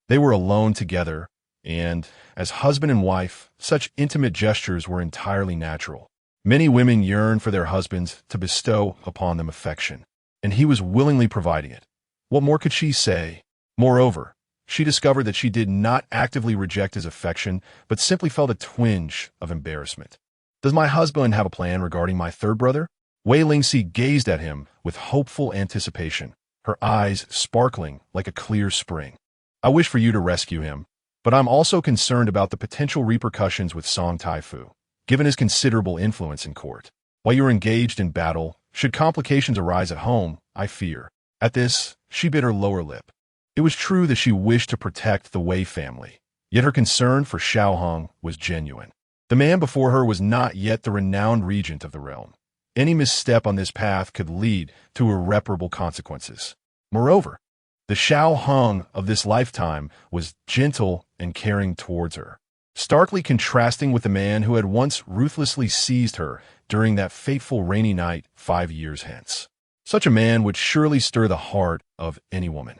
they were alone together, and, as husband and wife, such intimate gestures were entirely natural. Many women yearn for their husbands to bestow upon them affection, and he was willingly providing it. What more could she say? Moreover, she discovered that she did not actively reject his affection, but simply felt a twinge of embarrassment. Does my husband have a plan regarding my third brother? Wei Lingxi gazed at him with hopeful anticipation, her eyes sparkling like a clear spring. I wish for you to rescue him, but I'm also concerned about the potential repercussions with Song Taifu, given his considerable influence in court. While you're engaged in battle, should complications arise at home, I fear. At this, she bit her lower lip. It was true that she wished to protect the Wei family, Yet her concern for Xiao Hong was genuine. The man before her was not yet the renowned regent of the realm. Any misstep on this path could lead to irreparable consequences. Moreover, the Xiao Hong of this lifetime was gentle and caring towards her, starkly contrasting with the man who had once ruthlessly seized her during that fateful rainy night 5 years hence. Such a man would surely stir the heart of any woman.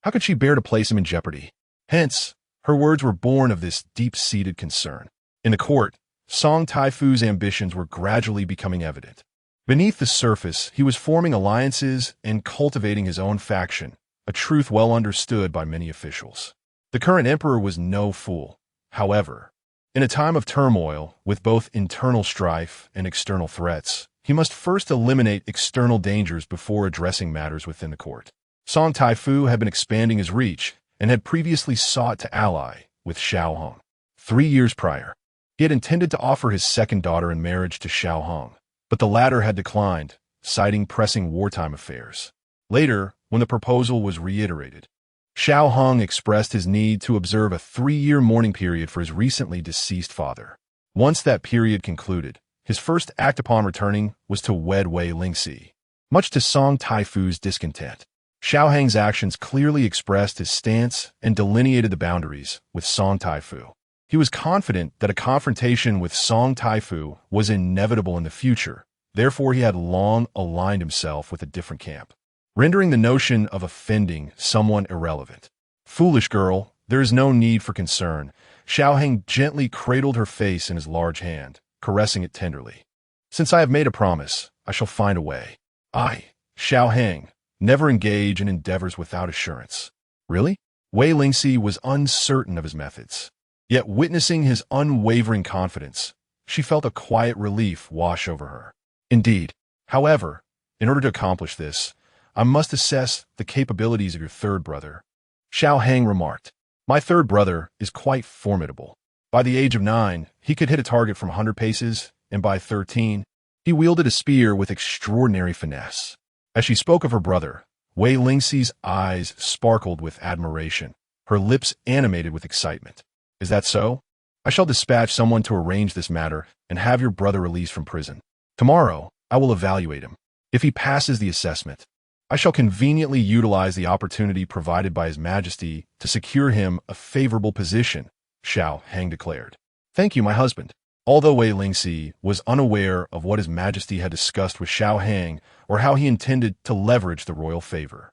How could she bear to place him in jeopardy? Hence, her words were born of this deep-seated concern. In the court, Song Taifu's ambitions were gradually becoming evident. Beneath the surface, he was forming alliances and cultivating his own faction, a truth well understood by many officials. The current emperor was no fool. However, in a time of turmoil, with both internal strife and external threats, he must first eliminate external dangers before addressing matters within the court. Song Taifu had been expanding his reach and had previously sought to ally with Xiao Hong. 3 years prior, he had intended to offer his second daughter in marriage to Xiao Hong, but the latter had declined, citing pressing wartime affairs. Later, when the proposal was reiterated, Xiao Hong expressed his need to observe a 3-year mourning period for his recently deceased father. Once that period concluded, his first act upon returning was to wed Wei Lingxi. Much to Song Taifu's discontent, Xiao Hang's actions clearly expressed his stance and delineated the boundaries with Song Taifu. He was confident that a confrontation with Song Taifu was inevitable in the future, therefore he had long aligned himself with a different camp, rendering the notion of offending someone irrelevant. Foolish girl, there is no need for concern. Xiao Hang gently cradled her face in his large hand, caressing it tenderly. Since I have made a promise, I shall find a way. I, Xiao Hang, never engage in endeavors without assurance. Really? Wei Lingxi was uncertain of his methods. Yet witnessing his unwavering confidence, she felt a quiet relief wash over her. Indeed, however, in order to accomplish this, I must assess the capabilities of your third brother. Xiao Hang remarked, my third brother is quite formidable. By the age of 9, he could hit a target from 100 paces, and by 13, he wielded a spear with extraordinary finesse. As she spoke of her brother, Wei Lingxi's eyes sparkled with admiration, her lips animated with excitement. Is that so? I shall dispatch someone to arrange this matter and have your brother released from prison. Tomorrow, I will evaluate him. If he passes the assessment, I shall conveniently utilize the opportunity provided by His Majesty to secure him a favorable position, Xiao Hang declared. Thank you, my husband. Although Wei Lingxi was unaware of what His Majesty had discussed with Xiao Hang or how he intended to leverage the royal favor,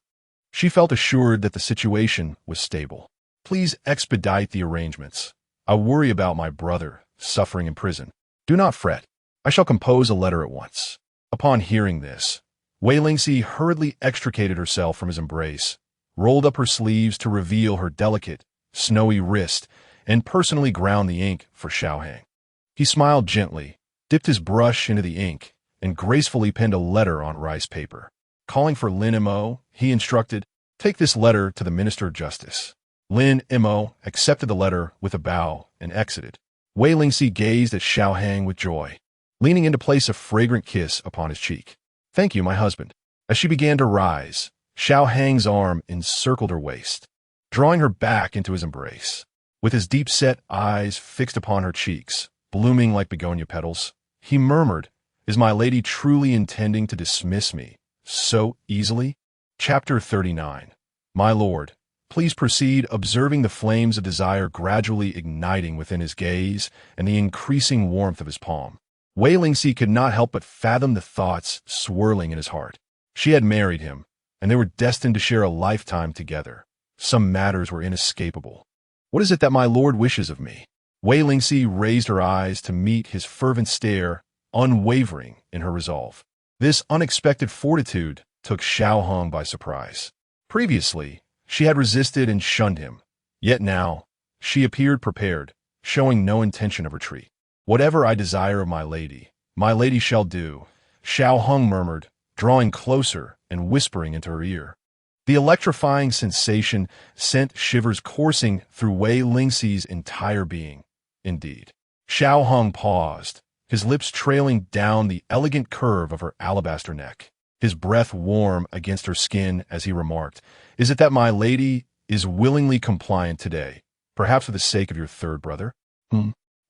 she felt assured that the situation was stable. Please expedite the arrangements. I worry about my brother suffering in prison. Do not fret. I shall compose a letter at once. Upon hearing this, Wei Lingxi hurriedly extricated herself from his embrace, rolled up her sleeves to reveal her delicate, snowy wrist, and personally ground the ink for Xiao Hang. He smiled gently, dipped his brush into the ink, and gracefully penned a letter on rice paper. Calling for Lin Mo, he instructed, take this letter to the Minister of Justice. Lin Mo accepted the letter with a bow and exited. Wei Lingxi gazed at Xiao Hang with joy, leaning in to place a fragrant kiss upon his cheek. Thank you, my husband. As she began to rise, Xiao Hang's arm encircled her waist, drawing her back into his embrace. With his deep-set eyes fixed upon her cheeks, blooming like begonia petals, he murmured, is my lady truly intending to dismiss me so easily? Chapter 39. My lord, please proceed, observing the flames of desire gradually igniting within his gaze and the increasing warmth of his palm. Wei Lingxi could not help but fathom the thoughts swirling in his heart. She had married him, and they were destined to share a lifetime together. Some matters were inescapable. What is it that my lord wishes of me? Wei Lingxi raised her eyes to meet his fervent stare, unwavering in her resolve. This unexpected fortitude took Xiao Hong by surprise. Previously, she had resisted and shunned him, yet now, she appeared prepared, showing no intention of retreat. Whatever I desire of my lady shall do, Xiao Hong murmured, drawing closer and whispering into her ear. The electrifying sensation sent shivers coursing through Wei Lingxi's entire being. Indeed, Xiao Hong paused, his lips trailing down the elegant curve of her alabaster neck, his breath warm against her skin as he remarked, is it that my lady is willingly compliant today? Perhaps for the sake of your third brother?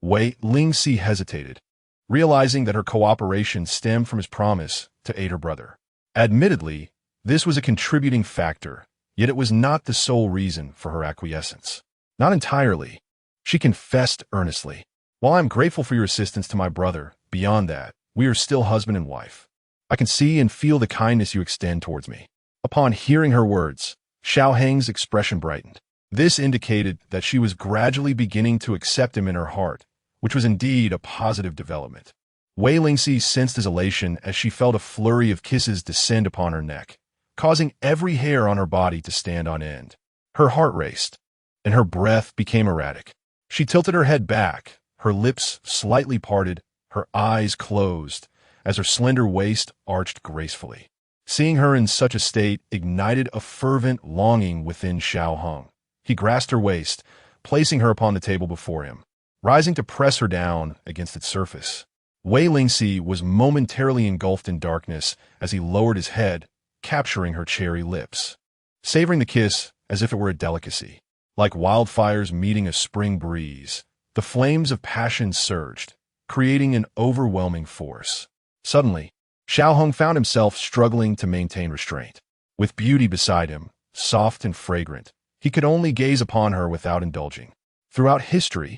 Wei Lingxi hesitated, realizing that her cooperation stemmed from his promise to aid her brother. Admittedly, this was a contributing factor, yet it was not the sole reason for her acquiescence. Not entirely. She confessed earnestly. While I'm grateful for your assistance to my brother, beyond that, we are still husband and wife. I can see and feel the kindness you extend towards me. Upon hearing her words, Xiao Heng's expression brightened. This indicated that she was gradually beginning to accept him in her heart, which was indeed a positive development. Wei Lingxi sensed his elation as she felt a flurry of kisses descend upon her neck, causing every hair on her body to stand on end. Her heart raced, and her breath became erratic. She tilted her head back, her lips slightly parted, her eyes closed, as her slender waist arched gracefully. Seeing her in such a state ignited a fervent longing within Xiao Heng. He grasped her waist, placing her upon the table before him, rising to press her down against its surface. Wei Lingxi was momentarily engulfed in darkness as he lowered his head, capturing her cherry lips, savoring the kiss as if it were a delicacy. Like wildfires meeting a spring breeze, the flames of passion surged, creating an overwhelming force. Suddenly, Xiao Heng found himself struggling to maintain restraint. With beauty beside him, soft and fragrant, he could only gaze upon her without indulging. Throughout history,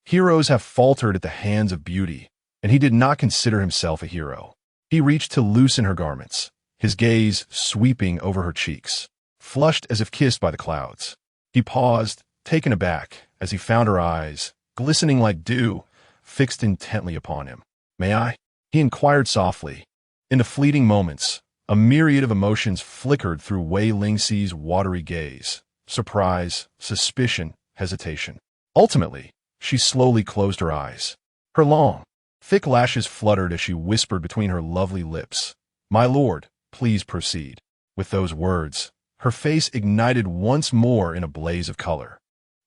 heroes have faltered at the hands of beauty, and he did not consider himself a hero. He reached to loosen her garments, his gaze sweeping over her cheeks, flushed as if kissed by the clouds. He paused, taken aback, as he found her eyes, glistening like dew, fixed intently upon him. "May I?" he inquired softly. In the fleeting moments, a myriad of emotions flickered through Wei Lingxi's watery gaze: surprise, suspicion, hesitation. Ultimately, she slowly closed her eyes. Her long, thick lashes fluttered as she whispered between her lovely lips, "My lord, please proceed." With those words, her face ignited once more in a blaze of color.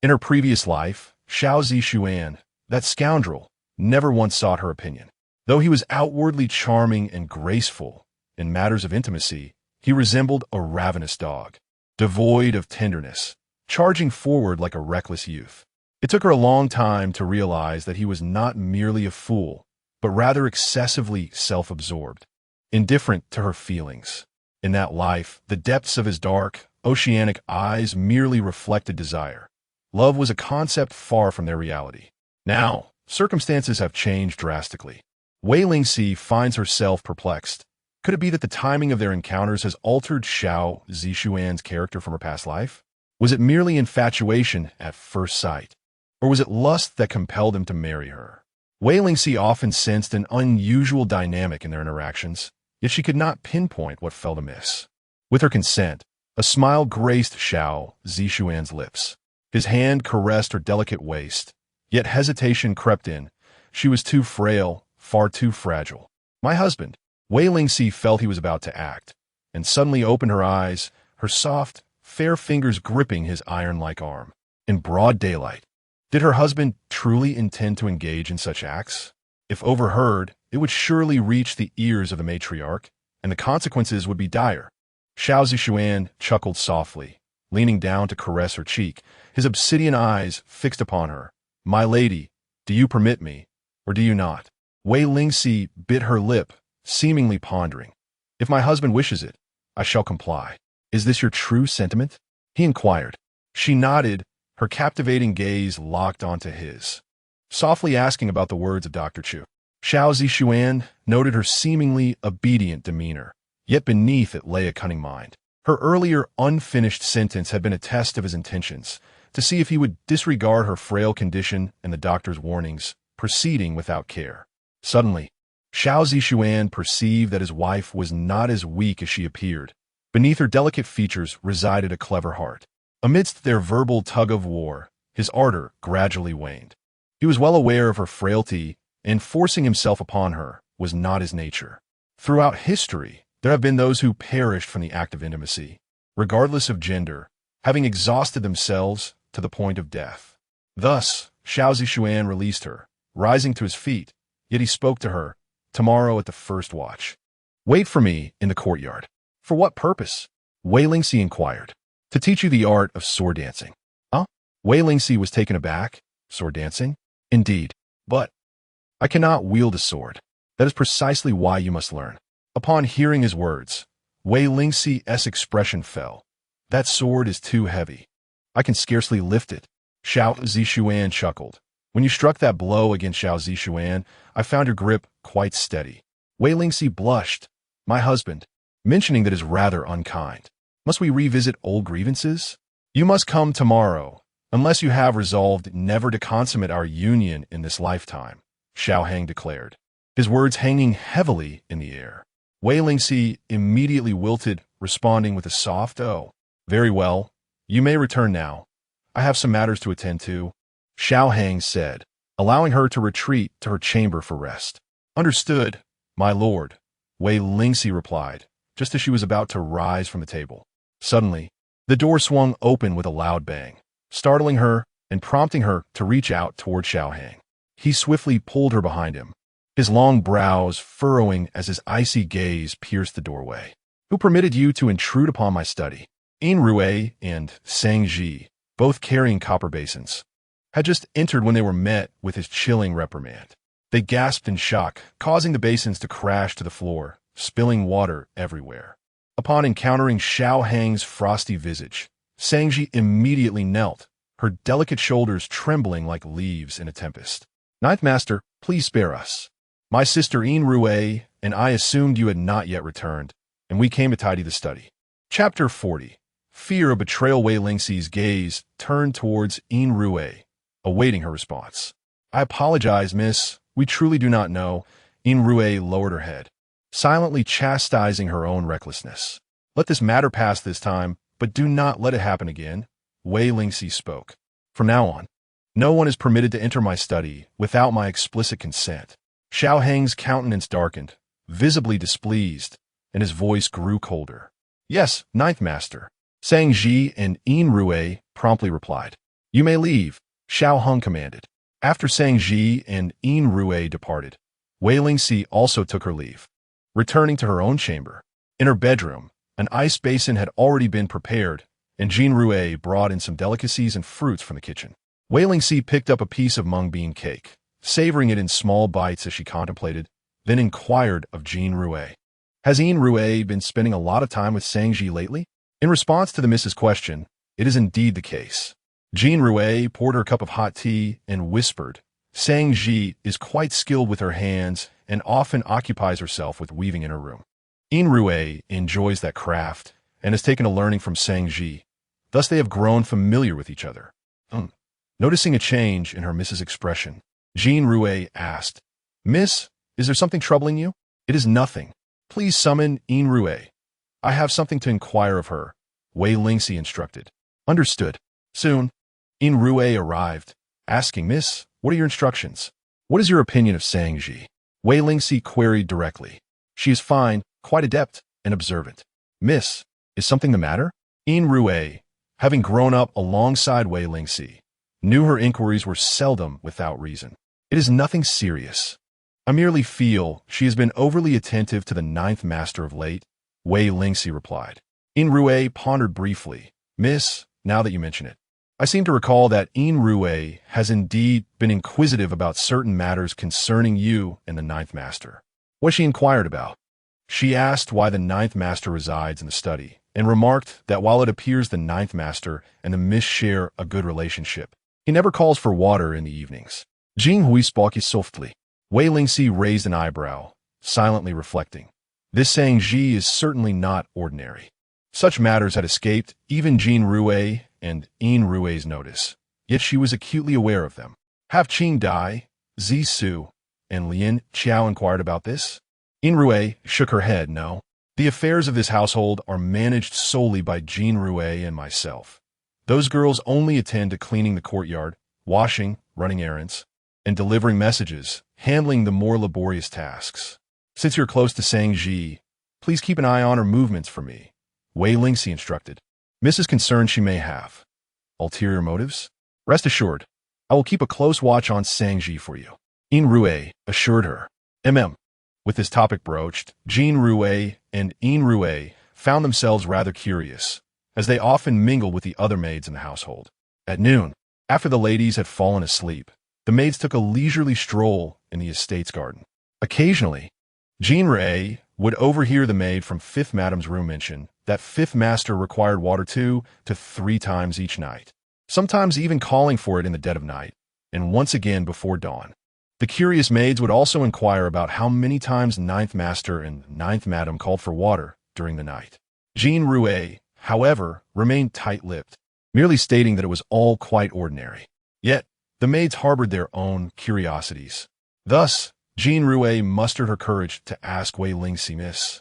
In her previous life, Xiao Zixuan, that scoundrel, never once sought her opinion. Though he was outwardly charming and graceful, in matters of intimacy, he resembled a ravenous dog, devoid of tenderness, charging forward like a reckless youth. It took her a long time to realize that he was not merely a fool, but rather excessively self-absorbed, indifferent to her feelings. In that life, the depths of his dark, oceanic eyes merely reflected desire. Love was a concept far from their reality. Now, circumstances have changed drastically. Wei Lingxi finds herself perplexed. Could it be that the timing of their encounters has altered Xiao Zixuan's character from her past life? Was it merely infatuation at first sight? Or was it lust that compelled him to marry her? Wei Lingxi often sensed an unusual dynamic in their interactions, yet she could not pinpoint what felt amiss. With her consent, a smile graced Xiao Zixuan's lips. His hand caressed her delicate waist, yet hesitation crept in. She was too frail, far too fragile. "My husband." Wei Lingxi felt he was about to act, and suddenly opened her eyes, her soft, fair fingers gripping his iron-like arm. In broad daylight, did her husband truly intend to engage in such acts? If overheard, it would surely reach the ears of the matriarch, and the consequences would be dire. Xiao Zixuan chuckled softly, leaning down to caress her cheek, his obsidian eyes fixed upon her. "My lady, do you permit me, or do you not?" Wei Lingxi bit her lip, seemingly pondering. "If my husband wishes it, I shall comply." "Is this your true sentiment?" he inquired. She nodded, her captivating gaze locked onto his, softly asking about the words of Dr. Chu. Xiao Zixuan noted her seemingly obedient demeanor, yet beneath it lay a cunning mind. Her earlier unfinished sentence had been a test of his intentions, to see if he would disregard her frail condition and the doctor's warnings, proceeding without care. Suddenly, Xiao Zixuan perceived that his wife was not as weak as she appeared. Beneath her delicate features resided a clever heart. Amidst their verbal tug-of-war, his ardor gradually waned. He was well aware of her frailty, and forcing himself upon her was not his nature. Throughout history, there have been those who perished from the act of intimacy, regardless of gender, having exhausted themselves to the point of death. Thus, Xiao Zixuan released her, rising to his feet, yet he spoke to her, "Tomorrow at the first watch. Wait for me in the courtyard." "For what purpose?" Wei Lingxi inquired. "To teach you the art of sword dancing." "Huh?" Wei Lingxi was taken aback. Sword dancing? Indeed. But I cannot wield a sword. That is precisely why you must learn. Upon hearing his words, Wei Lingxi's expression fell. That sword is too heavy. I can scarcely lift it. Xiao Zixuan chuckled. When you struck that blow against Xiao Zixuan, I found your grip quite steady. Wei Lingxi blushed. My husband, mentioning that is rather unkind. Must we revisit old grievances? You must come tomorrow, unless you have resolved never to consummate our union in this lifetime, Xiao Hang declared, his words hanging heavily in the air. Wei Lingxi immediately wilted, responding with a soft "Oh, very well. You may return now. I have some matters to attend to," Xiao Hang said, allowing her to retreat to her chamber for rest. Understood, my lord, Wei Lingxi replied, just as she was about to rise from the table. Suddenly, the door swung open with a loud bang, startling her and prompting her to reach out toward Xiao Hang. He swiftly pulled her behind him, his long brows furrowing as his icy gaze pierced the doorway. Who permitted you to intrude upon my study? Yin Rui and Sang Ji, both carrying copper basins, had just entered when they were met with his chilling reprimand. They gasped in shock, causing the basins to crash to the floor, spilling water everywhere. Upon encountering Xiao Hang's frosty visage, Sangji immediately knelt, her delicate shoulders trembling like leaves in a tempest. Ninth Master, please spare us. My sister Yin Rui and I assumed you had not yet returned, and we came to tidy the study. Chapter 40. Fear of betrayal. Wei Lingxi's gaze turned towards Yin Rui, awaiting her response. I apologize, miss. We truly do not know. Yin Rui lowered her head, silently chastising her own recklessness. Let this matter pass this time, but do not let it happen again, Wei Lingxi spoke. From now on, no one is permitted to enter my study without my explicit consent. Xiao Hang's countenance darkened, visibly displeased, and his voice grew colder. Yes, Ninth Master. Sang Ji and Yin Rui promptly replied. You may leave, Xiao Hung commanded. After Sang Ji and Yin Rui departed, Wei Lingxi also took her leave, returning to her own chamber. In her bedroom, an ice basin had already been prepared, and Jin Rui brought in some delicacies and fruits from the kitchen. Wei Lingxi picked up a piece of mung bean cake, savoring it in small bites as she contemplated, then inquired of Jin Rui. Has Yin Rui been spending a lot of time with Sang Ji lately? In response to the Mrs. question, it is indeed the case. Jin Rui poured her cup of hot tea and whispered, Sang Ji is quite skilled with her hands and often occupies herself with weaving in her room. Yin Rui enjoys that craft and has taken a learning from Sang Ji. Thus they have grown familiar with each other. Noticing a change in her Mrs. expression, Jin Rui asked, Miss, is there something troubling you? It is nothing. Please summon Yin Rui. I have something to inquire of her, Wei Lingxi instructed. Understood. Soon, Yin Rui arrived, asking, Miss, what are your instructions? What is your opinion of Sang Ji? Wei Lingxi queried directly. She is fine, quite adept, and observant. Miss, is something the matter? Yin Rui, having grown up alongside Wei Lingxi, knew her inquiries were seldom without reason. It is nothing serious. I merely feel she has been overly attentive to the Ninth Master of late, Wei Lingxi replied. Yin Rui pondered briefly. Miss, now that you mention it, I seem to recall that Yin Rui has indeed been inquisitive about certain matters concerning you and the Ninth Master. What she inquired about? She asked why the Ninth Master resides in the study, and remarked that while it appears the Ninth Master and the Miss share a good relationship, he never calls for water in the evenings. Jing Hui spoke softly. Wei Lingxi raised an eyebrow, silently reflecting. This Sang Ji is certainly not ordinary. Such matters had escaped even Jin Rui and Yin Rui's notice, yet she was acutely aware of them. Have Qing Dai, Zi Su, and Lin Qiao inquired about this? Yin Rui shook her head. No. The affairs of this household are managed solely by Jin Rui and myself. Those girls only attend to cleaning the courtyard, washing, running errands, and delivering messages, handling the more laborious tasks. Since you're close to Sang Ji, please keep an eye on her movements for me, Wei Lingxi instructed. Mrs. concern she may have. Ulterior motives? Rest assured, I will keep a close watch on Sang Ji for you, Yin Rui assured her. With this topic broached, Jin Rui and Yin Rui found themselves rather curious, as they often mingled with the other maids in the household. At noon, After the ladies had fallen asleep, the maids took a leisurely stroll in the estate's garden. Occasionally, Jean Rey would overhear the maid from Fifth Madame's room mention that Fifth Master required water 2 to 3 times each night, sometimes even calling for it in the dead of night, and once again before dawn. The curious maids would also inquire about how many times Ninth Master and Ninth Madame called for water during the night. Jean Rey, however, remained tight-lipped, merely stating that it was all quite ordinary. Yet, the maids harbored their own curiosities. Thus, Jean Rey mustered her courage to ask Wei Lingxi, "Miss,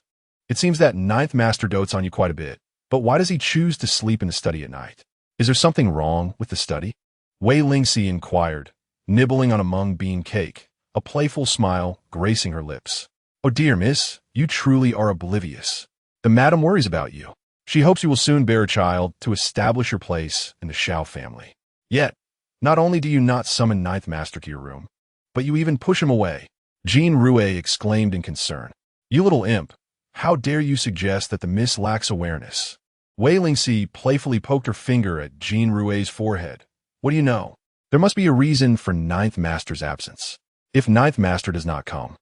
it seems that Ninth Master dotes on you quite a bit, but why does he choose to sleep in the study at night? Is there something wrong with the study?" Wei Lingxi inquired, nibbling on a mung bean cake, a playful smile gracing her lips. "Oh dear, miss, you truly are oblivious. The madam worries about you. She hopes you will soon bear a child to establish your place in the Xiao family. Yet, not only do you not summon Ninth Master to your room, but you even push him away." Jean Rey exclaimed in concern. "You little imp, how dare you suggest that the miss lacks awareness?" Wei Lingxi playfully poked her finger at Jean Rey's forehead. "What do you know? There must be a reason for Ninth Master's absence. If Ninth Master does not come,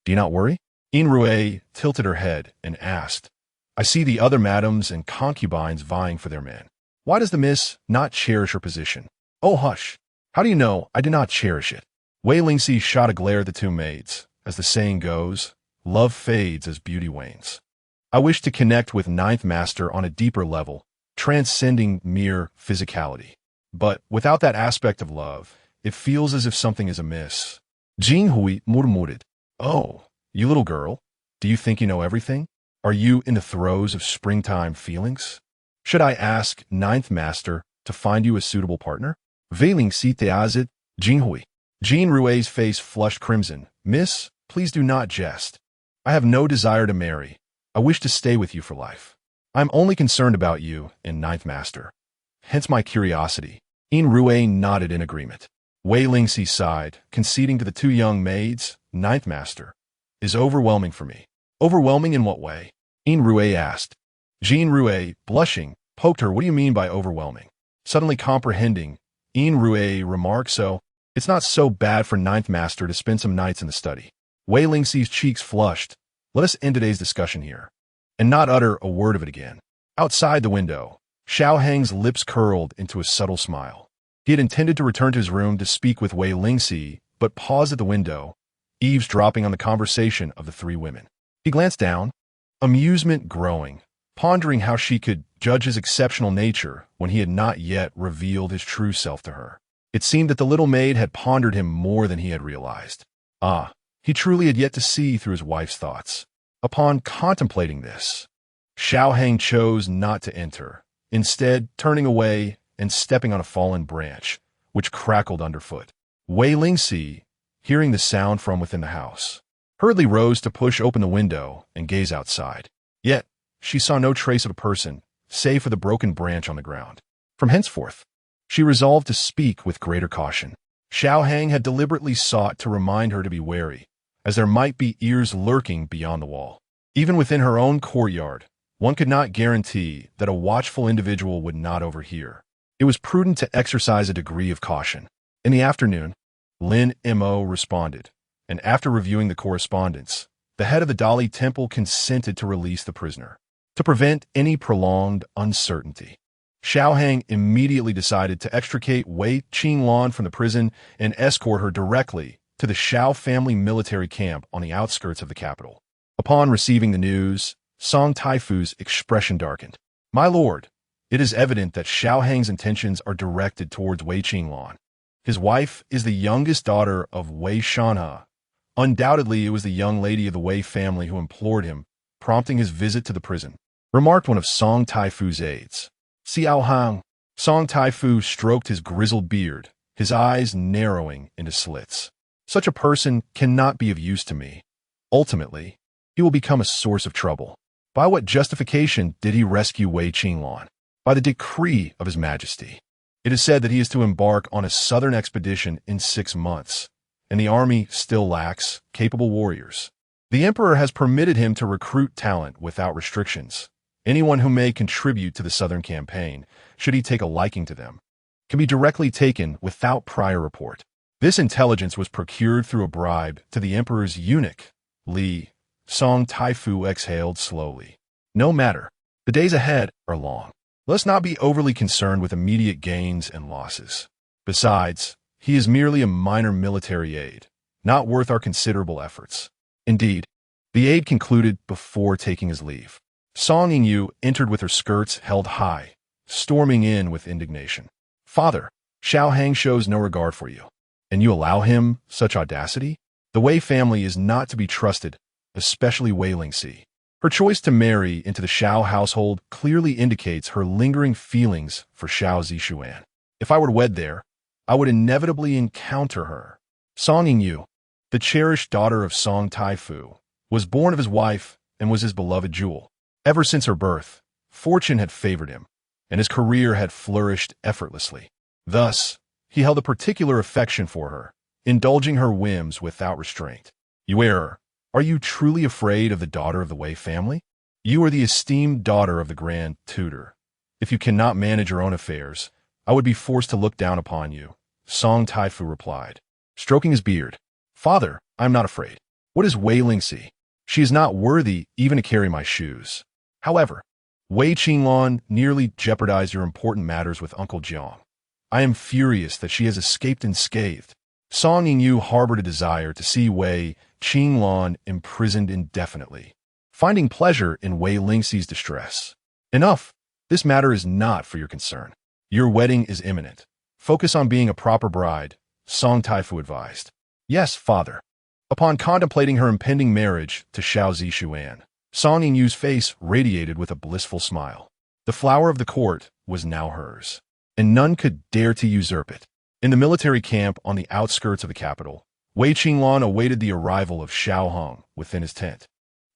do you not worry?" Jean Rey tilted her head and asked, "I see the other madams and concubines vying for their men. Why does the miss not cherish her position?" "Oh, hush! How do you know I do not cherish it?" Wei Lingxi shot a glare at the two maids. As the saying goes, love fades as beauty wanes. "I wish to connect with Ninth Master on a deeper level, transcending mere physicality. But without that aspect of love, it feels as if something is amiss." Jing Hui murmured, "Oh, you little girl, do you think you know everything? Are you in the throes of springtime feelings? Should I ask Ninth Master to find you a suitable partner?" Wei Lingxi teazit, Jing Hui. Jean Rey's face flushed crimson. "Miss, please do not jest. I have no desire to marry. I wish to stay with you for life. I am only concerned about you and Ninth Master. Hence my curiosity." Jean Rey nodded in agreement. Wei Lingxi sighed, conceding to the two young maids, "Ninth Master is overwhelming for me." "Overwhelming in what way?" Jean Rey asked. Jean Rey, blushing, poked her. "What do you mean by overwhelming?" Suddenly comprehending, Jean Rey remarked, "So, it's not so bad for Ninth Master to spend some nights in the study." Wei Lingxi's cheeks flushed. "Let us end today's discussion here, and not utter a word of it again." Outside the window, Xiao Hang's lips curled into a subtle smile. He had intended to return to his room to speak with Wei Lingxi, but paused at the window, eavesdropping on the conversation of the three women. He glanced down, amusement growing, pondering how she could judge his exceptional nature when he had not yet revealed his true self to her. It seemed that the little maid had pondered him more than he had realized. He truly had yet to see through his wife's thoughts. Upon contemplating this, Xiao Hang chose not to enter, instead turning away and stepping on a fallen branch, which crackled underfoot. Wei Lingxi, hearing the sound from within the house, hurriedly rose to push open the window and gaze outside. Yet, she saw no trace of a person, save for the broken branch on the ground. From henceforth, she resolved to speak with greater caution. Xiao Hang had deliberately sought to remind her to be wary, as there might be ears lurking beyond the wall. Even within her own courtyard, one could not guarantee that a watchful individual would not overhear. It was prudent to exercise a degree of caution. In the afternoon, Lin Mo responded, and after reviewing the correspondence, the head of the Dali Temple consented to release the prisoner. To prevent any prolonged uncertainty, Xiao Hang immediately decided to extricate Wei Qinglan from the prison and escort her directly to the Xiao family military camp on the outskirts of the capital. Upon receiving the news, Song Taifu's expression darkened. "My lord, it is evident that Xiao Hang's intentions are directed towards Wei Qinglan. His wife is the youngest daughter of Wei Shanhe. Undoubtedly, it was the young lady of the Wei family who implored him, prompting his visit to the prison," remarked one of Song Taifu's aides. "Xiao Hang." Song Taifu stroked his grizzled beard, his eyes narrowing into slits. "Such a person cannot be of use to me. Ultimately, he will become a source of trouble. By what justification did he rescue Wei Qinglan? By the decree of His Majesty. It is said that he is to embark on a southern expedition in 6 months, and the army still lacks capable warriors. The Emperor has permitted him to recruit talent without restrictions. Anyone who may contribute to the southern campaign, should he take a liking to them. can be directly taken without prior report. This intelligence was procured through a bribe to the emperor's eunuch, Li. Song Taifu exhaled slowly. No matter. The days ahead are long. Let's not be overly concerned with immediate gains and losses. Besides, he is merely a minor military aide, not worth our considerable efforts. Indeed, the aide concluded before taking his leave. Song Yu entered with her skirts held high, storming in with indignation. Father, Xiao Hang shows no regard for you. And you allow him such audacity? The Wei family is not to be trusted, especially Wei Lingxi. Her choice to marry into the Xiao household clearly indicates her lingering feelings for Xiao Zixuan. If I were to wed there, I would inevitably encounter her. Song Yu, the cherished daughter of Song Taifu, was born of his wife and was his beloved jewel. Ever since her birth, fortune had favored him, and his career had flourished effortlessly. Thus, he held a particular affection for her, indulging her whims without restraint. You err. Are you truly afraid of the daughter of the Wei family? You are the esteemed daughter of the Grand Tutor. If you cannot manage your own affairs, I would be forced to look down upon you, Song Taifu replied, stroking his beard. Father, I am not afraid. What is Wei Lingxi? She is not worthy even to carry my shoes. However, Wei Qinglan nearly jeopardized your important matters with Uncle Jiang. I am furious that she has escaped unscathed. Song Yu harbored a desire to see Wei Qinglan imprisoned indefinitely, finding pleasure in Wei Lingxi's distress. Enough. This matter is not for your concern. Your wedding is imminent. Focus on being a proper bride, Song Taifu advised. Yes, father. Upon contemplating her impending marriage to Xiao Zixuan, Song Yu's face radiated with a blissful smile. The flower of the court was now hers, and none could dare to usurp it. In the military camp on the outskirts of the capital, Wei Qinglan awaited the arrival of Xiao Hung within his tent.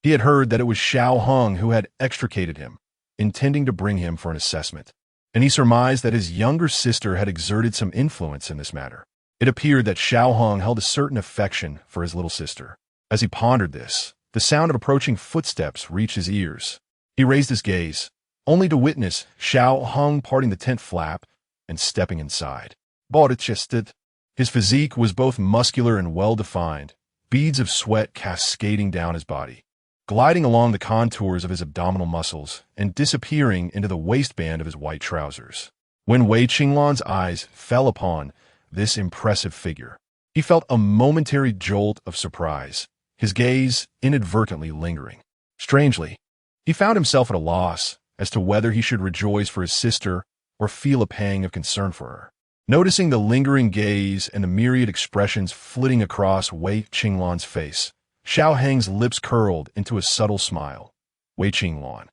He had heard that it was Xiao Hung who had extricated him, intending to bring him for an assessment, and he surmised that his younger sister had exerted some influence in this matter. It appeared that Xiao Hung held a certain affection for his little sister. As he pondered this, the sound of approaching footsteps reached his ears. He raised his gaze, only to witness Xiao Hung parting the tent flap and stepping inside. Body-chested. His physique was both muscular and well-defined, beads of sweat cascading down his body, gliding along the contours of his abdominal muscles and disappearing into the waistband of his white trousers. When Wei Qinglan's eyes fell upon this impressive figure, he felt a momentary jolt of surprise, his gaze inadvertently lingering. Strangely, he found himself at a loss as to whether he should rejoice for his sister or feel a pang of concern for her. Noticing the lingering gaze and the myriad expressions flitting across Wei Qinglan's face, Xiao Hang's lips curled into a subtle smile. Wei Qinglan.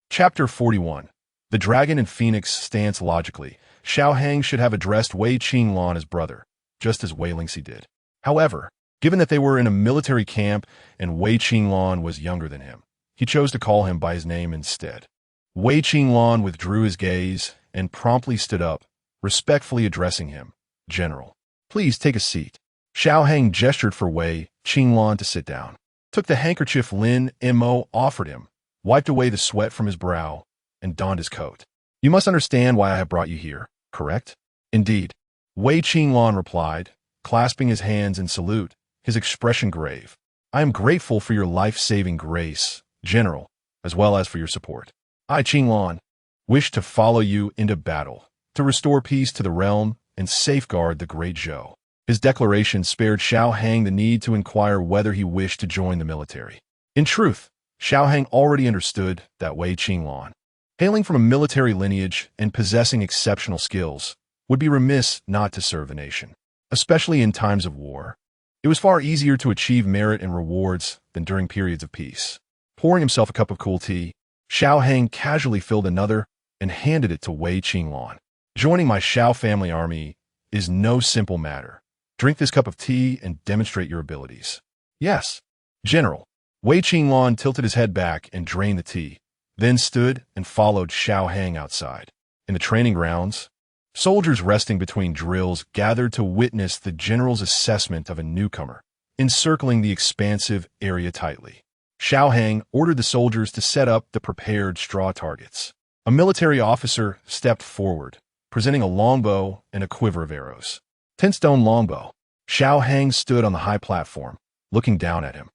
Chapter 41. The Dragon and Phoenix stance logically. Xiao Hang should have addressed Wei Qinglan as brother, just as Wei Lingxi did. However, given that they were in a military camp and Wei Qinglan was younger than him, he chose to call him by his name instead. Wei Qinglan withdrew his gaze and promptly stood up, respectfully addressing him. General, please take a seat. Xiao Hang gestured for Wei Qinglan to sit down, took the handkerchief Lin Mo offered him, wiped away the sweat from his brow, and donned his coat. You must understand why I have brought you here, correct? Indeed, Wei Qinglan replied, clasping his hands in salute, his expression grave. I am grateful for your life-saving grace, General, as well as for your support. I, Qinglan, wish to follow you into battle, to restore peace to the realm and safeguard the great Zhou. His declaration spared Xiao Hang the need to inquire whether he wished to join the military. In truth, Xiao Hang already understood that Wei Qinglan, hailing from a military lineage and possessing exceptional skills, would be remiss not to serve the nation, especially in times of war. It was far easier to achieve merit and rewards than during periods of peace. Pouring himself a cup of cool tea, Xiao Hang casually filled another and handed it to Wei Qinglan. Joining my Xiao family army is no simple matter. Drink this cup of tea and demonstrate your abilities. Yes, General. Wei Qinglan tilted his head back and drained the tea, then stood and followed Xiao Hang outside. In the training grounds, soldiers resting between drills gathered to witness the general's assessment of a newcomer, encircling the expansive area tightly. Xiao Hang ordered the soldiers to set up the prepared straw targets. A military officer stepped forward, presenting a longbow and a quiver of arrows. 10-stone longbow. Xiao Hang stood on the high platform, looking down at him.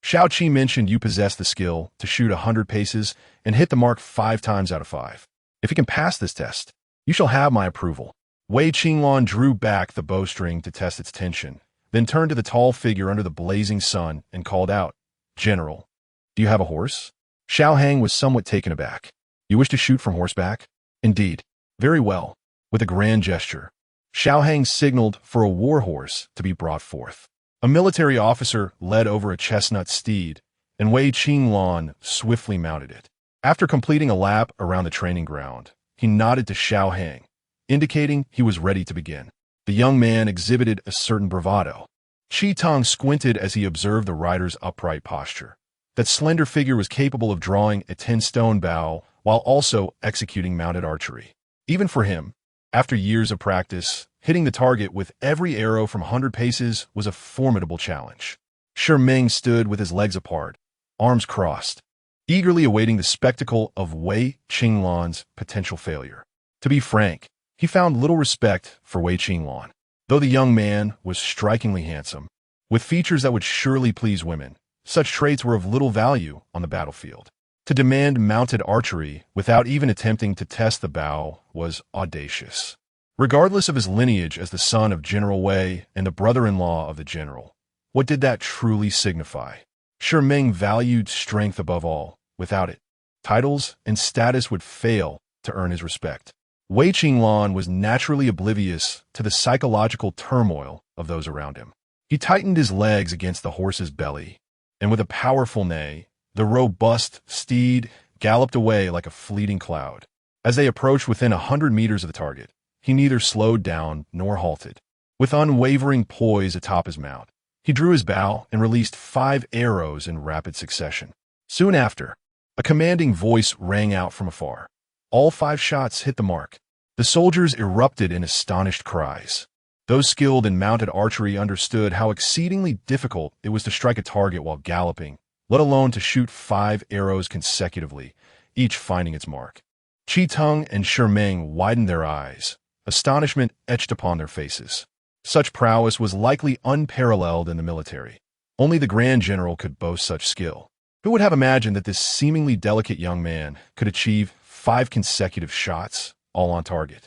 Xiao Qi mentioned you possess the skill to shoot 100 paces and hit the mark 5 times out of 5. If you can pass this test, you shall have my approval. Wei Qinglan drew back the bowstring to test its tension, then turned to the tall figure under the blazing sun and called out, "General, do you have a horse?" Xiao Hang was somewhat taken aback. "You wish to shoot from horseback?" "Indeed." "Very well." With a grand gesture, Xiao Hang signaled for a war horse to be brought forth. A military officer led over a chestnut steed, and Wei Qinglan swiftly mounted it. After completing a lap around the training ground, he nodded to Xiao Hang, indicating he was ready to begin. The young man exhibited a certain bravado. Qi Tong squinted as he observed the rider's upright posture. That slender figure was capable of drawing a 10-stone bow while also executing mounted archery. Even for him, after years of practice, hitting the target with every arrow from 100 paces was a formidable challenge. Shi Ming stood with his legs apart, arms crossed, eagerly awaiting the spectacle of Wei Qinglan's potential failure. To be frank, he found little respect for Wei Qinglan. Though the young man was strikingly handsome, with features that would surely please women, such traits were of little value on the battlefield. To demand mounted archery without even attempting to test the bow was audacious. Regardless of his lineage as the son of General Wei and the brother-in-law of the general, what did that truly signify? Shi Ming valued strength above all. Without it, titles and status would fail to earn his respect. Wei Qinglan was naturally oblivious to the psychological turmoil of those around him. He tightened his legs against the horse's belly, and with a powerful neigh, the robust steed galloped away like a fleeting cloud. As they approached within 100 meters of the target, he neither slowed down nor halted. With unwavering poise atop his mount, he drew his bow and released 5 arrows in rapid succession. Soon after, a commanding voice rang out from afar. All 5 shots hit the mark. The soldiers erupted in astonished cries. Those skilled in mounted archery understood how exceedingly difficult it was to strike a target while galloping, let alone to shoot 5 arrows consecutively, each finding its mark. Qi Tong and Shi Ming widened their eyes, astonishment etched upon their faces. Such prowess was likely unparalleled in the military. Only the Grand General could boast such skill. Who would have imagined that this seemingly delicate young man could achieve 5 consecutive shots, all on target?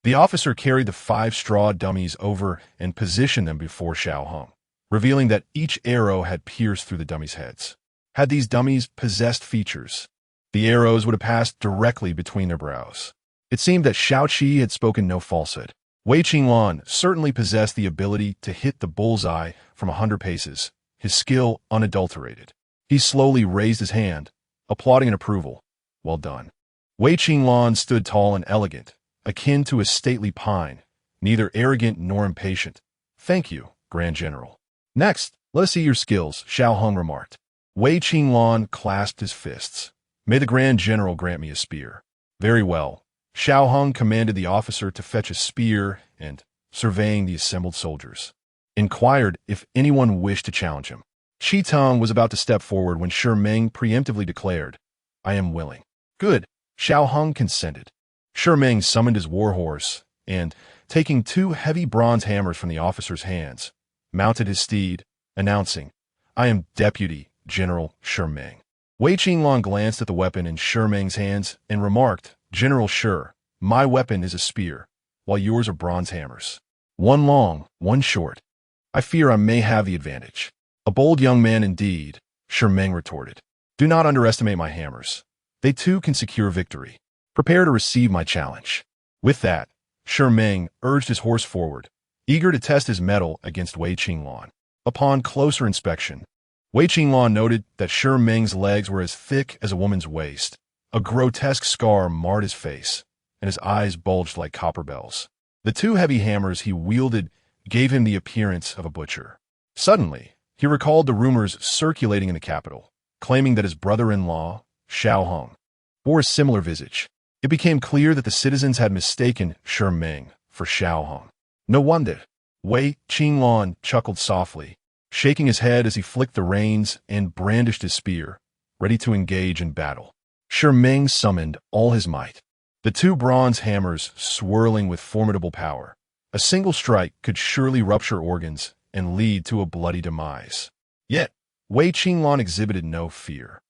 The officer carried the 5 straw dummies over and positioned them before Xiao Hong, revealing that each arrow had pierced through the dummies' heads. Had these dummies possessed features, the arrows would have passed directly between their brows. It seemed that Xiao Qi had spoken no falsehood. Wei Qinglan certainly possessed the ability to hit the bullseye from 100 paces, his skill unadulterated. He slowly raised his hand, applauding in approval. Well done. Wei Qinglan stood tall and elegant, akin to a stately pine, neither arrogant nor impatient. Thank you, Grand General. Next, let us see your skills, Xiao Hong remarked. Wei Qinglan clasped his fists. May the Grand General grant me a spear. Very well. Xiao Hong commanded the officer to fetch a spear and, surveying the assembled soldiers, inquired if anyone wished to challenge him. Qi Tong was about to step forward when Shi Ming preemptively declared, "I am willing." Good. Xiao Hong consented. Shi Ming summoned his war horse and, taking 2 heavy bronze hammers from the officer's hands, mounted his steed, announcing, "I am Deputy General Shi Ming." Wei Qinglan glanced at the weapon in Shi Ming's hands and remarked, "General Shi, my weapon is a spear, while yours are bronze hammers. One long, one short. I fear I may have the advantage." "A bold young man indeed," Shi Ming retorted. "Do not underestimate my hammers. They too can secure victory. Prepare to receive my challenge." With that, Shi Ming urged his horse forward, eager to test his mettle against Wei Qinglan. Upon closer inspection, Wei Qinglan noted that Shi Ming's legs were as thick as a woman's waist. A grotesque scar marred his face, and his eyes bulged like copper bells. The 2 heavy hammers he wielded gave him the appearance of a butcher. Suddenly, he recalled the rumors circulating in the capital, claiming that his brother-in-law, Xiao Hong, bore a similar visage. It became clear that the citizens had mistaken Shi Ming for Xiao Hong. No wonder. Wei Qinglan chuckled softly, shaking his head as he flicked the reins and brandished his spear, ready to engage in battle. Shi Ming summoned all his might. the two bronze hammers swirling with formidable power. A single strike could surely rupture organs and lead to a bloody demise. Yet, Wei Qinglan exhibited no fear.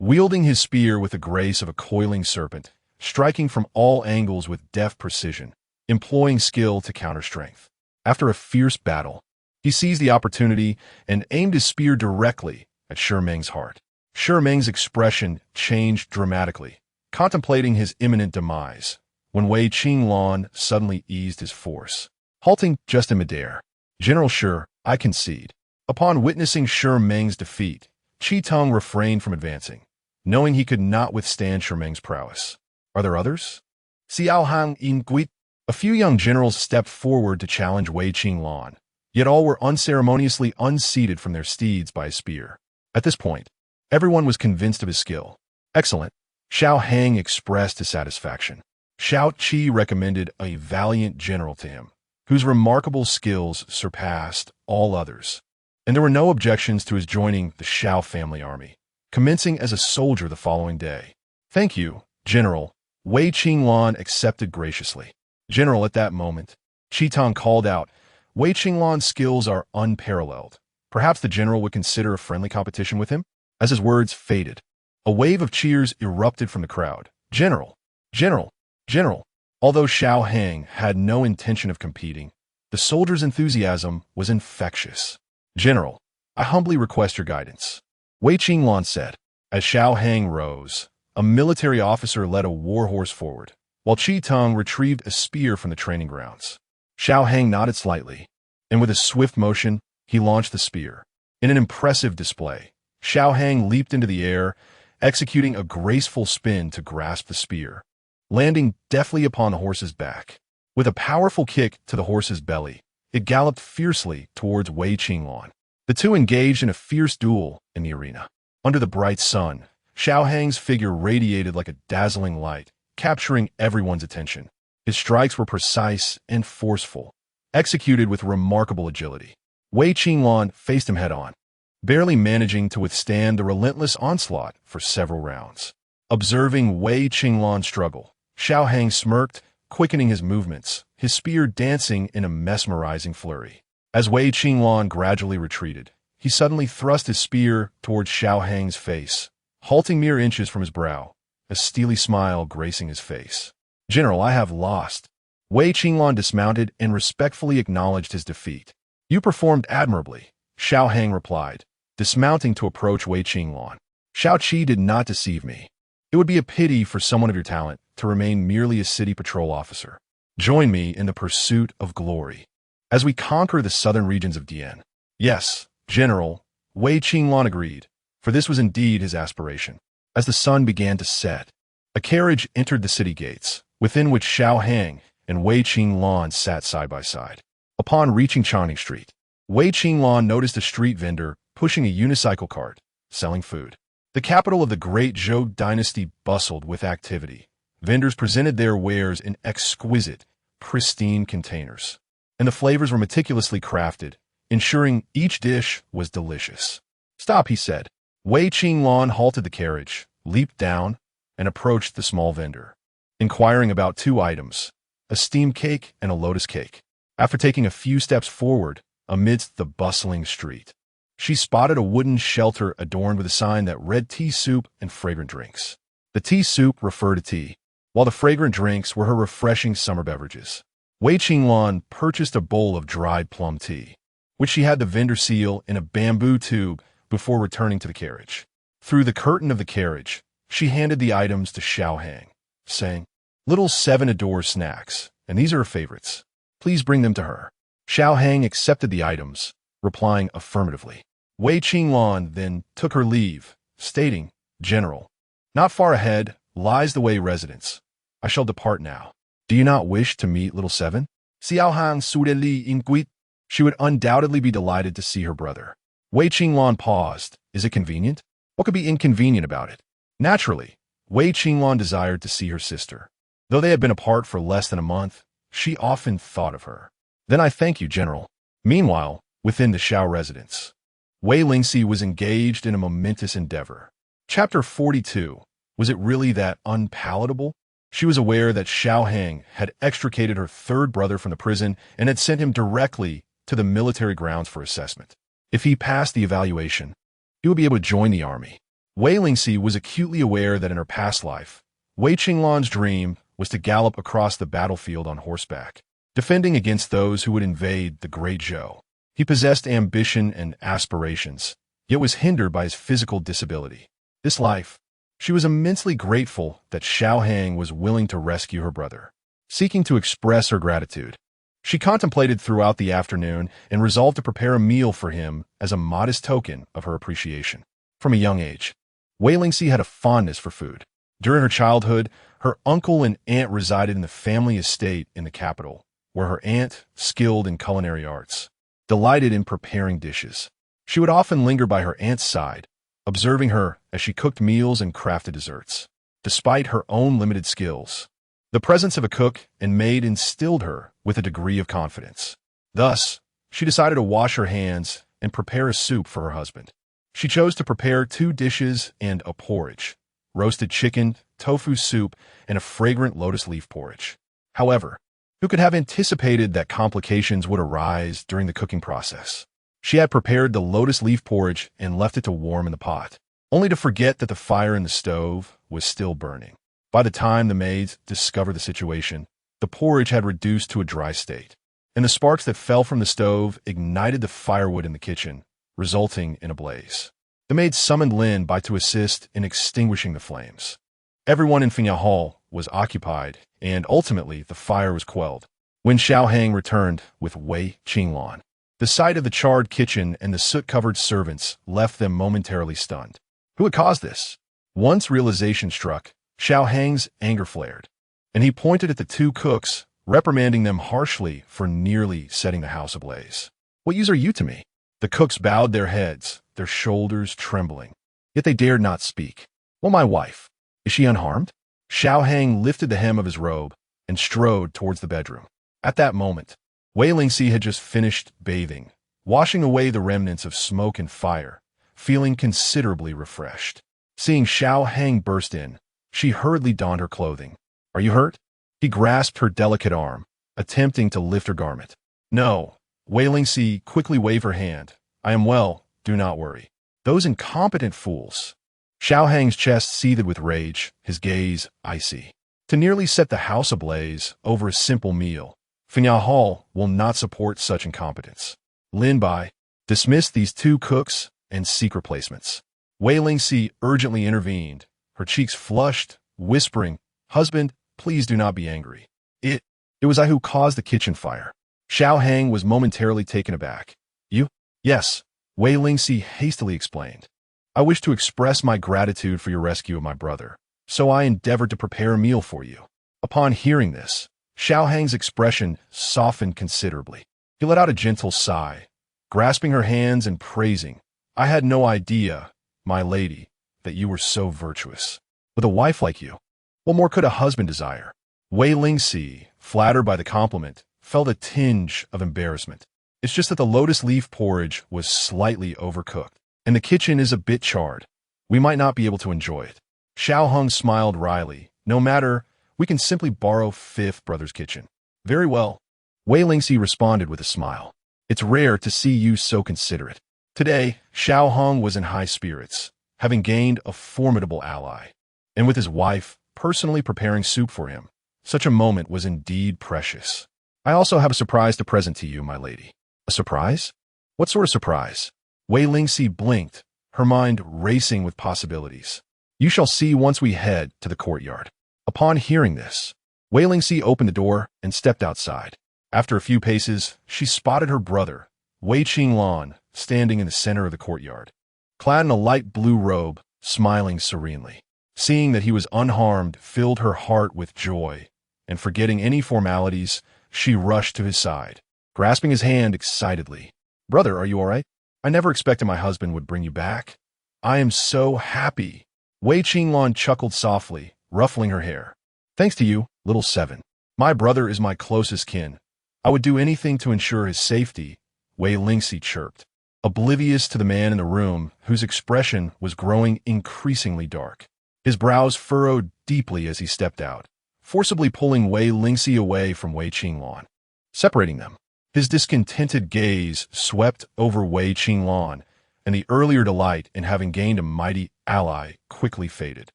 Wielding his spear with the grace of a coiling serpent, striking from all angles with deft precision, employing skill to counter strength. After a fierce battle, he seized the opportunity and aimed his spear directly at Shi Meng's heart. Shi Meng's expression changed dramatically, contemplating his imminent demise, when Wei Qinglan suddenly eased his force, halting just in midair. "General Shi, I concede." Upon witnessing Shi Meng's defeat, Qi Tong refrained from advancing, knowing he could not withstand Shi Meng's prowess. "Are there others?" Xiao Hang in Gui. A few young generals stepped forward to challenge Wei Qinglan, yet all were unceremoniously unseated from their steeds by a spear. At this point, everyone was convinced of his skill. "Excellent," Xiao Hang expressed his satisfaction. Xiao Qi recommended a valiant general to him, whose remarkable skills surpassed all others. And there were no objections to his joining the Xiao family army, commencing as a soldier the following day. "Thank you, General," Wei Qinglan accepted graciously. "General," at that moment, Qi Tong called out, "Wei Qinglan's skills are unparalleled. Perhaps the general would consider a friendly competition with him?" As his words faded, a wave of cheers erupted from the crowd. "General! General! General!" Although Xiao Hang had no intention of competing, the soldiers' enthusiasm was infectious. "General, I humbly request your guidance," Wei Qinglan said. As Xiao Hang rose, a military officer led a war horse forward, while Qi Tong retrieved a spear from the training grounds. Xiao Hang nodded slightly, and with a swift motion, he launched the spear. In an impressive display, Xiao Hang leaped into the air, executing a graceful spin to grasp the spear, landing deftly upon the horse's back. With a powerful kick to the horse's belly, it galloped fiercely towards Wei Qinglan. The two engaged in a fierce duel in the arena. Under the bright sun, Xiao Hang's figure radiated like a dazzling light, capturing everyone's attention. His strikes were precise and forceful, executed with remarkable agility. Wei Qinglan faced him head-on, barely managing to withstand the relentless onslaught for several rounds. Observing Wei Qinglan struggle, Xiao Hang smirked, quickening his movements, his spear dancing in a mesmerizing flurry. As Wei Qinglan gradually retreated, he suddenly thrust his spear towards Xiao Hang's face, halting mere inches from his brow, a steely smile gracing his face. "General, I have lost." Wei Qinglan dismounted and respectfully acknowledged his defeat. "You performed admirably," Xiao Hang replied, dismounting to approach Wei Qinglan. "Xiao Qi did not deceive me. It would be a pity for someone of your talent to remain merely a city patrol officer. Join me in the pursuit of glory, as we conquer the southern regions of Dian." "Yes, General," Wei Qinglan agreed, for this was indeed his aspiration. As the sun began to set, a carriage entered the city gates, within which Xiao Hang and Wei Qinglan sat side by side. Upon reaching Channing Street, Wei Qinglan noticed a street vendor pushing a unicycle cart, selling food. The capital of the great Zhou dynasty bustled with activity. Vendors presented their wares in exquisite, pristine containers, and the flavors were meticulously crafted, ensuring each dish was delicious. "Stop," he said. Wei Qinglan halted the carriage, leaped down, and approached the small vendor, inquiring about two items, a steamed cake and a lotus cake. After taking a few steps forward, amidst the bustling street, she spotted a wooden shelter adorned with a sign that read tea soup and fragrant drinks. The tea soup referred to tea, while the fragrant drinks were her refreshing summer beverages. Wei Qinglan purchased a bowl of dried plum tea, which she had the vendor seal in a bamboo tube before returning to the carriage. Through the curtain of the carriage, she handed the items to Xiao Hang, saying, "Little Seven adores snacks, and these are her favorites. Please bring them to her." Xiao Hang accepted the items, replying affirmatively. Wei Qinglan then took her leave, stating, "General, not far ahead lies the Wei residence. I shall depart now. Do you not wish to meet Little Seven?" Xiao Hang Sudeli Inguit. She would undoubtedly be delighted to see her brother. Wei Qinglan paused. Is it convenient? What could be inconvenient about it? Naturally, Wei Qinglan desired to see her sister. Though they had been apart for less than a month, she often thought of her. "Then I thank you, General." Meanwhile, within the Xiao residence, Wei Lingxi was engaged in a momentous endeavor. Chapter 42. Was it really that unpalatable? She was aware that Xiao Hang had extricated her third brother from the prison and had sent him directly to the military grounds for assessment. If he passed the evaluation, he would be able to join the army. Wei Lingxi was acutely aware that in her past life, Wei Qinglan's dream was to gallop across the battlefield on horseback, defending against those who would invade the Great Zhou. He possessed ambition and aspirations, yet was hindered by his physical disability. This life, she was immensely grateful that Xiao Hang was willing to rescue her brother. Seeking to express her gratitude, she contemplated throughout the afternoon and resolved to prepare a meal for him as a modest token of her appreciation. From a young age, Wei Lingxi had a fondness for food. During her childhood, her uncle and aunt resided in the family estate in the capital, where her aunt, skilled in culinary arts, delighted in preparing dishes. She would often linger by her aunt's side, observing her as she cooked meals and crafted desserts. Despite her own limited skills, the presence of a cook and maid instilled her with a degree of confidence. Thus, she decided to wash her hands and prepare a soup for her husband. She chose to prepare 2 dishes and a porridge: roasted chicken, tofu soup, and a fragrant lotus leaf porridge. However, who could have anticipated that complications would arise during the cooking process? She had prepared the lotus leaf porridge and left it to warm in the pot, only to forget that the fire in the stove was still burning. By the time the maids discovered the situation, the porridge had reduced to a dry state, and the sparks that fell from the stove ignited the firewood in the kitchen, resulting in a blaze. The maids summoned Lin Bai to assist in extinguishing the flames. Everyone in Fiancé Hall was occupied, and ultimately the fire was quelled. When Xiao Hang returned with Wei Qinglan, the sight of the charred kitchen and the soot-covered servants left them momentarily stunned. Who had caused this? Once realization struck, Xiao Hang's anger flared, and he pointed at the 2 cooks, reprimanding them harshly for nearly setting the house ablaze. "What use are you to me?" The cooks bowed their heads, their shoulders trembling, yet they dared not speak. "Well, my wife, is she unharmed?" Xiao Hang lifted the hem of his robe and strode towards the bedroom. At that moment, Wei Lingxi had just finished bathing, washing away the remnants of smoke and fire, feeling considerably refreshed. Seeing Xiao Hang burst in, she hurriedly donned her clothing. "Are you hurt?" He grasped her delicate arm, attempting to lift her garment. "No." Wei Lingxi quickly waved her hand. "I am well, do not worry." Those incompetent fools. Xiao Hang's chest seethed with rage, his gaze icy. To nearly set the house ablaze over a simple meal, Fiancé Hall will not support such incompetence. Lin Bai, dismiss these 2 cooks and seek replacements. Wei Lingxi urgently intervened, her cheeks flushed, whispering, "Husband, please do not be angry. It was I who caused the kitchen fire." Xiao Hang was momentarily taken aback. "You?" "Yes," Wei Lingxi hastily explained. "I wish to express my gratitude for your rescue of my brother, so I endeavored to prepare a meal for you." Upon hearing this, Xiao Hang's expression softened considerably. He let out a gentle sigh, grasping her hands and praising, "I had no idea, my lady, that you were so virtuous. With a wife like you, what more could a husband desire?" Wei Lingxi, flattered by the compliment, felt a tinge of embarrassment. "It's just that the lotus leaf porridge was slightly overcooked, and the kitchen is a bit charred. We might not be able to enjoy it." Xiao Hang smiled wryly. "No matter, we can simply borrow 5th Brother's kitchen." "Very well." Wei Lingxi responded with a smile. "It's rare to see you so considerate." Today, Xiao Hang was in high spirits, having gained a formidable ally, and with his wife personally preparing soup for him. Such a moment was indeed precious. "I also have a surprise to present to you, my lady." "A surprise? What sort of surprise?" Wei Lingxi blinked, her mind racing with possibilities. "You shall see once we head to the courtyard." Upon hearing this, Wei Lingxi opened the door and stepped outside. After a few paces, she spotted her brother, Wei Qinglan, standing in the center of the courtyard, clad in a light blue robe, smiling serenely. Seeing that he was unharmed filled her heart with joy, and forgetting any formalities, she rushed to his side, grasping his hand excitedly. "Brother, are you all right? I never expected my husband would bring you back. I am so happy." Wei Qinglan chuckled softly, ruffling her hair. "Thanks to you, little 7. My brother is my closest kin. I would do anything to ensure his safety," Wei Lingxi chirped, oblivious to the man in the room whose expression was growing increasingly dark. His brows furrowed deeply as he stepped out, forcibly pulling Wei Lingxi away from Wei Qinglan, separating them. His discontented gaze swept over Wei Qinglan, and the earlier delight in having gained a mighty ally quickly faded.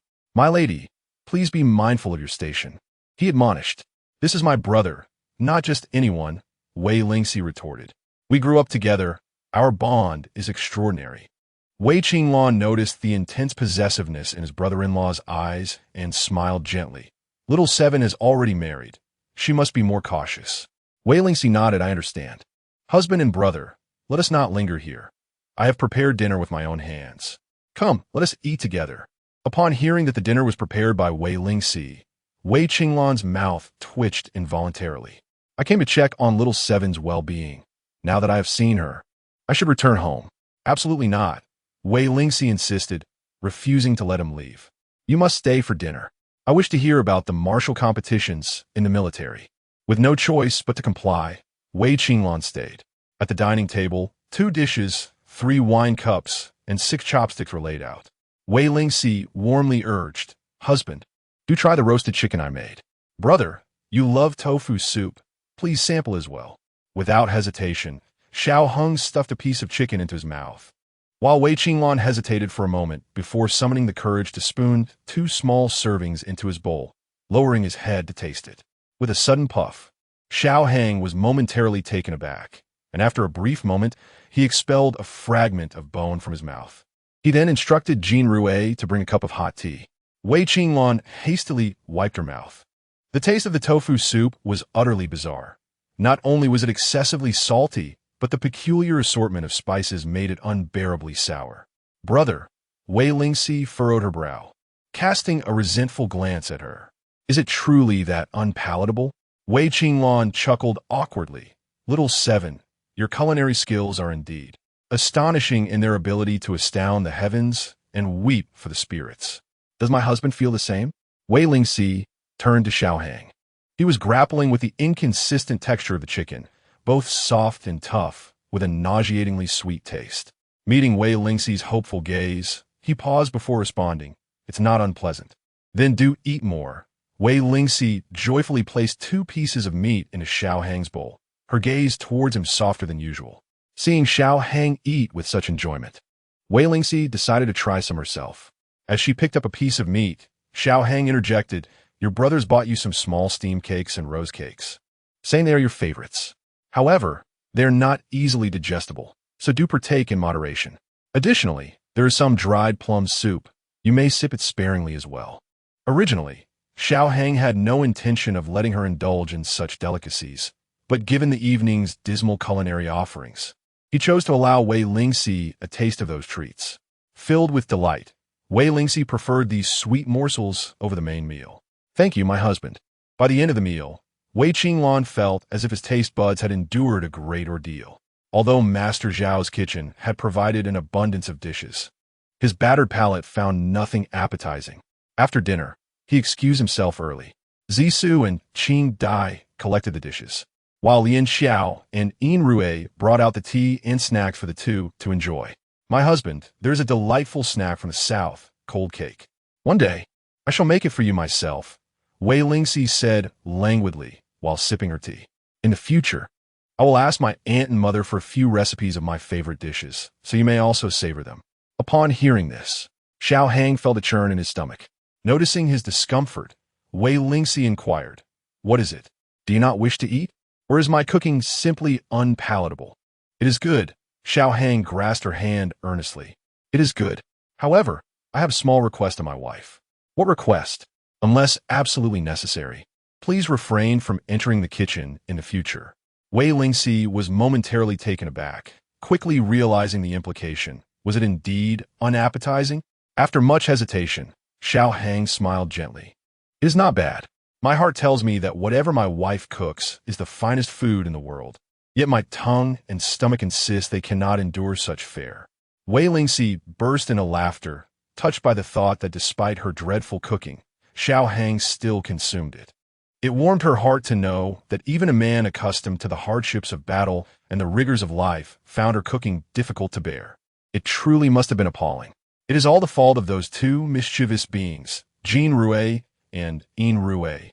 "My lady, please be mindful of your station," he admonished. "This is my brother, not just anyone," Wei Lingxi retorted. "We grew up together. Our bond is extraordinary." Wei Qinglan noticed the intense possessiveness in his brother-in-law's eyes and smiled gently. "Little Seven is already married. She must be more cautious." Wei Lingxi nodded. "I understand. Husband and brother, let us not linger here. I have prepared dinner with my own hands. Come, let us eat together." Upon hearing that the dinner was prepared by Wei Lingxi, Wei Qinglan's mouth twitched involuntarily. "I came to check on little Seven's well-being. Now that I have seen her, I should return home." "Absolutely not," Wei Lingxi insisted, refusing to let him leave. "You must stay for dinner. I wish to hear about the martial competitions in the military." With no choice but to comply, Wei Qinglan stayed. At the dining table, 2 dishes, 3 wine cups, and 6 chopsticks were laid out. Wei Lingxi warmly urged, "Husband, do try the roasted chicken I made. Brother, you love tofu soup. Please sample as well." Without hesitation, Xiao Hung stuffed a piece of chicken into his mouth, while Wei Qinglan hesitated for a moment before summoning the courage to spoon 2 small servings into his bowl, lowering his head to taste it. With a sudden puff, Xiao Hang was momentarily taken aback, and after a brief moment, he expelled a fragment of bone from his mouth. He then instructed Jean Rue to bring a cup of hot tea. Wei Qinglan hastily wiped her mouth. The taste of the tofu soup was utterly bizarre. Not only was it excessively salty, but the peculiar assortment of spices made it unbearably sour. "Brother," Wei Lingxi furrowed her brow, casting a resentful glance at her. "Is it truly that unpalatable?" Wei Qinglan chuckled awkwardly. "Little Seven, your culinary skills are indeed astonishing in their ability to astound the heavens and weep for the spirits. Does my husband feel the same?" Wei Lingxi turned to Xiao Hang. He was grappling with the inconsistent texture of the chicken, both soft and tough, with a nauseatingly sweet taste. Meeting Wei Lingxi's hopeful gaze, he paused before responding, "It's not unpleasant." "Then do eat more." Wei Lingxi joyfully placed 2 pieces of meat into Xiao Hang's bowl, her gaze towards him softer than usual. Seeing Xiao Hang eat with such enjoyment, Wei Lingxi decided to try some herself. As she picked up a piece of meat, Xiao Hang interjected, "Your brother's bought you some small steam cakes and rose cakes, saying they are your favorites. However, they are not easily digestible, so do partake in moderation. Additionally, there is some dried plum soup. You may sip it sparingly as well." Originally, Xiao Hang had no intention of letting her indulge in such delicacies, but given the evening's dismal culinary offerings, he chose to allow Wei Lingxi a taste of those treats. Filled with delight, Wei Lingxi preferred these sweet morsels over the main meal. "Thank you, my husband." By the end of the meal, Wei Qinglan felt as if his taste buds had endured a great ordeal. Although Master Zhao's kitchen had provided an abundance of dishes, his battered palate found nothing appetizing. After dinner, he excused himself early. Zissou and Qing Dai collected the dishes, while Lian Xiao and Yin Rue brought out the tea and snacks for the two to enjoy. "My husband, there is a delightful snack from the south, cold cake. One day, I shall make it for you myself," Wei Lingxi said languidly while sipping her tea. "In the future, I will ask my aunt and mother for a few recipes of my favorite dishes, so you may also savor them." Upon hearing this, Xiao Hang felt a churn in his stomach. Noticing his discomfort, Wei Lingxi inquired, "What is it? Do you not wish to eat? Or is my cooking simply unpalatable?" "It is good." Xiao Hang grasped her hand earnestly. "It is good. However, I have a small request of my wife." "What request?" "Unless absolutely necessary, please refrain from entering the kitchen in the future." Wei Lingxi was momentarily taken aback, quickly realizing the implication. Was it indeed unappetizing? After much hesitation, Xiao Hang smiled gently. "It is not bad. My heart tells me that whatever my wife cooks is the finest food in the world. Yet my tongue and stomach insist they cannot endure such fare." Wei Lingxi burst into laughter, touched by the thought that despite her dreadful cooking, Xiao Hang still consumed it. It warmed her heart to know that even a man accustomed to the hardships of battle and the rigors of life found her cooking difficult to bear. It truly must have been appalling. "It is all the fault of those 2 mischievous beings, Jean Rue and Yin Rue.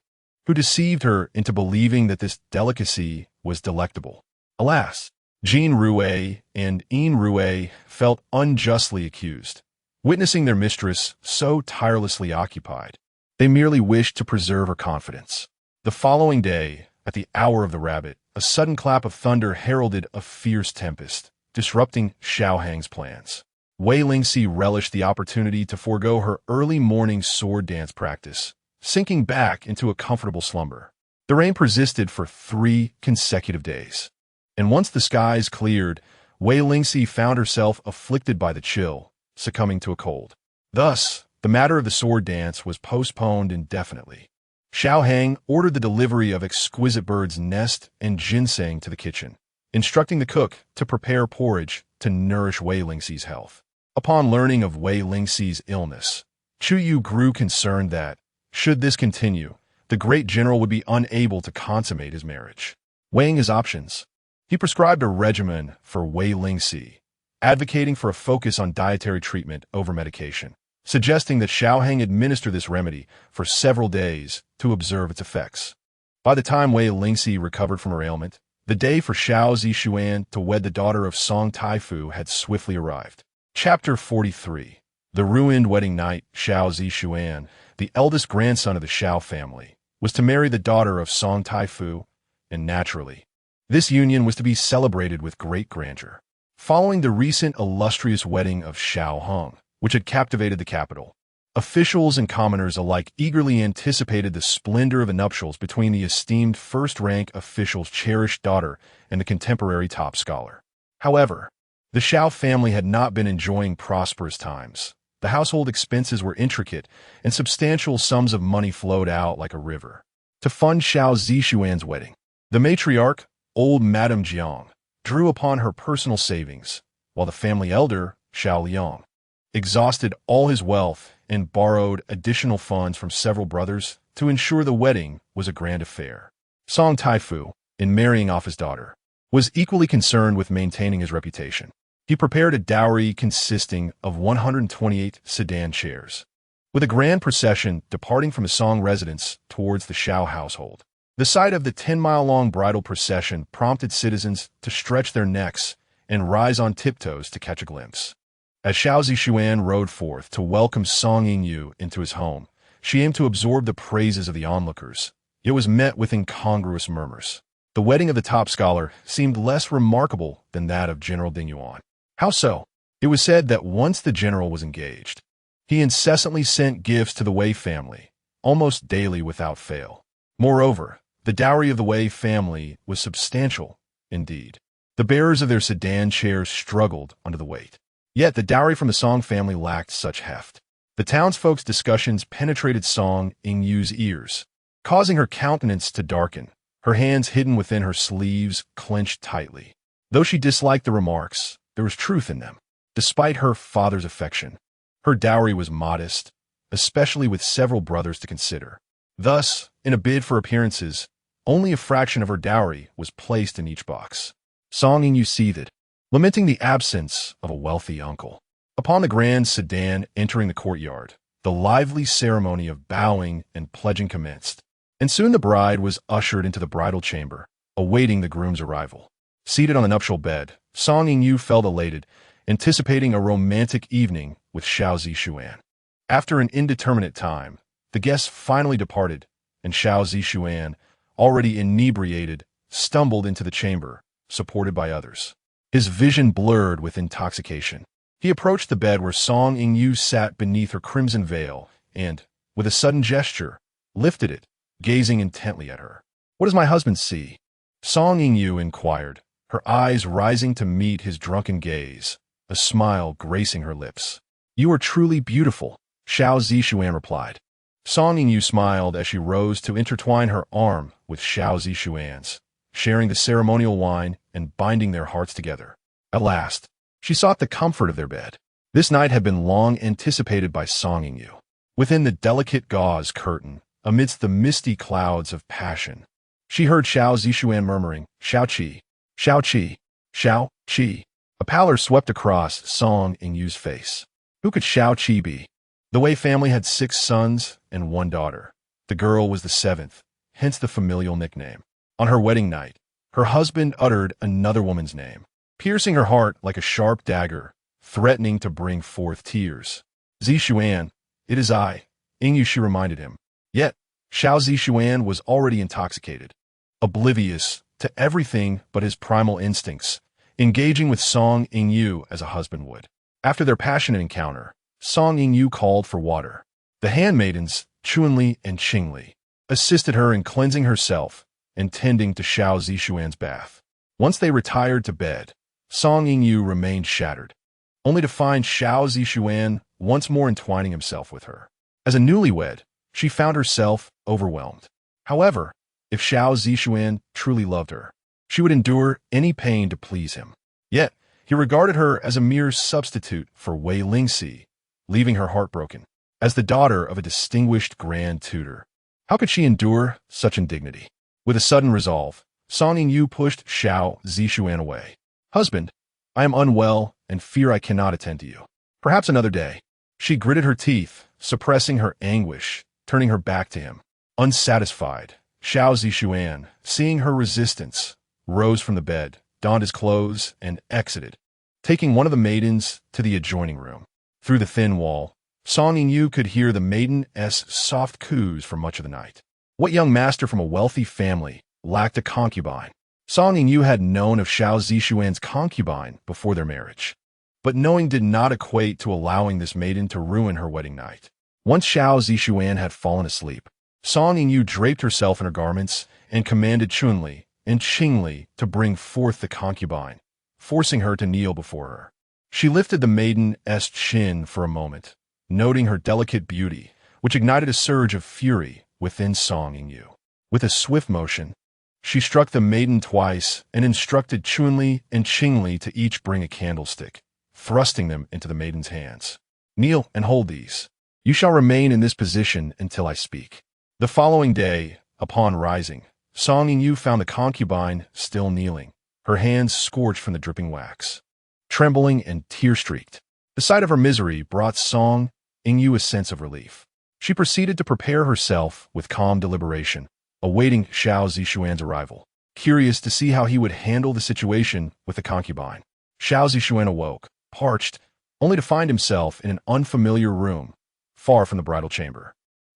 who deceived her into believing that this delicacy was delectable. Alas, Jean Rouet and Yin Rouet felt unjustly accused, witnessing their mistress so tirelessly occupied. They merely wished to preserve her confidence. The following day, at the hour of the rabbit, a sudden clap of thunder heralded a fierce tempest, disrupting Xiao Hang's plans. Wei Lingxi relished the opportunity to forego her early morning sword dance practice, sinking back into a comfortable slumber. The rain persisted for 3 consecutive days. And once the skies cleared, Wei Lingxi found herself afflicted by the chill, succumbing to a cold. Thus, the matter of the sword dance was postponed indefinitely. Xiao Hang ordered the delivery of exquisite bird's nest and ginseng to the kitchen, instructing the cook to prepare porridge to nourish Wei Lingxi's health. Upon learning of Wei Lingxi's illness, Xiao Yu grew concerned that, should this continue, the great general would be unable to consummate his marriage. Weighing his options, he prescribed a regimen for Wei Lingxi, advocating for a focus on dietary treatment over medication, suggesting that Xiao Hang administer this remedy for several days to observe its effects. By the time Wei Lingxi recovered from her ailment, the day for Xiao Zixuan to wed the daughter of Song Taifu had swiftly arrived. Chapter 43. The ruined wedding night. Xiao Zixuan, the eldest grandson of the Xiao family, was to marry the daughter of Song Taifu, and naturally, this union was to be celebrated with great grandeur. Following the recent illustrious wedding of Xiao Hong, which had captivated the capital, officials and commoners alike eagerly anticipated the splendor of the nuptials between the esteemed first-rank official's cherished daughter and the contemporary top scholar. However, the Xiao family had not been enjoying prosperous times. The household expenses were intricate, and substantial sums of money flowed out like a river. To fund Xiao Zixuan's wedding, the matriarch, old Madame Jiang, drew upon her personal savings, while the family elder, Xiao Liang, exhausted all his wealth and borrowed additional funds from several brothers to ensure the wedding was a grand affair. Song Taifu, in marrying off his daughter, was equally concerned with maintaining his reputation. He prepared a dowry consisting of 128 sedan chairs, with a grand procession departing from the Song residence towards the Xiao household. The sight of the 10-mile-long bridal procession prompted citizens to stretch their necks and rise on tiptoes to catch a glimpse. As Xiao Zixuan rode forth to welcome Song Yu into his home, she aimed to absorb the praises of the onlookers. It was met with incongruous murmurs. The wedding of the top scholar seemed less remarkable than that of General Ding Yuan. How so? It was said that once the general was engaged, he incessantly sent gifts to the Wei family, almost daily without fail. Moreover, the dowry of the Wei family was substantial, indeed. The bearers of their sedan chairs struggled under the weight. Yet the dowry from the Song family lacked such heft. The townsfolk's discussions penetrated Song Yu's ears, causing her countenance to darken, her hands hidden within her sleeves clenched tightly. Though she disliked the remarks, there was truth in them. Despite her father's affection, her dowry was modest, especially with several brothers to consider. Thus, in a bid for appearances, only a fraction of her dowry was placed in each box. Song Yu seethed, lamenting the absence of a wealthy uncle. Upon the grand sedan entering the courtyard, the lively ceremony of bowing and pledging commenced, and soon the bride was ushered into the bridal chamber, awaiting the groom's arrival. Seated on the nuptial bed, Song Yu felt elated, anticipating a romantic evening with Xiao Zixuan. After an indeterminate time, the guests finally departed, and Xiao Zixuan, already inebriated, stumbled into the chamber, supported by others. His vision blurred with intoxication. He approached the bed where Song Yu sat beneath her crimson veil and, with a sudden gesture, lifted it, gazing intently at her. "What does my husband see?" Song Yu inquired, her eyes rising to meet his drunken gaze, a smile gracing her lips. "You are truly beautiful," Xiao Zixuan replied. Song Yu smiled as she rose to intertwine her arm with Xiao Zixuan's, sharing the ceremonial wine and binding their hearts together. At last, she sought the comfort of their bed. This night had been long anticipated by Song Yu. Within the delicate gauze curtain, amidst the misty clouds of passion, she heard Xiao Zixuan murmuring, "Xiao Qi, Xiao Qi, Xiao Qi." A pallor swept across Song Yu's face. Who could Xiao Qi be? The Wei family had 6 sons and 1 daughter. The girl was the 7th, hence the familial nickname. On her wedding night, her husband uttered another woman's name, piercing her heart like a sharp dagger, threatening to bring forth tears. Zixuan, it is I, Yingyu, she reminded him. Yet, Xiao Zixuan was already intoxicated, oblivious to everything but his primal instincts, engaging with Song Yingyu as a husband would. After their passionate encounter, Song Yingyu called for water. The handmaidens, Chunli and Qingli, assisted her in cleansing herself and tending to Xiao Zixuan's bath. Once they retired to bed, Song Yingyu remained shattered, only to find Xiao Zixuan once more entwining himself with her. As a newlywed, she found herself overwhelmed. However, if Xiao Zixuan truly loved her, she would endure any pain to please him. Yet, he regarded her as a mere substitute for Wei Lingxi, leaving her heartbroken. As the daughter of a distinguished grand tutor, how could she endure such indignity? With a sudden resolve, Song Yingyu pushed Xiao Zixuan away. Husband, I am unwell and fear I cannot attend to you. Perhaps another day. She gritted her teeth, suppressing her anguish, turning her back to him. Unsatisfied, Xiao Zixuan, seeing her resistance, rose from the bed, donned his clothes, and exited, taking one of the maidens to the adjoining room. Through the thin wall, Song Yingyu could hear the maiden's soft coos for much of the night. What young master from a wealthy family lacked a concubine? Song Yingyu had known of Xiao Zixuan's concubine before their marriage, but knowing did not equate to allowing this maiden to ruin her wedding night. Once Xiao Zixuan had fallen asleep, Song Yingyu draped herself in her garments and commanded Chunli and Qingli to bring forth the concubine, forcing her to kneel before her. She lifted the maiden's chin for a moment, noting her delicate beauty, which ignited a surge of fury within Song Yingyu. With a swift motion, she struck the maiden twice and instructed Chunli and Qingli to each bring a candlestick, thrusting them into the maiden's hands. Kneel and hold these. You shall remain in this position until I speak. The following day, upon rising, Song Yingyu found the concubine still kneeling, her hands scorched from the dripping wax. Trembling and tear-streaked, the sight of her misery brought Song Yingyu a sense of relief. She proceeded to prepare herself with calm deliberation, awaiting Xiao Zixuan's arrival, curious to see how he would handle the situation with the concubine. Xiao Zixuan awoke, parched, only to find himself in an unfamiliar room, far from the bridal chamber.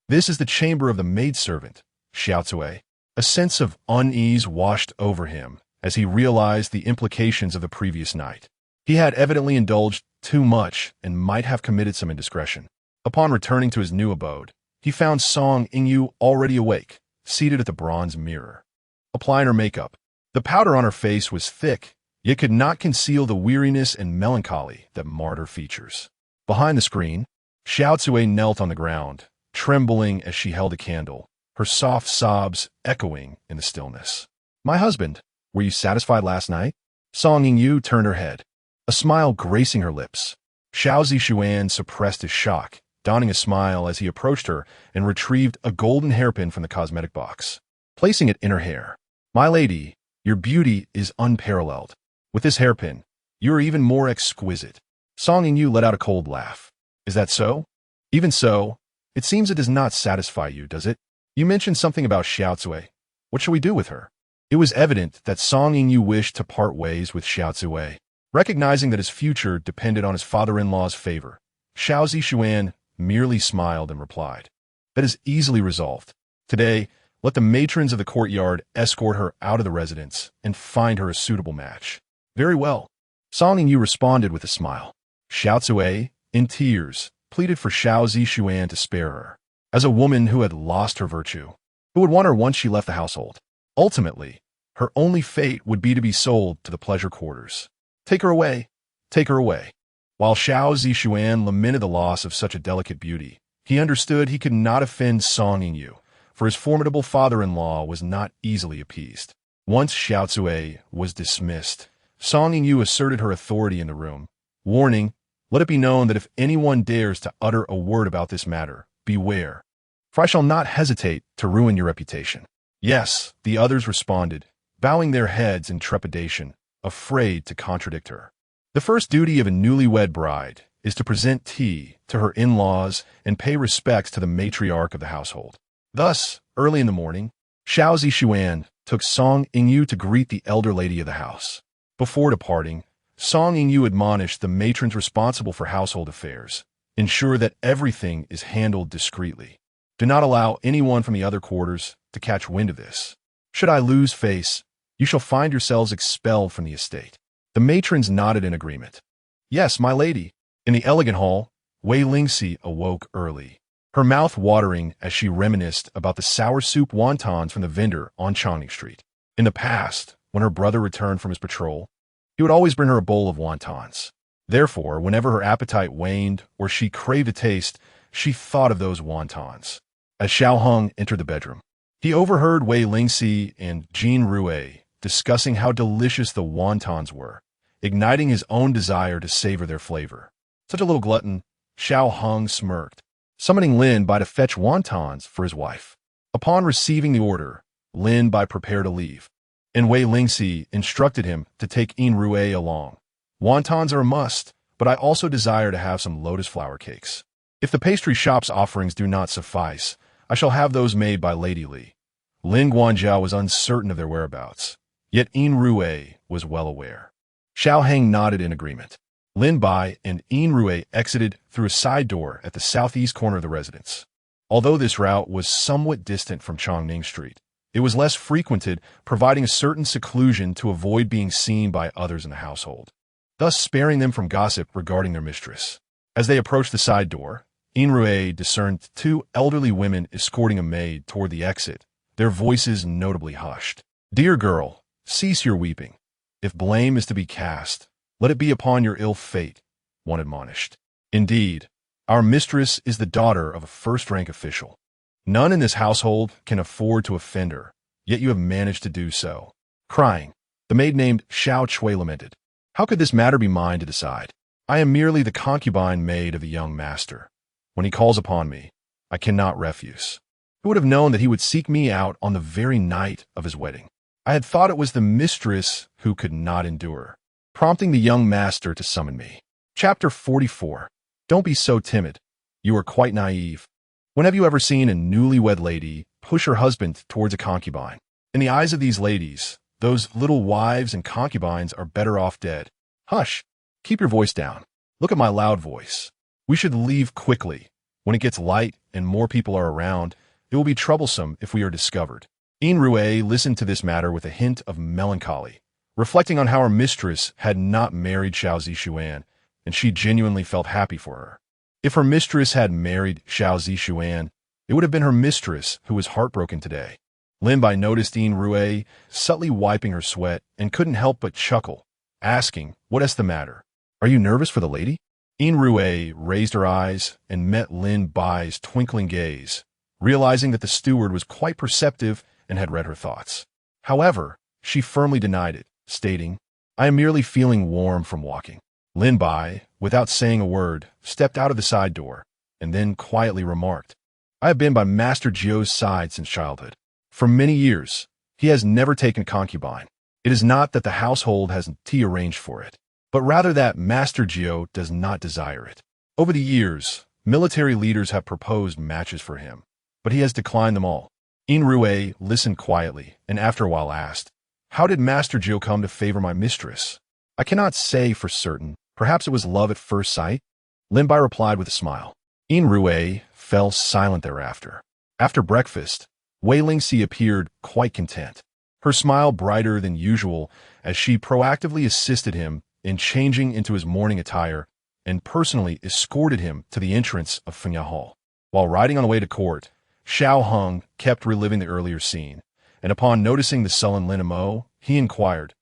This is the chamber of the maidservant, Xiao Zixuan. A sense of unease washed over him as he realized the implications of the previous night. He had evidently indulged too much and might have committed some indiscretion. Upon returning to his new abode, he found Song Yingyu already awake, seated at the bronze mirror, applying her makeup. The powder on her face was thick, yet could not conceal the weariness and melancholy that marred her features. Behind the screen, Xiao Zixuan knelt on the ground, trembling as she held a candle, her soft sobs echoing in the stillness. My husband, were you satisfied last night? Song Yingyu turned her head, a smile gracing her lips. Xiao Zixuan suppressed his shock, donning a smile as he approached her and retrieved a golden hairpin from the cosmetic box, placing it in her hair. My lady, your beauty is unparalleled. With this hairpin, you are even more exquisite. Song Yingyu let out a cold laugh. Is that so? Even so, it seems it does not satisfy you, does it? You mentioned something about Xiao Zixuan. What shall we do with her? It was evident that Song Yingyu wished to part ways with Xiao Zixuan. Recognizing that his future depended on his father-in-law's favor, Xiao Zixuan merely smiled and replied, that is easily resolved. Today, let the matrons of the courtyard escort her out of the residence and find her a suitable match. Very well. Song Yingyu responded with a smile. Xiao Zixuan, in tears, pleaded for Xiao Zixuan to spare her. As a woman who had lost her virtue, who would want her once she left the household. Ultimately, her only fate would be to be sold to the pleasure quarters. Take her away. Take her away. While Xiao Zixuan lamented the loss of such a delicate beauty, he understood he could not offend Song Yingyu, for his formidable father-in-law was not easily appeased. Once Xiao Zixuan was dismissed, Song Yingyu asserted her authority in the room, warning, let it be known that if anyone dares to utter a word about this matter, beware, for I shall not hesitate to ruin your reputation. Yes, the others responded, bowing their heads in trepidation, afraid to contradict her. The first duty of a newlywed bride is to present tea to her in-laws and pay respects to the matriarch of the household. Thus, early in the morning, Xiao Zixuan took Song Yingyu to greet the elder lady of the house. Before departing, Song Yingyu admonished the matrons responsible for household affairs. Ensure that everything is handled discreetly. Do not allow anyone from the other quarters to catch wind of this. Should I lose face, you shall find yourselves expelled from the estate. The matrons nodded in agreement. Yes, my lady. In the elegant hall, Wei Lingxi awoke early, her mouth watering as she reminisced about the sour soup wontons from the vendor on Changning Street. In the past, when her brother returned from his patrol, he would always bring her a bowl of wontons. Therefore, whenever her appetite waned or she craved a taste, she thought of those wontons. As Xiao Hong entered the bedroom, he overheard Wei Lingxi and Jin Rui discussing how delicious the wontons were, igniting his own desire to savor their flavor. Such a little glutton, Xiao Hong smirked, summoning Lin Bai to fetch wontons for his wife. Upon receiving the order, Lin Bai prepared to leave, and Wei Lingxi instructed him to take Yin Rui along. Wontons are a must, but I also desire to have some lotus flower cakes. If the pastry shop's offerings do not suffice, I shall have those made by Lady Li. Lin Guanzhao was uncertain of their whereabouts, yet Yin Rui was well aware. Xiao Heng nodded in agreement. Lin Bai and Yin Rui exited through a side door at the southeast corner of the residence. Although this route was somewhat distant from Changning Street, it was less frequented, providing a certain seclusion to avoid being seen by others in the household, thus sparing them from gossip regarding their mistress. As they approached the side door, Yin Rui discerned two elderly women escorting a maid toward the exit, their voices notably hushed. Dear girl, cease your weeping. If blame is to be cast, let it be upon your ill fate, one admonished. Indeed, our mistress is the daughter of a first-rank official. None in this household can afford to offend her, yet you have managed to do so. Crying, the maid named Xiao Chui lamented. How could this matter be mine to decide? I am merely the concubine maid of the young master. When he calls upon me, I cannot refuse. Who would have known that he would seek me out on the very night of his wedding? I had thought it was the mistress who could not endure, prompting the young master to summon me. Chapter 44. Don't be so timid. You are quite naive. When have you ever seen a newlywed lady push her husband towards a concubine? In the eyes of these ladies, those little wives and concubines are better off dead. Hush! Keep your voice down. Look at my loud voice. We should leave quickly. When it gets light and more people are around, it will be troublesome if we are discovered. Yin Rui listened to this matter with a hint of melancholy, reflecting on how her mistress had not married Xiao Zixuan, and she genuinely felt happy for her. If her mistress had married Xiao Zixuan, it would have been her mistress who was heartbroken today. Lin Bai noticed Yin Rui subtly wiping her sweat and couldn't help but chuckle, asking, "What is the matter? Are you nervous for the lady?" Yin Rui raised her eyes and met Lin Bai's twinkling gaze, realizing that the steward was quite perceptive and had read her thoughts. However, she firmly denied it, stating, "I am merely feeling warm from walking." Lin Bai, without saying a word, stepped out of the side door, and then quietly remarked, "I have been by Master Jiu's side since childhood. For many years, he has never taken concubine. It is not that the household has tea arranged for it, but rather that Master Jiu does not desire it. Over the years, military leaders have proposed matches for him, but he has declined them all." Yin Rui listened quietly, and after a while asked, "How did Master Jiu come to favor my mistress?" "I cannot say for certain. Perhaps it was love at first sight?" Lin Bai replied with a smile. Yin Rui fell silent thereafter. After breakfast, Wei Lingxi appeared quite content, her smile brighter than usual as she proactively assisted him in changing into his morning attire and personally escorted him to the entrance of Fenya Hall. While riding on the way to court, Xiao Hong kept reliving the earlier scene, and upon noticing the sullen Lin Mo, he inquired,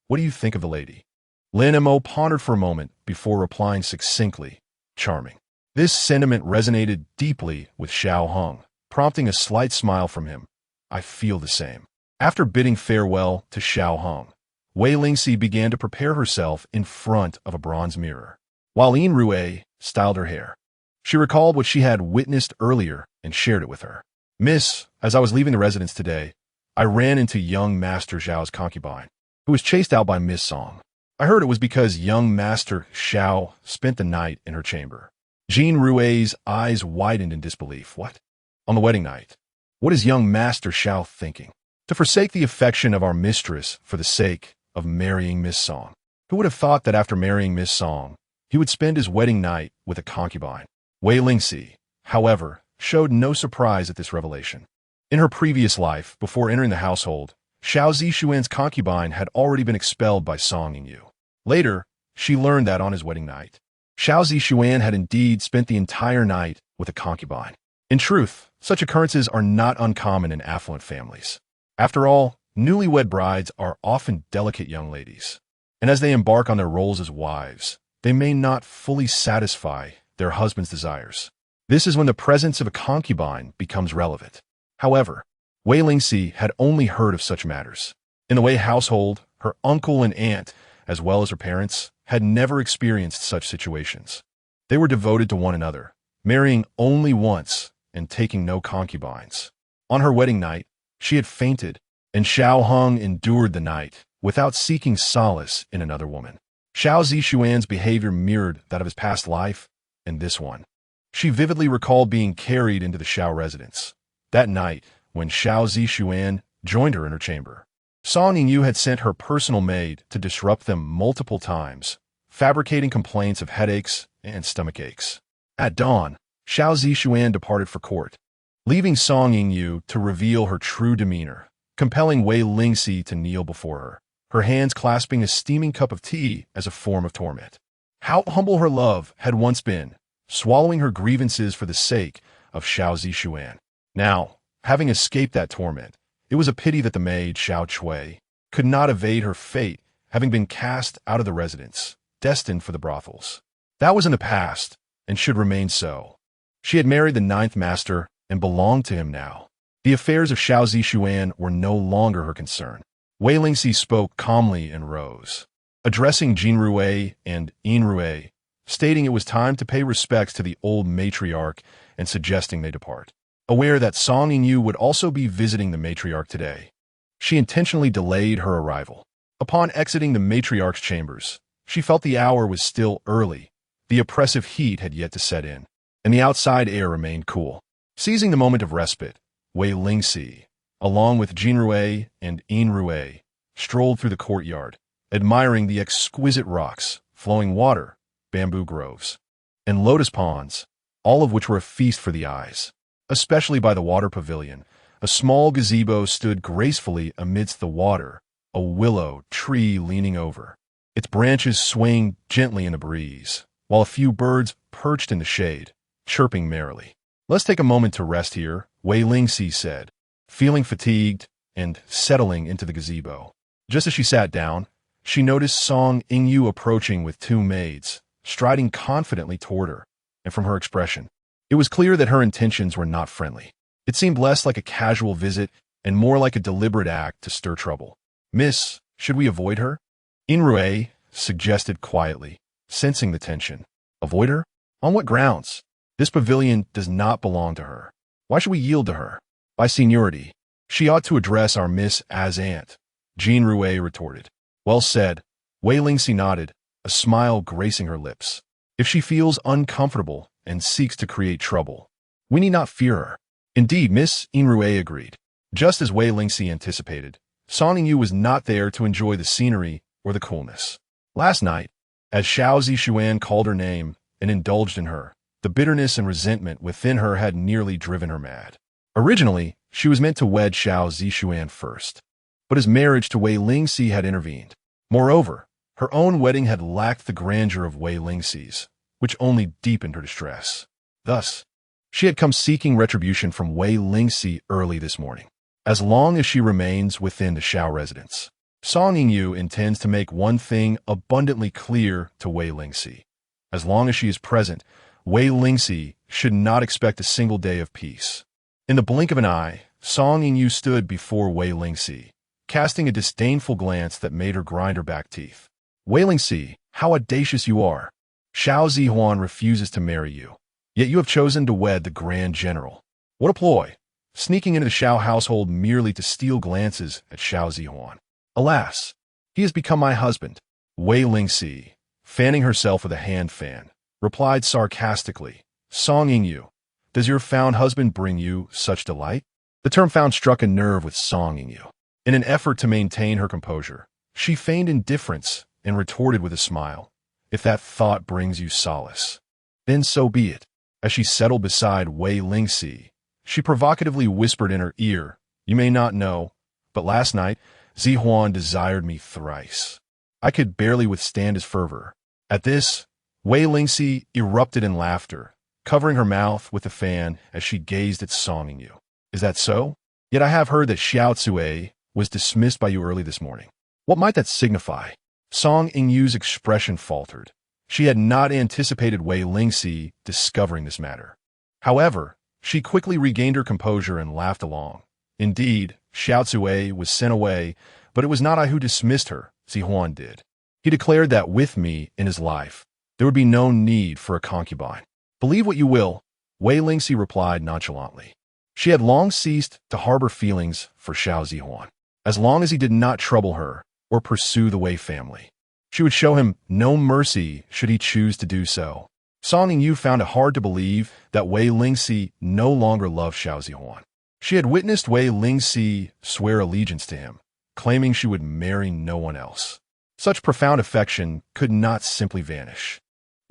"What do you think of the lady?" Lin Mo pondered for a moment before replying succinctly, "Charming." This sentiment resonated deeply with Xiao Hong, prompting a slight smile from him. "I feel the same." After bidding farewell to Xiao Hong, Wei Lingxi began to prepare herself in front of a bronze mirror, while Yin Rui styled her hair. She recalled what she had witnessed earlier and shared it with her. "Miss, as I was leaving the residence today, I ran into young Master Xiao's concubine, who was chased out by Miss Song. I heard it was because young Master Xiao spent the night in her chamber." Jin Rui's eyes widened in disbelief. "What? On the wedding night? What is young Master Xiao thinking?" To forsake the affection of our mistress for the sake of marrying Miss Song. Who would have thought that after marrying Miss Song, he would spend his wedding night with a concubine? Wei Lingxi, however, showed no surprise at this revelation. In her previous life, before entering the household, Xiao Zixuan's concubine had already been expelled by Song Yu. Later, she learned that on his wedding night, Xiao Zixuan had indeed spent the entire night with a concubine. In truth, such occurrences are not uncommon in affluent families. After all, newlywed brides are often delicate young ladies, and as they embark on their roles as wives, they may not fully satisfy their husband's desires. This is when the presence of a concubine becomes relevant. However, Wei Lingxi had only heard of such matters. In the Wei household, her uncle and aunt, as well as her parents, had never experienced such situations. They were devoted to one another, marrying only once and taking no concubines. On her wedding night, she had fainted, and Xiao Hong endured the night without seeking solace in another woman. Xiao Zixuan's behavior mirrored that of his past life and this one. She vividly recalled being carried into the Xiao residence. That night, when Xiao Zixuan joined her in her chamber, Song Yu had sent her personal maid to disrupt them multiple times, fabricating complaints of headaches and stomach aches. At dawn, Xiao Zixuan departed for court, leaving Song Yu to reveal her true demeanor, compelling Wei Lingxi to kneel before her hands clasping a steaming cup of tea as a form of torment. How humble her love had once been, swallowing her grievances for the sake of Xiao Zixuan. Now, having escaped that torment, it was a pity that the maid, Xiao Chui, could not evade her fate, having been cast out of the residence, destined for the brothels. That was in the past, and should remain so. She had married the ninth master and belonged to him now. The affairs of Xiao Zixuan were no longer her concern. Wei Lingxi spoke calmly and rose, addressing Jin Rui and Yin Rui, stating it was time to pay respects to the old matriarch and suggesting they depart. Aware that Song Yu would also be visiting the matriarch today, she intentionally delayed her arrival. Upon exiting the matriarch's chambers, she felt the hour was still early. The oppressive heat had yet to set in, and the outside air remained cool. Seizing the moment of respite, Wei Lingxi, along with Jin Rui and Yin Rui, strolled through the courtyard, admiring the exquisite rocks, flowing water, bamboo groves, and lotus ponds, all of which were a feast for the eyes. Especially by the water pavilion, a small gazebo stood gracefully amidst the water, a willow tree leaning over, its branches swaying gently in the breeze, while a few birds perched in the shade, chirping merrily. "Let's take a moment to rest here," Wei Lingxi said, feeling fatigued and settling into the gazebo. Just as she sat down, she noticed Song Yu approaching with two maids, striding confidently toward her, and from her expression, it was clear that her intentions were not friendly. It seemed less like a casual visit and more like a deliberate act to stir trouble. "Miss, should we avoid her?" Yin Rui suggested quietly, sensing the tension. "Avoid her? On what grounds? This pavilion does not belong to her. Why should we yield to her? By seniority, she ought to address our miss as aunt," Jin Rui retorted. "Well said." Wei Lingxi nodded, a smile gracing her lips. "If she feels uncomfortable and seeks to create trouble, we need not fear her." "Indeed, Miss," Yin Rui agreed. Just as Wei Lingxi anticipated, Song Yu was not there to enjoy the scenery or the coolness. Last night, as Xiao Zixuan called her name and indulged in her, the bitterness and resentment within her had nearly driven her mad. Originally, she was meant to wed Xiao Zixuan first, but his marriage to Wei Lingxi had intervened. Moreover, her own wedding had lacked the grandeur of Wei Lingxi's, which only deepened her distress. Thus, she had come seeking retribution from Wei Lingxi early this morning. As long as she remains within the Xiao residence, Song Yu intends to make one thing abundantly clear to Wei Lingxi. As long as she is present, Wei Lingxi should not expect a single day of peace. In the blink of an eye, Song Yu stood before Wei Lingxi, casting a disdainful glance that made her grind her back teeth. "Wei Lingxi, how audacious you are! Xiao Zixuan refuses to marry you, yet you have chosen to wed the Grand General. What a ploy! Sneaking into the Xiao household merely to steal glances at Xiao Zixuan. Alas, he has become my husband." Wei Lingxi, fanning herself with a hand fan, replied sarcastically, "Song Yu, does your found husband bring you such delight?" The term found struck a nerve with Song Yingyu. In an effort to maintain her composure, she feigned indifference and retorted with a smile. If that thought brings you solace, then so be it. As she settled beside Wei Lingxi, she provocatively whispered in her ear, "You may not know, but last night, Zixuan desired me thrice." I could barely withstand his fervor. At this, Wei Lingxi erupted in laughter, covering her mouth with a fan as she gazed at Song Yingyu. "Is that so? Yet I have heard that Xiao Zixuan was dismissed by you early this morning. What might that signify?" Song Yingyu's expression faltered. She had not anticipated Wei Lingxi discovering this matter. However, she quickly regained her composure and laughed along. "Indeed, Xiao Zixuan was sent away, but it was not I who dismissed her, Zixuan did. He declared that with me in his life, there would be no need for a concubine." "Believe what you will," Wei Lingxi replied nonchalantly. She had long ceased to harbor feelings for Xiao Zixuan. As long as he did not trouble her or pursue the Wei family, she would show him no mercy should he choose to do so. Song Yingyu found it hard to believe that Wei Lingxi no longer loved Xiao Zixuan. She had witnessed Wei Lingxi swear allegiance to him, claiming she would marry no one else. Such profound affection could not simply vanish.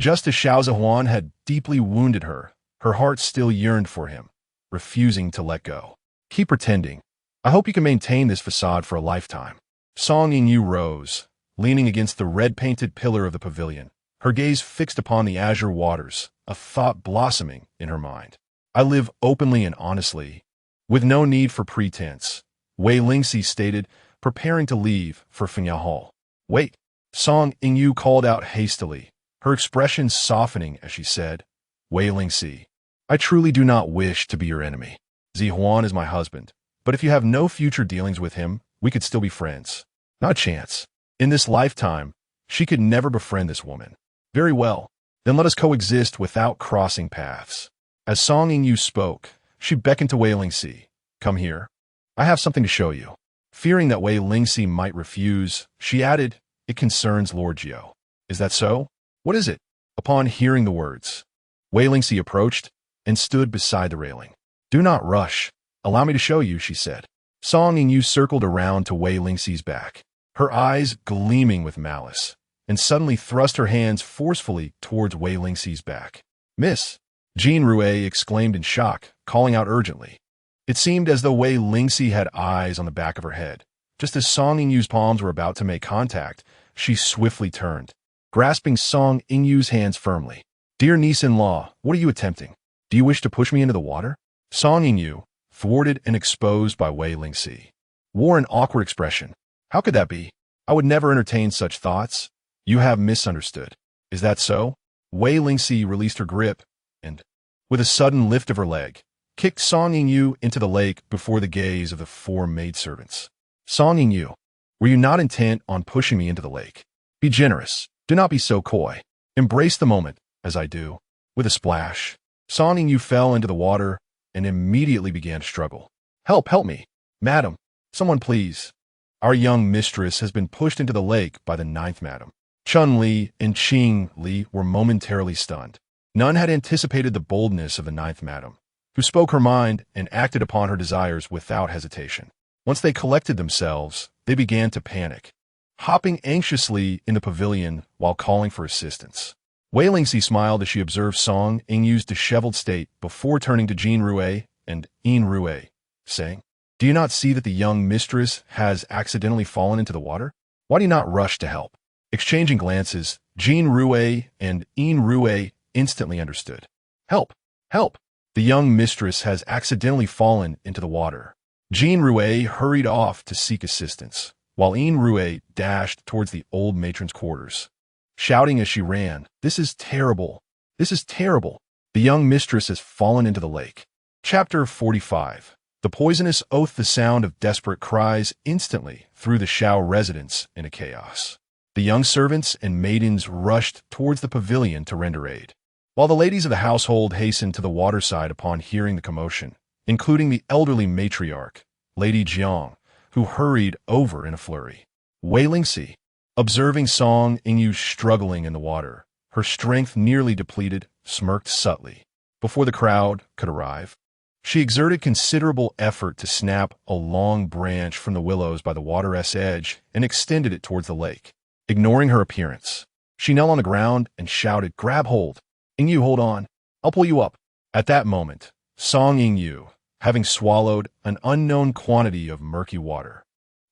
Just as Xiao Zixuan had deeply wounded her, her heart still yearned for him, refusing to let go. "Keep pretending. I hope you can maintain this facade for a lifetime." Song Yingyu rose, leaning against the red-painted pillar of the pavilion, her gaze fixed upon the azure waters, a thought blossoming in her mind. "I live openly and honestly, with no need for pretense," Wei Lingxi stated, preparing to leave for Fiancé Hall. "Wait," Song Yingyu called out hastily, her expression softening as she said, "Wei Lingxi, I truly do not wish to be your enemy. Zixuan is my husband, but if you have no future dealings with him, we could still be friends. Not a chance. In this lifetime, she could never befriend this woman. Very well, then let us coexist without crossing paths." As Song Yingyu spoke, she beckoned to Wei Lingxi. "Come here. I have something to show you." Fearing that Wei Lingxi might refuse, she added, "It concerns Lord Jiao." "Is that so? What is it?" Upon hearing the words, Wei Lingxi approached and stood beside the railing. "Do not rush. Allow me to show you," she said. Song Yingyu circled around to Wei Lingxi's back, her eyes gleaming with malice, and suddenly thrust her hands forcefully towards Wei Lingxi's back. "Miss!" Jean Rue exclaimed in shock, calling out urgently. It seemed as though Wei Lingxi had eyes on the back of her head. Just as Song Yingyu's palms were about to make contact, she swiftly turned, grasping Song Yingyu's hands firmly. "Dear niece-in-law, what are you attempting? Do you wish to push me into the water?" Song Yingyu, thwarted and exposed by Wei Lingxi, wore an awkward expression. "How could that be? I would never entertain such thoughts. You have misunderstood. Is that so?" Wei Lingxi released her grip and, with a sudden lift of her leg, kicked Song Yingyu into the lake before the gaze of the 4 maidservants. "Song Yingyu, were you not intent on pushing me into the lake? Be generous. Do not be so coy. Embrace the moment, as I do." With a splash, Song Yingyu fell into the water and immediately began to struggle. "Help me! Madam, someone please. Our young mistress has been pushed into the lake by the 9th madam." Chun Li and Qing Li were momentarily stunned. None had anticipated the boldness of the 9th madam, who spoke her mind and acted upon her desires without hesitation. Once they collected themselves, they began to panic, hopping anxiously in the pavilion while calling for assistance. Wei Lingxi smiled as she observed Song Yingyu's disheveled state before turning to Jean Rue and Yin Rue, saying, "Do you not see that the young mistress has accidentally fallen into the water? Why do you not rush to help?" Exchanging glances, Jean Rue and Yin Rue instantly understood. "Help! Help! The young mistress has accidentally fallen into the water." Jean Rue hurried off to seek assistance, while Yin Rue dashed towards the old matron's quarters, shouting as she ran, "This is terrible! This is terrible! The young mistress has fallen into the lake." Chapter 45. The poisonous oath. The sound of desperate cries instantly threw the Xiao residence into chaos. The young servants and maidens rushed towards the pavilion to render aid, while the ladies of the household hastened to the waterside upon hearing the commotion, including the elderly matriarch, Lady Jiang, who hurried over in a flurry. Wei Lingxi, observing Song Yingyu struggling in the water, her strength nearly depleted, smirked subtly. Before the crowd could arrive, She exerted considerable effort to snap a long branch from the willows by the water's edge and extended it towards the lake. Ignoring her appearance, she knelt on the ground and shouted, "Grab hold! Yingyu, hold on. I'll pull you up." At that moment, Song Yingyu, having swallowed an unknown quantity of murky water,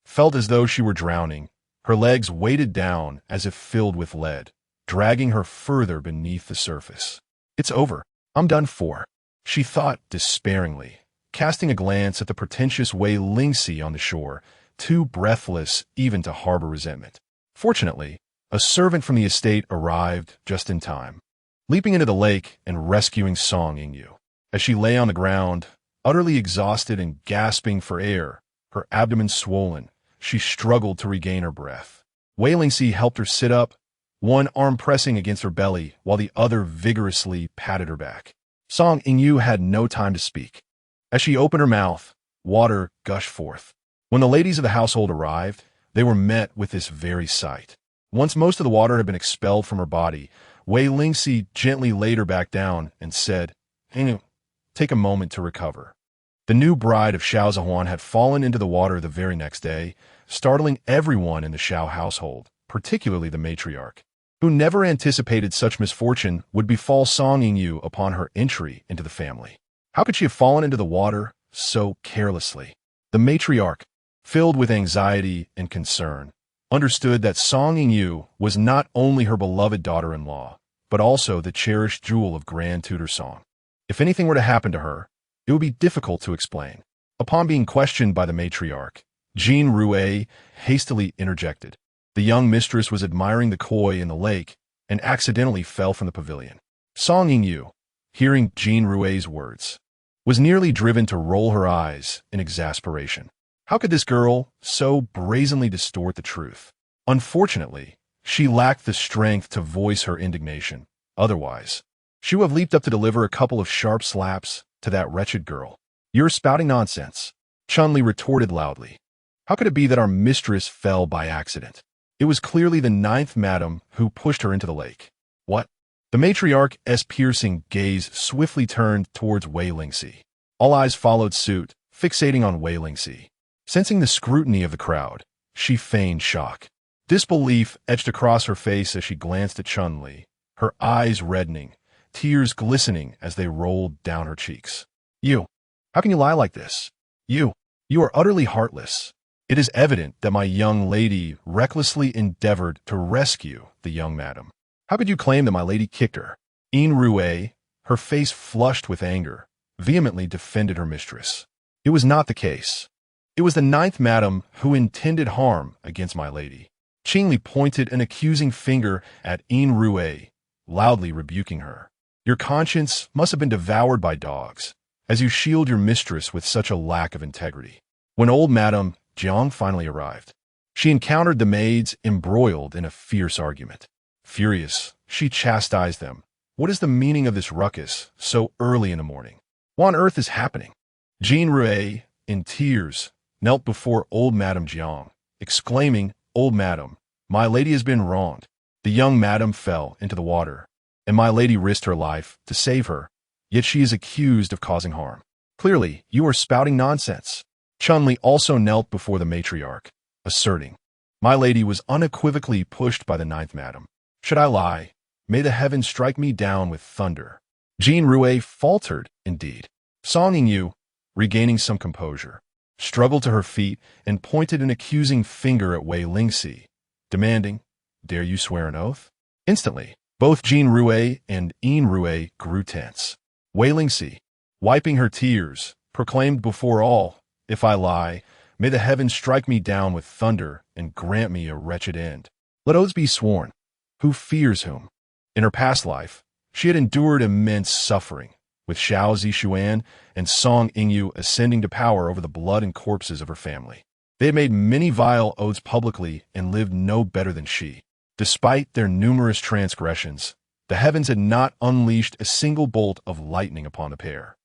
felt as though she were drowning. Her legs weighted down as if filled with lead, dragging her further beneath the surface. "It's over. I'm done for," she thought despairingly, casting a glance at the pretentious Wei Lingxi on the shore, too breathless even to harbor resentment. Fortunately, a servant from the estate arrived just in time, leaping into the lake and rescuing Song Yingyu. As she lay on the ground, utterly exhausted and gasping for air, her abdomen swollen, she struggled to regain her breath. Wei Lingxi helped her sit up, one arm pressing against her belly while the other vigorously patted her back. Song Yingyu had no time to speak. As she opened her mouth, water gushed forth. When the ladies of the household arrived, they were met with this very sight. Once most of the water had been expelled from her body, Wei Lingxi gently laid her back down and said, "Take a moment to recover." The new bride of Xiao Zixuan had fallen into the water the very next day, startling everyone in the Xiao household, particularly the matriarch, who never anticipated such misfortune would befall Song Yingyu upon her entry into the family. How could she have fallen into the water so carelessly? The matriarch, filled with anxiety and concern, understood that Song Yingyu was not only her beloved daughter-in-law, but also the cherished jewel of Grand Tutor Song. If anything were to happen to her, it would be difficult to explain. Upon being questioned by the matriarch, Jean Rue hastily interjected. The young mistress was admiring the koi in the lake and accidentally fell from the pavilion. Song Yingyu, hearing Jean Rue's words, was nearly driven to roll her eyes in exasperation. How could this girl so brazenly distort the truth? Unfortunately, she lacked the strength to voice her indignation. Otherwise, she would have leaped up to deliver a couple of sharp slaps to that wretched girl. "You're spouting nonsense," Chun-Li retorted loudly. "How could it be that our mistress fell by accident? It was clearly the 9th madam who pushed her into the lake." "What?" The matriarch's piercing gaze swiftly turned towards Wei Lingxi. All eyes followed suit, fixating on Wei Lingxi. Sensing the scrutiny of the crowd, she feigned shock. Disbelief etched across her face as she glanced at Chun-Li, her eyes reddening, tears glistening as they rolled down her cheeks. "You, how can you lie like this? You are utterly heartless. It is evident that my young lady recklessly endeavored to rescue the young madam. How could you claim that my lady kicked her?" Jean Rue, her face flushed with anger, vehemently defended her mistress. "It was not the case. It was the 9th madam who intended harm against my lady." Ching-Li pointed an accusing finger at Jean Rue, loudly rebuking her. "Your conscience must have been devoured by dogs, as you shield your mistress with such a lack of integrity." When old Madame Jiang finally arrived, she encountered the maids embroiled in a fierce argument. Furious, she chastised them. "What is the meaning of this ruckus so early in the morning? What on earth is happening?" Jean Rue, in tears, knelt before old Madame Jiang, exclaiming, "Old Madam, my lady has been wronged. The young madam fell into the water, and my lady risked her life to save her, yet she is accused of causing harm. Clearly, you are spouting nonsense." Chun-Li also knelt before the matriarch, asserting, "My lady was unequivocally pushed by the 9th madam. Should I lie, may the heavens strike me down with thunder." Jean Rue faltered, indeed. Song Yingyu, regaining some composure, struggled to her feet and pointed an accusing finger at Wei Lingxi, demanding, "Dare you swear an oath?" Instantly, both Jean Rue and Jean Rue grew tense. Wei Lingxi, wiping her tears, proclaimed before all, "If I lie, may the heavens strike me down with thunder and grant me a wretched end. Let oaths be sworn. Who fears whom?" In her past life, she had endured immense suffering, with Xiao Zixuan and Song Yingyu ascending to power over the blood and corpses of her family. They had made many vile oaths publicly and lived no better than she. Despite their numerous transgressions, the heavens had not unleashed a single bolt of lightning upon the pair.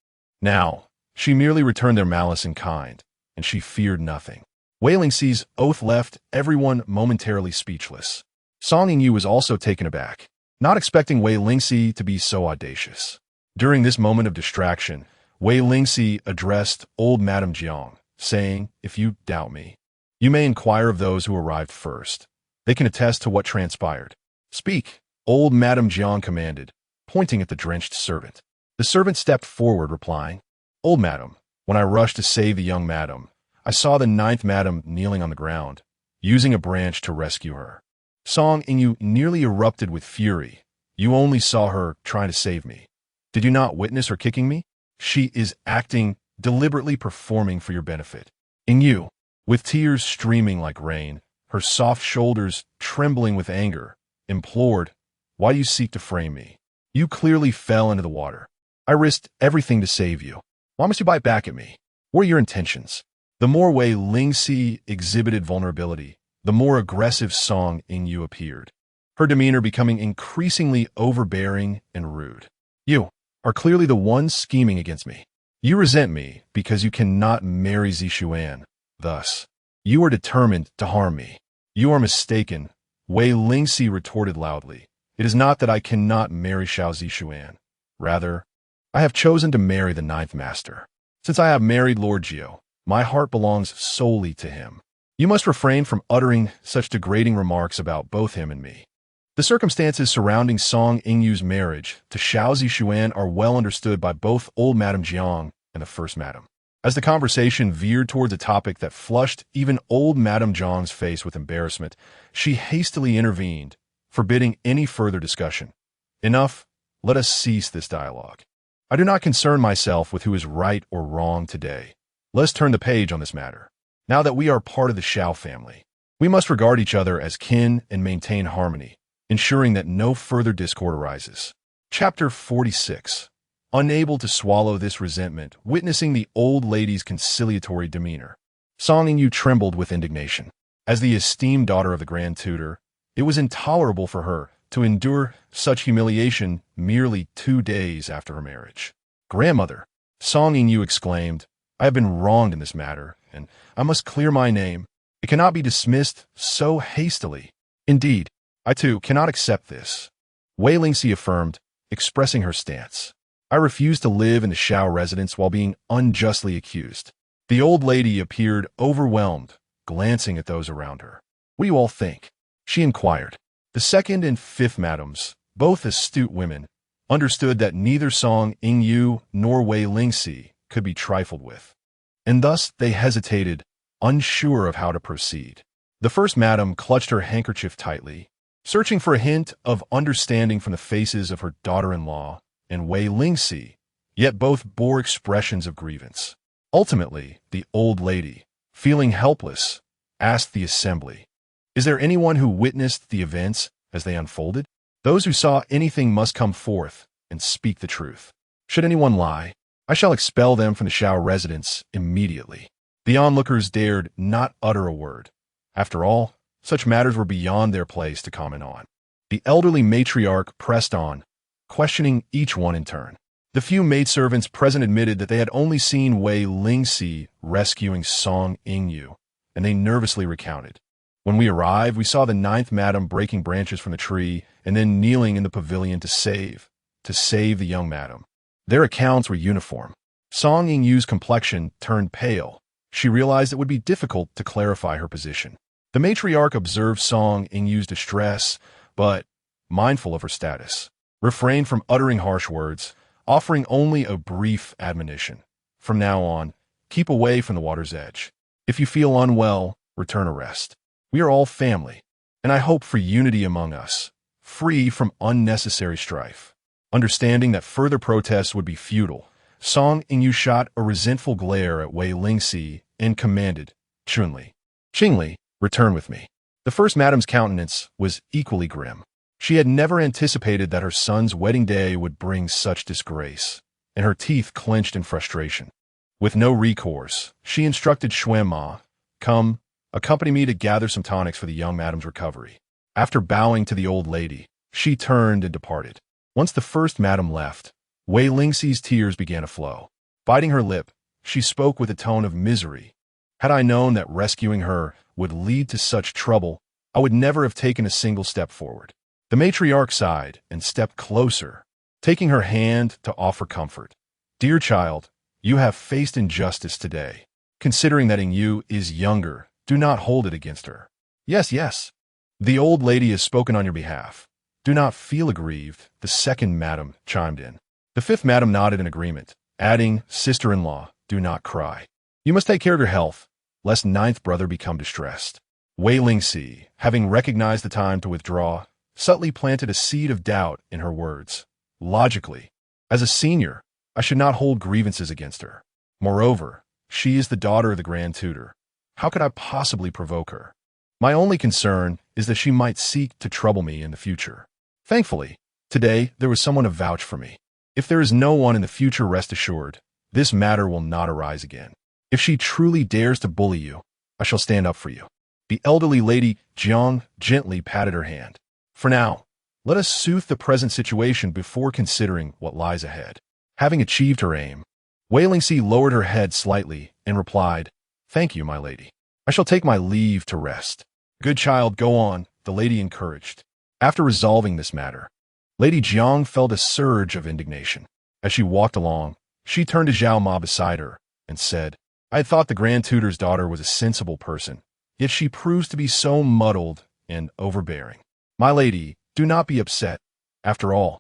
Now, she merely returned their malice in kind, and she feared nothing. Wei Lingxi's oath left everyone momentarily speechless. Song Yingyu was also taken aback, not expecting Wei Lingxi to be so audacious. During this moment of distraction, Wei Lingxi addressed old Madame Jiang, saying, "If you doubt me, you may inquire of those who arrived first. They can attest to what transpired." "Speak," old Madame Jiang commanded, pointing at the drenched servant. The servant stepped forward, replying, "Old Madam, when I rushed to save the young madam, I saw the ninth madam kneeling on the ground, using a branch to rescue her. Song Ingyu nearly erupted with fury. You only saw her trying to save me. Did you not witness her kicking me? She is acting, deliberately performing for your benefit." Ingyu, with tears streaming like rain, her soft shoulders trembling with anger, implored, "Why do you seek to frame me? You clearly fell into the water. I risked everything to save you. Why must you bite back at me? What are your intentions?" The more Wei Lingxi exhibited vulnerability, the more aggressive Song Ingyu appeared, her demeanor becoming increasingly overbearing and rude. "You are clearly the one scheming against me. You resent me because you cannot marry Zixuan. Thus, you are determined to harm me." "You are mistaken," Wei Lingxi retorted loudly. "It is not that I cannot marry Xiao Zixuan. Rather, I have chosen to marry the ninth master. Since I have married Lord Jiao, my heart belongs solely to him. You must refrain from uttering such degrading remarks about both him and me." The circumstances surrounding Song Ingyu's marriage to Xiao Zixuan are well understood by both old Madame Jiang and the first madam. As the conversation veered towards a topic that flushed even old Madame Jiang's face with embarrassment, she hastily intervened, forbidding any further discussion. "Enough, let us cease this dialogue. I do not concern myself with who is right or wrong today. Let's turn the page on this matter. Now that we are part of the Xiao family, we must regard each other as kin and maintain harmony, ensuring that no further discord arises." Chapter 46. Unable to swallow this resentment, witnessing the old lady's conciliatory demeanor, Song Ingyu trembled with indignation. As the esteemed daughter of the Grand Tutor, it was intolerable for her to endure such humiliation merely 2 days after her marriage. "Grandmother," Song Ingyu exclaimed, "I have been wronged in this matter, and I must clear my name. It cannot be dismissed so hastily. Indeed, I too cannot accept this." Wei Lingxi affirmed, expressing her stance. "I refuse to live in the Xiao residence while being unjustly accused." The old lady appeared overwhelmed, glancing at those around her. "What do you all think?" she inquired. The second and fifth madams, both astute women, understood that neither Song Ingyu nor Wei Lingxi could be trifled with, and thus they hesitated, unsure of how to proceed. The first madam clutched her handkerchief tightly, searching for a hint of understanding from the faces of her daughter-in-law and Wei Lingxi, yet both bore expressions of grievance. Ultimately, the old lady, feeling helpless, asked the assembly, "Is there anyone who witnessed the events as they unfolded? Those who saw anything must come forth and speak the truth. Should anyone lie, I shall expel them from the Xiao residence immediately." The onlookers dared not utter a word. After all, such matters were beyond their place to comment on. The elderly matriarch pressed on, questioning each one in turn. The few maidservants present admitted that they had only seen Wei Lingxi rescuing Song Ingyu, and they nervously recounted. "When we arrived, we saw the ninth madam breaking branches from the tree and then kneeling in the pavilion to save the young madam." Their accounts were uniform. Song Ingyu's complexion turned pale. She realized it would be difficult to clarify her position. The matriarch observed Song Ingyu's distress, but, mindful of her status, refrained from uttering harsh words, offering only a brief admonition. "From now on, keep away from the water's edge. If you feel unwell, return to rest. We are all family, and I hope for unity among us, free from unnecessary strife." Understanding that further protests would be futile, Song Ingyu shot a resentful glare at Wei Lingxi and commanded, Qingli, return with me." The first madam's countenance was equally grim. She had never anticipated that her son's wedding day would bring such disgrace, and her teeth clenched in frustration. With no recourse, she instructed Xuanma, "Come, accompany me to gather some tonics for the young madam's recovery." After bowing to the old lady, she turned and departed. Once the first madam left, Wei Lingxi's tears began to flow. Biting her lip, she spoke with a tone of misery. "Had I known that rescuing her would lead to such trouble, I would never have taken a single step forward." The matriarch sighed and stepped closer, taking her hand to offer comfort. "Dear child, You have faced injustice today. Considering that Yu is younger, do not hold it against her. Yes, yes. The old lady has spoken on your behalf. Do not feel aggrieved, the second madam chimed in. The fifth madam nodded in agreement, adding, sister-in-law, do not cry. You must take care of your health, lest ninth brother become distressed. Wei Lingxi, having recognized the time to withdraw, subtly planted a seed of doubt in her words. Logically, as a senior, I should not hold grievances against her. Moreover, she is the daughter of the Grand Tutor. How could I possibly provoke her? My only concern is that she might seek to trouble me in the future. Thankfully, today there was someone to vouch for me. If there is no one in the future, rest assured, this matter will not arise again. If she truly dares to bully you, I shall stand up for you. The elderly lady Jiang gently patted her hand. For now, let us soothe the present situation before considering what lies ahead. Having achieved her aim, Wei Lingxi lowered her head slightly and replied, Thank you, my lady. I shall take my leave to rest. Good child, go on, the lady encouraged. After resolving this matter, Lady Jiang felt a surge of indignation. As she walked along, she turned to Zhao Ma beside her and said, I had thought the Grand Tutor's daughter was a sensible person, yet she proves to be so muddled and overbearing. My lady, do not be upset. After all,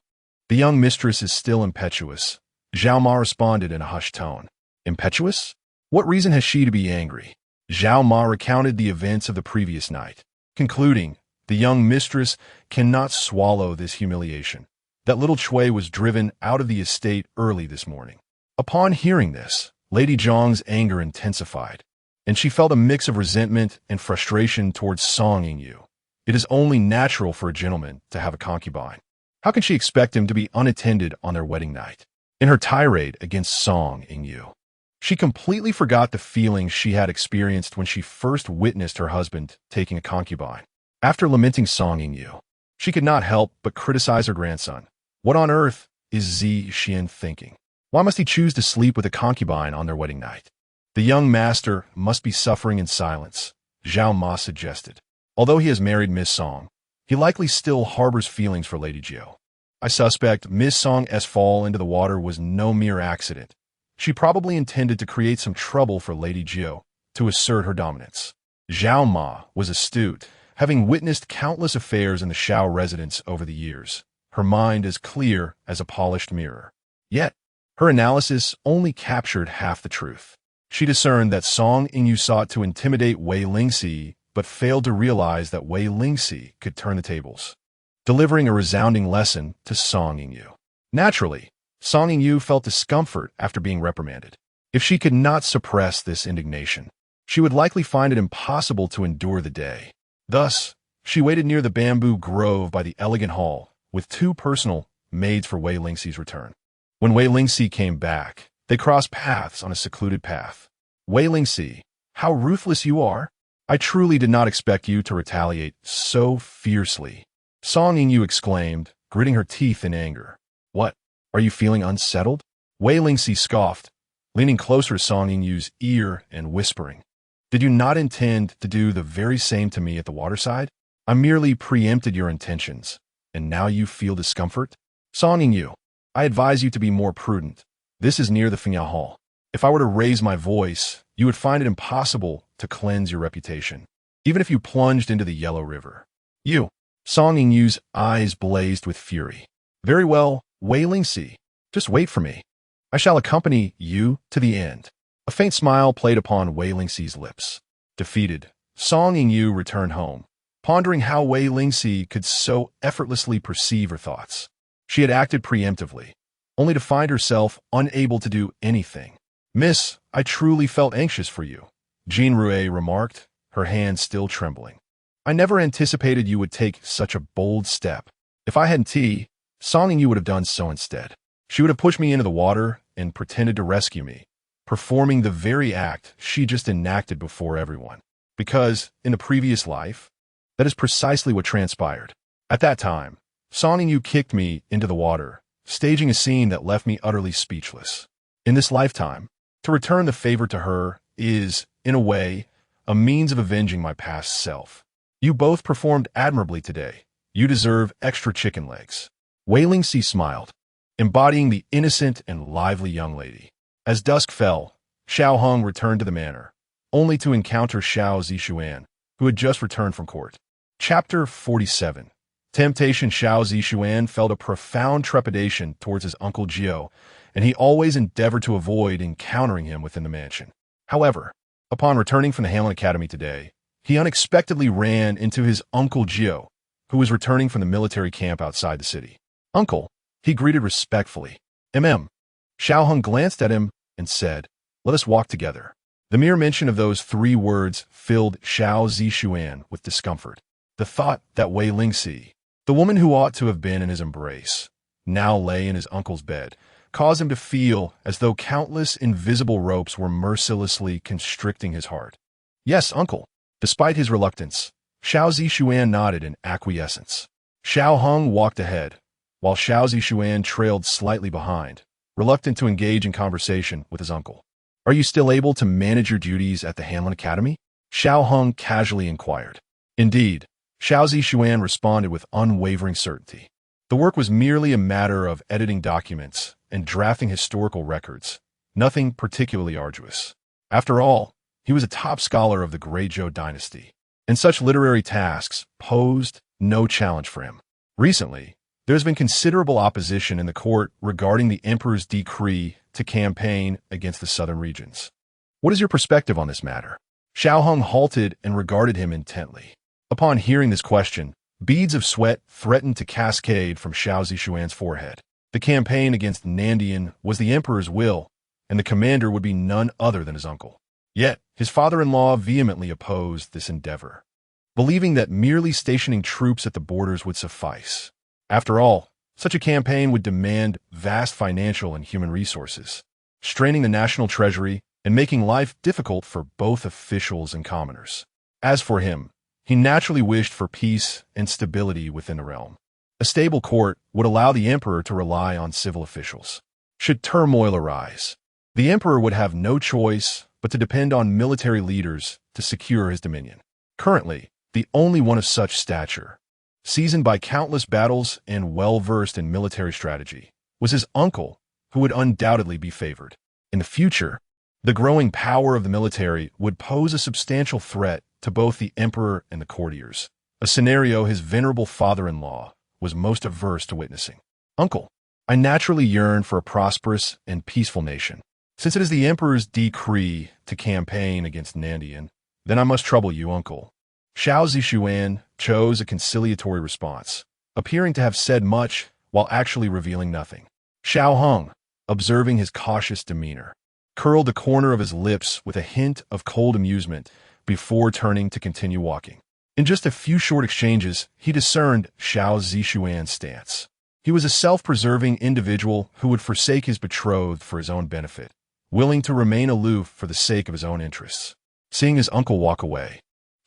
the young mistress is still impetuous. Zhao Ma responded in a hushed tone. Impetuous? What reason has she to be angry? Zhao Ma recounted the events of the previous night, concluding, the young mistress cannot swallow this humiliation. That little Chui was driven out of the estate early this morning. Upon hearing this, Lady Jiang's anger intensified, and she felt a mix of resentment and frustration towards Song Yingyu. It is only natural for a gentleman to have a concubine. How can she expect him to be unattended on their wedding night? In her tirade against Song Yingyu, she completely forgot the feelings she had experienced when she first witnessed her husband taking a concubine. After lamenting Song Yingyu, she could not help but criticize her grandson. What on earth is Zixuan thinking? Why must he choose to sleep with a concubine on their wedding night? The young master must be suffering in silence, Zhao Ma suggested. Although he has married Miss Song, he likely still harbors feelings for Lady Jiu. I suspect Miss Song's fall into the water was no mere accident. She probably intended to create some trouble for Lady Jiu to assert her dominance. Zhao Ma was astute, having witnessed countless affairs in the Xiao residence over the years. Her mind as clear as a polished mirror. Yet, her analysis only captured half the truth. She discerned that Song Yingyu sought to intimidate Wei Lingxi, but failed to realize that Wei Lingxi could turn the tables, delivering a resounding lesson to Song Yingyu. Naturally, Song Yingyu felt discomfort after being reprimanded. If she could not suppress this indignation, she would likely find it impossible to endure the day. Thus, she waited near the bamboo grove by the elegant hall, with two personal maids for Wei Lingxi's return. When Wei Lingxi came back, they crossed paths on a secluded path. Wei Lingxi, how ruthless you are! I truly did not expect you to retaliate so fiercely. Song Yingyu exclaimed, gritting her teeth in anger. What? Are you feeling unsettled? Wei Lingxi scoffed, leaning closer to Song Yingyu's ear and whispering. Did you not intend to do the very same to me at the waterside? I merely preempted your intentions, and now you feel discomfort? Song Yingyu, I advise you to be more prudent. This is near the Fiancé Hall. If I were to raise my voice, you would find it impossible to cleanse your reputation, even if you plunged into the Yellow River. You, Song Yingyu's eyes blazed with fury. Very well, Wei Lingxi, just wait for me. I shall accompany you to the end. A faint smile played upon Wei Lingxi's lips. Defeated, Song Yingyu returned home, pondering how Wei Lingxi could so effortlessly perceive her thoughts. She had acted preemptively, only to find herself unable to do anything. Miss, I truly felt anxious for you, Jean Rouet remarked, her hand still trembling. I never anticipated you would take such a bold step. If I hadn't tea, Song Yingyu would have done so instead. She would have pushed me into the water and pretended to rescue me, performing the very act she just enacted before everyone. Because, in the previous life, that is precisely what transpired. At that time, Song Yingyu kicked me into the water, staging a scene that left me utterly speechless. In this lifetime, to return the favor to her is, in a way, a means of avenging my past self. You both performed admirably today. You deserve extra chicken legs. Wei Lingxi smiled, embodying the innocent and lively young lady. As dusk fell, Xiao Hong returned to the manor, only to encounter Xiao Zixuan, who had just returned from court. Chapter 47. Temptation. Xiao Zixuan felt a profound trepidation towards his uncle Jiao, and he always endeavored to avoid encountering him within the mansion. However, upon returning from the Hamlin Academy today, he unexpectedly ran into his uncle Jiao, who was returning from the military camp outside the city. "Uncle," he greeted respectfully. Xiao Hong glanced at him and said, "Let us walk together." The mere mention of those 3 words filled Xiao Zixuan with discomfort. The thought that Wei Lingxi, the woman who ought to have been in his embrace, now lay in his uncle's bed, caused him to feel as though countless invisible ropes were mercilessly constricting his heart. "Yes, uncle." Despite his reluctance, Xiao Zixuan nodded in acquiescence. Xiao Hong walked ahead, while Xiao Zixuan trailed slightly behind, reluctant to engage in conversation with his uncle. "Are you still able to manage your duties at the Hamlin Academy?" Xiao Hong casually inquired. "Indeed," Xiao Zixuan responded with unwavering certainty. The work was merely a matter of editing documents and drafting historical records, nothing particularly arduous. After all, he was a top scholar of the Great Zhou dynasty, and such literary tasks posed no challenge for him. Recently, there has been considerable opposition in the court regarding the emperor's decree to campaign against the southern regions. "What is your perspective on this matter?" Xiao Hong halted and regarded him intently. Upon hearing this question, beads of sweat threatened to cascade from Xiao Zixuan's forehead. The campaign against Nandian was the emperor's will, and the commander would be none other than his uncle. Yet, his father-in-law vehemently opposed this endeavor, believing that merely stationing troops at the borders would suffice. After all, such a campaign would demand vast financial and human resources, straining the national treasury and making life difficult for both officials and commoners. As for him, he naturally wished for peace and stability within the realm. A stable court would allow the emperor to rely on civil officials. Should turmoil arise, the emperor would have no choice but to depend on military leaders to secure his dominion. Currently, the only one of such stature, seasoned by countless battles and well-versed in military strategy, was his uncle, who would undoubtedly be favored. In the future, the growing power of the military would pose a substantial threat to both the emperor and the courtiers, a scenario his venerable father-in-law was most averse to witnessing. "Uncle, I naturally yearn for a prosperous and peaceful nation. Since it is the emperor's decree to campaign against Nandian, then I must trouble you, uncle." Xiao Zixuan chose a conciliatory response, appearing to have said much while actually revealing nothing. Xiao Hong, observing his cautious demeanor, curled the corner of his lips with a hint of cold amusement before turning to continue walking. In just a few short exchanges, he discerned Xiao Zixuan's stance. He was a self-preserving individual who would forsake his betrothed for his own benefit, willing to remain aloof for the sake of his own interests. Seeing his uncle walk away,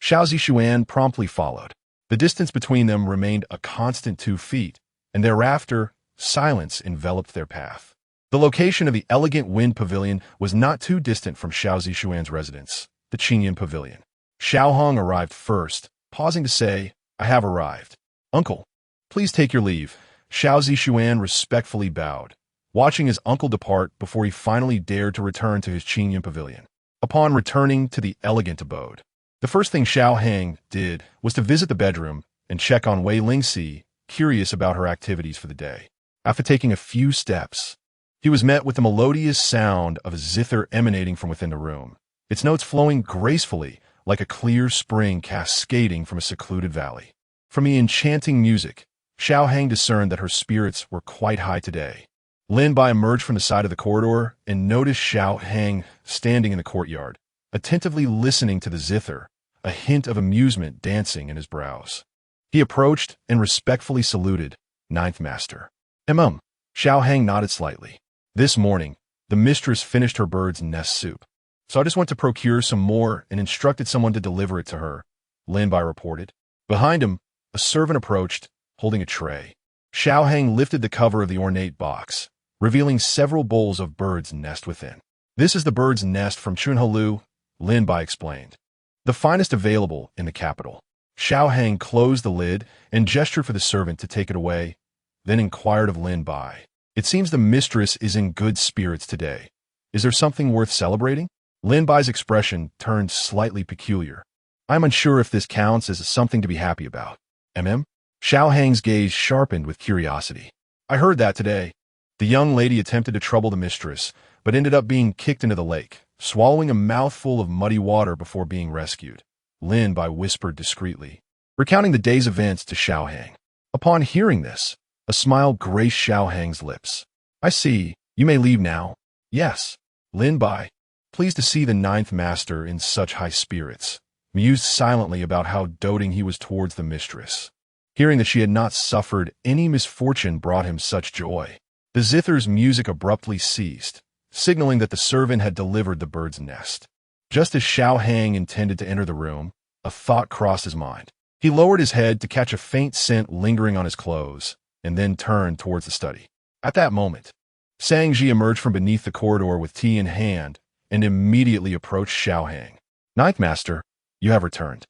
Xiao Zixuan promptly followed. The distance between them remained a constant 2 feet, and thereafter, silence enveloped their path. The location of the elegant wind pavilion was not too distant from Xiao Zixuan's residence, the Qingyan Pavilion. Xiao Hong arrived first, pausing to say, "I have arrived. Uncle, please take your leave." Xiao Zixuan respectfully bowed, watching his uncle depart before he finally dared to return to his Qingyan Pavilion. Upon returning to the elegant abode, the first thing Xiao Hang did was to visit the bedroom and check on Wei Lingxi, curious about her activities for the day. After taking a few steps, he was met with the melodious sound of a zither emanating from within the room, its notes flowing gracefully like a clear spring cascading from a secluded valley. From the enchanting music, Xiao Hang discerned that her spirits were quite high today. Lin Bai emerged from the side of the corridor and noticed Xiao Hang standing in the courtyard, attentively listening to the zither, a hint of amusement dancing in his brows. He approached and respectfully saluted, "Ninth Master." Xiao Hang nodded slightly. "This morning, the mistress finished her bird's nest soup, so I just went to procure some more and instructed someone to deliver it to her," Lin Bai reported. Behind him, a servant approached, holding a tray. Xiao Hang lifted the cover of the ornate box, revealing several bowls of bird's nest within. "This is the bird's nest from Chunholu," Lin Bai explained. "The finest available in the capital." Xiao Hang closed the lid and gestured for the servant to take it away, then inquired of Lin Bai, "It seems the mistress is in good spirits today. Is there something worth celebrating? Lin Bai's expression turned slightly peculiar. I'm unsure if this counts as something to be happy about. Xiao Hang's gaze sharpened with curiosity. I heard that today. The young lady attempted to trouble the mistress, but ended up being kicked into the lake, swallowing a mouthful of muddy water before being rescued. Lin Bai whispered discreetly, recounting the day's events to Xiao Hang. Upon hearing this, a smile graced Xiao Hang's lips. I see. You may leave now. Yes. Lin Bai, pleased to see the ninth master in such high spirits, mused silently about how doting he was towards the mistress. Hearing that she had not suffered any misfortune brought him such joy. The zither's music abruptly ceased, signaling that the servant had delivered the bird's nest. Just as Xiao Hang intended to enter the room, a thought crossed his mind. He lowered his head to catch a faint scent lingering on his clothes, and then turned towards the study. At that moment, Zhang emerged from beneath the corridor with tea in hand and immediately approached Xiao Hang. Ninth Master, you have returned.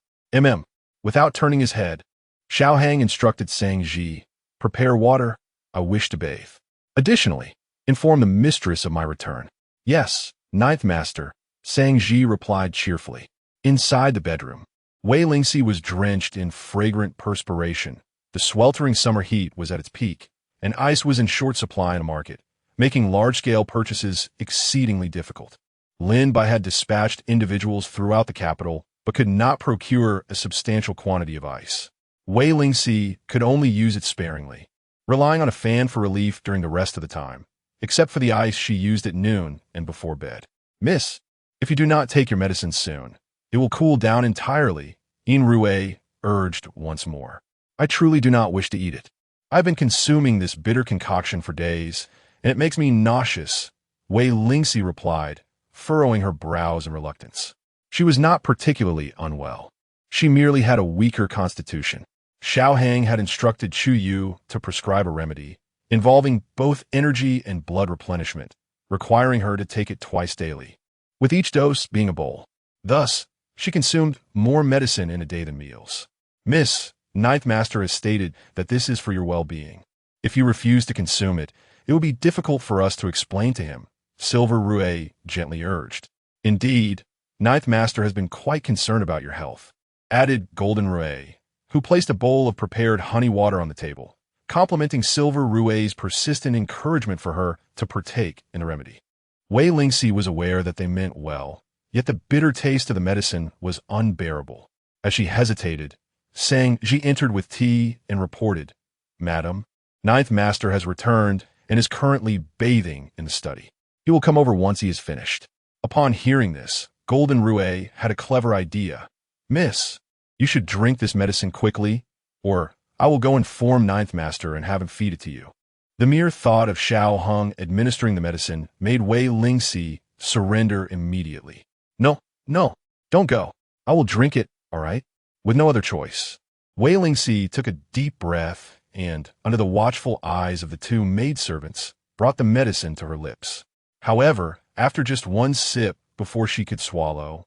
Without turning his head, Xiao Hang instructed Zhang, prepare water, I wish to bathe. Additionally, inform the mistress of my return. Yes, Ninth Master, Zhang replied cheerfully. Inside the bedroom, Wei Lingxi was drenched in fragrant perspiration. The sweltering summer heat was at its peak, and ice was in short supply in the market, making large-scale purchases exceedingly difficult. Lin Bai had dispatched individuals throughout the capital, but could not procure a substantial quantity of ice. Wei Lingxi could only use it sparingly, relying on a fan for relief during the rest of the time, except for the ice she used at noon and before bed. Miss, if you do not take your medicine soon, it will cool down entirely, Yin Rui urged once more. I truly do not wish to eat it. I've been consuming this bitter concoction for days, and it makes me nauseous, Wei Lingxi replied, furrowing her brows in reluctance. She was not particularly unwell. She merely had a weaker constitution. Xiao Hang had instructed Xiao Yu to prescribe a remedy, involving both energy and blood replenishment, requiring her to take it twice daily, with each dose being a bowl. Thus, she consumed more medicine in a day than meals. Miss, Ninth Master has stated that this is for your well-being. If you refuse to consume it, it will be difficult for us to explain to him, Silver Rue gently urged. Indeed, Ninth Master has been quite concerned about your health, added Golden Rue, who placed a bowl of prepared honey water on the table, complimenting Silver Rue's persistent encouragement for her to partake in the remedy. Wei Lingxi was aware that they meant well, yet the bitter taste of the medicine was unbearable. As she hesitated, Zhang entered with tea and reported, Madam, Ninth Master has returned and is currently bathing in the study. He will come over once he is finished. Upon hearing this, Golden Rue had a clever idea. Miss, you should drink this medicine quickly, or I will go inform Ninth Master and have him feed it to you. The mere thought of Xiao Hung administering the medicine made Wei Lingxi surrender immediately. No, don't go. I will drink it, all right? With no other choice. Wei Lingxi took a deep breath and, under the watchful eyes of the two maidservants, brought the medicine to her lips. However, after just one sip before she could swallow,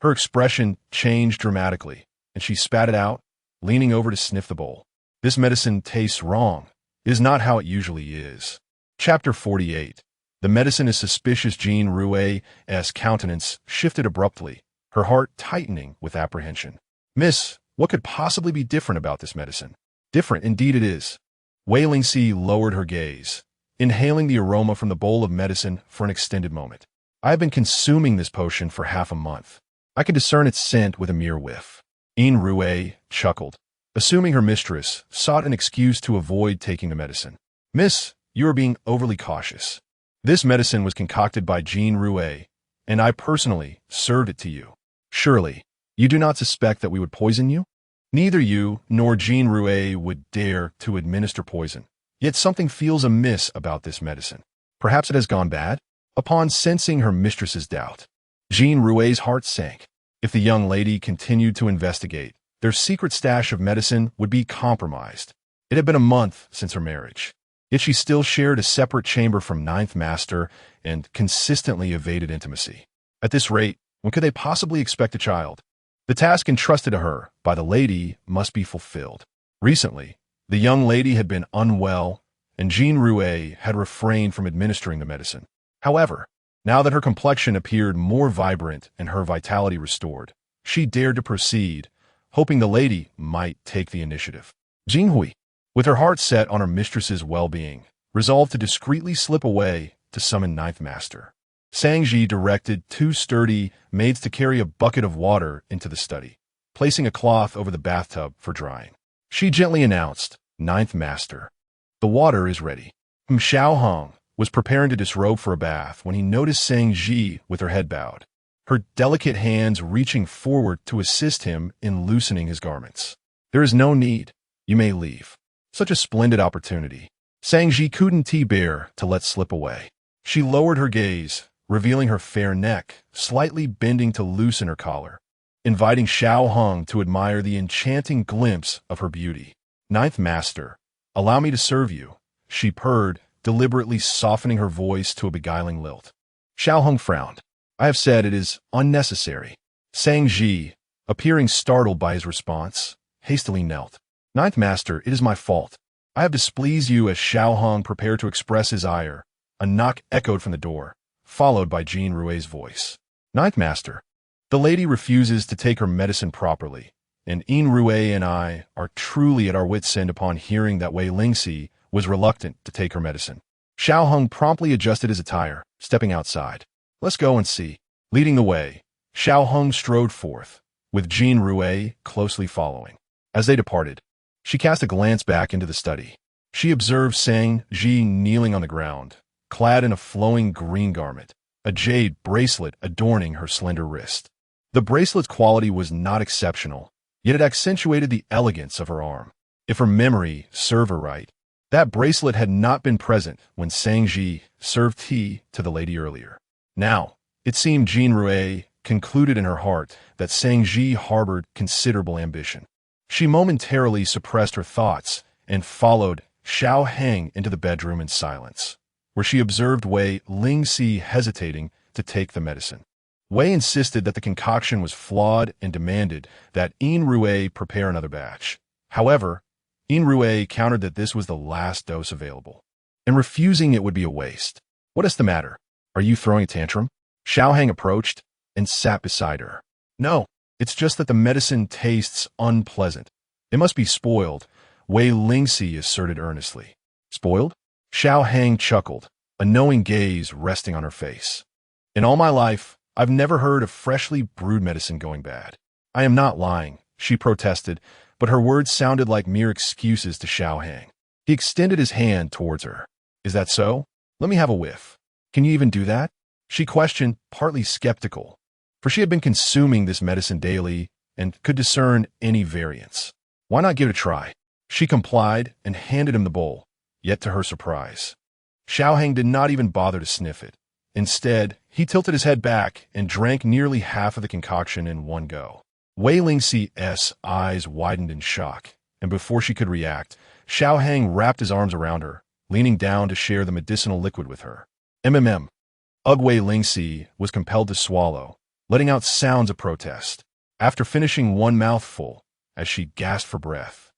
her expression changed dramatically, and she spat it out, leaning over to sniff the bowl. This medicine tastes wrong. It is not how it usually is. Chapter 48. The medicine is suspicious. Jean Rouet's countenance shifted abruptly, her heart tightening with apprehension. Miss, what could possibly be different about this medicine? Different, indeed it is. Wei Lingxi lowered her gaze, inhaling the aroma from the bowl of medicine for an extended moment. I have been consuming this potion for half a month. I can discern its scent with a mere whiff. Yin Rue chuckled, assuming her mistress sought an excuse to avoid taking the medicine. Miss, you are being overly cautious. This medicine was concocted by Jean Rue, and I personally served it to you. Surely, you do not suspect that we would poison you? Neither you nor Jean Rue would dare to administer poison. Yet something feels amiss about this medicine. Perhaps it has gone bad? Upon sensing her mistress's doubt, Jean Rue's heart sank. If the young lady continued to investigate, their secret stash of medicine would be compromised. It had been a month since her marriage, yet she still shared a separate chamber from Ninth Master and consistently evaded intimacy. At this rate, when could they possibly expect a child? The task entrusted to her by the lady must be fulfilled. Recently, the young lady had been unwell, and Jean Rue had refrained from administering the medicine. However, Now that her complexion appeared more vibrant and her vitality restored, she dared to proceed, hoping the lady might take the initiative. Jinghui, with her heart set on her mistress's well-being, resolved to discreetly slip away to summon Ninth Master. Sangji directed 2 sturdy maids to carry a bucket of water into the study, placing a cloth over the bathtub for drying. She gently announced, "Ninth Master, the water is ready." Xiao Hong was preparing to disrobe for a bath when he noticed Sangji with her head bowed, her delicate hands reaching forward to assist him in loosening his garments. "There is no need. You may leave." Such a splendid opportunity. Sangji couldn't bear to let slip away. She lowered her gaze, revealing her fair neck, slightly bending to loosen her collar, inviting Xiao Hong to admire the enchanting glimpse of her beauty. "Ninth Master, allow me to serve you," she purred, deliberately softening her voice to a beguiling lilt. Xiao Hong frowned. "I have said it is unnecessary." Sangji, appearing startled by his response, hastily knelt. "Ninth Master, it is my fault. I have displeased you." As Xiao Hong prepared to express his ire, a knock echoed from the door, followed by Jean Rue's voice. "Ninth Master, the lady refuses to take her medicine properly, and Yin Rue and I are truly at our wits' end." Upon hearing that Wei Lingxi was reluctant to take her medicine, Xiao Hong promptly adjusted his attire, stepping outside. "Let's go and see." Leading the way, Xiao Hong strode forth, with Jean Rue closely following. As they departed, she cast a glance back into the study. She observed Sangji kneeling on the ground, clad in a flowing green garment, a jade bracelet adorning her slender wrist. The bracelet's quality was not exceptional, yet it accentuated the elegance of her arm. If her memory served her right, that bracelet had not been present when Sangji served tea to the lady earlier. Now, it seemed Jean Rue concluded in her heart that Sangji harbored considerable ambition. She momentarily suppressed her thoughts and followed Xiao Heng into the bedroom in silence, where she observed Wei Lingxi hesitating to take the medicine. Wei insisted that the concoction was flawed and demanded that Yin Rue prepare another batch. However, Yin Rue countered that this was the last dose available, and refusing it would be a waste. "What is the matter? Are you throwing a tantrum?" Xiao Heng approached and sat beside her. "No, it's just that the medicine tastes unpleasant. It must be spoiled," Wei Lingxi asserted earnestly. "Spoiled?" Xiao Heng chuckled, a knowing gaze resting on her face. "In all my life, I've never heard of freshly brewed medicine going bad." "I am not lying," she protested, but her words sounded like mere excuses to Xiao Heng. He extended his hand towards her. "Is that so? Let me have a whiff." "Can you even do that?" she questioned, partly skeptical, for she had been consuming this medicine daily and could discern any variance. "Why not give it a try?" She complied and handed him the bowl, yet to her surprise, Xiao Heng did not even bother to sniff it. Instead, he tilted his head back and drank nearly half of the concoction in one go. Wei Lingxi's eyes widened in shock, and before she could react, Xiao Heng wrapped his arms around her, leaning down to share the medicinal liquid with her. Wei Lingxi was compelled to swallow, letting out sounds of protest. After finishing one mouthful, as she gasped for breath,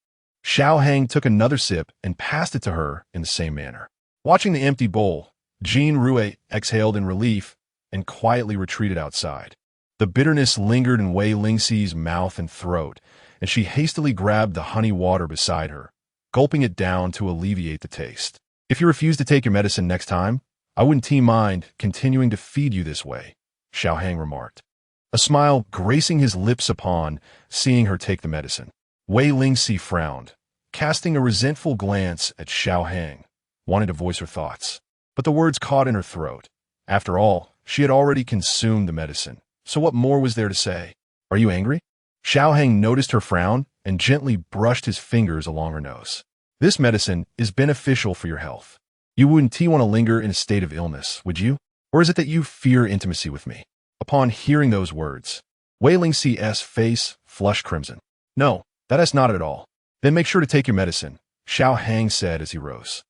Xiao Heng took another sip and passed it to her in the same manner. Watching the empty bowl, Jean Rue exhaled in relief and quietly retreated outside. The bitterness lingered in Wei Lingxi's mouth and throat, and she hastily grabbed the honey water beside her, gulping it down to alleviate the taste. "If you refuse to take your medicine next time, I wouldn't mind continuing to feed you this way," Xiao Heng remarked, a smile gracing his lips upon seeing her take the medicine. Wei Lingxi frowned, casting a resentful glance at Xiao Heng, wanting to voice her thoughts, but the words caught in her throat. After all, she had already consumed the medicine, so what more was there to say? "Are you angry?" Xiao Heng noticed her frown and gently brushed his fingers along her nose. "This medicine is beneficial for your health. You wouldn't want to linger in a state of illness, would you? Or is it that you fear intimacy with me?" Upon hearing those words, Wei Lingxi's face flushed crimson. "No, that is not it at all." "Then make sure to take your medicine," Xiao Heng said as he rose.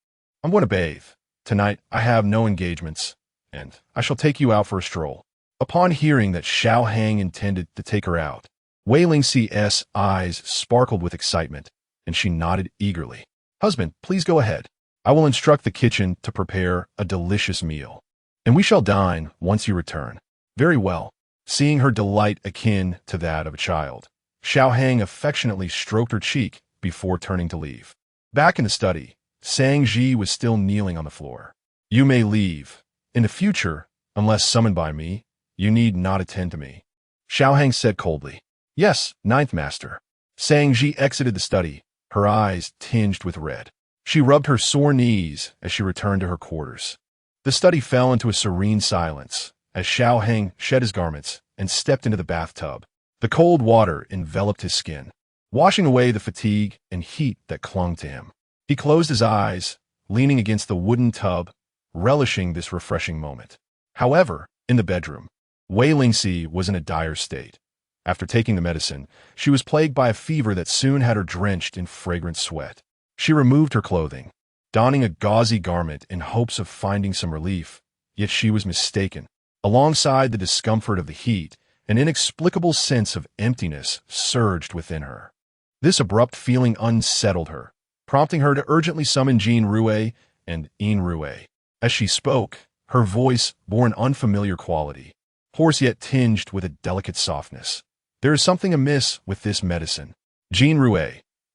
"I'm going to bathe. Tonight I have no engagements, and I shall take you out for a stroll." Upon hearing that Xiao Heng intended to take her out, Wei Lingxi's eyes sparkled with excitement, and she nodded eagerly. "Husband, please go ahead. I will instruct the kitchen to prepare a delicious meal." and we shall dine once you return. Very well. Seeing her delight akin to that of a child, Xiao Hang affectionately stroked her cheek before turning to leave. Back in the study, Sang Ji was still kneeling on the floor. You may leave. In the future, unless summoned by me, you need not attend to me. Xiao Hang said coldly. Yes, ninth master. Sang Ji exited the study, her eyes tinged with red. She rubbed her sore knees as she returned to her quarters. The study fell into a serene silence as Xiao Hang shed his garments and stepped into the bathtub. The cold water enveloped his skin, washing away the fatigue and heat that clung to him. He closed his eyes, leaning against the wooden tub, relishing this refreshing moment. However, in the bedroom, Wei Lingxi was in a dire state. After taking the medicine, she was plagued by a fever that soon had her drenched in fragrant sweat. She removed her clothing, donning a gauzy garment in hopes of finding some relief, yet she was mistaken. Alongside the discomfort of the heat, an inexplicable sense of emptiness surged within her. This abrupt feeling unsettled her, prompting her to urgently summon Jin Rue and Yin Rue. As she spoke, her voice bore an unfamiliar quality, hoarse yet tinged with a delicate softness. There is something amiss with this medicine. Jin Rue,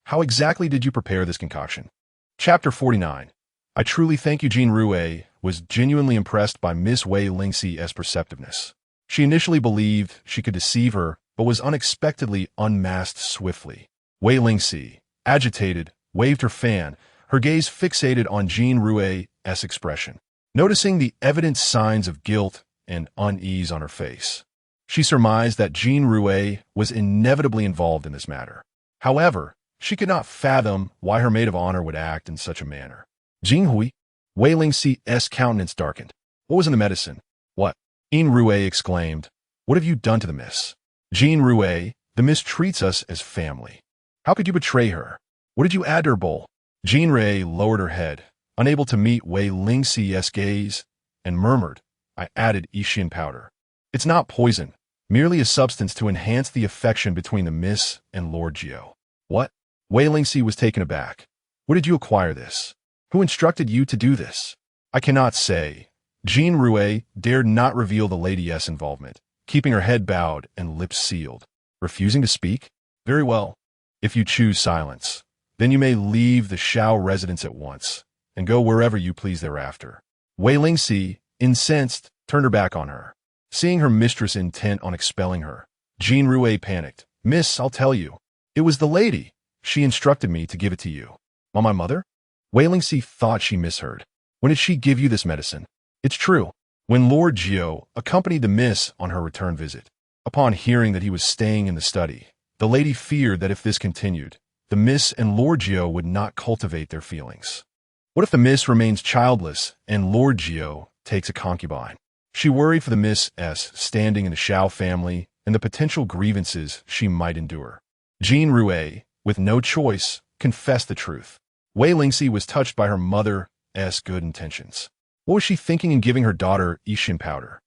how exactly did you prepare this concoction? Chapter 49. I truly thank you. Jin Rue was genuinely impressed by Miss Wei Lingxi's perceptiveness. She initially believed she could deceive her, but was unexpectedly unmasked swiftly. Wei Lingxi, agitated, waved her fan, her gaze fixated on Jin Rue's expression. Noticing the evident signs of guilt and unease on her face, she surmised that Jin Rue was inevitably involved in this matter. However, she could not fathom why her maid of honor would act in such a manner. Jing Hui, Wei Lingxi's countenance darkened. What was in the medicine? What? Yin Rue exclaimed. What have you done to the miss? Jin Rue, the miss treats us as family. How could you betray her? What did you add to her bowl? Jin Rue lowered her head, unable to meet Wei Lingxi's gaze, and murmured, I added Yixian powder. It's not poison, merely a substance to enhance the affection between the miss and Lord Jiao. What? Wei Lingxi was taken aback. Where did you acquire this? Who instructed you to do this? I cannot say. Jin Rue dared not reveal the lady's involvement, keeping her head bowed and lips sealed. Refusing to speak? Very well. If you choose silence, then you may leave the Xiao residence at once, and go wherever you please thereafter. Wei Lingxi, incensed, turned her back on her. Seeing her mistress intent on expelling her, Jin Rue panicked. Miss, I'll tell you. It was the lady. She instructed me to give it to you. My mother? Wei Lingxi thought she misheard. When did she give you this medicine? It's true. When Lord Jiao accompanied the miss on her return visit. Upon hearing that he was staying in the study, the lady feared that if this continued, the miss and Lord Jiao would not cultivate their feelings. What if the miss remains childless and Lord Jiao takes a concubine? She worried for the miss S standing in the Xiao family and the potential grievances she might endure. Jin Rue, with no choice, confessed the truth. Wei Lingxi was touched by her mother's good intentions. What was she thinking in giving her daughter Yixian powder?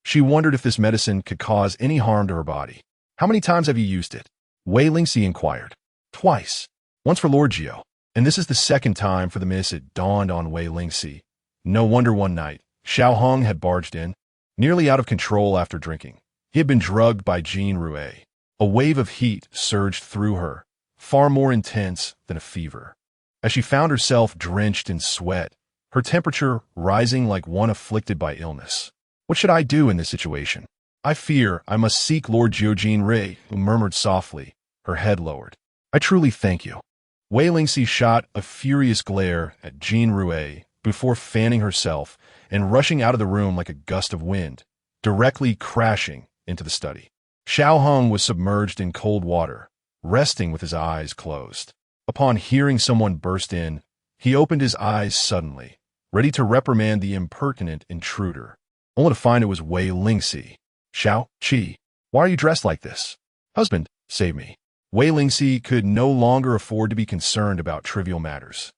She wondered if this medicine could cause any harm to her body. How many times have you used it? Wei Lingxi inquired. Twice. Once for Lord Jiao, and this is the second time for the miss. It dawned on Wei Lingxi. No wonder one night, Xiao Hong had barged in, nearly out of control after drinking. He had been drugged by Jin Rue. A wave of heat surged through her, far more intense than a fever. As she found herself drenched in sweat, her temperature rising like one afflicted by illness. What should I do in this situation? I fear I must seek Lord Jiao. Jin Rue, who murmured softly, her head lowered. I truly thank you. Wei Lingxi shot a furious glare at Jin Rue before fanning herself and rushing out of the room like a gust of wind, directly crashing into the study. Xiao Hong was submerged in cold water, resting with his eyes closed. Upon hearing someone burst in, he opened his eyes suddenly, ready to reprimand the impertinent intruder, only to find it was Wei Lingxi. Xiao, Qi, why are you dressed like this? Husband, save me. Wei Lingxi could no longer afford to be concerned about trivial matters.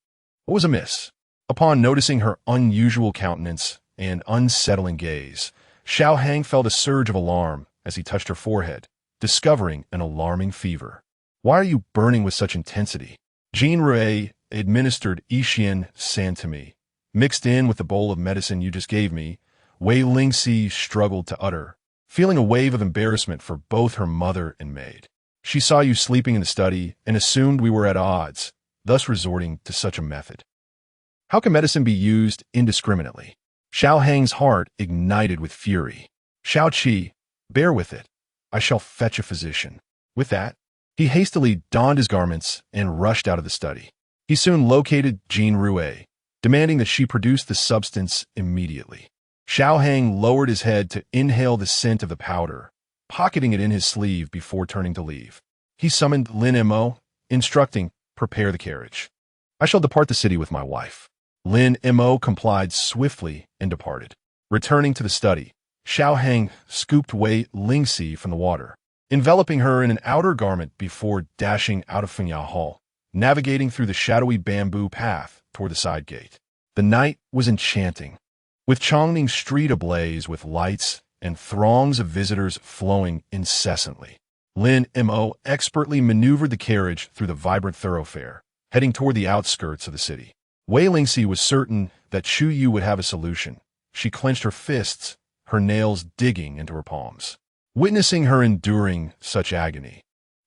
What was amiss? Upon noticing her unusual countenance and unsettling gaze, Xiao Hang felt a surge of alarm as he touched her forehead, discovering an alarming fever. Why are you burning with such intensity? Jin Rue administered Yixian sand to me, mixed in with the bowl of medicine you just gave me. Wei Lingxi struggled to utter, feeling a wave of embarrassment for both her mother and maid. She saw you sleeping in the study and assumed we were at odds, thus resorting to such a method. How can medicine be used indiscriminately? Xiao Hang's heart ignited with fury. Xiao Qi, bear with it. I shall fetch a physician. With that, he hastily donned his garments and rushed out of the study. He soon located Jean Rue, demanding that she produce the substance immediately. Xiao Hang lowered his head to inhale the scent of the powder, pocketing it in his sleeve before turning to leave. He summoned Lin Mo, instructing, prepare the carriage. I shall depart the city with my wife. Lin Mo complied swiftly and departed. Returning to the study, Xiao Hang scooped Wei Lingxi from the water, enveloping her in an outer garment before dashing out of Fiancé Hall, navigating through the shadowy bamboo path toward the side gate. The night was enchanting, with Chongning Street ablaze with lights and throngs of visitors flowing incessantly. Lin Mo expertly maneuvered the carriage through the vibrant thoroughfare, heading toward the outskirts of the city. Wei Lingxi was certain that Xiao Yu would have a solution. She clenched her fists, her nails digging into her palms. Witnessing her enduring such agony,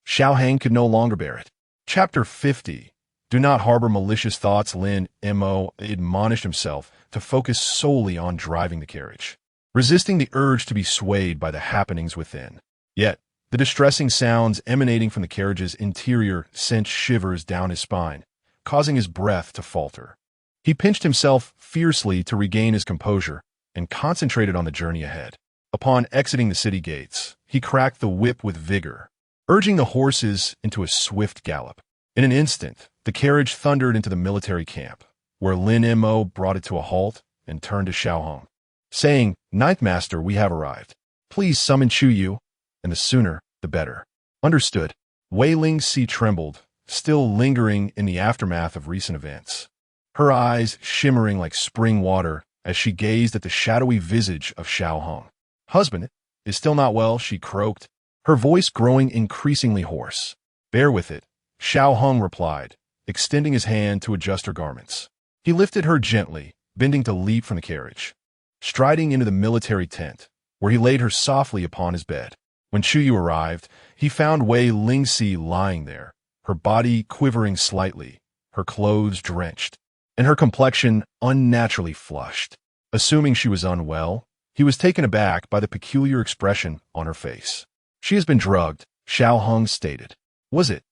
Xiao Hang could no longer bear it. Chapter 50. Do not harbor malicious thoughts. Lin Mo admonished himself to focus solely on driving the carriage, resisting the urge to be swayed by the happenings within. Yet, the distressing sounds emanating from the carriage's interior sent shivers down his spine, causing his breath to falter. He pinched himself fiercely to regain his composure and concentrated on the journey ahead. Upon exiting the city gates, he cracked the whip with vigor, urging the horses into a swift gallop. In an instant, the carriage thundered into the military camp, where Lin Mo brought it to a halt and turned to Xiao Hong, saying, Ninth Master, we have arrived. Please summon Xiao Yu, and the sooner, the better. Understood. Wei Lingxi trembled, still lingering in the aftermath of recent events, her eyes shimmering like spring water as she gazed at the shadowy visage of Xiao Hong. Husband is still not well, she croaked, her voice growing increasingly hoarse. Bear with it, Xiao Hong replied, extending his hand to adjust her garments. He lifted her gently, bending to leap from the carriage, striding into the military tent, where he laid her softly upon his bed. When Xiao Yu arrived, he found Wei Lingxi lying there, her body quivering slightly, her clothes drenched, and her complexion unnaturally flushed. Assuming she was unwell, he was taken aback by the peculiar expression on her face. She has been drugged, Xiao Hong stated. Was it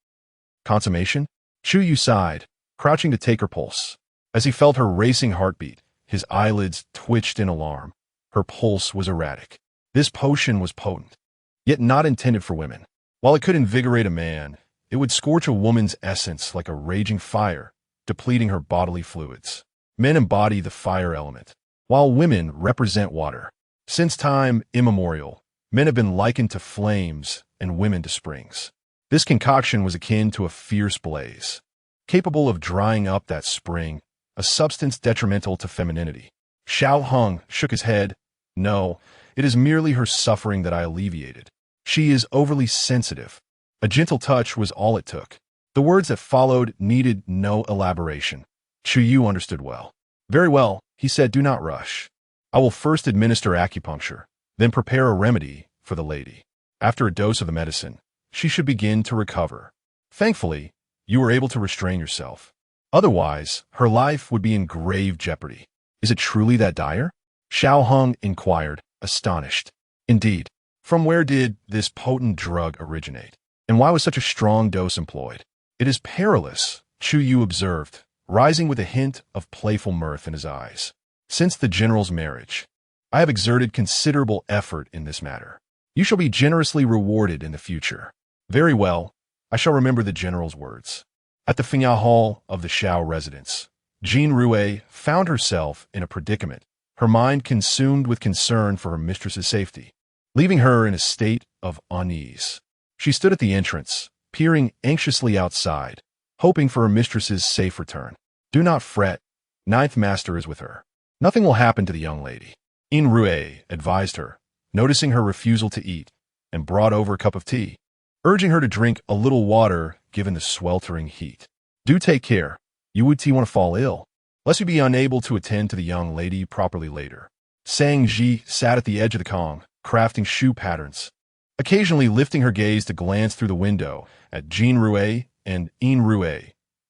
consummation? Xiao Yu sighed, crouching to take her pulse. As he felt her racing heartbeat, his eyelids twitched in alarm. Her pulse was erratic. This potion was potent, yet not intended for women. While it could invigorate a man, it would scorch a woman's essence like a raging fire, depleting her bodily fluids. Men embody the fire element, while women represent water. Since time immemorial, men have been likened to flames and women to springs. This concoction was akin to a fierce blaze, capable of drying up that spring, a substance detrimental to femininity. Xiao Hong shook his head. No, it is merely her suffering that I alleviated. She is overly sensitive. A gentle touch was all it took. The words that followed needed no elaboration. Xiao Yu understood well. Very well, he said, do not rush. I will first administer acupuncture, then prepare a remedy for the lady. After a dose of the medicine, she should begin to recover. Thankfully, you were able to restrain yourself. Otherwise, her life would be in grave jeopardy. Is it truly that dire? Xiao Hong inquired, astonished. Indeed. From where did this potent drug originate? And why was such a strong dose employed? It is perilous, Xiao Yu observed, rising with a hint of playful mirth in his eyes. Since the general's marriage, I have exerted considerable effort in this matter. You shall be generously rewarded in the future. Very well, I shall remember the general's words. At the Fiancé Hall of the Xiao residence, Jean Rue found herself in a predicament, her mind consumed with concern for her mistress's safety, leaving her in a state of unease. She stood at the entrance, peering anxiously outside, hoping for her mistress's safe return. Do not fret, Ninth Master is with her. Nothing will happen to the young lady. In Rue advised her, noticing her refusal to eat, and brought over a cup of tea, urging her to drink a little water given the sweltering heat. Do take care. You would want to fall ill, lest you be unable to attend to the young lady properly later. Sang Ji sat at the edge of the Kong, crafting shoe patterns, occasionally lifting her gaze to glance through the window at Jean Rue and Yin Rue,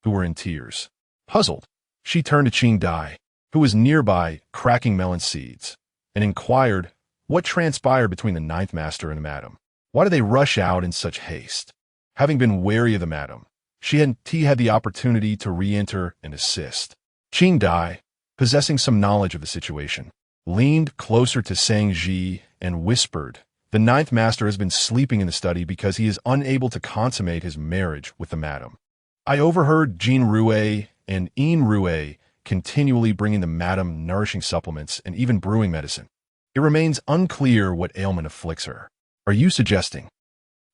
who were in tears. Puzzled, she turned to Qing Dai, who was nearby cracking melon seeds, and inquired what transpired between the ninth master and the madam. Why did they rush out in such haste? Having been wary of the madam, she had the opportunity to re-enter and assist. Qing Dai, possessing some knowledge of the situation, leaned closer to Sang Ji and whispered, "The ninth master has been sleeping in the study because he is unable to consummate his marriage with the madam. I overheard Jean Rue and Yin Rue continually bringing the madam nourishing supplements and even brewing medicine. It remains unclear what ailment afflicts her. Are you suggesting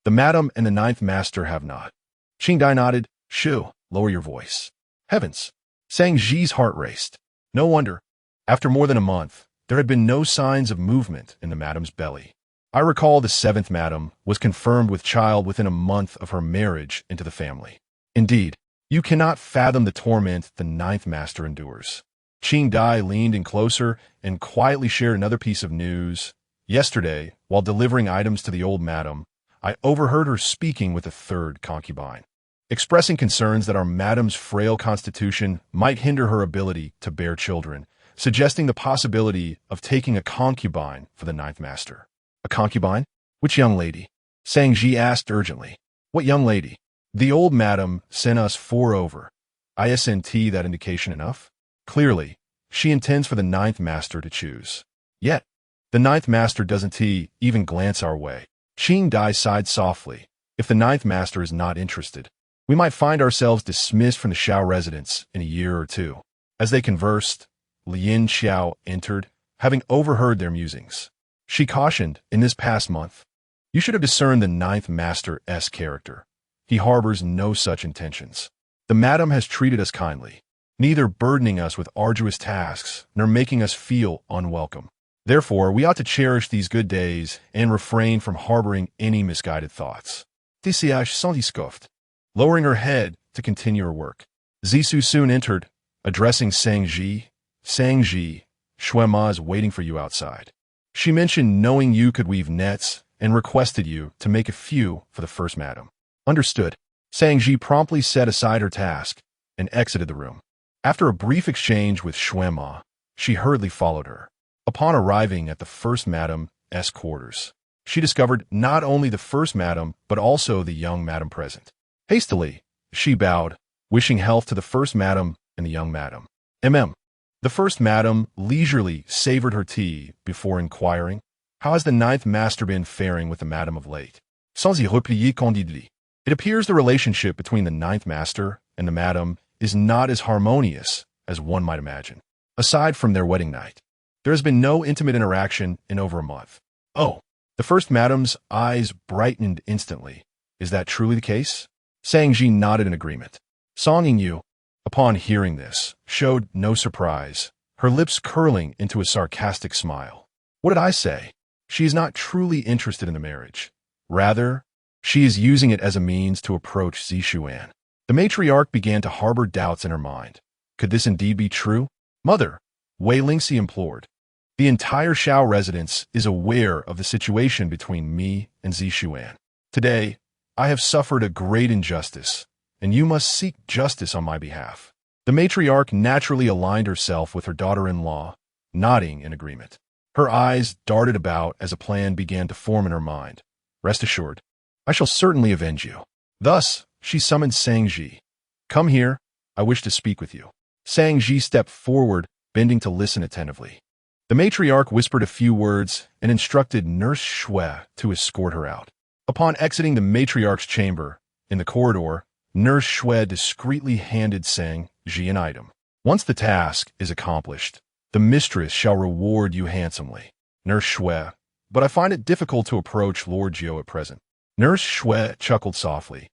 the madam and the ninth master have not?" Qing Dai nodded. "Shu, lower your voice." Heavens! Sang Ji's heart raced. No wonder. After more than a month, there had been no signs of movement in the madam's belly. I recall the seventh madam was confirmed with child within a month of her marriage into the family. Indeed, you cannot fathom the torment the ninth master endures. Qing Dai leaned in closer and quietly shared another piece of news. Yesterday, while delivering items to the old madam, I overheard her speaking with a third concubine, expressing concerns that our madam's frail constitution might hinder her ability to bear children, suggesting the possibility of taking a concubine for the ninth master. A concubine? Which young lady? Sang Ji asked urgently. What young lady? The old madam sent us 4 over. Isn't that indication enough? Clearly, she intends for the ninth master to choose. Yet, the ninth master doesn't even glance our way. Qing Dai sighed softly. If the ninth master is not interested, we might find ourselves dismissed from the Xiao residence in a year or 2. As they conversed, Lin Xiao entered, having overheard their musings. She cautioned, in this past month, you should have discerned the ninth master's character. He harbors no such intentions. The madam has treated us kindly, neither burdening us with arduous tasks nor making us feel unwelcome. Therefore, we ought to cherish these good days and refrain from harboring any misguided thoughts. Xiao Zixuan, lowering her head to continue her work. Zixu soon entered, addressing Sang Ji. Sang Ji, Xuema is waiting for you outside. She mentioned knowing you could weave nets and requested you to make a few for the first madam. Understood. Sang Ji promptly set aside her task and exited the room. After a brief exchange with Xuema, she hurriedly followed her. Upon arriving at the first madam's quarters, she discovered not only the first madam, but also the young madam present. Hastily, she bowed, wishing health to the first madam and the young madam. The first madam leisurely savored her tea before inquiring, how has the ninth master been faring with the madam of late? Sans y replier candidly. It appears the relationship between the ninth master and the madam is not as harmonious as one might imagine. Aside from their wedding night, there has been no intimate interaction in over a month. Oh, the first madam's eyes brightened instantly. Is that truly the case? Sang Ji nodded in agreement. Song Yu, upon hearing this, showed no surprise, her lips curling into a sarcastic smile. What did I say? She is not truly interested in the marriage. Rather, she is using it as a means to approach Zixuan. The matriarch began to harbor doubts in her mind. Could this indeed be true? Mother, Wei Lingxi implored. The entire Xiao residence is aware of the situation between me and Zixuan. Today, I have suffered a great injustice, and you must seek justice on my behalf. The matriarch naturally aligned herself with her daughter-in-law, nodding in agreement. Her eyes darted about as a plan began to form in her mind. Rest assured, I shall certainly avenge you. Thus, she summoned Sang Ji. Come here, I wish to speak with you. Sang Ji stepped forward, bending to listen attentively. The matriarch whispered a few words and instructed Nurse Shui to escort her out. Upon exiting the matriarch's chamber, in the corridor, Nurse Shui discreetly handed Sang Ji an item. Once the task is accomplished, the mistress shall reward you handsomely. Nurse Shui, but I find it difficult to approach Lord Jiu at present. Nurse Shui chuckled softly.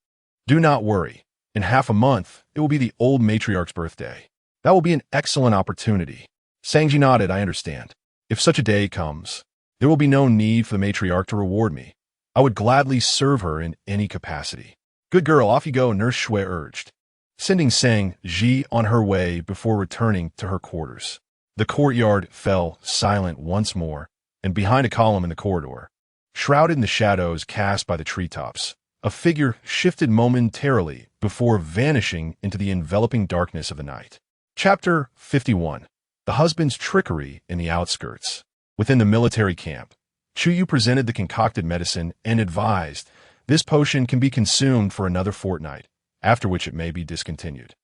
Do not worry. In half a month, it will be the old matriarch's birthday. That will be an excellent opportunity. Sang Ji nodded, I understand. If such a day comes, there will be no need for the matriarch to reward me. I would gladly serve her in any capacity. Good girl, off you go, Nurse Shui urged, sending Sang Ji on her way before returning to her quarters. The courtyard fell silent once more, and behind a column in the corridor, shrouded in the shadows cast by the treetops, a figure shifted momentarily before vanishing into the enveloping darkness of the night. Chapter 51. The Husband's Trickery in the Outskirts. Within the military camp, Xiao Yu presented the concocted medicine and advised, "This potion can be consumed for another fortnight, after which it may be discontinued."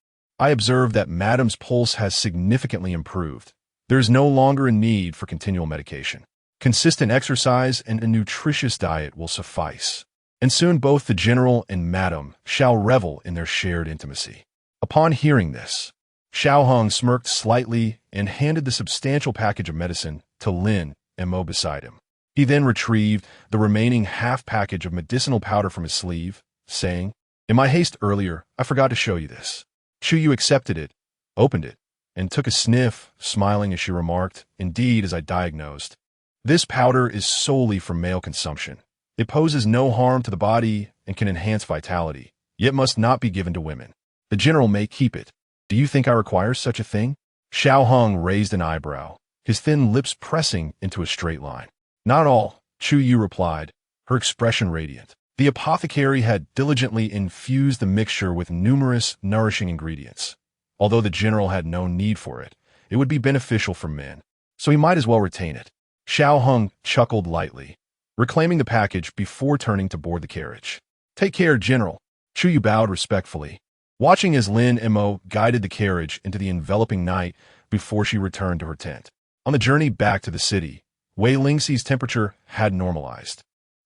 I observed that Madam's pulse has significantly improved. There is no longer a need for continual medication. Consistent exercise and a nutritious diet will suffice. And soon both the general and Madam shall revel in their shared intimacy. Upon hearing this, Xiao Hong smirked slightly and handed the substantial package of medicine to Lin Mo beside him. He then retrieved the remaining half package of medicinal powder from his sleeve, saying, "In my haste earlier, I forgot to show you this." Xiao Yu accepted it, opened it, and took a sniff, smiling as she remarked, "Indeed, as I diagnosed. This powder is solely for male consumption. It poses no harm to the body and can enhance vitality, yet must not be given to women. The general may keep it. Do you think I require such a thing?" Xiao Hong raised an eyebrow, his thin lips pressing into a straight line. "Not all," Xiao Yu replied, her expression radiant. The apothecary had diligently infused the mixture with numerous nourishing ingredients. Although the general had no need for it, it would be beneficial for men, so he might as well retain it. Xiao Hong chuckled lightly, reclaiming the package before turning to board the carriage. "Take care, General." Xiao Yu bowed respectfully, watching as Lin Mo guided the carriage into the enveloping night before she returned to her tent. On the journey back to the city, Wei Lingxi's temperature had normalized,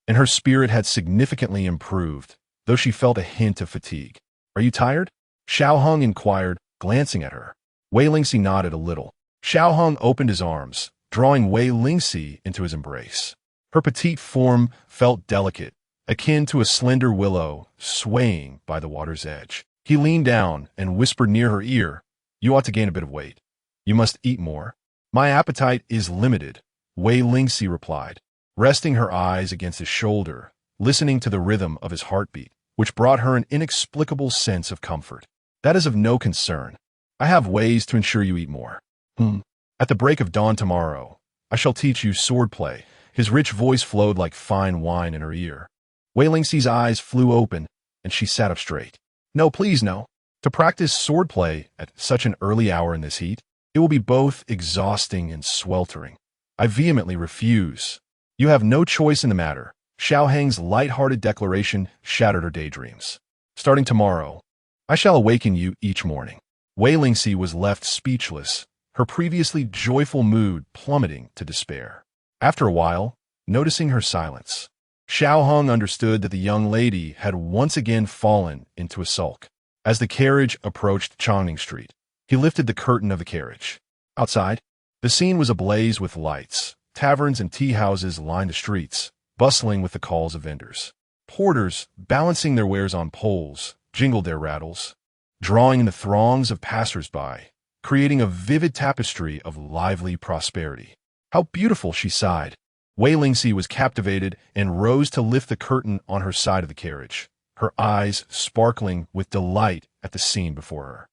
and her spirit had significantly improved, though she felt a hint of fatigue. "Are you tired?" Xiao Hong inquired, glancing at her. Wei Lingxi nodded a little. Xiao Hong opened his arms, drawing Wei Lingxi into his embrace. Her petite form felt delicate, akin to a slender willow swaying by the water's edge. He leaned down and whispered near her ear, "You ought to gain a bit of weight. You must eat more." "My appetite is limited," Wei Lingxi replied, resting her eyes against his shoulder, listening to the rhythm of his heartbeat, which brought her an inexplicable sense of comfort. "That is of no concern. I have ways to ensure you eat more. At the break of dawn tomorrow, I shall teach you swordplay." His rich voice flowed like fine wine in her ear. Wei Lingxi's eyes flew open, and she sat up straight. "No, please, no. To practice swordplay at such an early hour in this heat, it will be both exhausting and sweltering. I vehemently refuse. You have no choice in the matter." Xiao Hang's light-hearted declaration shattered her daydreams. "Starting tomorrow, I shall awaken you each morning." Wei Lingxi was left speechless, her previously joyful mood plummeting to despair. After a while, noticing her silence, Xiao Hong understood that the young lady had once again fallen into a sulk. As the carriage approached Chongning Street, he lifted the curtain of the carriage. Outside, the scene was ablaze with lights. Taverns and tea houses lined the streets, bustling with the calls of vendors. Porters, balancing their wares on poles, jingled their rattles, drawing in the throngs of passers-by, creating a vivid tapestry of lively prosperity. "How beautiful," she sighed. Wei Lingxi was captivated and rose to lift the curtain on her side of the carriage, her eyes sparkling with delight at the scene before her.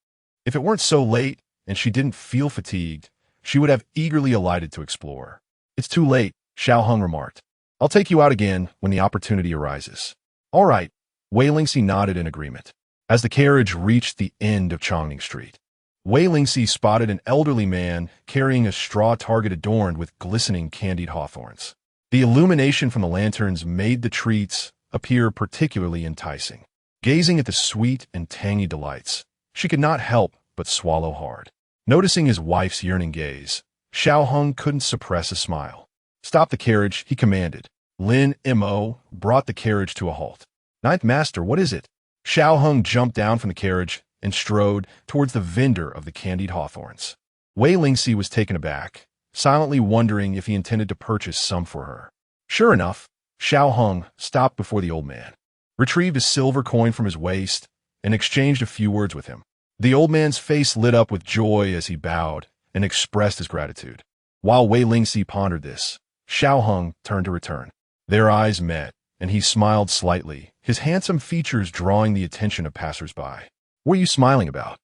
If it weren't so late and she didn't feel fatigued, she would have eagerly alighted to explore. "It's too late," Xiao Hong remarked. "I'll take you out again when the opportunity arises." "All right," Wei Lingxi nodded in agreement. As the carriage reached the end of Chongning Street, Wei Lingxi spotted an elderly man carrying a straw target adorned with glistening candied hawthorns. The illumination from the lanterns made the treats appear particularly enticing. Gazing at the sweet and tangy delights, she could not help but swallow hard. Noticing his wife's yearning gaze, Xiao Hong couldn't suppress a smile. "Stop the carriage," he commanded. Lin Mo brought the carriage to a halt. "Ninth Master, what is it?" Xiao Hong jumped down from the carriage and strode towards the vendor of the candied hawthorns. Wei Lingxi was taken aback, silently wondering if he intended to purchase some for her. Sure enough, Xiao Hong stopped before the old man, retrieved a silver coin from his waist, and exchanged a few words with him. The old man's face lit up with joy as he bowed and expressed his gratitude. While Wei Lingxi pondered this, Xiao Hong turned to return. Their eyes met, and he smiled slightly, his handsome features drawing the attention of passers-by. "What are you smiling about?"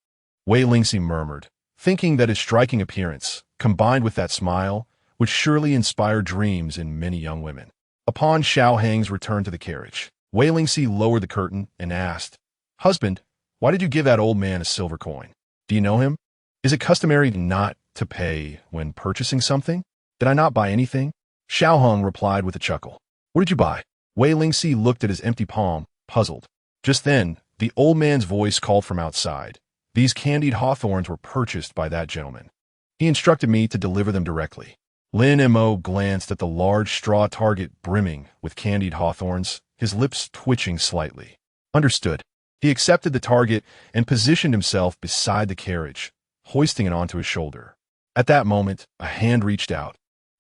Wei Lingxi murmured, thinking that his striking appearance, combined with that smile, would surely inspire dreams in many young women. Upon Xiao Hang's return to the carriage, Wei Lingxi lowered the curtain and asked, "Husband, why did you give that old man a silver coin? Do you know him? Is it customary not to pay when purchasing something? Did I not buy anything?" Xiao Hong replied with a chuckle. "What did you buy?" Wei Lingxi looked at his empty palm, puzzled. Just then, the old man's voice called from outside. "These candied hawthorns were purchased by that gentleman. He instructed me to deliver them directly." Lin Mo glanced at the large straw target brimming with candied hawthorns, his lips twitching slightly. Understood. He accepted the target and positioned himself beside the carriage, hoisting it onto his shoulder. At that moment, a hand reached out.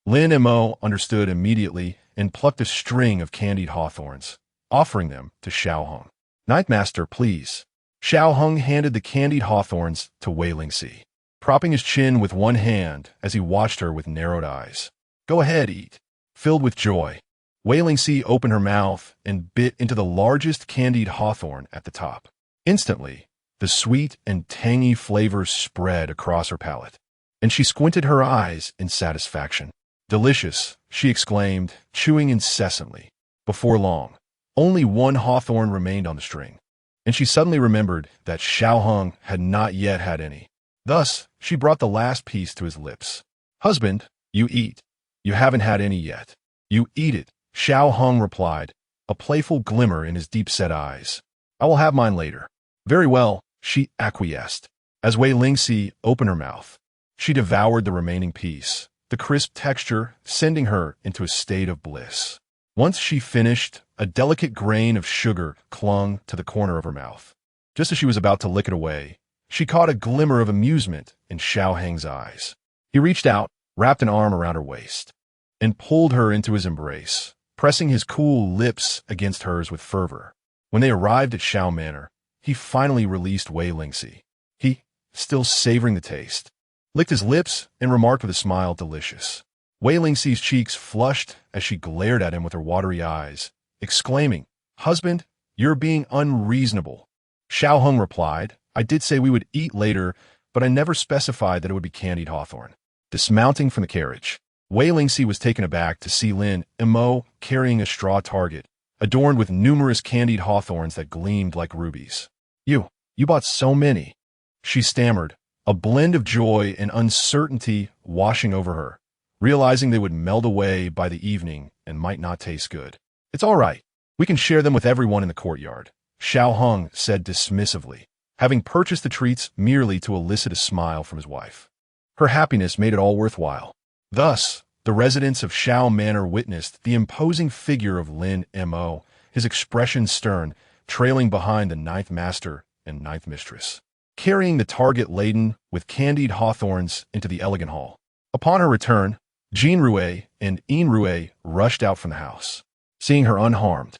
Lin Mo understood immediately and plucked a string of candied hawthorns, offering them to Xiao Hong. "Ninth Master, please." Xiao Hong handed the candied hawthorns to Wei Lingxi, propping his chin with one hand as he watched her with narrowed eyes. "Go ahead, eat." Filled with joy, Wei Lingxi opened her mouth and bit into the largest candied hawthorn at the top. Instantly, the sweet and tangy flavors spread across her palate, and she squinted her eyes in satisfaction. "Delicious," she exclaimed, chewing incessantly. Before long, only one hawthorn remained on the string, and she suddenly remembered that Xiao Hong had not yet had any. Thus, she brought the last piece to his lips. "Husband, you eat. You haven't had any yet. You eat it," Xiao Hong replied, a playful glimmer in his deep-set eyes. "I will have mine later." "Very well," she acquiesced. As Wei Lingxi opened her mouth, she devoured the remaining piece, the crisp texture sending her into a state of bliss. Once she finished, a delicate grain of sugar clung to the corner of her mouth. Just as she was about to lick it away, she caught a glimmer of amusement in Xiao Hang's eyes. He reached out, wrapped an arm around her waist, and pulled her into his embrace, pressing his cool lips against hers with fervor. When they arrived at Xiao Manor, he finally released Wei Lingxi. He, still savoring the taste, licked his lips and remarked with a smile, "Delicious." Wei Lingxi's cheeks flushed as she glared at him with her watery eyes, exclaiming, "Husband, you're being unreasonable." Xiao Hong replied, "I did say we would eat later, but I never specified that it would be candied hawthorn." Dismounting from the carriage, Wei Lingxi was taken aback to see Lin Mo carrying a straw target, adorned with numerous candied hawthorns that gleamed like rubies. You bought so many," she stammered, a blend of joy and uncertainty washing over her, realizing they would melt away by the evening and might not taste good. "It's all right. We can share them with everyone in the courtyard," Xiao Hong said dismissively, having purchased the treats merely to elicit a smile from his wife. Her happiness made it all worthwhile. Thus, the residents of Xiao Manor witnessed the imposing figure of Lin Mo, his expression stern, trailing behind the ninth master and ninth mistress, carrying the target laden with candied hawthorns into the elegant hall. Upon her return, Jean Rue and Yin Rue rushed out from the house. Seeing her unharmed,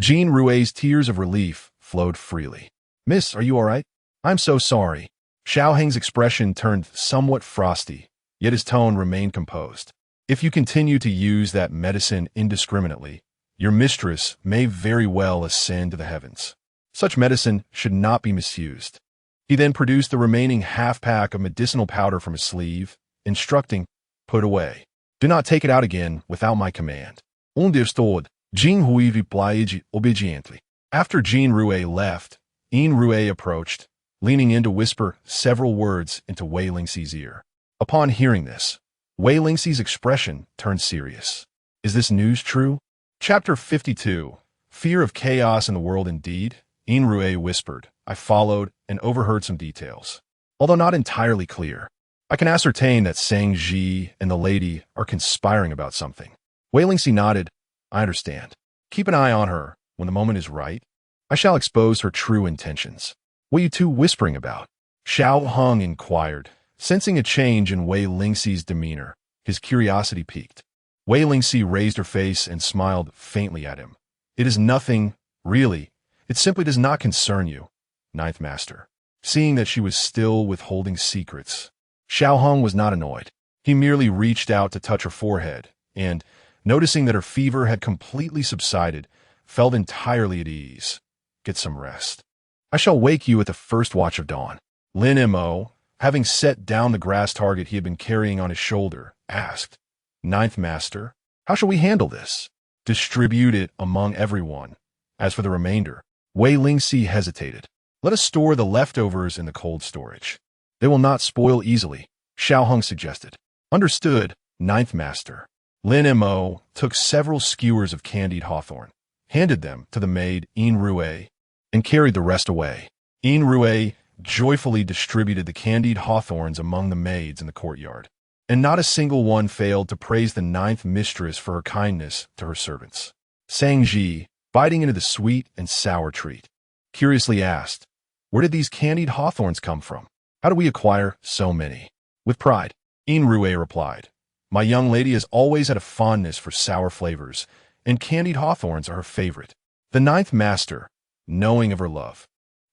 Jean Rue's tears of relief flowed freely. "Miss, are you all right?" "I'm so sorry." Xiao Heng's expression turned somewhat frosty, yet his tone remained composed. "If you continue to use that medicine indiscriminately, your mistress may very well ascend to the heavens. Such medicine should not be misused." He then produced the remaining half-pack of medicinal powder from his sleeve, instructing, "Put away. Do not take it out again without my command." "Understood." Jean Rue replied obediently. After Jean Rue left, Yin Rue approached, leaning in to whisper several words into Wei Lingxi's ear. Upon hearing this, Wei Lingxi's expression turned serious. "Is this news true?" Chapter 52. Fear of chaos in the world indeed, Yin Rue whispered. "I followed and overheard some details. Although not entirely clear, I can ascertain that Sang Ji and the lady are conspiring about something." Wei Lingxi nodded. "I understand. Keep an eye on her. When the moment is right, I shall expose her true intentions." "What are you two whispering about?" Xiao Hong inquired, sensing a change in Wei Lingxi's demeanor. His curiosity piqued. Wei Lingxi raised her face and smiled faintly at him. "It is nothing, really. It simply does not concern you, Ninth Master." Seeing that she was still withholding secrets, Xiao Hong was not annoyed. He merely reached out to touch her forehead, and, noticing that her fever had completely subsided, felt entirely at ease. "Get some rest. I shall wake you at the first watch of dawn." Lin Mo, having set down the grass target he had been carrying on his shoulder, asked, "Ninth Master, how shall we handle this?" "Distribute it among everyone. As for the remainder," Wei Lingxi hesitated. "Let us store the leftovers in the cold storage. They will not spoil easily," Xiao Hung suggested. "Understood, Ninth Master." Lin Mo took several skewers of candied hawthorn, handed them to the maid Yin Rui, and carried the rest away. Yin Rui joyfully distributed the candied hawthorns among the maids in the courtyard, and not a single one failed to praise the ninth mistress for her kindness to her servants. Sang Ji, biting into the sweet and sour treat, curiously asked, "Where did these candied hawthorns come from? How do we acquire so many?" With pride, Yin Rui replied, "My young lady has always had a fondness for sour flavors, and candied hawthorns are her favorite." The ninth master, knowing of her love,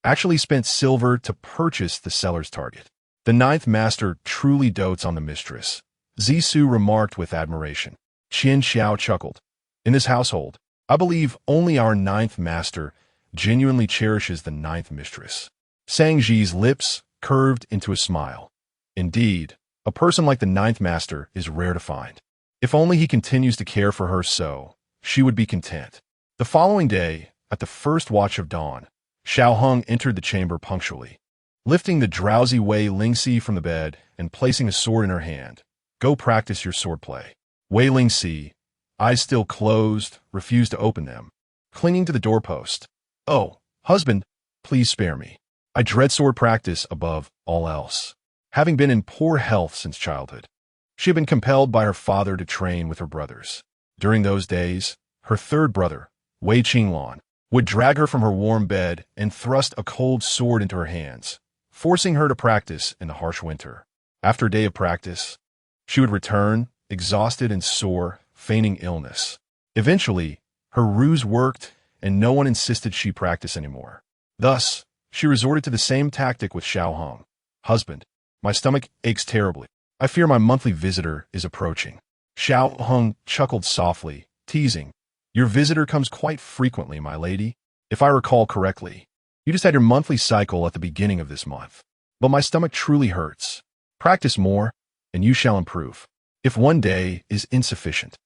actually spent silver to purchase the seller's target. The ninth master truly dotes on the mistress, Zisu remarked with admiration. Qian Xiao chuckled. "In this household, I believe only our ninth master genuinely cherishes the ninth mistress." Sang Ji's lips curved into a smile. Indeed, a person like the ninth master is rare to find. If only he continues to care for her so, she would be content. The following day, at the first watch of dawn, Xiao Hung entered the chamber punctually. Lifting the drowsy Wei Lingxi from the bed and placing a sword in her hand, "Go practice your swordplay." Wei Lingxi, eyes still closed, refused to open them, clinging to the doorpost. "Oh, husband, please spare me. I dread sword practice above all else." Having been in poor health since childhood, she had been compelled by her father to train with her brothers. During those days, her third brother, Wei Qinglan, would drag her from her warm bed and thrust a cold sword into her hands, forcing her to practice in the harsh winter. After a day of practice, she would return, exhausted and sore, feigning illness. Eventually, her ruse worked, and no one insisted she practice anymore. Thus, she resorted to the same tactic with Xiao Hung. "Husband, my stomach aches terribly. I fear my monthly visitor is approaching." Xiao Hung chuckled softly, teasing, "Your visitor comes quite frequently, my lady. If I recall correctly, you just had your monthly cycle at the beginning of this month. But my stomach truly hurts. Practice more, and you shall improve. If one day is insufficient,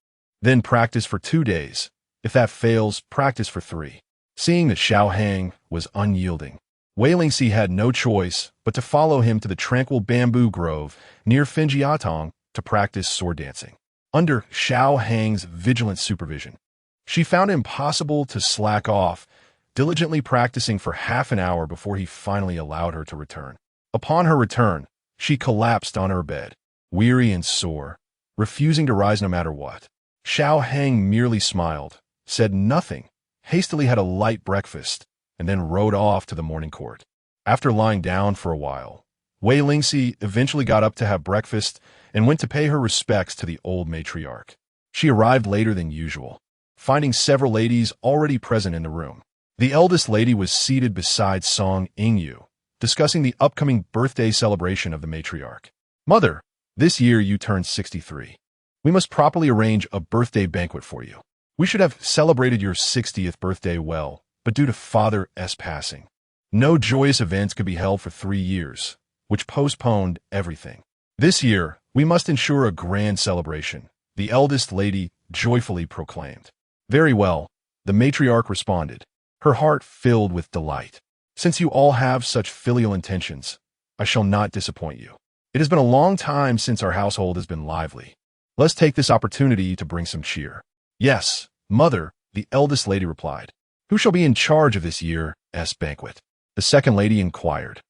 then practice for 2 days. If that fails, practice for 3. Seeing that Xiao Hang was unyielding, Wei Lingxi had no choice but to follow him to the tranquil bamboo grove near Finjiatong to practice sword dancing. Under Xiao Hang's vigilant supervision, she found it impossible to slack off, diligently practicing for half an hour before he finally allowed her to return. Upon her return, she collapsed on her bed, weary and sore, refusing to rise no matter what. Xiao Hang merely smiled, said nothing, hastily had a light breakfast, and then rode off to the morning court. After lying down for a while, Wei Lingxi eventually got up to have breakfast and went to pay her respects to the old matriarch. She arrived later than usual, finding several ladies already present in the room. The eldest lady was seated beside Song Yingyu, discussing the upcoming birthday celebration of the matriarch. "Mother, this year you turned 63. We must properly arrange a birthday banquet for you. We should have celebrated your 60th birthday well, but due to Father's passing, no joyous events could be held for 3 years, which postponed everything. This year, we must ensure a grand celebration," the eldest lady joyfully proclaimed. "Very well," the matriarch responded, her heart filled with delight. "Since you all have such filial intentions, I shall not disappoint you. It has been a long time since our household has been lively. Let's take this opportunity to bring some cheer." "Yes, mother," the eldest lady replied. "Who shall be in charge of this year's banquet?" the second lady inquired.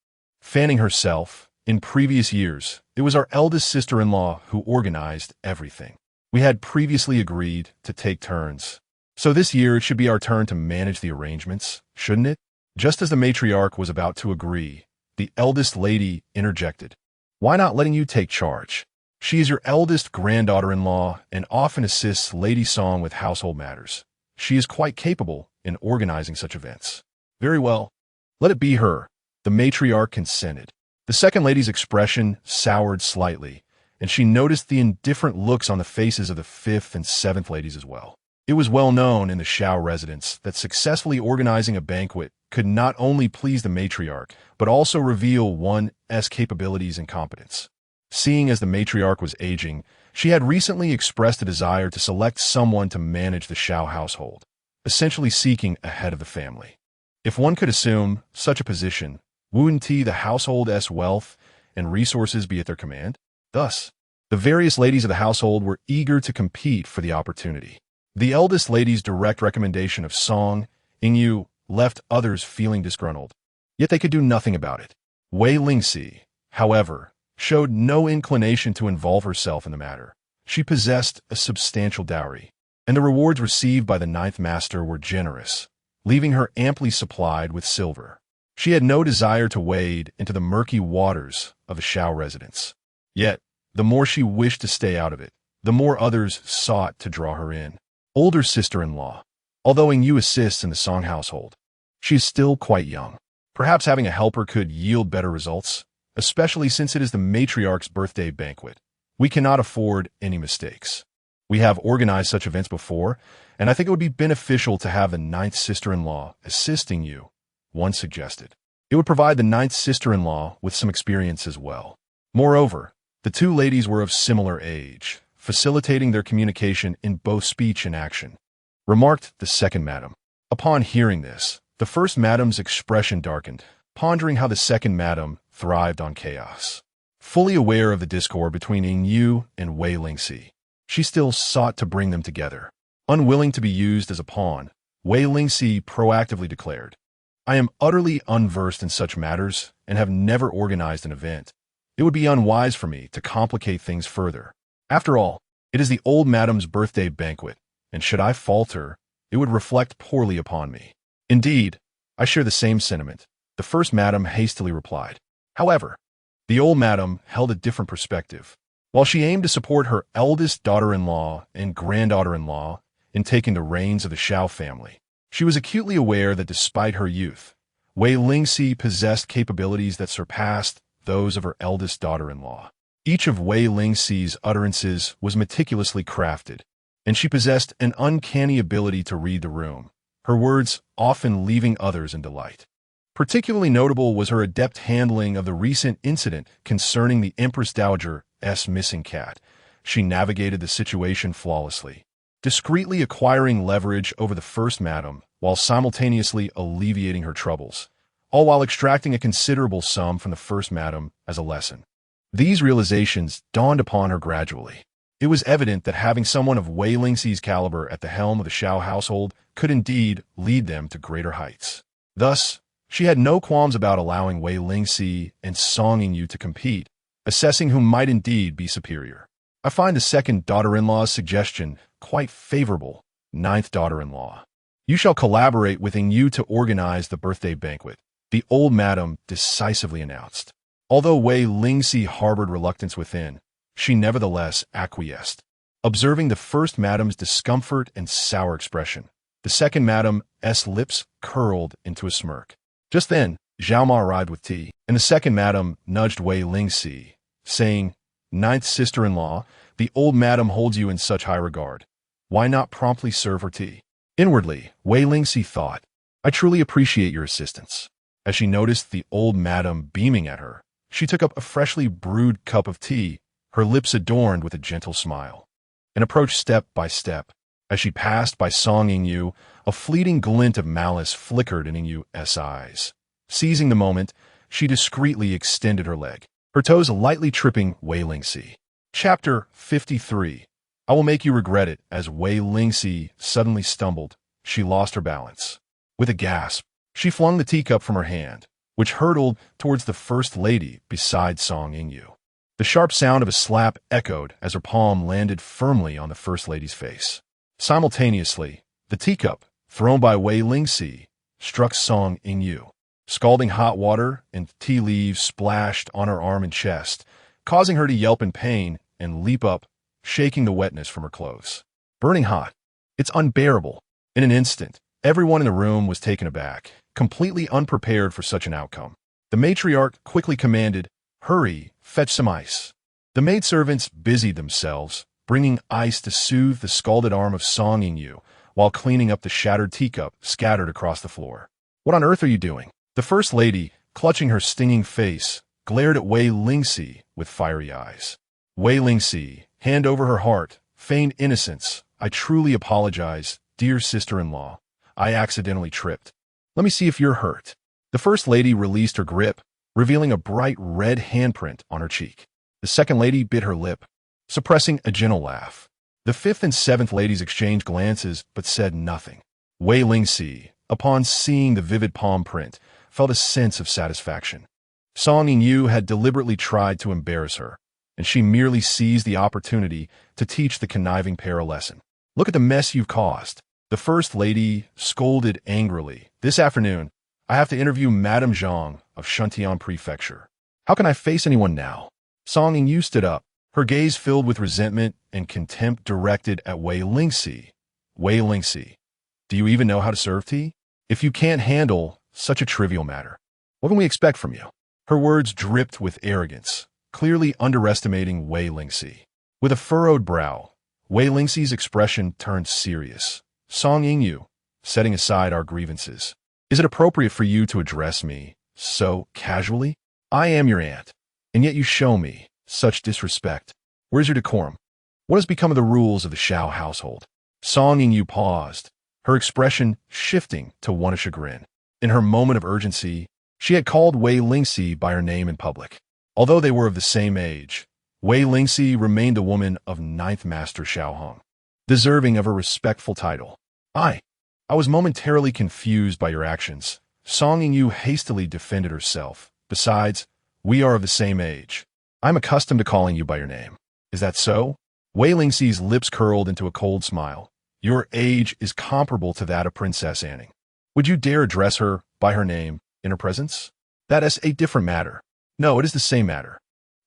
Fanning herself, in previous years, it was our eldest sister-in-law who organized everything. We had previously agreed to take turns. So this year it should be our turn to manage the arrangements, shouldn't it? Just as the matriarch was about to agree, the eldest lady interjected. "Why not letting you take charge? She is your eldest granddaughter-in-law and often assists Lady Song with household matters. She is quite capable in organizing such events." "Very well. Let it be her," the matriarch consented. The second lady's expression soured slightly, and she noticed the indifferent looks on the faces of the fifth and seventh ladies as well. It was well known in the Xiao residence that successfully organizing a banquet could not only please the matriarch, but also reveal one's capabilities and competence. Seeing as the matriarch was aging, she had recently expressed a desire to select someone to manage the Xiao household, essentially seeking a head of the family. If one could assume such a position, wouldn't the household's wealth and resources be at their command? Thus, the various ladies of the household were eager to compete for the opportunity. The eldest lady's direct recommendation of Song Yingyu left others feeling disgruntled, yet they could do nothing about it. Wei Lingxi, however, showed no inclination to involve herself in the matter. She possessed a substantial dowry, and the rewards received by the ninth master were generous, leaving her amply supplied with silver. She had no desire to wade into the murky waters of a Xiao residence. Yet, the more she wished to stay out of it, the more others sought to draw her in. Older sister-in-law. Although Yingyu assists in the Song household, she is still quite young. Perhaps having a helper could yield better results, especially since it is the matriarch's birthday banquet. We cannot afford any mistakes. We have organized such events before, and I think it would be beneficial to have the ninth sister-in-law assisting you, one suggested. It would provide the ninth sister-in-law with some experience as well. Moreover, the two ladies were of similar age, facilitating their communication in both speech and action, remarked the second madam. Upon hearing this, the first madam's expression darkened, pondering how the second madam thrived on chaos. Fully aware of the discord between Yingyu and Wei Lingxi, she still sought to bring them together. Unwilling to be used as a pawn, Wei Lingxi proactively declared, "I am utterly unversed in such matters and have never organized an event. It would be unwise for me to complicate things further. After all, it is the old madam's birthday banquet, and should I falter, it would reflect poorly upon me." "Indeed, I share the same sentiment," the first madam hastily replied. However, the old madam held a different perspective. While she aimed to support her eldest daughter-in-law and granddaughter-in-law in taking the reins of the Xiao family, she was acutely aware that despite her youth, Wei Lingxi possessed capabilities that surpassed those of her eldest daughter-in-law. Each of Wei Lingxi's utterances was meticulously crafted, and she possessed an uncanny ability to read the room, her words often leaving others in delight. Particularly notable was her adept handling of the recent incident concerning the Empress Dowager's missing cat. She navigated the situation flawlessly, discreetly acquiring leverage over the first madam while simultaneously alleviating her troubles, all while extracting a considerable sum from the first madam as a lesson. These realizations dawned upon her gradually. It was evident that having someone of Wei Lingxi's caliber at the helm of the Xiao household could indeed lead them to greater heights. Thus, she had no qualms about allowing Wei Lingxi and Song Yingyu to compete, assessing who might indeed be superior. "I find the second daughter-in-law's suggestion quite favorable, ninth daughter-in-law. You shall collaborate with Yingyu to organize the birthday banquet," the old madam decisively announced. Although Wei Lingxi harbored reluctance within, she nevertheless acquiesced. Observing the first madam's discomfort and sour expression, the second madam's lips curled into a smirk. Just then, Zhao Ma arrived with tea, and the second madam nudged Wei Lingxi, saying, "Ninth sister-in-law, the old madam holds you in such high regard. Why not promptly serve her tea?" Inwardly, Wei Lingxi thought, "I truly appreciate your assistance." As she noticed the old madam beaming at her, she took up a freshly brewed cup of tea, her lips adorned with a gentle smile, and approached step by step. As she passed by Song Yingyu, a fleeting glint of malice flickered in Yingyu's eyes. Seizing the moment, she discreetly extended her leg, her toes lightly tripping Wei Lingxi. Chapter 53. I will make you regret it. As Wei Lingxi suddenly stumbled, she lost her balance. With a gasp, she flung the teacup from her hand, which hurtled towards the first lady beside Song Yingyu. The sharp sound of a slap echoed as her palm landed firmly on the first lady's face. Simultaneously, the teacup, thrown by Wei Lingxi, struck Song Yingyu. Scalding hot water and tea leaves splashed on her arm and chest, causing her to yelp in pain and leap up, shaking the wetness from her clothes. Burning hot. It's unbearable. In an instant, everyone in the room was taken aback, completely unprepared for such an outcome. The matriarch quickly commanded, "Hurry, fetch some ice." The maidservants busied themselves, bringing ice to soothe the scalded arm of Song Yingyu, while cleaning up the shattered teacup scattered across the floor. What on earth are you doing? The First Lady, clutching her stinging face, glared at Wei Lingxi with fiery eyes. Wei Lingxi, hand over her heart, feigned innocence. I truly apologize, dear sister-in-law. I accidentally tripped. Let me see if you're hurt. The First Lady released her grip, revealing a bright red handprint on her cheek. The Second Lady bit her lip, suppressing a gentle laugh. The Fifth and Seventh Ladies exchanged glances but said nothing. Wei Lingxi, upon seeing the vivid palm print, felt a sense of satisfaction. Song Yu had deliberately tried to embarrass her, and she merely seized the opportunity to teach the conniving pair a lesson. Look at the mess you've caused. The First Lady scolded angrily. This afternoon, I have to interview Madame Zhang of Shuntian Prefecture. How can I face anyone now? Song Yu stood up, her gaze filled with resentment and contempt directed at Wei Lingxi. Wei Lingxi, do you even know how to serve tea? If you can't handle such a trivial matter, what can we expect from you? Her words dripped with arrogance, clearly underestimating Wei Lingxi. With a furrowed brow, Wei Lingxi's expression turned serious. Song Yu, setting aside our grievances, is it appropriate for you to address me so casually? I am your aunt, and yet you show me such disrespect. Where's your decorum? What has become of the rules of the Xiao household? Song Yu paused, her expression shifting to one of chagrin. In her moment of urgency, she had called Wei Lingxi by her name in public. Although they were of the same age, Wei Lingxi remained a woman of Ninth Master Xiaohong, deserving of a respectful title. I was momentarily confused by your actions. Song Yu hastily defended herself. Besides, we are of the same age. I'm accustomed to calling you by your name. Is that so? Wei Lingxi's lips curled into a cold smile. Your age is comparable to that of Princess Anning. Would you dare address her by her name in her presence? That is a different matter. No, it is the same matter.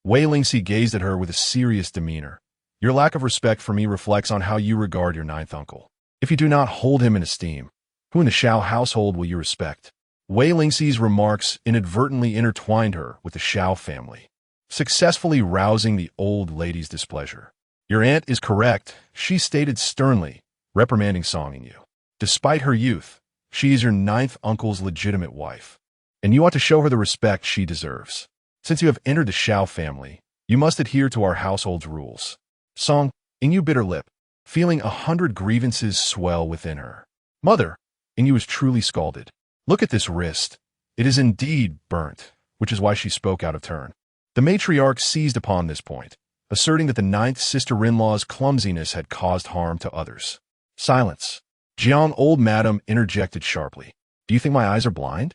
Wei Lingxi gazed at her with a serious demeanor. Your lack of respect for me reflects on how you regard your ninth uncle. If you do not hold him in esteem, who in the Xiao household will you respect? Wei Lingxi's remarks inadvertently intertwined her with the Xiao family, successfully rousing the old lady's displeasure. Your aunt is correct, she stated sternly, reprimanding Song Yu. Despite her youth, she is your ninth uncle's legitimate wife, and you ought to show her the respect she deserves. Since you have entered the Xiao family, you must adhere to our household's rules. Song Yu bit her lip, feeling 100 grievances swell within her. Mother, Yu was truly scalded. Look at this wrist. It is indeed burnt, which is why she spoke out of turn. The matriarch seized upon this point, asserting that the ninth sister-in-law's clumsiness had caused harm to others. Silence. Jiang old madam interjected sharply. Do you think my eyes are blind?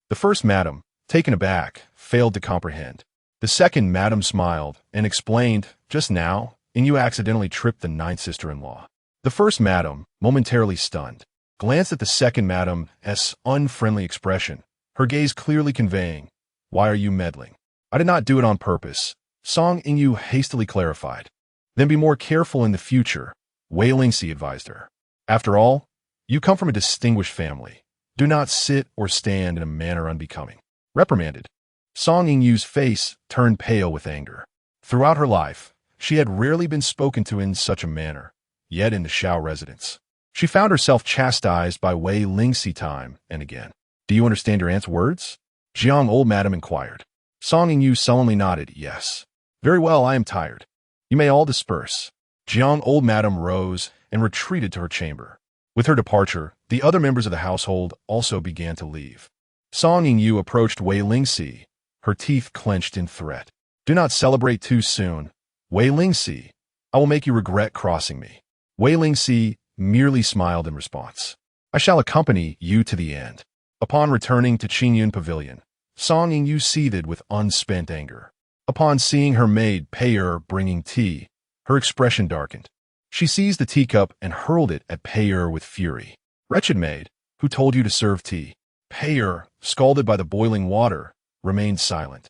The first madam, taken aback, failed to comprehend. The second madam smiled and explained, just now, Yu accidentally tripped the ninth sister-in-law. The first madam, momentarily stunned, glanced at the second madam's unfriendly expression, her gaze clearly conveying, why are you meddling? I did not do it on purpose, Song Yu hastily clarified. Then be more careful in the future, Wei Lingxi advised her. After all, you come from a distinguished family. Do not sit or stand in a manner unbecoming. Reprimanded. Song Yu's face turned pale with anger. Throughout her life, she had rarely been spoken to in such a manner, yet in the Xiao residence, she found herself chastised by Wei Lingxi time and again. Do you understand your aunt's words? Jiang old madam inquired. Song Yu sullenly nodded, yes. Very well, I am tired. You may all disperse. Jiang old madam rose and retreated to her chamber. With her departure, the other members of the household also began to leave. Song Yu approached Wei Lingxi, her teeth clenched in threat. Do not celebrate too soon. Wei Lingxi, I will make you regret crossing me. Wei Lingxi merely smiled in response. I shall accompany you to the end. Upon returning to Qingyun Pavilion, Song Yu seethed with unspent anger. Upon seeing her maid Pei bringing tea, her expression darkened. She seized the teacup and hurled it at Pei with fury. Wretched maid, who told you to serve tea? Pei, scalded by the boiling water, remained silent.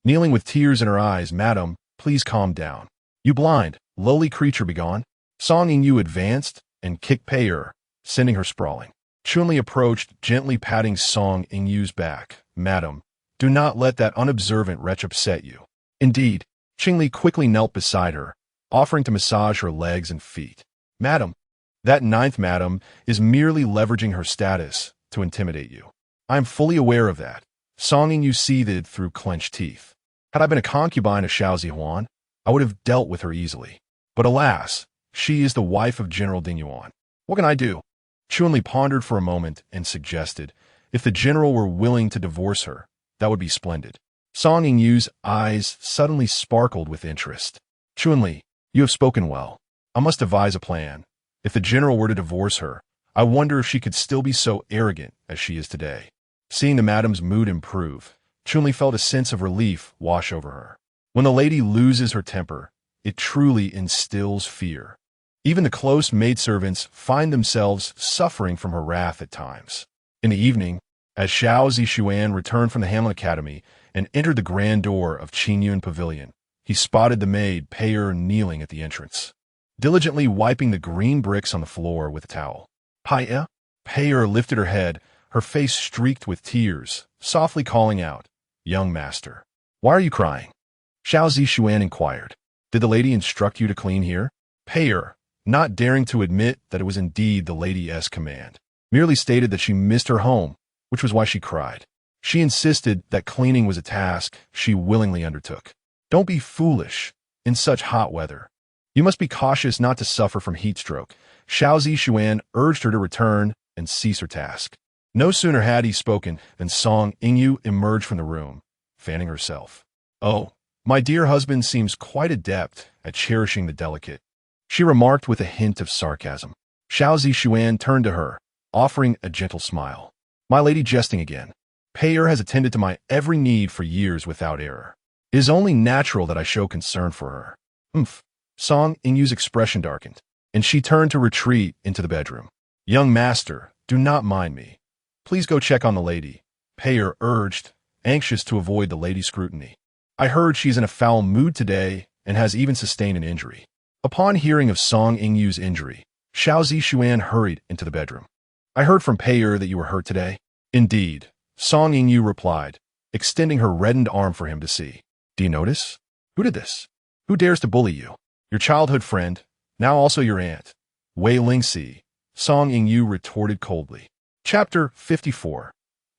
Kneeling with tears in her eyes, Madam, please calm down. You blind, lowly creature, begone. Song Yu advanced and kicked Pei, sending her sprawling. Chunli approached, gently patting Song Yu's back. Madam, do not let that unobservant wretch upset you. Indeed, Qingli quickly knelt beside her, offering to massage her legs and feet. Madam, That ninth madam is merely leveraging her status to intimidate you. I am fully aware of that. Song Yingyu seethed through clenched teeth. Had I been a concubine of Xiao Zixuan, I would have dealt with her easily. But alas, she is the wife of General Ding Yuan. What can I do? Chunli pondered for a moment and suggested, if the general were willing to divorce her, that would be splendid. Song Yingyu's eyes suddenly sparkled with interest. Chunli, you have spoken well. I must devise a plan. If the general were to divorce her, I wonder if she could still be so arrogant as she is today. Seeing the madam's mood improve, Chunli felt a sense of relief wash over her. When the lady loses her temper, it truly instills fear. Even the close maidservants find themselves suffering from her wrath at times. In the evening, as Xiao Zixuan returned from the Hamlin Academy and entered the grand door of Qingyun Pavilion, he spotted the maid Pei kneeling at the entrance, diligently wiping the green bricks on the floor with a towel. Pei lifted her head, her face streaked with tears, softly calling out, "Young master, why are you crying?" Xiao Zixuan inquired. "Did the lady instruct you to clean here?" Pei, not daring to admit that it was indeed the lady's command, merely stated that she missed her home, which was why she cried. She insisted that cleaning was a task she willingly undertook. "Don't be foolish in such hot weather. You must be cautious not to suffer from heat stroke." Xiao Zixuan urged her to return and cease her task. No sooner had he spoken than Song Yingyu emerged from the room, fanning herself. "Oh, my dear husband seems quite adept at cherishing the delicate," she remarked with a hint of sarcasm. Xiao Zixuan turned to her, offering a gentle smile. "My lady jesting again. Pei has attended to my every need for years without error. It is only natural that I show concern for her." Song Yingyu's expression darkened, and she turned to retreat into the bedroom. "Young master, do not mind me. Please go check on the lady," Pei urged, anxious to avoid the lady's scrutiny. "I heard she's in a foul mood today and has even sustained an injury." Upon hearing of Song Yingyu's injury, Xiao Zixuan hurried into the bedroom. "I heard from Pei that you were hurt today." "Indeed," Song Yingyu replied, extending her reddened arm for him to see. "Do you notice? Who did this? Who dares to bully you?" "Your childhood friend, now also your aunt, Wei Lingxi," Song Yingyu retorted coldly. Chapter 54.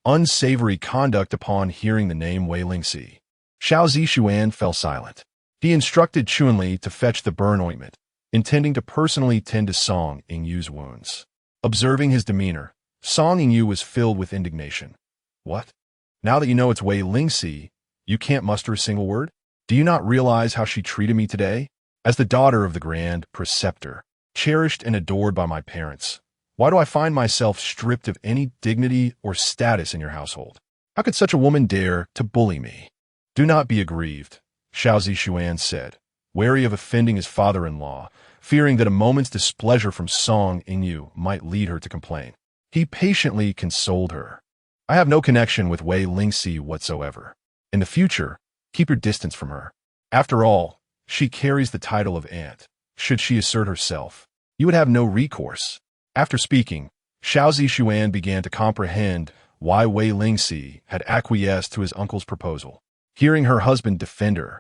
Unsavory Conduct. Upon hearing the name Wei Lingxi, Xiao Zixuan fell silent. He instructed Chunli to fetch the burn ointment, intending to personally tend to Song Yingyu's wounds. Observing his demeanor, Song Yingyu was filled with indignation. "What? Now that you know it's Wei Lingxi, you can't muster a single word? Do you not realize how she treated me today? As the daughter of the grand preceptor, cherished and adored by my parents, why do I find myself stripped of any dignity or status in your household? How could such a woman dare to bully me?" "Do not be aggrieved," Xiao Zixuan said, wary of offending his father-in-law, fearing that a moment's displeasure from Song Yingyu might lead her to complain. He patiently consoled her. "I have no connection with Wei Lingxi whatsoever. In the future, keep your distance from her. After all, she carries the title of aunt. Should she assert herself, you would have no recourse." After speaking, Xiao Zixuan began to comprehend why Wei Lingxi had acquiesced to his uncle's proposal. Hearing her husband defend her,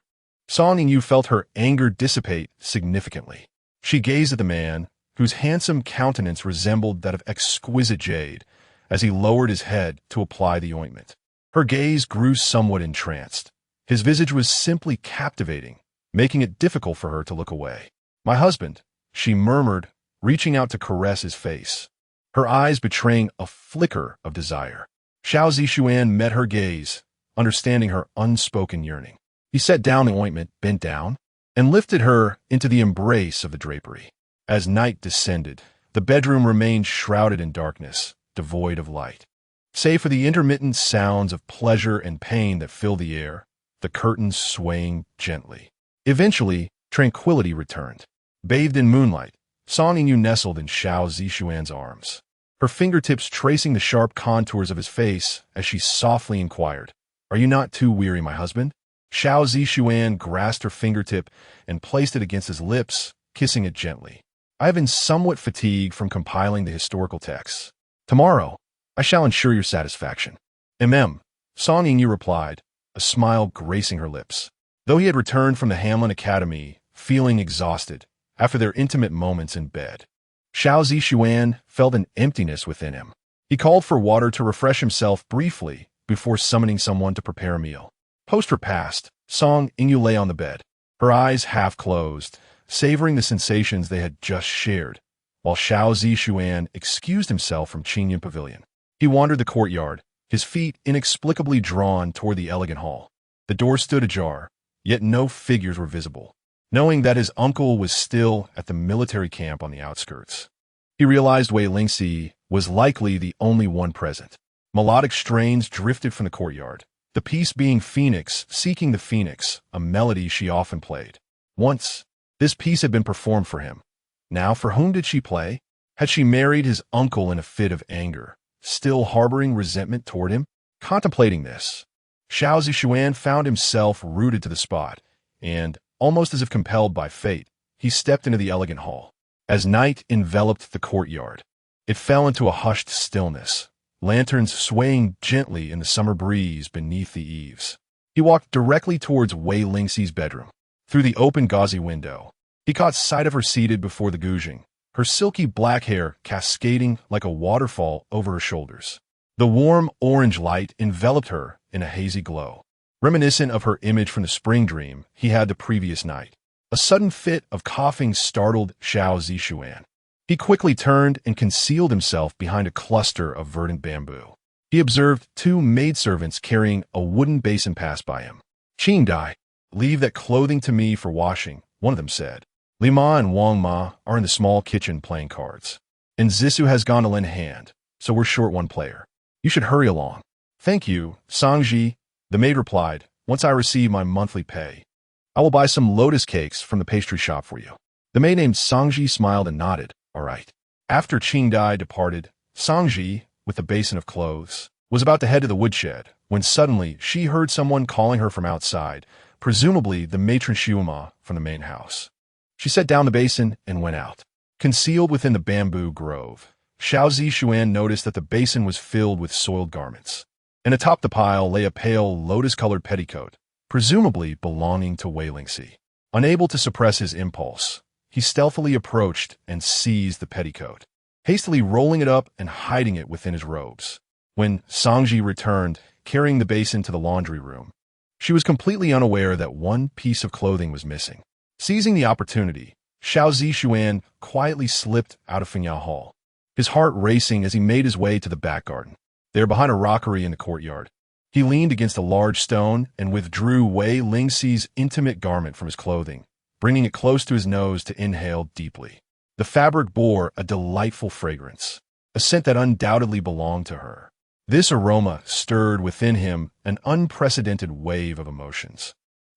Song Yingyu felt her anger dissipate significantly. She gazed at the man, whose handsome countenance resembled that of exquisite jade, as he lowered his head to apply the ointment. Her gaze grew somewhat entranced. His visage was simply captivating, making it difficult for her to look away. "My husband," she murmured, reaching out to caress his face, her eyes betraying a flicker of desire. Xiao Zixuan met her gaze, understanding her unspoken yearning. He set down the ointment, bent down, and lifted her into the embrace of the drapery. As night descended, the bedroom remained shrouded in darkness, devoid of light. Save for the intermittent sounds of pleasure and pain that filled the air, the curtains swaying gently. Eventually, tranquility returned. Bathed in moonlight, Song Yingyu nestled in Xiao Zixuan's arms, her fingertips tracing the sharp contours of his face as she softly inquired, "Are you not too weary, my husband?" Xiao Zixuan grasped her fingertip and placed it against his lips, kissing it gently. "I have been somewhat fatigued from compiling the historical texts. Tomorrow, I shall ensure your satisfaction." Song Yingyu replied, a smile gracing her lips. Though he had returned from the Hamlin Academy, feeling exhausted, after their intimate moments in bed, Xiao Zixuan felt an emptiness within him. He called for water to refresh himself briefly before summoning someone to prepare a meal. Post-repast, Song Yingyu lay on the bed, her eyes half closed, savoring the sensations they had just shared, while Xiao Zixuan excused himself from Qingyan Pavilion. He wandered the courtyard, his feet inexplicably drawn toward the elegant hall. The door stood ajar, yet no figures were visible. Knowing that his uncle was still at the military camp on the outskirts, he realized Wei Lingxi was likely the only one present. Melodic strains drifted from the courtyard, the piece being Phoenix Seeking the Phoenix, a melody she often played. Once, this piece had been performed for him. Now, for whom did she play? Had she married his uncle in a fit of anger, still harboring resentment toward him? Contemplating this, Xiao Zixuan found himself rooted to the spot, and, almost as if compelled by fate, he stepped into the elegant hall. As night enveloped the courtyard, it fell into a hushed stillness, lanterns swaying gently in the summer breeze beneath the eaves. He walked directly towards Wei Lingxi's bedroom. Through the open gauzy window, he caught sight of her seated before the guzheng, her silky black hair cascading like a waterfall over her shoulders. The warm orange light enveloped her in a hazy glow, reminiscent of her image from the spring dream he had the previous night. A sudden fit of coughing startled Xiao Zixuan. He quickly turned and concealed himself behind a cluster of verdant bamboo. He observed two maidservants carrying a wooden basin pass by him. "Qingdai, leave that clothing to me for washing," one of them said. "Li Ma and Wang Ma are in the small kitchen playing cards. And Zissou has gone to lend a hand, so we're short one player. You should hurry along." "Thank you, Sangji," the maid replied. "Once I receive my monthly pay, I will buy some lotus cakes from the pastry shop for you." The maid named Sangji smiled and nodded. "All right." After Qingdai departed, Sangji, with a basin of clothes, was about to head to the woodshed when suddenly she heard someone calling her from outside, presumably the matron Xiuma from the main house. She set down the basin and went out. Concealed within the bamboo grove, Xiao Zixuan noticed that the basin was filled with soiled garments, and atop the pile lay a pale, lotus-colored petticoat, presumably belonging to Wei Lingxi. Unable to suppress his impulse, he stealthily approached and seized the petticoat, hastily rolling it up and hiding it within his robes. When Sangji returned, carrying the basin to the laundry room, she was completely unaware that one piece of clothing was missing. Seizing the opportunity, Xiao Zixuan quietly slipped out of Fiancé Hall, his heart racing as he made his way to the back garden. There, behind a rockery in the courtyard, he leaned against a large stone and withdrew Wei Lingxi's intimate garment from his clothing, bringing it close to his nose to inhale deeply. The fabric bore a delightful fragrance, a scent that undoubtedly belonged to her. This aroma stirred within him an unprecedented wave of emotions,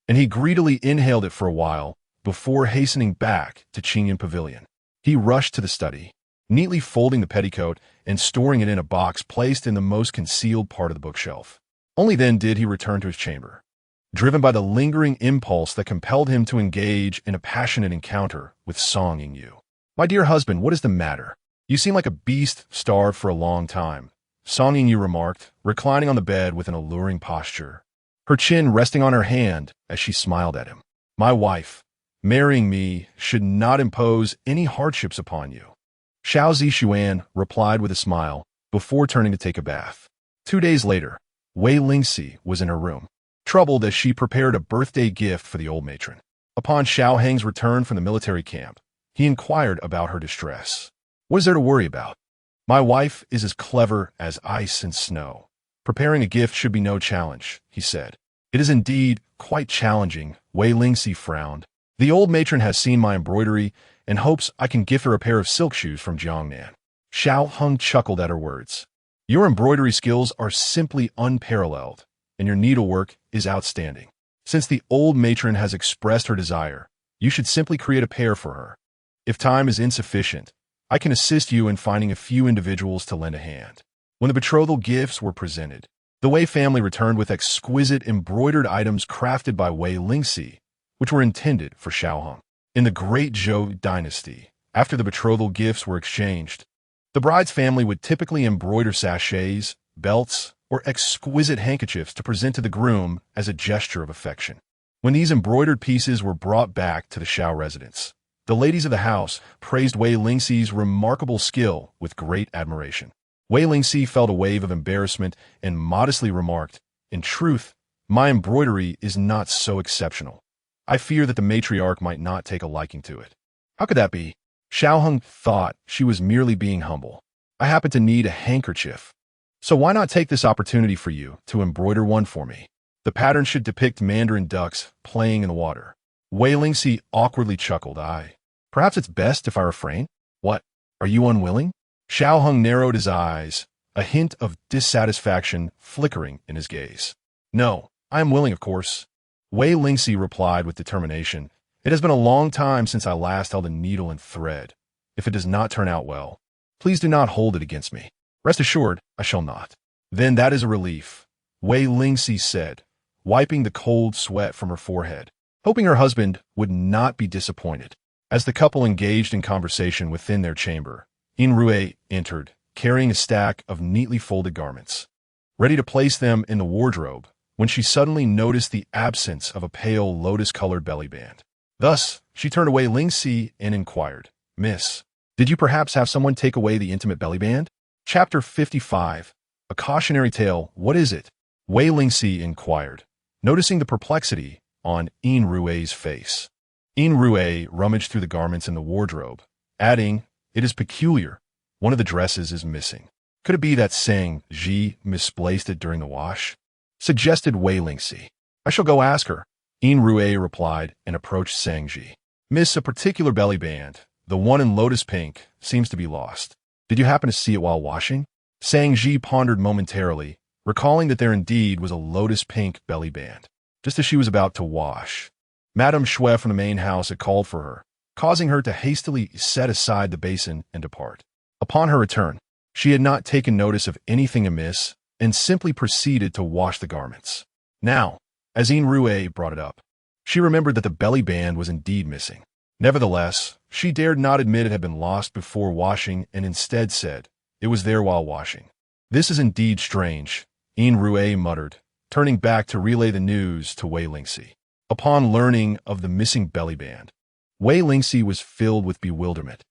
and he greedily inhaled it for a while before hastening back to Qingyan Pavilion. He rushed to the study, neatly folding the petticoat and storing it in a box placed in the most concealed part of the bookshelf. Only then did he return to his chamber, driven by the lingering impulse that compelled him to engage in a passionate encounter with Song Yingyu. "My dear husband, what is the matter? You seem like a beast starved for a long time," Song Yingyu remarked, reclining on the bed with an alluring posture, her chin resting on her hand as she smiled at him. "My wife, marrying me should not impose any hardships upon you," Xiao Zixuan replied with a smile before turning to take a bath. 2 days later, Wei Lingxi was in her room, troubled as she prepared a birthday gift for the old matron. Upon Xiao Heng's return from the military camp, he inquired about her distress. "What is there to worry about? My wife is as clever as ice and snow. Preparing a gift should be no challenge," he said. "It is indeed quite challenging," Wei Lingxi frowned. "The old matron has seen my embroidery and hopes I can gift her a pair of silk shoes from Jiangnan." Xiao Heng chuckled at her words. "Your embroidery skills are simply unparalleled, and your needlework is outstanding. Since the old matron has expressed her desire, you should simply create a pair for her. If time is insufficient, I can assist you in finding a few individuals to lend a hand." When the betrothal gifts were presented, the Wei family returned with exquisite embroidered items crafted by Wei Lingxi, which were intended for Xiao Heng. In the Great Zhou dynasty, after the betrothal gifts were exchanged, the bride's family would typically embroider sachets, belts, or exquisite handkerchiefs to present to the groom as a gesture of affection. When these embroidered pieces were brought back to the Xiao residence, The ladies of the house praised Wei Lingxi's remarkable skill with great admiration. Wei Lingxi felt a wave of embarrassment and modestly remarked, "In truth, my embroidery is not so exceptional. I fear that the matriarch might not take a liking to it." How could that be? Xiao Hong thought she was merely being humble. "I happen to need a handkerchief. So why not take this opportunity for you to embroider one for me? The pattern should depict mandarin ducks playing in the water." Wei Lingxi awkwardly chuckled. Perhaps it's best if I refrain? What? Are you unwilling? Xiao Hong narrowed his eyes, a hint of dissatisfaction flickering in his gaze. "No, I am willing, of course." Wei Lingxi replied with determination. "It has been a long time since I last held a needle and thread. If it does not turn out well, please do not hold it against me. Rest assured, I shall not." "Then that is a relief," Wei Lingxi said, wiping the cold sweat from her forehead, hoping her husband would not be disappointed. As the couple engaged in conversation within their chamber, Rui entered, carrying a stack of neatly folded garments, ready to place them in the wardrobe, when she suddenly noticed the absence of a pale lotus-colored belly band. Thus, she turned to Wei Lingxi and inquired, "Miss, did you perhaps have someone take away the intimate belly band?" Chapter 55. A Cautionary Tale. What is it? Wei Lingxi inquired, noticing the perplexity on Rui's face. Rui rummaged through the garments in the wardrobe, adding, "It is peculiar. One of the dresses is missing. Could it be that Sang Ji misplaced it during the wash?" Suggested Wei Lingxi. "I shall go ask her," Rui replied and approached Sang Ji. "Miss, a particular belly band, the one in lotus pink, seems to be lost. Did you happen to see it while washing?" Sang Ji pondered momentarily, recalling that there indeed was a lotus pink belly band, just as she was about to wash. Madame Xue from the main house had called for her, causing her to hastily set aside the basin and depart. Upon her return, she had not taken notice of anything amiss and simply proceeded to wash the garments. Now, as Rui brought it up, she remembered that the belly band was indeed missing. Nevertheless, she dared not admit it had been lost before washing and instead said, "It was there while washing." "This is indeed strange," Rui muttered, turning back to relay the news to Wei Lingxi. Upon learning of the missing belly band, Wei Lingxi was filled with bewilderment.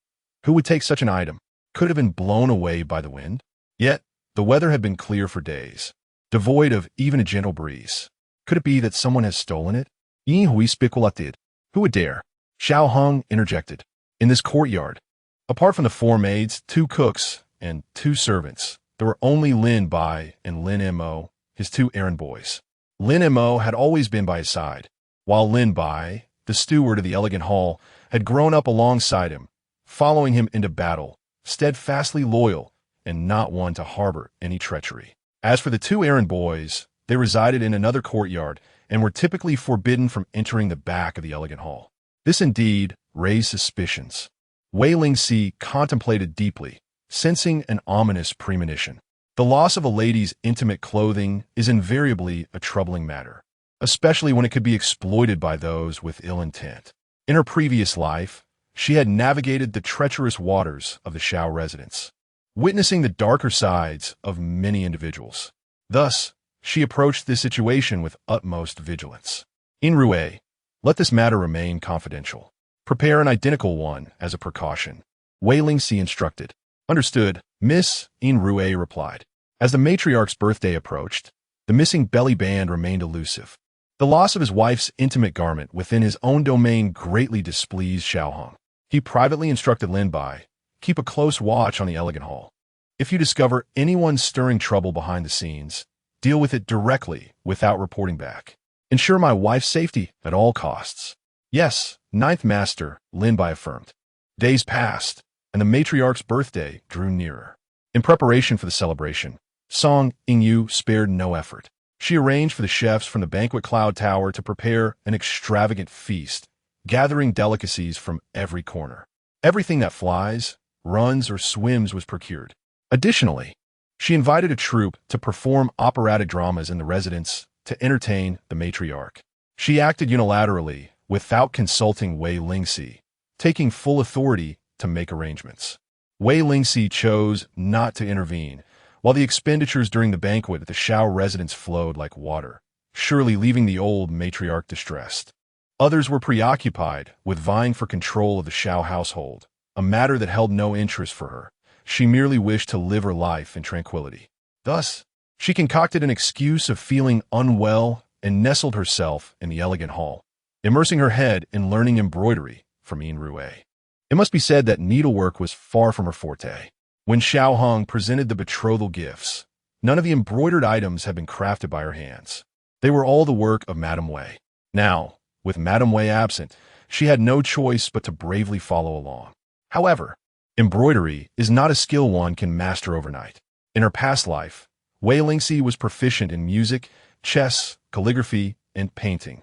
Who would take such an item? Could it have been blown away by the wind? Yet, the weather had been clear for days, devoid of even a gentle breeze. Could it be that someone has stolen it? Hui speculated. Who would dare? Xiao Hong interjected. In this courtyard, apart from the 4 maids, 2 cooks, and 2 servants, there were only Lin Bai and Lin Mo, his 2 errand boys. Lin Mo had always been by his side, while Lin Bai, the steward of the elegant hall, had grown up alongside him, following him into battle, steadfastly loyal and not one to harbor any treachery. As for the 2 errand boys, they resided in another courtyard and were typically forbidden from entering the back of the elegant hall. This indeed raised suspicions. Wei Lingxi contemplated deeply, sensing an ominous premonition. The loss of a lady's intimate clothing is invariably a troubling matter, especially when it could be exploited by those with ill intent. In her previous life, she had navigated the treacherous waters of the Xiao residence, witnessing the darker sides of many individuals. Thus, she approached this situation with utmost vigilance. Rui, let this matter remain confidential. Prepare an identical one as a precaution. Wei Lingxi instructed. Understood, Miss, Rui replied. As the matriarch's birthday approached, the missing belly band remained elusive. The loss of his wife's intimate garment within his own domain greatly displeased Xiao Hong. He privately instructed Lin Bai, keep a close watch on the elegant hall. If you discover anyone stirring trouble behind the scenes, deal with it directly without reporting back. Ensure my wife's safety at all costs. Yes, Ninth Master, Lin Bai affirmed. Days passed, and the matriarch's birthday drew nearer. In preparation for the celebration, Song Yingyu spared no effort. She arranged for the chefs from the banquet cloud tower to prepare an extravagant feast, gathering delicacies from every corner. Everything that flies, runs, or swims was procured. Additionally, she invited a troupe to perform operatic dramas in the residence to entertain the matriarch. She acted unilaterally, without consulting Wei Lingxi, taking full authority to make arrangements. Wei Lingxi chose not to intervene, while the expenditures during the banquet at the Xiao residence flowed like water, surely leaving the old matriarch distressed. Others were preoccupied with vying for control of the Xiao household, a matter that held no interest for her. She merely wished to live her life in tranquility. Thus, she concocted an excuse of feeling unwell and nestled herself in the elegant hall, immersing her head in learning embroidery from Yin Rue. It must be said that needlework was far from her forte. When Xiao Hong presented the betrothal gifts, none of the embroidered items had been crafted by her hands. They were all the work of Madame Wei. Now, with Madame Wei absent, she had no choice but to bravely follow along. However, embroidery is not a skill one can master overnight. In her past life, Wei Lingxi was proficient in music, chess, calligraphy, and painting.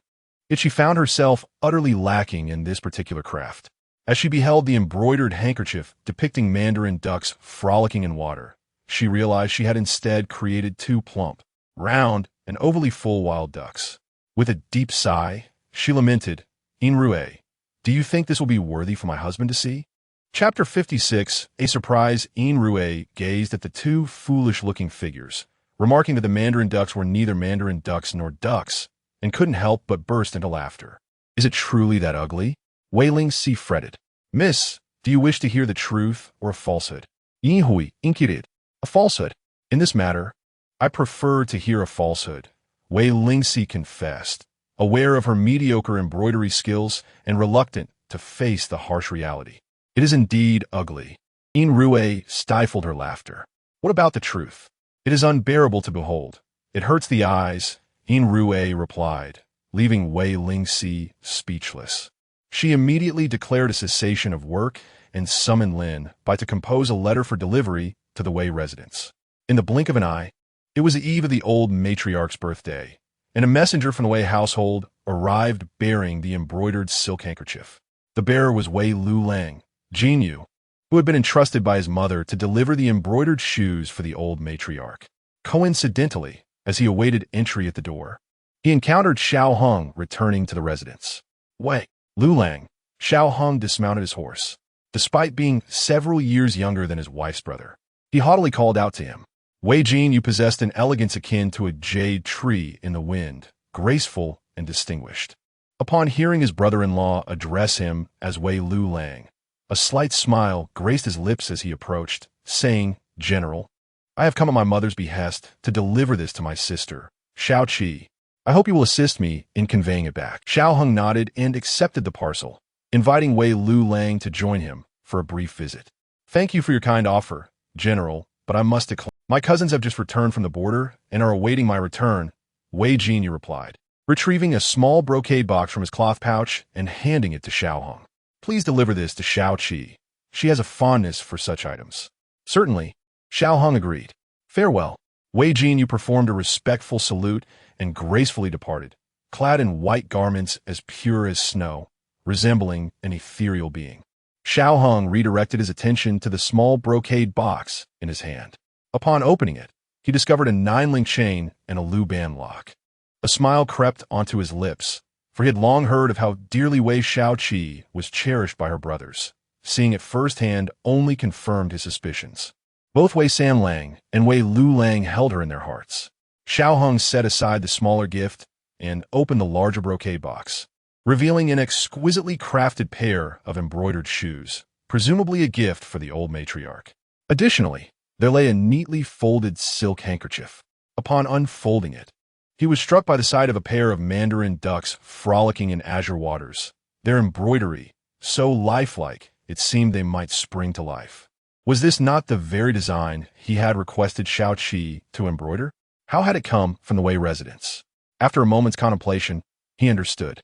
Yet she found herself utterly lacking in this particular craft. As she beheld the embroidered handkerchief depicting mandarin ducks frolicking in water, she realized she had instead created two plump, round, and overly full wild ducks. With a deep sigh, she lamented, "Yin Rue, do you think this will be worthy for my husband to see?" Chapter 56, a surprised Yin Rue gazed at the two foolish-looking figures, remarking that the mandarin ducks were neither mandarin ducks nor ducks, and couldn't help but burst into laughter. "Is it truly that ugly?" Wei Lingxi fretted. "Miss, do you wish to hear the truth or a falsehood?" "Yin Hui inquired. "A falsehood. In this matter, I prefer to hear a falsehood," Wei Lingxi confessed, aware of her mediocre embroidery skills and reluctant to face the harsh reality. "It is indeed ugly." Yin Rue stifled her laughter. "What about the truth?" "It is unbearable to behold. It hurts the eyes," Yin Rue replied, leaving Wei Lingxi speechless. She immediately declared a cessation of work and summoned Lin Bai to compose a letter for delivery to the Wei residence. In the blink of an eye, it was the eve of the old matriarch's birthday, and a messenger from the Wei household arrived bearing the embroidered silk handkerchief. The bearer was Wei Lingxi, Yu, who had been entrusted by his mother to deliver the embroidered shoes for the old matriarch. Coincidentally, as he awaited entry at the door, he encountered Xiao Hong returning to the residence. "Wei Lingxi." Xiao Hong dismounted his horse. Despite being several years younger than his wife's brother, he haughtily called out to him, "Wei Jin, you possessed an elegance akin to a jade tree in the wind, graceful and distinguished." Upon hearing his brother-in-law address him as Wei Lingxi, a slight smile graced his lips as he approached, saying, "General, I have come at my mother's behest to deliver this to my sister, Xiao Qi. I hope you will assist me in conveying it back." Xiao Hong nodded and accepted the parcel, inviting Wei Lingxi to join him for a brief visit. "Thank you for your kind offer, General, but I must decline. My cousins have just returned from the border and are awaiting my return," Wei Jin replied, retrieving a small brocade box from his cloth pouch and handing it to Xiao Hong. "Please deliver this to Xiao Qi. She has a fondness for such items." "Certainly," Xiao Hong agreed. "Farewell." Wei Jin performed a respectful salute and gracefully departed, clad in white garments as pure as snow, resembling an ethereal being. Xiao Hong redirected his attention to the small brocade box in his hand. Upon opening it, he discovered a 9-link chain and a Luban lock. A smile crept onto his lips, for he had long heard of how dearly Wei Xiaoqi was cherished by her brothers. Seeing it firsthand only confirmed his suspicions. Both Wei Sanlang and Wei Lulang held her in their hearts. Xiao Hong set aside the smaller gift and opened the larger brocade box, revealing an exquisitely crafted pair of embroidered shoes, presumably a gift for the old matriarch. Additionally, there lay a neatly folded silk handkerchief. Upon unfolding it, he was struck by the sight of a pair of mandarin ducks frolicking in azure waters, their embroidery so lifelike it seemed they might spring to life. Was this not the very design he had requested Xiao Qi to embroider? How had it come from the Wei residence? After a moment's contemplation, he understood.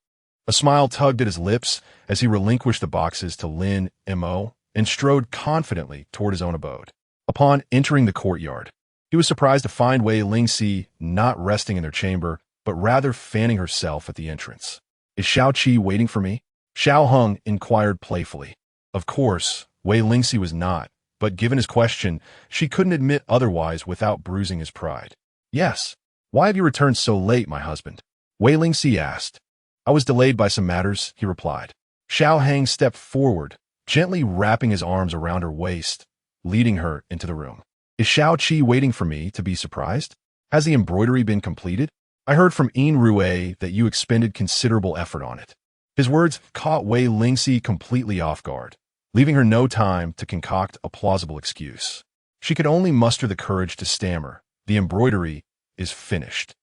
A smile tugged at his lips as he relinquished the boxes to Lin Mo and strode confidently toward his own abode. Upon entering the courtyard, he was surprised to find Wei Lingxi not resting in their chamber, but rather fanning herself at the entrance. "Is Xiao Qi waiting for me?" Xiao Hong inquired playfully. Of course, Wei Lingxi was not, but given his question, she couldn't admit otherwise without bruising his pride. "Yes. Why have you returned so late, my husband?" Wei Lingxi asked. "I was delayed by some matters," he replied. Xiao Hang stepped forward, gently wrapping his arms around her waist, leading her into the room. "Is Xiao Qi waiting for me to be surprised? Has the embroidery been completed? I heard from Yin Rue that you expended considerable effort on it." His words caught Wei Lingxi completely off guard, leaving her no time to concoct a plausible excuse. She could only muster the courage to stammer, "The embroidery is finished.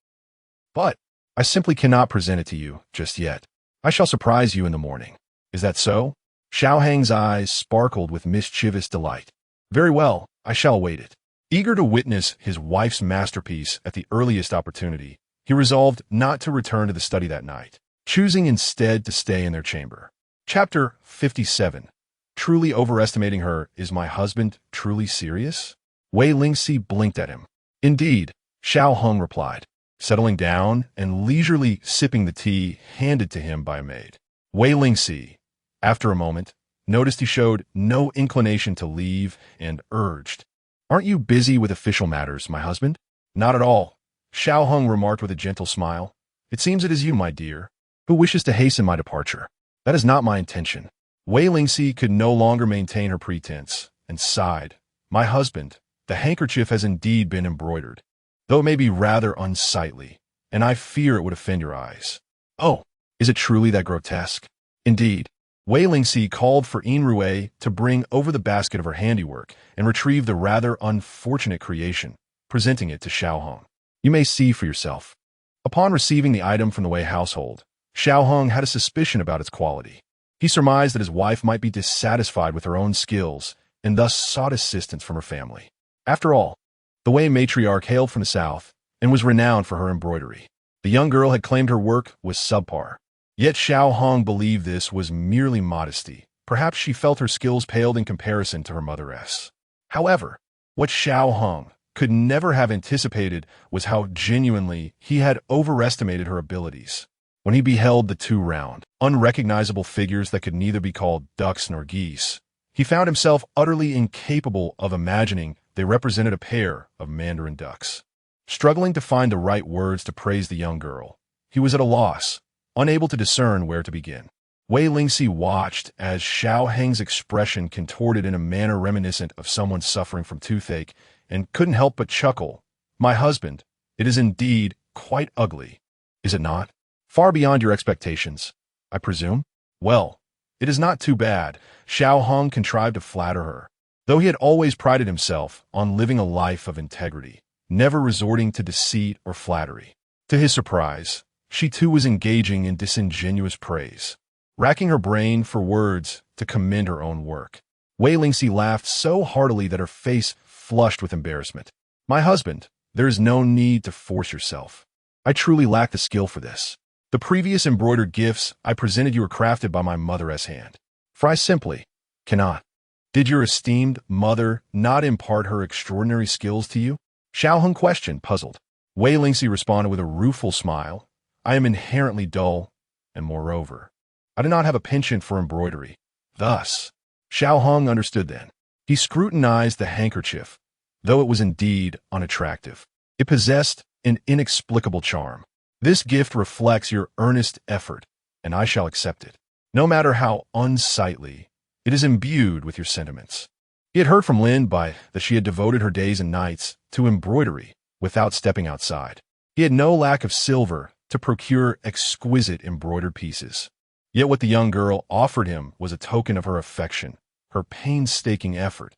But I simply cannot present it to you just yet. I shall surprise you in the morning." "Is that so?" Xiao Hang's eyes sparkled with mischievous delight. "Very well, I shall await it." Eager to witness his wife's masterpiece at the earliest opportunity, he resolved not to return to the study that night, choosing instead to stay in their chamber. Chapter 57. Truly overestimating her. Is my husband truly serious? Wei Lingxi blinked at him. "Indeed," Xiao Hong replied, settling down and leisurely sipping the tea handed to him by a maid. Wei Lingxi, after a moment, noticed he showed no inclination to leave and urged, "Aren't you busy with official matters, my husband?" "Not at all," Xiao Hong remarked with a gentle smile. "It seems it is you, my dear, who wishes to hasten my departure. That is not my intention." Wei Lingxi could no longer maintain her pretense and sighed. "My husband, the handkerchief has indeed been embroidered, though it may be rather unsightly, and I fear it would offend your eyes." "Oh, is it truly that grotesque?" "Indeed." Wei Lingxi called for Yin to bring over the basket of her handiwork and retrieve the rather unfortunate creation, presenting it to Xiao Hong. "You may see for yourself." Upon receiving the item from the Wei household, Xiao Hong had a suspicion about its quality. He surmised that his wife might be dissatisfied with her own skills and thus sought assistance from her family. After all, the Wei matriarch hailed from the south and was renowned for her embroidery. The young girl had claimed her work was subpar. Yet Xiao Hong believed this was merely modesty. Perhaps she felt her skills paled in comparison to her motheress. However, what Xiao Hong could never have anticipated was how genuinely he had overestimated her abilities. When he beheld the two round, unrecognizable figures that could neither be called ducks nor geese, he found himself utterly incapable of imagining they represented a pair of mandarin ducks. Struggling to find the right words to praise the young girl, he was at a loss, unable to discern where to begin. Wei Lingxi watched as Xiao Heng's expression contorted in a manner reminiscent of someone suffering from toothache and couldn't help but chuckle. "My husband, it is indeed quite ugly, is it not? Far beyond your expectations, I presume?" "Well, it is not too bad." Xiao Hong contrived to flatter her, though he had always prided himself on living a life of integrity, never resorting to deceit or flattery. To his surprise, she too was engaging in disingenuous praise, racking her brain for words to commend her own work. Wei Lingxi laughed so heartily that her face flushed with embarrassment. "My husband, there is no need to force yourself. I truly lack the skill for this. The previous embroidered gifts I presented you were crafted by my mother's hand, for I simply cannot." "Did your esteemed mother not impart her extraordinary skills to you?" Xiao Hong questioned, puzzled. Wei Lingxi responded with a rueful smile. "I am inherently dull, and moreover, I do not have a penchant for embroidery." Thus, Xiao Hong understood then. He scrutinized the handkerchief, though it was indeed unattractive. It possessed an inexplicable charm. "This gift reflects your earnest effort, and I shall accept it. No matter how unsightly, it is imbued with your sentiments." He had heard from Lin Bai that she had devoted her days and nights to embroidery without stepping outside. He had no lack of silver to procure exquisite embroidered pieces. Yet what the young girl offered him was a token of her affection, her painstaking effort.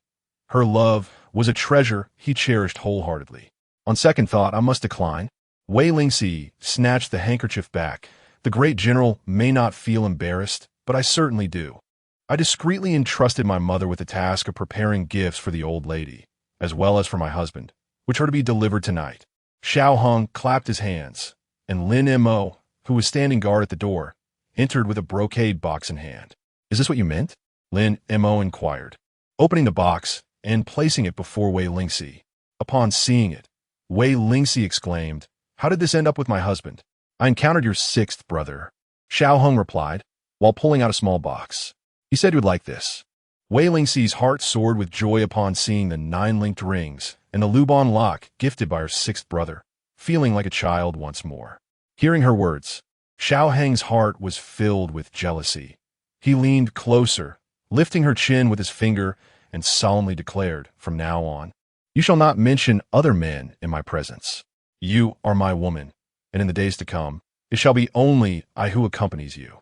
Her love was a treasure he cherished wholeheartedly. "On second thought, I must decline." Wei Lingxi snatched the handkerchief back. "The great general may not feel embarrassed, but I certainly do. I discreetly entrusted my mother with the task of preparing gifts for the old lady, as well as for my husband, which are to be delivered tonight." Xiao Hong clapped his hands, and Lin Mo, who was standing guard at the door, entered with a brocade box in hand. "Is this what you meant?" Lin Mo inquired, opening the box and placing it before Wei Lingxi. Upon seeing it, Wei Lingxi exclaimed, "How did this end up with my husband?" "I encountered your sixth brother," Xiao Hong replied, while pulling out a small box. "He said you would like this." Wei Lingxi's heart soared with joy upon seeing the 9 linked rings and the Lubon lock gifted by her sixth brother, feeling like a child once more. Hearing her words, Xiao Heng's heart was filled with jealousy. He leaned closer, lifting her chin with his finger, and solemnly declared, "From now on, you shall not mention other men in my presence. You are my woman, and in the days to come, it shall be only I who accompanies you."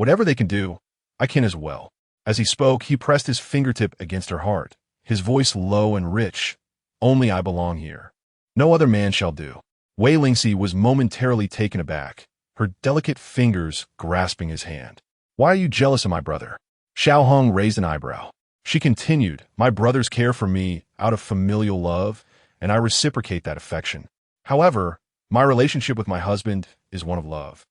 Whatever they can do, I can as well. As he spoke, he pressed his fingertip against her heart, his voice low and rich. Only I belong here. No other man shall do. Wei Lingxi was momentarily taken aback, her delicate fingers grasping his hand. Why are you jealous of my brother? Xiao Hong raised an eyebrow. She continued, my brothers care for me out of familial love, and I reciprocate that affection. However, my relationship with my husband is one of love.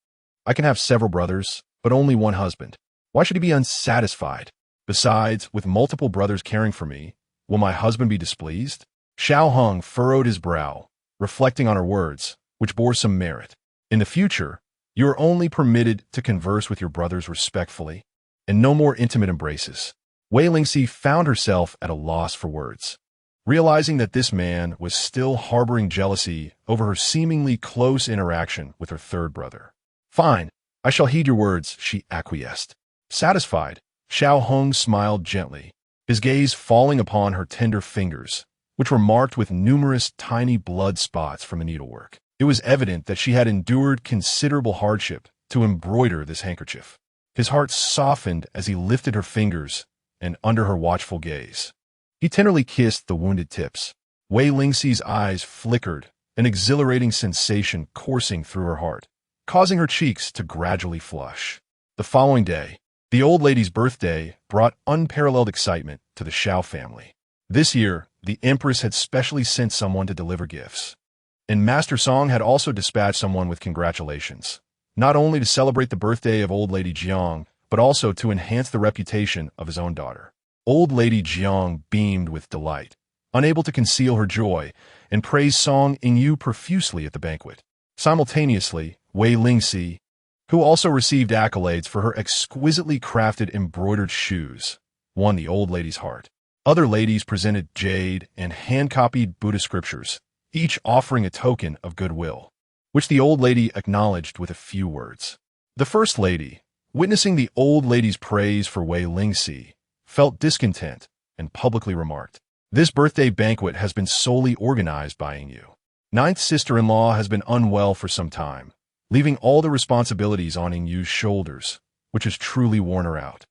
I can have several brothers, but only one husband. Why should he be unsatisfied? Besides, with multiple brothers caring for me, will my husband be displeased? Xiao Hong furrowed his brow, reflecting on her words, which bore some merit. In the future, you are only permitted to converse with your brothers respectfully, and no more intimate embraces. Wei Lingxi found herself at a loss for words. Realizing that this man was still harboring jealousy over her seemingly close interaction with her third brother. Fine, I shall heed your words, she acquiesced. Satisfied, Xiao Hong smiled gently, his gaze falling upon her tender fingers, which were marked with numerous tiny blood spots from the needlework. It was evident that she had endured considerable hardship to embroider this handkerchief. His heart softened as he lifted her fingers and under her watchful gaze. He tenderly kissed the wounded tips. Wei Lingxi's eyes flickered, an exhilarating sensation coursing through her heart, causing her cheeks to gradually flush. The following day, the old lady's birthday brought unparalleled excitement to the Xiao family. This year, the Empress had specially sent someone to deliver gifts, and Master Song had also dispatched someone with congratulations, not only to celebrate the birthday of old lady Jiang, but also to enhance the reputation of his own daughter. Old lady Jiang beamed with delight, unable to conceal her joy, and praised Song Yingyu profusely at the banquet. Simultaneously, Wei Lingxi, who also received accolades for her exquisitely crafted embroidered shoes, won the old lady's heart. Other ladies presented jade and hand-copied Buddhist scriptures, each offering a token of goodwill, which the old lady acknowledged with a few words. The first lady, witnessing the old lady's praise for Wei Lingxi, felt discontent and publicly remarked, "This birthday banquet has been solely organized by Yingyu. Ninth sister-in-law has been unwell for some time, leaving all the responsibilities on Yingyu's shoulders, which has truly worn her out.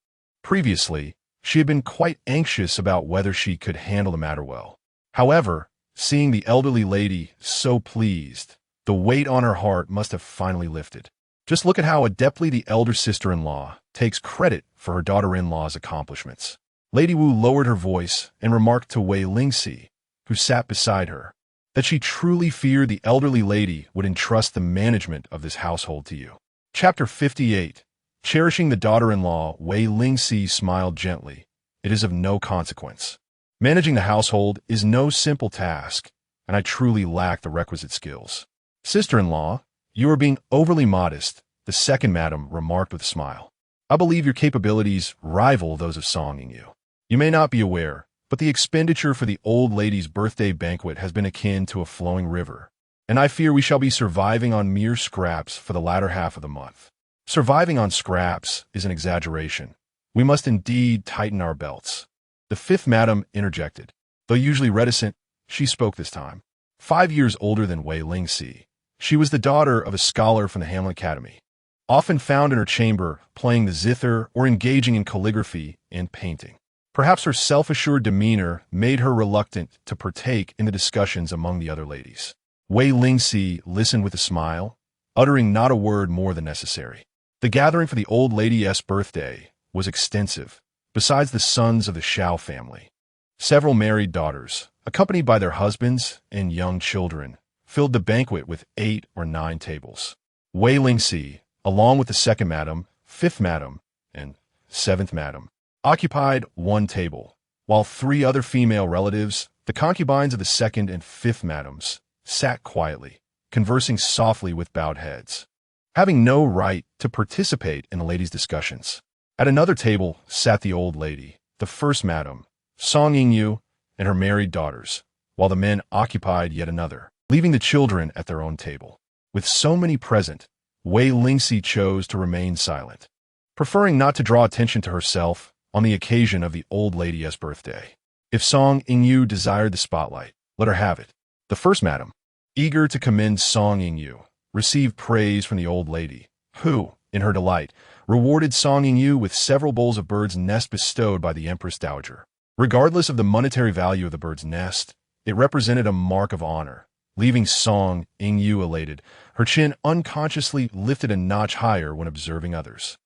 Previously, she had been quite anxious about whether she could handle the matter well. However, seeing the elderly lady so pleased, the weight on her heart must have finally lifted. Just look at how adeptly the elder sister-in-law takes credit for her daughter-in-law's accomplishments." Lady Wu lowered her voice and remarked to Wei Lingxi, who sat beside her, that she truly feared the elderly lady would entrust the management of this household to you. Chapter 58. Cherishing the daughter-in-law, Wei Lingxi smiled gently. It is of no consequence. Managing the household is no simple task, and I truly lack the requisite skills. Sister-in-law, you are being overly modest, the second madam remarked with a smile. I believe your capabilities rival those of Song Yingyu. You may not be aware, but the expenditure for the old lady's birthday banquet has been akin to a flowing river, and I fear we shall be surviving on mere scraps for the latter half of the month. Surviving on scraps is an exaggeration. We must indeed tighten our belts. The fifth madam interjected. Though usually reticent, she spoke this time. 5 years older than Wei Lingxi, she was the daughter of a scholar from the Hamlin Academy, often found in her chamber playing the zither or engaging in calligraphy and painting. Perhaps her self-assured demeanor made her reluctant to partake in the discussions among the other ladies. Wei Lingxi listened with a smile, uttering not a word more than necessary. The gathering for the old lady's birthday was extensive, besides the sons of the Xiao family. Several married daughters, accompanied by their husbands and young children, filled the banquet with 8 or 9 tables. Wei Lingxi, along with the second madam, fifth madam, and seventh madam, occupied one table, while 3 other female relatives, the concubines of the second and fifth madams, sat quietly, conversing softly with bowed heads, having no right to participate in the ladies' discussions. At another table sat the old lady, the first madam, Song Yingyu, and her married daughters, while the men occupied yet another, leaving the children at their own table. With so many present, Wei Lingxi chose to remain silent, preferring not to draw attention to herself on the occasion of the old lady's birthday. If Song Yingyu desired the spotlight, let her have it. The first madam, eager to commend Song Yingyu, received praise from the old lady, who, in her delight, rewarded Song Yingyu with several bowls of bird's nest bestowed by the Empress Dowager. Regardless of the monetary value of the bird's nest, it represented a mark of honor, leaving Song Yingyu elated, her chin unconsciously lifted a notch higher when observing others.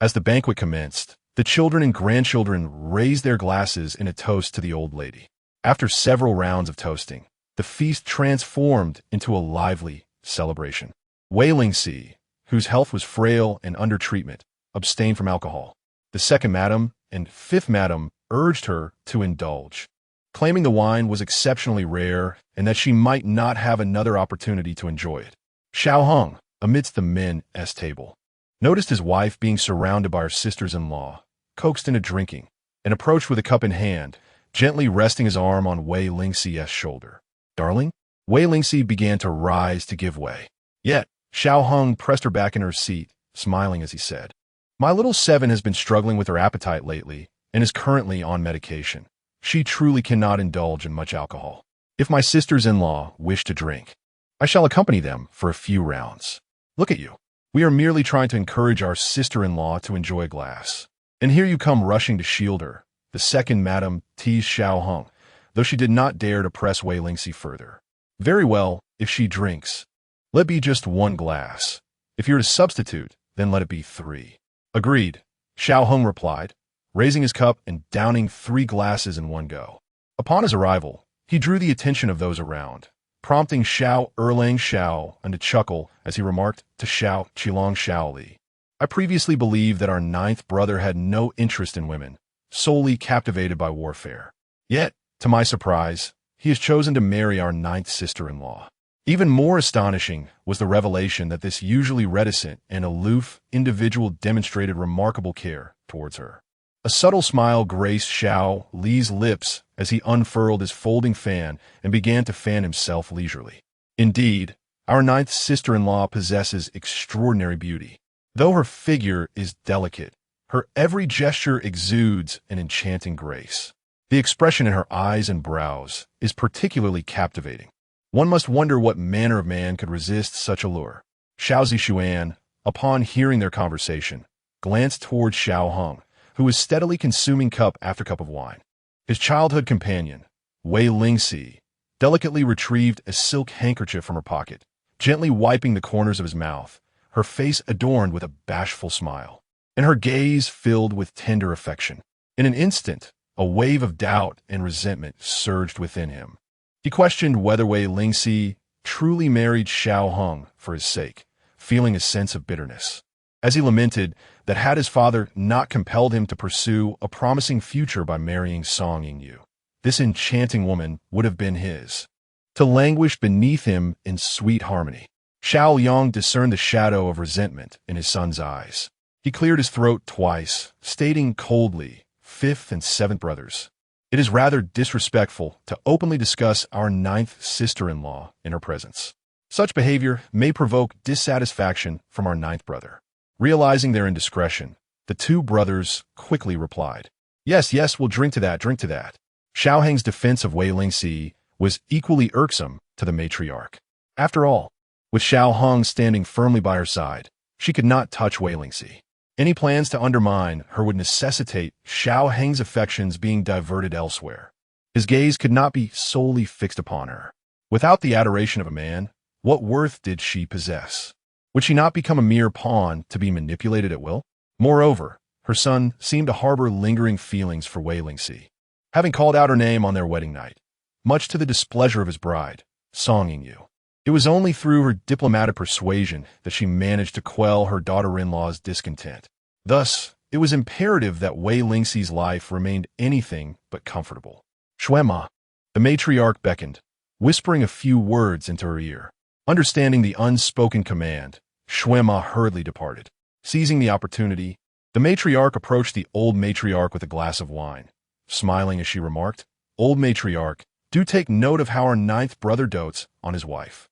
As the banquet commenced, the children and grandchildren raised their glasses in a toast to the old lady. After several rounds of toasting, the feast transformed into a lively celebration. Wei Lingxi, whose health was frail and under treatment, abstained from alcohol. The second madam and fifth madam urged her to indulge, claiming the wine was exceptionally rare and that she might not have another opportunity to enjoy it. Xiao Hong, amidst the men's table, noticed his wife being surrounded by her sisters-in-law, coaxed into drinking, and approached with a cup in hand, gently resting his arm on Wei Lingxi's shoulder. "Darling?" Wei Lingxi began to rise to give way. Yet, Xiao Hong pressed her back in her seat, smiling as he said, "My little seven has been struggling with her appetite lately and is currently on medication. She truly cannot indulge in much alcohol. If my sisters-in-law wish to drink, I shall accompany them for a few rounds. Look at you. We are merely trying to encourage our sister-in-law to enjoy a glass. And here you come rushing to shield her." The second madam teased Xiao Hong, though she did not dare to press Wei Lingxi further. "Very well, if she drinks, let be just one glass. If you're to substitute, then let it be 3. "Agreed," Xiao Hong replied, raising his cup and downing 3 glasses in one go. Upon his arrival, he drew the attention of those around, prompting Xiao Erlang Xiao and to chuckle as he remarked to Xiao Qilong Xiaoli, "I previously believed that our 9th brother had no interest in women, solely captivated by warfare. Yet, to my surprise, he has chosen to marry our 9th sister-in-law." Even more astonishing was the revelation that this usually reticent and aloof individual demonstrated remarkable care towards her. A subtle smile graced Xiao Li's lips as he unfurled his folding fan and began to fan himself leisurely. Indeed, our 9th sister-in-law possesses extraordinary beauty. Though her figure is delicate, her every gesture exudes an enchanting grace. The expression in her eyes and brows is particularly captivating. One must wonder what manner of man could resist such allure. Xiao Zixuan, upon hearing their conversation, glanced toward Xiao Hong, who was steadily consuming cup after cup of wine. His childhood companion, Wei Lingxi, delicately retrieved a silk handkerchief from her pocket, gently wiping the corners of his mouth, her face adorned with a bashful smile, and her gaze filled with tender affection. In an instant, a wave of doubt and resentment surged within him. He questioned whether Wei Lingxi truly married Xiao Hong for his sake, feeling a sense of bitterness, as he lamented that had his father not compelled him to pursue a promising future by marrying Song Yingyu, this enchanting woman would have been his, to languish beneath him in sweet harmony. Xiao Yang discerned the shadow of resentment in his son's eyes. He cleared his throat twice, stating coldly, "5th and 7th brothers, it is rather disrespectful to openly discuss our 9th sister-in-law in her presence. Such behavior may provoke dissatisfaction from our 9th brother." Realizing their indiscretion, the 2 brothers quickly replied, Yes, we'll drink to that, drink to that." Xiao Heng's defense of Wei Lingxi was equally irksome to the matriarch. After all, with Xiao Hong standing firmly by her side, she could not touch Wei Lingxi. Any plans to undermine her would necessitate Xiao Heng's affections being diverted elsewhere. His gaze could not be solely fixed upon her. Without the adoration of a man, what worth did she possess? Would she not become a mere pawn to be manipulated at will? Moreover, her son seemed to harbor lingering feelings for Wei Lingxi, having called out her name on their wedding night, much to the displeasure of his bride, Song Yingyu. It was only through her diplomatic persuasion that she managed to quell her daughter-in-law's discontent. Thus, it was imperative that Wei Lingxi's life remained anything but comfortable. "Shuema," the matriarch beckoned, whispering a few words into her ear. Understanding the unspoken command, Shuema hurriedly departed. Seizing the opportunity, the matriarch approached the old matriarch with a glass of wine. Smiling as she remarked, "Old matriarch, do take note of how our 9th brother dotes on his wife.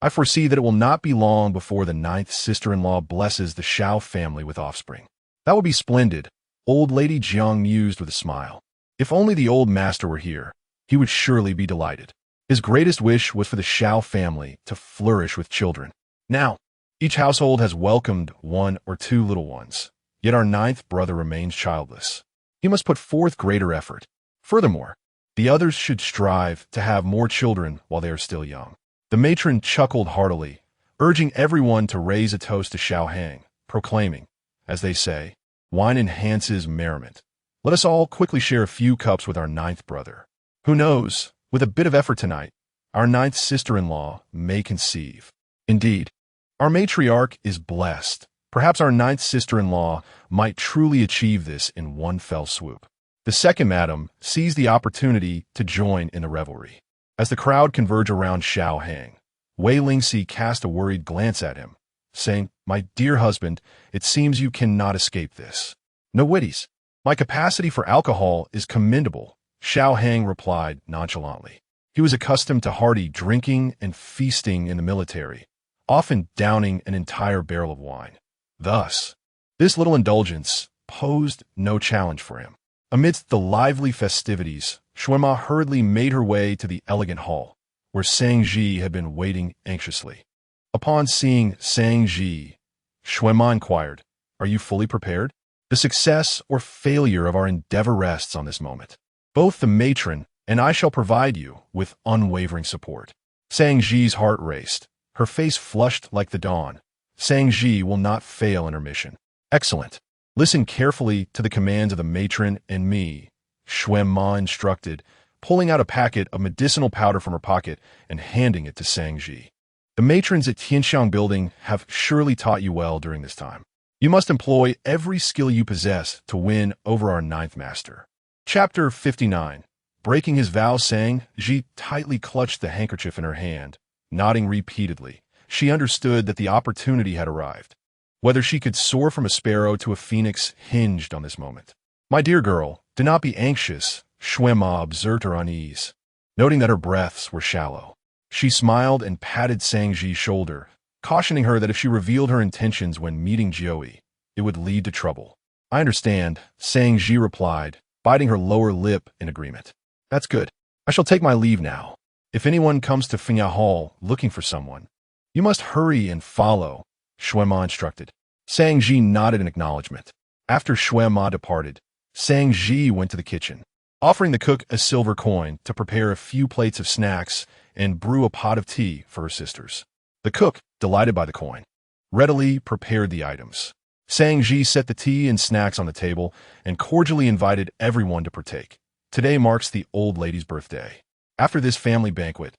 I foresee that it will not be long before the 9th sister-in-law blesses the Xiao family with offspring." "That would be splendid," old lady Jiang mused with a smile. If only the old master were here, he would surely be delighted. His greatest wish was for the Xiao family to flourish with children. Now, Each household has welcomed one or two little ones, yet our ninth brother remains childless. He must put forth greater effort. Furthermore, the others should strive to have more children while they are still young. The matron chuckled heartily, urging everyone to raise a toast to Xiao Hang, proclaiming, as they say, wine enhances merriment. Let us all quickly share a few cups with our ninth brother. Who knows, with a bit of effort tonight, our ninth sister-in-law may conceive. Indeed, our matriarch is blessed. Perhaps our ninth sister-in-law might truly achieve this in one fell swoop. The second madam seized the opportunity to join in the revelry. As the crowd converged around Xiao Hang, Wei Lingxi cast a worried glance at him, saying, "My dear husband, it seems you cannot escape this." "No witties. My capacity for alcohol is commendable," Xiao Hang replied nonchalantly. He was accustomed to hearty drinking and feasting in the military, often downing an entire barrel of wine. Thus, this little indulgence posed no challenge for him. Amidst the lively festivities, Xuema hurriedly made her way to the elegant hall, where Sang Ji had been waiting anxiously. Upon seeing Sang Ji, Xuema inquired, "Are you fully prepared? The success or failure of our endeavor rests on this moment. Both the matron and I shall provide you with unwavering support." Sang Ji's heart raced. Her face flushed like the dawn. Sang Ji will not fail in her mission. "Excellent. Listen carefully to the commands of the matron and me," Xuema instructed, pulling out a packet of medicinal powder from her pocket and handing it to Sang Ji. "The matrons at Tianxiang Building have surely taught you well during this time. You must employ every skill you possess to win over our ninth master." Chapter 59. Breaking his vow, Sang Ji tightly clutched the handkerchief in her hand, nodding repeatedly. She understood that the opportunity had arrived. Whether she could soar from a sparrow to a phoenix hinged on this moment. "My dear girl, do not be anxious," Xuema observed her unease, noting that her breaths were shallow. She smiled and patted Sang Ji's shoulder, cautioning her that if she revealed her intentions when meeting Jioi, it would lead to trouble. "I understand," Sang Ji replied, biting her lower lip in agreement. "That's good. I shall take my leave now. If anyone comes to Finya Hall looking for someone, you must hurry and follow," Xuema instructed. Sang Ji nodded in acknowledgement. After Xuema departed, Sang Ji went to the kitchen, offering the cook a silver coin to prepare a few plates of snacks and brew a pot of tea for her sisters. The cook, delighted by the coin, readily prepared the items. Sang Ji set the tea and snacks on the table and cordially invited everyone to partake. Today marks the old lady's birthday. After this family banquet,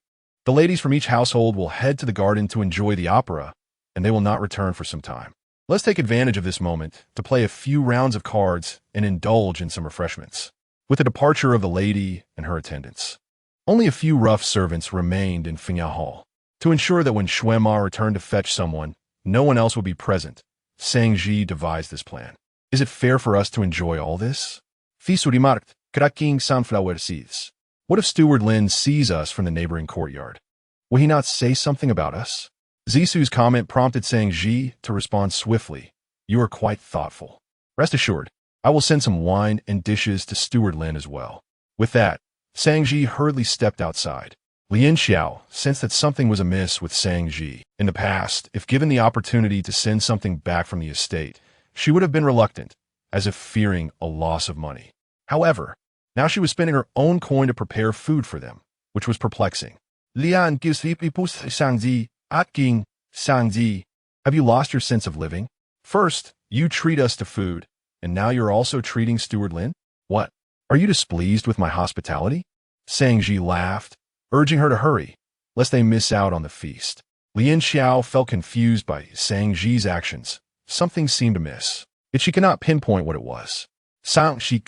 the ladies from each household will head to the garden to enjoy the opera, and they will not return for some time. Let's take advantage of this moment to play a few rounds of cards and indulge in some refreshments. With the departure of the lady and her attendants, only a few rough servants remained in Finya Hall. To ensure that when Xuema returned to fetch someone, no one else would be present, Sang Ji devised this plan. "Is it fair for us to enjoy all this? Fisurimarkt, cracking sunflower seeds. What if Steward Lin sees us from the neighboring courtyard? Will he not say something about us?" Zisu's comment prompted Sang Ji to respond swiftly. "You are quite thoughtful. Rest assured, I will send some wine and dishes to Steward Lin as well." With that, Sang Ji hurriedly stepped outside. Lian Xiao sensed that something was amiss with Sang Ji. In the past, if given the opportunity to send something back from the estate, she would have been reluctant, as if fearing a loss of money. However, now she was spending her own coin to prepare food for them, which was perplexing. "Lian gives people Sang Ji, asking Sang Ji, have you lost your sense of living? First, you treat us to food, and now you're also treating Steward Lin? What? Are you displeased with my hospitality?" Sang Ji laughed, urging her to hurry, lest they miss out on the feast. Lian Xiao felt confused by Sang Ji's actions. Something seemed amiss, yet she could not pinpoint what it was. Sang Ji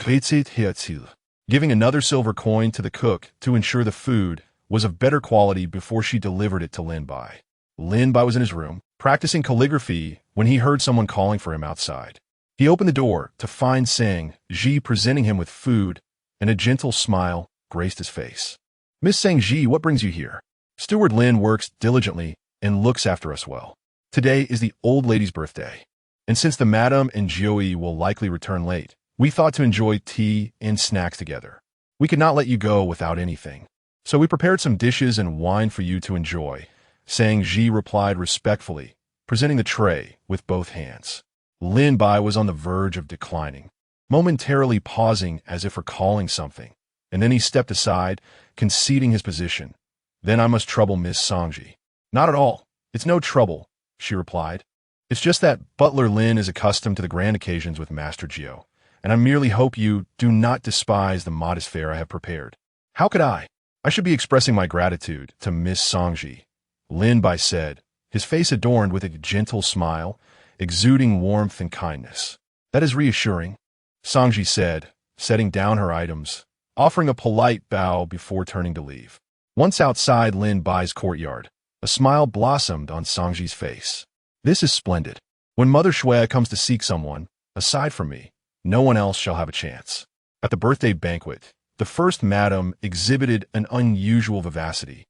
giving another silver coin to the cook to ensure the food was of better quality before she delivered it to Lin Bai. Lin Bai was in his room, practicing calligraphy, when he heard someone calling for him outside. He opened the door to find Sang Ji presenting him with food, and a gentle smile graced his face. "Miss Sang Ji, what brings you here?" "Steward Lin works diligently and looks after us well. Today is the old lady's birthday, and since the madam and Jioi will likely return late, we thought to enjoy tea and snacks together. We could not let you go without anything, so we prepared some dishes and wine for you to enjoy," Sang Ji replied respectfully, presenting the tray with both hands. Lin Bai was on the verge of declining, momentarily pausing as if recalling something, and then he stepped aside, conceding his position. Then I must trouble Miss Songji. Not at all. It's no trouble, she replied. It's just that Butler Lin is accustomed to the grand occasions with Master Jiao, and I merely hope you do not despise the modest fare I have prepared. How could I? I should be expressing my gratitude to Miss Songji, Lin Bai said, his face adorned with a gentle smile, exuding warmth and kindness. That is reassuring, Songji said, setting down her items, offering a polite bow before turning to leave. Once outside Lin Bai's courtyard, a smile blossomed on Songji's face. This is splendid. When Mother Shui comes to seek someone, aside from me, no one else shall have a chance. At the birthday banquet, the first madam exhibited an unusual vivacity,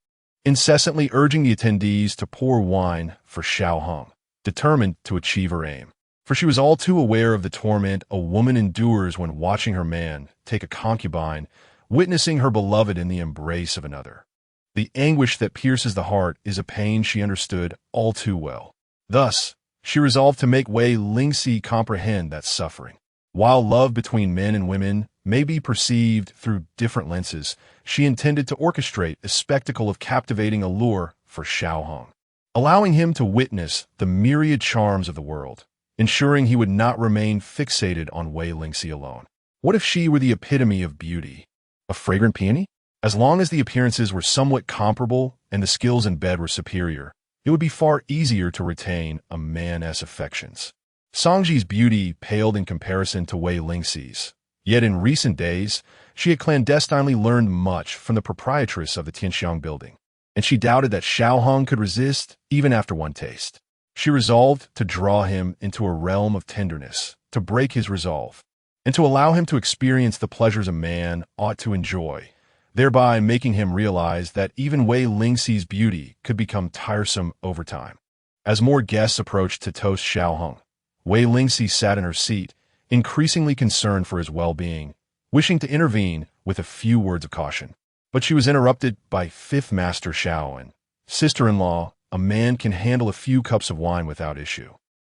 incessantly urging the attendees to pour wine for Xiao Hong, determined to achieve her aim. For she was all too aware of the torment a woman endures when watching her man take a concubine, witnessing her beloved in the embrace of another. The anguish that pierces the heart is a pain she understood all too well. Thus, she resolved to make Wei Lingxi comprehend that suffering. While love between men and women may be perceived through different lenses, she intended to orchestrate a spectacle of captivating allure for Xiao Hong, allowing him to witness the myriad charms of the world, ensuring he would not remain fixated on Wei Lingxi alone. What if she were the epitome of beauty? A fragrant peony? As long as the appearances were somewhat comparable and the skills in bed were superior, it would be far easier to retain a man's affections. Songji's beauty paled in comparison to Wei Lingxi's, yet in recent days, she had clandestinely learned much from the proprietress of the Tianxiang building, and she doubted that Xiao Hong could resist even after one taste. She resolved to draw him into a realm of tenderness, to break his resolve, and to allow him to experience the pleasures a man ought to enjoy, thereby making him realize that even Wei Lingxi's beauty could become tiresome over time. As more guests approached to toast Xiao Hong, Wei Lingxi sat in her seat, increasingly concerned for his well-being, wishing to intervene with a few words of caution. But she was interrupted by Fifth Master Xiaoan. Sister-in-law, a man can handle a few cups of wine without issue.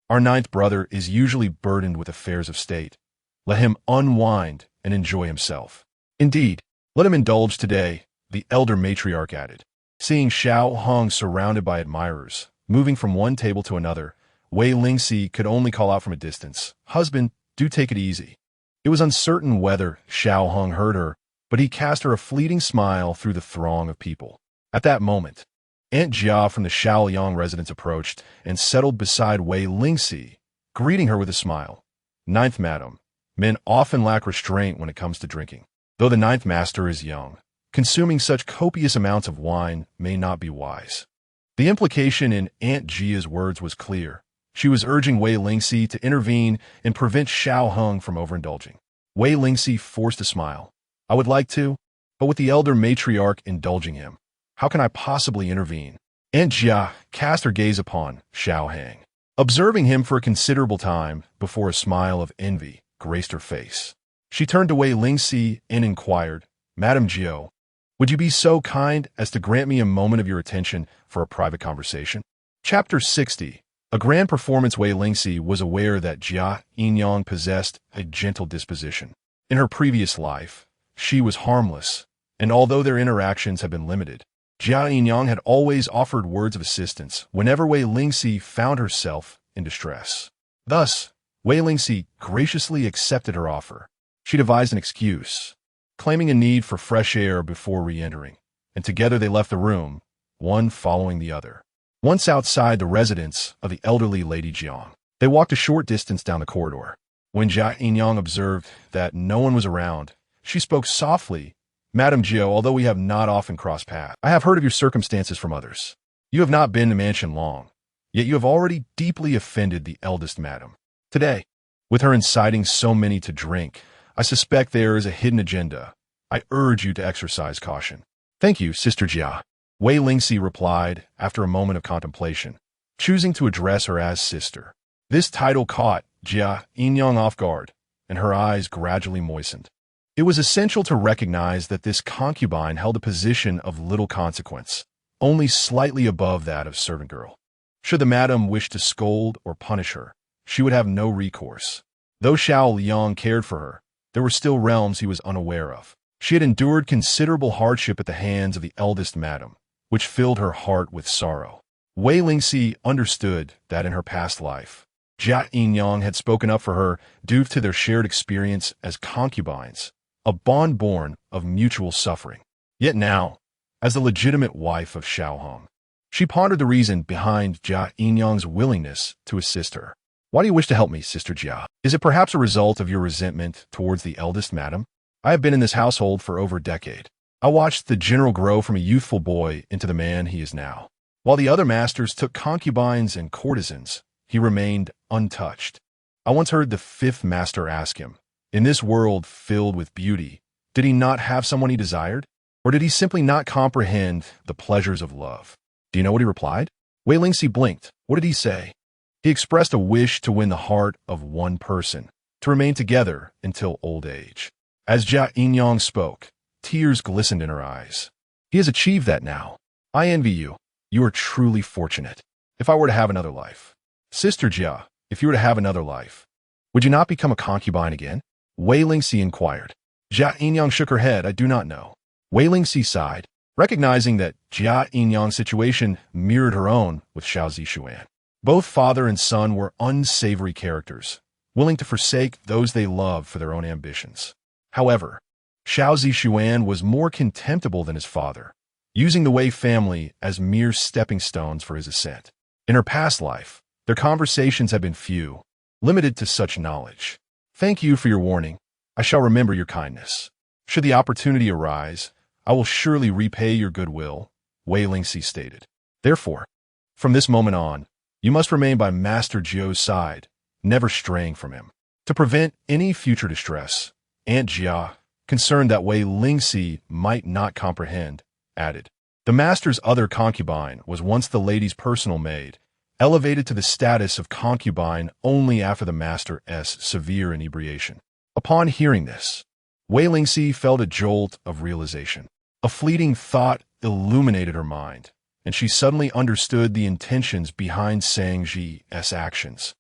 Our ninth brother is usually burdened with affairs of state. Let him unwind and enjoy himself. Indeed, let him indulge today, the elder matriarch added. Seeing Xiao Hong surrounded by admirers, moving from one table to another, Wei Lingxi could only call out from a distance, "Husband, do take it easy." It was uncertain whether Xiao Hong heard her, but he cast her a fleeting smile through the throng of people. At that moment, Aunt Jia from the Shaoyang residence approached and settled beside Wei Lingxi, greeting her with a smile. Ninth Madam, men often lack restraint when it comes to drinking. Though the ninth master is young, consuming such copious amounts of wine may not be wise. The implication in Aunt Jia's words was clear. She was urging Wei Lingxi to intervene and prevent Xiao Hong from overindulging. Wei Lingxi forced a smile. I would like to, but with the elder matriarch indulging him, how can I possibly intervene? Aunt Jia cast her gaze upon Xiao Hang, observing him for a considerable time before a smile of envy graced her face. She turned to Wei Lingxi and inquired, Madam Jiao, would you be so kind as to grant me a moment of your attention for a private conversation? Chapter 60. A grand performance. Wei Lingxi was aware that Jia Yinyang possessed a gentle disposition. In her previous life, she was harmless, and although their interactions had been limited, Jia Yinyang had always offered words of assistance whenever Wei Lingxi found herself in distress. Thus, Wei Lingxi graciously accepted her offer. She devised an excuse, claiming a need for fresh air before re-entering, and together they left the room, one following the other. Once outside the residence of the elderly Lady Jiang, they walked a short distance down the corridor. When Jia Yinyang observed that no one was around, she spoke softly, Madam Jiao, although we have not often crossed paths, I have heard of your circumstances from others. You have not been in the mansion long, yet you have already deeply offended the eldest madam. Today, with her inciting so many to drink, I suspect there is a hidden agenda. I urge you to exercise caution. Thank you, Sister Jia, Wei Lingxi replied after a moment of contemplation, choosing to address her as sister. This title caught Jia Yinyang off guard, and her eyes gradually moistened. It was essential to recognize that this concubine held a position of little consequence, only slightly above that of servant girl. Should the madam wish to scold or punish her, she would have no recourse. Though Xiao Yang cared for her, there were still realms he was unaware of. She had endured considerable hardship at the hands of the eldest madam, which filled her heart with sorrow. Wei Lingxi understood that in her past life, Jia Yinyang had spoken up for her due to their shared experience as concubines, a bond born of mutual suffering. Yet now, as the legitimate wife of Xiao Hong, she pondered the reason behind Jia Yinyang's willingness to assist her. Why do you wish to help me, Sister Jia? Is it perhaps a result of your resentment towards the eldest madam? I have been in this household for over a decade. I watched the general grow from a youthful boy into the man he is now. While the other masters took concubines and courtesans, he remained untouched. I once heard the fifth master ask him, in this world filled with beauty, did he not have someone he desired? Or did he simply not comprehend the pleasures of love? Do you know what he replied? Wei Lingxi blinked. What did he say? He expressed a wish to win the heart of one person, to remain together until old age. As Jia Yinyang spoke, tears glistened in her eyes. He has achieved that now. I envy you. You are truly fortunate. If I were to have another life. Sister Jia, if you were to have another life, would you not become a concubine again? Wei Lingxi inquired. Jia Yinyang shook her head. I do not know. Wei Lingxi sighed, recognizing that Jia Yinyang's situation mirrored her own with Xiao Zixuan. Both father and son were unsavory characters, willing to forsake those they loved for their own ambitions. However, Xiao Zixuan was more contemptible than his father, using the Wei family as mere stepping stones for his ascent. In her past life, their conversations had been few, limited to such knowledge. Thank you for your warning. I shall remember your kindness. Should the opportunity arise, I will surely repay your goodwill, Wei Lingxi stated. Therefore, from this moment on, you must remain by Master Jiu's side, never straying from him. To prevent any future distress, Aunt Jia, concerned that Wei Lingxi might not comprehend, added, the master's other concubine was once the lady's personal maid, elevated to the status of concubine only after the master's severe inebriation. Upon hearing this, Wei Lingxi felt a jolt of realization. A fleeting thought illuminated her mind, and she suddenly understood the intentions behind Sang Ji's actions,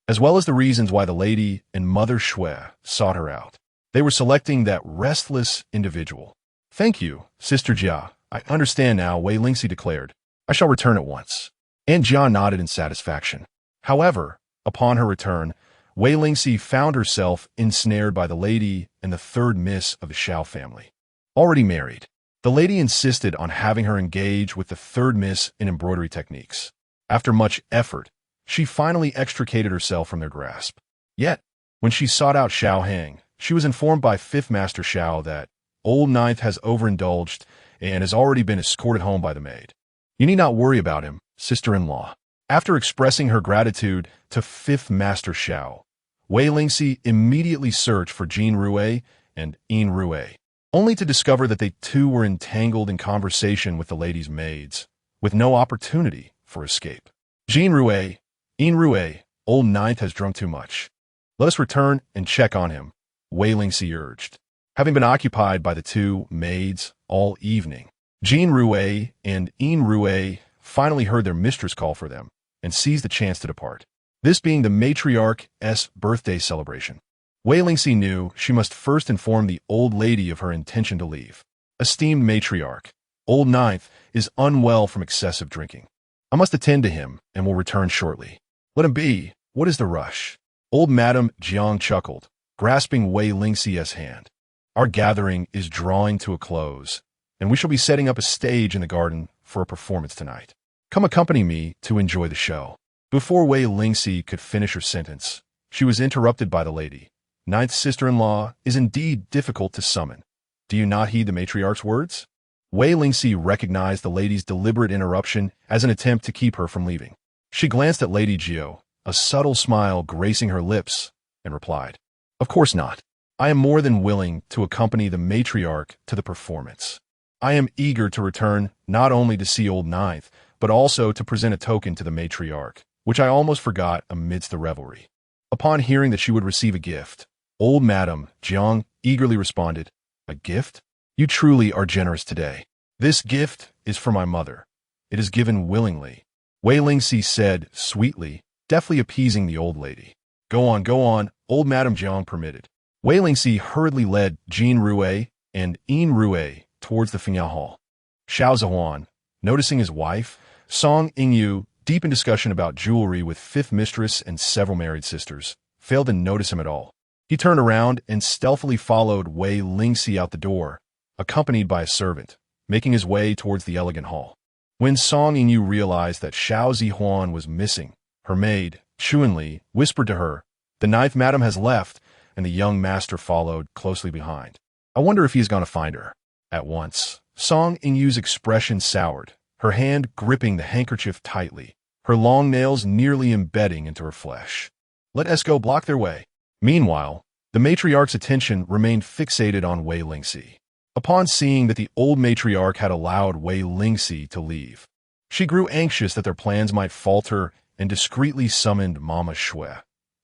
as well as the reasons why the lady and Mother Shui sought her out. They were selecting that restless individual. Thank you, Sister Jia. I understand now, Wei Lingxi declared. I shall return at once. Aunt Jia nodded in satisfaction. However, upon her return, Wei Lingxi found herself ensnared by the lady and the third miss of the Xiao family. Already married, the lady insisted on having her engage with the third miss in embroidery techniques. After much effort, she finally extricated herself from their grasp. Yet, when she sought out Xiao Hang, she was informed by Fifth Master Xiao that Old Ninth has overindulged and has already been escorted home by the maid. You need not worry about him, sister-in-law. After expressing her gratitude to Fifth Master Xiao, Wei Lingxi immediately searched for Jin Rue and Yin Rue, only to discover that they too were entangled in conversation with the lady's maids, with no opportunity for escape. Jin Rue, Yin Rue, Old Ninth has drunk too much. Let us return and check on him, Wei Lingxi urged. Having been occupied by the two maids all evening, Jin Rue and Yin Rue finally heard their mistress call for them and seized the chance to depart. This being the matriarch's birthday celebration, Wei Lingxi knew she must first inform the old lady of her intention to leave. Esteemed matriarch, Old Ninth is unwell from excessive drinking. I must attend to him and will return shortly. Let him be. What is the rush? Old Madame Jiang chuckled, grasping Wei Lingxi's hand. Our gathering is drawing to a close, and we shall be setting up a stage in the garden for a performance tonight. Come accompany me to enjoy the show. Before Wei Lingxi could finish her sentence, she was interrupted by the lady. Ninth sister-in-law is indeed difficult to summon. Do you not heed the matriarch's words? Wei Lingxi recognized the lady's deliberate interruption as an attempt to keep her from leaving. She glanced at Lady Jiu, a subtle smile gracing her lips, and replied, Of course not. I am more than willing to accompany the matriarch to the performance. I am eager to return not only to see Old Ninth, but also to present a token to the matriarch, which I almost forgot amidst the revelry. Upon hearing that she would receive a gift, Old Madame Jiang eagerly responded, A gift? You truly are generous today. This gift is for my mother. It is given willingly. Wei Lingxi said sweetly, deftly appeasing the old lady. Go on, old Madame Jiang permitted. Wei Lingxi hurriedly led Jin Rue and Yin Rue towards the Fiancé hall. Xiao Zixuan, noticing his wife, Song Yingyu, deep in discussion about jewelry with fifth mistress and several married sisters, failed to notice him at all. He turned around and stealthily followed Wei Lingxi out the door, accompanied by a servant, making his way towards the elegant hall. When Song Yingyu realized that Xiao Zixuan was missing, her maid, Chuanli, whispered to her, "The ninth madam has left," and the young master followed closely behind. "I wonder if he's going to find her." At once, Song Yingyu's expression soured, her hand gripping the handkerchief tightly, her long nails nearly embedding into her flesh. Let Esco block their way. Meanwhile, the matriarch's attention remained fixated on Wei Lingxi. Upon seeing that the old matriarch had allowed Wei Lingxi to leave, she grew anxious that their plans might falter and discreetly summoned Mama Shui,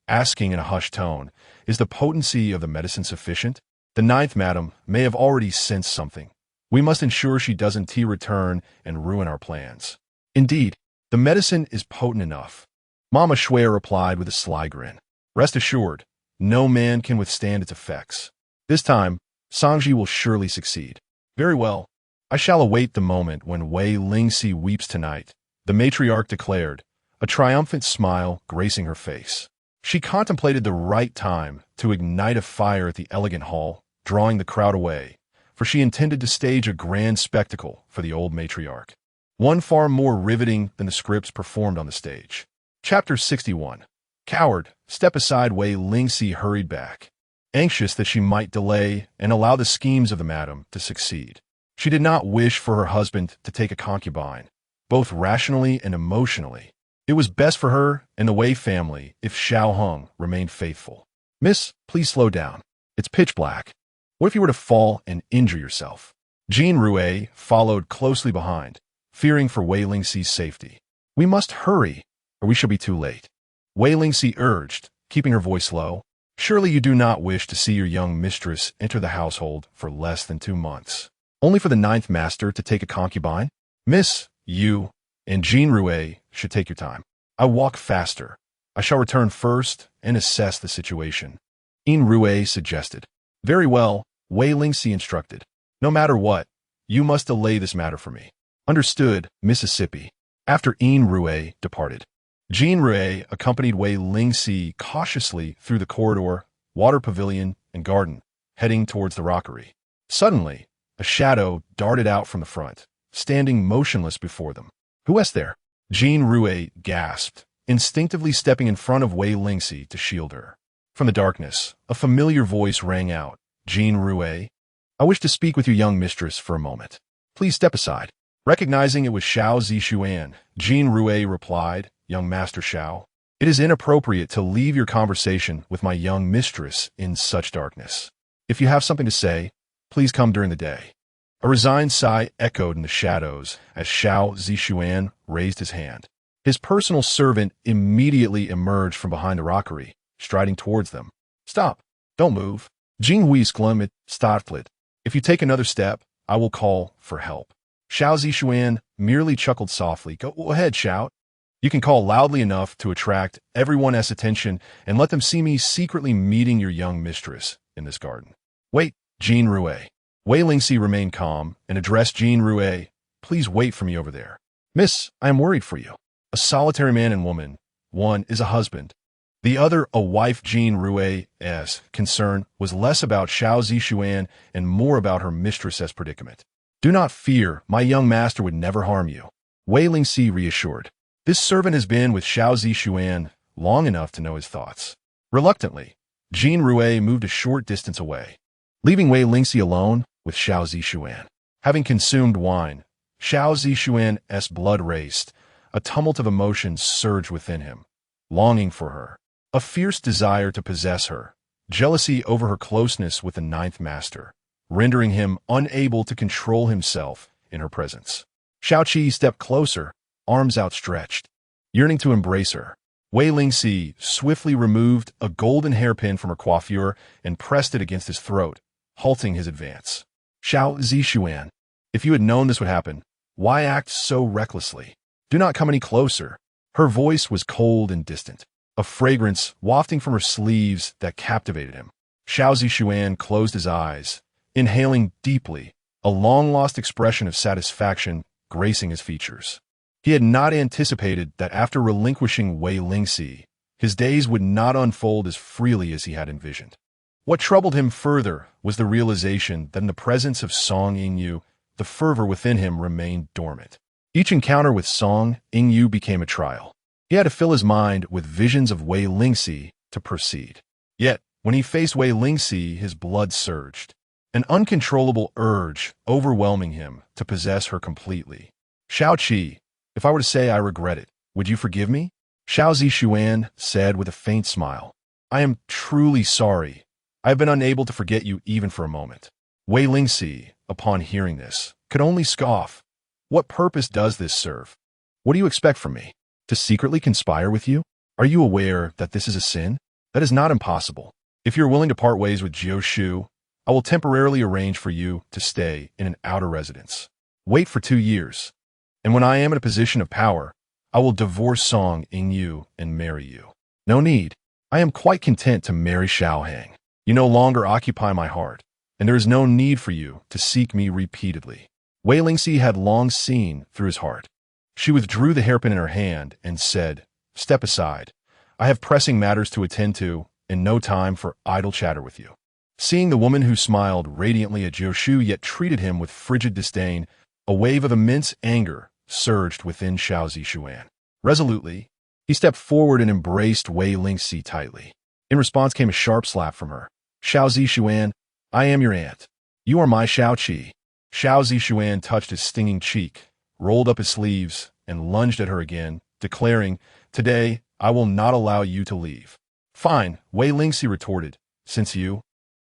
asking in a hushed tone, "Is the potency of the medicine sufficient? The ninth madam may have already sensed something. We must ensure she doesn't return and ruin our plans." "Indeed, the medicine is potent enough," Mama Shui replied with a sly grin. "Rest assured, no man can withstand its effects. This time, Sangji will surely succeed." "Very well. I shall await the moment when Wei Lingxi weeps tonight," the matriarch declared, a triumphant smile gracing her face. She contemplated the right time to ignite a fire at the elegant hall, drawing the crowd away, for she intended to stage a grand spectacle for the old matriarch, one far more riveting than the scripts performed on the stage. Chapter 61. Coward, step aside. Wei Lingxi hurried back, anxious that she might delay and allow the schemes of the madam to succeed. She did not wish for her husband to take a concubine, both rationally and emotionally. It was best for her and the Wei family if Xiao Hong remained faithful. "Miss, please slow down. It's pitch black. What if you were to fall and injure yourself?" Jin Rue followed closely behind, fearing for Wei Lingxi's safety. "We must hurry, or we shall be too late," Wei Lingxi urged, keeping her voice low. "Surely you do not wish to see your young mistress enter the household for less than 2 months, only for the ninth master to take a concubine? Miss, you and Jin Rue should take your time. I walk faster. I shall return first and assess the situation," Yin Rue suggested. "Very well," Wei Lingxi instructed. "No matter what, you must delay this matter for me." "Understood, Mississippi." After Yin Rue departed, Jin Rue accompanied Wei Lingxi cautiously through the corridor, water pavilion, and garden, heading towards the rockery. Suddenly, a shadow darted out from the front, standing motionless before them. "Who is there?" Jin Rue gasped, instinctively stepping in front of Wei Lingxi to shield her. From the darkness, a familiar voice rang out. "Jin Rue, I wish to speak with your young mistress for a moment. Please step aside." Recognizing it was Xiao Zixuan, Jin Rue replied, "Young Master Xiao, it is inappropriate to leave your conversation with my young mistress in such darkness. If you have something to say, please come during the day." A resigned sigh echoed in the shadows as Xiao Zixuan raised his hand. His personal servant immediately emerged from behind the rockery, striding towards them. "Stop! Don't move." Jing Hui's glummed, startlet. "If you take another step, I will call for help." Xiao Zixuan merely chuckled softly. "Go ahead, Xiao. You can call loudly enough to attract everyone's attention and let them see me secretly meeting your young mistress in this garden." "Wait, Jin Rue." Wei Lingxi remained calm and addressed Jin Rue. "Please wait for me over there." "Miss, I am worried for you. A solitary man and woman. One is a husband, the other a wife." Jin Rue's concern was less about Xiao Zixuan and more about her mistress's predicament. "Do not fear, my young master would never harm you," Wei Lingxi reassured. "This servant has been with Xiao Zixuan long enough to know his thoughts." Reluctantly, Jin Rue moved a short distance away, leaving Wei Lingxi alone with Xiao Zixuan. Having consumed wine, Xiao Zixuan's blood raced. A tumult of emotions surged within him, longing for her, a fierce desire to possess her, jealousy over her closeness with the ninth master, rendering him unable to control himself in her presence. Xiaoqi stepped closer, arms outstretched, yearning to embrace her. Wei Lingxi swiftly removed a golden hairpin from her coiffure and pressed it against his throat, halting his advance. "Xiao Zixuan, if you had known this would happen, why act so recklessly? Do not come any closer. Her voice was cold and distant, a fragrance wafting from her sleeves that captivated him. Xiao Zixuan closed his eyes, inhaling deeply, a long-lost expression of satisfaction gracing his features. He had not anticipated that after relinquishing Wei Lingxi, his days would not unfold as freely as he had envisioned. What troubled him further was the realization that in the presence of Song Yingyu, the fervor within him remained dormant. Each encounter with Song Yingyu became a trial. He had to fill his mind with visions of Wei Lingxi to proceed. Yet, when he faced Wei Lingxi, his blood surged, an uncontrollable urge overwhelming him to possess her completely. Xiao Qi, if I were to say I regret it, would you forgive me? Xiao Zixuan said with a faint smile. I am truly sorry. I have been unable to forget you even for a moment. Wei Lingxi, upon hearing this, could only scoff. What purpose does this serve? What do you expect from me? To secretly conspire with you? Are you aware that this is a sin? That is not impossible. If you're willing to part ways with Jiu Shu, I will temporarily arrange for you to stay in an outer residence. Wait for 2 years. And when I am in a position of power, I will divorce Song Yingyu and marry you. No need. I am quite content to marry Xiao Hang. You no longer occupy my heart, and there is no need for you to seek me repeatedly. Wei Lingxi had long seen through his heart. She withdrew the hairpin in her hand and said, Step aside. I have pressing matters to attend to, and no time for idle chatter with you. Seeing the woman who smiled radiantly at Jiu yet treated him with frigid disdain, a wave of immense anger surged within Xiao Zixuan. Resolutely, he stepped forward and embraced Wei Lingxi tightly. In response came a sharp slap from her. Xiao Zixuan, I am your aunt. You are my Xiao Qi. Xiao Zixuan touched his stinging cheek, rolled up his sleeves, and lunged at her again, declaring, Today, I will not allow you to leave. Fine, Wei Lingxi retorted, since you,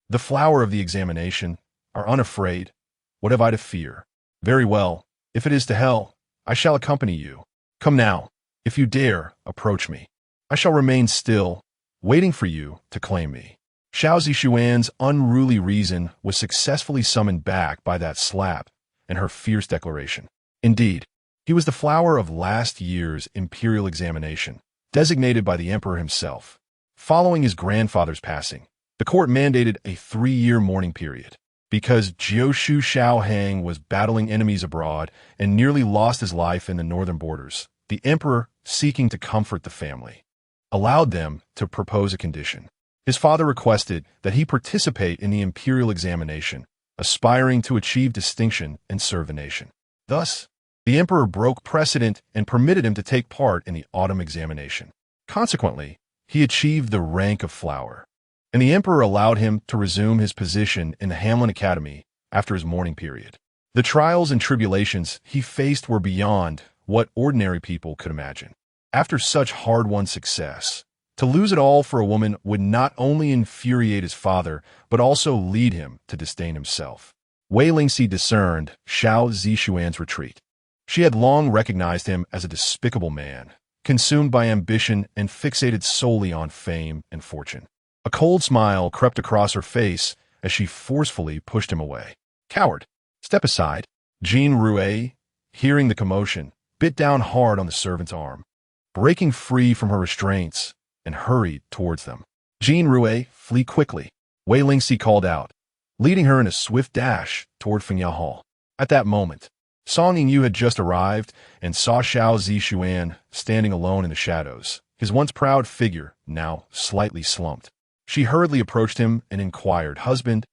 the flower of the examination, are unafraid, what have I to fear? Very well, if it is to hell, I shall accompany you. Come now, if you dare, approach me. I shall remain still, waiting for you to claim me. Xiao Zixuan's unruly reason was successfully summoned back by that slap and her fierce declaration. Indeed, he was the flower of last year's imperial examination, designated by the emperor himself. Following his grandfather's passing, the court mandated a 3-year mourning period. Because Jiushu Xiao Hang was battling enemies abroad and nearly lost his life in the northern borders, the emperor, seeking to comfort the family, allowed them to propose a condition. His father requested that he participate in the imperial examination, aspiring to achieve distinction and serve the nation. Thus, the emperor broke precedent and permitted him to take part in the autumn examination. Consequently, he achieved the rank of flower, and the emperor allowed him to resume his position in the Hamlin Academy after his mourning period. The trials and tribulations he faced were beyond what ordinary people could imagine. After such hard-won success, to lose it all for a woman would not only infuriate his father, but also lead him to disdain himself. Wei Lingxi discerned Xiao Zixuan's retreat. She had long recognized him as a despicable man, consumed by ambition and fixated solely on fame and fortune. A cold smile crept across her face as she forcefully pushed him away. Coward! Step aside. Jean Rouet, hearing the commotion, bit down hard on the servant's arm, breaking free from her restraints, and hurried towards them. Jean Rouet, flee quickly, Wei Lingxi called out, leading her in a swift dash toward Fengya Hall. At that moment, Song Yingyu had just arrived and saw Xiao Zixuan standing alone in the shadows, his once proud figure now slightly slumped. She hurriedly approached him and inquired, Husband,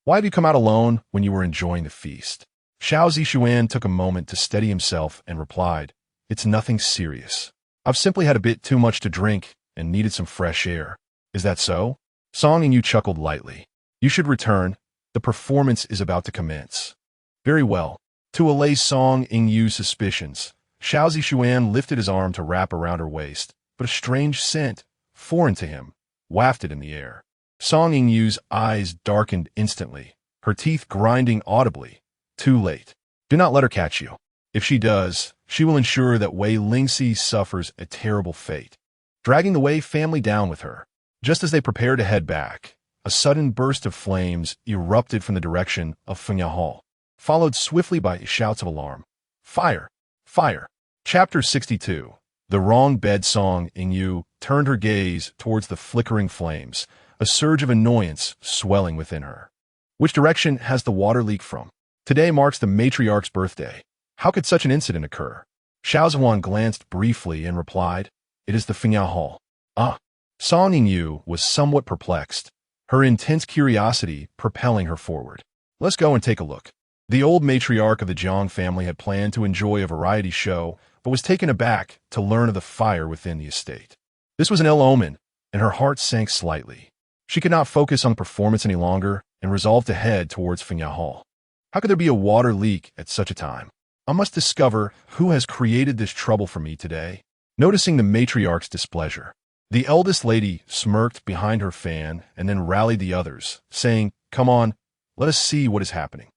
why have you come out alone when you were enjoying the feast? Xiao Zixuan took a moment to steady himself and replied, It's nothing serious. I've simply had a bit too much to drink and needed some fresh air. Is that so? Song Yingyu chuckled lightly. You should return. The performance is about to commence. Very well. To allay Song Yingyu's suspicions, Xiao Zixuan lifted his arm to wrap around her waist, but a strange scent, foreign to him, wafted in the air. Song Yingyu's eyes darkened instantly, her teeth grinding audibly. Too late. Do not let her catch you. If she does, she will ensure that Wei Lingxi suffers a terrible fate, dragging the Wei family down with her. Just as they prepared to head back, a sudden burst of flames erupted from the direction of Fengya Hall, followed swiftly by shouts of alarm. Fire! Fire! Chapter 62. The wrong bed song. Yu turned her gaze towards the flickering flames, a surge of annoyance swelling within her. Which direction has the water leak from? Today marks the matriarch's birthday. How could such an incident occur? Xiao Zixuan glanced briefly and replied, "It is the Fiancé hall." Ah. Song Yu was somewhat perplexed, her intense curiosity propelling her forward. Let's go and take a look. The old matriarch of the Jiang family had planned to enjoy a variety show, but was taken aback to learn of the fire within the estate. This was an ill omen, and her heart sank slightly. She could not focus on the performance any longer and resolved to head towards Fiancé hall. How could there be a water leak at such a time? I must discover who has created this trouble for me today. Noticing the matriarch's displeasure, the eldest lady smirked behind her fan and then rallied the others, saying, "Come on, let us see what is happening.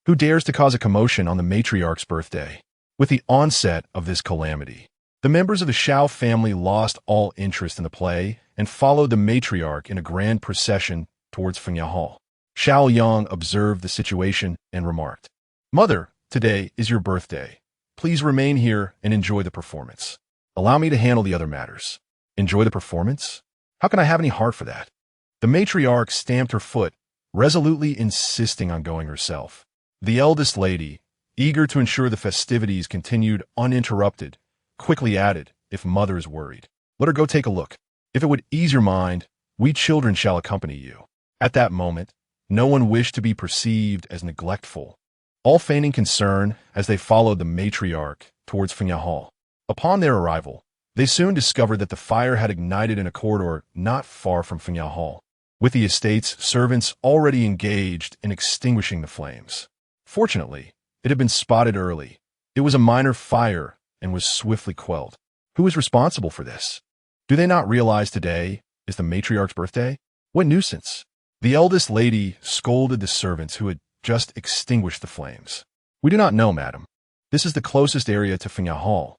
Who dares to cause a commotion on the matriarch's birthday?" With the onset of this calamity, the members of the Xiao family lost all interest in the play and followed the matriarch in a grand procession towards Fiancé hall. Xiao Yang observed the situation and remarked, "Mother, today is your birthday. Please remain here and enjoy the performance. Allow me to handle the other matters." Enjoy the performance? How can I have any heart for that? The matriarch stamped her foot, resolutely insisting on going herself. The eldest lady, eager to ensure the festivities continued uninterrupted, quickly added, "If mother is worried, let her go take a look. If it would ease your mind, we children shall accompany you." At that moment, no one wished to be perceived as neglectful, all feigning concern as they followed the matriarch towards Fiancé hall. Upon their arrival, they soon discovered that the fire had ignited in a corridor not far from Fiancé hall, with the estate's servants already engaged in extinguishing the flames. Fortunately, it had been spotted early. It was a minor fire and was swiftly quelled. Who is responsible for this? Do they not realize today is the matriarch's birthday? What nuisance! The eldest lady scolded the servants who had just extinguished the flames. "We do not know, madam. This is the closest area to Fiancé hall.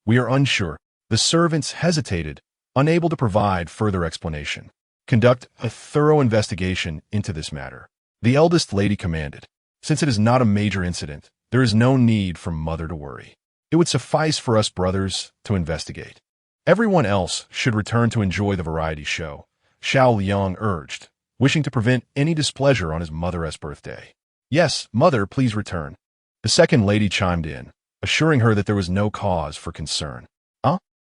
We are unsure." The servants hesitated, unable to provide further explanation. "Conduct a thorough investigation into this matter," the eldest lady commanded. "Since it is not a major incident, there is no need for mother to worry. It would suffice for us brothers to investigate. Everyone else should return to enjoy the variety show," Xiao Yang urged, wishing to prevent any displeasure on his mother's birthday. "Yes, mother, please return," the second lady chimed in, assuring her that there was no cause for concern.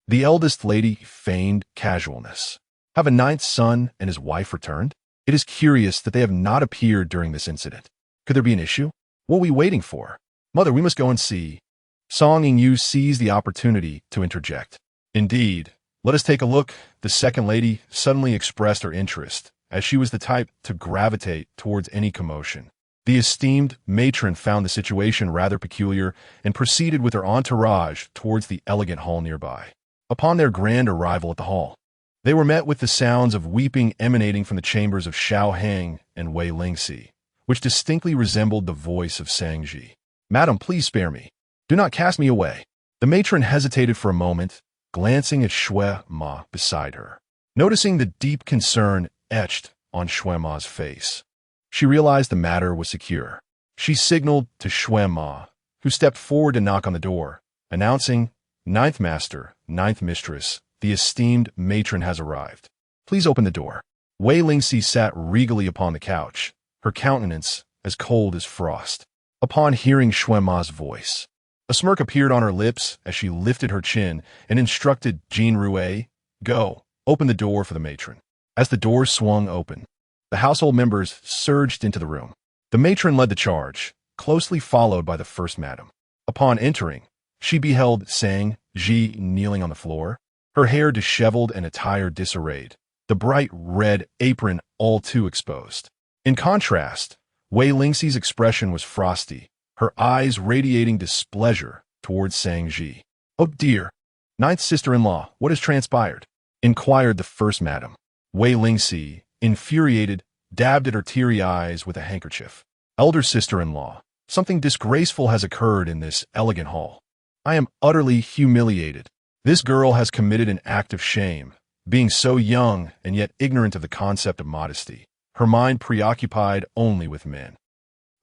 The eldest lady feigned casualness. Have a ninth son and his wife returned? It is curious that they have not appeared during this incident. Could there be an issue? What are we waiting for? Mother, we must go and see. Song Yu seized the opportunity to interject. "Indeed, let us take a look." The second lady suddenly expressed her interest, as she was the type to gravitate towards any commotion. The esteemed matron found the situation rather peculiar and proceeded with her entourage towards the elegant hall nearby. Upon their grand arrival at the hall, they were met with the sounds of weeping emanating from the chambers of Xiao Heng and Wei Lingxi, which distinctly resembled the voice of Shangji. "Madam, please spare me. Do not cast me away." The matron hesitated for a moment, glancing at Shui Ma beside her. Noticing the deep concern etched on Shui Ma's face, she realized the matter was secure. She signaled to Shui Ma, who stepped forward to knock on the door, announcing, "Ninth master, ninth mistress, the esteemed matron has arrived. Please open the door." Wei Lingxi sat regally upon the couch, her countenance as cold as frost. Upon hearing Shui Ma's voice, a smirk appeared on her lips as she lifted her chin and instructed Jin Rue, "Go, open the door for the matron." As the door swung open, the household members surged into the room. The matron led the charge, closely followed by the first madam. Upon entering, she beheld Shangji kneeling on the floor, her hair disheveled and attire disarrayed, the bright red apron all too exposed. In contrast, Wei Lingxi's expression was frosty, her eyes radiating displeasure towards Shangji. "Oh dear, ninth sister-in-law, what has transpired?" inquired the first madam. Wei Lingxi, infuriated, dabbed at her teary eyes with a handkerchief. "Elder sister-in-law, something disgraceful has occurred in this elegant hall. I am utterly humiliated. This girl has committed an act of shame, being so young and yet ignorant of the concept of modesty, her mind preoccupied only with men.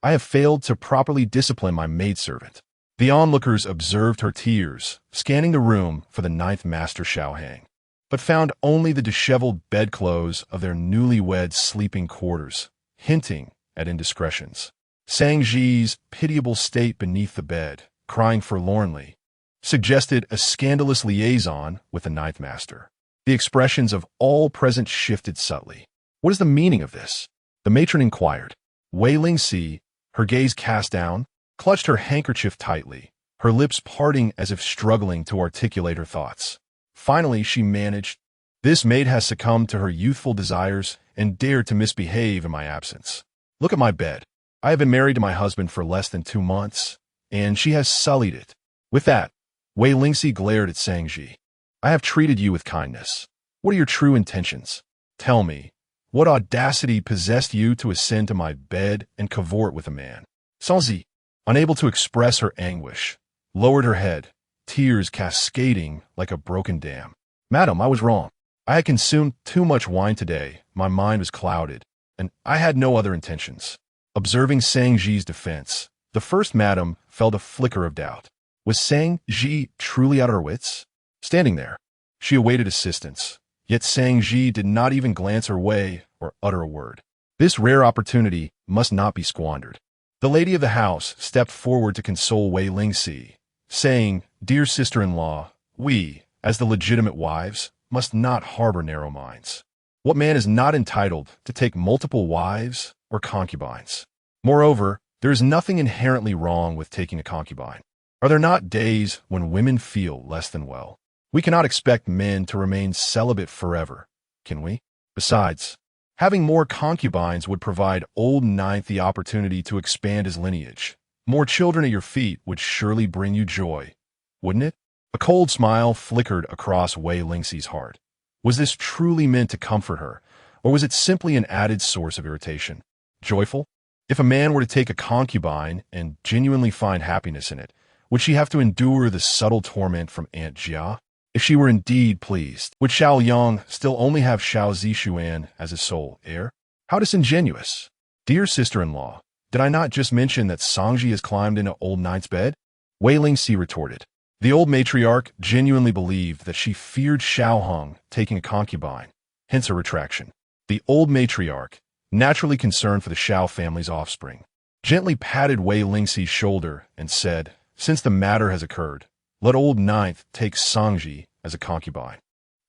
I have failed to properly discipline my maidservant. The onlookers observed her tears, scanning the room for the ninth master Xiao Hang, but found only the disheveled bedclothes of their newlywed sleeping quarters, hinting at indiscretions. Zhi's pitiable state beneath the bed, crying forlornly, suggested a scandalous liaison with the ninth master. The expressions of all present shifted subtly. What is the meaning of this? The matron inquired. Wei Lingxi, her gaze cast down, clutched her handkerchief tightly, her lips parting as if struggling to articulate her thoughts. Finally, she managed, "This maid has succumbed to her youthful desires and dared to misbehave in my absence. Look at my bed. I have been married to my husband for less than 2 months, and she has sullied it." With that, Wei Lingxi glared at Zhi. "I have treated you with kindness. What are your true intentions? Tell me, what audacity possessed you to ascend to my bed and cavort with a man?" Zhi, unable to express her anguish, lowered her head, tears cascading like a broken dam. "Madam, I was wrong. I had consumed too much wine today, my mind was clouded, and I had no other intentions." Observing Zhi's defense, the first madam felt a flicker of doubt. Was Zhi truly out of her wits? Standing there, she awaited assistance, yet Zhi did not even glance her way or utter a word. This rare opportunity must not be squandered. The lady of the house stepped forward to console Wei Lingxi, saying, "Dear sister-in-law, we, as the legitimate wives, must not harbor narrow minds. What man is not entitled to take multiple wives or concubines? Moreover, there is nothing inherently wrong with taking a concubine. Are there not days when women feel less than well? We cannot expect men to remain celibate forever, can we? Besides, having more concubines would provide old Ninth the opportunity to expand his lineage. More children at your feet would surely bring you joy, wouldn't it?" A cold smile flickered across Wei Lingxi's heart. Was this truly meant to comfort her, or was it simply an added source of irritation? Joyful? If a man were to take a concubine and genuinely find happiness in it, would she have to endure the subtle torment from Aunt Jia? If she were indeed pleased, would Xiao Yang still only have Xiao Zixuan as his sole heir? How disingenuous! "Dear sister-in-law, did I not just mention that Zhi has climbed into old Ninth's bed?" Wei Lingxi retorted. The old matriarch genuinely believed that she feared Xiao Hung taking a concubine, hence her retraction. The old matriarch, naturally concerned for the Xiao family's offspring, gently patted Wei Lingxi's shoulder and said, "Since the matter has occurred, let old Ninth take Zhi as a concubine.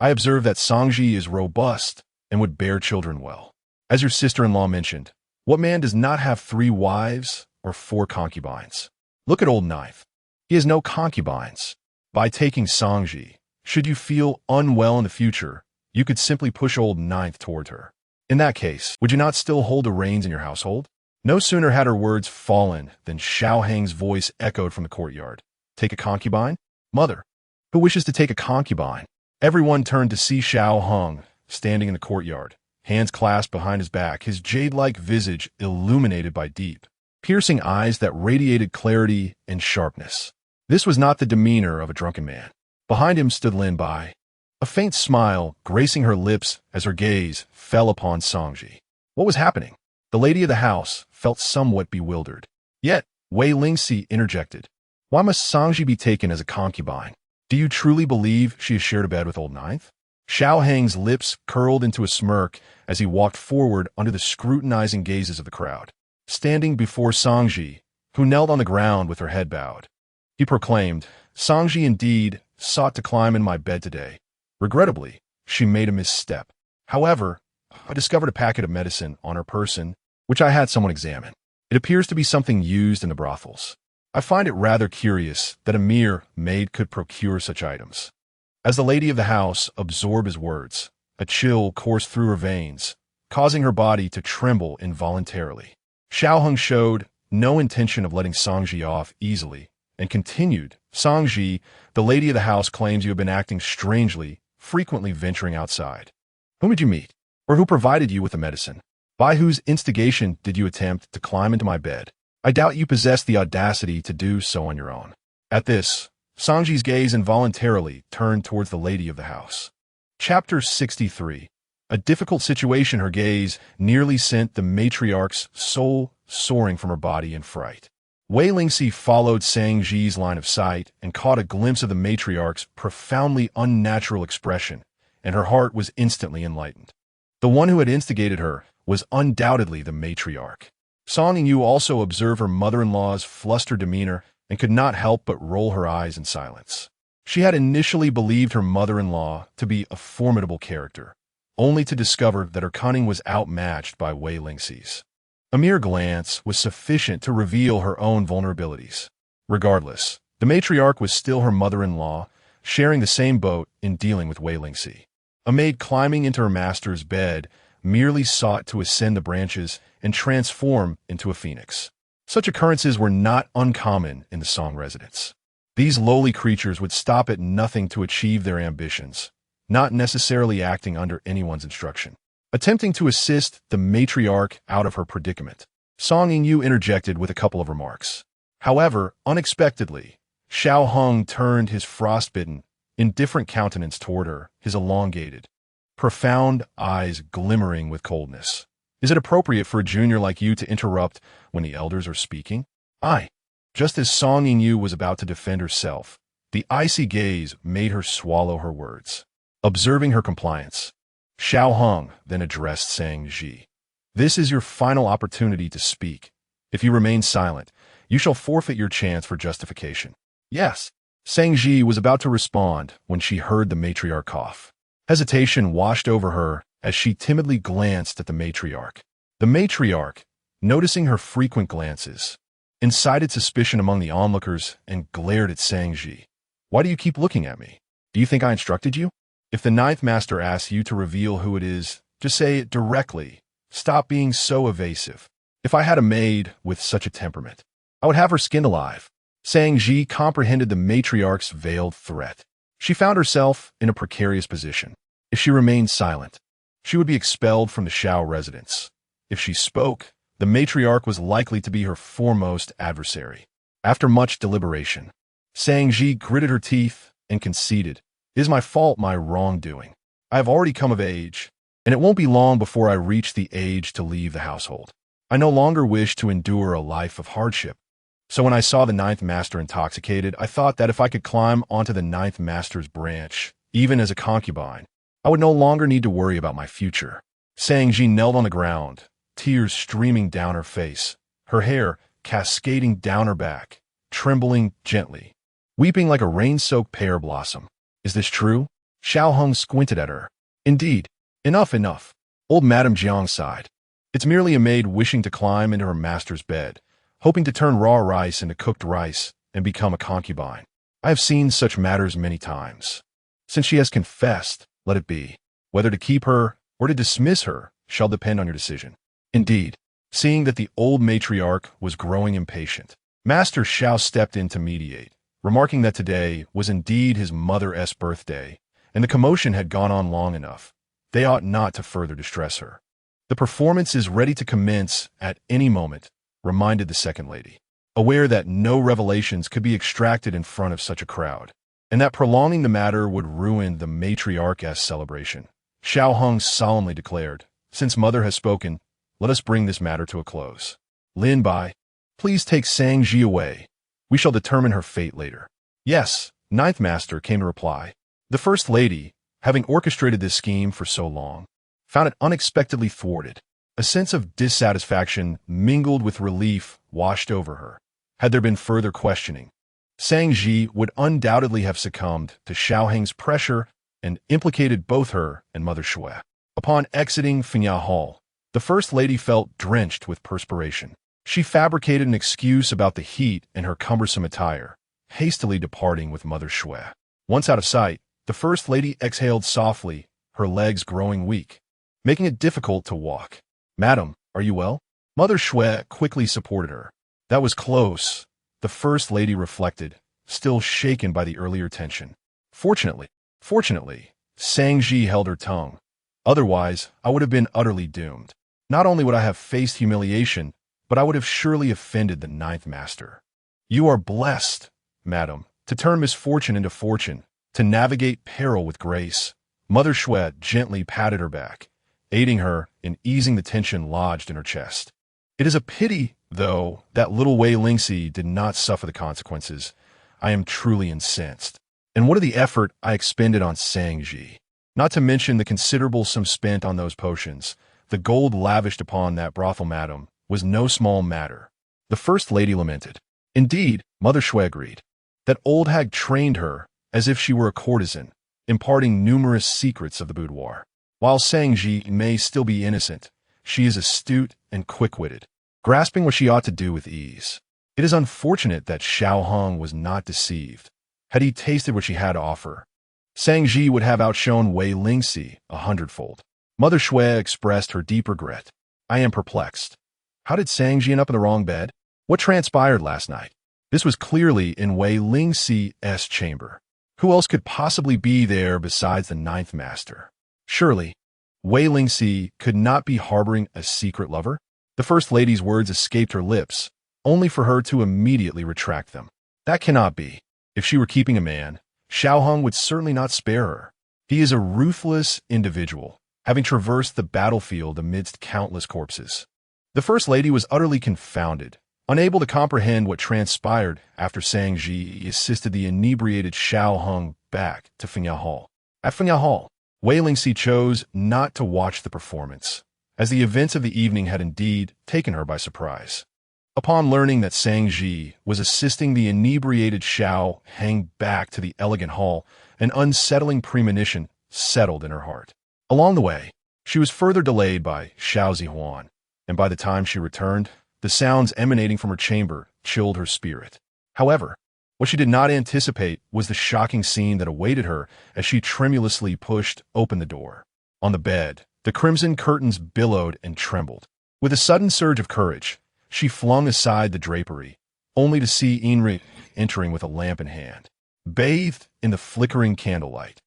I observe that Zhi is robust and would bear children well. As your sister-in-law mentioned, what man does not have 3 wives or 4 concubines? Look at old Ninth. He has no concubines. By taking Zhi, should you feel unwell in the future, you could simply push old Ninth toward her. In that case, would you not still hold the reins in your household?" No sooner had her words fallen than Xiao Hang's voice echoed from the courtyard. "Take a concubine? Mother, who wishes to take a concubine?" Everyone turned to see Xiao Hung, standing in the courtyard, hands clasped behind his back, his jade-like visage illuminated by deep, piercing eyes that radiated clarity and sharpness. This was not the demeanor of a drunken man. Behind him stood Lin Bai, a faint smile gracing her lips as her gaze fell upon Zhi. What was happening? The lady of the house felt somewhat bewildered. Yet, Wei Lingxi interjected. "Why must Zhi be taken as a concubine? Do you truly believe she has shared a bed with old Ninth?" Xiao Hang's lips curled into a smirk as he walked forward under the scrutinizing gazes of the crowd. Standing before Zhi, who knelt on the ground with her head bowed, he proclaimed, "Zhi indeed sought to climb in my bed today. Regrettably, she made a misstep. However, I discovered a packet of medicine on her person, which I had someone examine. It appears to be something used in the brothels. I find it rather curious that a mere maid could procure such items." As the lady of the house absorbed his words, a chill coursed through her veins, causing her body to tremble involuntarily. Xiao Hung showed no intention of letting Zhi off easily, and continued, "Zhi, the lady of the house claims you have been acting strangely, frequently venturing outside. Whom did you meet? Or who provided you with the medicine? By whose instigation did you attempt to climb into my bed? I doubt you possess the audacity to do so on your own." At this, Zhi's gaze involuntarily turned towards the lady of the house. Chapter 63. A difficult situation. Her gaze nearly sent the matriarch's soul soaring from her body in fright. Wei Lingxi followed Sang Ji's line of sight and caught a glimpse of the matriarch's profoundly unnatural expression, and her heart was instantly enlightened. The one who had instigated her was undoubtedly the matriarch. Song Yu also observed her mother-in-law's flustered demeanor and could not help but roll her eyes in silence. She had initially believed her mother-in-law to be a formidable character, only to discover that her cunning was outmatched by Wei Lingxi's. A mere glance was sufficient to reveal her own vulnerabilities. Regardless, the matriarch was still her mother-in-law, sharing the same boat in dealing with Wei Lingxi. A maid climbing into her master's bed merely sought to ascend the branches and transform into a phoenix. Such occurrences were not uncommon in the Song residence. These lowly creatures would stop at nothing to achieve their ambitions, not necessarily acting under anyone's instruction. Attempting to assist the matriarch out of her predicament, Song Yu interjected with a couple of remarks. However, unexpectedly, Xiao Hung turned his frostbitten, indifferent countenance toward her, his elongated, profound eyes glimmering with coldness. Is it appropriate for a junior like you to interrupt when the elders are speaking? Just as Song Yu was about to defend herself, the icy gaze made her swallow her words. Observing her compliance, Xiao Hung then addressed Sang Ji. This is your final opportunity to speak. If you remain silent, you shall forfeit your chance for justification. Yes. Sang Ji was about to respond when she heard the matriarch cough. Hesitation washed over her as she timidly glanced at the matriarch. The matriarch, noticing her frequent glances, incited suspicion among the onlookers and glared at Sang Ji. Why do you keep looking at me? Do you think I instructed you? If the ninth master asks you to reveal who it is, just say it directly. Stop being so evasive. If I had a maid with such a temperament, I would have her skinned alive. Sang Ji comprehended the matriarch's veiled threat. She found herself in a precarious position. If she remained silent, she would be expelled from the Xiao residence. If she spoke, the matriarch was likely to be her foremost adversary. After much deliberation, Sang Ji gritted her teeth and conceded, "It is my fault, my wrongdoing. I have already come of age, and it won't be long before I reach the age to leave the household. I no longer wish to endure a life of hardship. So when I saw the ninth master intoxicated, I thought that if I could climb onto the ninth master's branch, even as a concubine, I would no longer need to worry about my future." Sang Ji knelt on the ground, tears streaming down her face, her hair cascading down her back, trembling gently, weeping like a rain-soaked pear blossom. "Is this true?" Xiao Hung squinted at her. "Indeed. Enough." Old Madame Jiang sighed. "It's merely a maid wishing to climb into her master's bed, hoping to turn raw rice into cooked rice and become a concubine. I have seen such matters many times. Since she has confessed, let it be. Whether to keep her or to dismiss her shall depend on your decision." Indeed, seeing that the old matriarch was growing impatient, Master Xiao stepped in to mediate, remarking that today was indeed his mother's birthday, and the commotion had gone on long enough. They ought not to further distress her. "The performance is ready to commence at any moment," reminded the second lady, aware that no revelations could be extracted in front of such a crowd, and that prolonging the matter would ruin the matriarch's celebration. Xiao Hung solemnly declared, "Since Mother has spoken, let us bring this matter to a close. Lin Bai, please take Sang Ji away. We shall determine her fate later." "Yes," Ninth Master came to reply. The First Lady, having orchestrated this scheme for so long, found it unexpectedly thwarted. A sense of dissatisfaction mingled with relief washed over her. Had there been further questioning, Sang Ji would undoubtedly have succumbed to Xiao Heng's pressure and implicated both her and Mother Shui. Upon exiting Fiancé Hall, the First Lady felt drenched with perspiration. She fabricated an excuse about the heat in her cumbersome attire, hastily departing with Mother Shui. Once out of sight, the First Lady exhaled softly, her legs growing weak, making it difficult to walk. "Madam, are you well?" Mother Shui quickly supported her. "That was close," the First Lady reflected, still shaken by the earlier tension. Fortunately, Sang Ji held her tongue. "Otherwise, I would have been utterly doomed. Not only would I have faced humiliation, but I would have surely offended the Ninth Master. You are blessed, madam, to turn misfortune into fortune, to navigate peril with grace." Mother Shui gently patted her back, aiding her in easing the tension lodged in her chest. "It is a pity Though that little Wei Lingxi did not suffer the consequences, I am truly incensed. And what of the effort I expended on Shangji? Not to mention the considerable sum spent on those potions, the gold lavished upon that brothel madam was no small matter. The First Lady lamented. Indeed, Mother Shui agreed. That old hag trained her as if she were a courtesan, imparting numerous secrets of the boudoir. While Shangji may still be innocent, she is astute and quick-witted, grasping what she ought to do with ease. It is unfortunate that Xiao Hong was not deceived. Had he tasted what she had to offer, Shangji would have outshone Wei Lingxi 100-fold. Mother Shui expressed her deep regret. I am perplexed. How did Shangji end up in the wrong bed? What transpired last night? This was clearly in Wei Lingxi's chamber. Who else could possibly be there besides the Ninth Master? Surely, Wei Lingxi could not be harboring a secret lover? The First Lady's words escaped her lips, only for her to immediately retract them. That cannot be. If she were keeping a man, Xiao Hong would certainly not spare her. He is a ruthless individual, having traversed the battlefield amidst countless corpses. The First Lady was utterly confounded, unable to comprehend what transpired after Shangji assisted the inebriated Xiao Hong back to Fengyao Hall. At Fengyao Hall, Wei Lingxi chose not to watch the performance, as the events of the evening had indeed taken her by surprise. Upon learning that Shangji was assisting the inebriated Xiao Hang back to the elegant hall, an unsettling premonition settled in her heart. Along the way, she was further delayed by Xiao Zixuan, and by the time she returned, the sounds emanating from her chamber chilled her spirit. However, what she did not anticipate was the shocking scene that awaited her as she tremulously pushed open the door. On the bed, the crimson curtains billowed and trembled. With a sudden surge of courage, she flung aside the drapery, only to see Inri entering with a lamp in hand. Bathed in the flickering candlelight,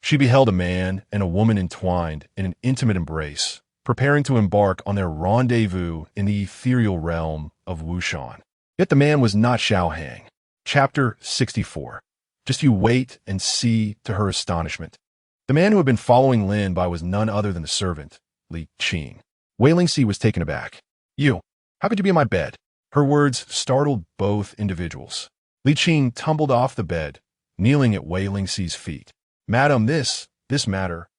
she beheld a man and a woman entwined in an intimate embrace, preparing to embark on their rendezvous in the ethereal realm of Wushan. Yet the man was not Xiao Hang. Chapter 64. Just you wait and see to her astonishment. The man who had been following Lin Bai was none other than the servant, Li Qing. Wei Lingxi was taken aback. You, how could you be in my bed? Her words startled both individuals. Li Qing tumbled off the bed, kneeling at Wei Lingxi's feet. Madam, this matter.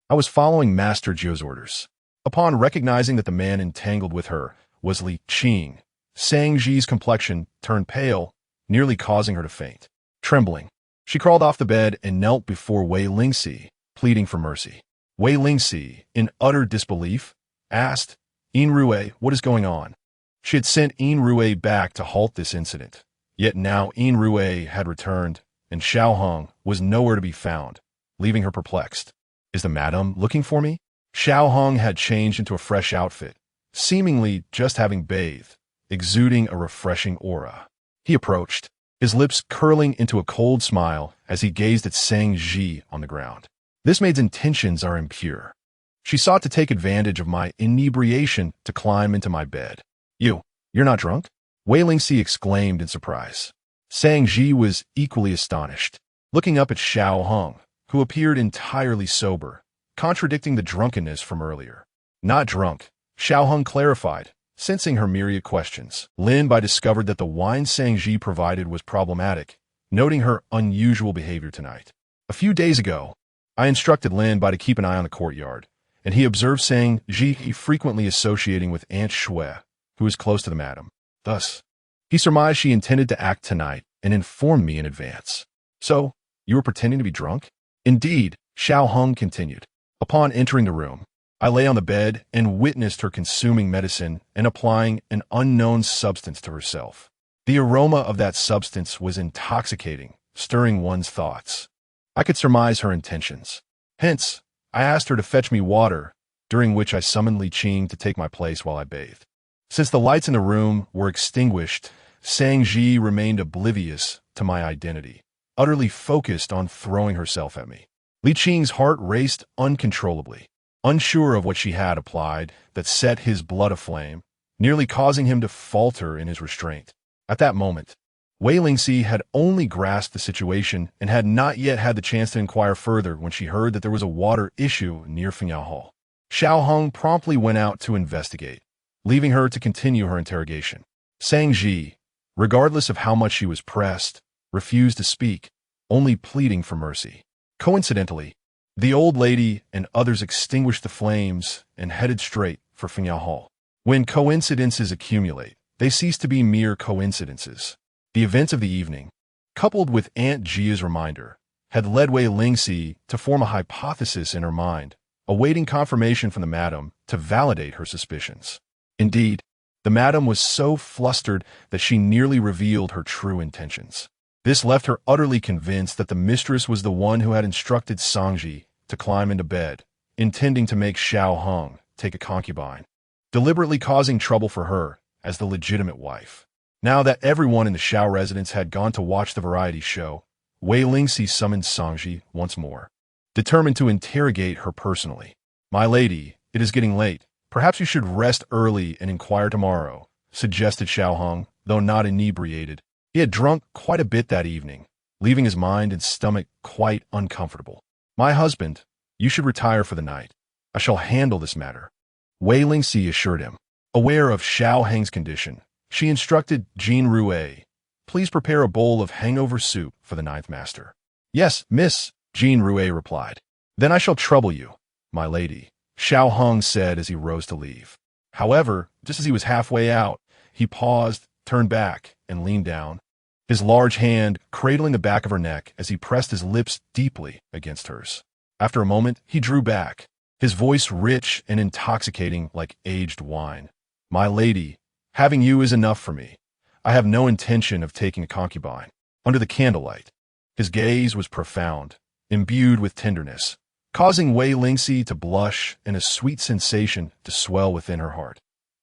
I was following Master Jiu's orders. Upon recognizing that the man entangled with her was Li Qing, Shangji's complexion turned pale, nearly causing her to faint. Trembling, she crawled off the bed and knelt before Wei Lingxi, pleading for mercy. Wei Lingxi, in utter disbelief, asked, Inrue, what is going on? She had sent Inrue back to halt this incident. Yet now Inrue had returned, and Xiao Hong was nowhere to be found, leaving her perplexed. Is the madam looking for me? Xiao Hong had changed into a fresh outfit, seemingly just having bathed, exuding a refreshing aura. He approached, his lips curling into a cold smile as he gazed at Shangji on the ground. This maid's intentions are impure. She sought to take advantage of my inebriation to climb into my bed. You're not drunk? Wei Lingxi exclaimed in surprise. Shangji was equally astonished, looking up at Xiao Hong, who appeared entirely sober, contradicting the drunkenness from earlier. Not drunk, Xiao Hong clarified, sensing her myriad questions. Lin Bai discovered that the wine Shangji provided was problematic, noting her unusual behavior tonight. A few days ago, I instructed Lin Bai to keep an eye on the courtyard, and he observed Shangji frequently associating with Aunt Shui, who is close to the madam. Thus, he surmised she intended to act tonight and informed me in advance. So, you were pretending to be drunk? Indeed, Xiao Hong continued. Upon entering the room, I lay on the bed and witnessed her consuming medicine and applying an unknown substance to herself. The aroma of that substance was intoxicating, stirring one's thoughts. I could surmise her intentions. Hence, I asked her to fetch me water, during which I summoned Li Qing to take my place while I bathed. Since the lights in the room were extinguished, Shangji remained oblivious to my identity, utterly focused on throwing herself at me. Li Qing's heart raced uncontrollably, unsure of what she had applied that set his blood aflame, nearly causing him to falter in his restraint. At that moment, Wei Lingxi had only grasped the situation and had not yet had the chance to inquire further when she heard that there was a water issue near Fengyao Hall. Xiao Hong promptly went out to investigate, leaving her to continue her interrogation. Zhang, regardless of how much she was pressed, refused to speak, only pleading for mercy. Coincidentally, the old lady and others extinguished the flames and headed straight for Fiancé Hall. When coincidences accumulate, they cease to be mere coincidences. The events of the evening, coupled with Aunt Jia's reminder, had led Wei Lingxi to form a hypothesis in her mind, awaiting confirmation from the madam to validate her suspicions. Indeed, the madam was so flustered that she nearly revealed her true intentions. This left her utterly convinced that the mistress was the one who had instructed Zhang to climb into bed, intending to make Xiao Hong take a concubine, deliberately causing trouble for her as the legitimate wife. Now that everyone in the Xiao residence had gone to watch the variety show, Wei Lingxi summoned Zhang once more, determined to interrogate her personally. "My lady, it is getting late. Perhaps you should rest early and inquire tomorrow," suggested Xiao Hong, though not inebriated. He had drunk quite a bit that evening, leaving his mind and stomach quite uncomfortable. "My husband, you should retire for the night. I shall handle this matter," Wei Lingxi assured him. Aware of Xiao Heng's condition, she instructed Jin Rue, "Please prepare a bowl of hangover soup for the ninth master." "Yes, miss," Jin Rue replied. "Then I shall trouble you, my lady," Xiao Hong said as he rose to leave. However, just as he was halfway out, he paused, turned back, and leaned down, his large hand cradling the back of her neck as he pressed his lips deeply against hers. After a moment, he drew back, his voice rich and intoxicating like aged wine. "My lady, having you is enough for me. I have no intention of taking a concubine." Under the candlelight, his gaze was profound, imbued with tenderness, causing Wei Lingxi to blush and a sweet sensation to swell within her heart.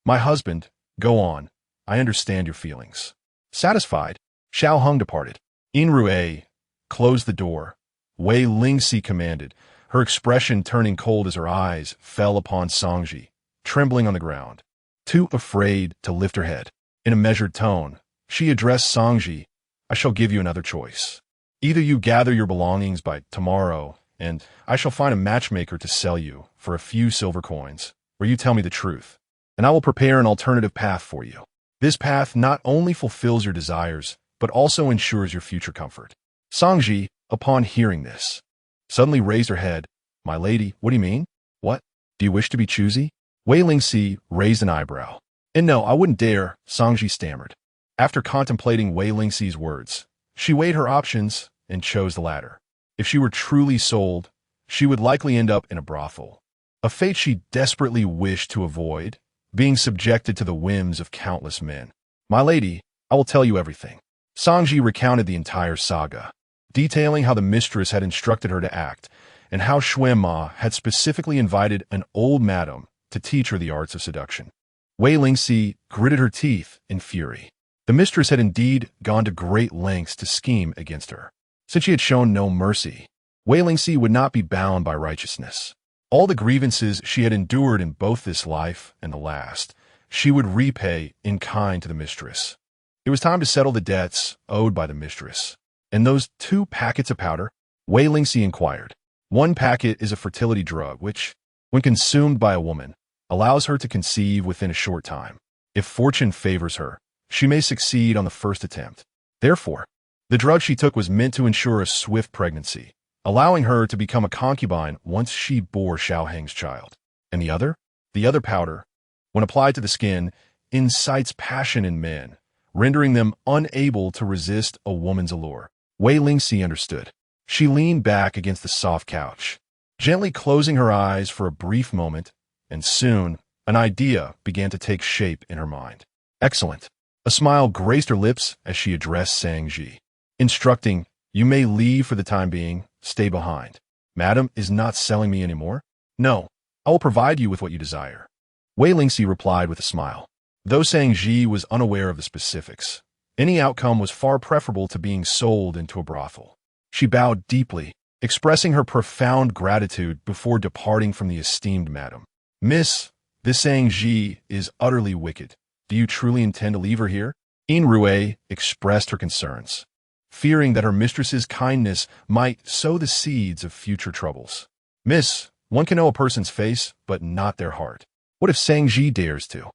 "My husband, go on. I understand your feelings." Satisfied, Xiao Hong departed. In Rue closed the door. Wei Lingxi commanded, her expression turning cold as her eyes fell upon Zhang, trembling on the ground. Too afraid to lift her head, in a measured tone, she addressed Zhang, "I shall give you another choice. Either you gather your belongings by tomorrow, and I shall find a matchmaker to sell you for a few silver coins, or you tell me the truth, and I will prepare an alternative path for you. This path not only fulfills your desires, but also ensures your future comfort." Zhang, upon hearing this, suddenly raised her head. "My lady, what do you mean? What? Do you wish to be choosy?" Wei Lingxi raised an eyebrow. "And no, I wouldn't dare," Zhang stammered. After contemplating Wei Lingxi's words, she weighed her options and chose the latter. If she were truly sold, she would likely end up in a brothel, a fate she desperately wished to avoid, being subjected to the whims of countless men. "My lady, I will tell you everything." Zhang recounted the entire saga, detailing how the mistress had instructed her to act, and how Xuanma had specifically invited an old madam to teach her the arts of seduction. Wei Lingxi gritted her teeth in fury. The mistress had indeed gone to great lengths to scheme against her. Since she had shown no mercy, Wei Lingxi would not be bound by righteousness. All the grievances she had endured in both this life and the last, she would repay in kind to the mistress. It was time to settle the debts owed by the mistress. "And those 2 packets of powder?" Wei Lingxi inquired. "One packet is a fertility drug which, when consumed by a woman, allows her to conceive within a short time. If fortune favors her, she may succeed on the first attempt. Therefore, the drug she took was meant to ensure a swift pregnancy, allowing her to become a concubine once she bore Xiao Heng's child. And the other? The other powder, when applied to the skin, incites passion in men, rendering them unable to resist a woman's allure." Wei Lingxi understood. She leaned back against the soft couch, gently closing her eyes for a brief moment, and soon an idea began to take shape in her mind. "Excellent." A smile graced her lips as she addressed Zhang, instructing, "You may leave for the time being. Stay behind. Madam is not selling me anymore?" "No, I will provide you with what you desire," Wei Lingxi replied with a smile. Though Zhang was unaware of the specifics, any outcome was far preferable to being sold into a brothel. She bowed deeply, expressing her profound gratitude before departing from the esteemed madam. "Miss, this Zhang is utterly wicked. Do you truly intend to leave her here?" In Rue expressed her concerns, fearing that her mistress's kindness might sow the seeds of future troubles. "Miss, one can know a person's face, but not their heart. What if Zhang dares to?"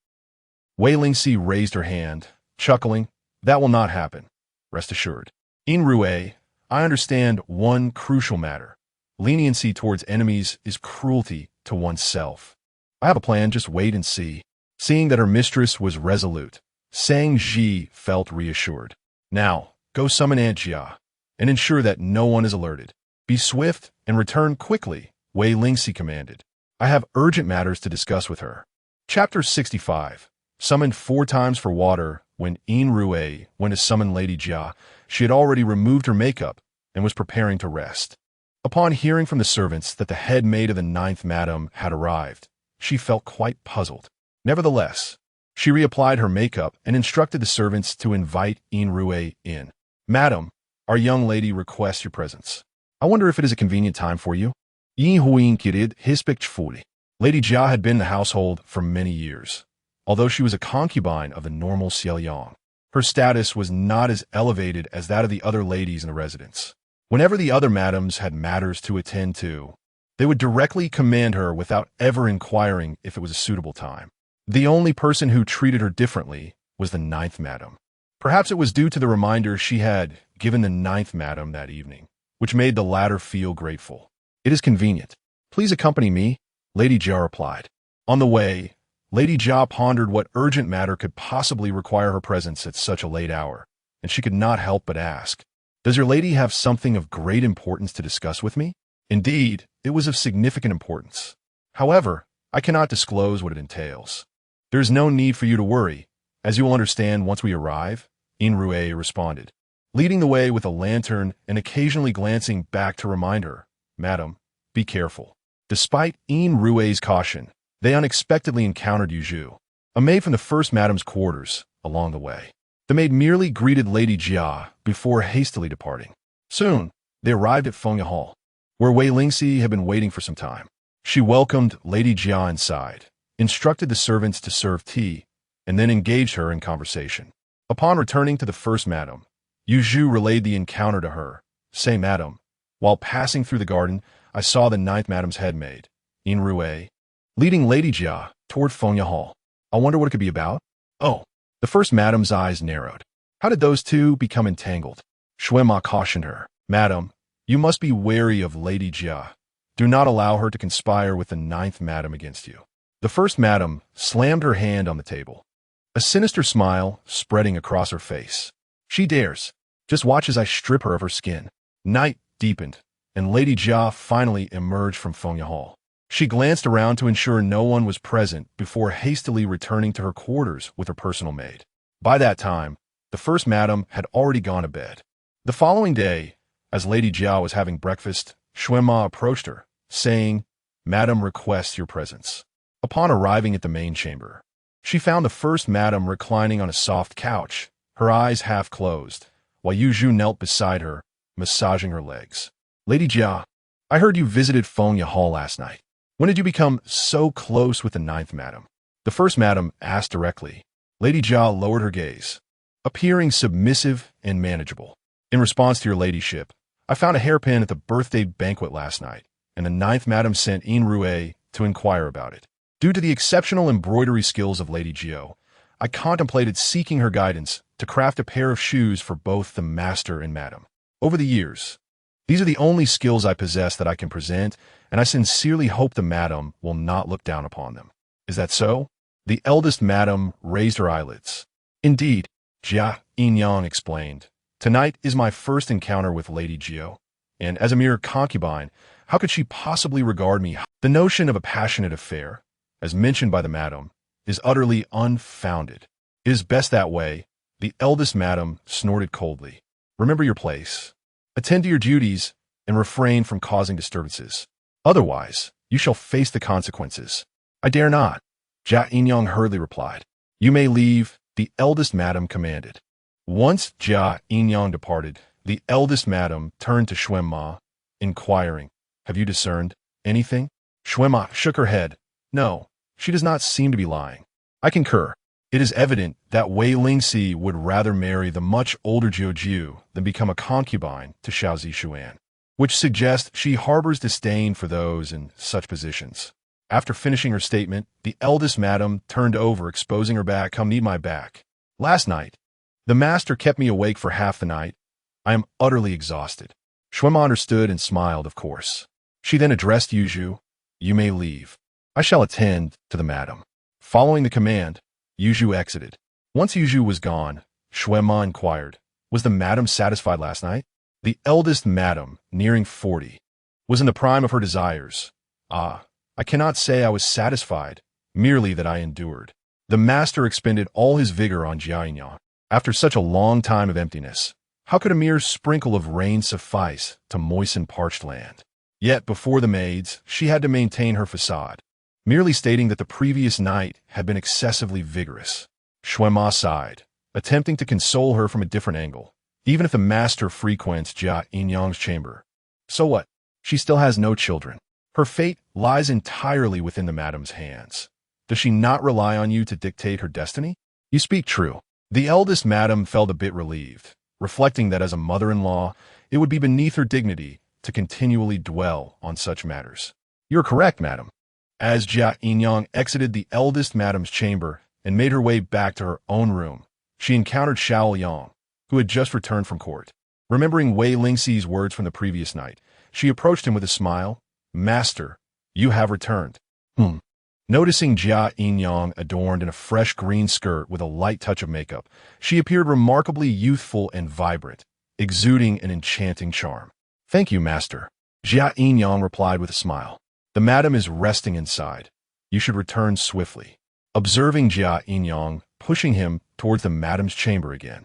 Wei Lingxi raised her hand, chuckling. That will not happen. Rest assured. In Rue, I understand one crucial matter. Leniency towards enemies is cruelty to oneself. I have a plan, just wait and see. Seeing that her mistress was resolute, Sang Ji felt reassured. Now, go summon Aunt Jia, and ensure that no one is alerted. Be swift and return quickly, Wei Lingxi commanded. I have urgent matters to discuss with her. Chapter 65. Summoned 4 times for water. When In Rue went to summon Lady Jia, she had already removed her makeup and was preparing to rest. Upon hearing from the servants that the head maid of the 9th madam had arrived, she felt quite puzzled. Nevertheless, she reapplied her makeup and instructed the servants to invite In Rue in. Madam, our young lady requests your presence. I wonder if it is a convenient time for you? Yin Huing Kirid Hispicfuli. Lady Jia had been in the household for many years. Although she was a concubine of the normal Xiao Yang, her status was not as elevated as that of the other ladies in the residence. Whenever the other madams had matters to attend to, they would directly command her without ever inquiring if it was a suitable time. The only person who treated her differently was the 9th madam. Perhaps it was due to the reminder she had given the 9th madam that evening, which made the latter feel grateful. It is convenient. Please accompany me, Lady Jia replied. On the way, Lady Jia pondered what urgent matter could possibly require her presence at such a late hour, and she could not help but ask, "Does your lady have something of great importance to discuss with me?" Indeed, it was of significant importance. However, I cannot disclose what it entails. There is no need for you to worry, as you will understand once we arrive, In Rue responded, leading the way with a lantern and occasionally glancing back to remind her, "Madam, be careful." Despite In Rue's caution, they unexpectedly encountered Yu Zhu, a maid from the 1st madam's quarters, along the way. The maid merely greeted Lady Jia before hastily departing. Soon, they arrived at Fengya Hall, where Wei Lingxi had been waiting for some time. She welcomed Lady Jia inside, instructed the servants to serve tea, and then engaged her in conversation. Upon returning to the 1st madam, Yu Zhu relayed the encounter to her. "Say, madam, while passing through the garden, I saw the 9th madam's head maid, In Rue, leading Lady Jia toward Fengya Hall. I wonder what it could be about?" "Oh." The 1st madam's eyes narrowed. "How did those two become entangled?" Shuema cautioned her. "Madam, you must be wary of Lady Jia. Do not allow her to conspire with the 9th madam against you." The 1st madam slammed her hand on the table, a sinister smile spreading across her face. "She dares. Just watch as I strip her of her skin." Night deepened, and Lady Jia finally emerged from Fengya Hall. She glanced around to ensure no one was present before hastily returning to her quarters with her personal maid. By that time, the 1st madam had already gone to bed. The following day, as Lady Jia was having breakfast, Shuema approached her, saying, "Madam requests your presence." Upon arriving at the main chamber, she found the 1st madam reclining on a soft couch, her eyes half closed, while Yu Zhu knelt beside her, massaging her legs. "Lady Jia, I heard you visited Fengya Hall last night. When did you become so close with the 9th madam?" The 1st madam asked directly. Lady Jia lowered her gaze, appearing submissive and manageable. "In response to your ladyship, I found a hairpin at the birthday banquet last night, and the 9th madam sent In Rue to inquire about it. Due to the exceptional embroidery skills of Lady Jio, I contemplated seeking her guidance to craft a pair of shoes for both the master and madam. Over the years, these are the only skills I possess that I can present, and I sincerely hope the madam will not look down upon them." "Is that so?" The eldest madam raised her eyelids. "Indeed," Jia Inyang explained. "Tonight is my first encounter with Lady Jio, and as a mere concubine, how could she possibly regard me? The notion of a passionate affair, as mentioned by the madam, is utterly unfounded. It is best that way," the eldest madam snorted coldly. "Remember your place. Attend to your duties and refrain from causing disturbances. Otherwise, you shall face the consequences." "I dare not," Jia Inyang hurriedly replied. "You may leave," the eldest madam commanded. Once Jia Inyang departed, the eldest madam turned to Shuema, inquiring, "Have you discerned anything?" Shuema shook her head. "No, she does not seem to be lying." "I concur. It is evident that Wei Lingxi would rather marry the much older Jiu than become a concubine to Xiao Zixuan, which suggests she harbors disdain for those in such positions." After finishing her statement, the eldest madam turned over, exposing her back. Come need my back. Last night, the master kept me awake for half the night. I am utterly exhausted. Xuema understood and smiled, of course. She then addressed Yuju. You may leave. I shall attend to the madam. Following the command, Yuju exited. Once Yuju was gone, Xuema inquired, was the madam satisfied last night? The eldest madam, nearing 40, was in the prime of her desires. Ah, I cannot say I was satisfied, merely that I endured. The master expended all his vigor on Jiaoyingyang. After such a long time of emptiness, how could a mere sprinkle of rain suffice to moisten parched land? Yet before the maids, she had to maintain her facade, merely stating that the previous night had been excessively vigorous. Xuema sighed, attempting to console her from a different angle. Even if the master frequents Jia Yinyang's chamber, so what? She still has no children. Her fate lies entirely within the madam's hands. Does she not rely on you to dictate her destiny? You speak true. The eldest madam felt a bit relieved, reflecting that as a mother-in-law, it would be beneath her dignity to continually dwell on such matters. You're correct, madam. As Jia Yinyang exited the eldest madam's chamber and made her way back to her own room, she encountered Xiao Yang, who had just returned from court. Remembering Wei Lingxi's words from the previous night, she approached him with a smile. Master, you have returned. Noticing Jia Yinyang adorned in a fresh green skirt with a light touch of makeup, she appeared remarkably youthful and vibrant, exuding an enchanting charm. Thank you, master. Jia Yinyang replied with a smile. The madam is resting inside. You should return swiftly. Observing Jia Yinyang pushing him towards the madam's chamber again,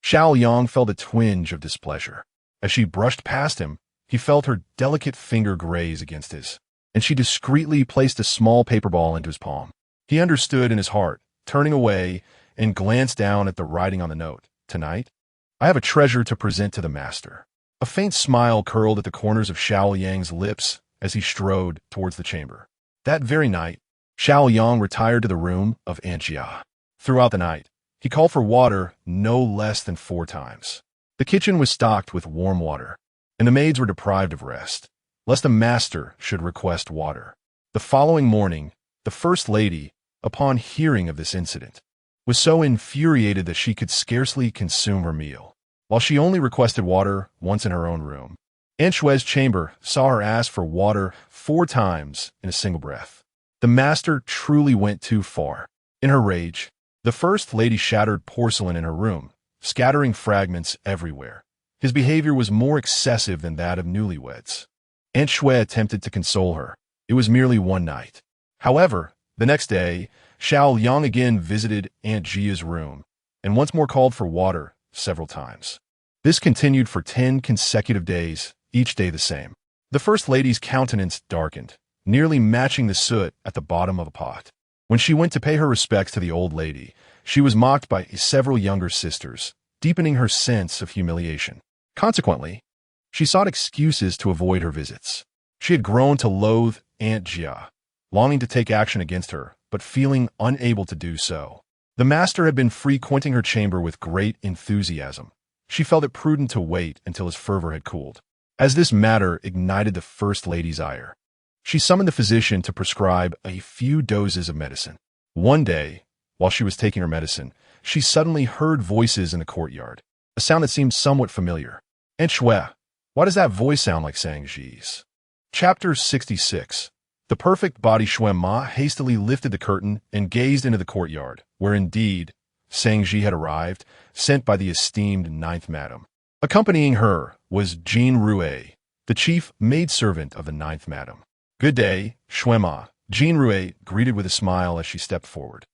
Xiao Yang felt a twinge of displeasure. As she brushed past him, he felt her delicate finger graze against his, and she discreetly placed a small paper ball into his palm. He understood in his heart, turning away and glanced down at the writing on the note. Tonight, I have a treasure to present to the master. A faint smile curled at the corners of Xiao Yang's lips as he strode towards the chamber. That very night, Xiao Yang retired to the room of Aunt Jia. Throughout the night, he called for water no less than 4 times. The kitchen was stocked with warm water, and the maids were deprived of rest, lest the master should request water. The following morning, the First Lady, upon hearing of this incident, was so infuriated that she could scarcely consume her meal. While she only requested water once in her own room, Aunt Shue's chamber saw her ask for water 4 times in a single breath. The master truly went too far. In her rage, the First Lady shattered porcelain in her room, scattering fragments everywhere. His behavior was more excessive than that of newlyweds. Aunt Shui attempted to console her. It was merely one night. However, the next day, Xiao Yang again visited Aunt Jia's room, and once more called for water several times. This continued for 10 consecutive days, each day the same. The First Lady's countenance darkened, nearly matching the soot at the bottom of a pot. When she went to pay her respects to the old lady, she was mocked by several younger sisters, deepening her sense of humiliation. Consequently, she sought excuses to avoid her visits. She had grown to loathe Aunt Jia, longing to take action against her, but feeling unable to do so. The master had been frequenting her chamber with great enthusiasm. She felt it prudent to wait until his fervor had cooled. As this matter ignited the First Lady's ire, she summoned the physician to prescribe a few doses of medicine. One day, while she was taking her medicine, she suddenly heard voices in the courtyard, a sound that seemed somewhat familiar. Aunt Shui, why does that voice sound like Shangji's? Chapter 66. The perfect body. Shui Ma hastily lifted the curtain and gazed into the courtyard, where indeed Shangji had arrived, sent by the esteemed 9th Madam. Accompanying her was Jean Rue, the chief maidservant of the 9th Madam. Good day, Shui Ma. Jean Rue greeted with a smile as she stepped forward.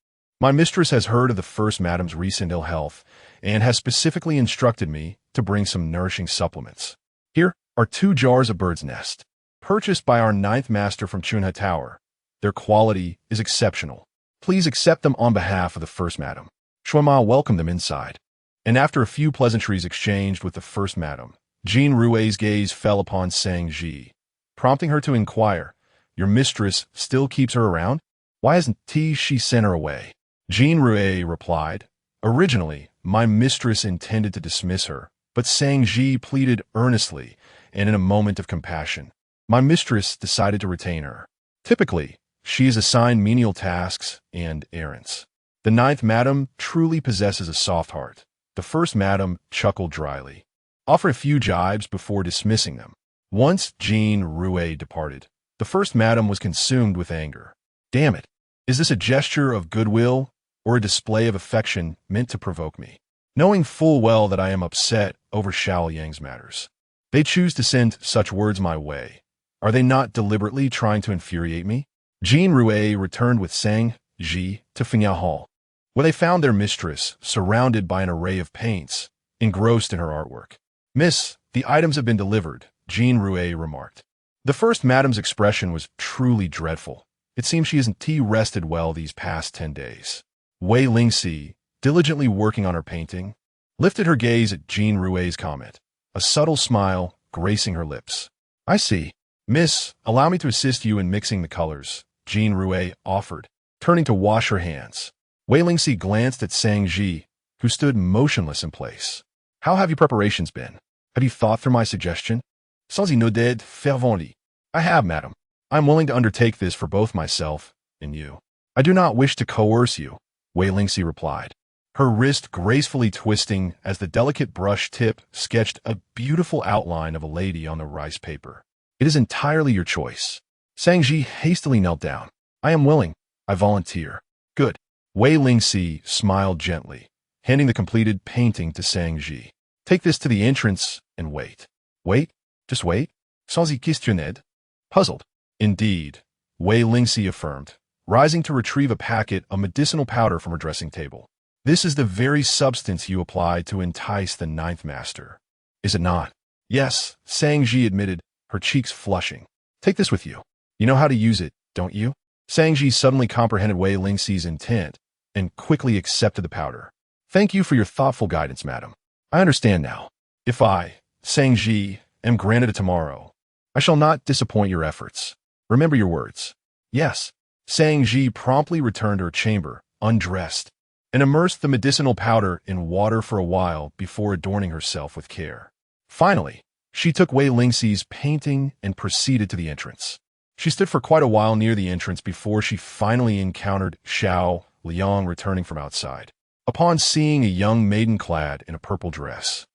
My mistress has heard of the First Madam's recent ill health and has specifically instructed me to bring some nourishing supplements. Here are 2 jars of bird's nest, purchased by our 9th Master from Chunha Tower. Their quality is exceptional. Please accept them on behalf of the First Madam. Shui Ma welcomed them inside, and after a few pleasantries exchanged with the First Madam, Jean Rue's gaze fell upon Shangji, prompting her to inquire, Your mistress still keeps her around? Why hasn't she sent her away? Jean Rue replied, Originally, my mistress intended to dismiss her, but Shangji pleaded earnestly, and in a moment of compassion, my mistress decided to retain her. Typically, She is assigned menial tasks and errands. The ninth madam truly possesses a soft heart. The first madam chuckled dryly, offered a few jibes before dismissing them. Once Jean Rouet departed, the first madam was consumed with anger. Damn it! Is this a gesture of goodwill or a display of affection meant to provoke me? Knowing full well that I am upset over Xiao Yang's matters, they choose to send such words my way. Are they not deliberately trying to infuriate me? Jean Rouet returned with Sang Ji to Fiancé Hall, where they found their mistress surrounded by an array of paints, engrossed in her artwork. Miss, the items have been delivered, Jean Rouet remarked. The first madam's expression was truly dreadful. It seems she hasn't rested well these past 10 days. Wei Lingxi, diligently working on her painting, lifted her gaze at Jean Rouet's comment, a subtle smile gracing her lips. I see. Miss, allow me to assist you in mixing the colors, Jean Rouet offered, turning to wash her hands. Wei Lingxi glanced at Sang Ji, who stood motionless in place. How have your preparations been? Have you thought through my suggestion? Sans y nodded fervently. I have, madam. I am willing to undertake this for both myself and you. I do not wish to coerce you, Wei Lingxi replied, her wrist gracefully twisting as the delicate brush tip sketched a beautiful outline of a lady on the rice paper. It is entirely your choice. Sang Ji hastily knelt down. I am willing. I volunteer. Good. Wei Lingxi smiled gently, handing the completed painting to Sang Ji. Take this to the entrance and wait. Wait? Just wait? Sans y questionner? Puzzled. Indeed, Wei Lingxi affirmed, rising to retrieve a packet of medicinal powder from her dressing table. This is the very substance you apply to entice the ninth master. Is it not? Yes, Sang Ji admitted, her cheeks flushing. Take this with you. You know how to use it, don't you? Sang Ji suddenly comprehended Wei Lingxi's intent and quickly accepted the powder. Thank you for your thoughtful guidance, madam. I understand now. If I, Sang Ji, am granted it tomorrow, I shall not disappoint your efforts. Remember your words. Yes. Sang Ji promptly returned to her chamber, undressed, and immersed the medicinal powder in water for a while before adorning herself with care. Finally, she took Wei Lingxi's painting and proceeded to the entrance. She stood for quite a while near the entrance before she finally encountered Xiao Liang returning from outside. Upon seeing a young maiden clad in a purple dress,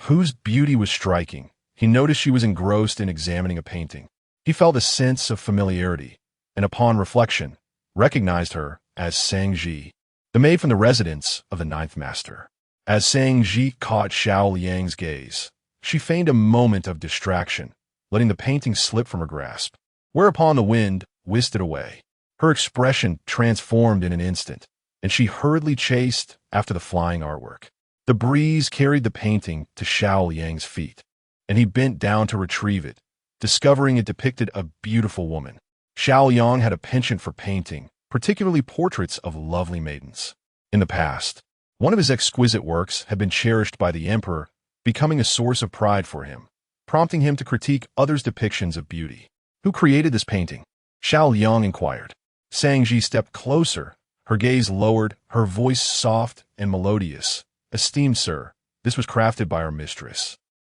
whose beauty was striking, he noticed she was engrossed in examining a painting. He felt a sense of familiarity, and upon reflection, recognized her as Sang Ji, the maid from the residence of the ninth master. As Sang Ji caught Xiao Liang's gaze, she feigned a moment of distraction, letting the painting slip from her grasp, whereupon the wind whisked it away. Her expression transformed in an instant, and she hurriedly chased after the flying artwork. The breeze carried the painting to Xiao Liang's feet, and he bent down to retrieve it, discovering it depicted a beautiful woman. Xiao Liang had a penchant for painting, particularly portraits of lovely maidens. In the past, one of his exquisite works had been cherished by the emperor, becoming a source of pride for him, prompting him to critique others' depictions of beauty. Who created this painting? Xiao Liang inquired. Sang Ji stepped closer, her gaze lowered, her voice soft and melodious. Esteemed sir, this was crafted by our mistress.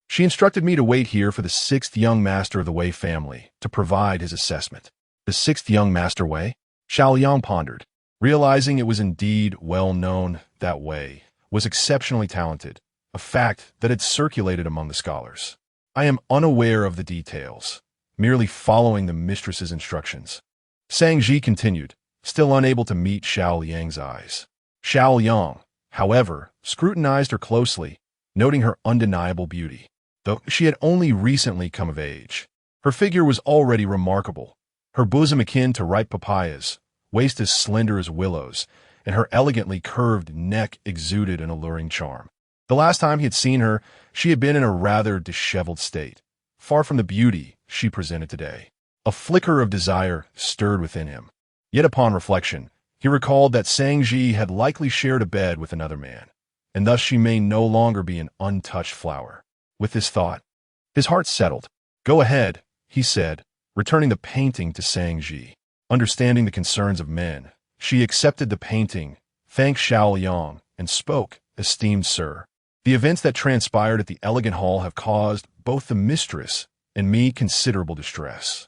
She instructed me to wait here for the sixth young master of the Wei family to provide his assessment. The sixth young master Wei? Xiao Liang pondered, realizing it was indeed well known that Wei was exceptionally talented, a fact that had circulated among the scholars. I am unaware of the details, merely following the mistress's instructions. Sang Ji continued, still unable to meet Xiao Liang's eyes. Xiao Liang, however, scrutinized her closely, noting her undeniable beauty. Though she had only recently come of age, her figure was already remarkable, her bosom akin to ripe papayas, waist as slender as willows, and her elegantly curved neck exuded an alluring charm. The last time he had seen her, she had been in a rather disheveled state, far from the beauty she presented today. A flicker of desire stirred within him. Yet upon reflection, he recalled that Sang Ji had likely shared a bed with another man, and thus she may no longer be an untouched flower. With this thought, his heart settled. Go ahead, he said, returning the painting to Sang Ji. Understanding the concerns of men, she accepted the painting, thanked Xiao Liang, and spoke, esteemed sir. The events that transpired at the elegant hall have caused both the mistress and me considerable distress.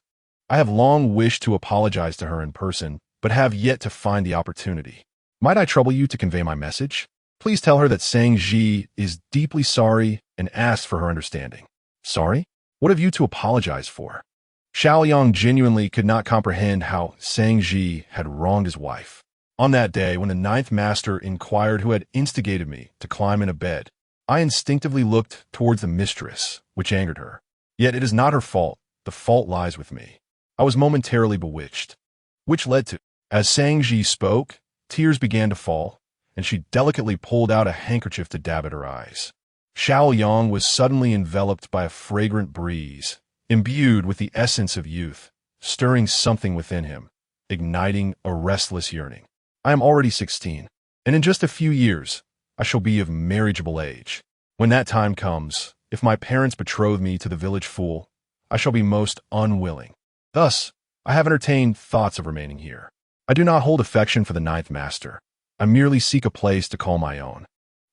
I have long wished to apologize to her in person, but have yet to find the opportunity. Might I trouble you to convey my message? Please tell her that Sang Ji is deeply sorry and asks for her understanding. Sorry? What have you to apologize for? Xiao Yang genuinely could not comprehend how Sang Ji had wronged his wife. On that day, when the ninth master inquired who had instigated me to climb in a bed, I instinctively looked towards the mistress, which angered her. Yet it is not her fault. The fault lies with me. I was momentarily bewitched. Which led to, as Sang Ji spoke, tears began to fall, and she delicately pulled out a handkerchief to dab at her eyes. Xiao Yang was suddenly enveloped by a fragrant breeze, imbued with the essence of youth, stirring something within him, igniting a restless yearning. I am already 16, and in just a few years, I shall be of marriageable age. When that time comes, if my parents betroth me to the village fool, I shall be most unwilling. Thus, I have entertained thoughts of remaining here. I do not hold affection for the ninth master. I merely seek a place to call my own.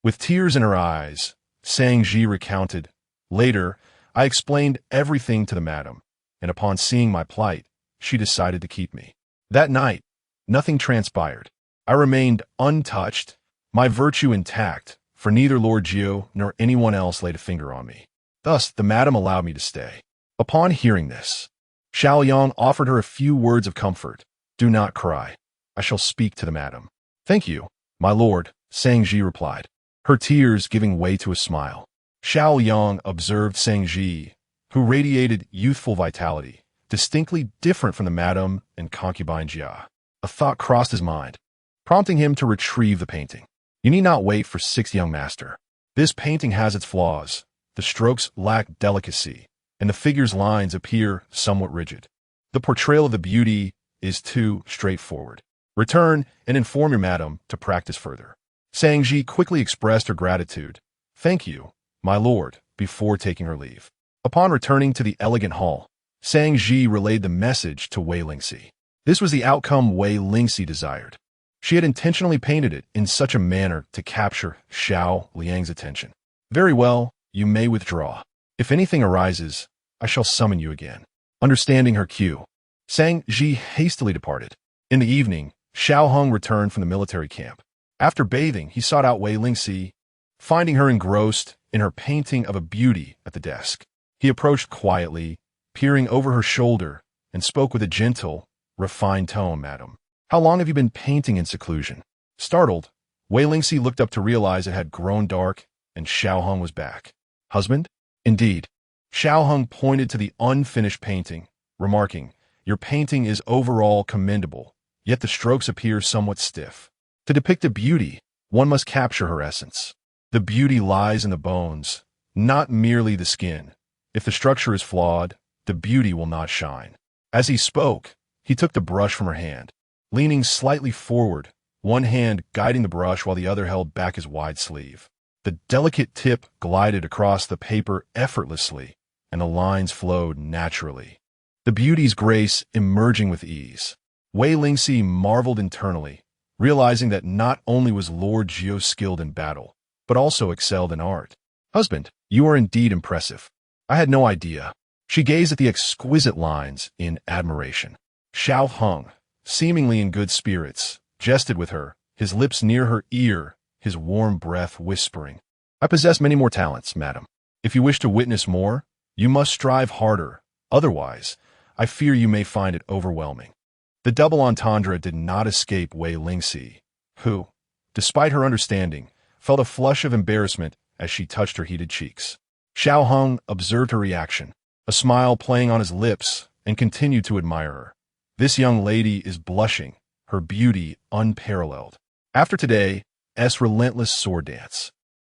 With tears in her eyes, Sang Ji recounted. Later, I explained everything to the madam, and upon seeing my plight, she decided to keep me. That night, nothing transpired. I remained untouched, my virtue intact, for neither Lord Jiu nor anyone else laid a finger on me. Thus, the madam allowed me to stay. Upon hearing this, Xiao Yang offered her a few words of comfort. Do not cry. I shall speak to the madam. Thank you, my lord, Sang Ji replied, her tears giving way to a smile. Xiao Yang observed Sang Ji, who radiated youthful vitality, distinctly different from the madam and concubine Jia. A thought crossed his mind, prompting him to retrieve the painting. You need not wait for 6th young master. This painting has its flaws. The strokes lack delicacy, and the figure's lines appear somewhat rigid. The portrayal of the beauty is too straightforward. Return and inform your madam to practice further. Sang Ji quickly expressed her gratitude. Thank you, my lord, before taking her leave. Upon returning to the elegant hall, Sang Ji relayed the message to Wei Lingxi. This was the outcome Wei Lingxi desired. She had intentionally painted it in such a manner to capture Xiao Liang's attention. Very well, you may withdraw. If anything arises, I shall summon you again. Understanding her cue, Sang Ji hastily departed. In the evening, Xiao Hong returned from the military camp. After bathing, he sought out Wei Lingxi, finding her engrossed in her painting of a beauty at the desk. He approached quietly, peering over her shoulder, and spoke with a gentle, refined tone, Madam. How long have you been painting in seclusion? Startled, Wei Lingxi looked up to realize it had grown dark, and Xiao Hong was back. Husband? Indeed. Xiao Hong pointed to the unfinished painting, remarking, Your painting is overall commendable, yet the strokes appear somewhat stiff. To depict a beauty, one must capture her essence. The beauty lies in the bones, not merely the skin. If the structure is flawed, the beauty will not shine. As he spoke, he took the brush from her hand, leaning slightly forward, one hand guiding the brush while the other held back his wide sleeve. The delicate tip glided across the paper effortlessly, and the lines flowed naturally. The beauty's grace emerging with ease. Wei Lingxi marveled internally, realizing that not only was Lord Jiu skilled in battle, but also excelled in art. Husband, you are indeed impressive. I had no idea. She gazed at the exquisite lines in admiration. Xiao Hong, seemingly in good spirits, jested with her, his lips near her ear, his warm breath whispering, I possess many more talents, madam. If you wish to witness more, you must strive harder. Otherwise, I fear you may find it overwhelming. The double entendre did not escape Wei Lingxi, who, despite her understanding, felt a flush of embarrassment as she touched her heated cheeks. Xiao Hong observed her reaction, a smile playing on his lips, and continued to admire her. This young lady is blushing, her beauty unparalleled. After today's relentless sword dance,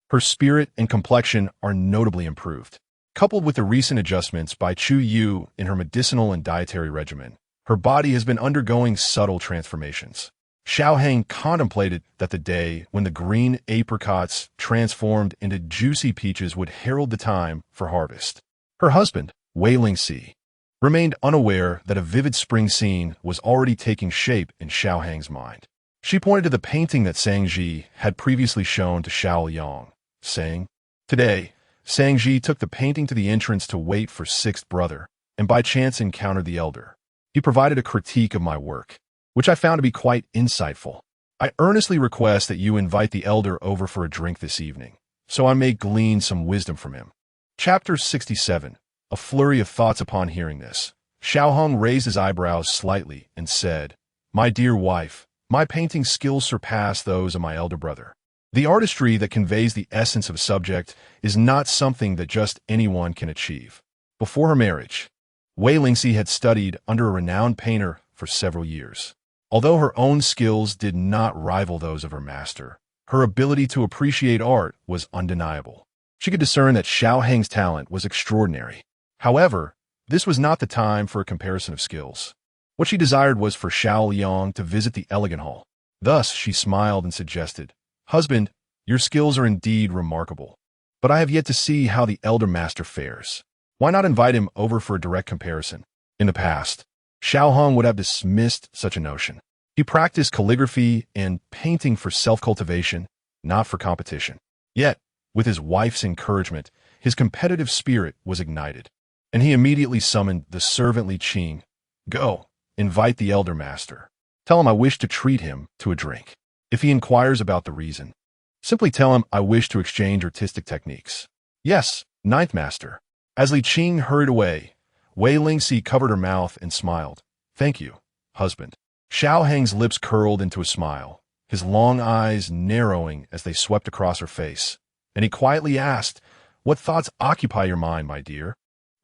her spirit and complexion are notably improved. Coupled with the recent adjustments by Xiao Yu in her medicinal and dietary regimen, her body has been undergoing subtle transformations. Xiao Hang contemplated that the day when the green apricots transformed into juicy peaches would herald the time for harvest. Her husband, Wei Lingxi, remained unaware that a vivid spring scene was already taking shape in Xiao Hang's mind. She pointed to the painting that Sang Ji had previously shown to Xiao Yang, saying, Today, Sang Ji took the painting to the entrance to wait for 6th brother, and by chance encountered the elder. He provided a critique of my work, which I found to be quite insightful. I earnestly request that you invite the elder over for a drink this evening, so I may glean some wisdom from him. Chapter 67. A flurry of thoughts upon hearing this. Xiao Hong raised his eyebrows slightly and said, "My dear wife, my painting skills surpass those of my elder brother. The artistry that conveys the essence of a subject is not something that just anyone can achieve." Before her marriage, Wei Lingxi had studied under a renowned painter for several years. Although her own skills did not rival those of her master, her ability to appreciate art was undeniable. She could discern that Xiao Heng's talent was extraordinary. However, this was not the time for a comparison of skills. What she desired was for Xiao Yang to visit the elegant hall. Thus, she smiled and suggested, "Husband, your skills are indeed remarkable, but I have yet to see how the elder master fares. Why not invite him over for a direct comparison?" In the past, Xiao Hong would have dismissed such a notion. He practiced calligraphy and painting for self-cultivation, not for competition. Yet, with his wife's encouragement, his competitive spirit was ignited, and he immediately summoned the servant Li Qing. "Go, invite the elder master. Tell him I wish to treat him to a drink. If he inquires about the reason, simply tell him I wish to exchange artistic techniques." "Yes, ninth master." As Li Qing hurried away, Wei Lingxi covered her mouth and smiled. "Thank you, husband." Xiao Heng's lips curled into a smile, his long eyes narrowing as they swept across her face, and he quietly asked, "What thoughts occupy your mind, my dear?"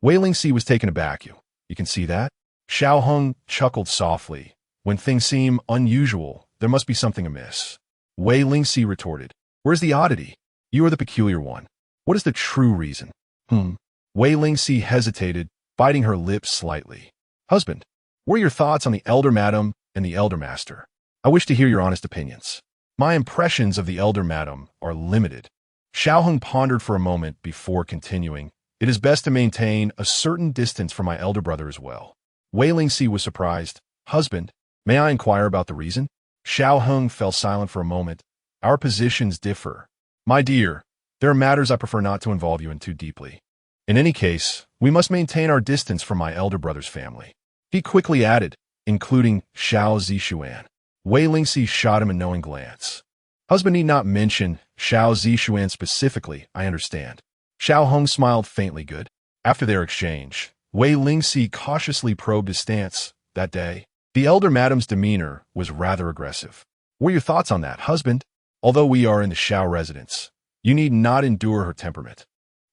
Wei Lingxi was taken aback. You can see that? Xiao Heng chuckled softly. "When things seem unusual, there must be something amiss." Wei Lingxi retorted, "Where's the oddity? You are the peculiar one. What is the true reason?" Wei Lingxi hesitated, biting her lips slightly. "Husband, what are your thoughts on the elder madam and the elder master? I wish to hear your honest opinions. My impressions of the elder madam are limited." Xiao Heng pondered for a moment before continuing, "It is best to maintain a certain distance from my elder brother as well." Wei Lingxi was surprised. "Husband, may I inquire about the reason?" Xiao Heng fell silent for a moment. "Our positions differ. My dear, there are matters I prefer not to involve you in too deeply. In any case, we must maintain our distance from my elder brother's family." He quickly added, "including Xiao Zixuan." Wei Lingxi shot him a knowing glance. "Husband need not mention Xiao Zixuan specifically, I understand." Xiao Heng smiled faintly. Good. After their exchange, Wei Lingxi cautiously probed his stance. That day, the elder madam's demeanor was rather aggressive. "What are your thoughts on that, husband? Although we are in the Xiao residence, you need not endure her temperament.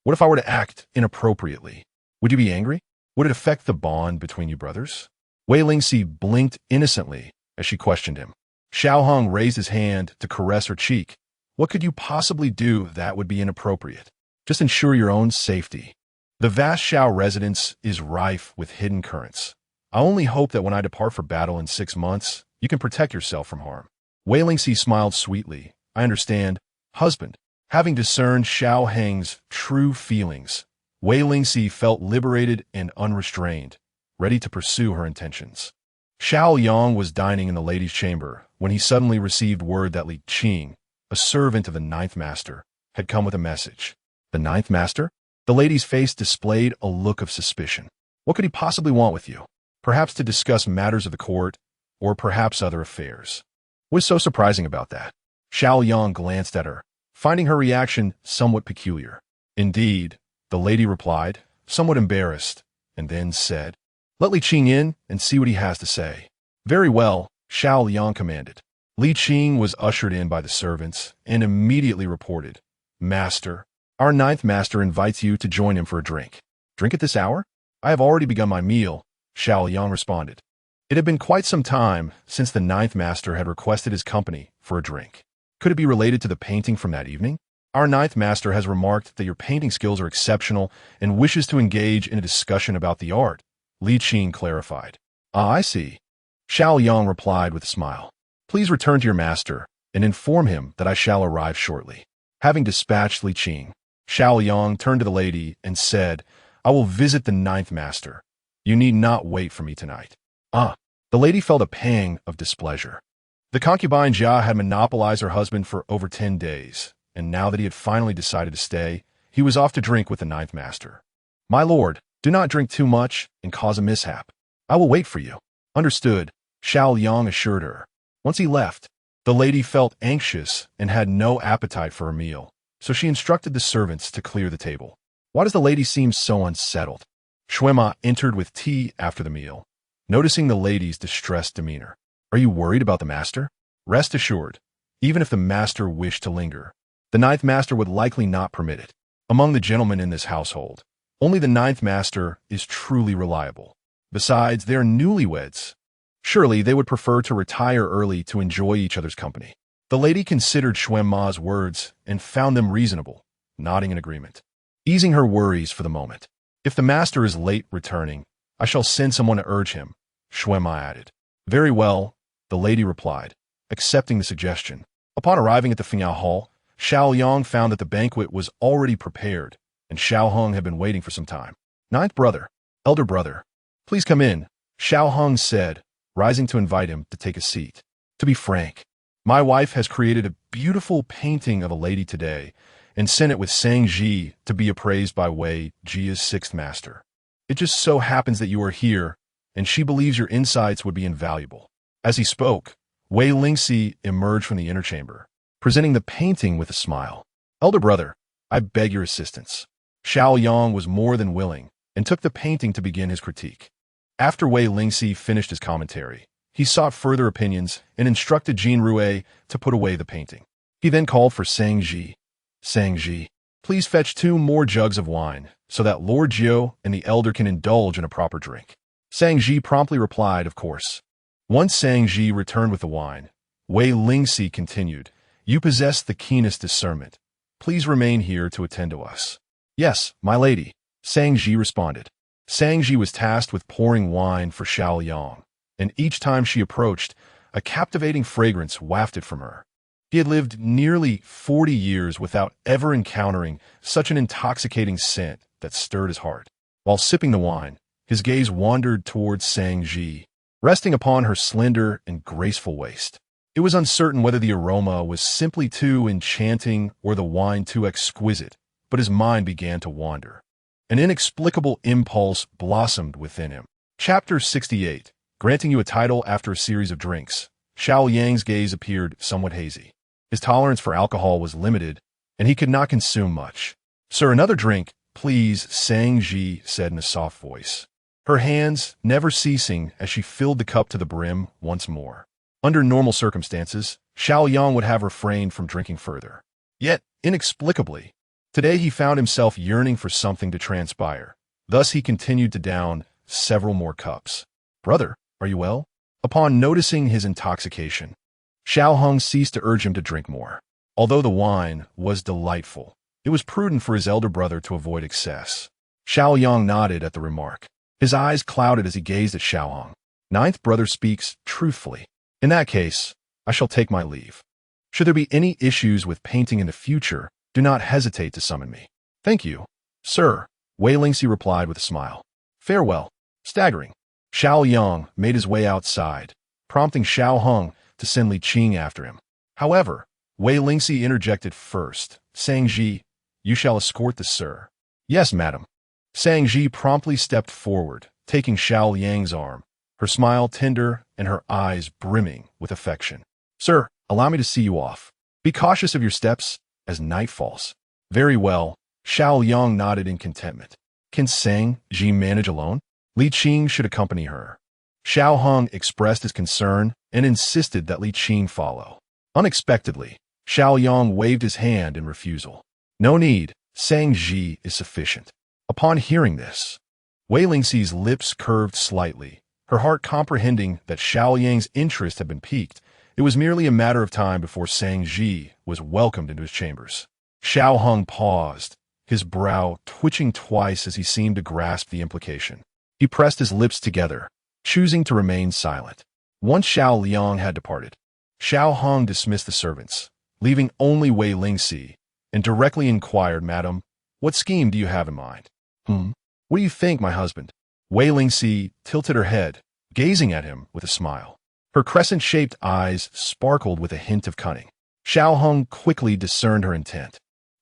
What if I were to act inappropriately? Would you be angry? Would it affect the bond between you brothers?" Wei Lingxi blinked innocently as she questioned him. Xiao Hong raised his hand to caress her cheek. "What could you possibly do that would be inappropriate? Just ensure your own safety. The vast Xiao residence is rife with hidden currents. I only hope that when I depart for battle in 6 months, you can protect yourself from harm." Wei Lingxi smiled sweetly. "I understand, husband." Having discerned Xiao Heng's true feelings, Wei Lingxi felt liberated and unrestrained, ready to pursue her intentions. Xiao Yang was dining in the ladies' chamber when he suddenly received word that Li Qing, a servant of the ninth master, had come with a message. The ninth master? The lady's face displayed a look of suspicion. What could he possibly want with you? Perhaps to discuss matters of the court, or perhaps other affairs. What is so surprising about that? Xiao Yang glanced at her, finding her reaction somewhat peculiar. "Indeed," the lady replied, somewhat embarrassed, and then said, "Let Li Qing in and see what he has to say." "Very well," Xiao Yang commanded. Li Qing was ushered in by the servants and immediately reported, "Master, our ninth master invites you to join him for a drink." "Drink at this hour? I have already begun my meal," Xiao Yang responded. It had been quite some time since the ninth master had requested his company for a drink. Could it be related to the painting from that evening? "Our ninth master has remarked that your painting skills are exceptional and wishes to engage in a discussion about the art," Li Qing clarified. "Ah, I see." Xiao Yang replied with a smile. "Please return to your master and inform him that I shall arrive shortly." Having dispatched Li Qing, Xiao Yang turned to the lady and said, "I will visit the ninth master. You need not wait for me tonight." "Ah." The lady felt a pang of displeasure. The concubine Jia had monopolized her husband for over 10 days, and now that he had finally decided to stay, he was off to drink with the ninth master. "My lord, do not drink too much and cause a mishap. I will wait for you. Understood, Xiao Yang assured her. Once he left, the lady felt anxious and had no appetite for her meal, so she instructed the servants to clear the table. Why does the lady seem so unsettled? Shuema entered with tea after the meal, noticing the lady's distressed demeanor. Are you worried about the master? Rest assured, even if the master wished to linger, the ninth master would likely not permit it. Among the gentlemen in this household, only the ninth master is truly reliable. Besides, they are newlyweds. Surely they would prefer to retire early to enjoy each other's company. The lady considered Shuema's words and found them reasonable, nodding in agreement, easing her worries for the moment. If the master is late returning, I shall send someone to urge him, Shuema added. Very well, the lady replied, accepting the suggestion. Upon arriving at the Fiancé hall, Xiao Yang found that the banquet was already prepared, and Xiao Hong had been waiting for some time. Ninth brother, elder brother, please come in, Xiao Hong said, rising to invite him to take a seat. To be frank, my wife has created a beautiful painting of a lady today and sent it with Sang Ji to be appraised by Wei Jia's sixth master. It just so happens that you are here, and she believes your insights would be invaluable. As he spoke, Wei Lingxi emerged from the inner chamber, presenting the painting with a smile. Elder brother, I beg your assistance. Xiao Yang was more than willing and took the painting to begin his critique. After Wei Lingxi finished his commentary, he sought further opinions and instructed Jin Rue to put away the painting. He then called for Sang Ji. Sang Ji, please fetch 2 more jugs of wine so that Lord Jiao and the elder can indulge in a proper drink. Sang Ji promptly replied, of course. Once Sang Ji returned with the wine, Wei Lingxi continued, you possess the keenest discernment. Please remain here to attend to us. Yes, my lady, Sang Ji responded. Sang Ji was tasked with pouring wine for Xiao Yang, and each time she approached, a captivating fragrance wafted from her. He had lived nearly 40 years without ever encountering such an intoxicating scent that stirred his heart. While sipping the wine, his gaze wandered towards Sang Ji, resting upon her slender and graceful waist. It was uncertain whether the aroma was simply too enchanting or the wine too exquisite, but his mind began to wander. An inexplicable impulse blossomed within him. Chapter 68, granting you a title after a series of drinks. Xiao Yang's gaze appeared somewhat hazy. His tolerance for alcohol was limited, and he could not consume much. Sir, another drink, please, Sang Ji said in a soft voice, her hands never ceasing as she filled the cup to the brim once more. Under normal circumstances, Xiao Yang would have refrained from drinking further. Yet, inexplicably, today he found himself yearning for something to transpire. Thus he continued to down several more cups. Brother, are you well? Upon noticing his intoxication, Xiao Hong ceased to urge him to drink more. Although the wine was delightful, it was prudent for his elder brother to avoid excess. Xiao Yang nodded at the remark. His eyes clouded as he gazed at Xiao Hong. Ninth brother speaks truthfully. In that case, I shall take my leave. Should there be any issues with painting in the future, do not hesitate to summon me. Thank you, sir, Wei Lingxi replied with a smile. Farewell. Staggering, Xiao Yang made his way outside, prompting Xiao Hong to send Li Qing after him. However, Wei Lingxi interjected first. Sang Ji, you shall escort the sir. Yes, madam. Sang Ji promptly stepped forward, taking Xiao Yang's arm, her smile tender and her eyes brimming with affection. Sir, allow me to see you off. Be cautious of your steps as night falls. Very well, Xiao Yang nodded in contentment. Can Sang Ji manage alone? Li Qing should accompany her. Xiao Hong expressed his concern and insisted that Li Qing follow. Unexpectedly, Xiao Yang waved his hand in refusal. No need, Sang Ji is sufficient. Upon hearing this, Wei Lingxi's lips curved slightly, her heart comprehending that Xiao Yang's interest had been piqued. It was merely a matter of time before Sang Ji was welcomed into his chambers. Xiao Hong paused, his brow twitching twice as he seemed to grasp the implication. He pressed his lips together, choosing to remain silent. Once Xiao Liang had departed, Xiao Hong dismissed the servants, leaving only Wei Lingxi, and directly inquired, Madam, what scheme do you have in mind? What do you think, my husband? Wei Lingxi tilted her head, gazing at him with a smile. Her crescent-shaped eyes sparkled with a hint of cunning. Xiao Hong quickly discerned her intent.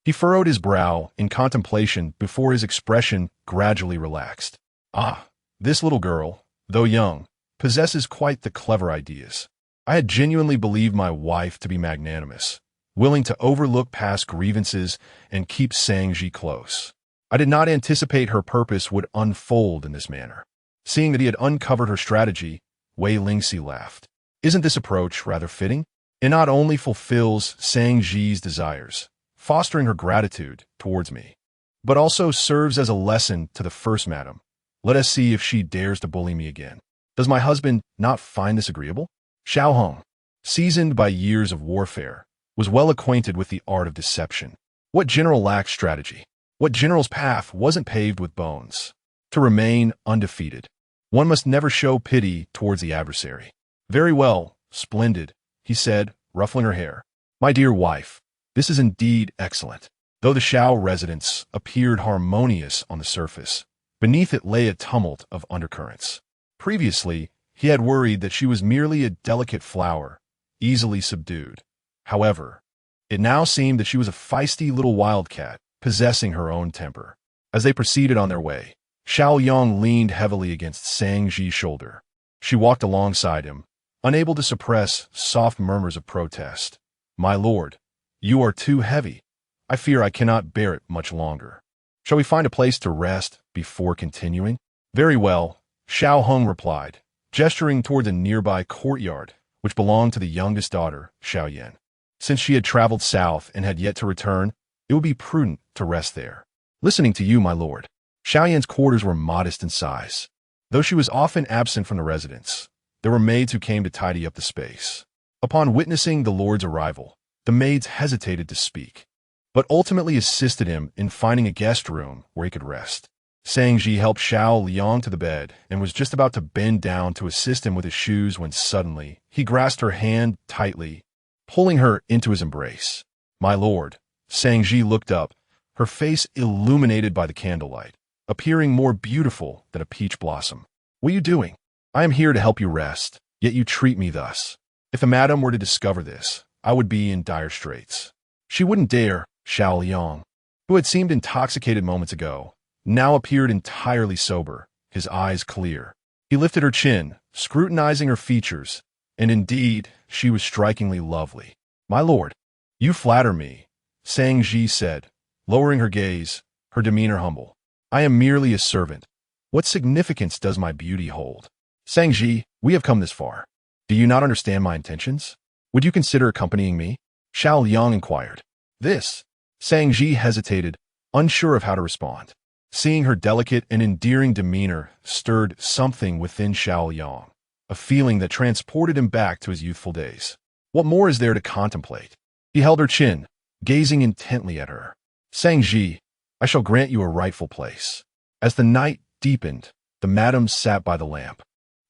He furrowed his brow in contemplation before his expression gradually relaxed. Ah, this little girl, though young, possesses quite the clever ideas. I had genuinely believed my wife to be magnanimous, willing to overlook past grievances and keep Shangji close. I did not anticipate her purpose would unfold in this manner. Seeing that he had uncovered her strategy, Wei Lingxi laughed. Isn't this approach rather fitting? It not only fulfills Shangji's desires, fostering her gratitude towards me, but also serves as a lesson to the first madam. Let us see if she dares to bully me again. Does my husband not find this agreeable? Xiao Hong, seasoned by years of warfare, was well acquainted with the art of deception. What general lacked strategy? What general's path wasn't paved with bones? To remain undefeated, one must never show pity towards the adversary. Very well, splendid, he said, ruffling her hair. My dear wife, this is indeed excellent. Though the Xiao residence appeared harmonious on the surface, beneath it lay a tumult of undercurrents. Previously, he had worried that she was merely a delicate flower, easily subdued. However, it now seemed that she was a feisty little wildcat, possessing her own temper. As they proceeded on their way, Xiao Yang leaned heavily against Shangji's shoulder. She walked alongside him, unable to suppress soft murmurs of protest. My lord, you are too heavy. I fear I cannot bear it much longer. Shall we find a place to rest before continuing? Very well, Xiao Hong replied, gesturing toward a nearby courtyard, which belonged to the youngest daughter, Xiao Yan. Since she had traveled south and had yet to return, it would be prudent to rest there. Listening to you, my lord. Xiao Yan's quarters were modest in size. Though she was often absent from the residence, there were maids who came to tidy up the space. Upon witnessing the lord's arrival, the maids hesitated to speak, but ultimately assisted him in finding a guest room where he could rest. Shangji helped Xiao Liang to the bed and was just about to bend down to assist him with his shoes when suddenly he grasped her hand tightly, pulling her into his embrace. My lord, Shangji looked up, her face illuminated by the candlelight, appearing more beautiful than a peach blossom. What are you doing? I am here to help you rest, yet you treat me thus. If the madam were to discover this, I would be in dire straits. She wouldn't dare. Xiao Liang, who had seemed intoxicated moments ago, now appeared entirely sober, his eyes clear. He lifted her chin, scrutinizing her features, and indeed, she was strikingly lovely. My lord, you flatter me, Shangji said, lowering her gaze, her demeanor humble. I am merely a servant. What significance does my beauty hold? Shangji, we have come this far. Do you not understand my intentions? Would you consider accompanying me? Xiao Liang inquired. This. Shangji hesitated, unsure of how to respond. Seeing her delicate and endearing demeanor stirred something within Xiao Yang, a feeling that transported him back to his youthful days. What more is there to contemplate? He held her chin, gazing intently at her. Shangji, I shall grant you a rightful place. As the night deepened, the madam sat by the lamp,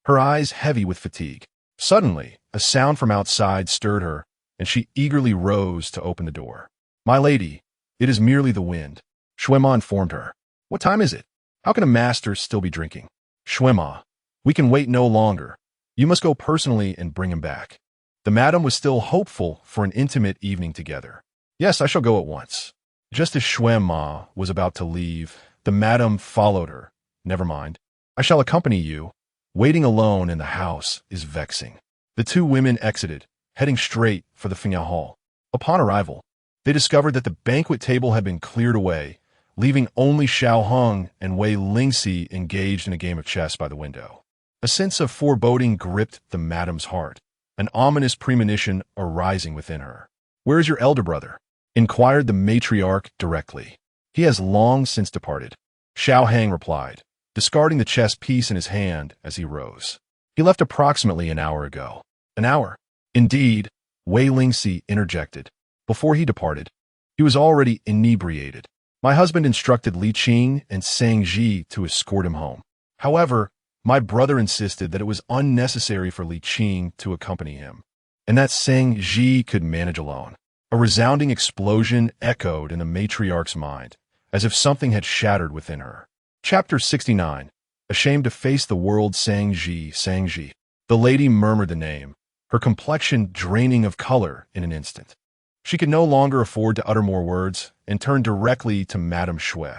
her eyes heavy with fatigue. Suddenly, a sound from outside stirred her, and she eagerly rose to open the door. My lady, it is merely the wind, Shuema informed her. What time is it? How can a master still be drinking? Shuema, we can wait no longer. You must go personally and bring him back. The madam was still hopeful for an intimate evening together. Yes, I shall go at once. Just as Shuema was about to leave, the madam followed her. Never mind. I shall accompany you. Waiting alone in the house is vexing. The two women exited, heading straight for the Fengao Hall. Upon arrival, they discovered that the banquet table had been cleared away, leaving only Xiao Hong and Wei Lingxi engaged in a game of chess by the window. A sense of foreboding gripped the madam's heart, an ominous premonition arising within her. Where is your elder brother? Inquired the matriarch directly. He has long since departed. Xiao Hang replied, discarding the chess piece in his hand as he rose. He left approximately an hour ago. An hour? Indeed, Wei Lingxi interjected. Before he departed, he was already inebriated. My husband instructed Li Qing and Shangji to escort him home. However, my brother insisted that it was unnecessary for Li Qing to accompany him, and that Shangji could manage alone. A resounding explosion echoed in the matriarch's mind, as if something had shattered within her. Chapter 69. Ashamed to face the world, Shangji. The lady murmured the name, her complexion draining of color in an instant. She could no longer afford to utter more words and turned directly to Madame Shui,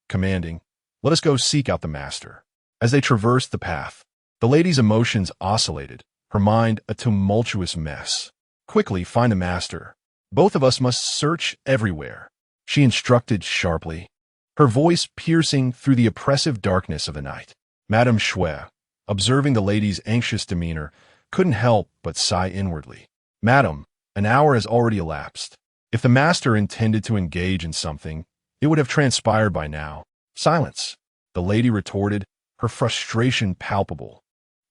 commanding, let us go seek out the master. As they traversed the path, The lady's emotions oscillated, her mind a tumultuous mess. Quickly find the master. Both of us must search everywhere, she instructed sharply, her voice piercing through the oppressive darkness of the night. Madame Shui, observing the lady's anxious demeanor, couldn't help but sigh inwardly. Madam, an hour has already elapsed. If the master intended to engage in something, it would have transpired by now. Silence, the lady retorted, her frustration palpable.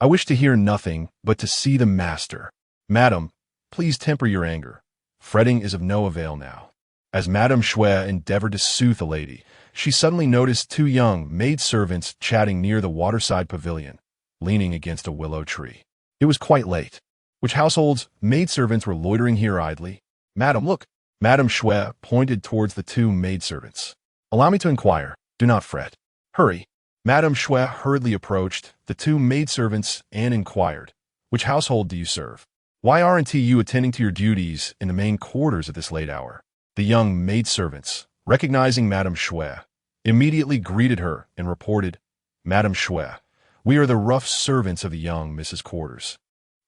I wish to hear nothing but to see the master. Madam, please temper your anger. Fretting is of no avail now. As Madame Shui endeavored to soothe the lady, she suddenly noticed two young maidservants chatting near the waterside pavilion, leaning against a willow tree. It was quite late. Which household's maidservants were loitering here idly? Madam, look. Madame Shui pointed towards the two maidservants. Allow me to inquire. Do not fret. Hurry. Madame Shui hurriedly approached the two maidservants and inquired, which household do you serve? Why aren't you attending to your duties in the main quarters at this late hour? The young maidservants, recognizing Madame Shui, immediately greeted her and reported, Madame Shui, we are the rough servants of the young Mrs. Quarters.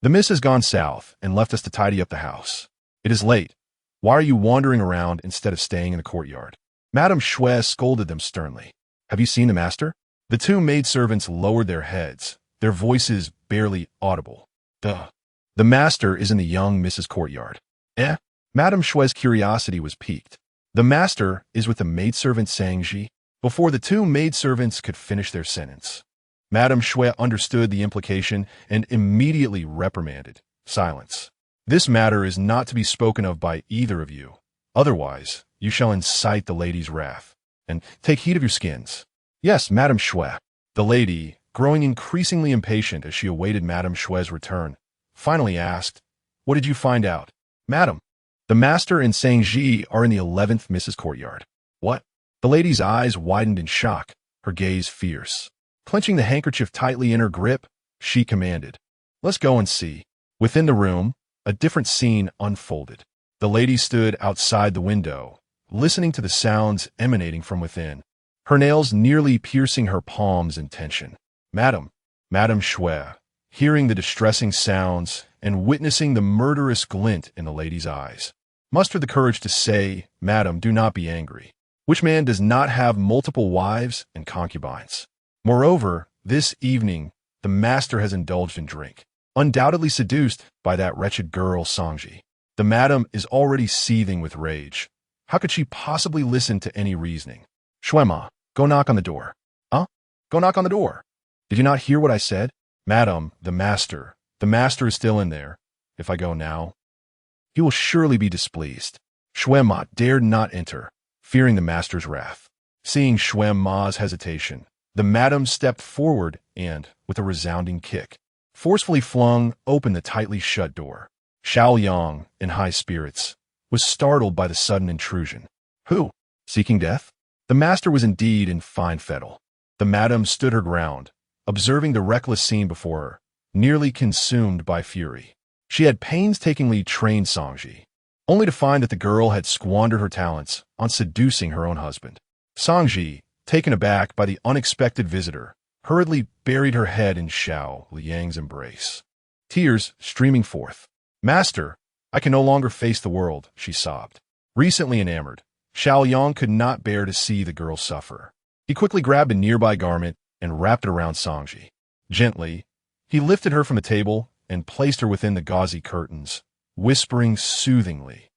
The miss has gone south and left us to tidy up the house. It is late. Why are you wandering around instead of staying in the courtyard? Madame Shui scolded them sternly. Have you seen the master? The two maidservants lowered their heads, their voices barely audible. Duh. The master is in the young Mrs. Courtyard. Eh? Madame Shui's curiosity was piqued. The master is with the maidservant Sangji. Before the two maidservants could finish their sentence, Madame Shui understood the implication and immediately reprimanded. Silence. This matter is not to be spoken of by either of you. Otherwise, you shall incite the lady's wrath. And take heed of your skins. Yes, Madame Shui. The lady, growing increasingly impatient as she awaited Madame Shui's return, finally asked, What did you find out? Madam, the master and Sangji are in the 11th Mrs. Courtyard. What? The lady's eyes widened in shock, her gaze fierce. Clenching the handkerchief tightly in her grip, she commanded, Let's go and see. Within the room, a different scene unfolded. The lady stood outside the window, listening to the sounds emanating from within, her nails nearly piercing her palms in tension. Madame Shui, hearing the distressing sounds and witnessing the murderous glint in the lady's eyes, mustered the courage to say, Madam, do not be angry. Which man does not have multiple wives and concubines? Moreover, this evening, the master has indulged in drink, undoubtedly seduced by that wretched girl Sangji. The madam is already seething with rage. How could she possibly listen to any reasoning? Shuema, go knock on the door. Huh? Go knock on the door. Did you not hear what I said? Madam, the master is still in there. If I go now, he will surely be displeased. Shuema dared not enter, fearing the master's wrath. Seeing Shuema's hesitation, the madam stepped forward and, with a resounding kick, forcefully flung open the tightly shut door. Xiao Yang, in high spirits, was startled by the sudden intrusion. Who? Seeking death? The master was indeed in fine fettle. The madam stood her ground, observing the reckless scene before her, nearly consumed by fury. She had painstakingly trained Sangji, only to find that the girl had squandered her talents on seducing her own husband. Sangji, taken aback by the unexpected visitor, hurriedly buried her head in Xiao Liang's embrace, tears streaming forth. Master, I can no longer face the world, she sobbed. Recently enamored, Xiao Yang could not bear to see the girl suffer. He quickly grabbed a nearby garment and wrapped it around Sangji. Gently, he lifted her from the table and placed her within the gauzy curtains, whispering soothingly,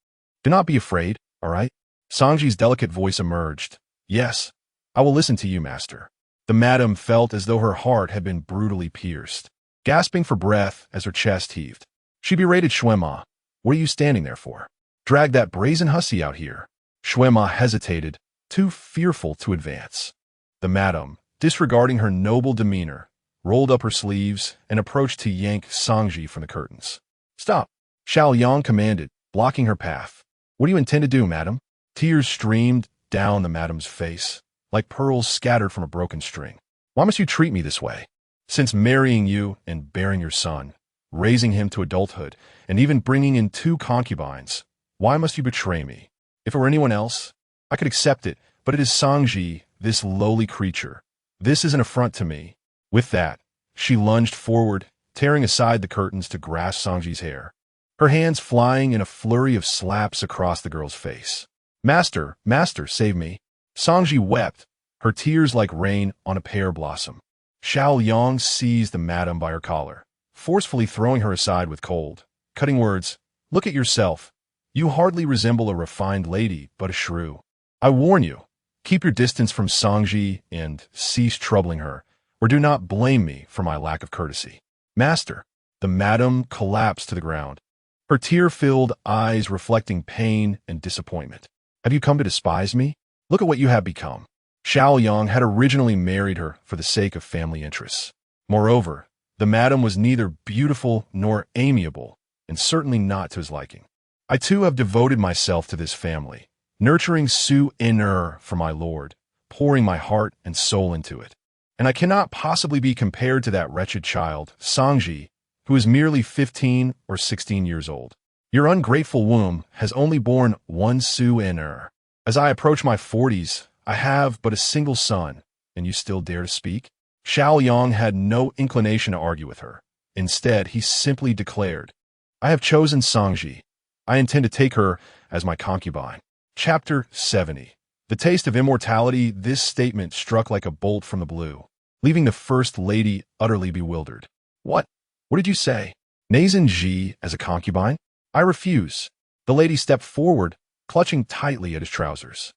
Do not be afraid, all right? Sangji's delicate voice emerged. Yes, I will listen to you, master. The madam felt as though her heart had been brutally pierced, gasping for breath as her chest heaved. She berated Shuema. What are you standing there for? Drag that brazen hussy out here. Shuema hesitated, too fearful to advance. The madam, disregarding her noble demeanor, rolled up her sleeves and approached to yank Sangji from the curtains. Stop, Xiao Yang commanded, blocking her path. What do you intend to do, madam? Tears streamed down the madam's face, like pearls scattered from a broken string. Why must you treat me this way? Since marrying you and bearing your son, raising him to adulthood, and even bringing in 2 concubines, why must you betray me? If it were anyone else, I could accept it, but it is Sangji, this lowly creature. This is an affront to me. With that, She lunged forward, tearing aside the curtains to grasp Sangji's hair, her hands flying in a flurry of slaps across the girl's face. Master, master, save me. Sangji wept, her tears like rain on a pear blossom. Xiao Yang seized the madam by her collar, forcefully throwing her aside with cold, cutting words. Look at yourself. You hardly resemble a refined lady, but a shrew. I warn you, keep your distance from Sangji and cease troubling her, or do not blame me for my lack of courtesy. Master, the madam collapsed to the ground, her tear-filled eyes reflecting pain and disappointment. Have you come to despise me? Look at what you have become. Xiao Yang had originally married her for the sake of family interests. Moreover, the madam was neither beautiful nor amiable, and certainly not to his liking. I too have devoted myself to this family, nurturing Su In-er for my lord, pouring my heart and soul into it. And I cannot possibly be compared to that wretched child, Sangji, who is merely 15 or 16 years old. Your ungrateful womb has only borne one Su In-er. As I approach my 40s, I have but a single son, and you still dare to speak? Xiao Yang had no inclination to argue with her. Instead, he simply declared, I have chosen Sangji. I intend to take her as my concubine. Chapter 70. The taste of immortality. This statement struck like a bolt from the blue, leaving the First Lady utterly bewildered. What? What did you say? Ji as a concubine? I refuse. The lady stepped forward, clutching tightly at his trousers.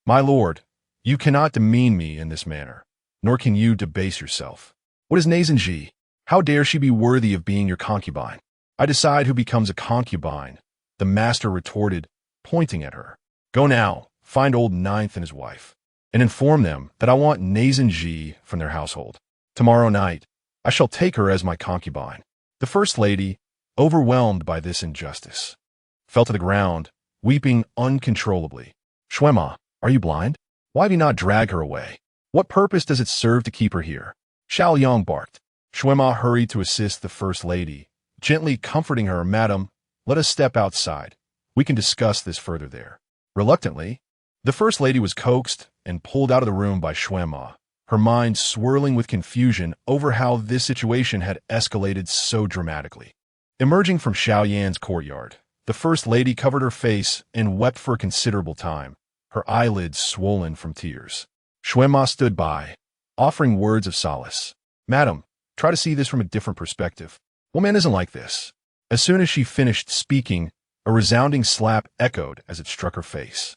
My lord, you cannot demean me in this manner, nor can you debase yourself. What is Ji? How dare she be worthy of being your concubine? I decide who becomes a concubine, the master retorted, pointing at her. Go now, find old Ninth and his wife, and inform them that I want Ji from their household. Tomorrow night, I shall take her as my concubine. The First Lady, overwhelmed by this injustice, fell to the ground, weeping uncontrollably. Shuema, are you blind? Why do you not drag her away? What purpose does it serve to keep her here? Xiao Yang barked. Shuema hurried to assist the First Lady, gently comforting her. Madam, let us step outside. We can discuss this further there. Reluctantly, the First Lady was coaxed and pulled out of the room by Shuema, her mind swirling with confusion over how this situation had escalated so dramatically. Emerging from Xiao Yan's courtyard, the First Lady covered her face and wept for a considerable time, her eyelids swollen from tears. Shuema stood by, offering words of solace. Madam, try to see this from a different perspective. Woman isn't like this. As soon as she finished speaking, a resounding slap echoed as it struck her face.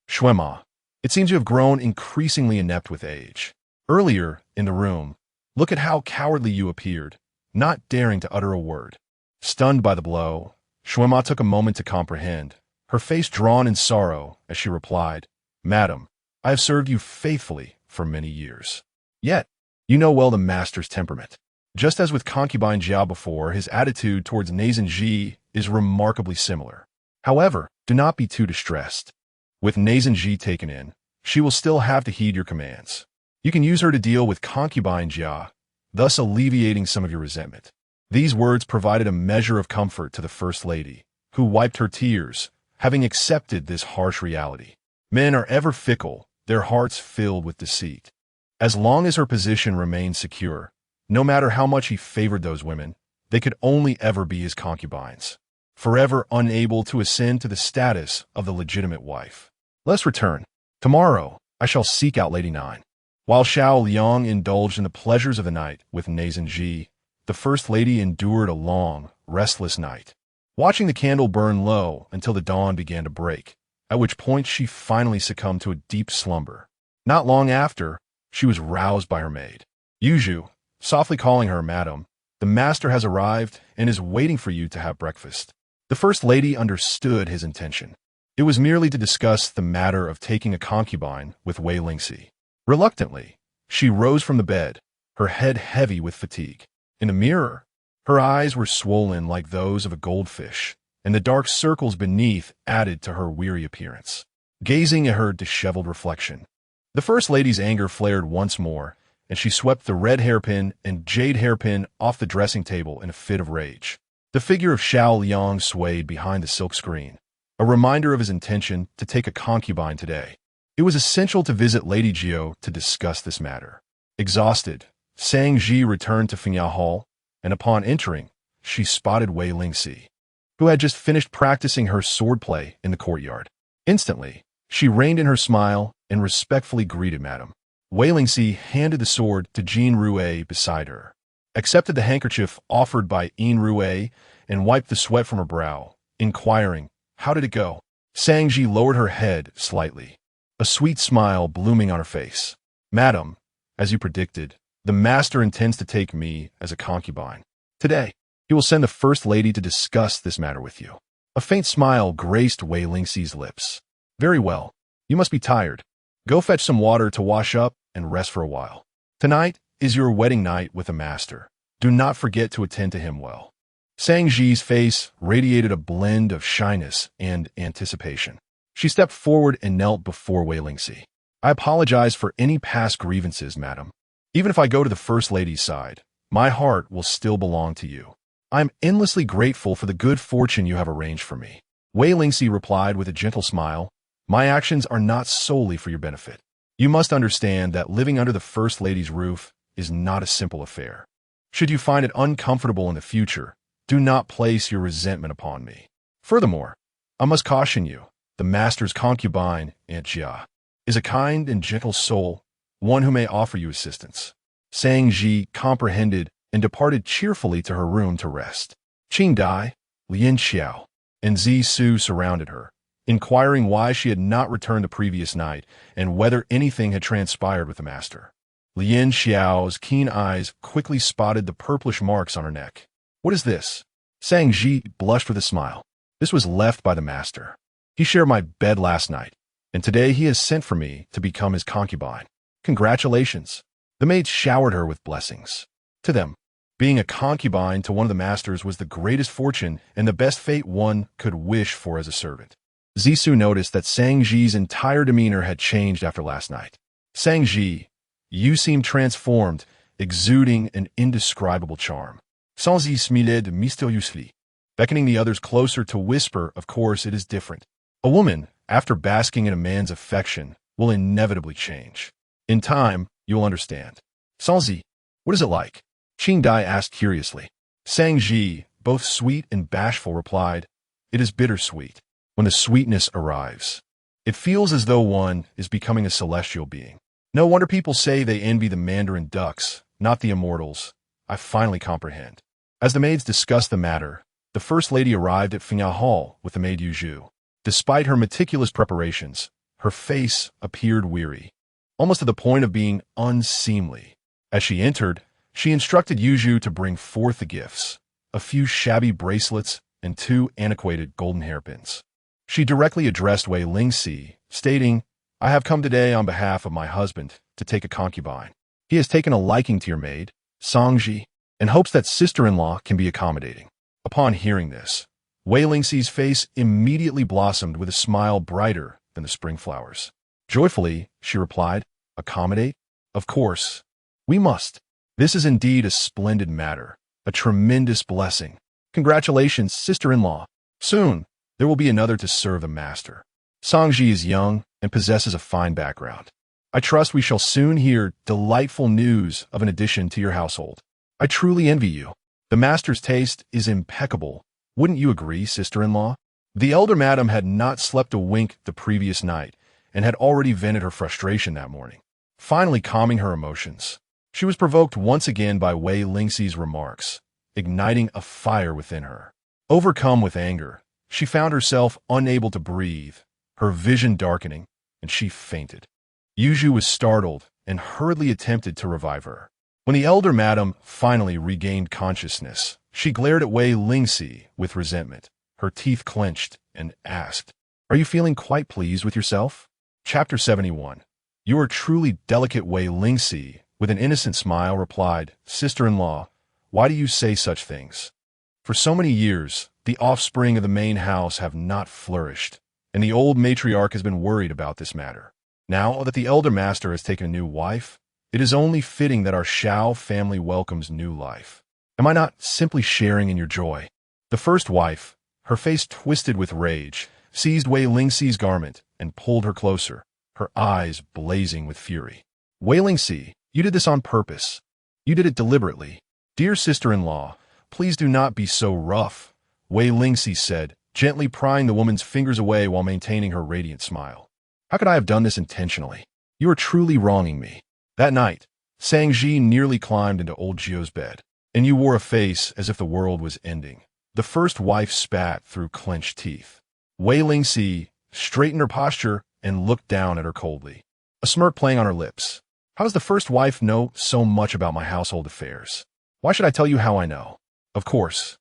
Shuema, it seems you have grown increasingly inept with age. Earlier, in the room, look at how cowardly you appeared, not daring to utter a word. Stunned by the blow, Shuema took a moment to comprehend, her face drawn in sorrow as she replied, Madam, I have served you faithfully for many years. Yet, you know well the master's temperament. Just as with concubine Jiao before, his attitude towards Ji is remarkably similar. However, do not be too distressed. With Ji taken in, she will still have to heed your commands. You can use her to deal with concubine Jia, thus alleviating some of your resentment. These words provided a measure of comfort to the First Lady, who wiped her tears, having accepted this harsh reality. Men are ever fickle, their hearts filled with deceit. As long as her position remained secure, no matter how much he favored those women, they could only ever be his concubines, forever unable to ascend to the status of the legitimate wife. Let's return. Tomorrow, I shall seek out Lady Nine. While Xiao Liang indulged in the pleasures of the night with Ji, the First Lady endured a long, restless night, watching the candle burn low until the dawn began to break, at which point she finally succumbed to a deep slumber. Not long after, she was roused by her maid. Yuju, softly calling her, Madam, the master has arrived and is waiting for you to have breakfast. The First Lady understood his intention. It was merely to discuss the matter of taking a concubine with Wei Lingxi. Reluctantly, she rose from the bed, her head heavy with fatigue. In the mirror, her eyes were swollen like those of a goldfish, and the dark circles beneath added to her weary appearance. Gazing at her disheveled reflection, the First Lady's anger flared once more, and she swept the red hairpin and jade hairpin off the dressing table in a fit of rage. The figure of Xiao Liang swayed behind the silk screen, a reminder of his intention to take a concubine today. It was essential to visit Lady Jiao to discuss this matter. Exhausted, Zhang returned to Fiancé Hall, and upon entering, she spotted Wei Lingxi, who had just finished practicing her swordplay in the courtyard. Instantly, she reined in her smile and respectfully greeted Madame. Wei Lingxi handed the sword to Jean Rue beside her, accepted the handkerchief offered by Yin Rue, and wiped the sweat from her brow, inquiring, "How did it go?" Zhang lowered her head slightly, a sweet smile blooming on her face. "Madam, as you predicted, the master intends to take me as a concubine. Today, he will send the first lady to discuss this matter with you." A faint smile graced Wei Lingxi's lips. "Very well. You must be tired. Go fetch some water to wash up and rest for a while. Tonight is your wedding night with the master. Do not forget to attend to him well." Zhang's face radiated a blend of shyness and anticipation. She stepped forward and knelt before Wei Lingxi. "I apologize for any past grievances, madam. Even if I go to the First Lady's side, my heart will still belong to you. I am endlessly grateful for the good fortune you have arranged for me." Wei Lingxi replied with a gentle smile, "My actions are not solely for your benefit. You must understand that living under the First Lady's roof is not a simple affair. Should you find it uncomfortable in the future, do not place your resentment upon me. Furthermore, I must caution you, the master's concubine, Aunt Jia, is a kind and gentle soul, one who may offer you assistance." Zhang comprehended and departed cheerfully to her room to rest. Qing Dai, Lian Xiao, and Zisu surrounded her, inquiring why she had not returned the previous night and whether anything had transpired with the master. Lian Xiao's keen eyes quickly spotted the purplish marks on her neck. "What is this?" Zhang blushed with a smile. "This was left by the master. He shared my bed last night, and today he has sent for me to become his concubine. Congratulations." The maids showered her with blessings. To them, being a concubine to one of the masters was the greatest fortune and the best fate one could wish for as a servant. Zisu noticed that Zhang's entire demeanor had changed after last night. "Zhang, you seem transformed, exuding an indescribable charm." Sanzi smiled mysteriously, beckoning the others closer to whisper, "Of course it is different. A woman, after basking in a man's affection, will inevitably change. In time, you will understand." "Sanzi, what is it like?" Qing Dai asked curiously. Zhang, both sweet and bashful, replied, "It is bittersweet. When the sweetness arrives, it feels as though one is becoming a celestial being. No wonder people say they envy the Mandarin ducks, not the immortals. I finally comprehend." As the maids discussed the matter, the First Lady arrived at Fiancé Hall with the maid Yu. Despite her meticulous preparations, her face appeared weary, almost to the point of being unseemly. As she entered, she instructed Yu to bring forth the gifts, a few shabby bracelets and 2 antiquated golden hairpins. She directly addressed Wei Lingxi, stating, "I have come today on behalf of my husband to take a concubine. He has taken a liking to your maid, Zhang, and hopes that sister-in-law can be accommodating." Upon hearing this, Wei Lingxi's face immediately blossomed with a smile brighter than the spring flowers. Joyfully, she replied, "Accommodate? Of course. We must. This is indeed a splendid matter, a tremendous blessing. Congratulations, sister-in-law. Soon, there will be another to serve the master. Zhang is young and possesses a fine background. I trust we shall soon hear delightful news of an addition to your household. I truly envy you. The master's taste is impeccable. Wouldn't you agree, sister-in-law?" The elder madam had not slept a wink the previous night and had already vented her frustration that morning. Finally calming her emotions, she was provoked once again by Wei Lingxi's remarks, igniting a fire within her. Overcome with anger, she found herself unable to breathe, her vision darkening, and she fainted. Yu was startled and hurriedly attempted to revive her. When the elder madam finally regained consciousness, she glared at Wei Lingxi with resentment, her teeth clenched, and asked, "Are you feeling quite pleased with yourself?" Chapter 71. "You are truly delicate," Wei Lingxi, with an innocent smile, replied, "Sister-in-law, why do you say such things? For so many years, the offspring of the main house have not flourished, and the old matriarch has been worried about this matter. Now that the elder master has taken a new wife, it is only fitting that our Xiao family welcomes new life. Am I not simply sharing in your joy?" The first wife, her face twisted with rage, seized Wei Lingxi's garment and pulled her closer, her eyes blazing with fury. "Wei Lingxi, you did this on purpose. You did it deliberately. Dear sister-in-law, please do not be so rough, Wei Lingxi said, gently prying the woman's fingers away while maintaining her radiant smile. How could I have done this intentionally? You are truly wronging me. That night, Sangji nearly climbed into old Zhio's bed, and you wore a face as if the world was ending. The first wife spat through clenched teeth. Wei Lingxi straightened her posture and looked down at her coldly, a smirk playing on her lips. How does the first wife know so much about my household affairs? Why should I tell you how I know? Of course.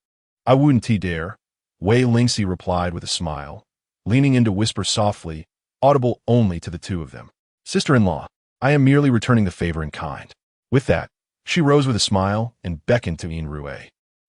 I wouldn't dare, Wei Lingxi replied with a smile, leaning in to whisper softly, audible only to the two of them. Sister-in-law, I am merely returning the favor in kind. With that, she rose with a smile and beckoned to Yin Rue.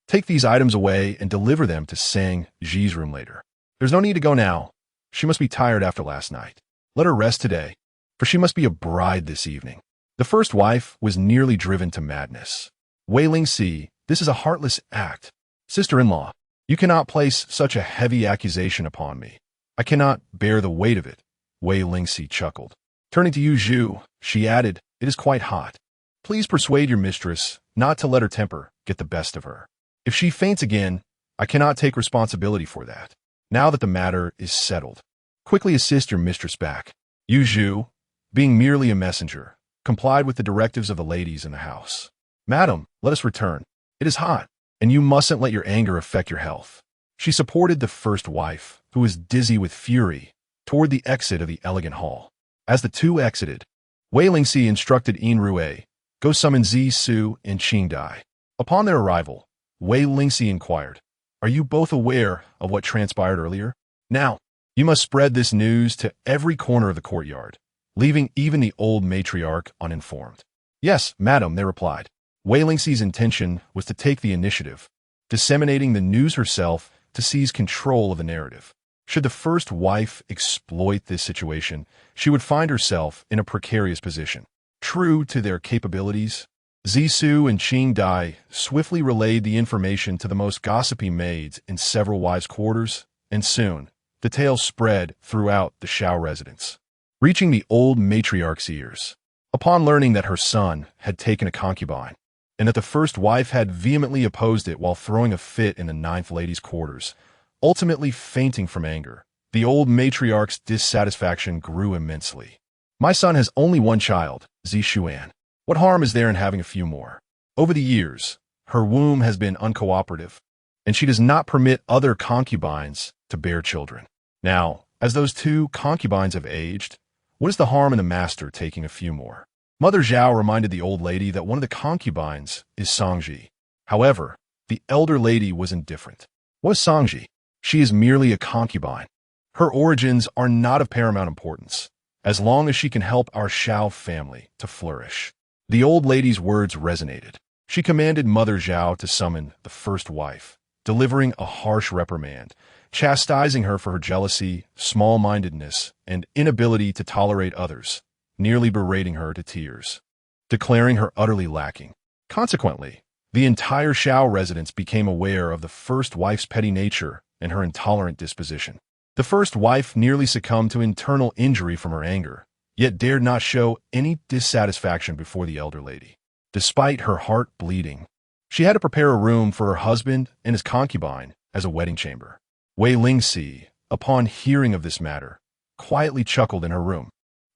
Take these items away and deliver them to Sang Ji's room later. There's no need to go now. She must be tired after last night. Let her rest today, for she must be a bride this evening. The first wife was nearly driven to madness. Wei Lingxi, this is a heartless act. Sister-in-law, you cannot place such a heavy accusation upon me. I cannot bear the weight of it, Wei Lingxi chuckled. Turning to Yu Zhu, she added, it is quite hot. Please persuade your mistress not to let her temper get the best of her. If she faints again, I cannot take responsibility for that. Now that the matter is settled, quickly assist your mistress back. Yu Zhu, being merely a messenger, complied with the directives of the ladies in the house. Madam, let us return. It is hot, and you mustn't let your anger affect your health. She supported the first wife, who was dizzy with fury, toward the exit of the elegant hall. As the two exited, Wei Lingxi instructed Yin Rue, go summon Zisu and Qingdai. Upon their arrival, Wei Lingxi inquired, are you both aware of what transpired earlier? Now, you must spread this news to every corner of the courtyard, leaving even the old matriarch uninformed. Yes, madam, they replied. Wei Lingxi's intention was to take the initiative, disseminating the news herself to seize control of the narrative. Should the first wife exploit this situation, she would find herself in a precarious position. True to their capabilities, Zisu and Qingdai swiftly relayed the information to the most gossipy maids in several wives' quarters, and soon, the tale spread throughout the Xiao residence, reaching the old matriarch's ears. Upon learning that her son had taken a concubine, and that the first wife had vehemently opposed it while throwing a fit in the ninth lady's quarters, ultimately fainting from anger, the old matriarch's dissatisfaction grew immensely. My son has only one child, Zixuan. What harm is there in having a few more? Over the years, her womb has been uncooperative, and she does not permit other concubines to bear children. Now, as those two concubines have aged, what is the harm in the master taking a few more? Mother Zhao reminded the old lady that one of the concubines is Sangji. However, the elder lady was indifferent. What is Sangji? She is merely a concubine. Her origins are not of paramount importance, as long as she can help our Xiao family to flourish. The old lady's words resonated. She commanded Mother Zhao to summon the first wife, delivering a harsh reprimand, chastising her for her jealousy, small-mindedness, and inability to tolerate others, nearly berating her to tears, declaring her utterly lacking. Consequently, the entire Xiao residence became aware of the first wife's petty nature and her intolerant disposition. The first wife nearly succumbed to internal injury from her anger, yet dared not show any dissatisfaction before the elder lady. Despite her heart bleeding, she had to prepare a room for her husband and his concubine as a wedding chamber. Wei Lingxi, upon hearing of this matter, quietly chuckled in her room,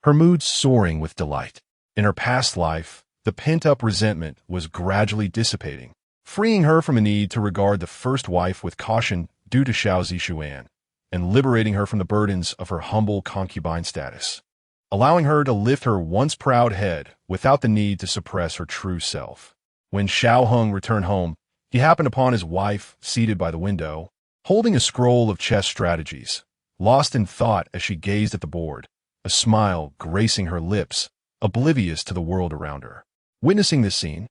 her mood soaring with delight. In her past life, the pent-up resentment was gradually dissipating, freeing her from a need to regard the first wife with caution due to Xiao Zixuan, and liberating her from the burdens of her humble concubine status, allowing her to lift her once proud head without the need to suppress her true self. When Xiao Heng returned home, he happened upon his wife seated by the window, holding a scroll of chess strategies, lost in thought as she gazed at the board, a smile gracing her lips, oblivious to the world around her. Witnessing this scene,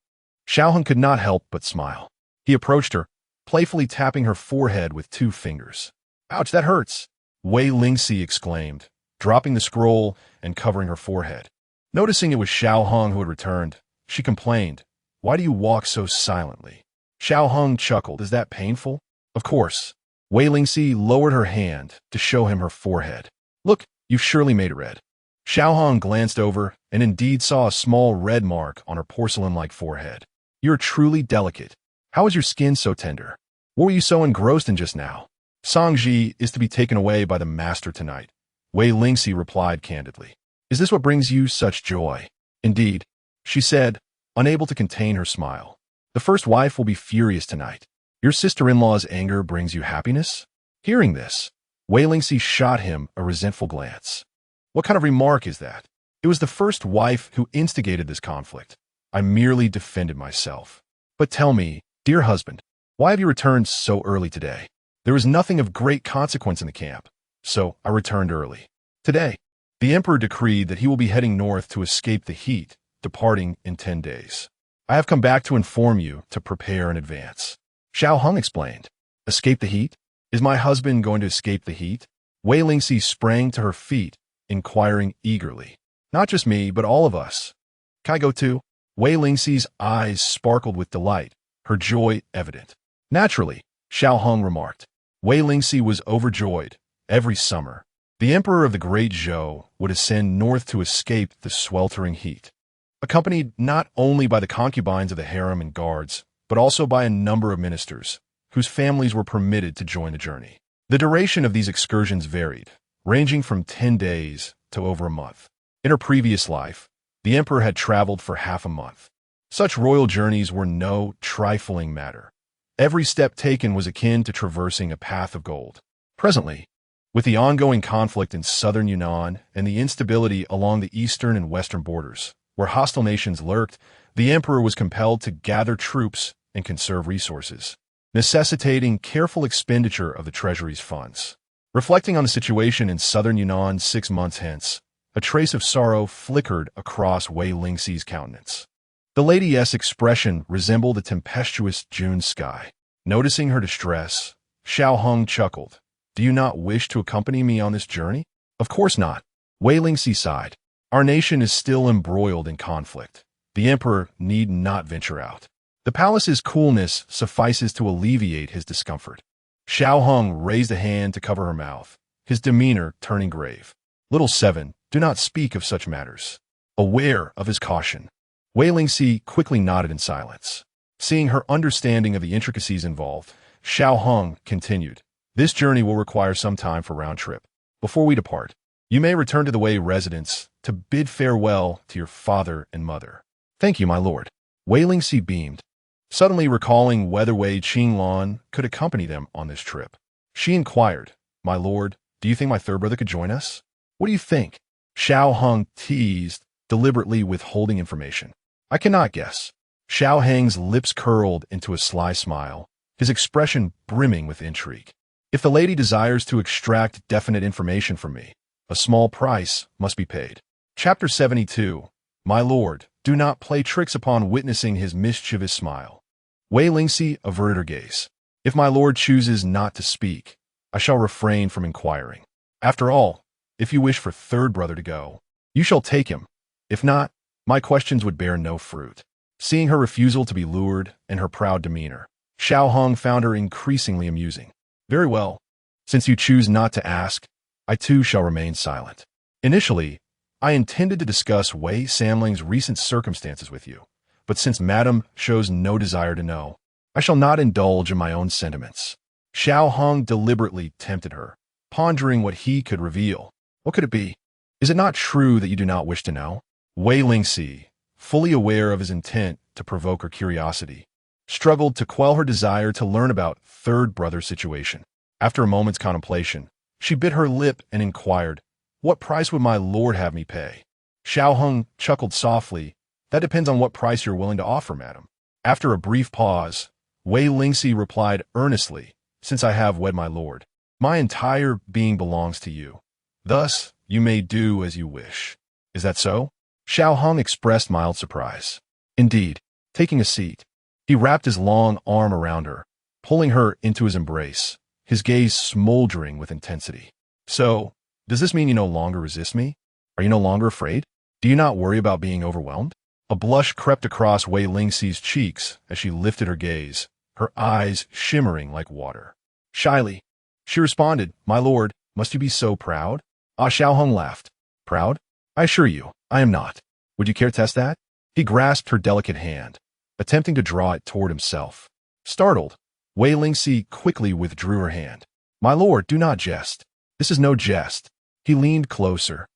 Xiao Heng could not help but smile. He approached her, playfully tapping her forehead with 2 fingers. Ouch, that hurts, Wei Lingxi exclaimed, dropping the scroll and covering her forehead. Noticing it was Xiao Heng who had returned, she complained, why do you walk so silently? Xiao Heng chuckled, is that painful? Of course. Wei Lingxi lowered her hand to show him her forehead. Look, you've surely made it red. Xiao Heng glanced over and indeed saw a small red mark on her porcelain-like forehead. You're truly delicate. How is your skin so tender? What were you so engrossed in just now? Sangji is to be taken away by the master tonight. Wei Lingxi replied candidly. Is this what brings you such joy? Indeed, she said, unable to contain her smile. The first wife will be furious tonight. Your sister-in-law's anger brings you happiness? Hearing this, Wei Lingxi shot him a resentful glance. What kind of remark is that? It was the first wife who instigated this conflict. I merely defended myself. But tell me, dear husband, why have you returned so early today? There was nothing of great consequence in the camp, so I returned early. Today, the emperor decreed that he will be heading north to escape the heat, departing in 10 days. I have come back to inform you to prepare in advance. Xiao Hung explained. Escape the heat? Is my husband going to escape the heat? Wei Lingxi sprang to her feet, inquiring eagerly. Not just me, but all of us. Can I go too? Wei Lingxi's eyes sparkled with delight, her joy evident. Naturally, Xiao Hung remarked. Wei Lingxi was overjoyed. Every summer, the emperor of the Great Zhou would ascend north to escape the sweltering heat. Accompanied not only by the concubines of the harem and guards, but also by a number of ministers, whose families were permitted to join the journey. The duration of these excursions varied, ranging from 10 days to over a month. In her previous life, the emperor had traveled for half a month. Such royal journeys were no trifling matter. Every step taken was akin to traversing a path of gold. Presently, with the ongoing conflict in southern Yunnan and the instability along the eastern and western borders, where hostile nations lurked, the emperor was compelled to gather troops and conserve resources, necessitating careful expenditure of the treasury's funds. Reflecting on the situation in southern Yunnan 6 months hence, a trace of sorrow flickered across Wei Lingxi's countenance. The lady's expression resembled a tempestuous June sky. Noticing her distress, Xiao Hung chuckled. Do you not wish to accompany me on this journey? Of course not. Wei Lingxi sighed. Our nation is still embroiled in conflict. The emperor need not venture out. The palace's coolness suffices to alleviate his discomfort. Xiao Hung raised a hand to cover her mouth, his demeanor turning grave. Little seven, do not speak of such matters. Aware of his caution, Wei Lingxi quickly nodded in silence. Seeing her understanding of the intricacies involved, Xiao Hung continued. This journey will require some time for round trip. Before we depart, you may return to the Wei residence to bid farewell to your father and mother. Thank you, my lord. Wei Lingxi beamed, suddenly recalling whether Wei Qinglan could accompany them on this trip. She inquired, My lord, do you think my third brother could join us? What do you think? Xiao Hung teased, deliberately withholding information. I cannot guess. Xiao Hang's lips curled into a sly smile, his expression brimming with intrigue. If the lady desires to extract definite information from me, a small price must be paid. Chapter 72. My lord, do not play tricks upon witnessing his mischievous smile. Wei Lingxi averted her gaze. If my lord chooses not to speak, I shall refrain from inquiring. After all, if you wish for third brother to go, you shall take him. If not, my questions would bear no fruit. Seeing her refusal to be lured and her proud demeanor, Xiao Hung found her increasingly amusing. Very well. Since you choose not to ask, I too shall remain silent. Initially, I intended to discuss Wei Samling's recent circumstances with you, but since Madame shows no desire to know, I shall not indulge in my own sentiments. Xiao Hung deliberately tempted her, pondering what he could reveal. What could it be? Is it not true that you do not wish to know? Wei Lingxi, fully aware of his intent to provoke her curiosity, struggled to quell her desire to learn about third brother's situation. After a moment's contemplation, she bit her lip and inquired, What price would my lord have me pay? Xiao Hung chuckled softly. That depends on what price you're willing to offer, madam. After a brief pause, Wei Lingxi replied earnestly, Since I have wed my lord, my entire being belongs to you. Thus, you may do as you wish. Is that so? Xiao Hung expressed mild surprise. Indeed. Taking a seat, he wrapped his long arm around her, pulling her into his embrace, his gaze smoldering with intensity. So, does this mean you no longer resist me? Are you no longer afraid? Do you not worry about being overwhelmed? A blush crept across Wei Lingxi's cheeks as she lifted her gaze, her eyes shimmering like water. Shyly, she responded, My lord, must you be so proud? Ah, Xiao Hung laughed. Proud? I assure you, I am not. Would you care to test that? He grasped her delicate hand, attempting to draw it toward himself. Startled, Wei Lingxi quickly withdrew her hand. "My lord, do not jest. This is no jest." He leaned closer,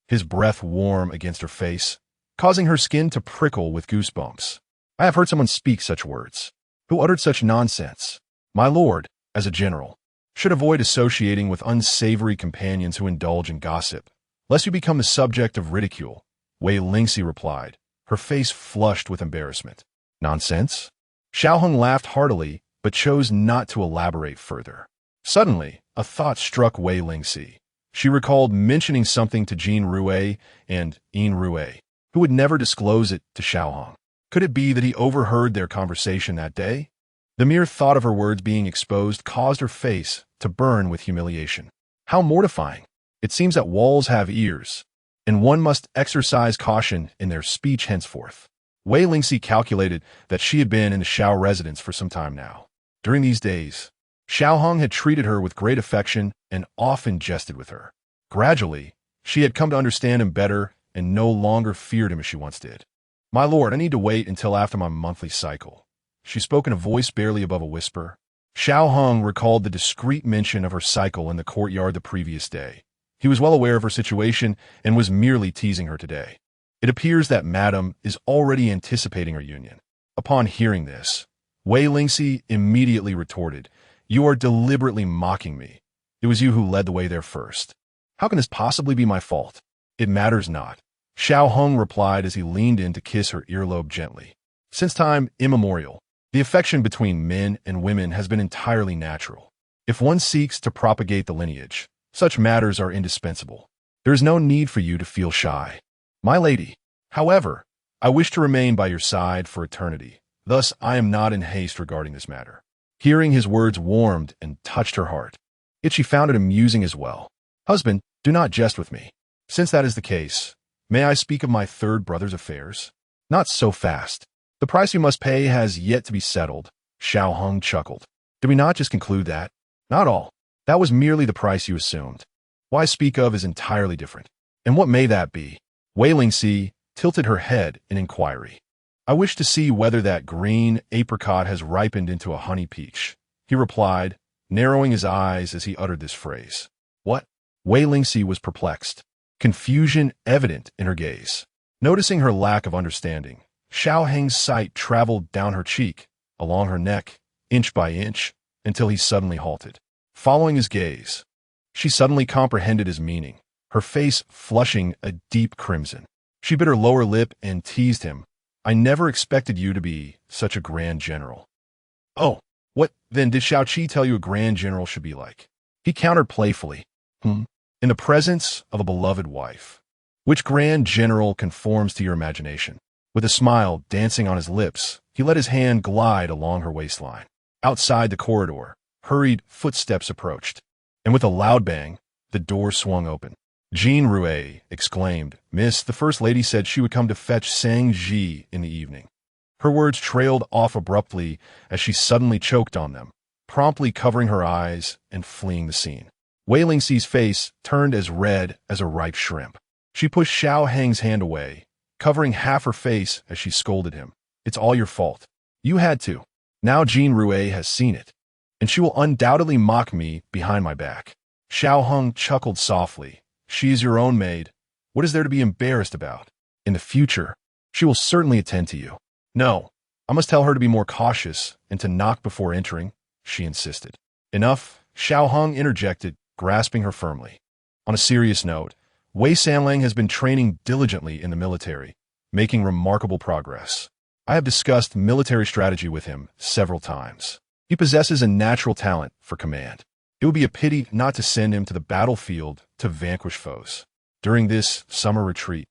his breath warm against her face, causing her skin to prickle with goosebumps. "I have heard someone speak such words. Who uttered such nonsense? My lord, as a general, should avoid associating with unsavory companions who indulge in gossip, lest you become the subject of ridicule," Wei Lingxi replied, her face flushed with embarrassment. "Nonsense?" Xiao laughed heartily, but chose not to elaborate further. Suddenly, a thought struck Wei Lingxi. She recalled mentioning something to Jin Rui and Yin Rui, who would never disclose it to Xiao. Could it be that he overheard their conversation that day? The mere thought of her words being exposed caused her face to burn with humiliation. How mortifying! It seems that walls have ears, and one must exercise caution in their speech henceforth. Wei Lingxi calculated that she had been in the Xiao residence for some time now. During these days, Xiao had treated her with great affection and often jested with her. Gradually, she had come to understand him better and no longer feared him as she once did. "My lord, I need to wait until after my monthly cycle," she spoke in a voice barely above a whisper. Xiao recalled the discreet mention of her cycle in the courtyard the previous day. He was well aware of her situation and was merely teasing her today. It appears that Madame is already anticipating her union. Upon hearing this, Wei Lingxi immediately retorted, "You are deliberately mocking me. It was you who led the way there first. How can this possibly be my fault?" "It matters not," Xiao replied as he leaned in to kiss her earlobe gently. Since time immemorial, the affection between men and women has been entirely natural. If one seeks to propagate the lineage, such matters are indispensable. There is no need for you to feel shy. My lady, however, I wish to remain by your side for eternity. Thus, I am not in haste regarding this matter. Hearing his words warmed and touched her heart. Yet she found it amusing as well. "Husband, do not jest with me. Since that is the case, may I speak of my third brother's affairs?" "Not so fast. The price you must pay has yet to be settled," Xiao chuckled. "Did we not just conclude that?" "Not all. That was merely the price you assumed. What I speak of is entirely different." "And what may that be?" Wei Lingxi tilted her head in inquiry. "I wish to see whether that green apricot has ripened into a honey peach," he replied, narrowing his eyes as he uttered this phrase. "What?" Wei Lingxi was perplexed, confusion evident in her gaze. Noticing her lack of understanding, Xiao sight traveled down her cheek, along her neck, inch by inch, until he suddenly halted. Following his gaze, she suddenly comprehended his meaning, her face flushing a deep crimson. She bit her lower lip and teased him. "I never expected you to be such a grand general." "Oh, what, then, did Xiao Qi tell you a grand general should be like?" He countered playfully. In the presence of a beloved wife. Which grand general conforms to your imagination?" With a smile dancing on his lips, he let his hand glide along her waistline. Outside the corridor, hurried footsteps approached, and with a loud bang, the door swung open. Jin Rui exclaimed, "Miss, the First Lady said she would come to fetch Sang Ji in the evening." Her words trailed off abruptly as she suddenly choked on them, promptly covering her eyes and fleeing the scene. Wei Lingxi's face turned as red as a ripe shrimp. She pushed Xiao hand away, covering half her face as she scolded him. "It's all your fault. You had to. Now Jin Rui has seen it, and she will undoubtedly mock me behind my back." Xiao chuckled softly. "She is your own maid. What is there to be embarrassed about? In the future, she will certainly attend to you." "No, I must tell her to be more cautious and to knock before entering," she insisted. "Enough," Xiao interjected, grasping her firmly. On a serious note, Wei Sanlang has been training diligently in the military, making remarkable progress. I have discussed military strategy with him several times. He possesses a natural talent for command. It would be a pity not to send him to the battlefield to vanquish foes. During this summer retreat,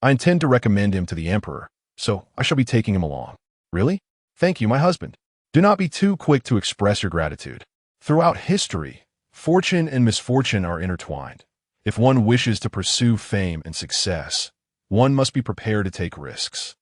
I intend to recommend him to the Emperor, so I shall be taking him along. "Really? Thank you, my husband. Do not be too quick to express your gratitude. Throughout history, fortune and misfortune are intertwined. If one wishes to pursue fame and success, one must be prepared to take risks."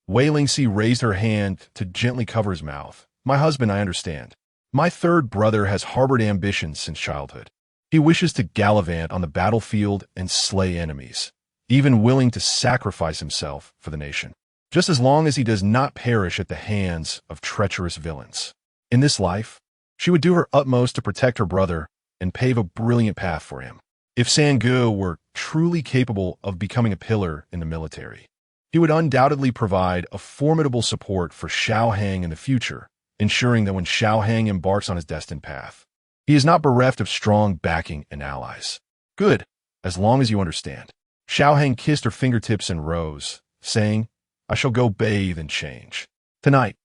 Wei Lingxi raised her hand to gently cover his mouth. "My husband, I understand. My third brother has harbored ambitions since childhood. He wishes to gallivant on the battlefield and slay enemies, even willing to sacrifice himself for the nation." just as long as he does not perish at the hands of treacherous villains. In this life, she would do her utmost to protect her brother and pave a brilliant path for him. If Sang-gu were truly capable of becoming a pillar in the military, he would undoubtedly provide a formidable support for Xiao Hang in the future, ensuring that when Xiao Hang embarks on his destined path, he is not bereft of strong backing and allies. Good, as long as you understand. Xiao Hang kissed her fingertips and rose, saying, I shall go bathe and change. Tonight,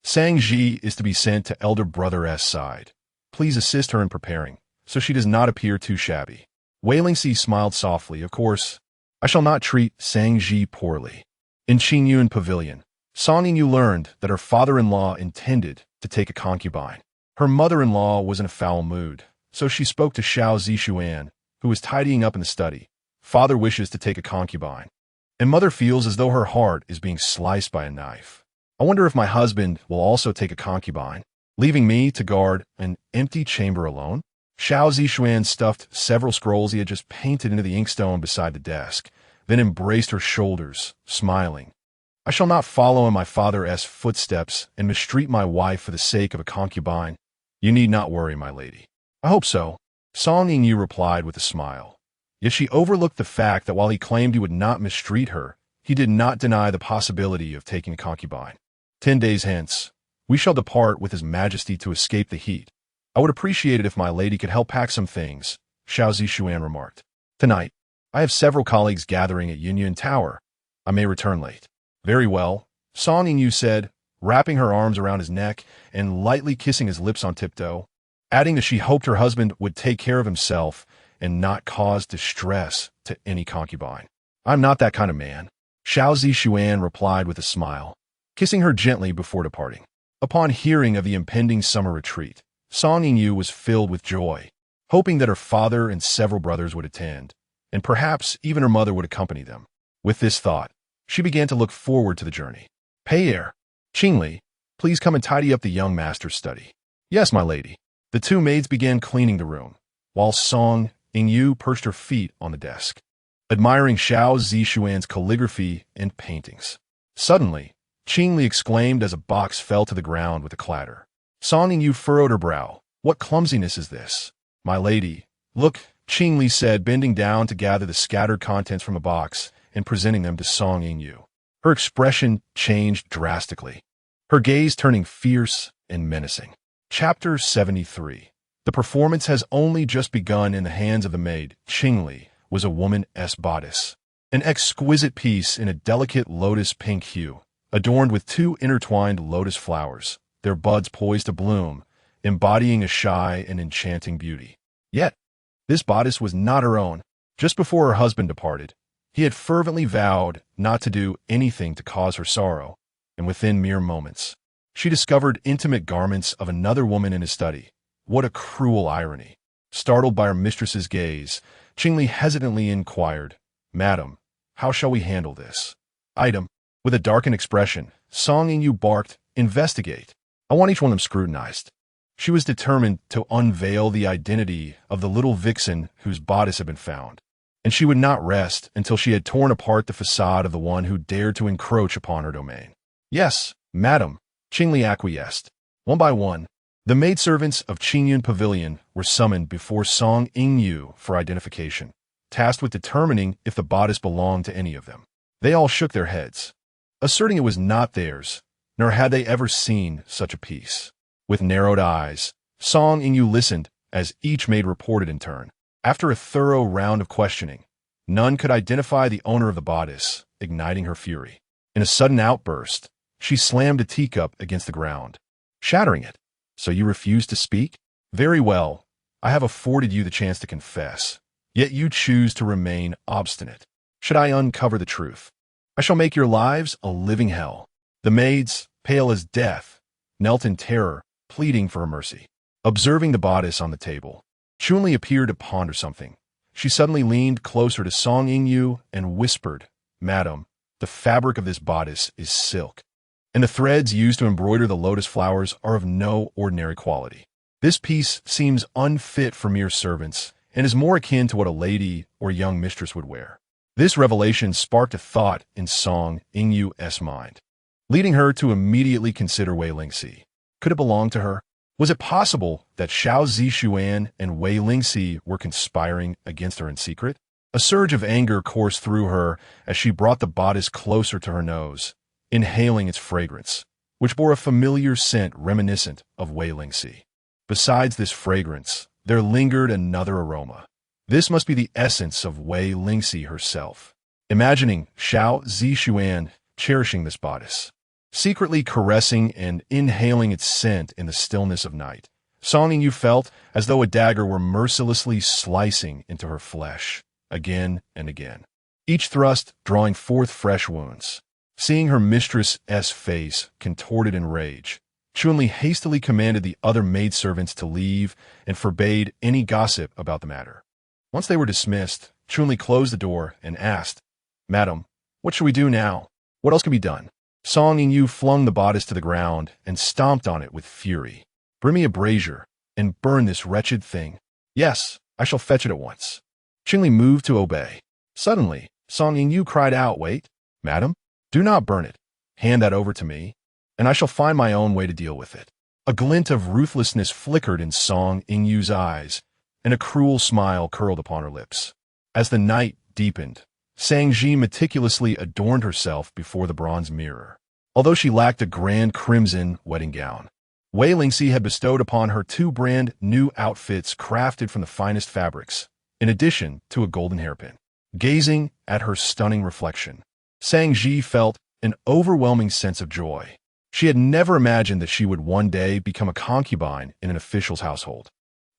Sang Ji is to be sent to elder brother's side. Please assist her in preparing, so she does not appear too shabby. Wei Lingxi smiled softly. Of course, I shall not treat Sang Ji poorly. In Qingyun Pavilion, Song Yingyu learned that her father-in-law intended to take a concubine. Her mother-in-law was in a foul mood, so she spoke to Xiao Zixuan, who was tidying up in the study. Father wishes to take a concubine, and mother feels as though her heart is being sliced by a knife. I wonder if my husband will also take a concubine, leaving me to guard an empty chamber alone? Xiao Zixuan stuffed several scrolls he had just painted into the inkstone beside the desk, then embraced her shoulders, smiling. I shall not follow in my father's footsteps and mistreat my wife for the sake of a concubine. You need not worry, my lady. I hope so, Song Yingyu replied with a smile. Yet she overlooked the fact that while he claimed he would not mistreat her, he did not deny the possibility of taking a concubine. 10 days hence, we shall depart with His Majesty to escape the heat. I would appreciate it if my lady could help pack some things, Xiao Zixuan remarked. Tonight, I have several colleagues gathering at Yunyun Tower. I may return late. Very well, Song Yingyu said, wrapping her arms around his neck and lightly kissing his lips on tiptoe, adding that she hoped her husband would take care of himself and not cause distress to any concubine. I'm not that kind of man, Xiao Zixuan replied with a smile, kissing her gently before departing. Upon hearing of the impending summer retreat, Song Yingyu was filled with joy, hoping that her father and several brothers would attend, and perhaps even her mother would accompany them. With this thought, she began to look forward to the journey. Pei-er, Qingli, please come and tidy up the young master's study. Yes, my lady. The two maids began cleaning the room, while Song Yingyu perched her feet on the desk, admiring Xiao Zixuan's calligraphy and paintings. Suddenly, Qingli exclaimed as a box fell to the ground with a clatter. Song Yingyu furrowed her brow. What clumsiness is this? My lady, look, Qingli said, bending down to gather the scattered contents from a box and presenting them to Song Yingyu. Her expression changed drastically, her gaze turning fierce and menacing. Chapter 73. The performance has only just begun in the hands of the maid. Qingli was a woman's bodice, an exquisite piece in a delicate lotus pink hue, adorned with 2 intertwined lotus flowers, their buds poised to bloom, embodying a shy and enchanting beauty. Yet, this bodice was not her own. Just before her husband departed, he had fervently vowed not to do anything to cause her sorrow, and within mere moments, she discovered intimate garments of another woman in his study. What a cruel irony! Startled by her mistress's gaze, Qingli hesitantly inquired, Madam, how shall we handle this? Item. With a darkened expression, Song Yingyu barked, Investigate. I want each one of them scrutinized. She was determined to unveil the identity of the little vixen whose bodice had been found, and she would not rest until she had torn apart the facade of the one who dared to encroach upon her domain. Yes, madam, Qingli acquiesced. One by one, the maidservants of Qingyun Pavilion were summoned before Song Yingyu for identification, tasked with determining if the bodice belonged to any of them. They all shook their heads, asserting it was not theirs, nor had they ever seen such a piece. With narrowed eyes, Song Yingyu listened as each maid reported in turn. After a thorough round of questioning, none could identify the owner of the bodice, igniting her fury. In a sudden outburst, she slammed a teacup against the ground, shattering it. So you refuse to speak? Very well, I have afforded you the chance to confess, yet you choose to remain obstinate. Should I uncover the truth, I shall make your lives a living hell. The maids, pale as death, knelt in terror, pleading for mercy. Observing the bodice on the table, Chunli appeared to ponder something. She suddenly leaned closer to Song Yingyu and whispered, Madam, the fabric of this bodice is silk, and the threads used to embroider the lotus flowers are of no ordinary quality. This piece seems unfit for mere servants and is more akin to what a lady or young mistress would wear. This revelation sparked a thought in Song Yingyu's mind, leading her to immediately consider Wei Lingxi. Could it belong to her? Was it possible that Xiao Zixuan and Wei Lingxi were conspiring against her in secret? A surge of anger coursed through her as she brought the bodice closer to her nose, inhaling its fragrance, which bore a familiar scent reminiscent of Wei Lingxi. Besides this fragrance, there lingered another aroma. This must be the essence of Wei Lingxi herself. Imagining Xiao Zixuan cherishing this bodice, secretly caressing and inhaling its scent in the stillness of night, Song Yingyu felt as though a dagger were mercilessly slicing into her flesh, again and again, each thrust drawing forth fresh wounds. Seeing her mistress's face contorted in rage, Chunli hastily commanded the other maidservants to leave and forbade any gossip about the matter. Once they were dismissed, Chunli closed the door and asked, "Madam, what should we do now? What else can be done?" Song Yingyu flung the bodice to the ground and stomped on it with fury. "Bring me a brazier and burn this wretched thing." "Yes, I shall fetch it at once." Chunli moved to obey. Suddenly, Song Yingyu cried out, "Wait, madam, do not burn it. Hand that over to me, and I shall find my own way to deal with it." A glint of ruthlessness flickered in Song Yingyu's eyes, and a cruel smile curled upon her lips. As the night deepened, Sangji meticulously adorned herself before the bronze mirror. Although she lacked a grand crimson wedding gown, Wei Lingxi had bestowed upon her 2 brand new outfits crafted from the finest fabrics, in addition to a golden hairpin. Gazing at her stunning reflection, Sangji felt an overwhelming sense of joy. She had never imagined that she would one day become a concubine in an official's household.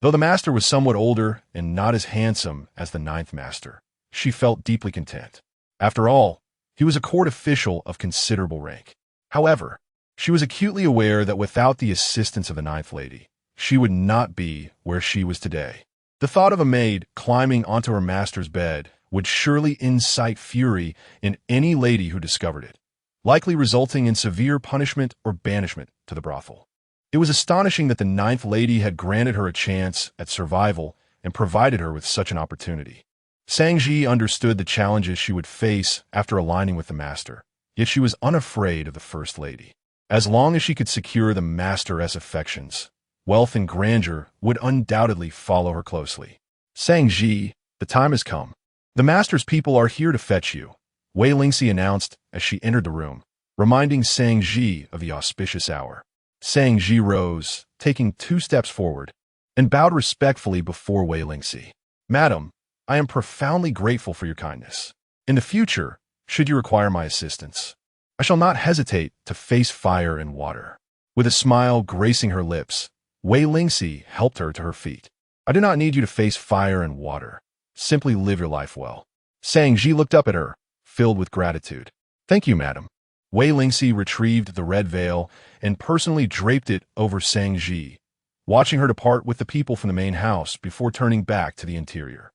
Though the master was somewhat older and not as handsome as the 9th master, she felt deeply content. After all, he was a court official of considerable rank. However, she was acutely aware that without the assistance of the 9th lady, she would not be where she was today. The thought of a maid climbing onto her master's bed would surely incite fury in any lady who discovered it, likely resulting in severe punishment or banishment to the brothel. It was astonishing that the 9th lady had granted her a chance at survival and provided her with such an opportunity. Sangji understood the challenges she would face after aligning with the master, yet she was unafraid of the first lady. As long as she could secure the master's affections, wealth and grandeur would undoubtedly follow her closely. "Sangji, the time has come. The master's people are here to fetch you," Wei Lingxi announced as she entered the room, reminding Sangji of the auspicious hour. Sangji rose, taking 2 steps forward, and bowed respectfully before Wei Lingxi. "Madam, I am profoundly grateful for your kindness. In the future, should you require my assistance, I shall not hesitate to face fire and water." With a smile gracing her lips, Wei Lingxi helped her to her feet. "I do not need you to face fire and water. Simply live your life well." Sangji looked up at her, filled with gratitude. "Thank you, madam." Wei Lingxi retrieved the red veil and personally draped it over Sangji, watching her depart with the people from the main house before turning back to the interior.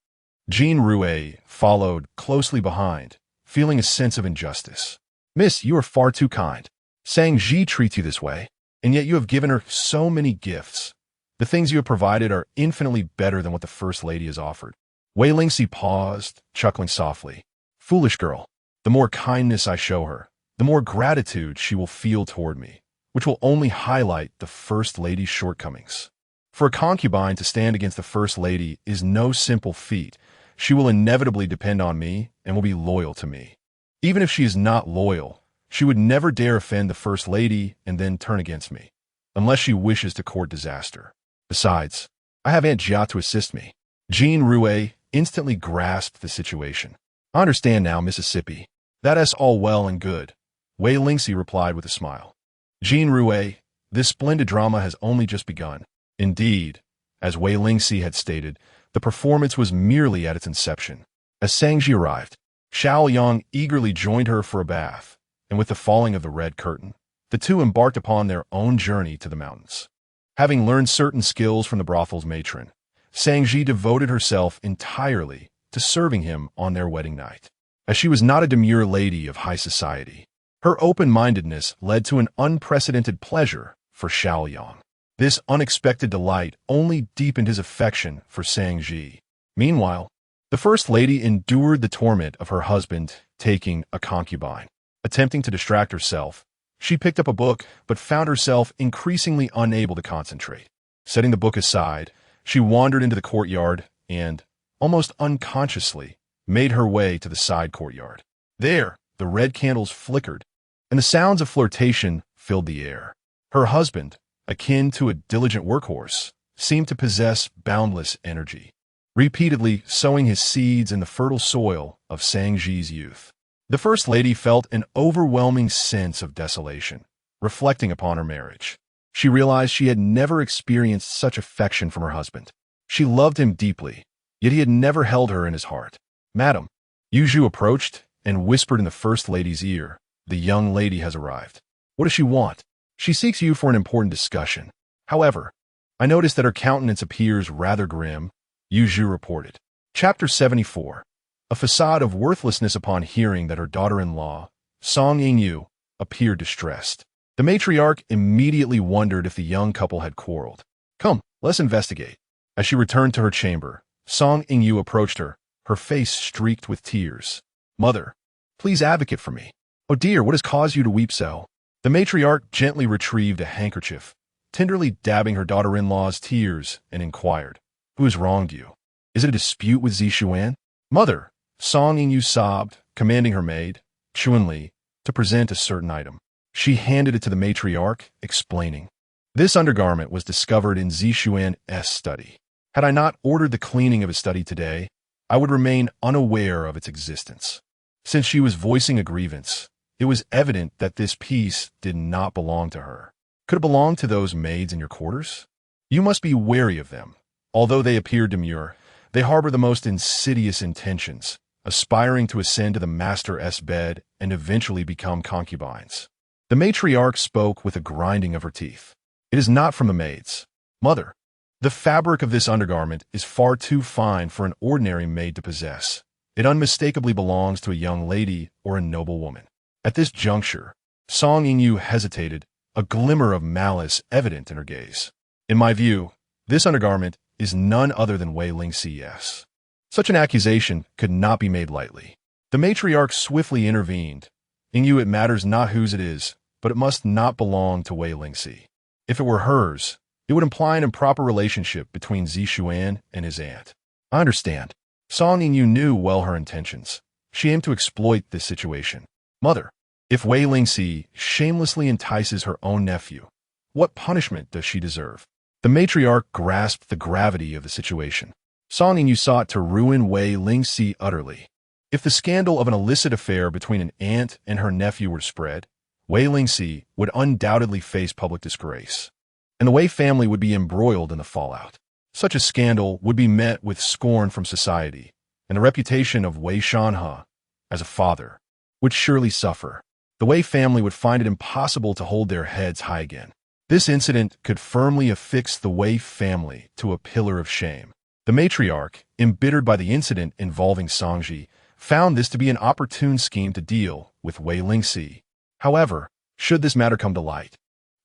Jean Rue followed closely behind, feeling a sense of injustice. "Miss, you are far too kind. Sangji treats you this way, and yet you have given her so many gifts. The things you have provided are infinitely better than what the First Lady has offered." Wei Lingxi paused, chuckling softly. "Foolish girl, the more kindness I show her, the more gratitude she will feel toward me, which will only highlight the First Lady's shortcomings. For a concubine to stand against the First Lady is no simple feat. She will inevitably depend on me and will be loyal to me. Even if she is not loyal, she would never dare offend the First Lady and then turn against me, unless she wishes to court disaster. Besides, I have Aunt Jia to assist me." Jean Rue instantly grasped the situation. "I understand now, Mississippi. That is all well and good," Wei Lingxi replied with a smile. "Jean Rue, this splendid drama has only just begun." Indeed, as Wei Lingxi had stated, the performance was merely at its inception. As Sangji arrived, Xiao Yang eagerly joined her for a bath, and with the falling of the red curtain, the 2 embarked upon their own journey to the mountains. Having learned certain skills from the brothel's matron, Sangji devoted herself entirely to serving him on their wedding night. As she was not a demure lady of high society, her open-mindedness led to an unprecedented pleasure for Xiao Yang. This unexpected delight only deepened his affection for Sangji. Meanwhile, The First Lady endured the torment of her husband taking a concubine. Attempting to distract herself, she picked up a book but found herself increasingly unable to concentrate. Setting the book aside, she wandered into the courtyard and, almost unconsciously, made her way to the side courtyard. There, the red candles flickered, and the sounds of flirtation filled the air. Her husband, akin to a diligent workhorse, seemed to possess boundless energy, repeatedly sowing his seeds in the fertile soil of Shangji's youth. The First Lady felt an overwhelming sense of desolation, reflecting upon her marriage. She realized she had never experienced such affection from her husband. She loved him deeply, yet he had never held her in his heart. "Madam," Yu approached and whispered in the First Lady's ear, "The young lady has arrived." "What does she want?" "She seeks you for an important discussion. However, I noticed that her countenance appears rather grim," Yu reported. Chapter 74. A facade of worthlessness. Upon hearing that her daughter-in-law, Song Yingyu, appeared distressed, the matriarch immediately wondered if the young couple had quarreled. "Come, let's investigate." As she returned to her chamber, Song Yingyu approached her, her face streaked with tears. "Mother, please advocate for me." "Oh dear, what has caused you to weep so?" The matriarch gently retrieved a handkerchief, tenderly dabbing her daughter-in-law's tears, and inquired, "Who has wronged you? Is it a dispute with Zixuan?" "Mother," Song Yingyu sobbed, commanding her maid, Chuanli, to present a certain item. She handed it to the matriarch, explaining, "This undergarment was discovered in Zixuan's study. Had I not ordered the cleaning of his study today, I would remain unaware of its existence." Since she was voicing a grievance, it was evident that this piece did not belong to her. "Could it belong to those maids in your quarters? You must be wary of them. Although they appear demure, they harbor the most insidious intentions, aspiring to ascend to the master's bed and eventually become concubines." The matriarch spoke with a grinding of her teeth. "It is not from the maids. Mother, the fabric of this undergarment is far too fine for an ordinary maid to possess. It unmistakably belongs to a young lady or a noble woman." At this juncture, Song Yingyu hesitated, a glimmer of malice evident in her gaze. "In my view, this undergarment is none other than Wei Lingxi's." Such an accusation could not be made lightly. The matriarch swiftly intervened. "Yingyu, it matters not whose it is, but it must not belong to Wei Lingxi. If it were hers, it would imply an improper relationship between Zixuan and his aunt." "I understand." Song Yingyu knew well her intentions. She aimed to exploit this situation. "Mother, if Wei Lingxi shamelessly entices her own nephew, what punishment does she deserve?" The matriarch grasped the gravity of the situation. Song Yingyu sought to ruin Wei Lingxi utterly. If the scandal of an illicit affair between an aunt and her nephew were spread, Wei Lingxi would undoubtedly face public disgrace, and the Wei family would be embroiled in the fallout. Such a scandal would be met with scorn from society, and the reputation of Wei Shanhe, as a father, would surely suffer. The Wei family would find it impossible to hold their heads high again. This incident could firmly affix the Wei family to a pillar of shame. The matriarch, embittered by the incident involving Sangji, found this to be an opportune scheme to deal with Wei Lingxi. However, should this matter come to light,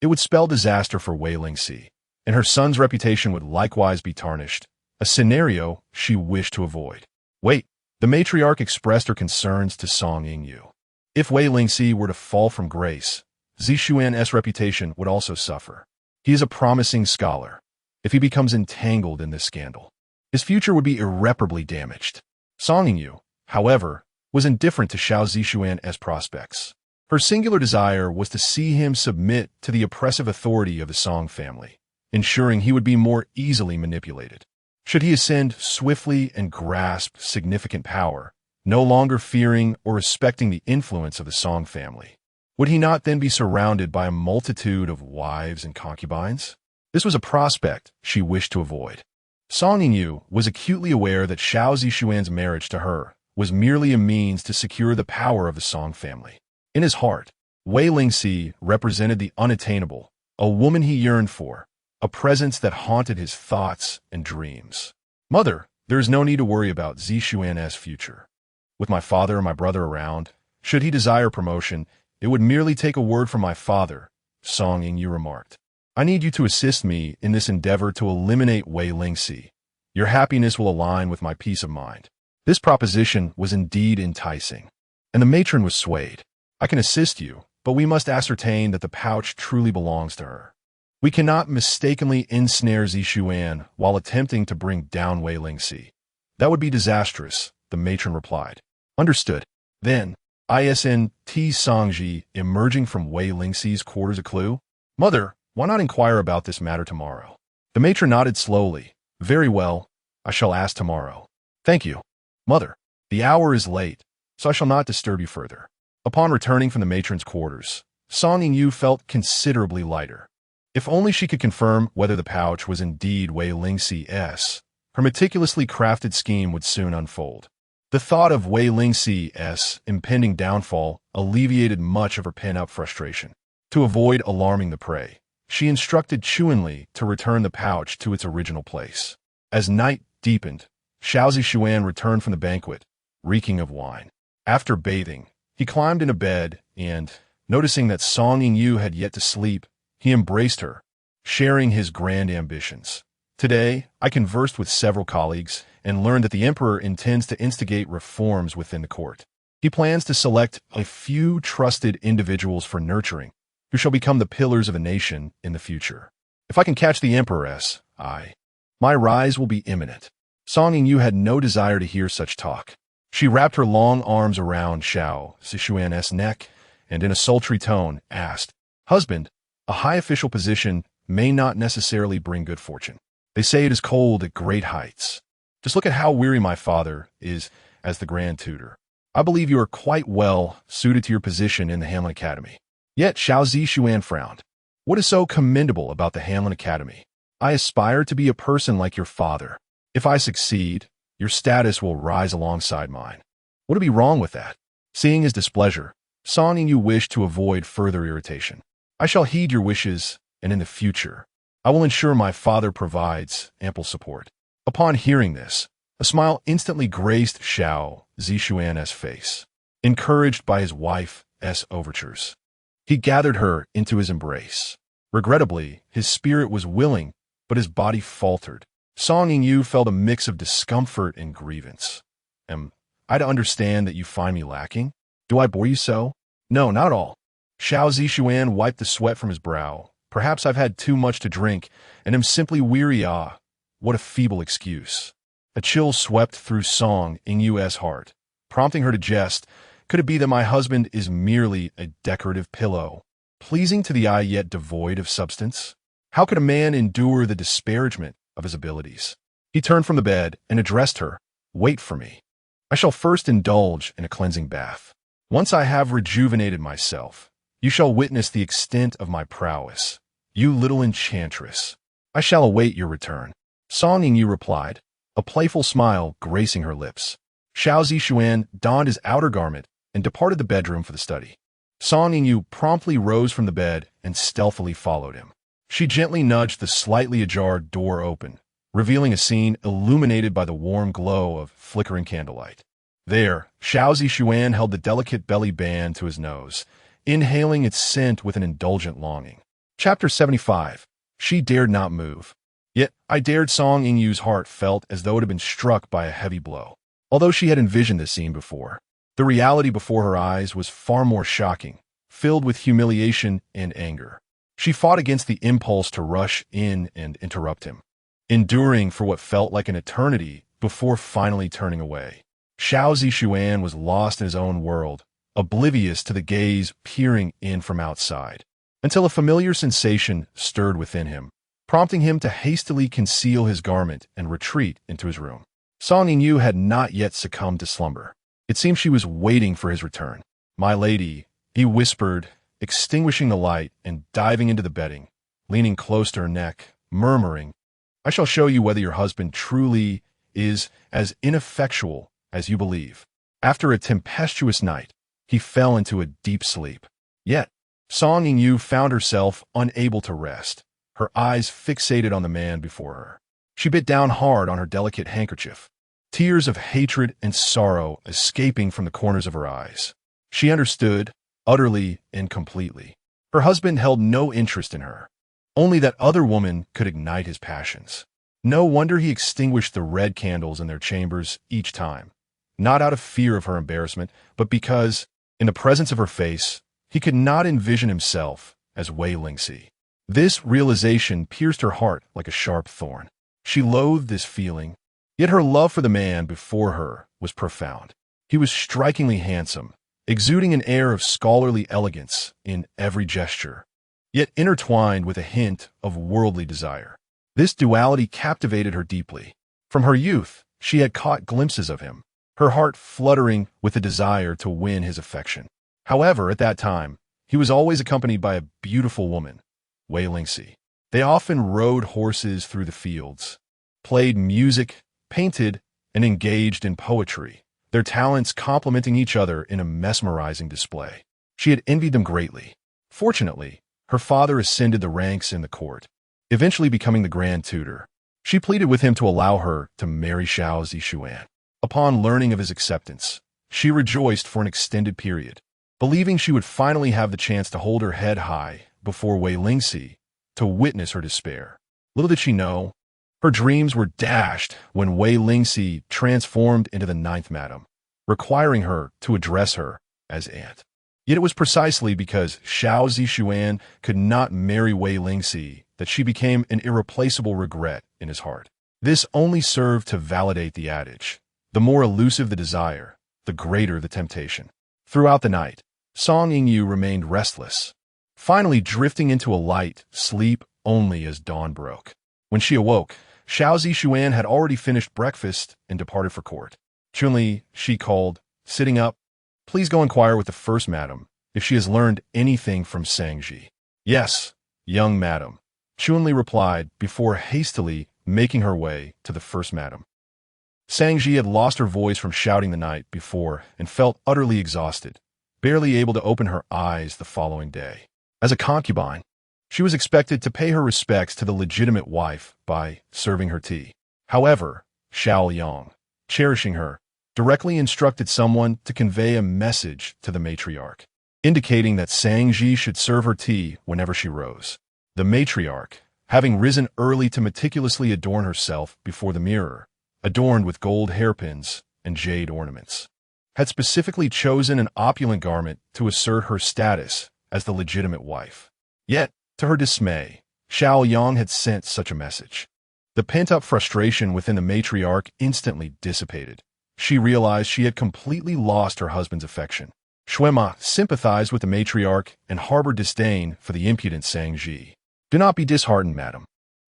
it would spell disaster for Wei Lingxi, and her son's reputation would likewise be tarnished, a scenario she wished to avoid. "Wait," the matriarch expressed her concerns to Song Yingyu. "If Wei Lingxi were to fall from grace, Zixuan's reputation would also suffer. He is a promising scholar. If he becomes entangled in this scandal, his future would be irreparably damaged." Song Yingyu, however, was indifferent to Xiao Zixuan's prospects. Her singular desire was to see him submit to the oppressive authority of the Song family, ensuring he would be more easily manipulated. Should he ascend swiftly and grasp significant power, no longer fearing or respecting the influence of the Song family, would he not then be surrounded by a multitude of wives and concubines? This was a prospect she wished to avoid. Song Yingyu was acutely aware that Xiao Zixuan's marriage to her was merely a means to secure the power of the Song family. In his heart, Wei Lingxi represented the unattainable, a woman he yearned for, a presence that haunted his thoughts and dreams. "Mother, there is no need to worry about Zixuan's future. With my father and my brother around, should he desire promotion, it would merely take a word from my father," Song Yingyu remarked. "I need you to assist me in this endeavor to eliminate Wei Lingxi. Your happiness will align with my peace of mind." This proposition was indeed enticing, and the matron was swayed. I can assist you, but we must ascertain that the pouch truly belongs to her. We cannot mistakenly ensnare Zixuan while attempting to bring down Wei Lingxi. That would be disastrous, the matron replied. Understood. Then, ISN T. Songji emerging from Wei Lingxi's quarters a clue? Mother, why not inquire about this matter tomorrow? The matron nodded slowly. Very well, I shall ask tomorrow. Thank you. Mother, the hour is late, so I shall not disturb you further. Upon returning from the matron's quarters, Song Yu felt considerably lighter. If only she could confirm whether the pouch was indeed Wei Lingxi's, her meticulously crafted scheme would soon unfold. The thought of Wei Lingxi's impending downfall alleviated much of her pent-up frustration. To avoid alarming the prey, she instructed Chuanli to return the pouch to its original place. As night deepened, Xiao Zixuan returned from the banquet, reeking of wine. After bathing, he climbed into bed and, noticing that Song Yu had yet to sleep, he embraced her, sharing his grand ambitions. Today, I conversed with several colleagues and learned that the emperor intends to instigate reforms within the court. He plans to select a few trusted individuals for nurturing, who shall become the pillars of a nation in the future. If I can catch the empress, my rise will be imminent. Song Yu had no desire to hear such talk. She wrapped her long arms around Xiao Zixuan's neck and in a sultry tone asked, Husband, a high official position may not necessarily bring good fortune. They say it is cold at great heights. Just look at how weary my father is as the Grand Tutor. I believe you are quite well suited to your position in the Hanlin Academy. Yet Xiao Zixuan frowned. What is so commendable about the Hanlin Academy? I aspire to be a person like your father. If I succeed, your status will rise alongside mine. What would be wrong with that? Seeing his displeasure, Song Yu wished to avoid further irritation. I shall heed your wishes, and in the future, I will ensure my father provides ample support. Upon hearing this, a smile instantly graced Xiao Zixuan's face. Encouraged by his wife's overtures, he gathered her into his embrace. Regrettably, his spirit was willing, but his body faltered. Song Yu felt a mix of discomfort and grievance. Am I to understand that you find me lacking? Do I bore you so? No, not at all. Xiao Zixuan wiped the sweat from his brow. Perhaps I've had too much to drink, and am simply weary. What a feeble excuse. A chill swept through Song Yu's heart, prompting her to jest. Could it be that my husband is merely a decorative pillow, pleasing to the eye yet devoid of substance? How could a man endure the disparagement of his abilities? He turned from the bed and addressed her. Wait for me. I shall first indulge in a cleansing bath. Once I have rejuvenated myself, you shall witness the extent of my prowess. You little enchantress. I shall await your return. Song Yu replied, a playful smile gracing her lips. Xiao Zixuan donned his outer garment and departed the bedroom for the study. Song Yu promptly rose from the bed and stealthily followed him. She gently nudged the slightly ajar door open, revealing a scene illuminated by the warm glow of flickering candlelight. There, Xiao Zixuan held the delicate belly band to his nose, inhaling its scent with an indulgent longing. Chapter 75. She dared not move. Yet, I dared. Song Yu's heart felt as though it had been struck by a heavy blow. Although she had envisioned this scene before, the reality before her eyes was far more shocking, filled with humiliation and anger. She fought against the impulse to rush in and interrupt him, enduring for what felt like an eternity before finally turning away. Xiao Zixuan was lost in his own world, oblivious to the gaze peering in from outside, until a familiar sensation stirred within him, prompting him to hastily conceal his garment and retreat into his room. Song Yu had not yet succumbed to slumber. It seemed she was waiting for his return. My lady, he whispered, extinguishing the light and diving into the bedding, leaning close to her neck, murmuring, I shall show you whether your husband truly is as ineffectual as you believe. After a tempestuous night, he fell into a deep sleep. Yet, Song Yu found herself unable to rest, her eyes fixated on the man before her. She bit down hard on her delicate handkerchief, tears of hatred and sorrow escaping from the corners of her eyes. She understood, utterly and completely. Her husband held no interest in her. Only that other woman could ignite his passions. No wonder he extinguished the red candles in their chambers each time, not out of fear of her embarrassment, but because, in the presence of her face, he could not envision himself as Wei Lingxi. This realization pierced her heart like a sharp thorn. She loathed this feeling, yet her love for the man before her was profound. He was strikingly handsome, exuding an air of scholarly elegance in every gesture, yet intertwined with a hint of worldly desire. This duality captivated her deeply. From her youth, she had caught glimpses of him, her heart fluttering with a desire to win his affection. However, at that time, he was always accompanied by a beautiful woman, Wei Lingxi. They often rode horses through the fields, played music, painted, and engaged in poetry, their talents complementing each other in a mesmerizing display. She had envied them greatly. Fortunately, her father ascended the ranks in the court, eventually becoming the grand tutor. She pleaded with him to allow her to marry Xiao Zixuan. Upon learning of his acceptance, she rejoiced for an extended period, believing she would finally have the chance to hold her head high before Wei Lingxi to witness her despair. Little did she know, her dreams were dashed when Wei Lingxi transformed into the ninth madam, requiring her to address her as aunt. Yet it was precisely because Xiao Zixuan could not marry Wei Lingxi that she became an irreplaceable regret in his heart. This only served to validate the adage: the more elusive the desire, the greater the temptation. Throughout the night, Song Yingyu remained restless, finally drifting into a light sleep only as dawn broke. When she awoke, Xiao Zixuan had already finished breakfast and departed for court. Chunli, she called, sitting up, "Please go inquire with the first madam if she has learned anything from Sangji." "Yes, young madam," Chunli replied before hastily making her way to the first madam. Sangji had lost her voice from shouting the night before and felt utterly exhausted, barely able to open her eyes the following day. As a concubine, she was expected to pay her respects to the legitimate wife by serving her tea. However, Xiao Yang, cherishing her, directly instructed someone to convey a message to the matriarch, indicating that Sangji should serve her tea whenever she rose. The matriarch, having risen early to meticulously adorn herself before the mirror, adorned with gold hairpins and jade ornaments, had specifically chosen an opulent garment to assert her status as the legitimate wife. Yet, to her dismay, Xiao Yang had sent such a message. The pent-up frustration within the matriarch instantly dissipated. She realized she had completely lost her husband's affection. Shuema sympathized with the matriarch and harbored disdain for the impudent Sangji. "Do not be disheartened, madam.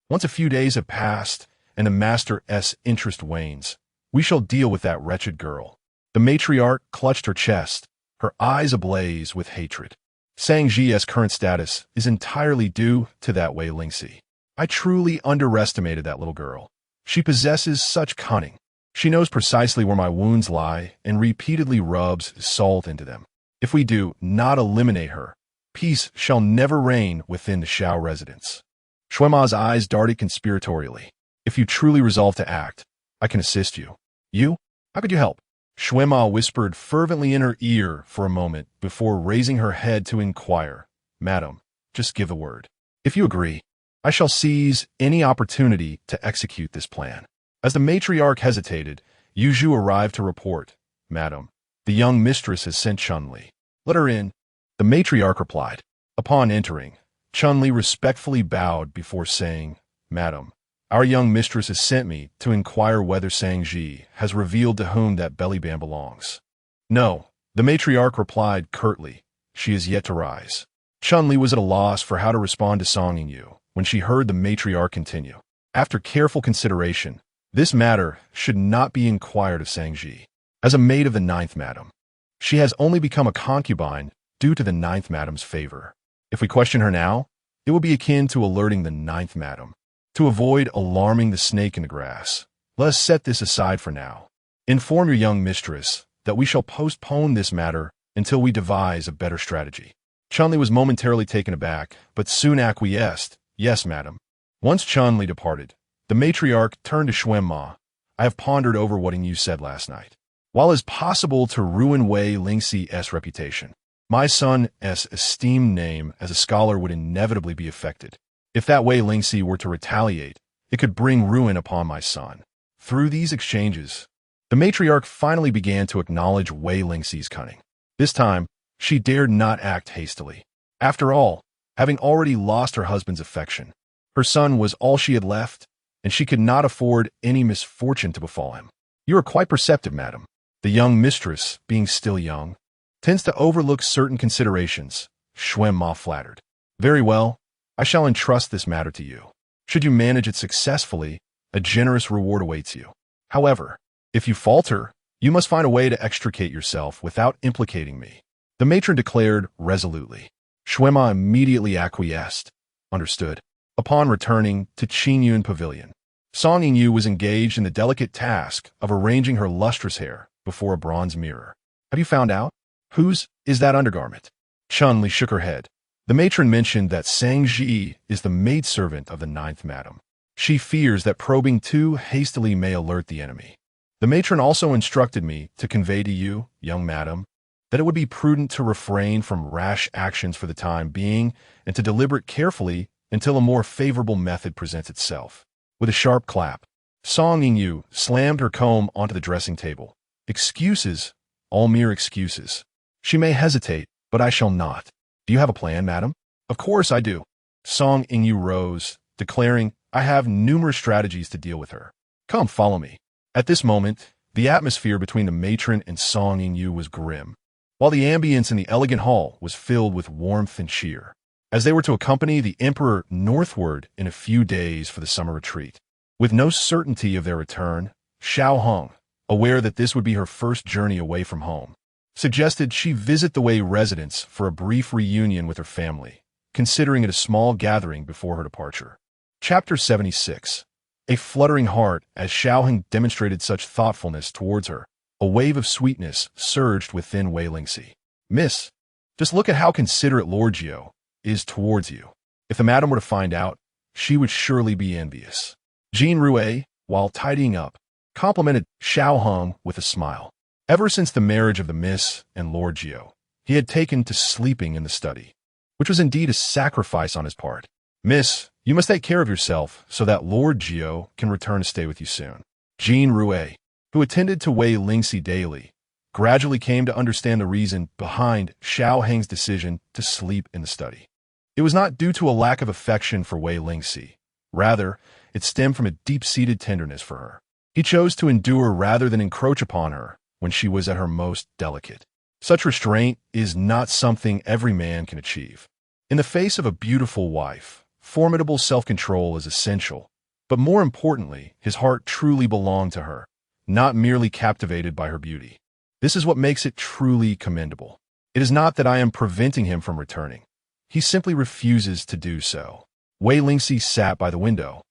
Once a few days have passed and the master's interest wanes, we shall deal with that wretched girl." The matriarch clutched her chest, her eyes ablaze with hatred. Sangji's current status is entirely due to that Wei Lingxi. I truly underestimated that little girl. She possesses such cunning. She knows precisely where my wounds lie and repeatedly rubs salt into them. If we do not eliminate her, peace shall never reign within the Xiao residence. Shuema's eyes darted conspiratorially. "If you truly resolve to act, I can assist you." "You? How could you help?" Shuema whispered fervently in her ear for a moment before raising her head to inquire. "Madam, just give a word. If you agree, I shall seize any opportunity to execute this plan." As the matriarch hesitated, Yu Zhu arrived to report, "Madam, the young mistress has sent Chunli. Let her in." The matriarch replied. Upon entering, Chunli respectfully bowed before saying, "Madam, our young mistress has sent me to inquire whether Sangji has revealed to whom that belly band belongs." "No," the matriarch replied curtly. "She is yet to rise." Chunli was at a loss for how to respond to Song Yingyu when she heard the matriarch continue. After careful consideration, this matter should not be inquired of Sangji. As a maid of the ninth madam, she has only become a concubine due to the ninth madam's favor. If we question her now, it will be akin to alerting the ninth madam. To avoid alarming the snake in the grass, let us set this aside for now. Inform your young mistress that we shall postpone this matter until we devise a better strategy." Chunli was momentarily taken aback, but soon acquiesced. "Yes, madam." Once Chunli departed, the matriarch turned to Shuema. "I have pondered over what you said last night. While it is possible to ruin Wei Lingxi's reputation, my son's esteemed name as a scholar would inevitably be affected. If that Wei Lingxi were to retaliate, it could bring ruin upon my son. Through these exchanges, The matriarch finally began to acknowledge Wei Lingxi's cunning. This time, she dared not act hastily. After all, having already lost her husband's affection, her son was all she had left, and she could not afford any misfortune to befall him. You are quite perceptive, madam. The young mistress, being still young, tends to overlook certain considerations, Xuan Ma flattered. Very well, I shall entrust this matter to you. Should you manage it successfully, a generous reward awaits you. However, if you falter, you must find a way to extricate yourself without implicating me. The matron declared resolutely. Xuan Ma immediately acquiesced. Understood. Upon returning to Qingyun Pavilion, Song Yingyu was engaged in the delicate task of arranging her lustrous hair before a bronze mirror. Have you found out? Whose is that undergarment? Chun-Li shook her head. The matron mentioned that Sang Ji is the maidservant of the 9th madam. She fears that probing too hastily may alert the enemy. The matron also instructed me to convey to you, young madam, that it would be prudent to refrain from rash actions for the time being and to deliberate carefully until a more favorable method presents itself. With a sharp clap, Song Yingyu slammed her comb onto the dressing table. Excuses, all mere excuses. She may hesitate, but I shall not. Do you have a plan, madam? Of course I do. Song Yingyu rose, declaring, I have numerous strategies to deal with her. Come, follow me. At this moment, the atmosphere between the matron and Song Yingyu was grim, while the ambience in the elegant hall was filled with warmth and cheer, as they were to accompany the emperor northward in a few days for the summer retreat. With no certainty of their return, Xiao Hong, aware that this would be her first journey away from home, suggested she visit the Wei residence for a brief reunion with her family, considering it a small gathering before her departure. Chapter 76. A fluttering heart. As Xiao Hong demonstrated such thoughtfulness towards her, a wave of sweetness surged within Wei Lingxi. Miss, just look at how considerate Lord Jiao is towards you. If the madam were to find out, she would surely be envious. Jean Rue, while tidying up, complimented Xiao Hong with a smile. Ever since the marriage of the Miss and Lord Jiao, he had taken to sleeping in the study, which was indeed a sacrifice on his part. Miss, you must take care of yourself so that Lord Jiao can return to stay with you soon. Jean Rue, who attended to Wei Lingxi daily, gradually came to understand the reason behind Xiao Hong's decision to sleep in the study. It was not due to a lack of affection for Wei Lingxi. Rather, it stemmed from a deep-seated tenderness for her. He chose to endure rather than encroach upon her when she was at her most delicate. Such restraint is not something every man can achieve. In the face of a beautiful wife, formidable self-control is essential, but more importantly, his heart truly belonged to her, not merely captivated by her beauty. This is what makes it truly commendable. It is not that I am preventing him from returning. He simply refuses to do so. Wei Lingxi sat by the window,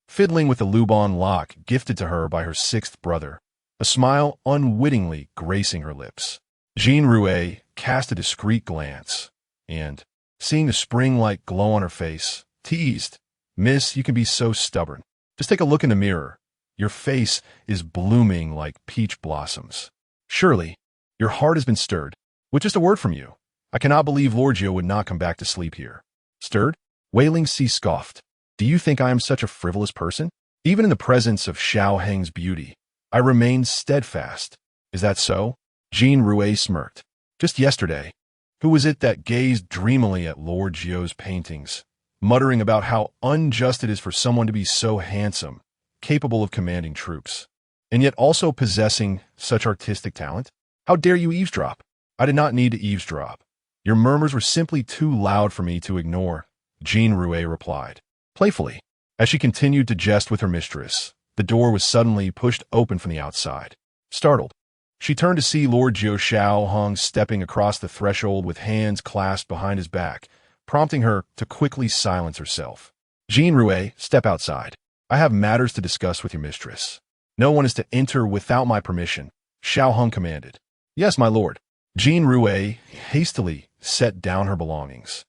fiddling with the Lubon lock gifted to her by her 6th brother, a smile unwittingly gracing her lips. Jean Rue cast a discreet glance, and, seeing the spring-like glow on her face, teased, Miss, you can be so stubborn. Just take a look in the mirror. Your face is blooming like peach blossoms. Surely, your heart has been stirred. With just a word from you, I cannot believe Lord Jiao would not come back to sleep here. Stirred? Wei Lingxi scoffed. Do you think I am such a frivolous person? Even in the presence of Xiao Hong's beauty, I remained steadfast. Is that so? Jean Rue smirked. Just yesterday, who was it that gazed dreamily at Lord Jiao's paintings, muttering about how unjust it is for someone to be so handsome, capable of commanding troops, and yet also possessing such artistic talent? How dare you eavesdrop? I did not need to eavesdrop. Your murmurs were simply too loud for me to ignore, Jean Rue replied, playfully. As she continued to jest with her mistress, the door was suddenly pushed open from the outside. Startled, she turned to see Lord Xiao Hong stepping across the threshold with hands clasped behind his back, prompting her to quickly silence herself. Jean Rue, step outside. I have matters to discuss with your mistress. No one is to enter without my permission, Xiao Hong commanded. Yes, my lord. Jean Rue hastily set down her belongings,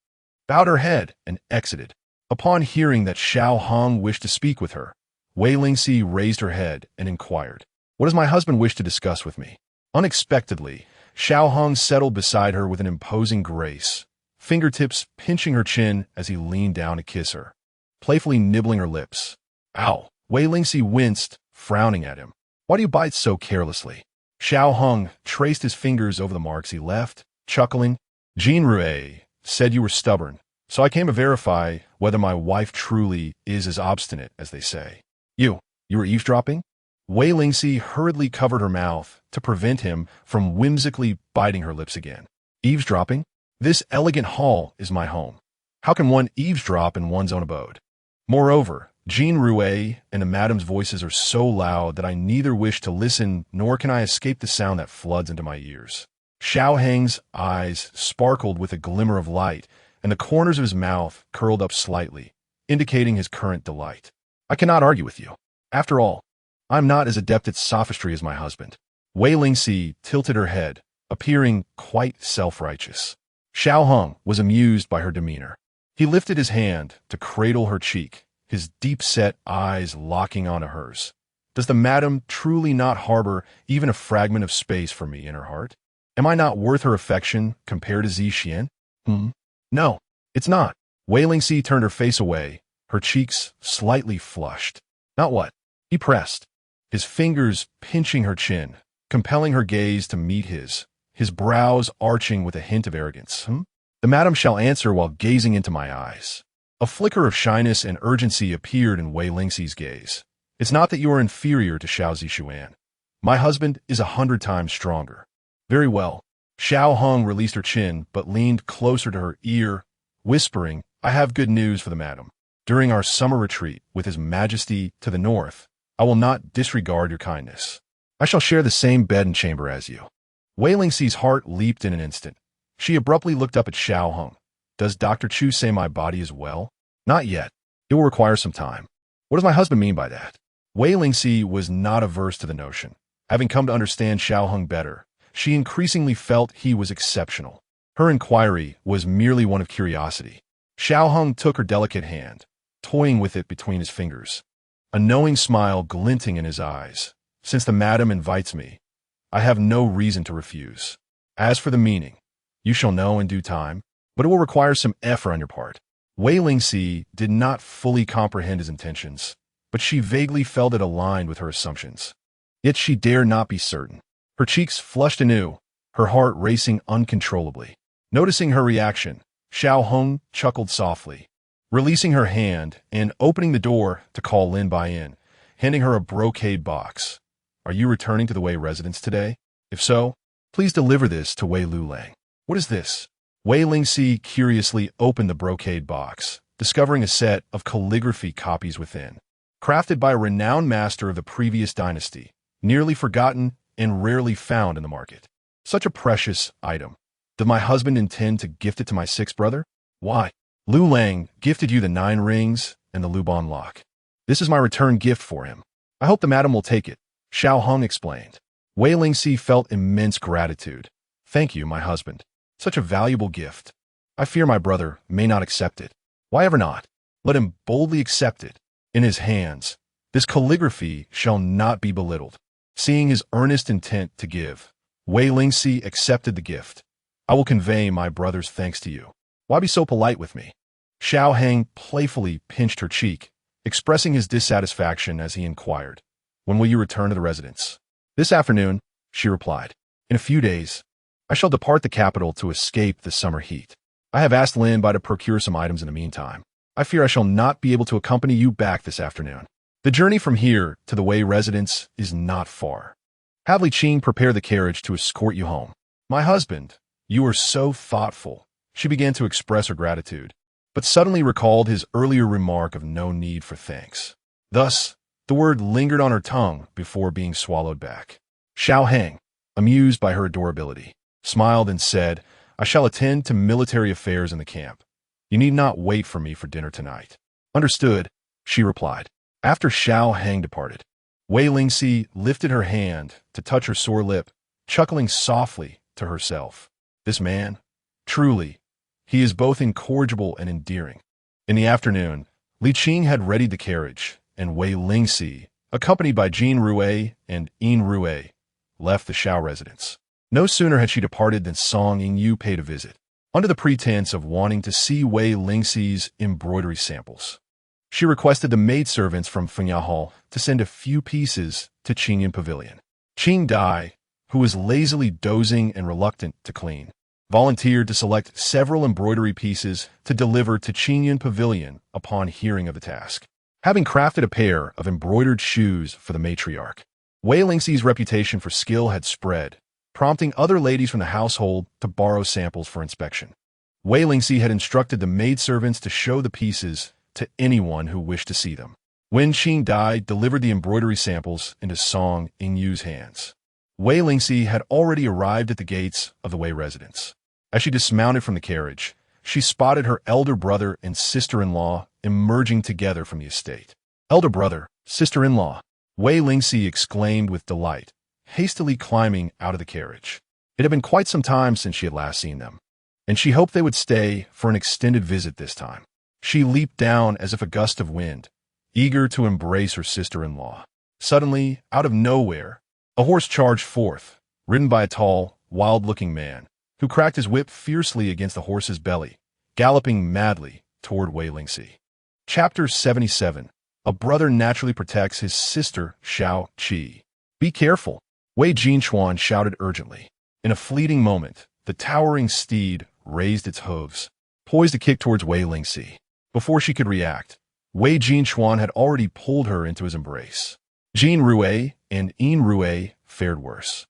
bowed her head, and exited. Upon hearing that Xiao Hong wished to speak with her, Wei Lingxi raised her head and inquired, What does my husband wish to discuss with me? Unexpectedly, Xiao Hong settled beside her with an imposing grace, fingertips pinching her chin as he leaned down to kiss her, playfully nibbling her lips. Ow! Wei Lingxi winced, frowning at him. Why do you bite so carelessly? Xiao Hong traced his fingers over the marks he left, chuckling. Jean Rue said you were stubborn, so I came to verify whether my wife truly is as obstinate as they say. You were eavesdropping? Wei Lingxi hurriedly covered her mouth to prevent him from whimsically biting her lips again. Eavesdropping? This elegant hall is my home. How can one eavesdrop in one's own abode? Moreover, Jean Rue and the madam's voices are so loud that I neither wish to listen nor can I escape the sound that floods into my ears. Xiao Heng's eyes sparkled with a glimmer of light, and the corners of his mouth curled up slightly, indicating his current delight. I cannot argue with you. After all, I'm not as adept at sophistry as my husband. Wei Lingxi tilted her head, appearing quite self-righteous. Xiao Hong was amused by her demeanor. He lifted his hand to cradle her cheek, his deep-set eyes locking onto hers. Does the madam truly not harbor even a fragment of space for me in her heart? Am I not worth her affection compared to Zixuan? No, it's not. Wei Lingxi turned her face away, her cheeks slightly flushed. Not what? He pressed, his fingers pinching her chin, compelling her gaze to meet his brows arching with a hint of arrogance. The madam shall answer while gazing into my eyes. A flicker of shyness and urgency appeared in Wei Lingxi's gaze. It's not that you are inferior to Xiao Zixuan. My husband is 100 times stronger. Very well. Xiao Hong released her chin but leaned closer to her ear, whispering, I have good news for the madam. During our summer retreat with His Majesty to the north, I will not disregard your kindness. I shall share the same bed and chamber as you. Wei Lingxi's heart leaped in an instant. She abruptly looked up at Xiao Hong. Does Dr. Chu say my body is well? Not yet. It will require some time. What does my husband mean by that? Wei Lingxi was not averse to the notion. Having come to understand Xiao Hong better, she increasingly felt he was exceptional. Her inquiry was merely one of curiosity. Xiao Hong took her delicate hand, toying with it between his fingers, a knowing smile glinting in his eyes. Since the madam invites me, I have no reason to refuse. As for the meaning, you shall know in due time, but it will require some effort on your part. Wei Lingxi did not fully comprehend his intentions, but she vaguely felt it aligned with her assumptions. Yet she dared not be certain. Her cheeks flushed anew, her heart racing uncontrollably. Noticing her reaction, Xiao Hong chuckled softly, releasing her hand and opening the door to call Lin Bai in, handing her a brocade box. Are you returning to the Wei residence today? If so, please deliver this to Wei Lulang. What is this? Wei Lingxi curiously opened the brocade box, discovering a set of calligraphy copies within. Crafted by a renowned master of the previous dynasty, nearly forgotten and rarely found in the market. Such a precious item. Did my husband intend to gift it to my sixth brother? Why? Lu Lang gifted you the 9 rings and the Luban lock. This is my return gift for him. I hope the madam will take it, Xiao Hong explained. Wei Lingxi felt immense gratitude. Thank you, my husband. Such a valuable gift. I fear my brother may not accept it. Why ever not? Let him boldly accept it. In his hands, this calligraphy shall not be belittled. Seeing his earnest intent to give, Wei Lingxi accepted the gift. I will convey my brother's thanks to you. Why be so polite with me? Xiao Heng playfully pinched her cheek, expressing his dissatisfaction as he inquired, when will you return to the residence? This afternoon, she replied. In a few days, I shall depart the capital to escape the summer heat. I have asked Lin Bai to procure some items in the meantime. I fear I shall not be able to accompany you back this afternoon. The journey from here to the Wei residence is not far. Have Li Qing prepare the carriage to escort you home. My husband, you are so thoughtful. She began to express her gratitude, but suddenly recalled his earlier remark of no need for thanks. Thus, the word lingered on her tongue before being swallowed back. Xiao Heng, amused by her adorability, smiled and said, I shall attend to military affairs in the camp. You need not wait for me for dinner tonight. Understood, she replied. After Xiao Heng departed, Wei Lingxi lifted her hand to touch her sore lip, chuckling softly to herself. This man, truly, he is both incorrigible and endearing. In the afternoon, Li Qing had readied the carriage, and Wei Lingxi, accompanied by Jean Rue and Yin Rue, left the Xiao residence. No sooner had she departed than Song Yingyu paid a visit, under the pretense of wanting to see Wei Lingxi's embroidery samples. She requested the maidservants from Fiancé to send a few pieces to Qingyan Pavilion. Qing Dai, who was lazily dozing and reluctant to clean, volunteered to select several embroidery pieces to deliver to Qingyan Pavilion upon hearing of the task. Having crafted a pair of embroidered shoes for the matriarch, Wei Lingxi's reputation for skill had spread, prompting other ladies from the household to borrow samples for inspection. Wei Lingxi had instructed the maidservants to show the pieces to anyone who wished to see them. When Qing Dai delivered the embroidery samples into Song Yingyu's hands, Wei Lingxi had already arrived at the gates of the Wei residence. As she dismounted from the carriage, she spotted her elder brother and sister-in-law emerging together from the estate. Elder brother, sister-in-law, Wei Lingxi exclaimed with delight, hastily climbing out of the carriage. It had been quite some time since she had last seen them, and she hoped they would stay for an extended visit this time. She leaped down as if a gust of wind, eager to embrace her sister-in-law. Suddenly, out of nowhere, a horse charged forth, ridden by a tall, wild-looking man, who cracked his whip fiercely against the horse's belly, galloping madly toward Wei Lingxi. Chapter 77. A brother naturally protects his sister, Xiao Qi. Be careful, Wei Lingxi shouted urgently. In a fleeting moment, the towering steed raised its hooves, poised to kick towards Wei Lingxi. Before she could react, Wei Lingxi had already pulled her into his embrace. Jin Rue and Yin Rue fared worse,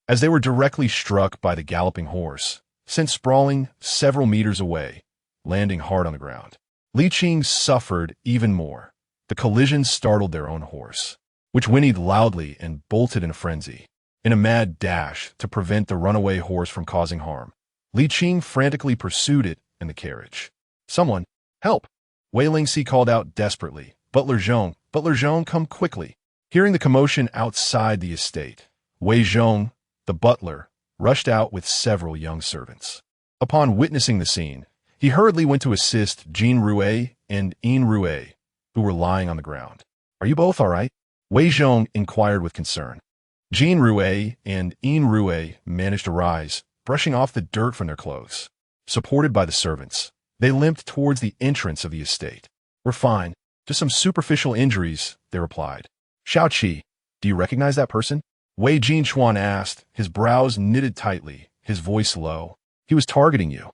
as they were directly struck by the galloping horse, sent sprawling several meters away, landing hard on the ground. Li Qing suffered even more. The collision startled their own horse, which whinnied loudly and bolted in a frenzy. In a mad dash to prevent the runaway horse from causing harm, Li Qing frantically pursued it in the carriage. Someone, help! Wei Lingxi called out desperately. Butler Zhong, come quickly. Hearing the commotion outside the estate, Wei Zhong, the butler, rushed out with several young servants. Upon witnessing the scene, he hurriedly went to assist Jin Rue and Yin Rue, who were lying on the ground. Are you both all right? Wei Zhong inquired with concern. Jin Rue and Yin Rue managed to rise, brushing off the dirt from their clothes. Supported by the servants, they limped towards the entrance of the estate. We're fine. Just some superficial injuries, they replied. Xiao Qi, do you recognize that person? Wei Lingxi asked, his brows knitted tightly, his voice low. He was targeting you.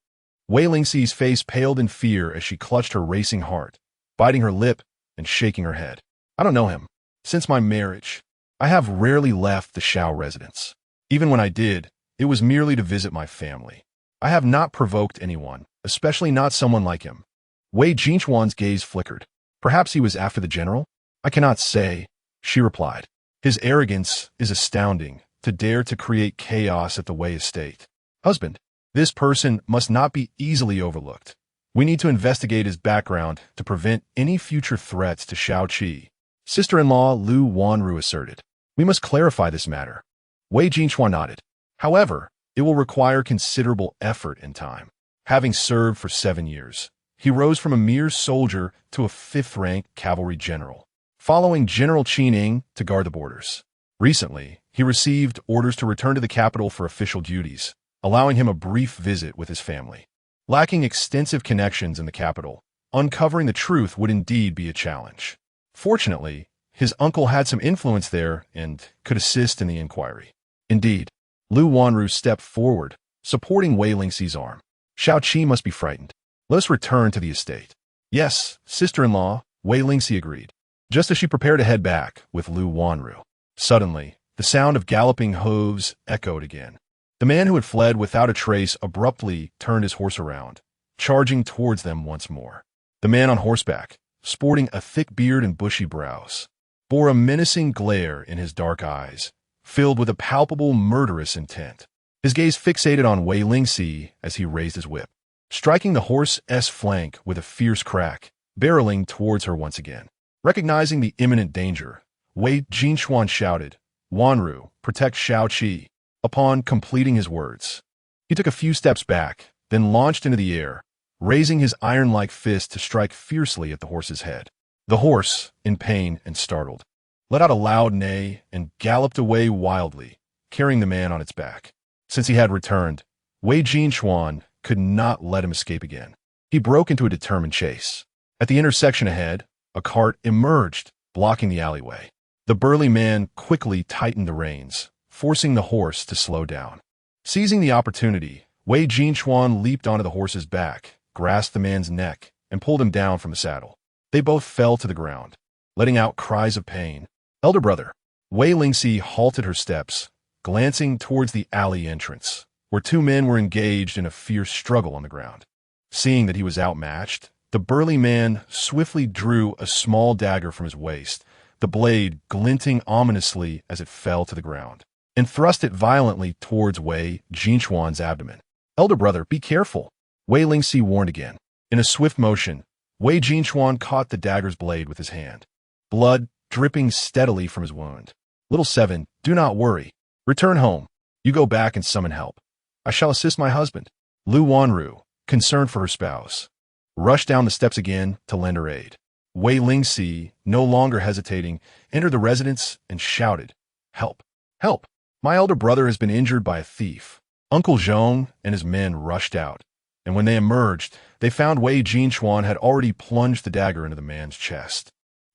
Wei Lingxi's face paled in fear as she clutched her racing heart, biting her lip and shaking her head. I don't know him. Since my marriage, I have rarely left the Xiao residence. Even when I did, it was merely to visit my family. I have not provoked anyone, especially not someone like him. Wei Lingxi's gaze flickered. Perhaps he was after the general? I cannot say, she replied. His arrogance is astounding, to dare to create chaos at the Wei estate. Husband, this person must not be easily overlooked. We need to investigate his background to prevent any future threats to Xiao Qi. Sister-in-law Lu Wanru asserted. We must clarify this matter. Wei Lingxi nodded. However, it will require considerable effort and time. Having served for 7 years, he rose from a mere soldier to a 5th-rank cavalry general, following General Qining to guard the borders. Recently, he received orders to return to the capital for official duties, allowing him a brief visit with his family. Lacking extensive connections in the capital, uncovering the truth would indeed be a challenge. Fortunately, his uncle had some influence there and could assist in the inquiry. Indeed, Lu Wanru stepped forward, supporting Wei Lingxi's arm. Xiao Qi must be frightened. Let us return to the estate. Yes, sister-in-law, Wei Lingxi agreed, just as she prepared to head back with Lu Wanru. Suddenly, the sound of galloping hooves echoed again. The man who had fled without a trace abruptly turned his horse around, charging towards them once more. The man on horseback, sporting a thick beard and bushy brows, bore a menacing glare in his dark eyes, filled with a palpable murderous intent. His gaze fixated on Wei Lingxi as he raised his whip, striking the horse's flank with a fierce crack, barreling towards her once again. Recognizing the imminent danger, Wei Lingxi shouted, Wanru, protect Xiao Qi. Upon completing his words, he took a few steps back, then launched into the air, raising his iron-like fist to strike fiercely at the horse's head. The horse, in pain and startled, let out a loud neigh and galloped away wildly, carrying the man on its back. Since he had returned, Wei Lingxi could not let him escape again. He broke into a determined chase. At the intersection ahead, A cart emerged, blocking the alleyway. The burly man quickly tightened the reins, forcing the horse to slow down. Seizing the opportunity, Wei Lingxi leaped onto the horse's back, grasped the man's neck, and pulled him down from the saddle. They both fell to the ground, letting out cries of pain. Elder brother, Wei Lingxi halted her steps, glancing towards the alley entrance, where two men were engaged in a fierce struggle on the ground. Seeing that he was outmatched, the burly man swiftly drew a small dagger from his waist, the blade glinting ominously as it fell to the ground, and thrust it violently towards Wei Lingxi's abdomen. Elder brother, be careful, Wei Lingxi warned again. In a swift motion, Wei Lingxi caught the dagger's blade with his hand, blood dripping steadily from his wound. Little Seven, do not worry. Return home. You go back and summon help. I shall assist my husband. Lu Wanru, concerned for her spouse, rushed down the steps again to lend her aid. Wei Lingxi, no longer hesitating, entered the residence and shouted, "Help! Help! My elder brother has been injured by a thief." Uncle Zhong and his men rushed out, and when they emerged, they found Wei Lingxi had already plunged the dagger into the man's chest,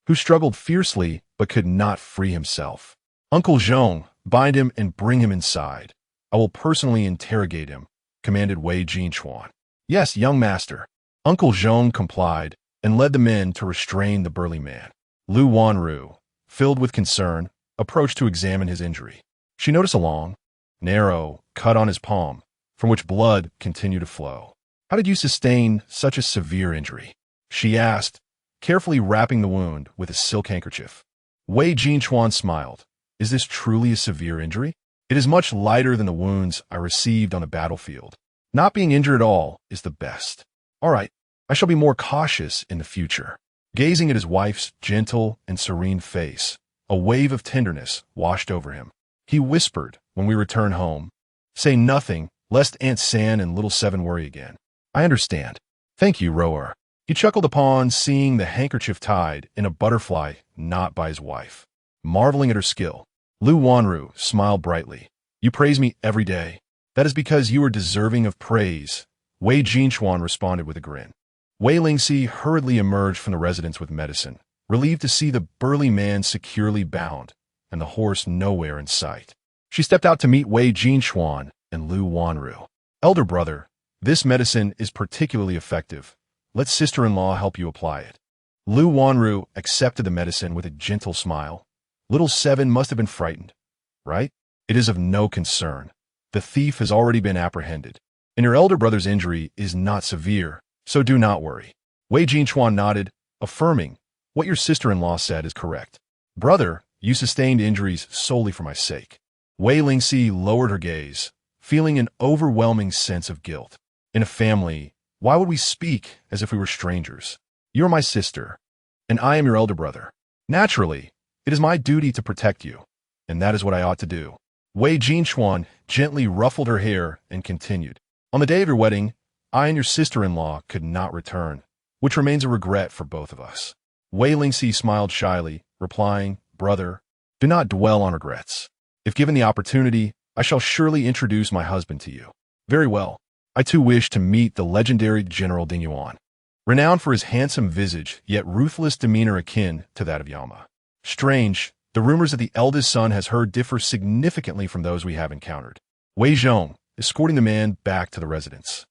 who struggled fiercely but could not free himself. Uncle Zhong, bind him and bring him inside. I will personally interrogate him, commanded Wei Lingxi. Yes, young master. Uncle Zhong complied and led the men to restrain the burly man. Lu Wanru, filled with concern, approached to examine his injury. She noticed a long, narrow cut on his palm, from which blood continued to flow. How did you sustain such a severe injury? She asked, carefully wrapping the wound with a silk handkerchief. Wei Lingxi smiled. Is this truly a severe injury? It is much lighter than the wounds I received on the battlefield. Not being injured at all is the best. All right, I shall be more cautious in the future. Gazing at his wife's gentle and serene face, a wave of tenderness washed over him. He whispered when we return home, "Say nothing, lest Aunt San and Little Seven worry again." I understand. Thank you, Rower. He chuckled upon seeing the handkerchief tied in a butterfly knot by his wife. Marveling at her skill, Lu Wanru smiled brightly. You praise me every day. That is because you are deserving of praise, Wei Lingxi responded with a grin. Wei Lingxi hurriedly emerged from the residence with medicine, relieved to see the burly man securely bound and the horse nowhere in sight. She stepped out to meet Wei Lingxi and Lu Wanru. Elder brother, this medicine is particularly effective. Let sister-in-law help you apply it. Lu Wanru accepted the medicine with a gentle smile. Little Seven must have been frightened, right? It is of no concern. The thief has already been apprehended, and your elder brother's injury is not severe, so do not worry. Wei Lingxi nodded, affirming, what your sister-in-law said is correct. Brother, you sustained injuries solely for my sake. Wei Lingxi lowered her gaze, feeling an overwhelming sense of guilt. In a family, why would we speak as if we were strangers? You are my sister, and I am your elder brother. Naturally, it is my duty to protect you, and that is what I ought to do. Wei Lingxi gently ruffled her hair and continued. On the day of your wedding, I and your sister-in-law could not return, which remains a regret for both of us. Wei Lingxi smiled shyly, replying, Brother, do not dwell on regrets. If given the opportunity, I shall surely introduce my husband to you. Very well. I too wish to meet the legendary General Ding Yuan, renowned for his handsome visage yet ruthless demeanor akin to that of Yama. Strange, the rumors that the eldest son has heard differ significantly from those we have encountered. Wei Zhong, escorting the man back to the residence,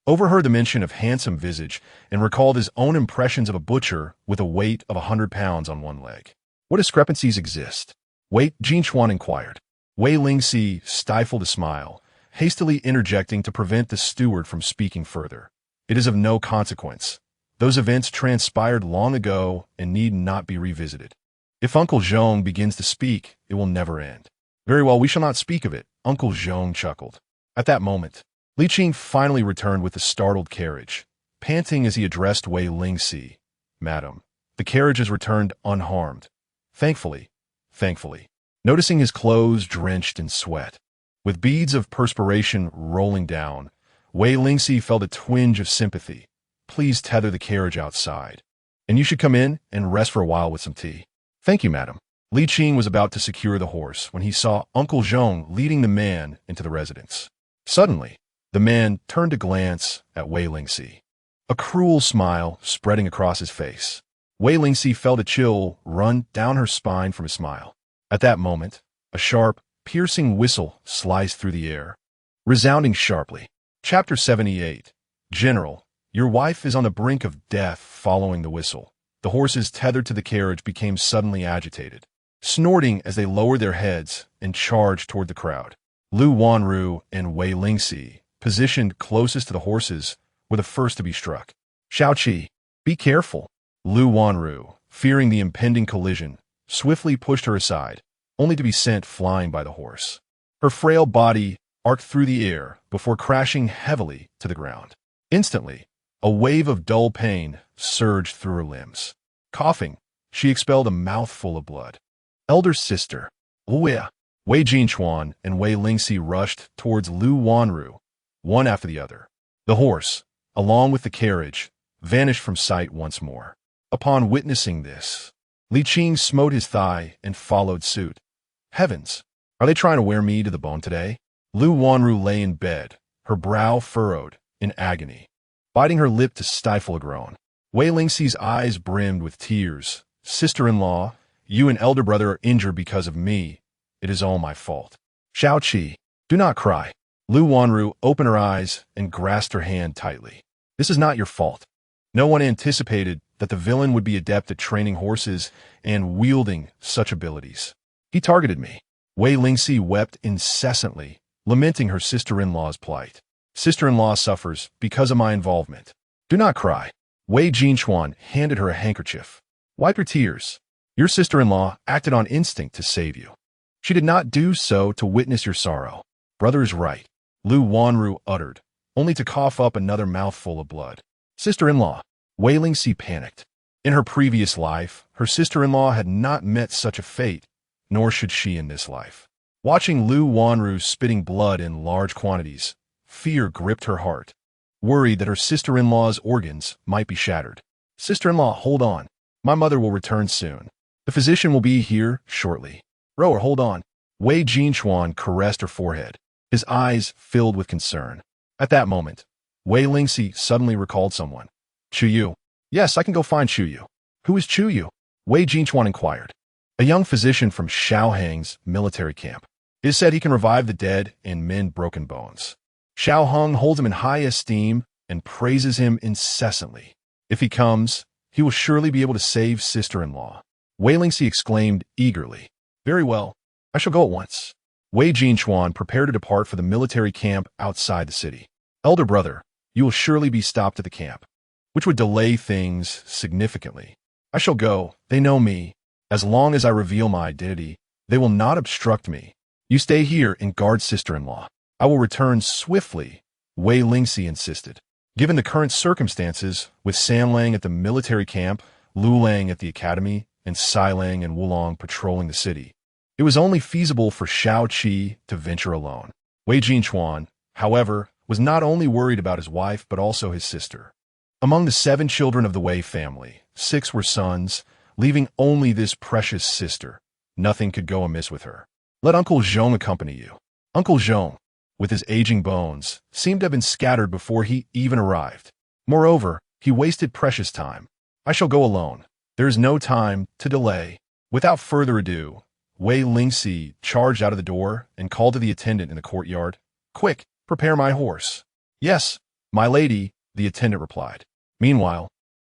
overheard the mention of handsome visage and recalled his own impressions of a butcher with a weight of 100 pounds on one leg. What discrepancies exist? Wei Lingxi inquired. Wei Lingxi stifled a smile, hastily interjecting to prevent the steward from speaking further. It is of no consequence. Those events transpired long ago and need not be revisited. If Uncle Zhong begins to speak, it will never end. Very well, we shall not speak of it, Uncle Zhong chuckled. At that moment, Li Qing finally returned with the startled carriage, panting as he addressed Wei Lingxi. Madam, the carriage has returned unharmed. Thankfully. Noticing his clothes drenched in sweat, with beads of perspiration rolling down, Wei Lingxi felt a twinge of sympathy. Please tether the carriage outside, and you should come in and rest for a while with some tea. Thank you, madam. Li Qing was about to secure the horse when he saw Uncle Zhong leading the man into the residence. Suddenly, the man turned to glance at Wei Lingxi, a cruel smile spreading across his face. Wei Lingxi felt a chill run down her spine from a smile. At that moment, a sharp, piercing whistle sliced through the air, resounding sharply. Chapter 78. General, your wife is on the brink of death. Following the whistle, the horses tethered to the carriage became suddenly agitated, snorting as they lowered their heads and charged toward the crowd. Lu Wanru and Wei Lingxi, positioned closest to the horses, were the first to be struck. Xiao Qi, be careful. Lu Wanru, fearing the impending collision, swiftly pushed her aside, only to be sent flying by the horse. Her frail body arced through the air before crashing heavily to the ground. Instantly, a wave of dull pain surged through her limbs. Coughing, she expelled a mouthful of blood. Elder sister, Wei Lingxi and Wei Lingxi rushed towards Lu Wanru, one after the other. The horse, along with the carriage, vanished from sight once more. Upon witnessing this, Li Qing smote his thigh and followed suit. Heavens, are they trying to wear me to the bone today? Lu Wanru lay in bed, her brow furrowed in agony, biting her lip to stifle a groan. Wei Lingxi's eyes brimmed with tears. Sister-in-law, you and elder brother are injured because of me. It is all my fault. Xiao Qi, do not cry. Lu Wanru opened her eyes and grasped her hand tightly. This is not your fault. No one anticipated that the villain would be adept at training horses and wielding such abilities. He targeted me. Wei Lingxi wept incessantly, lamenting her sister-in-law's plight. Sister-in-law suffers because of my involvement. Do not cry. Wei Lingxi handed her a handkerchief. Wipe your tears. Your sister-in-law acted on instinct to save you. She did not do so to witness your sorrow. Brother is right, Lu Wanru uttered, only to cough up another mouthful of blood. Sister-in-law. Wei Lingxi panicked. In her previous life, her sister-in-law had not met such a fate, nor should she in this life. Watching Lu Wanru spitting blood in large quantities, fear gripped her heart, worried that her sister-in-law's organs might be shattered. Sister-in-law, hold on. My mother will return soon. The physician will be here shortly. Rower, hold on. Wei Lingxi caressed her forehead, his eyes filled with concern. At that moment, Wei Lingxi suddenly recalled someone. Xiao Yu. Yes, I can go find Xiao Yu. Who is Xiao Yu? Wei Lingxi inquired. A young physician from Xiaohang's military camp. It is said he can revive the dead and mend broken bones. Xiaohang holds him in high esteem and praises him incessantly. If he comes, he will surely be able to save sister-in-law. Wei Lingxi exclaimed eagerly. Very well, I shall go at once. Wei Lingxi prepared to depart for the military camp outside the city. Elder brother, you will surely be stopped at the camp, which would delay things significantly. I shall go, they know me. As long as I reveal my identity, they will not obstruct me. You stay here and guard sister-in-law. I will return swiftly, Wei Lingxi insisted. Given the current circumstances, with Sanlang at the military camp, Lulang at the academy, and Sailang and Wulong patrolling the city, it was only feasible for Xiao Qi to venture alone. Wei Lingxi, however, was not only worried about his wife but also his sister. Among the 7 children of the Wei family, 6 were sons, leaving only this precious sister. Nothing could go amiss with her. Let Uncle Zhong accompany you. Uncle Zhong, with his aging bones, seemed to have been scattered before he even arrived. Moreover, he wasted precious time. I shall go alone. There is no time to delay. Without further ado, Wei Lingxi charged out of the door and called to the attendant in the courtyard. Quick, prepare my horse. Yes, my lady, the attendant replied. Meanwhile,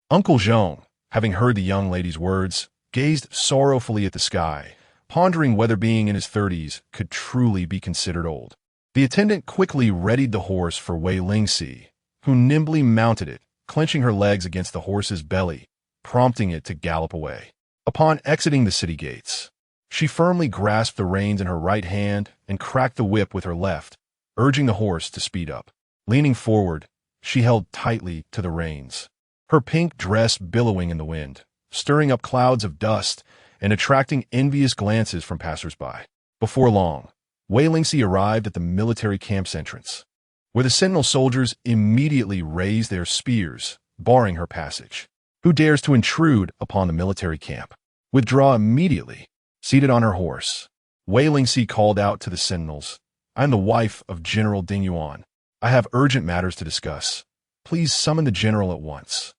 Uncle Zhong, having heard the young lady's words, gazed sorrowfully at the sky, pondering whether being in his 30s could truly be considered old. The attendant quickly readied the horse for Wei Lingxi, who nimbly mounted it, clenching her legs against the horse's belly, prompting it to gallop away. Upon exiting the city gates, she firmly grasped the reins in her right hand and cracked the whip with her left, urging the horse to speed up. Leaning forward, she held tightly to the reins, her pink dress billowing in the wind, stirring up clouds of dust and attracting envious glances from passers-by. Before long, Wei Lingxi arrived at the military camp's entrance, where the sentinel soldiers immediately raised their spears, barring her passage. Who dares to intrude upon the military camp? Withdraw immediately. Seated on her horse, Wei Lingxi called out to the sentinels, I am the wife of General Ding Yuan. I have urgent matters to discuss. Please summon the general at once.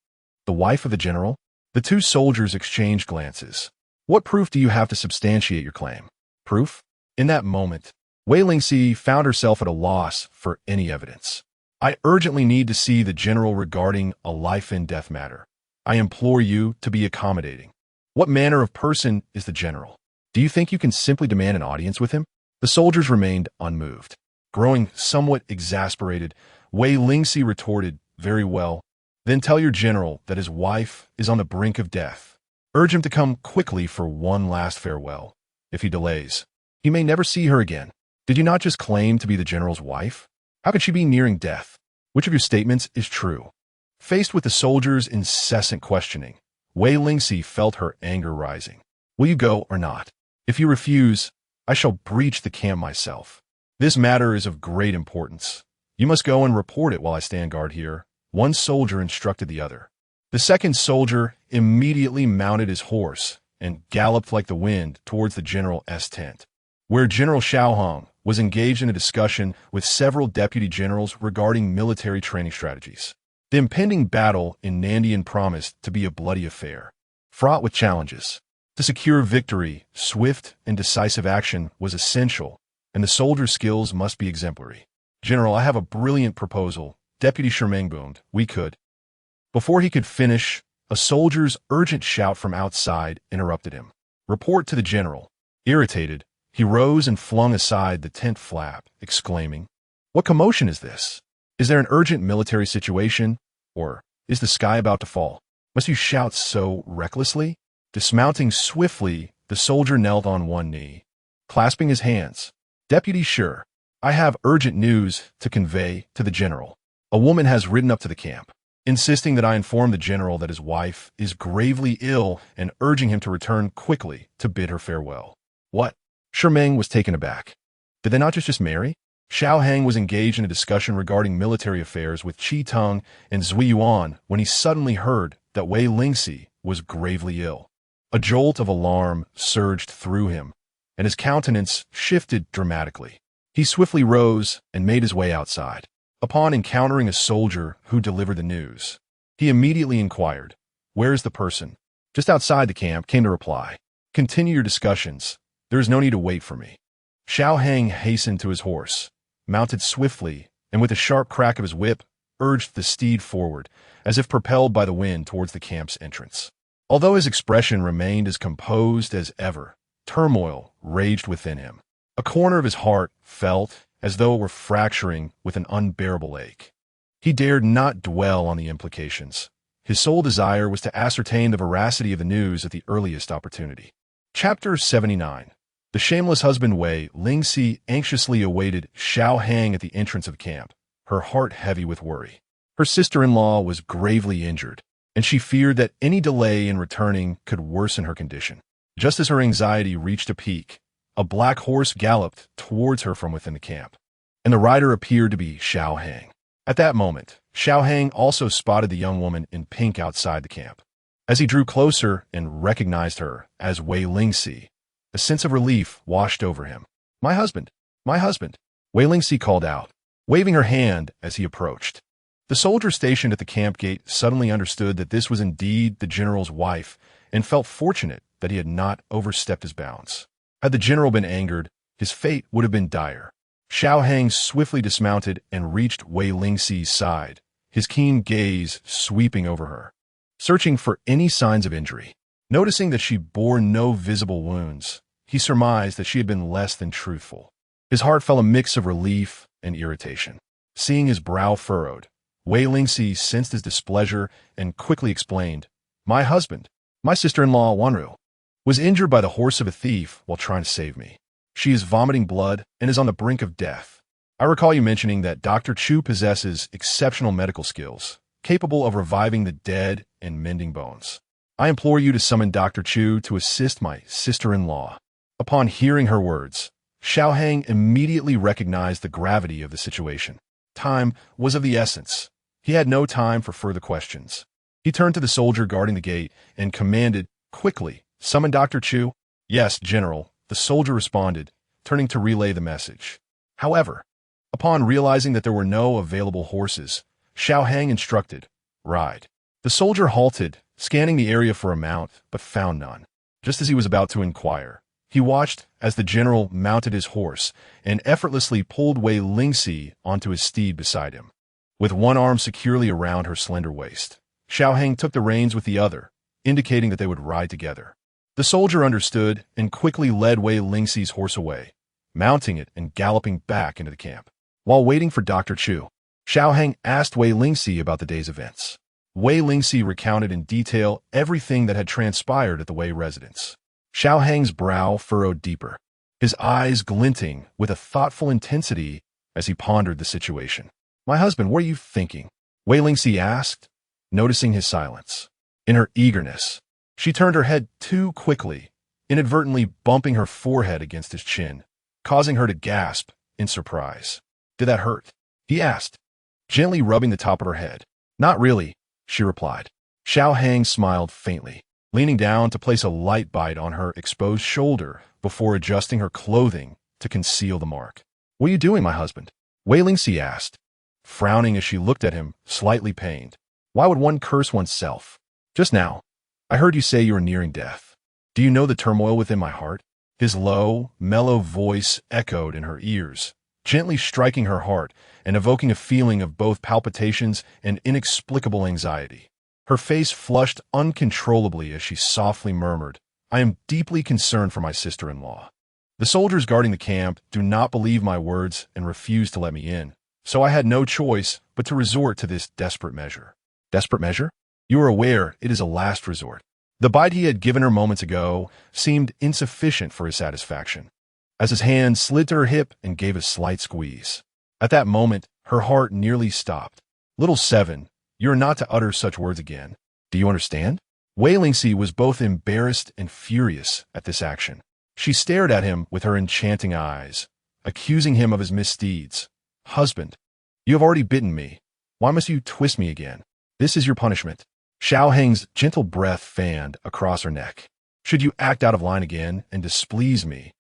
The wife of the general? The two soldiers exchanged glances. What proof do you have to substantiate your claim? Proof? In that moment, Wei Lingxi found herself at a loss for any evidence. I urgently need to see the general regarding a life-and-death matter. I implore you to be accommodating. What manner of person is the general? Do you think you can simply demand an audience with him? The soldiers remained unmoved. Growing somewhat exasperated, Wei Lingxi retorted, very well. Then tell your general that his wife is on the brink of death. Urge him to come quickly for one last farewell. If he delays, he may never see her again. Did you not just claim to be the general's wife? How could she be nearing death? Which of your statements is true? Faced with the soldiers' incessant questioning, Wei Lingxi felt her anger rising. Will you go or not? If you refuse, I shall breach the camp myself. This matter is of great importance. You must go and report it while I stand guard here. One soldier instructed the other. The second soldier immediately mounted his horse and galloped like the wind towards the general's tent, where General Xiao Hong was engaged in a discussion with several deputy generals regarding military training strategies. The impending battle in Nandian promised to be a bloody affair, fraught with challenges. To secure victory, swift and decisive action was essential, and the soldiers' skills must be exemplary. General, I have a brilliant proposal, Deputy Shermeng boomed. We could. Before he could finish, a soldier's urgent shout from outside interrupted him. Report to the general. Irritated, he rose and flung aside the tent flap, exclaiming, What commotion is this? Is there an urgent military situation? Or is the sky about to fall? Must you shout so recklessly? Dismounting swiftly, the soldier knelt on one knee, clasping his hands. Deputy, sure, I have urgent news to convey to the general. A woman has ridden up to the camp, insisting that I inform the general that his wife is gravely ill and urging him to return quickly to bid her farewell. What? Shermeng was taken aback. Did they not just marry? Xiao Hang was engaged in a discussion regarding military affairs with Qi Teng and Zui Yuan when he suddenly heard that Wei Lingxi was gravely ill. A jolt of alarm surged through him, and his countenance shifted dramatically. He swiftly rose and made his way outside. Upon encountering a soldier who delivered the news, he immediately inquired, Where is the person? Just outside the camp, came the reply. Continue your discussions. There is no need to wait for me. Xiao Hang hastened to his horse, mounted swiftly, and with a sharp crack of his whip, urged the steed forward, as if propelled by the wind towards the camp's entrance. Although his expression remained as composed as ever, turmoil raged within him. A corner of his heart felt as though it were fracturing with an unbearable ache. He dared not dwell on the implications. His sole desire was to ascertain the veracity of the news at the earliest opportunity. Chapter 79. The shameless husband Wei Lingxi anxiously awaited Xiao Hang at the entrance of camp, her heart heavy with worry. Her sister-in-law was gravely injured, and she feared that any delay in returning could worsen her condition. Just as her anxiety reached a peak, a black horse galloped towards her from within the camp, and the rider appeared to be Xiao Hang. At that moment, Xiao Hang also spotted the young woman in pink outside the camp. As he drew closer and recognized her as Wei Lingxi, a sense of relief washed over him. My husband! My husband! Wei Lingxi called out, waving her hand as he approached. The soldier stationed at the camp gate suddenly understood that this was indeed the general's wife and felt fortunate that he had not overstepped his bounds. Had the general been angered, his fate would have been dire. Xiao Hang swiftly dismounted and reached Wei Lingxi's side, his keen gaze sweeping over her, searching for any signs of injury. Noticing that she bore no visible wounds, he surmised that she had been less than truthful. His heart felt a mix of relief and irritation. Seeing his brow furrowed, Wei Lingxi sensed his displeasure and quickly explained, My husband, my sister-in-law Wanru, was injured by the horse of a thief while trying to save me. She is vomiting blood and is on the brink of death. I recall you mentioning that Dr. Chu possesses exceptional medical skills, capable of reviving the dead and mending bones. I implore you to summon Dr. Chu to assist my sister-in-law. Upon hearing her words, Xiao Hang immediately recognized the gravity of the situation. Time was of the essence. He had no time for further questions. He turned to the soldier guarding the gate and commanded, quickly, Summon Dr. Chu? Yes, General, the soldier responded, turning to relay the message. However, upon realizing that there were no available horses, Xiao Hang instructed, Ride. The soldier halted, scanning the area for a mount, but found none. Just as he was about to inquire, he watched as the general mounted his horse and effortlessly pulled Wei Lingxi onto his steed beside him. With one arm securely around her slender waist, Xiao Heng took the reins with the other, indicating that they would ride together. The soldier understood and quickly led Wei Lingxi's horse away, mounting it and galloping back into the camp. While waiting for Dr. Chu, Xiao Heng asked Wei Lingxi about the day's events. Wei Lingxi recounted in detail everything that had transpired at the Wei residence. Xiao Heng's brow furrowed deeper, his eyes glinting with a thoughtful intensity as he pondered the situation. "My husband, what are you thinking?" Wei Lingxi asked, noticing his silence. In her eagerness, she turned her head too quickly, inadvertently bumping her forehead against his chin, causing her to gasp in surprise. "Did that hurt?" he asked, gently rubbing the top of her head. "Not really," she replied. Xiao Heng smiled faintly, leaning down to place a light bite on her exposed shoulder before adjusting her clothing to conceal the mark. "What are you doing, my husband?" Wei Lingxi asked, frowning as she looked at him, slightly pained. "Why would one curse oneself? Just now, I heard you say you were nearing death. Do you know the turmoil within my heart?" His low, mellow voice echoed in her ears, gently striking her heart and evoking a feeling of both palpitations and inexplicable anxiety. Her face flushed uncontrollably as she softly murmured, "I am deeply concerned for my sister-in-law. The soldiers guarding the camp do not believe my words and refuse to let me in, so I had no choice but to resort to this desperate measure." "Desperate measure? You are aware it is a last resort." The bite he had given her moments ago seemed insufficient for his satisfaction, as his hand slid to her hip and gave a slight squeeze. At that moment, her heart nearly stopped. "Little Seven, you are not to utter such words again. Do you understand?" Wei Lingxi was both embarrassed and furious at this action. She stared at him with her enchanting eyes, accusing him of his misdeeds. "Husband, you have already bitten me. Why must you twist me again? This is your punishment." Xiao Heng's gentle breath fanned across her neck. "Should you act out of line again and displease me,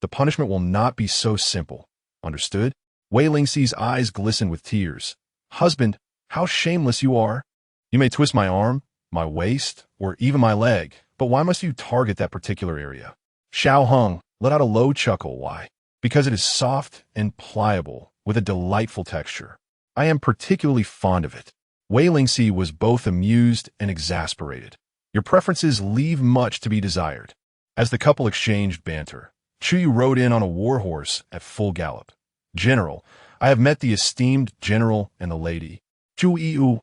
the punishment will not be so simple. Understood?" Wei Lingxi's eyes glistened with tears. "Husband, how shameless you are. You may twist my arm, my waist, or even my leg, but why must you target that particular area?" Xiao Heng let out a low chuckle. "Why? Because it is soft and pliable, with a delightful texture. I am particularly fond of it." Wei Lingxi was both amused and exasperated. "Your preferences leave much to be desired." As the couple exchanged banter, Chu Yu rode in on a war horse at full gallop. "General, I have met the esteemed general and the lady. Chu Yu,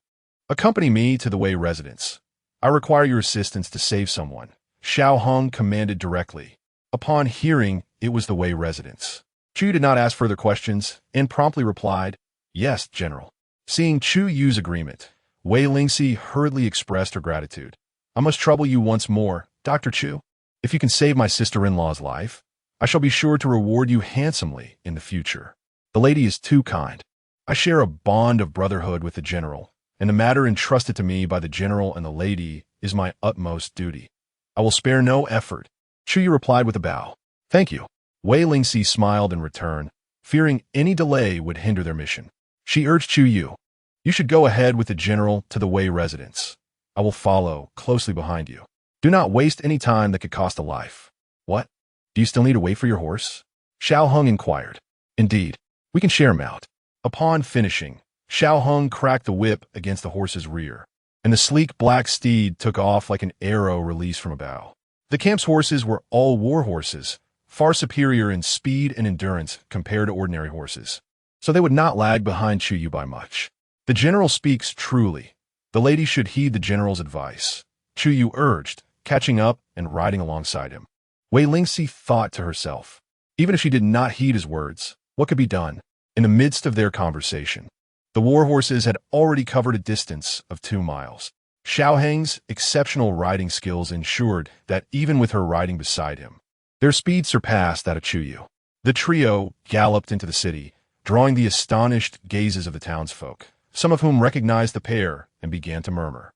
accompany me to the Wei residence. I require your assistance to save someone," Xiao Heng commanded directly. Upon hearing it was the Wei residence, Chu did not ask further questions and promptly replied, "Yes, General." Seeing Chu Yu's agreement, Wei Lingxi hurriedly expressed her gratitude. "I must trouble you once more, Dr. Chu. If you can save my sister-in-law's life, I shall be sure to reward you handsomely in the future. The lady is too kind. I share a bond of brotherhood with the general, and the matter entrusted to me by the general and the lady is my utmost duty. I will spare no effort." Chu Yu replied with a bow. "Thank you." Wei Lingxi smiled in return, fearing any delay would hinder their mission. She urged Chu Yu, "You should go ahead with the general to the Wei residence. I will follow closely behind you. Do not waste any time that could cost a life." "What? Do you still need to wait for your horse?" Xiao Heng inquired. "Indeed, we can share him out." Upon finishing, Xiao Heng cracked the whip against the horse's rear, and the sleek black steed took off like an arrow released from a bow. The camp's horses were all war horses, far superior in speed and endurance compared to ordinary horses, so they would not lag behind Chu Yu by much. "The general speaks truly. The lady should heed the general's advice," Chu Yu urged, catching up and riding alongside him. Wei Lingxi thought to herself, even if she did not heed his words, what could be done? In the midst of their conversation, the war horses had already covered a distance of 2 miles. Xiao Heng's exceptional riding skills ensured that even with her riding beside him, their speed surpassed that of Chu Yu. The trio galloped into the city, drawing the astonished gazes of the townsfolk, some of whom recognized the pair and began to murmur.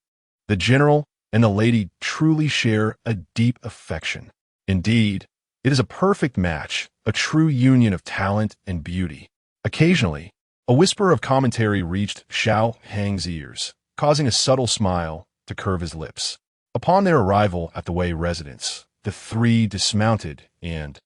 The general and the lady truly share a deep affection. Indeed, it is a perfect match, a true union of talent and beauty. Occasionally, a whisper of commentary reached Xiao Heng's ears, causing a subtle smile to curve his lips. Upon their arrival at the Wei residence, the three dismounted and,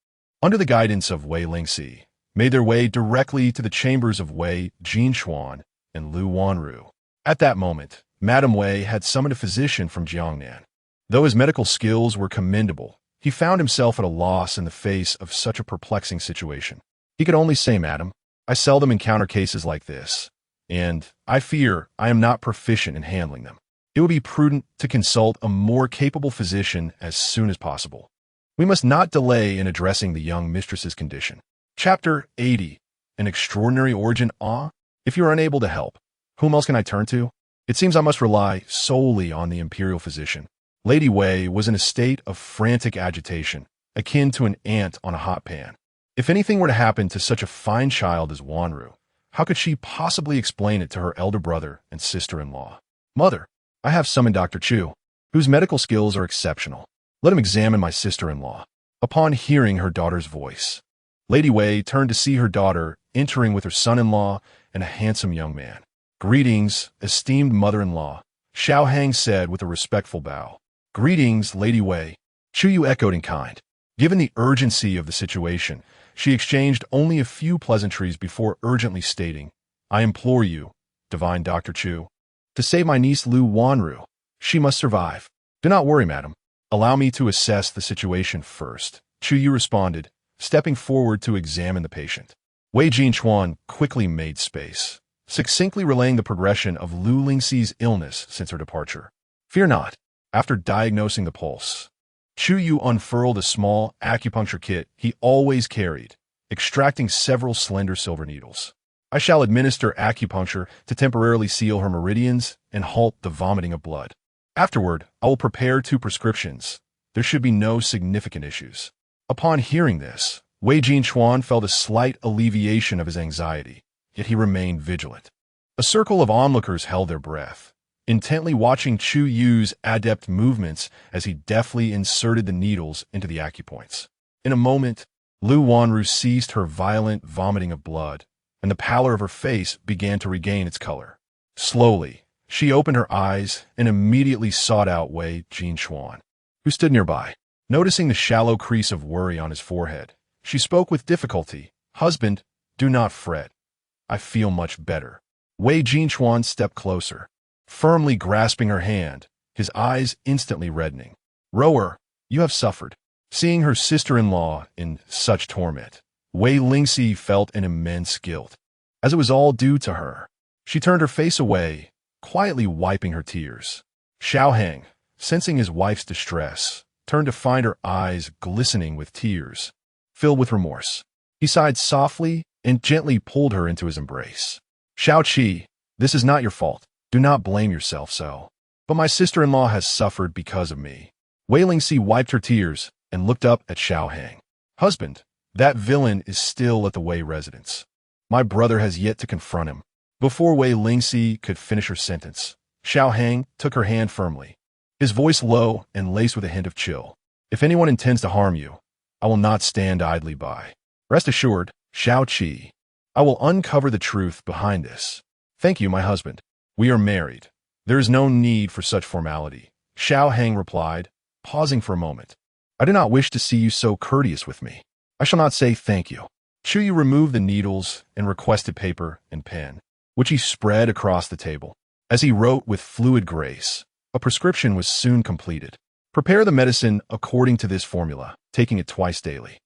under the guidance of Wei Lingxi, made their way directly to the chambers of Wei Jingxuan and Lu Wanru. At that moment, Madame Wei had summoned a physician from Jiangnan. Though his medical skills were commendable, he found himself at a loss in the face of such a perplexing situation. He could only say, "Madam, I seldom encounter cases like this, and I fear I am not proficient in handling them. It would be prudent to consult a more capable physician as soon as possible. We must not delay in addressing the young mistress's condition." Chapter 80. An Extraordinary Origin. If you are unable to help, whom else can I turn to? It seems I must rely solely on the imperial physician. Lady Wei was in a state of frantic agitation, akin to an ant on a hot pan. If anything were to happen to such a fine child as Wanru, how could she possibly explain it to her elder brother and sister-in-law? "Mother, I have summoned Dr. Chu, whose medical skills are exceptional. Let him examine my sister-in-law." Upon hearing her daughter's voice, Lady Wei turned to see her daughter entering with her son-in-law and a handsome young man. "Greetings, esteemed mother-in-law," Xiao Hang said with a respectful bow. "Greetings, Lady Wei," Chu Yu echoed in kind. Given the urgency of the situation, she exchanged only a few pleasantries before urgently stating, "I implore you, divine Dr. Chu, to save my niece Lu Wanru. She must survive." "Do not worry, madam. Allow me to assess the situation first," Chu Yu responded, stepping forward to examine the patient. Wei Jingxuan quickly made space, succinctly relaying the progression of Lu Lingxi's illness since her departure. "Fear not." After diagnosing the pulse, Chu Yu unfurled a small acupuncture kit he always carried, extracting several slender silver needles. "I shall administer acupuncture to temporarily seal her meridians and halt the vomiting of blood. Afterward, I will prepare 2 prescriptions. There should be no significant issues." Upon hearing this, Wei Jingxuan felt a slight alleviation of his anxiety, yet he remained vigilant. A circle of onlookers held their breath, intently watching Chu Yu's adept movements as he deftly inserted the needles into the acupoints. In a moment, Lu Wanru ceased her violent vomiting of blood, and the pallor of her face began to regain its color. Slowly, she opened her eyes and immediately sought out Wei Jingxuan, who stood nearby. Noticing the shallow crease of worry on his forehead, she spoke with difficulty. "Husband, do not fret. I feel much better." Wei Jingxuan stepped closer, firmly grasping her hand, his eyes instantly reddening. "Rower, you have suffered." Seeing her sister-in-law in such torment, Wei Lingxi felt an immense guilt, as it was all due to her. She turned her face away, quietly wiping her tears. Xiao Hang, sensing his wife's distress, turned to find her eyes glistening with tears, filled with remorse. He sighed softly and gently pulled her into his embrace. "Xiao Qi, this is not your fault. Do not blame yourself so. But my sister-in-law has suffered because of me." Wei Lingxi wiped her tears and looked up at Xiao Hang. "Husband, that villain is still at the Wei residence. My brother has yet to confront him." Before Wei Lingxi could finish her sentence, Xiao Hang took her hand firmly, his voice low and laced with a hint of chill. "If anyone intends to harm you, I will not stand idly by. Rest assured, Xiao Qi, I will uncover the truth behind this." "Thank you, my husband. We are married. There is no need for such formality," Xiao Hang replied, pausing for a moment. "I do not wish to see you so courteous with me. I shall not say thank you." Chu Yu removed the needles and requested paper and pen, which he spread across the table. As he wrote with fluid grace, a prescription was soon completed. "Prepare the medicine according to this formula, taking it twice daily.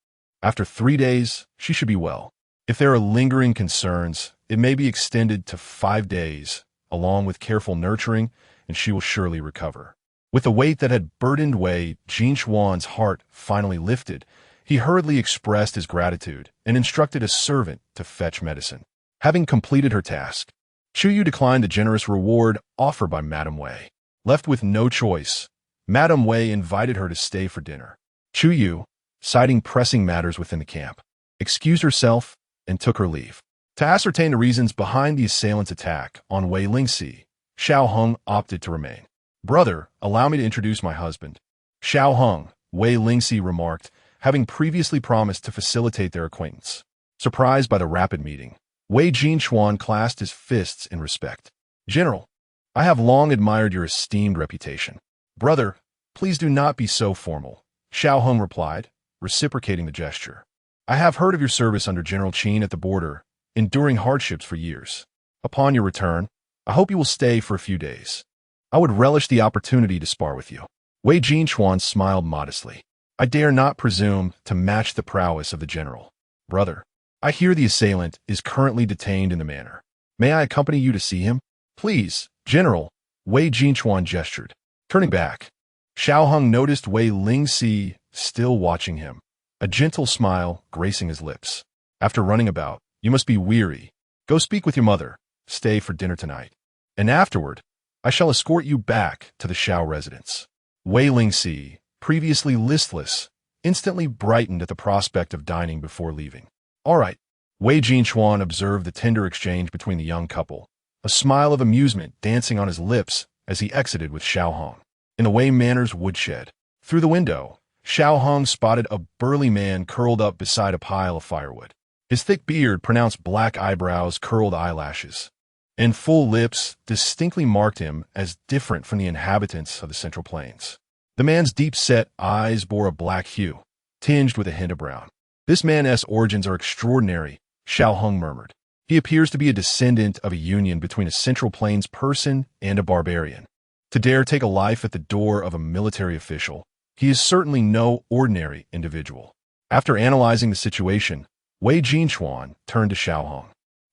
After 3 days, she should be well. If there are lingering concerns, it may be extended to 5 days, along with careful nurturing, and she will surely recover." With the weight that had burdened Wei Jingxuan's heart finally lifted, he hurriedly expressed his gratitude and instructed a servant to fetch medicine. Having completed her task, Chu Yu declined the generous reward offered by Madame Wei. Left with no choice, Madame Wei invited her to stay for dinner. Chu Yu, citing pressing matters within the camp, excused herself and took her leave. To ascertain the reasons behind the assailant's attack on Wei Lingxi, Xiao Hung opted to remain. "Brother, allow me to introduce my husband." "Xiao Hung," Wei Lingxi remarked, having previously promised to facilitate their acquaintance. Surprised by the rapid meeting, Wei Jingxuan clasped his fists in respect. "General, I have long admired your esteemed reputation. Brother, Please do not be so formal, Xiao Hung replied, reciprocating the gesture. I have heard of your service under General Qin at the border, enduring hardships for years. Upon your return, I hope you will stay for a few days. I would relish the opportunity to spar with you. Wei Lingxi smiled modestly. I dare not presume to match the prowess of the general. Brother, I hear the assailant is currently detained in the manor. May I accompany you to see him? Please, General, Wei Lingxi gestured. Turning back, Xiao Hung noticed Wei Lingxi still watching him, a gentle smile gracing his lips. After running about, you must be weary. Go speak with your mother. Stay for dinner tonight. And afterward, I shall escort you back to the Xiao residence. Wei Lingxi, previously listless, instantly brightened at the prospect of dining before leaving. All right. Wei Lingxi observed the tender exchange between the young couple, a smile of amusement dancing on his lips as he exited with Xiao Hong. In the Wei Manor's woodshed, through the window, Xiao Hong spotted a burly man curled up beside a pile of firewood. His thick beard pronounced black eyebrows, curled eyelashes, and full lips distinctly marked him as different from the inhabitants of the Central Plains. The man's deep-set eyes bore a black hue, tinged with a hint of brown. This man's origins are extraordinary, Xiao Hung murmured. He appears to be a descendant of a union between a Central Plains person and a barbarian. To dare take a life at the door of a military official, he is certainly no ordinary individual. After analyzing the situation, Wei Lingxi turned to Xiao Hong.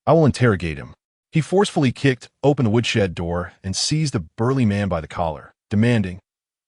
I will interrogate him. He forcefully kicked open the woodshed door and seized the burly man by the collar, demanding,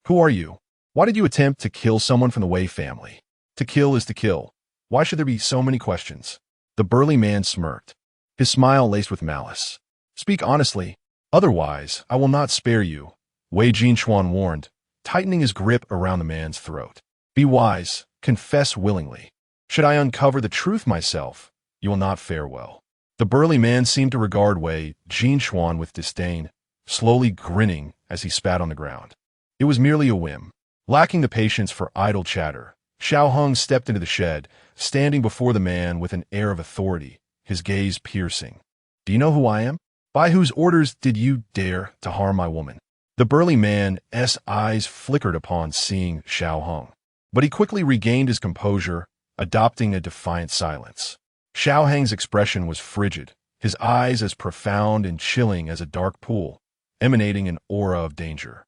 Who are you? Why did you attempt to kill someone from the Wei family? To kill is to kill. Why should there be so many questions? The burly man smirked, his smile laced with malice. Speak honestly, otherwise I will not spare you, Wei Lingxi warned, tightening his grip around the man's throat. Be wise, confess willingly. Should I uncover the truth myself, you will not fare well. The burly man seemed to regard Wei Lingxi with disdain, slowly grinning as he spat on the ground. It was merely a whim. Lacking the patience for idle chatter, Xiao Hung stepped into the shed, standing before the man with an air of authority, his gaze piercing. Do you know who I am? By whose orders did you dare to harm my woman? The burly man's eyes flickered upon seeing Xiao Hung, but he quickly regained his composure, adopting a defiant silence. Xiao Hang's expression was frigid, his eyes as profound and chilling as a dark pool, emanating an aura of danger.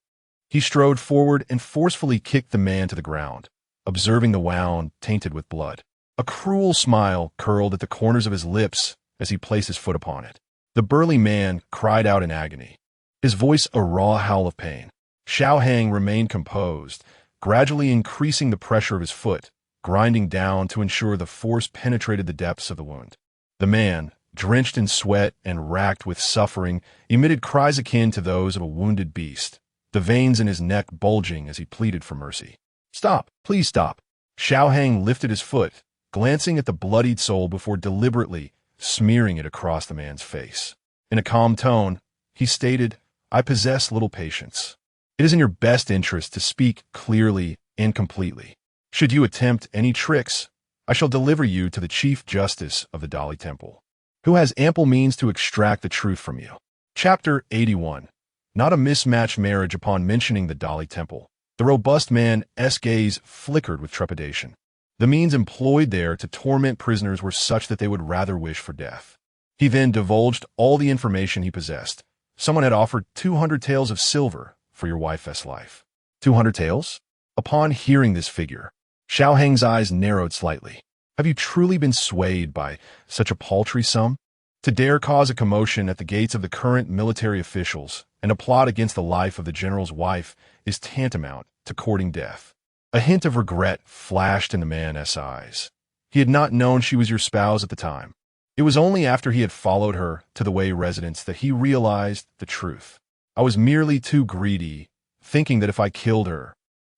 He strode forward and forcefully kicked the man to the ground, observing the wound tainted with blood. A cruel smile curled at the corners of his lips as he placed his foot upon it. The burly man cried out in agony, his voice a raw howl of pain. Xiao Hang remained composed, gradually increasing the pressure of his foot, grinding down to ensure the force penetrated the depths of the wound. The man, drenched in sweat and racked with suffering, emitted cries akin to those of a wounded beast, the veins in his neck bulging as he pleaded for mercy. Stop, please stop. Xiao Hang lifted his foot, glancing at the bloodied sole before deliberately smearing it across the man's face. In a calm tone, he stated, I possess little patience. It is in your best interest to speak clearly and completely. Should you attempt any tricks, I shall deliver you to the Chief Justice of the Dali Temple, who has ample means to extract the truth from you. Chapter 81. Not a mismatched marriage. Upon mentioning the Dali Temple, the robust man's gaze flickered with trepidation. The means employed there to torment prisoners were such that they would rather wish for death. He then divulged all the information he possessed. Someone had offered 200 taels of silver for your wife's life. 200 taels? Upon hearing this figure, Xiao Hang's eyes narrowed slightly. Have you truly been swayed by such a paltry sum? To dare cause a commotion at the gates of the current military officials and a plot against the life of the general's wife is tantamount to courting death. A hint of regret flashed in the man's eyes. He had not known she was your spouse at the time. It was only after he had followed her to the Wei residence that he realized the truth. I was merely too greedy, thinking that if I killed her,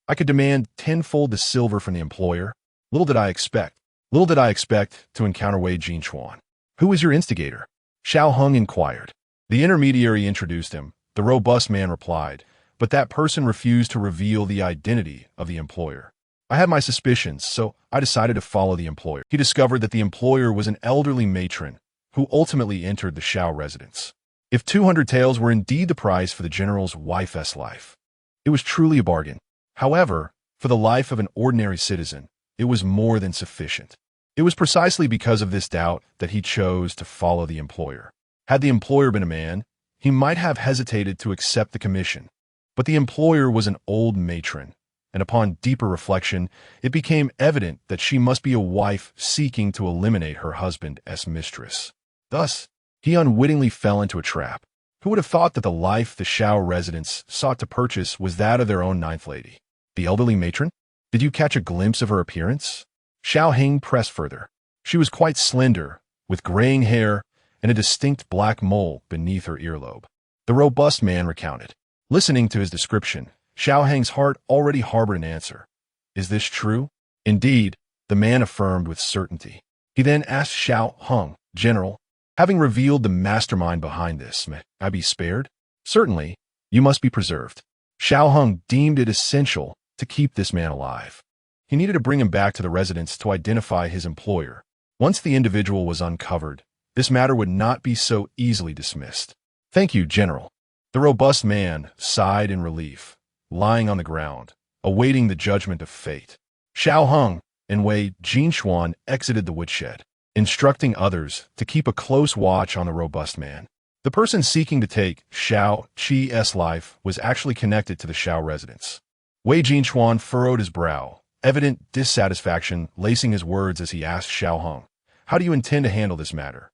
I could demand tenfold the silver from the employer. Little did I expect to encounter Wei Lingxi. Who is your instigator? Xiao Hung inquired. The intermediary introduced him. The robust man replied, but that person refused to reveal the identity of the employer. I had my suspicions, so I decided to follow the employer. He discovered that the employer was an elderly matron who ultimately entered the Xiao residence. If 200 taels were indeed the price for the general's wife's life, it was truly a bargain. However, for the life of an ordinary citizen, it was more than sufficient. It was precisely because of this doubt that he chose to follow the employer. Had the employer been a man, he might have hesitated to accept the commission. But the employer was an old matron, and upon deeper reflection, it became evident that she must be a wife seeking to eliminate her husband as mistress. Thus, he unwittingly fell into a trap. Who would have thought that the life the Xiao residents sought to purchase was that of their own ninth lady? The elderly matron? Did you catch a glimpse of her appearance? Xiao Heng pressed further. She was quite slender, with graying hair and a distinct black mole beneath her earlobe. The robust man recounted. Listening to his description, Xiao Heng's heart already harbored an answer. Is this true? Indeed, the man affirmed with certainty. He then asked Xiao Heng, General, having revealed the mastermind behind this, may I be spared? Certainly, you must be preserved. Xiao Heng deemed it essential to keep this man alive. He needed to bring him back to the residence to identify his employer. Once the individual was uncovered, this matter would not be so easily dismissed. Thank you, General. The robust man sighed in relief, lying on the ground, awaiting the judgment of fate. Xiao Heng and Wei Lingxi exited the woodshed, instructing others to keep a close watch on the robust man. The person seeking to take Xiao Qi's life was actually connected to the Xiao residence. Wei Lingxi furrowed his brow, evident dissatisfaction lacing his words as he asked Xiao Heng, how do you intend to handle this matter?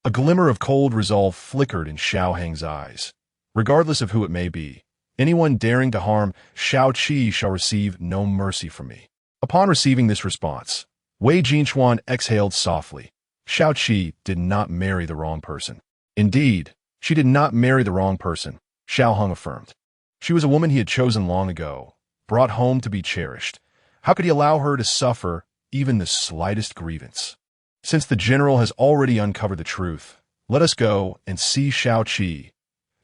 A glimmer of cold resolve flickered in Xiao Heng's eyes. Regardless of who it may be, anyone daring to harm Xiao Qi shall receive no mercy from me. Upon receiving this response, Wei Lingxi exhaled softly. Xiao Qi did not marry the wrong person. Indeed, she did not marry the wrong person, Xiao Heng affirmed. She was a woman he had chosen long ago, brought home to be cherished. How could he allow her to suffer even the slightest grievance? Since the general has already uncovered the truth, let us go and see Xiao Qi.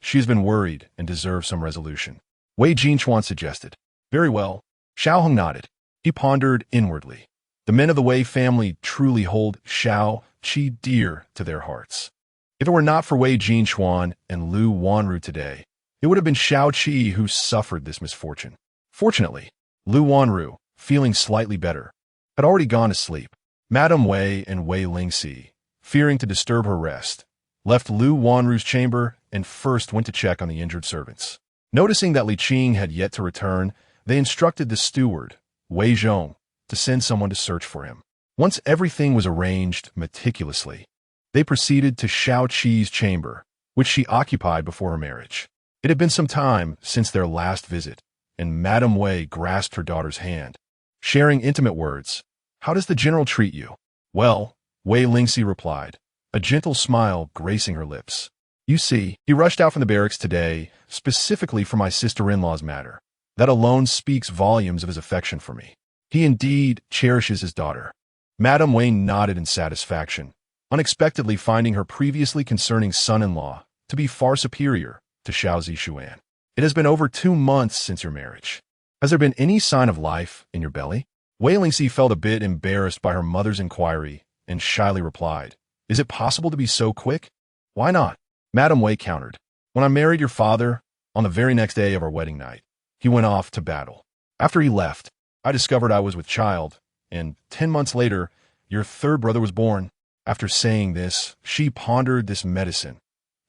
She has been worried and deserves some resolution. Wei Lingxi suggested. Very well. Xiao Heng nodded. He pondered inwardly. The men of the Wei family truly hold Xiao Qi dear to their hearts. If it were not for Wei Lingxi and Lu Wanru today, it would have been Xiao Qi who suffered this misfortune. Fortunately, Lu Wanru, feeling slightly better, had already gone to sleep. Madame Wei and Wei Lingxi, fearing to disturb her rest, left Lu Wanru's chamber and first went to check on the injured servants. Noticing that Li Qing had yet to return, they instructed the steward, Wei Zhong, to send someone to search for him. Once everything was arranged meticulously, they proceeded to Xiao Qi's chamber, which she occupied before her marriage. It had been some time since their last visit, and Madame Wei grasped her daughter's hand, sharing intimate words. How does the general treat you? Well, Wei Lingxi replied, a gentle smile gracing her lips. You see, he rushed out from the barracks today, specifically for my sister-in-law's matter. That alone speaks volumes of his affection for me. He indeed cherishes his daughter. Madame Wei nodded in satisfaction, unexpectedly finding her previously concerning son-in-law to be far superior to Xiao Zixuan. It has been over 2 months since your marriage. Has there been any sign of life in your belly? Wei Lingxi felt a bit embarrassed by her mother's inquiry and shyly replied, Is it possible to be so quick? Why not? Madame Wei countered. When I married your father, on the very next day of our wedding night, he went off to battle. After he left, I discovered I was with child, and 10 months later, your third brother was born. After saying this, she pondered this medicine.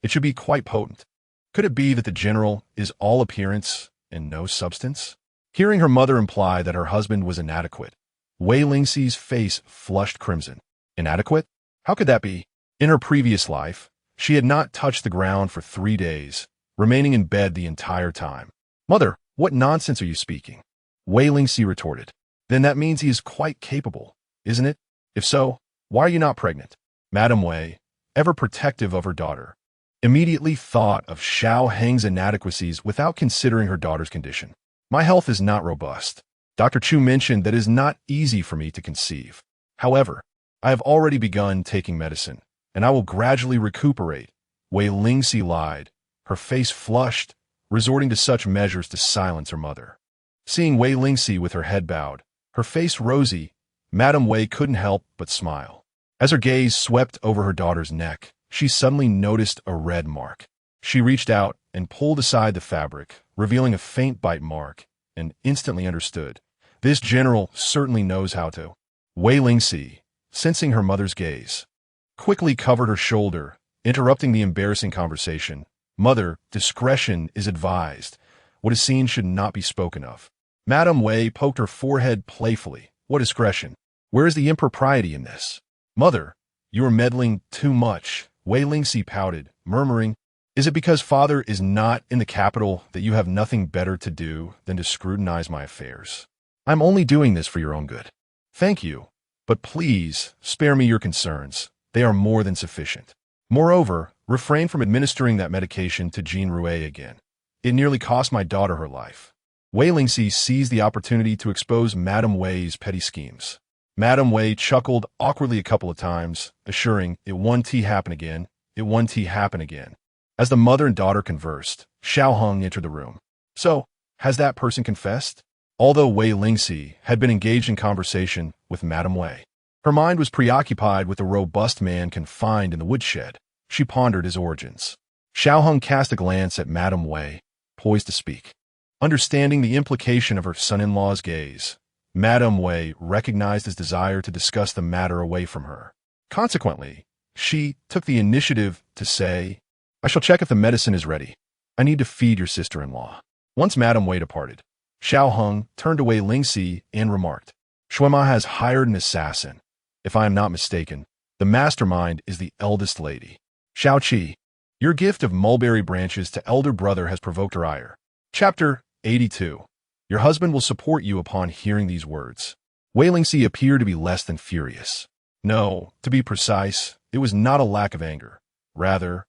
It should be quite potent. Could it be that the general is all appearance and no substance? Hearing her mother imply that her husband was inadequate, Wei Lingxi's face flushed crimson. Inadequate? How could that be? In her previous life, she had not touched the ground for 3 days, remaining in bed the entire time. Mother, what nonsense are you speaking? Wei Lingxi retorted. Then that means he is quite capable, isn't it? If so, why are you not pregnant? Madame Wei, ever protective of her daughter, immediately thought of Xiao Heng's inadequacies without considering her daughter's condition. My health is not robust. Dr. Chu mentioned that it is not easy for me to conceive. However, I have already begun taking medicine, and I will gradually recuperate. Wei Lingxi lied, her face flushed, resorting to such measures to silence her mother. Seeing Wei Lingxi with her head bowed, her face rosy, Madame Wei couldn't help but smile. As her gaze swept over her daughter's neck, she suddenly noticed a red mark. She reached out and pulled aside the fabric, revealing a faint bite mark, and instantly understood. This general certainly knows how to. Wei Lingxi, sensing her mother's gaze, quickly covered her shoulder, interrupting the embarrassing conversation. Mother, discretion is advised. What is seen should not be spoken of. Madame Wei poked her forehead playfully. What discretion? Where is the impropriety in this? Mother, you are meddling too much. Wei Lingxi pouted, murmuring, is it because father is not in the capital that you have nothing better to do than to scrutinize my affairs? I'm only doing this for your own good. Thank you, but please spare me your concerns. They are more than sufficient. Moreover, refrain from administering that medication to Jean Rue again. It nearly cost my daughter her life. Wei Lingxi seized the opportunity to expose Madame Wei's petty schemes. Madame Wei chuckled awkwardly a couple of times, assuring, it won't happen again, it won't happen again. As the mother and daughter conversed, Xiao Hong entered the room. So, has that person confessed? Although Wei Lingxi had been engaged in conversation with Madame Wei, her mind was preoccupied with the robust man confined in the woodshed. She pondered his origins. Xiao Hong cast a glance at Madame Wei, poised to speak. Understanding the implication of her son-in-law's gaze, Madame Wei recognized his desire to discuss the matter away from her. Consequently, she took the initiative to say, I shall check if the medicine is ready. I need to feed your sister-in-law. Once Madame Wei departed, Xiao Hong turned to Wei Lingxi and remarked, Shuima has hired an assassin. If I am not mistaken, the mastermind is the eldest lady. Xiao Qi, your gift of mulberry branches to elder brother has provoked her ire. Chapter 82. Your husband will support you upon hearing these words. Wei Lingxi appeared to be less than furious. No, to be precise, it was not a lack of anger. Rather,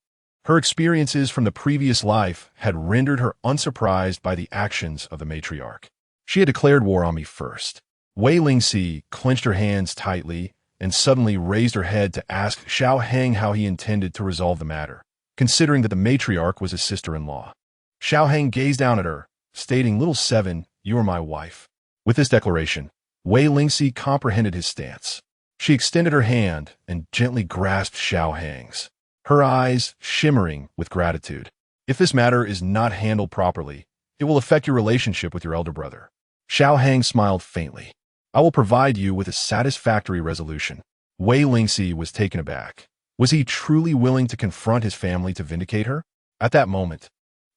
her experiences from the previous life had rendered her unsurprised by the actions of the matriarch. She had declared war on me first. Wei Lingxi clenched her hands tightly and suddenly raised her head to ask Xiao Hang how he intended to resolve the matter, considering that the matriarch was his sister-in-law. Xiao Hang gazed down at her, stating, Little Seven, you are my wife. With this declaration, Wei Lingxi comprehended his stance. She extended her hand and gently grasped Xiao Hang's, her eyes shimmering with gratitude. If this matter is not handled properly, it will affect your relationship with your elder brother. Xiao Hang smiled faintly. I will provide you with a satisfactory resolution. Wei Lingxi was taken aback. Was he truly willing to confront his family to vindicate her? At that moment,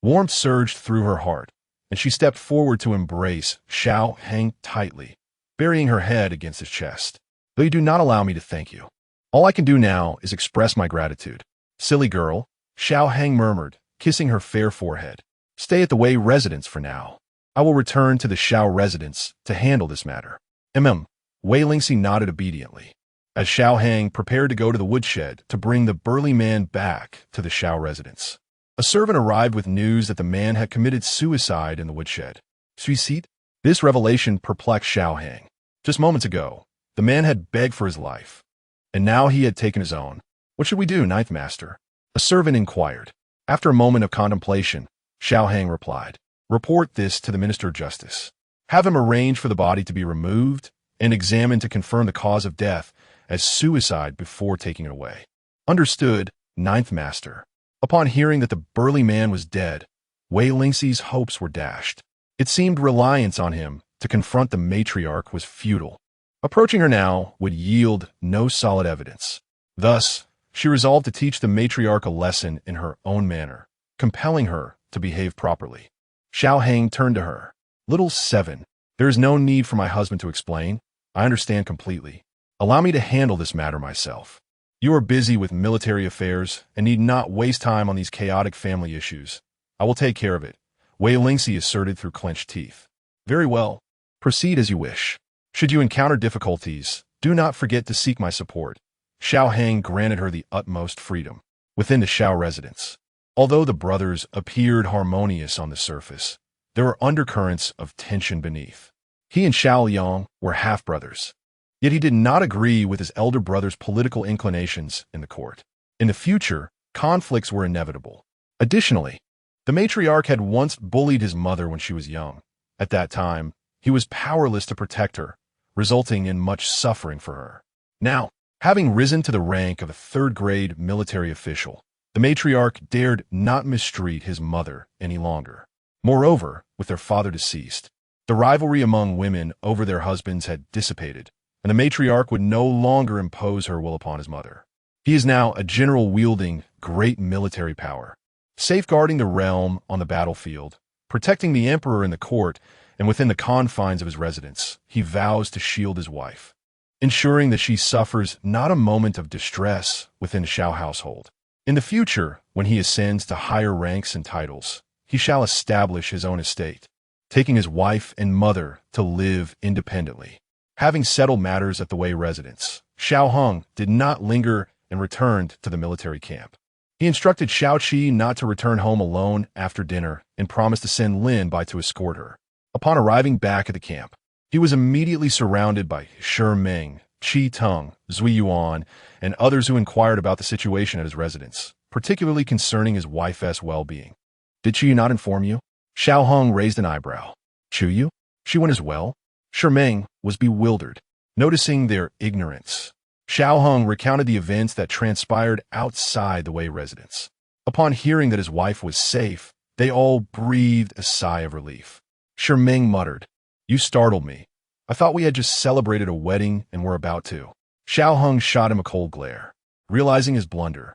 warmth surged through her heart, and she stepped forward to embrace Xiao Hang tightly, burying her head against his chest. Though you do not allow me to thank you, all I can do now is express my gratitude. Silly girl, Xiao Hang murmured, kissing her fair forehead. Stay at the Wei residence for now. I will return to the Xiao residence to handle this matter. Wei Lingxi nodded obediently, as Xiao Hang prepared to go to the woodshed to bring the burly man back to the Xiao residence. A servant arrived with news that the man had committed suicide in the woodshed. Suicide? This revelation perplexed Xiao Hang. Just moments ago, the man had begged for his life, and now he had taken his own. What should we do, Ninth Master? A servant inquired. After a moment of contemplation, Xiao Hang replied, Report this to the Minister of Justice. Have him arrange for the body to be removed and examined to confirm the cause of death as suicide before taking it away. Understood, Ninth Master. Upon hearing that the burly man was dead, Wei Lingxi's hopes were dashed. It seemed reliance on him to confront the matriarch was futile. Approaching her now would yield no solid evidence. Thus, she resolved to teach the matriarch a lesson in her own manner, compelling her to behave properly. Xiao Hang turned to her. Little Seven, there is no need for my husband to explain. I understand completely. Allow me to handle this matter myself. You are busy with military affairs and need not waste time on these chaotic family issues. I will take care of it, Wei Lingxi asserted through clenched teeth. Very well. Proceed as you wish. Should you encounter difficulties, do not forget to seek my support. Xiao Hang granted her the utmost freedom within the Xiao residence. Although the brothers appeared harmonious on the surface, there were undercurrents of tension beneath. He and Xiao Yang were half-brothers, yet he did not agree with his elder brother's political inclinations in the court. In the future, conflicts were inevitable. Additionally, the matriarch had once bullied his mother when she was young. At that time, he was powerless to protect her, resulting in much suffering for her. Now, having risen to the rank of a third-grade military official, the matriarch dared not mistreat his mother any longer. Moreover, with their father deceased, The rivalry among women over their husbands had dissipated, and the matriarch would no longer impose her will upon his mother. He is now a general wielding great military power, safeguarding the realm on the battlefield, protecting the emperor in the court, and within the confines of his residence. He vows to shield his wife, ensuring that she suffers not a moment of distress within the Xiao household. In the future, when he ascends to higher ranks and titles, he shall establish his own estate, taking his wife and mother to live independently. Having settled matters at the Wei residence, Xiao Hong did not linger and returned to the military camp. He instructed Xiao Qi not to return home alone after dinner and promised to send Lin by to escort her. Upon arriving back at the camp, he was immediately surrounded by Shi Meng, Qi Teng, Zui Yuan, and others who inquired about the situation at his residence, particularly concerning his wife's well-being. Did Xiu not inform you? Xiao Hong raised an eyebrow. Yu? She went as well? Shi Meng was bewildered, noticing their ignorance. Xiao Hong recounted the events that transpired outside the Wei residence. Upon hearing that his wife was safe, they all breathed a sigh of relief. Shi Meng muttered, "You startled me. I thought we had just celebrated a wedding and were about to." Xiao Hong shot him a cold glare. Realizing his blunder,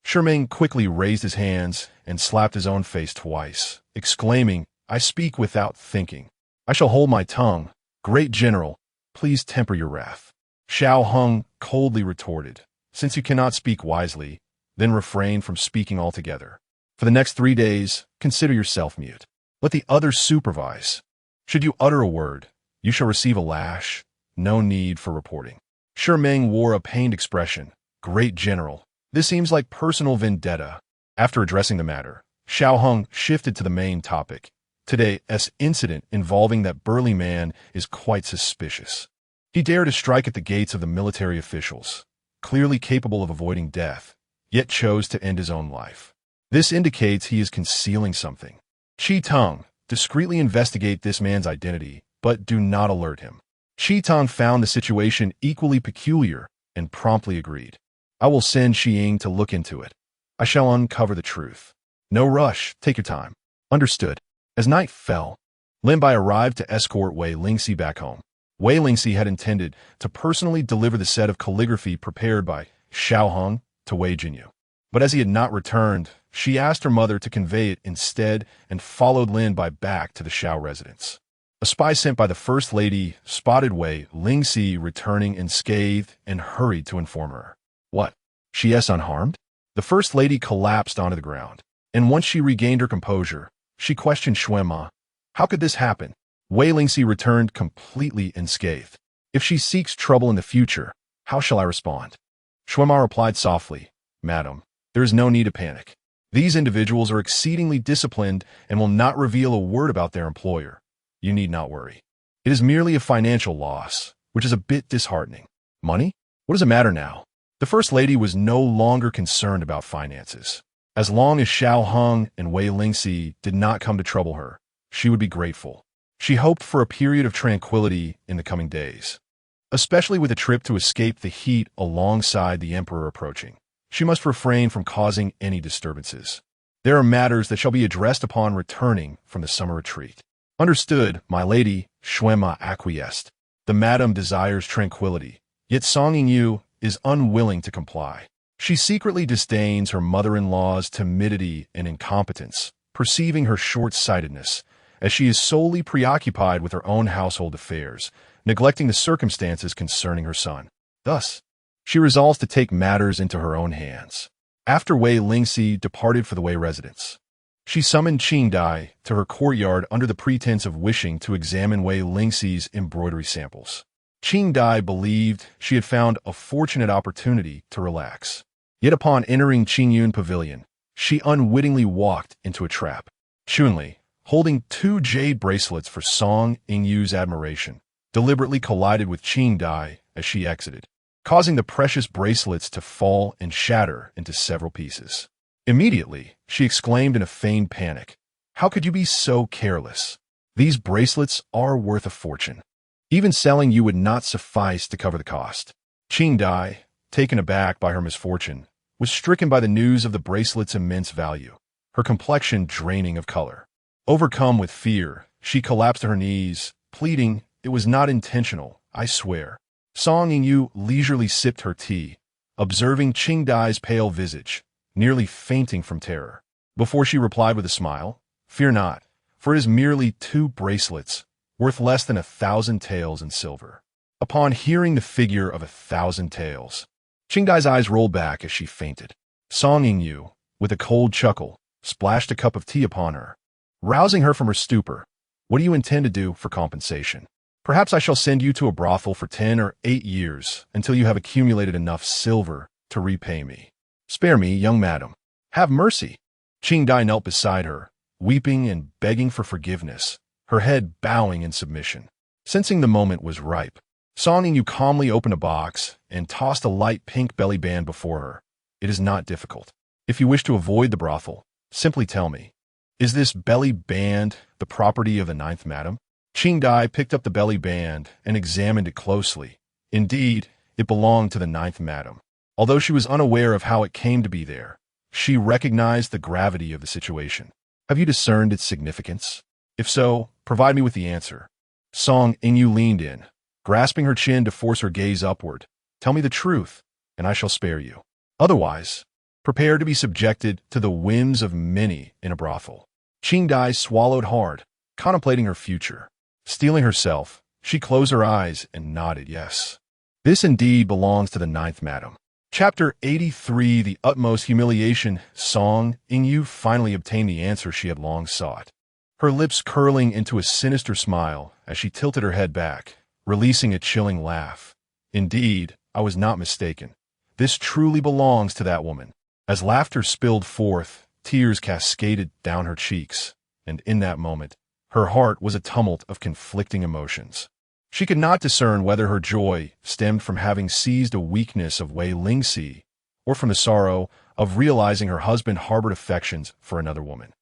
Shi Meng quickly raised his hands and slapped his own face twice, exclaiming, "I speak without thinking. I shall hold my tongue. Great general, please temper your wrath." Xiao Hong coldly retorted, "Since you cannot speak wisely, then refrain from speaking altogether. For the next 3 days, consider yourself mute. Let the others supervise. Should you utter a word, you shall receive a lash. No need for reporting." Shi Meng wore a pained expression. "Great general, this seems like personal vendetta." After addressing the matter, Xiao Hong shifted to the main topic. Today's incident involving that burly man is quite suspicious. He dared to strike at the gates of the military officials, clearly capable of avoiding death, yet chose to end his own life. This indicates he is concealing something. Qi Teng, discreetly investigate this man's identity, but do not alert him. Qi Teng found the situation equally peculiar and promptly agreed. "I will send Xiying to look into it. I shall uncover the truth. No rush, take your time." Understood. As night fell, Lin Bai arrived to escort Wei Lingxi back home. Wei Lingxi had intended to personally deliver the set of calligraphy prepared by Xiao Hong to Wei Jinyu. But as he had not returned, she asked her mother to convey it instead and followed Lin Bai back to the Xiao residence. A spy sent by the First Lady spotted Wei Lingxi returning unscathed and hurried to inform her. "What? She is unharmed?" The First Lady collapsed onto the ground, and once she regained her composure, she questioned Xuanma. "How could this happen?" Wei Lingxi returned completely unscathed. "If she seeks trouble in the future, how shall I respond?" Xuanma replied softly, "Madam, there is no need to panic. These individuals are exceedingly disciplined and will not reveal a word about their employer. You need not worry. It is merely a financial loss, which is a bit disheartening. Money? What does it matter now?" The First Lady was no longer concerned about finances. As long as Xiao Hong and Wei Lingxi did not come to trouble her, she would be grateful. She hoped for a period of tranquility in the coming days, especially with a trip to escape the heat alongside the emperor approaching. She must refrain from causing any disturbances. There are matters that shall be addressed upon returning from the summer retreat. "Understood, my lady," Xuanma acquiesced. The madam desires tranquility, yet Song Yingyu is unwilling to comply. She secretly disdains her mother-in-law's timidity and incompetence, perceiving her short-sightedness, as she is solely preoccupied with her own household affairs, neglecting the circumstances concerning her son. Thus, she resolves to take matters into her own hands. After Wei Lingxi departed for the Wei residence, she summoned Qing Dai to her courtyard under the pretense of wishing to examine Wei Lingxi's embroidery samples. Qing Dai believed she had found a fortunate opportunity to relax. Yet upon entering Qingyun Pavilion, she unwittingly walked into a trap. Chunli, holding 2 jade bracelets for Song Yingyu's admiration, deliberately collided with Qing Dai as she exited, causing the precious bracelets to fall and shatter into several pieces. Immediately, she exclaimed in a feigned panic, "How could you be so careless? These bracelets are worth a fortune. Even selling you would not suffice to cover the cost." Qing Dai, taken aback by her misfortune, was stricken by the news of the bracelet's immense value, her complexion draining of color. Overcome with fear, She collapsed to her knees, pleading, "It was not intentional, I swear." Song Yingyu leisurely sipped her tea, observing Qing Dai's pale visage, nearly fainting from terror. Before she replied with a smile, "Fear not, for it is merely 2 bracelets, worth less than 1,000 taels in silver." Upon hearing the figure of 1,000 taels, Qing Dai's eyes rolled back as she fainted. Song Yingyu, with a cold chuckle, splashed a cup of tea upon her, rousing her from her stupor. "What do you intend to do for compensation? Perhaps I shall send you to a brothel for 10 or 8 years until you have accumulated enough silver to repay me. Spare me, young madam. Have mercy." Qing Dai knelt beside her, weeping and begging for forgiveness, her head bowing in submission. Sensing the moment was ripe, Song Yingyu calmly opened a box and tossed a light pink belly band before her. "It is not difficult. If you wish to avoid the brothel, simply tell me. Is this belly band the property of the 9th madam?" Qing Dai picked up the belly band and examined it closely. Indeed, it belonged to the 9th madam. Although she was unaware of how it came to be there, she recognized the gravity of the situation. "Have you discerned its significance? If so, provide me with the answer." Song Yingyu leaned in, grasping her chin to force her gaze upward. "Tell me the truth, and I shall spare you. Otherwise, prepare to be subjected to the whims of many in a brothel." Qing Dai swallowed hard, contemplating her future. Steeling herself, she closed her eyes and nodded yes. This indeed belongs to the 9th madam. Chapter 83, The Utmost Humiliation. Song Yingyu finally obtained the answer she had long sought, her lips curling into a sinister smile as she tilted her head back, releasing a chilling laugh. "Indeed, I was not mistaken. This truly belongs to that woman." As laughter spilled forth, tears cascaded down her cheeks, and in that moment, her heart was a tumult of conflicting emotions. She could not discern whether her joy stemmed from having seized a weakness of Wei Lingxi or from the sorrow of realizing her husband harbored affections for another woman.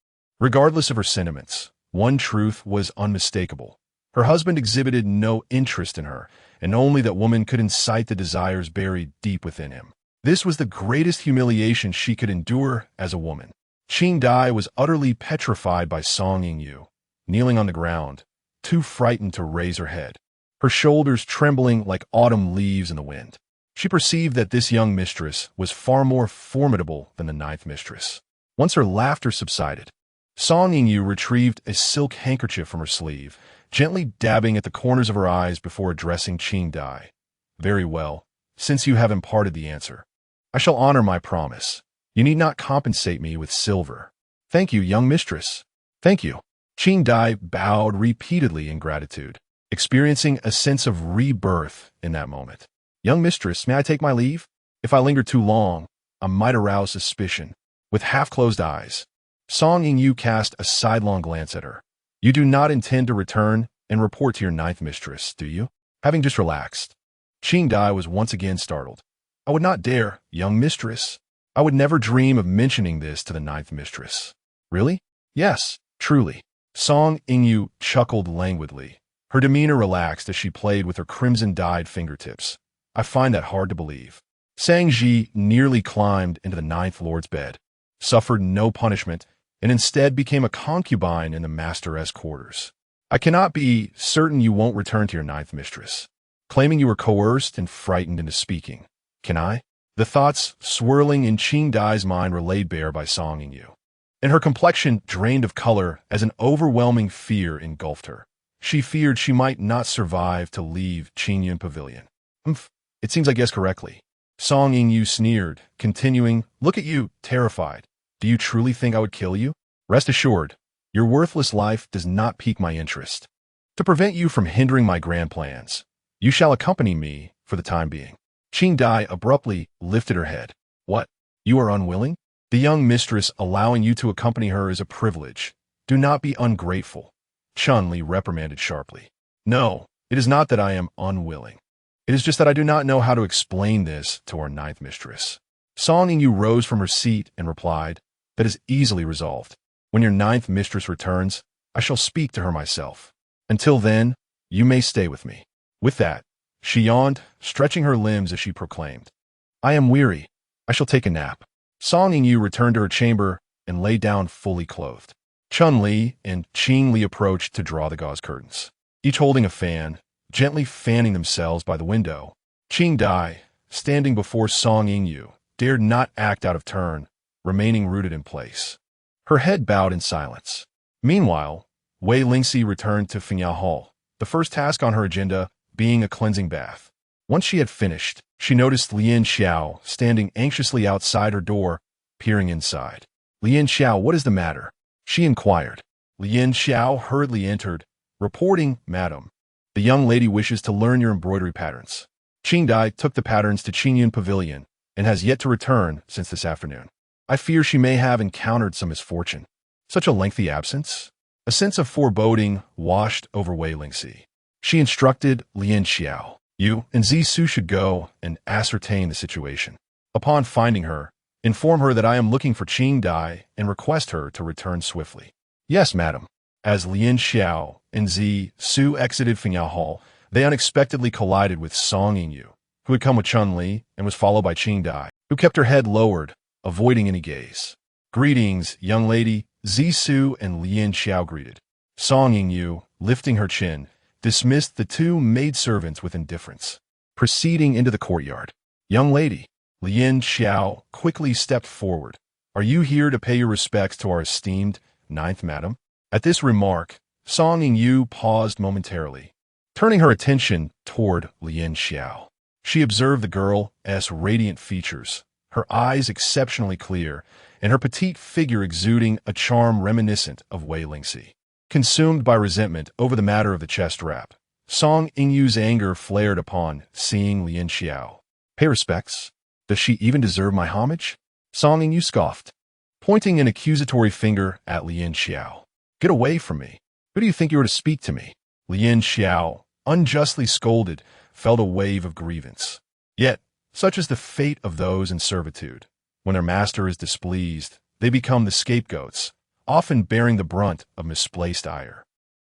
Regardless of her sentiments, one truth was unmistakable. Her husband exhibited no interest in her, and only that woman could incite the desires buried deep within him. This was the greatest humiliation she could endure as a woman. Qing Dai was utterly petrified by Song Yingyu, kneeling on the ground, too frightened to raise her head, her shoulders trembling like autumn leaves in the wind. She perceived that this young mistress was far more formidable than the 9th mistress. Once her laughter subsided, Song Yingyu retrieved a silk handkerchief from her sleeve, gently dabbing at the corners of her eyes before addressing Qing Dai. "Very well, since you have imparted the answer, I shall honor my promise. You need not compensate me with silver." "Thank you, young mistress." "Thank you." Qing Dai bowed repeatedly in gratitude, experiencing a sense of rebirth in that moment. "Young mistress, may I take my leave? If I linger too long, I might arouse suspicion." With half-closed eyes, Song Yingyu cast a sidelong glance at her. "You do not intend to return and report to your 9th mistress, do you?" Having just relaxed, Qing Dai was once again startled. "I would not dare, young mistress. I would never dream of mentioning this to the 9th mistress." "Really?" "Yes, truly." Song Yingyu chuckled languidly. Her demeanor relaxed as she played with her crimson-dyed fingertips. "I find that hard to believe." Sang Ji nearly climbed into the 9th lord's bed, suffered no punishment, and instead became a concubine in the master's quarters. "I cannot be certain you won't return to your 9th mistress, claiming you were coerced and frightened into speaking. Can I?" The thoughts swirling in Qing Dai's mind were laid bare by Song Yingyu, and her complexion drained of color as an overwhelming fear engulfed her. She feared she might not survive to leave Qingyun Pavilion. It seems I guessed correctly." Song Yingyu sneered, continuing, "Look at you, terrified. Do you truly think I would kill you? Rest assured, your worthless life does not pique my interest. To prevent you from hindering my grand plans, you shall accompany me for the time being." Qing Dai abruptly lifted her head. "What? You are unwilling? The young mistress allowing you to accompany her is a privilege. Do not be ungrateful." Chun-Li reprimanded sharply. "No, it is not that I am unwilling. It is just that I do not know how to explain this to our 9th mistress." Song Yingyu rose from her seat and replied, "That is easily resolved. When your 9th mistress returns, I shall speak to her myself. Until then, you may stay with me." With that, she yawned, stretching her limbs as she proclaimed, "I am weary. I shall take a nap." Song Yingyu returned to her chamber and lay down fully clothed. Chun-Li and Qing Li approached to draw the gauze curtains, each holding a fan, gently fanning themselves by the window. Qing Dai, standing before Song Yingyu, dared not act out of turn, remaining rooted in place. Her head bowed in silence. Meanwhile, Wei Lingxi returned to Fiancé Hall, the first task on her agenda being a cleansing bath. Once she had finished, she noticed Lian Xiao standing anxiously outside her door, peering inside. "Lian Xiao, what is the matter?" she inquired. Lian Xiao hurriedly entered, reporting, "Madam, the young lady wishes to learn your embroidery patterns. Qing Dai took the patterns to Qingyun Pavilion and has yet to return since this afternoon. I fear she may have encountered some misfortune." Such a lengthy absence? A sense of foreboding washed over Wei Lingxi. She instructed Lian Xiao, "You and Zixu should go and ascertain the situation. Upon finding her, inform her that I am looking for Qing Dai and request her to return swiftly." "Yes, madam." As Lian Xiao and Zixu exited Fiancé Hall, they unexpectedly collided with Song Yingyu, who had come with Chun-Li and was followed by Qing Dai, who kept her head lowered, avoiding any gaze. "Greetings, young lady," Zixu and Lian Xiao greeted. Song Yingyu, lifting her chin, dismissed the two maidservants with indifference. Proceeding into the courtyard. "Young lady," Lian Xiao quickly stepped forward. "Are you here to pay your respects to our esteemed ninth madam?" At this remark, Song Yingyu paused momentarily, turning her attention toward Lian Xiao. She observed the girl's radiant features, her eyes exceptionally clear, and her petite figure exuding a charm reminiscent of Wei Lingxi. Consumed by resentment over the matter of the chest wrap, Song Yingyu's anger flared upon seeing Lian Xiao. "Pay respects? Does she even deserve my homage?" Song Yingyu scoffed, pointing an accusatory finger at Lian Xiao. "Get away from me. Who do you think you are to speak to me?" Lian Xiao, unjustly scolded, felt a wave of grievance. Yet, such is the fate of those in servitude. When their master is displeased, they become the scapegoats, often bearing the brunt of misplaced ire.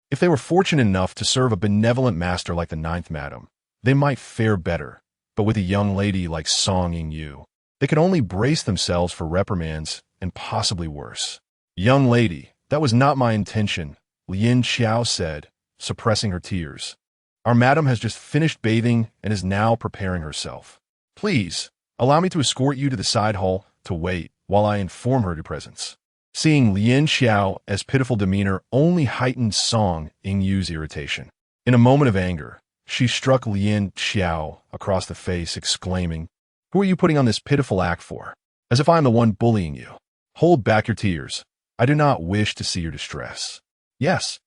If they were fortunate enough to serve a benevolent master like the ninth madam, they might fare better, but with a young lady like Song Yingyu, they could only brace themselves for reprimands and possibly worse. "Young lady, that was not my intention," Lian Xiao said, suppressing her tears. "Our madam has just finished bathing and is now preparing herself. Please, allow me to escort you to the side hall to wait while I inform her of your presence." Seeing Lian Xiao's pitiful demeanor only heightened Song Yingyu's irritation. In a moment of anger, she struck Lian Xiao across the face, exclaiming, "Who are you putting on this pitiful act for? As if I am the one bullying you. Hold back your tears. I do not wish to see your distress." "Yes,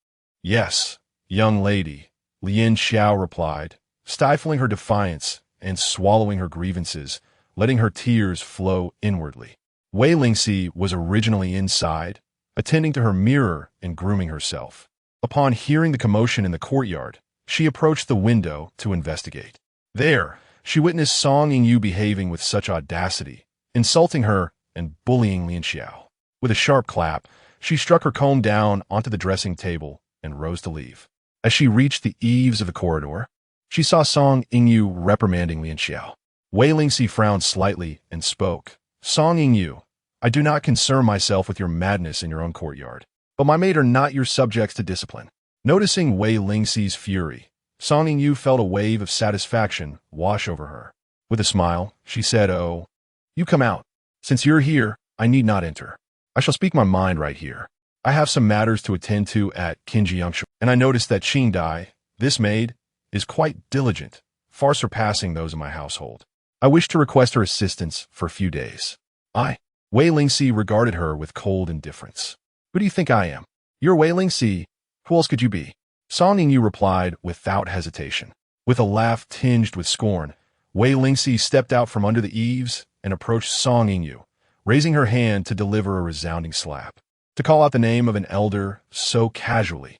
yes, young lady," Lian Xiao replied, stifling her defiance and swallowing her grievances, letting her tears flow inwardly. Wei Lingxi was originally inside, attending to her mirror and grooming herself. Upon hearing the commotion in the courtyard, she approached the window to investigate. There, she witnessed Song Yingyu behaving with such audacity, insulting her and bullying Lian Xiao. With a sharp clap, she struck her comb down onto the dressing table and rose to leave. As she reached the eaves of the corridor, she saw Song Yingyu reprimanding Lian Xiao. Wei Lingxi frowned slightly and spoke. "Song Yingyu, I do not concern myself with your madness in your own courtyard, but my maid are not your subjects to discipline." Noticing Wei Lingxi's fury, Song Yingyu felt a wave of satisfaction wash over her. With a smile, she said, "Oh, you come out. Since you're here, I need not enter. I shall speak my mind right here. I have some matters to attend to at Qinjiangshu, and I noticed that Qing Dai, this maid, is quite diligent, far surpassing those in my household. I wish to request her assistance for a few days." Wei Lingxi regarded her with cold indifference. "Who do you think I am? You're Wei Lingxi. Who else could you be?" Song Yingyu replied without hesitation. With a laugh tinged with scorn, Wei Lingxi stepped out from under the eaves and approached Song Yingyu, raising her hand to deliver a resounding slap. To call out the name of an elder so casually.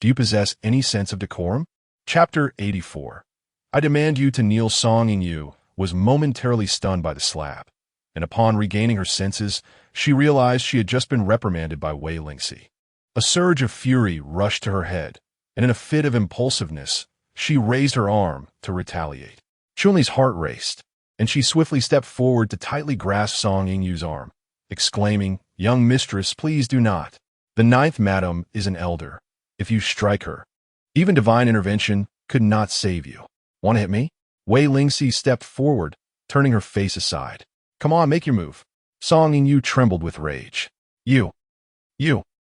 Do you possess any sense of decorum? Chapter 84. I demand you to kneel. Song Yingyu was momentarily stunned by the slap, and upon regaining her senses, she realized she had just been reprimanded by Wei Lingxi. A surge of fury rushed to her head, and in a fit of impulsiveness, she raised her arm to retaliate. Chun-Li's heart raced, and she swiftly stepped forward to tightly grasp Song Yingyu's arm, exclaiming, "Young mistress, please do not." The ninth madam is an elder. If you strike her, even divine intervention could not save you. Want to hit me? Wei Lingxi stepped forward, turning her face aside. Come on, make your move. Song Yu trembled with rage. You,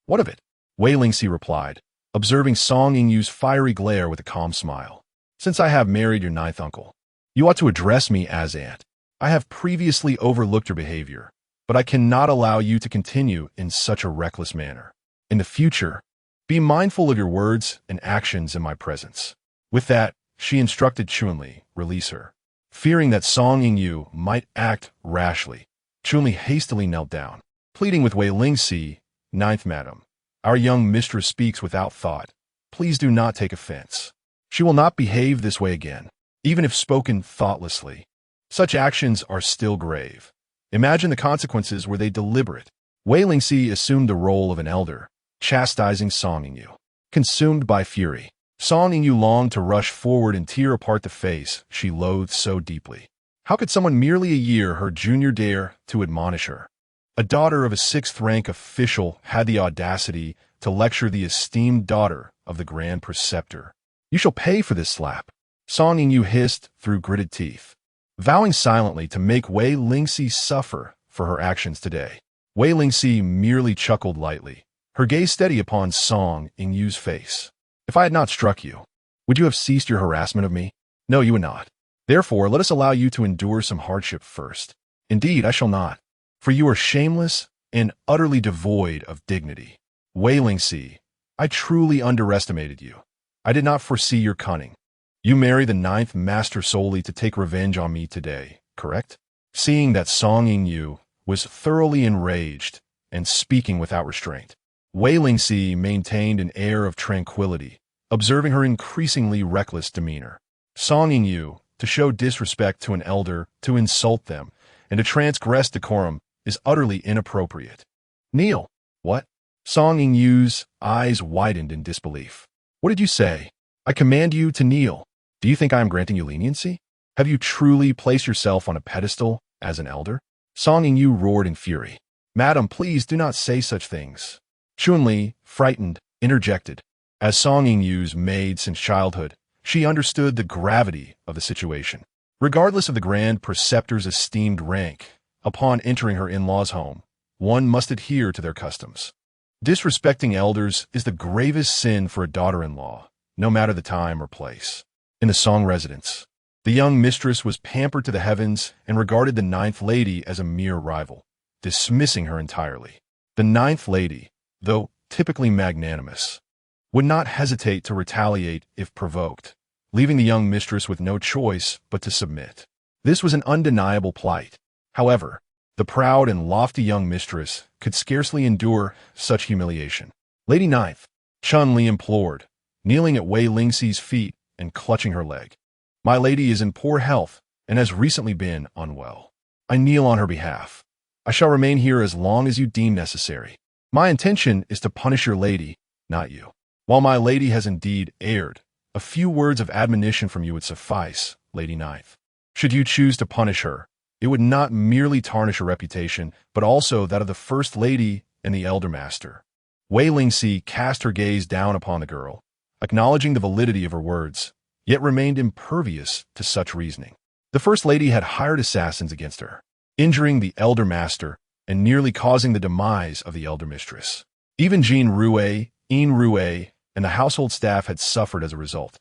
what of it? Wei Lingxi replied, observing Song Yu's fiery glare with a calm smile. Since I have married your ninth uncle, you ought to address me as aunt. I have previously overlooked your behavior, but I cannot allow you to continue in such a reckless manner. In the future, be mindful of your words and actions in my presence. With that, she instructed Chunli, release her. Fearing that Song Yu might act rashly, Chunli hastily knelt down, pleading with Wei Lingxi, ninth madam. Our young mistress speaks without thought. Please do not take offense. She will not behave this way again, even if spoken thoughtlessly. Such actions are still grave. Imagine the consequences were they deliberate. Wei Lingxi assumed the role of an elder, chastising Song Yu. Consumed by fury, Song Yu longed to rush forward and tear apart the face she loathed so deeply. How could someone merely a year her junior dare to admonish her? A daughter of a sixth-rank official had the audacity to lecture the esteemed daughter of the Grand Preceptor. You shall pay for this slap, Song Yu hissed through gritted teeth, vowing silently to make Wei Lingxi suffer for her actions today. Wei Lingxi merely chuckled lightly, her gaze steady upon Song Yu's face. If I had not struck you, would you have ceased your harassment of me? No, you would not. Therefore, let us allow you to endure some hardship first. Indeed, I shall not, for you are shameless and utterly devoid of dignity. Wei Lingxi, I truly underestimated you. I did not foresee your cunning. You marry the ninth master solely to take revenge on me today, correct? Seeing that Song Yu was thoroughly enraged and speaking without restraint, Wei Lingxi maintained an air of tranquility, observing her increasingly reckless demeanor. Song Yu, to show disrespect to an elder, to insult them, and to transgress decorum is utterly inappropriate. Kneel. What? Song Yu's eyes widened in disbelief. What did you say? I command you to kneel. Do you think I am granting you leniency? Have you truly placed yourself on a pedestal as an elder? Song Yu roared in fury. Madam, please do not say such things. Chunli, frightened, interjected. As Song Yu's maid since childhood, she understood the gravity of the situation. Regardless of the Grand Preceptor's esteemed rank, upon entering her in-law's home, one must adhere to their customs. Disrespecting elders is the gravest sin for a daughter-in-law, no matter the time or place. In the Song residence, the young mistress was pampered to the heavens and regarded the ninth lady as a mere rival, dismissing her entirely. The ninth lady, though typically magnanimous, would not hesitate to retaliate if provoked, leaving the young mistress with no choice but to submit. This was an undeniable plight. However, the proud and lofty young mistress could scarcely endure such humiliation. Lady Ninth, Chun-Li implored, kneeling at Wei Lingxi's feet and clutching her leg. My lady is in poor health and has recently been unwell. I kneel on her behalf. I shall remain here as long as you deem necessary. My intention is to punish your lady, not you. While my lady has indeed erred, a few words of admonition from you would suffice, Lady Ninth. Should you choose to punish her, it would not merely tarnish her reputation, but also that of the First Lady and the Elder Master. Wei Lingxi cast her gaze down upon the girl, acknowledging the validity of her words, yet remained impervious to such reasoning. The First Lady had hired assassins against her, injuring the Elder Master and nearly causing the demise of the Elder Mistress. Even Jean Rue, Yin Rue, and the household staff had suffered as a result.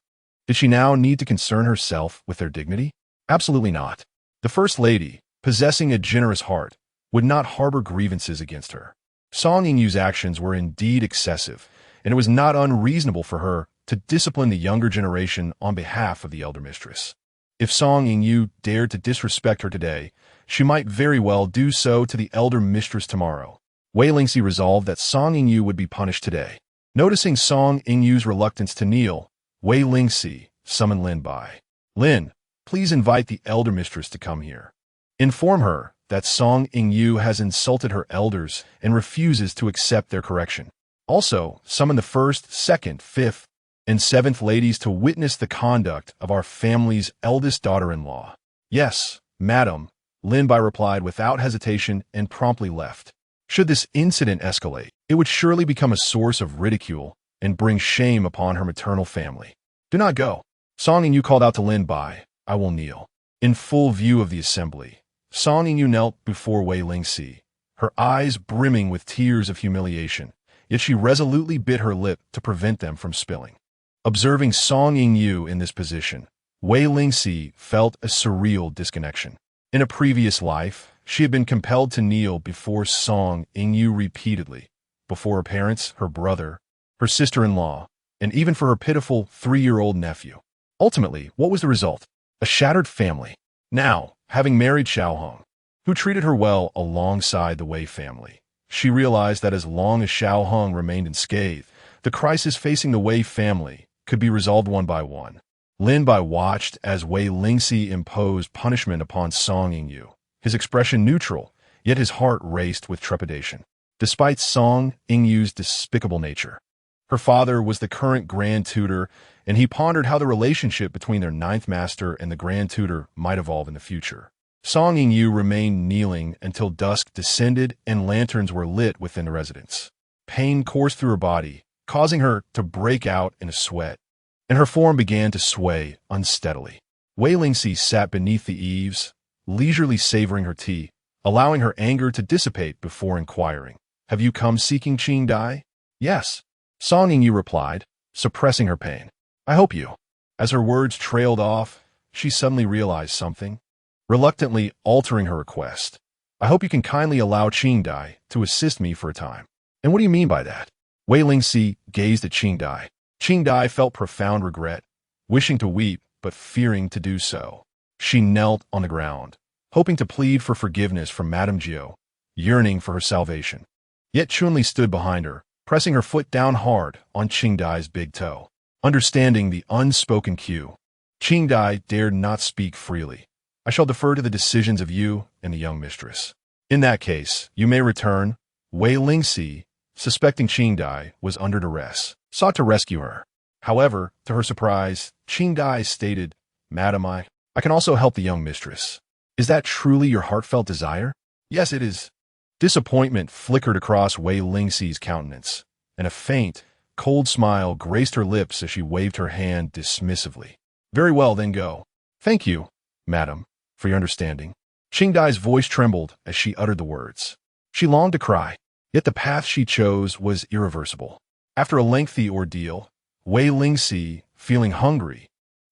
Did she now need to concern herself with their dignity? Absolutely not. The First Lady, possessing a generous heart, would not harbor grievances against her. Song Yu's actions were indeed excessive, and it was not unreasonable for her to discipline the younger generation on behalf of the elder mistress. If Song Yu dared to disrespect her today, she might very well do so to the elder mistress tomorrow. Wei Lingxi resolved that Song Yu would be punished today. Noticing Song Yu's reluctance to kneel, Wei Lingxi summoned Lin Bai. Lin, please invite the elder mistress to come here. Inform her that Song Yu has insulted her elders and refuses to accept their correction. Also, summon the first, second, fifth, and seventh ladies to witness the conduct of our family's eldest daughter-in-law. Yes, madam, Lin Bai replied without hesitation and promptly left. Should this incident escalate, it would surely become a source of ridicule and bring shame upon her maternal family. Do not go. Song Yingyu called out to Lin Bai, I will kneel. In full view of the assembly, Song Yingyu knelt before Wei Lingxi, her eyes brimming with tears of humiliation, yet she resolutely bit her lip to prevent them from spilling. Observing Song Yingyu in this position, Wei Lingxi felt a surreal disconnection. In a previous life, she had been compelled to kneel before Song Yingyu repeatedly, before her parents, her brother, her sister-in-law, and even for her pitiful 3-year-old nephew. Ultimately, what was the result? A shattered family. Now, having married Xiao Hong, who treated her well alongside the Wei family, she realized that as long as Xiao Hong remained unscathed, the crisis facing the Wei family could be resolved one by one. Lin Bai watched as Wei Lingxi imposed punishment upon Song Yingyu, his expression neutral, yet his heart raced with trepidation. Despite Song Yingyu's despicable nature, her father was the current Grand Tutor, and he pondered how the relationship between their ninth master and the Grand Tutor might evolve in the future. Song Yingyu remained kneeling until dusk descended and lanterns were lit within the residence. Pain coursed through her body, causing her to break out in a sweat, and her form began to sway unsteadily. Wei Lingxi sat beneath the eaves, leisurely savoring her tea, allowing her anger to dissipate before inquiring, Have you come seeking Qing Dai? Yes. Song Yingyu replied, suppressing her pain. I hope you. As her words trailed off, she suddenly realized something, reluctantly altering her request. I hope you can kindly allow Qing Dai to assist me for a time. And what do you mean by that? Wei Lingxi gazed at Qing Dai. Qing Dai felt profound regret, wishing to weep but fearing to do so. She knelt on the ground, hoping to plead for forgiveness from Madame Jiao, yearning for her salvation. Yet Chunli stood behind her, pressing her foot down hard on Qing Dai's big toe. Understanding the unspoken cue, Qing Dai dared not speak freely. I shall defer to the decisions of you and the young mistress. In that case, you may return. Wei Lingxi, suspecting Qing Dai was under duress, sought to rescue her. However, to her surprise, Qing Dai stated, Madam, I can also help the young mistress. Is that truly your heartfelt desire? Yes, it is. Disappointment flickered across Wei Lingxi's countenance, and a faint, cold smile graced her lips as she waved her hand dismissively. Very well, then go. Thank you, madam, for your understanding. Qing Dai's voice trembled as she uttered the words. She longed to cry, yet the path she chose was irreversible. After a lengthy ordeal, Wei Lingxi, feeling hungry,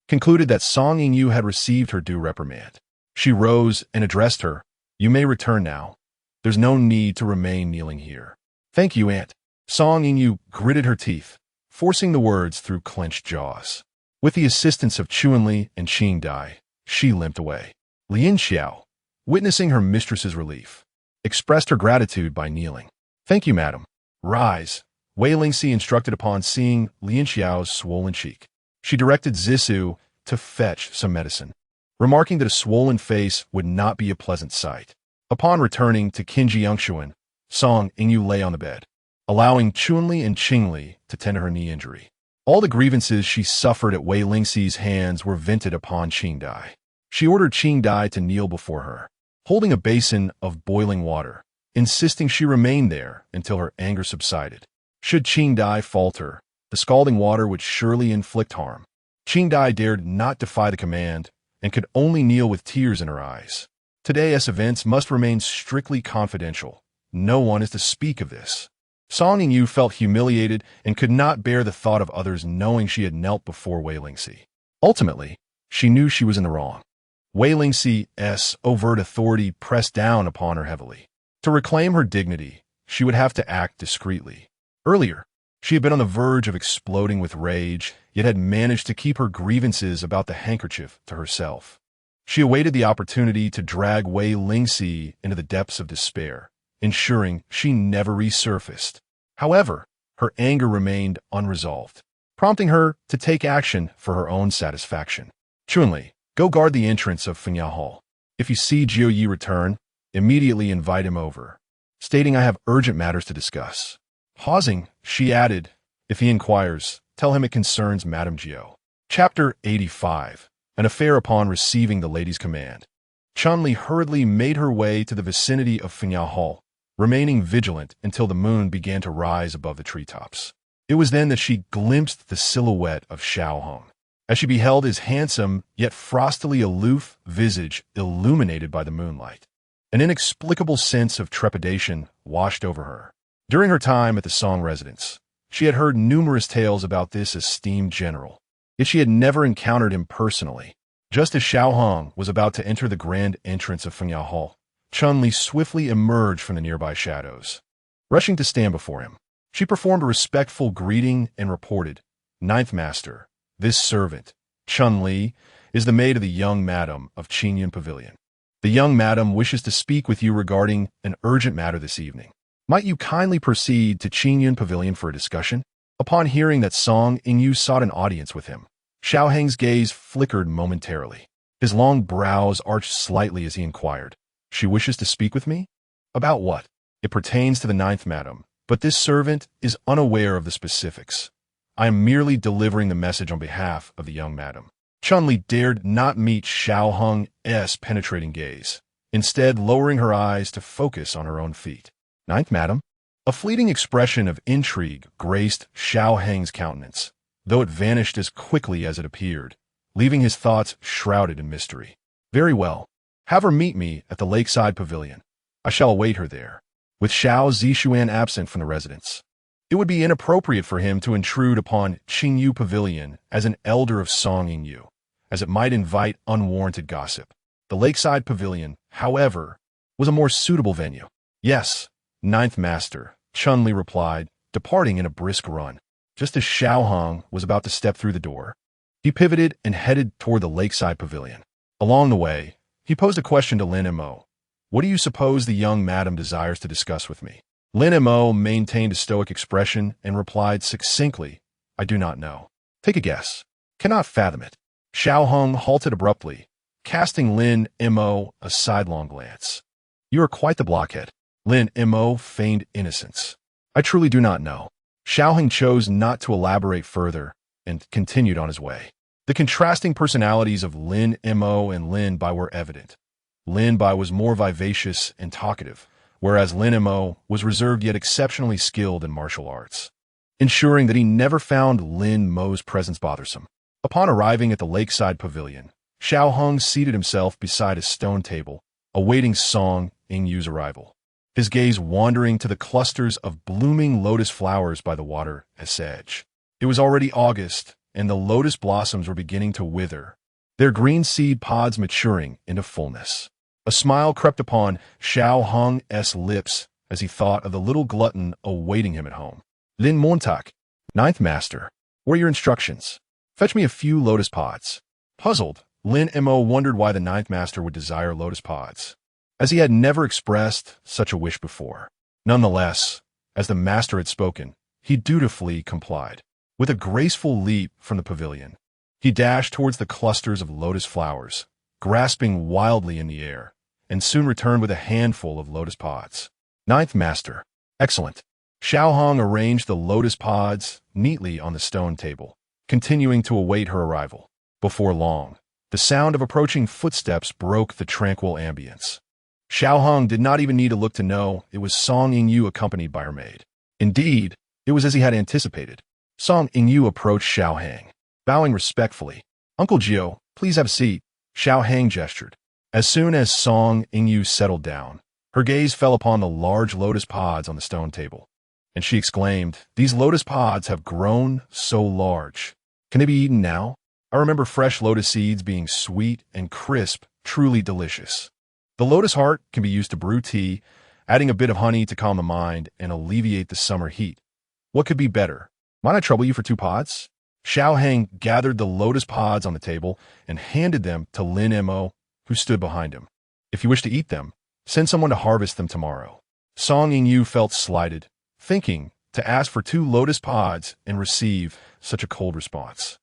concluded that Song Yingyu had received her due reprimand. She rose and addressed her. You may return now. There's no need to remain kneeling here. Thank you, Aunt. Song Yingyu gritted her teeth, forcing the words through clenched jaws. With the assistance of Chunli and Qing Dai, she limped away. Lin Xiao, witnessing her mistress's relief, expressed her gratitude by kneeling. Thank you, madam. Rise. Wei Lingxi instructed upon seeing Lin Xiao's swollen cheek. She directed Zissou to fetch some medicine, remarking that a swollen face would not be a pleasant sight. Upon returning to Qinjiangshuan, Song Yingyu lay on the bed, allowing Chunli and Qingli to tend to her knee injury. All the grievances she suffered at Wei Lingxi's hands were vented upon Qing Dai. She ordered Qing Dai to kneel before her, holding a basin of boiling water, insisting she remain there until her anger subsided. Should Qing Dai falter, the scalding water would surely inflict harm. Qing Dai dared not defy the command and could only kneel with tears in her eyes. Today's events must remain strictly confidential. No one is to speak of this. Song Yingyu felt humiliated and could not bear the thought of others knowing she had knelt before Wei Lingxi. Ultimately, she knew she was in the wrong. Wei Lingxi's overt authority pressed down upon her heavily. To reclaim her dignity, she would have to act discreetly. Earlier, she had been on the verge of exploding with rage, yet had managed to keep her grievances about the handkerchief to herself. She awaited the opportunity to drag Wei Lingxi into the depths of despair, ensuring she never resurfaced. However, her anger remained unresolved, prompting her to take action for her own satisfaction. Chunli, go guard the entrance of Fengyao Hall. If you see Xiao Yu return, immediately invite him over, stating I have urgent matters to discuss. Pausing, she added, if he inquires, tell him it concerns Madame Jiao. Chapter 85. An affair upon receiving the lady's command. Chunli hurriedly made her way to the vicinity of Fengyao Hall, remaining vigilant until the moon began to rise above the treetops. It was then that she glimpsed the silhouette of Xiao Hong. As she beheld his handsome, yet frostily aloof visage illuminated by the moonlight, an inexplicable sense of trepidation washed over her. During her time at the Song residence, she had heard numerous tales about this esteemed general, yet she had never encountered him personally. Just as Xiao Hong was about to enter the grand entrance of Fengyao Hall, Chun-Li swiftly emerged from the nearby shadows. Rushing to stand before him, she performed a respectful greeting and reported, "Ninth Master, this servant, Chun-Li, is the maid of the young madam of Qingyun Pavilion. The young madam wishes to speak with you regarding an urgent matter this evening. Might you kindly proceed to Qingyun Pavilion for a discussion?" Upon hearing that Song Yingyu sought an audience with him, Xiao Heng's gaze flickered momentarily. His long brows arched slightly as he inquired, "She wishes to speak with me? About what?" "It pertains to the ninth madam, but this servant is unaware of the specifics. I am merely delivering the message on behalf of the young madam." Chun-Li dared not meet Xiao Hong's penetrating gaze, instead lowering her eyes to focus on her own feet. "Ninth madam?" A fleeting expression of intrigue graced Xiao Heng's countenance, though it vanished as quickly as it appeared, leaving his thoughts shrouded in mystery. "Very well. Have her meet me at the lakeside pavilion. I shall await her there." With Xiao Zixuan absent from the residence, it would be inappropriate for him to intrude upon Qingyu Pavilion as an elder of Song Yingyu, as it might invite unwarranted gossip. The lakeside pavilion, however, was a more suitable venue. "Yes, Ninth Master," Chun-Li replied, departing in a brisk run. Just as Xiao Hong was about to step through the door, he pivoted and headed toward the lakeside pavilion. Along the way, he posed a question to Lin Mo. "What do you suppose the young madam desires to discuss with me?" Lin Mo maintained a stoic expression and replied succinctly, "I do not know." "Take a guess." "Cannot fathom it." Xiao Hong halted abruptly, casting Lin Mo a sidelong glance. "You are quite the blockhead." Lin Mo feigned innocence. "I truly do not know." Xiao Hong chose not to elaborate further and continued on his way. The contrasting personalities of Lin Mo and Lin Bai were evident. Lin Bai was more vivacious and talkative, whereas Lin Mo was reserved yet exceptionally skilled in martial arts, ensuring that he never found Lin Mo's presence bothersome. Upon arriving at the lakeside pavilion, Xiao Hong seated himself beside a stone table, awaiting Song Yingyu's arrival, his gaze wandering to the clusters of blooming lotus flowers by the water's edge. It was already August, and the lotus blossoms were beginning to wither, their green seed pods maturing into fullness. A smile crept upon Xiao Hong's lips as he thought of the little glutton awaiting him at home. "Lin Montauk, Ninth Master, what are your instructions?" "Fetch me a few lotus pods." Puzzled, Lin Mo wondered why the Ninth Master would desire lotus pods, as he had never expressed such a wish before. Nonetheless, as the master had spoken, he dutifully complied. With a graceful leap from the pavilion, he dashed towards the clusters of lotus flowers, grasping wildly in the air, and soon returned with a handful of lotus pods. "Ninth Master." "Excellent." Xiao Hong arranged the lotus pods neatly on the stone table, continuing to await her arrival. Before long, the sound of approaching footsteps broke the tranquil ambience. Xiao Hong did not even need to look to know it was Song Yingyu accompanied by her maid. Indeed, it was as he had anticipated. Song Yingyu approached Xiao Hang, bowing respectfully. "Uncle Gio, please have a seat." Xiao Hang gestured. As soon as Song Yingyu settled down, her gaze fell upon the large lotus pods on the stone table, and she exclaimed, "These lotus pods have grown so large. Can they be eaten now? I remember fresh lotus seeds being sweet and crisp, truly delicious. The lotus heart can be used to brew tea, adding a bit of honey to calm the mind and alleviate the summer heat. What could be better? Might I trouble you for 2 pods?" Xiao Hang gathered the lotus pods on the table and handed them to Lin Mo, who stood behind him. "If you wish to eat them, send someone to harvest them tomorrow." Song Yingyu felt slighted, thinking to ask for 2 lotus pods and receive such a cold response.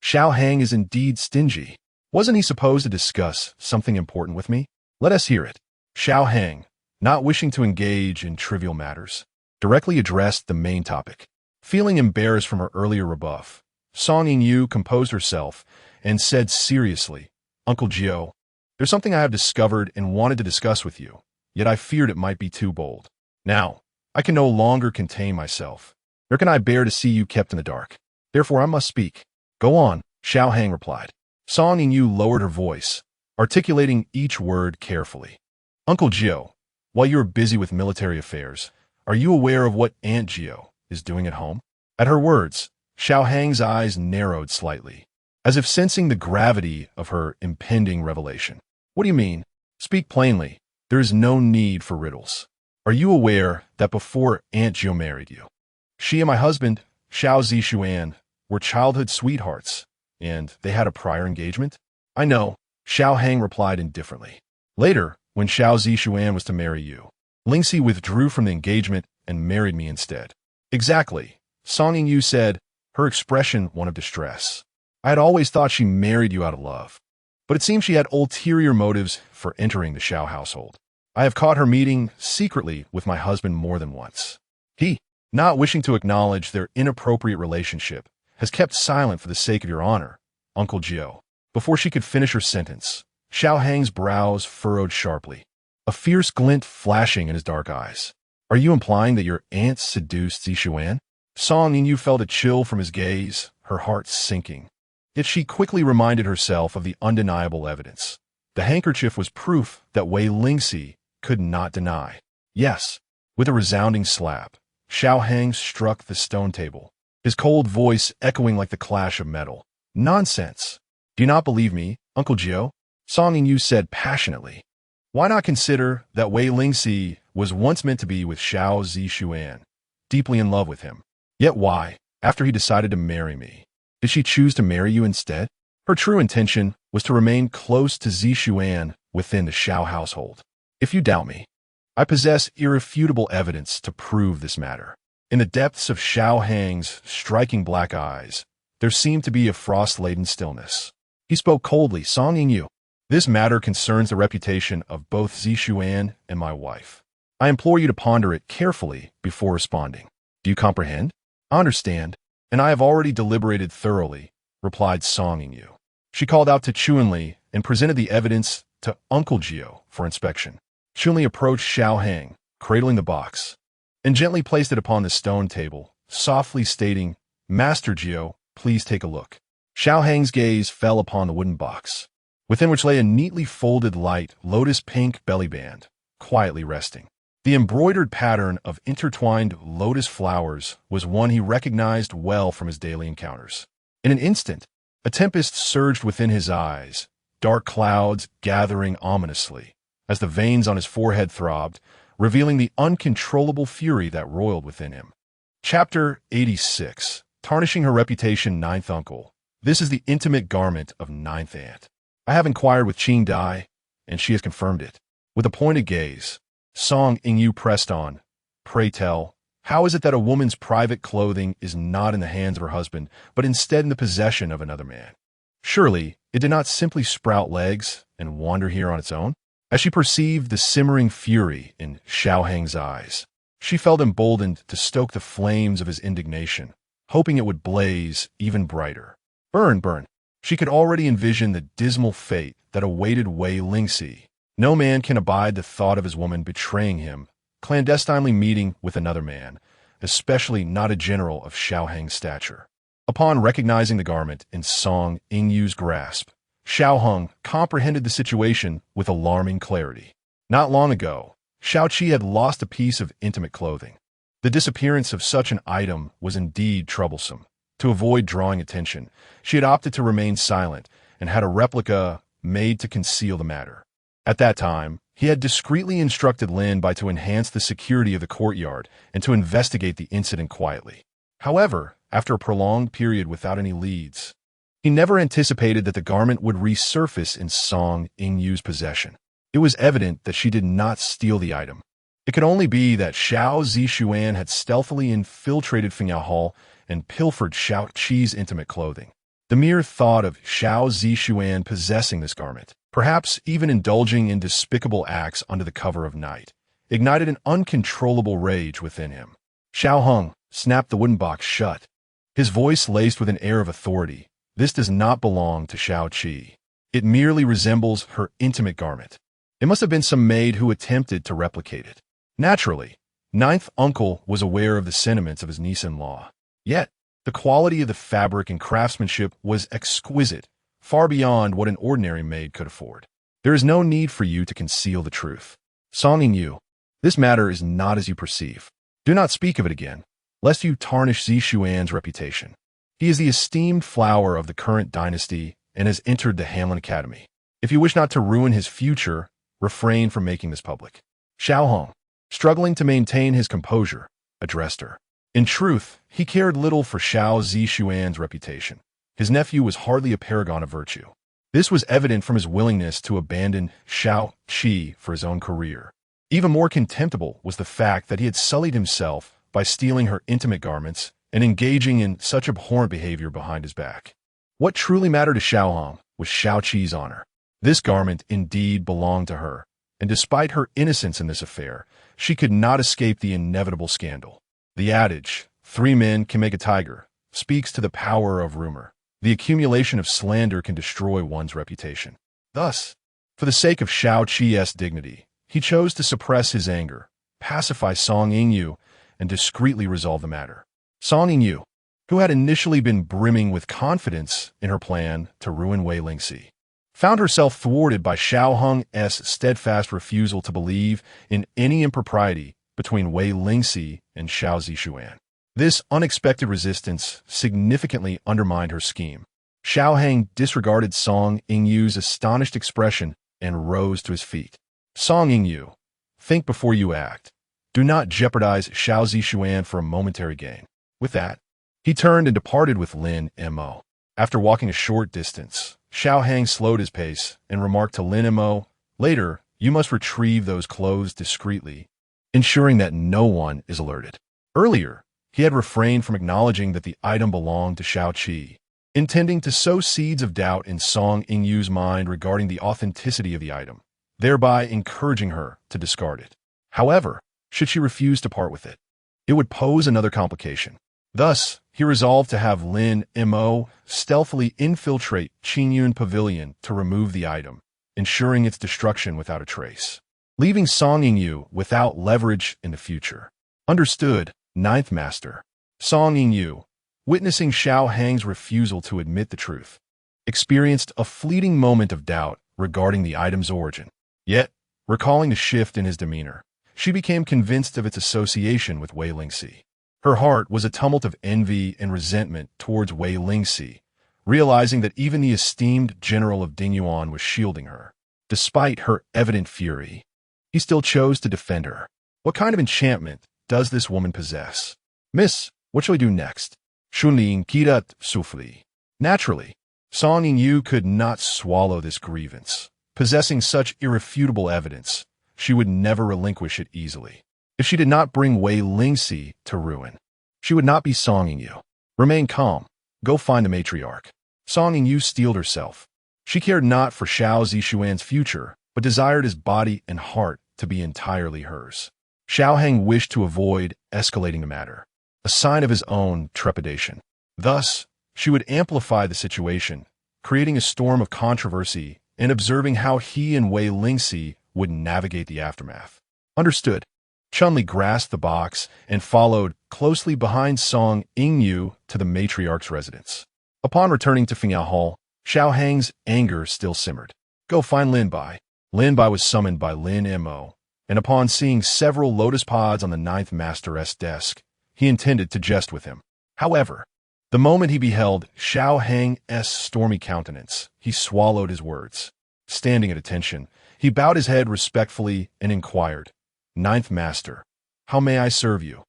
Xiao Hang is indeed stingy. Wasn't he supposed to discuss something important with me? Let us hear it. Xiao Hang, not wishing to engage in trivial matters, directly addressed the main topic. Feeling embarrassed from her earlier rebuff, Song Yingyu composed herself and said seriously, "Uncle Gio, there's something I have discovered and wanted to discuss with you. yet I feared it might be too bold. Now, I can no longer contain myself, nor can I bear to see you kept in the dark. Therefore I must speak. Go on, Xiao Hang replied. Song Yingyu lowered her voice, articulating each word carefully. Uncle Gio, while you are busy with military affairs, are you aware of what Aunt Gio is doing at home? At her words, Xiao Hang's eyes narrowed slightly, as if sensing the gravity of her impending revelation. What do you mean? Speak plainly. There is no need for riddles. Are you aware that before Aunt Gio married you, she and my husband, Xiao Zixuan, were childhood sweethearts, and they had a prior engagement? I know, Xiao Hang replied indifferently. Later, when Xiao Zixuan was to marry you, Lingxi withdrew from the engagement and married me instead. Exactly, Song Yingyu said, her expression one of distress. I had always thought she married you out of love, but it seems she had ulterior motives for entering the Xiao household. I have caught her meeting secretly with my husband more than once. He, not wishing to acknowledge their inappropriate relationship, has kept silent for the sake of your honor, Uncle Gio. Before she could finish her sentence, Xiao Hang's brows furrowed sharply, a fierce glint flashing in his dark eyes. Are you implying that your aunt seduced Zixuan? Song Yingyu felt a chill from his gaze, her heart sinking. Yet she quickly reminded herself of the undeniable evidence. The handkerchief was proof that Wei Lingxi could not deny. Yes, with a resounding slap, Xiao Hang struck the stone table, his cold voice echoing like the clash of metal. Nonsense! Do you not believe me, Uncle Gio? Song Yingyu said passionately. Why not consider that Wei Lingxi was once meant to be with Xiao Zixuan, deeply in love with him? Yet why, after he decided to marry me, did she choose to marry you instead? Her true intention was to remain close to Zixuan within the Xiao household. If you doubt me, I possess irrefutable evidence to prove this matter. In the depths of Xiao Hang's striking black eyes, there seemed to be a frost-laden stillness. He spoke coldly, Song Yingyu. This matter concerns the reputation of both Zixuan and my wife. I implore you to ponder it carefully before responding. Do you comprehend? I understand, and I have already deliberated thoroughly, replied Song Yingyu. She called out to Chunli and presented the evidence to Uncle Gio for inspection. Chunli approached Xiao Hang, cradling the box, and gently placed it upon the stone table, softly stating, Master Gio, please take a look. Xiao Hang's gaze fell upon the wooden box, within which lay a neatly folded light lotus-pink belly band, quietly resting. The embroidered pattern of intertwined lotus flowers was one he recognized well from his daily encounters. In an instant, a tempest surged within his eyes, dark clouds gathering ominously, as the veins on his forehead throbbed, revealing the uncontrollable fury that roiled within him. Chapter 86. Tarnishing her reputation, Ninth Uncle. This is the intimate garment of Ninth Aunt. I have inquired with Qing Dai, and she has confirmed it. With a pointed gaze, Song Yingyu pressed on. Pray tell, how is it that a woman's private clothing is not in the hands of her husband, but instead in the possession of another man? Surely, it did not simply sprout legs and wander here on its own? As she perceived the simmering fury in Xiao Hang's eyes, she felt emboldened to stoke the flames of his indignation, hoping it would blaze even brighter. Burn, burn. She could already envision the dismal fate that awaited Wei Lingxi. No man can abide the thought of his woman betraying him, clandestinely meeting with another man, especially not a general of Xiao Hang's stature. Upon recognizing the garment in Song Yingyu's grasp, Xiao Hong comprehended the situation with alarming clarity. Not long ago, Xiao Qi had lost a piece of intimate clothing. The disappearance of such an item was indeed troublesome. To avoid drawing attention, she had opted to remain silent and had a replica made to conceal the matter. At that time, he had discreetly instructed Lin Bai to enhance the security of the courtyard and to investigate the incident quietly. However, after a prolonged period without any leads, he never anticipated that the garment would resurface in Song Yingyu's possession. It was evident that she did not steal the item. It could only be that Xiao Zixuan had stealthily infiltrated Fingyao Hall and pilfered Xiao Qi's intimate clothing. The mere thought of Xiao Zixuan possessing this garment, perhaps even indulging in despicable acts under the cover of night, ignited an uncontrollable rage within him. Xiao Hong snapped the wooden box shut, his voice laced with an air of authority. This does not belong to Xiao Qi. It merely resembles her intimate garment. It must have been some maid who attempted to replicate it. Naturally, Ninth Uncle was aware of the sentiments of his niece-in-law. Yet, the quality of the fabric and craftsmanship was exquisite, far beyond what an ordinary maid could afford. There is no need for you to conceal the truth. Song Yu, this matter is not as you perceive. Do not speak of it again, lest you tarnish Zixuan's reputation. He is the esteemed flower of the current dynasty and has entered the Hanlin Academy. If you wish not to ruin his future, refrain from making this public. Xiao Hong, struggling to maintain his composure, addressed her. In truth, he cared little for Xiao Zixuan's reputation. His nephew was hardly a paragon of virtue. This was evident from his willingness to abandon Xiao Qi for his own career. Even more contemptible was the fact that he had sullied himself by stealing her intimate garments and engaging in such abhorrent behavior behind his back. What truly mattered to Xiao Hong was Xiao Qi's honor. This garment indeed belonged to her, and despite her innocence in this affair, she could not escape the inevitable scandal. The adage, 3 men can make a tiger, speaks to the power of rumor. The accumulation of slander can destroy one's reputation. Thus, for the sake of Xiao Qi's dignity, he chose to suppress his anger, pacify Song Yu, and discreetly resolve the matter. Song Yu, who had initially been brimming with confidence in her plan to ruin Wei Lingxi, found herself thwarted by Xiao Hong's steadfast refusal to believe in any impropriety between Wei Lingxi and Xiao Zixuan. This unexpected resistance significantly undermined her scheme. Xiao Hang disregarded Song Yu's astonished expression and rose to his feet. Song Yu, think before you act. Do not jeopardize Xiao Zixuan for a momentary gain. With that, he turned and departed with Lin Mo. After walking a short distance, Xiao Hang slowed his pace and remarked to Lin Mo, later, you must retrieve those clothes discreetly, ensuring that no one is alerted. Earlier, he had refrained from acknowledging that the item belonged to Xiao Qi, intending to sow seeds of doubt in Song Yu's mind regarding the authenticity of the item, thereby encouraging her to discard it. However, should she refuse to part with it, it would pose another complication. Thus, he resolved to have Lin Mo stealthily infiltrate Qinyun Pavilion to remove the item, ensuring its destruction without a trace, leaving Song Yu without leverage in the future. Understood, Ninth Master. Song Yu, witnessing Xiao Hang's refusal to admit the truth, experienced a fleeting moment of doubt regarding the item's origin. Yet, recalling the shift in his demeanor, she became convinced of its association with Wei Lingxi. Her heart was a tumult of envy and resentment towards Wei Lingxi, realizing that even the esteemed general of Dingyuan was shielding her. Despite her evident fury, he still chose to defend her. What kind of enchantment does this woman possess? Miss, what shall we do next? Shunlin kirat sufli. Naturally, Song Yu could not swallow this grievance. Possessing such irrefutable evidence, she would never relinquish it easily. If she did not bring Wei Lingxi to ruin, she would not be Song Yu. Remain calm. Go find the matriarch. Song Yu steeled herself. She cared not for Xiao Zixuan's future, but desired his body and heart to be entirely hers. Xiao Hang wished to avoid escalating the matter, a sign of his own trepidation. Thus, she would amplify the situation, creating a storm of controversy and observing how he and Wei Lingxi would navigate the aftermath. Understood. Chunli grasped the box and followed closely behind Song Yu to the matriarch's residence. Upon returning to Fengao Hall, Xiao Hang's anger still simmered. Go find Lin Bai. Lin Bai was summoned by Lin Mo, and upon seeing several lotus pods on the Ninth Master's desk, he intended to jest with him. However, the moment he beheld Xiao Hang's stormy countenance, he swallowed his words. Standing at attention, he bowed his head respectfully and inquired, Ninth Master, how may I serve you?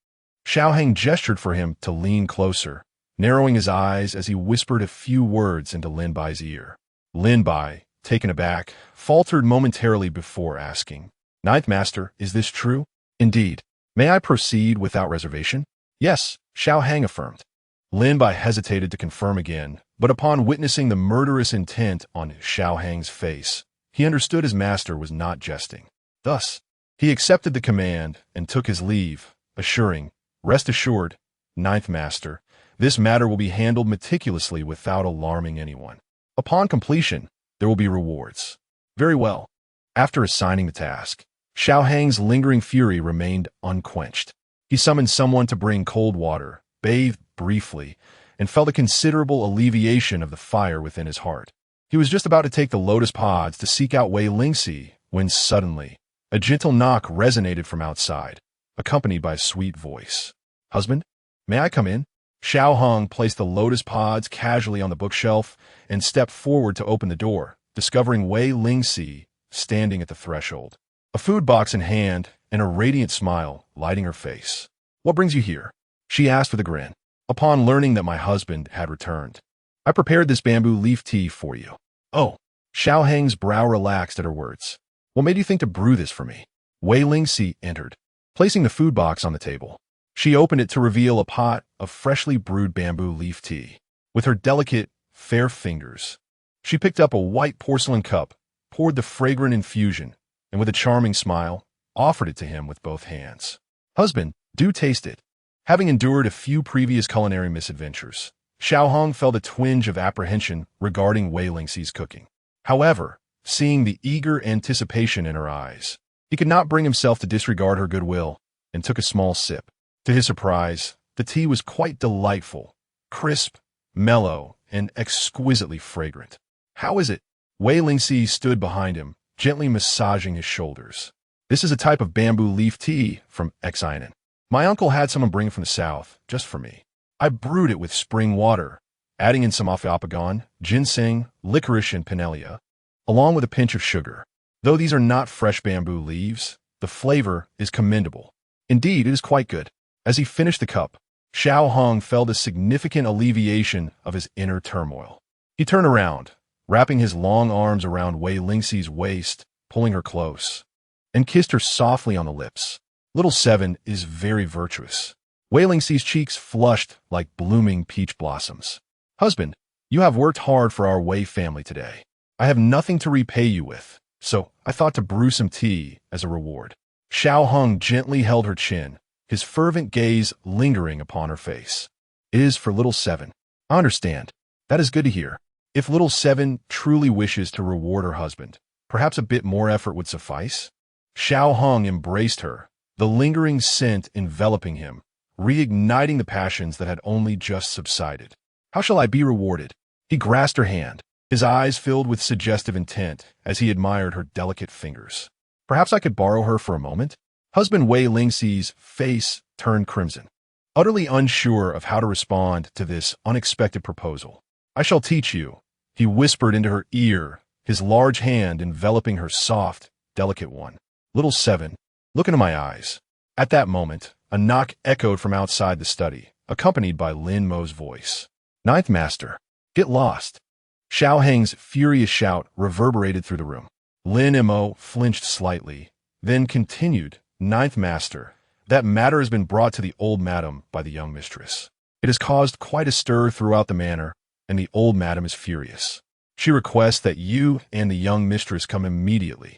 Xiao Hang gestured for him to lean closer, narrowing his eyes as he whispered a few words into Lin Bai's ear. Lin Bai, taken aback, faltered momentarily before asking, Ninth Master, is this true? Indeed. May I proceed without reservation? Yes, Xiao Hang affirmed. Lin Bai hesitated to confirm again, but upon witnessing the murderous intent on Xiao Hang's face, he understood his master was not jesting. Thus, he accepted the command and took his leave, assuring, Rest assured, Ninth Master, this matter will be handled meticulously without alarming anyone. Upon completion, there will be rewards. Very well. After assigning the task, Xiao Hang's lingering fury remained unquenched. He summoned someone to bring cold water, bathed briefly, and felt a considerable alleviation of the fire within his heart. He was just about to take the lotus pods to seek out Wei Lingxi when suddenly a gentle knock resonated from outside, accompanied by a sweet voice. "Husband, may I come in?" Xiao Hong placed the lotus pods casually on the bookshelf and stepped forward to open the door, discovering Wei Lingxi standing at the threshold, a food box in hand and a radiant smile lighting her face. "What brings you here?" she asked with a grin. "Upon learning that my husband had returned, I prepared this bamboo leaf tea for you." "Oh." Xiao Hang's brow relaxed at her words. "What made you think to brew this for me?" Wei Lingxi entered, placing the food box on the table. She opened it to reveal a pot of freshly brewed bamboo leaf tea. With her delicate, fair fingers, she picked up a white porcelain cup, poured the fragrant infusion, and with a charming smile, offered it to him with both hands. "Husband, do taste it." Having endured a few previous culinary misadventures, Xiao Hong felt a twinge of apprehension regarding Wei Lingxi's cooking. However, seeing the eager anticipation in her eyes, he could not bring himself to disregard her goodwill and took a small sip. To his surprise, the tea was quite delightful, crisp, mellow, and exquisitely fragrant. "How is it?" Wei Lingxi stood behind him, gently massaging his shoulders. "This is a type of bamboo leaf tea from Xianan. My uncle had someone bring it from the south, just for me. I brewed it with spring water, adding in some ophapagon, ginseng, licorice, and pinelia, along with a pinch of sugar. Though these are not fresh bamboo leaves, the flavor is commendable. Indeed, it is quite good." As he finished the cup, Xiao Hong felt a significant alleviation of his inner turmoil. He turned around, wrapping his long arms around Wei Lingxi's waist, pulling her close, and kissed her softly on the lips. "Little Seven is very virtuous." Wei Lingxi's cheeks flushed like blooming peach blossoms. "Husband, you have worked hard for our Wei family today. I have nothing to repay you with, so I thought to brew some tea as a reward." Xiao Hong gently held her chin, his fervent gaze lingering upon her face. "It is for Little Seven." "I understand. That is good to hear. If Little Seven truly wishes to reward her husband, perhaps a bit more effort would suffice." Xiao Hong embraced her, the lingering scent enveloping him, reigniting the passions that had only just subsided. "How shall I be rewarded?" He grasped her hand, his eyes filled with suggestive intent as he admired her delicate fingers. "Perhaps I could borrow her for a moment?" Husband Wei Lingxi's face turned crimson, utterly unsure of how to respond to this unexpected proposal. "I shall teach you," he whispered into her ear, his large hand enveloping her soft, delicate one. "Little Seven, look into my eyes." At that moment, a knock echoed from outside the study, accompanied by Lin Mo's voice. "Ninth Master, get lost." Xiao Hang's furious shout reverberated through the room. Lin Mo flinched slightly, then continued, "Ninth Master, that matter has been brought to the old madam by the young mistress. It has caused quite a stir throughout the manor, and the old madam is furious. She requests that you and the young mistress come immediately."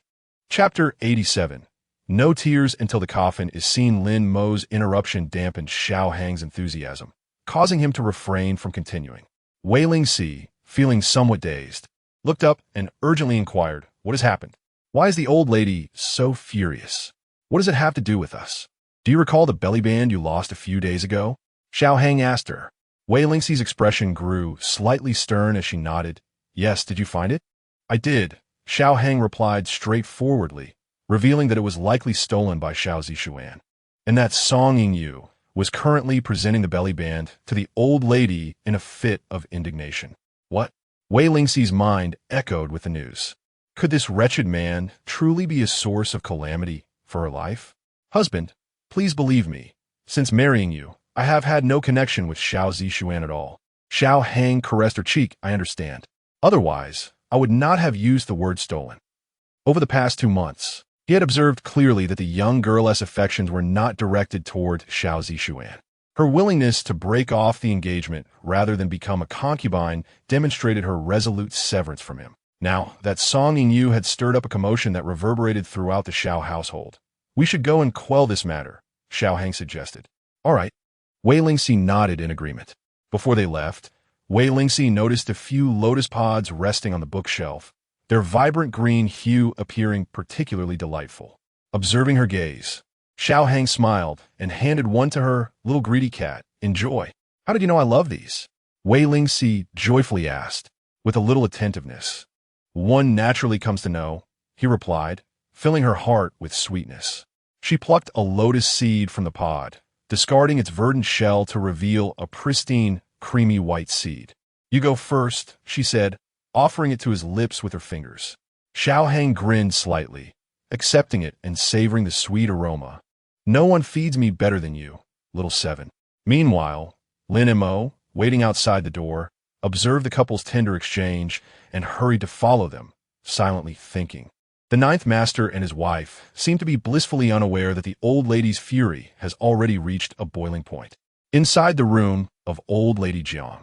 Chapter 87. No tears until the coffin is seen. Lin Mo's interruption dampened Xiao Hang's enthusiasm, causing him to refrain from continuing. Wei Lingxi, feeling somewhat dazed, looked up and urgently inquired, "What has happened? Why is the old lady so furious? What does it have to do with us? Do you recall the belly band you lost a few days ago?" Xiao Hang asked her. Wei Lingxi's expression grew slightly stern as she nodded. "Yes, did you find it?" "I did," Xiao Hang replied straightforwardly, revealing that it was likely stolen by Xiao Zixuan, and that Song Yu was currently presenting the belly band to the old lady in a fit of indignation. "What?" Wei Lingxi's mind echoed with the news. Could this wretched man truly be a source of calamity for her life? "Husband, please believe me. Since marrying you, I have had no connection with Xiao Zixuan at all." Xiao Hang caressed her cheek. "I understand. Otherwise, I would not have used the word stolen." Over the past 2 months, he had observed clearly that the young girl's affections were not directed toward Xiao Zixuan. Her willingness to break off the engagement rather than become a concubine demonstrated her resolute severance from him. Now that Song Yu had stirred up a commotion that reverberated throughout the Xiao household, "We should go and quell this matter," Xiao Hang suggested. "All right." Wei Lingxi nodded in agreement. Before they left, Wei Lingxi noticed a few lotus pods resting on the bookshelf, their vibrant green hue appearing particularly delightful. Observing her gaze, Xiao Hang smiled and handed one to her. Little greedy cat, enjoy. How did you know I love these? Wei Lingxi joyfully asked, with a little attentiveness. One naturally comes to know, he replied, filling her heart with sweetness. She plucked a lotus seed from the pod, discarding its verdant shell to reveal a pristine, creamy white seed. You go first, she said, offering it to his lips with her fingers. Xiao Hang grinned slightly, accepting it and savoring the sweet aroma. No one feeds me better than you, little seven. Meanwhile, Lin Mo, waiting outside the door, observed the couple's tender exchange and hurried to follow them, silently thinking. The ninth master and his wife seem to be blissfully unaware that the old lady's fury has already reached a boiling point. Inside the room of old lady Jiang,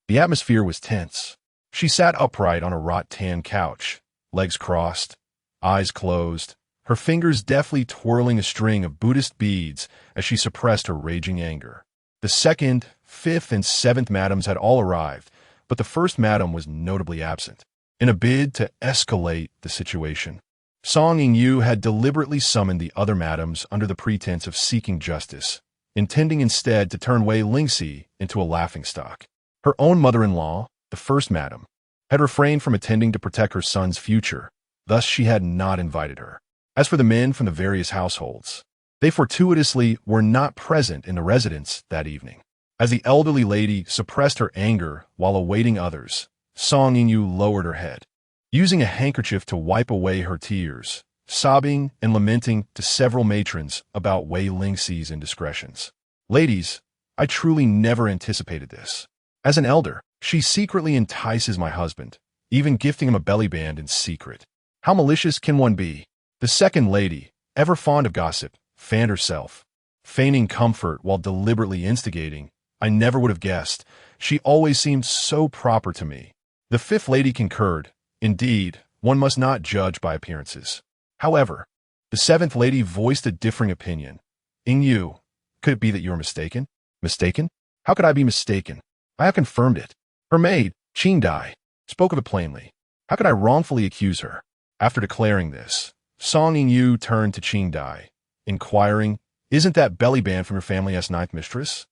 the atmosphere was tense. She sat upright on a wrought-tan couch, legs crossed, eyes closed, her fingers deftly twirling a string of Buddhist beads as she suppressed her raging anger. The second, fifth, and seventh madams had all arrived, but the first madam was notably absent. In a bid to escalate the situation, Song Yingyu had deliberately summoned the other madams under the pretense of seeking justice, intending instead to turn Wei Lingxi into a laughingstock. Her own mother-in-law, the first madam, had refrained from attending to protect her son's future, thus she had not invited her. As for the men from the various households, they fortuitously were not present in the residence that evening. As the elderly lady suppressed her anger while awaiting others, Song Yingyu lowered her head, using a handkerchief to wipe away her tears, sobbing and lamenting to several matrons about Wei Lingxi's indiscretions. Ladies, I truly never anticipated this. As an elder, she secretly entices my husband, even gifting him a belly band in secret. How malicious can one be? The second lady, ever fond of gossip, fanned herself, feigning comfort while deliberately instigating. I never would have guessed. She always seemed so proper to me. The fifth lady concurred. Indeed, one must not judge by appearances. However, the seventh lady voiced a differing opinion. Yingyu, could it be that you are mistaken? Mistaken? How could I be mistaken? I have confirmed it. Her maid, Qingdai, spoke of it plainly. How could I wrongfully accuse her? After declaring this, Song Yingyu turned to Qingdai, inquiring, isn't that belly band from your family as ninth mistress?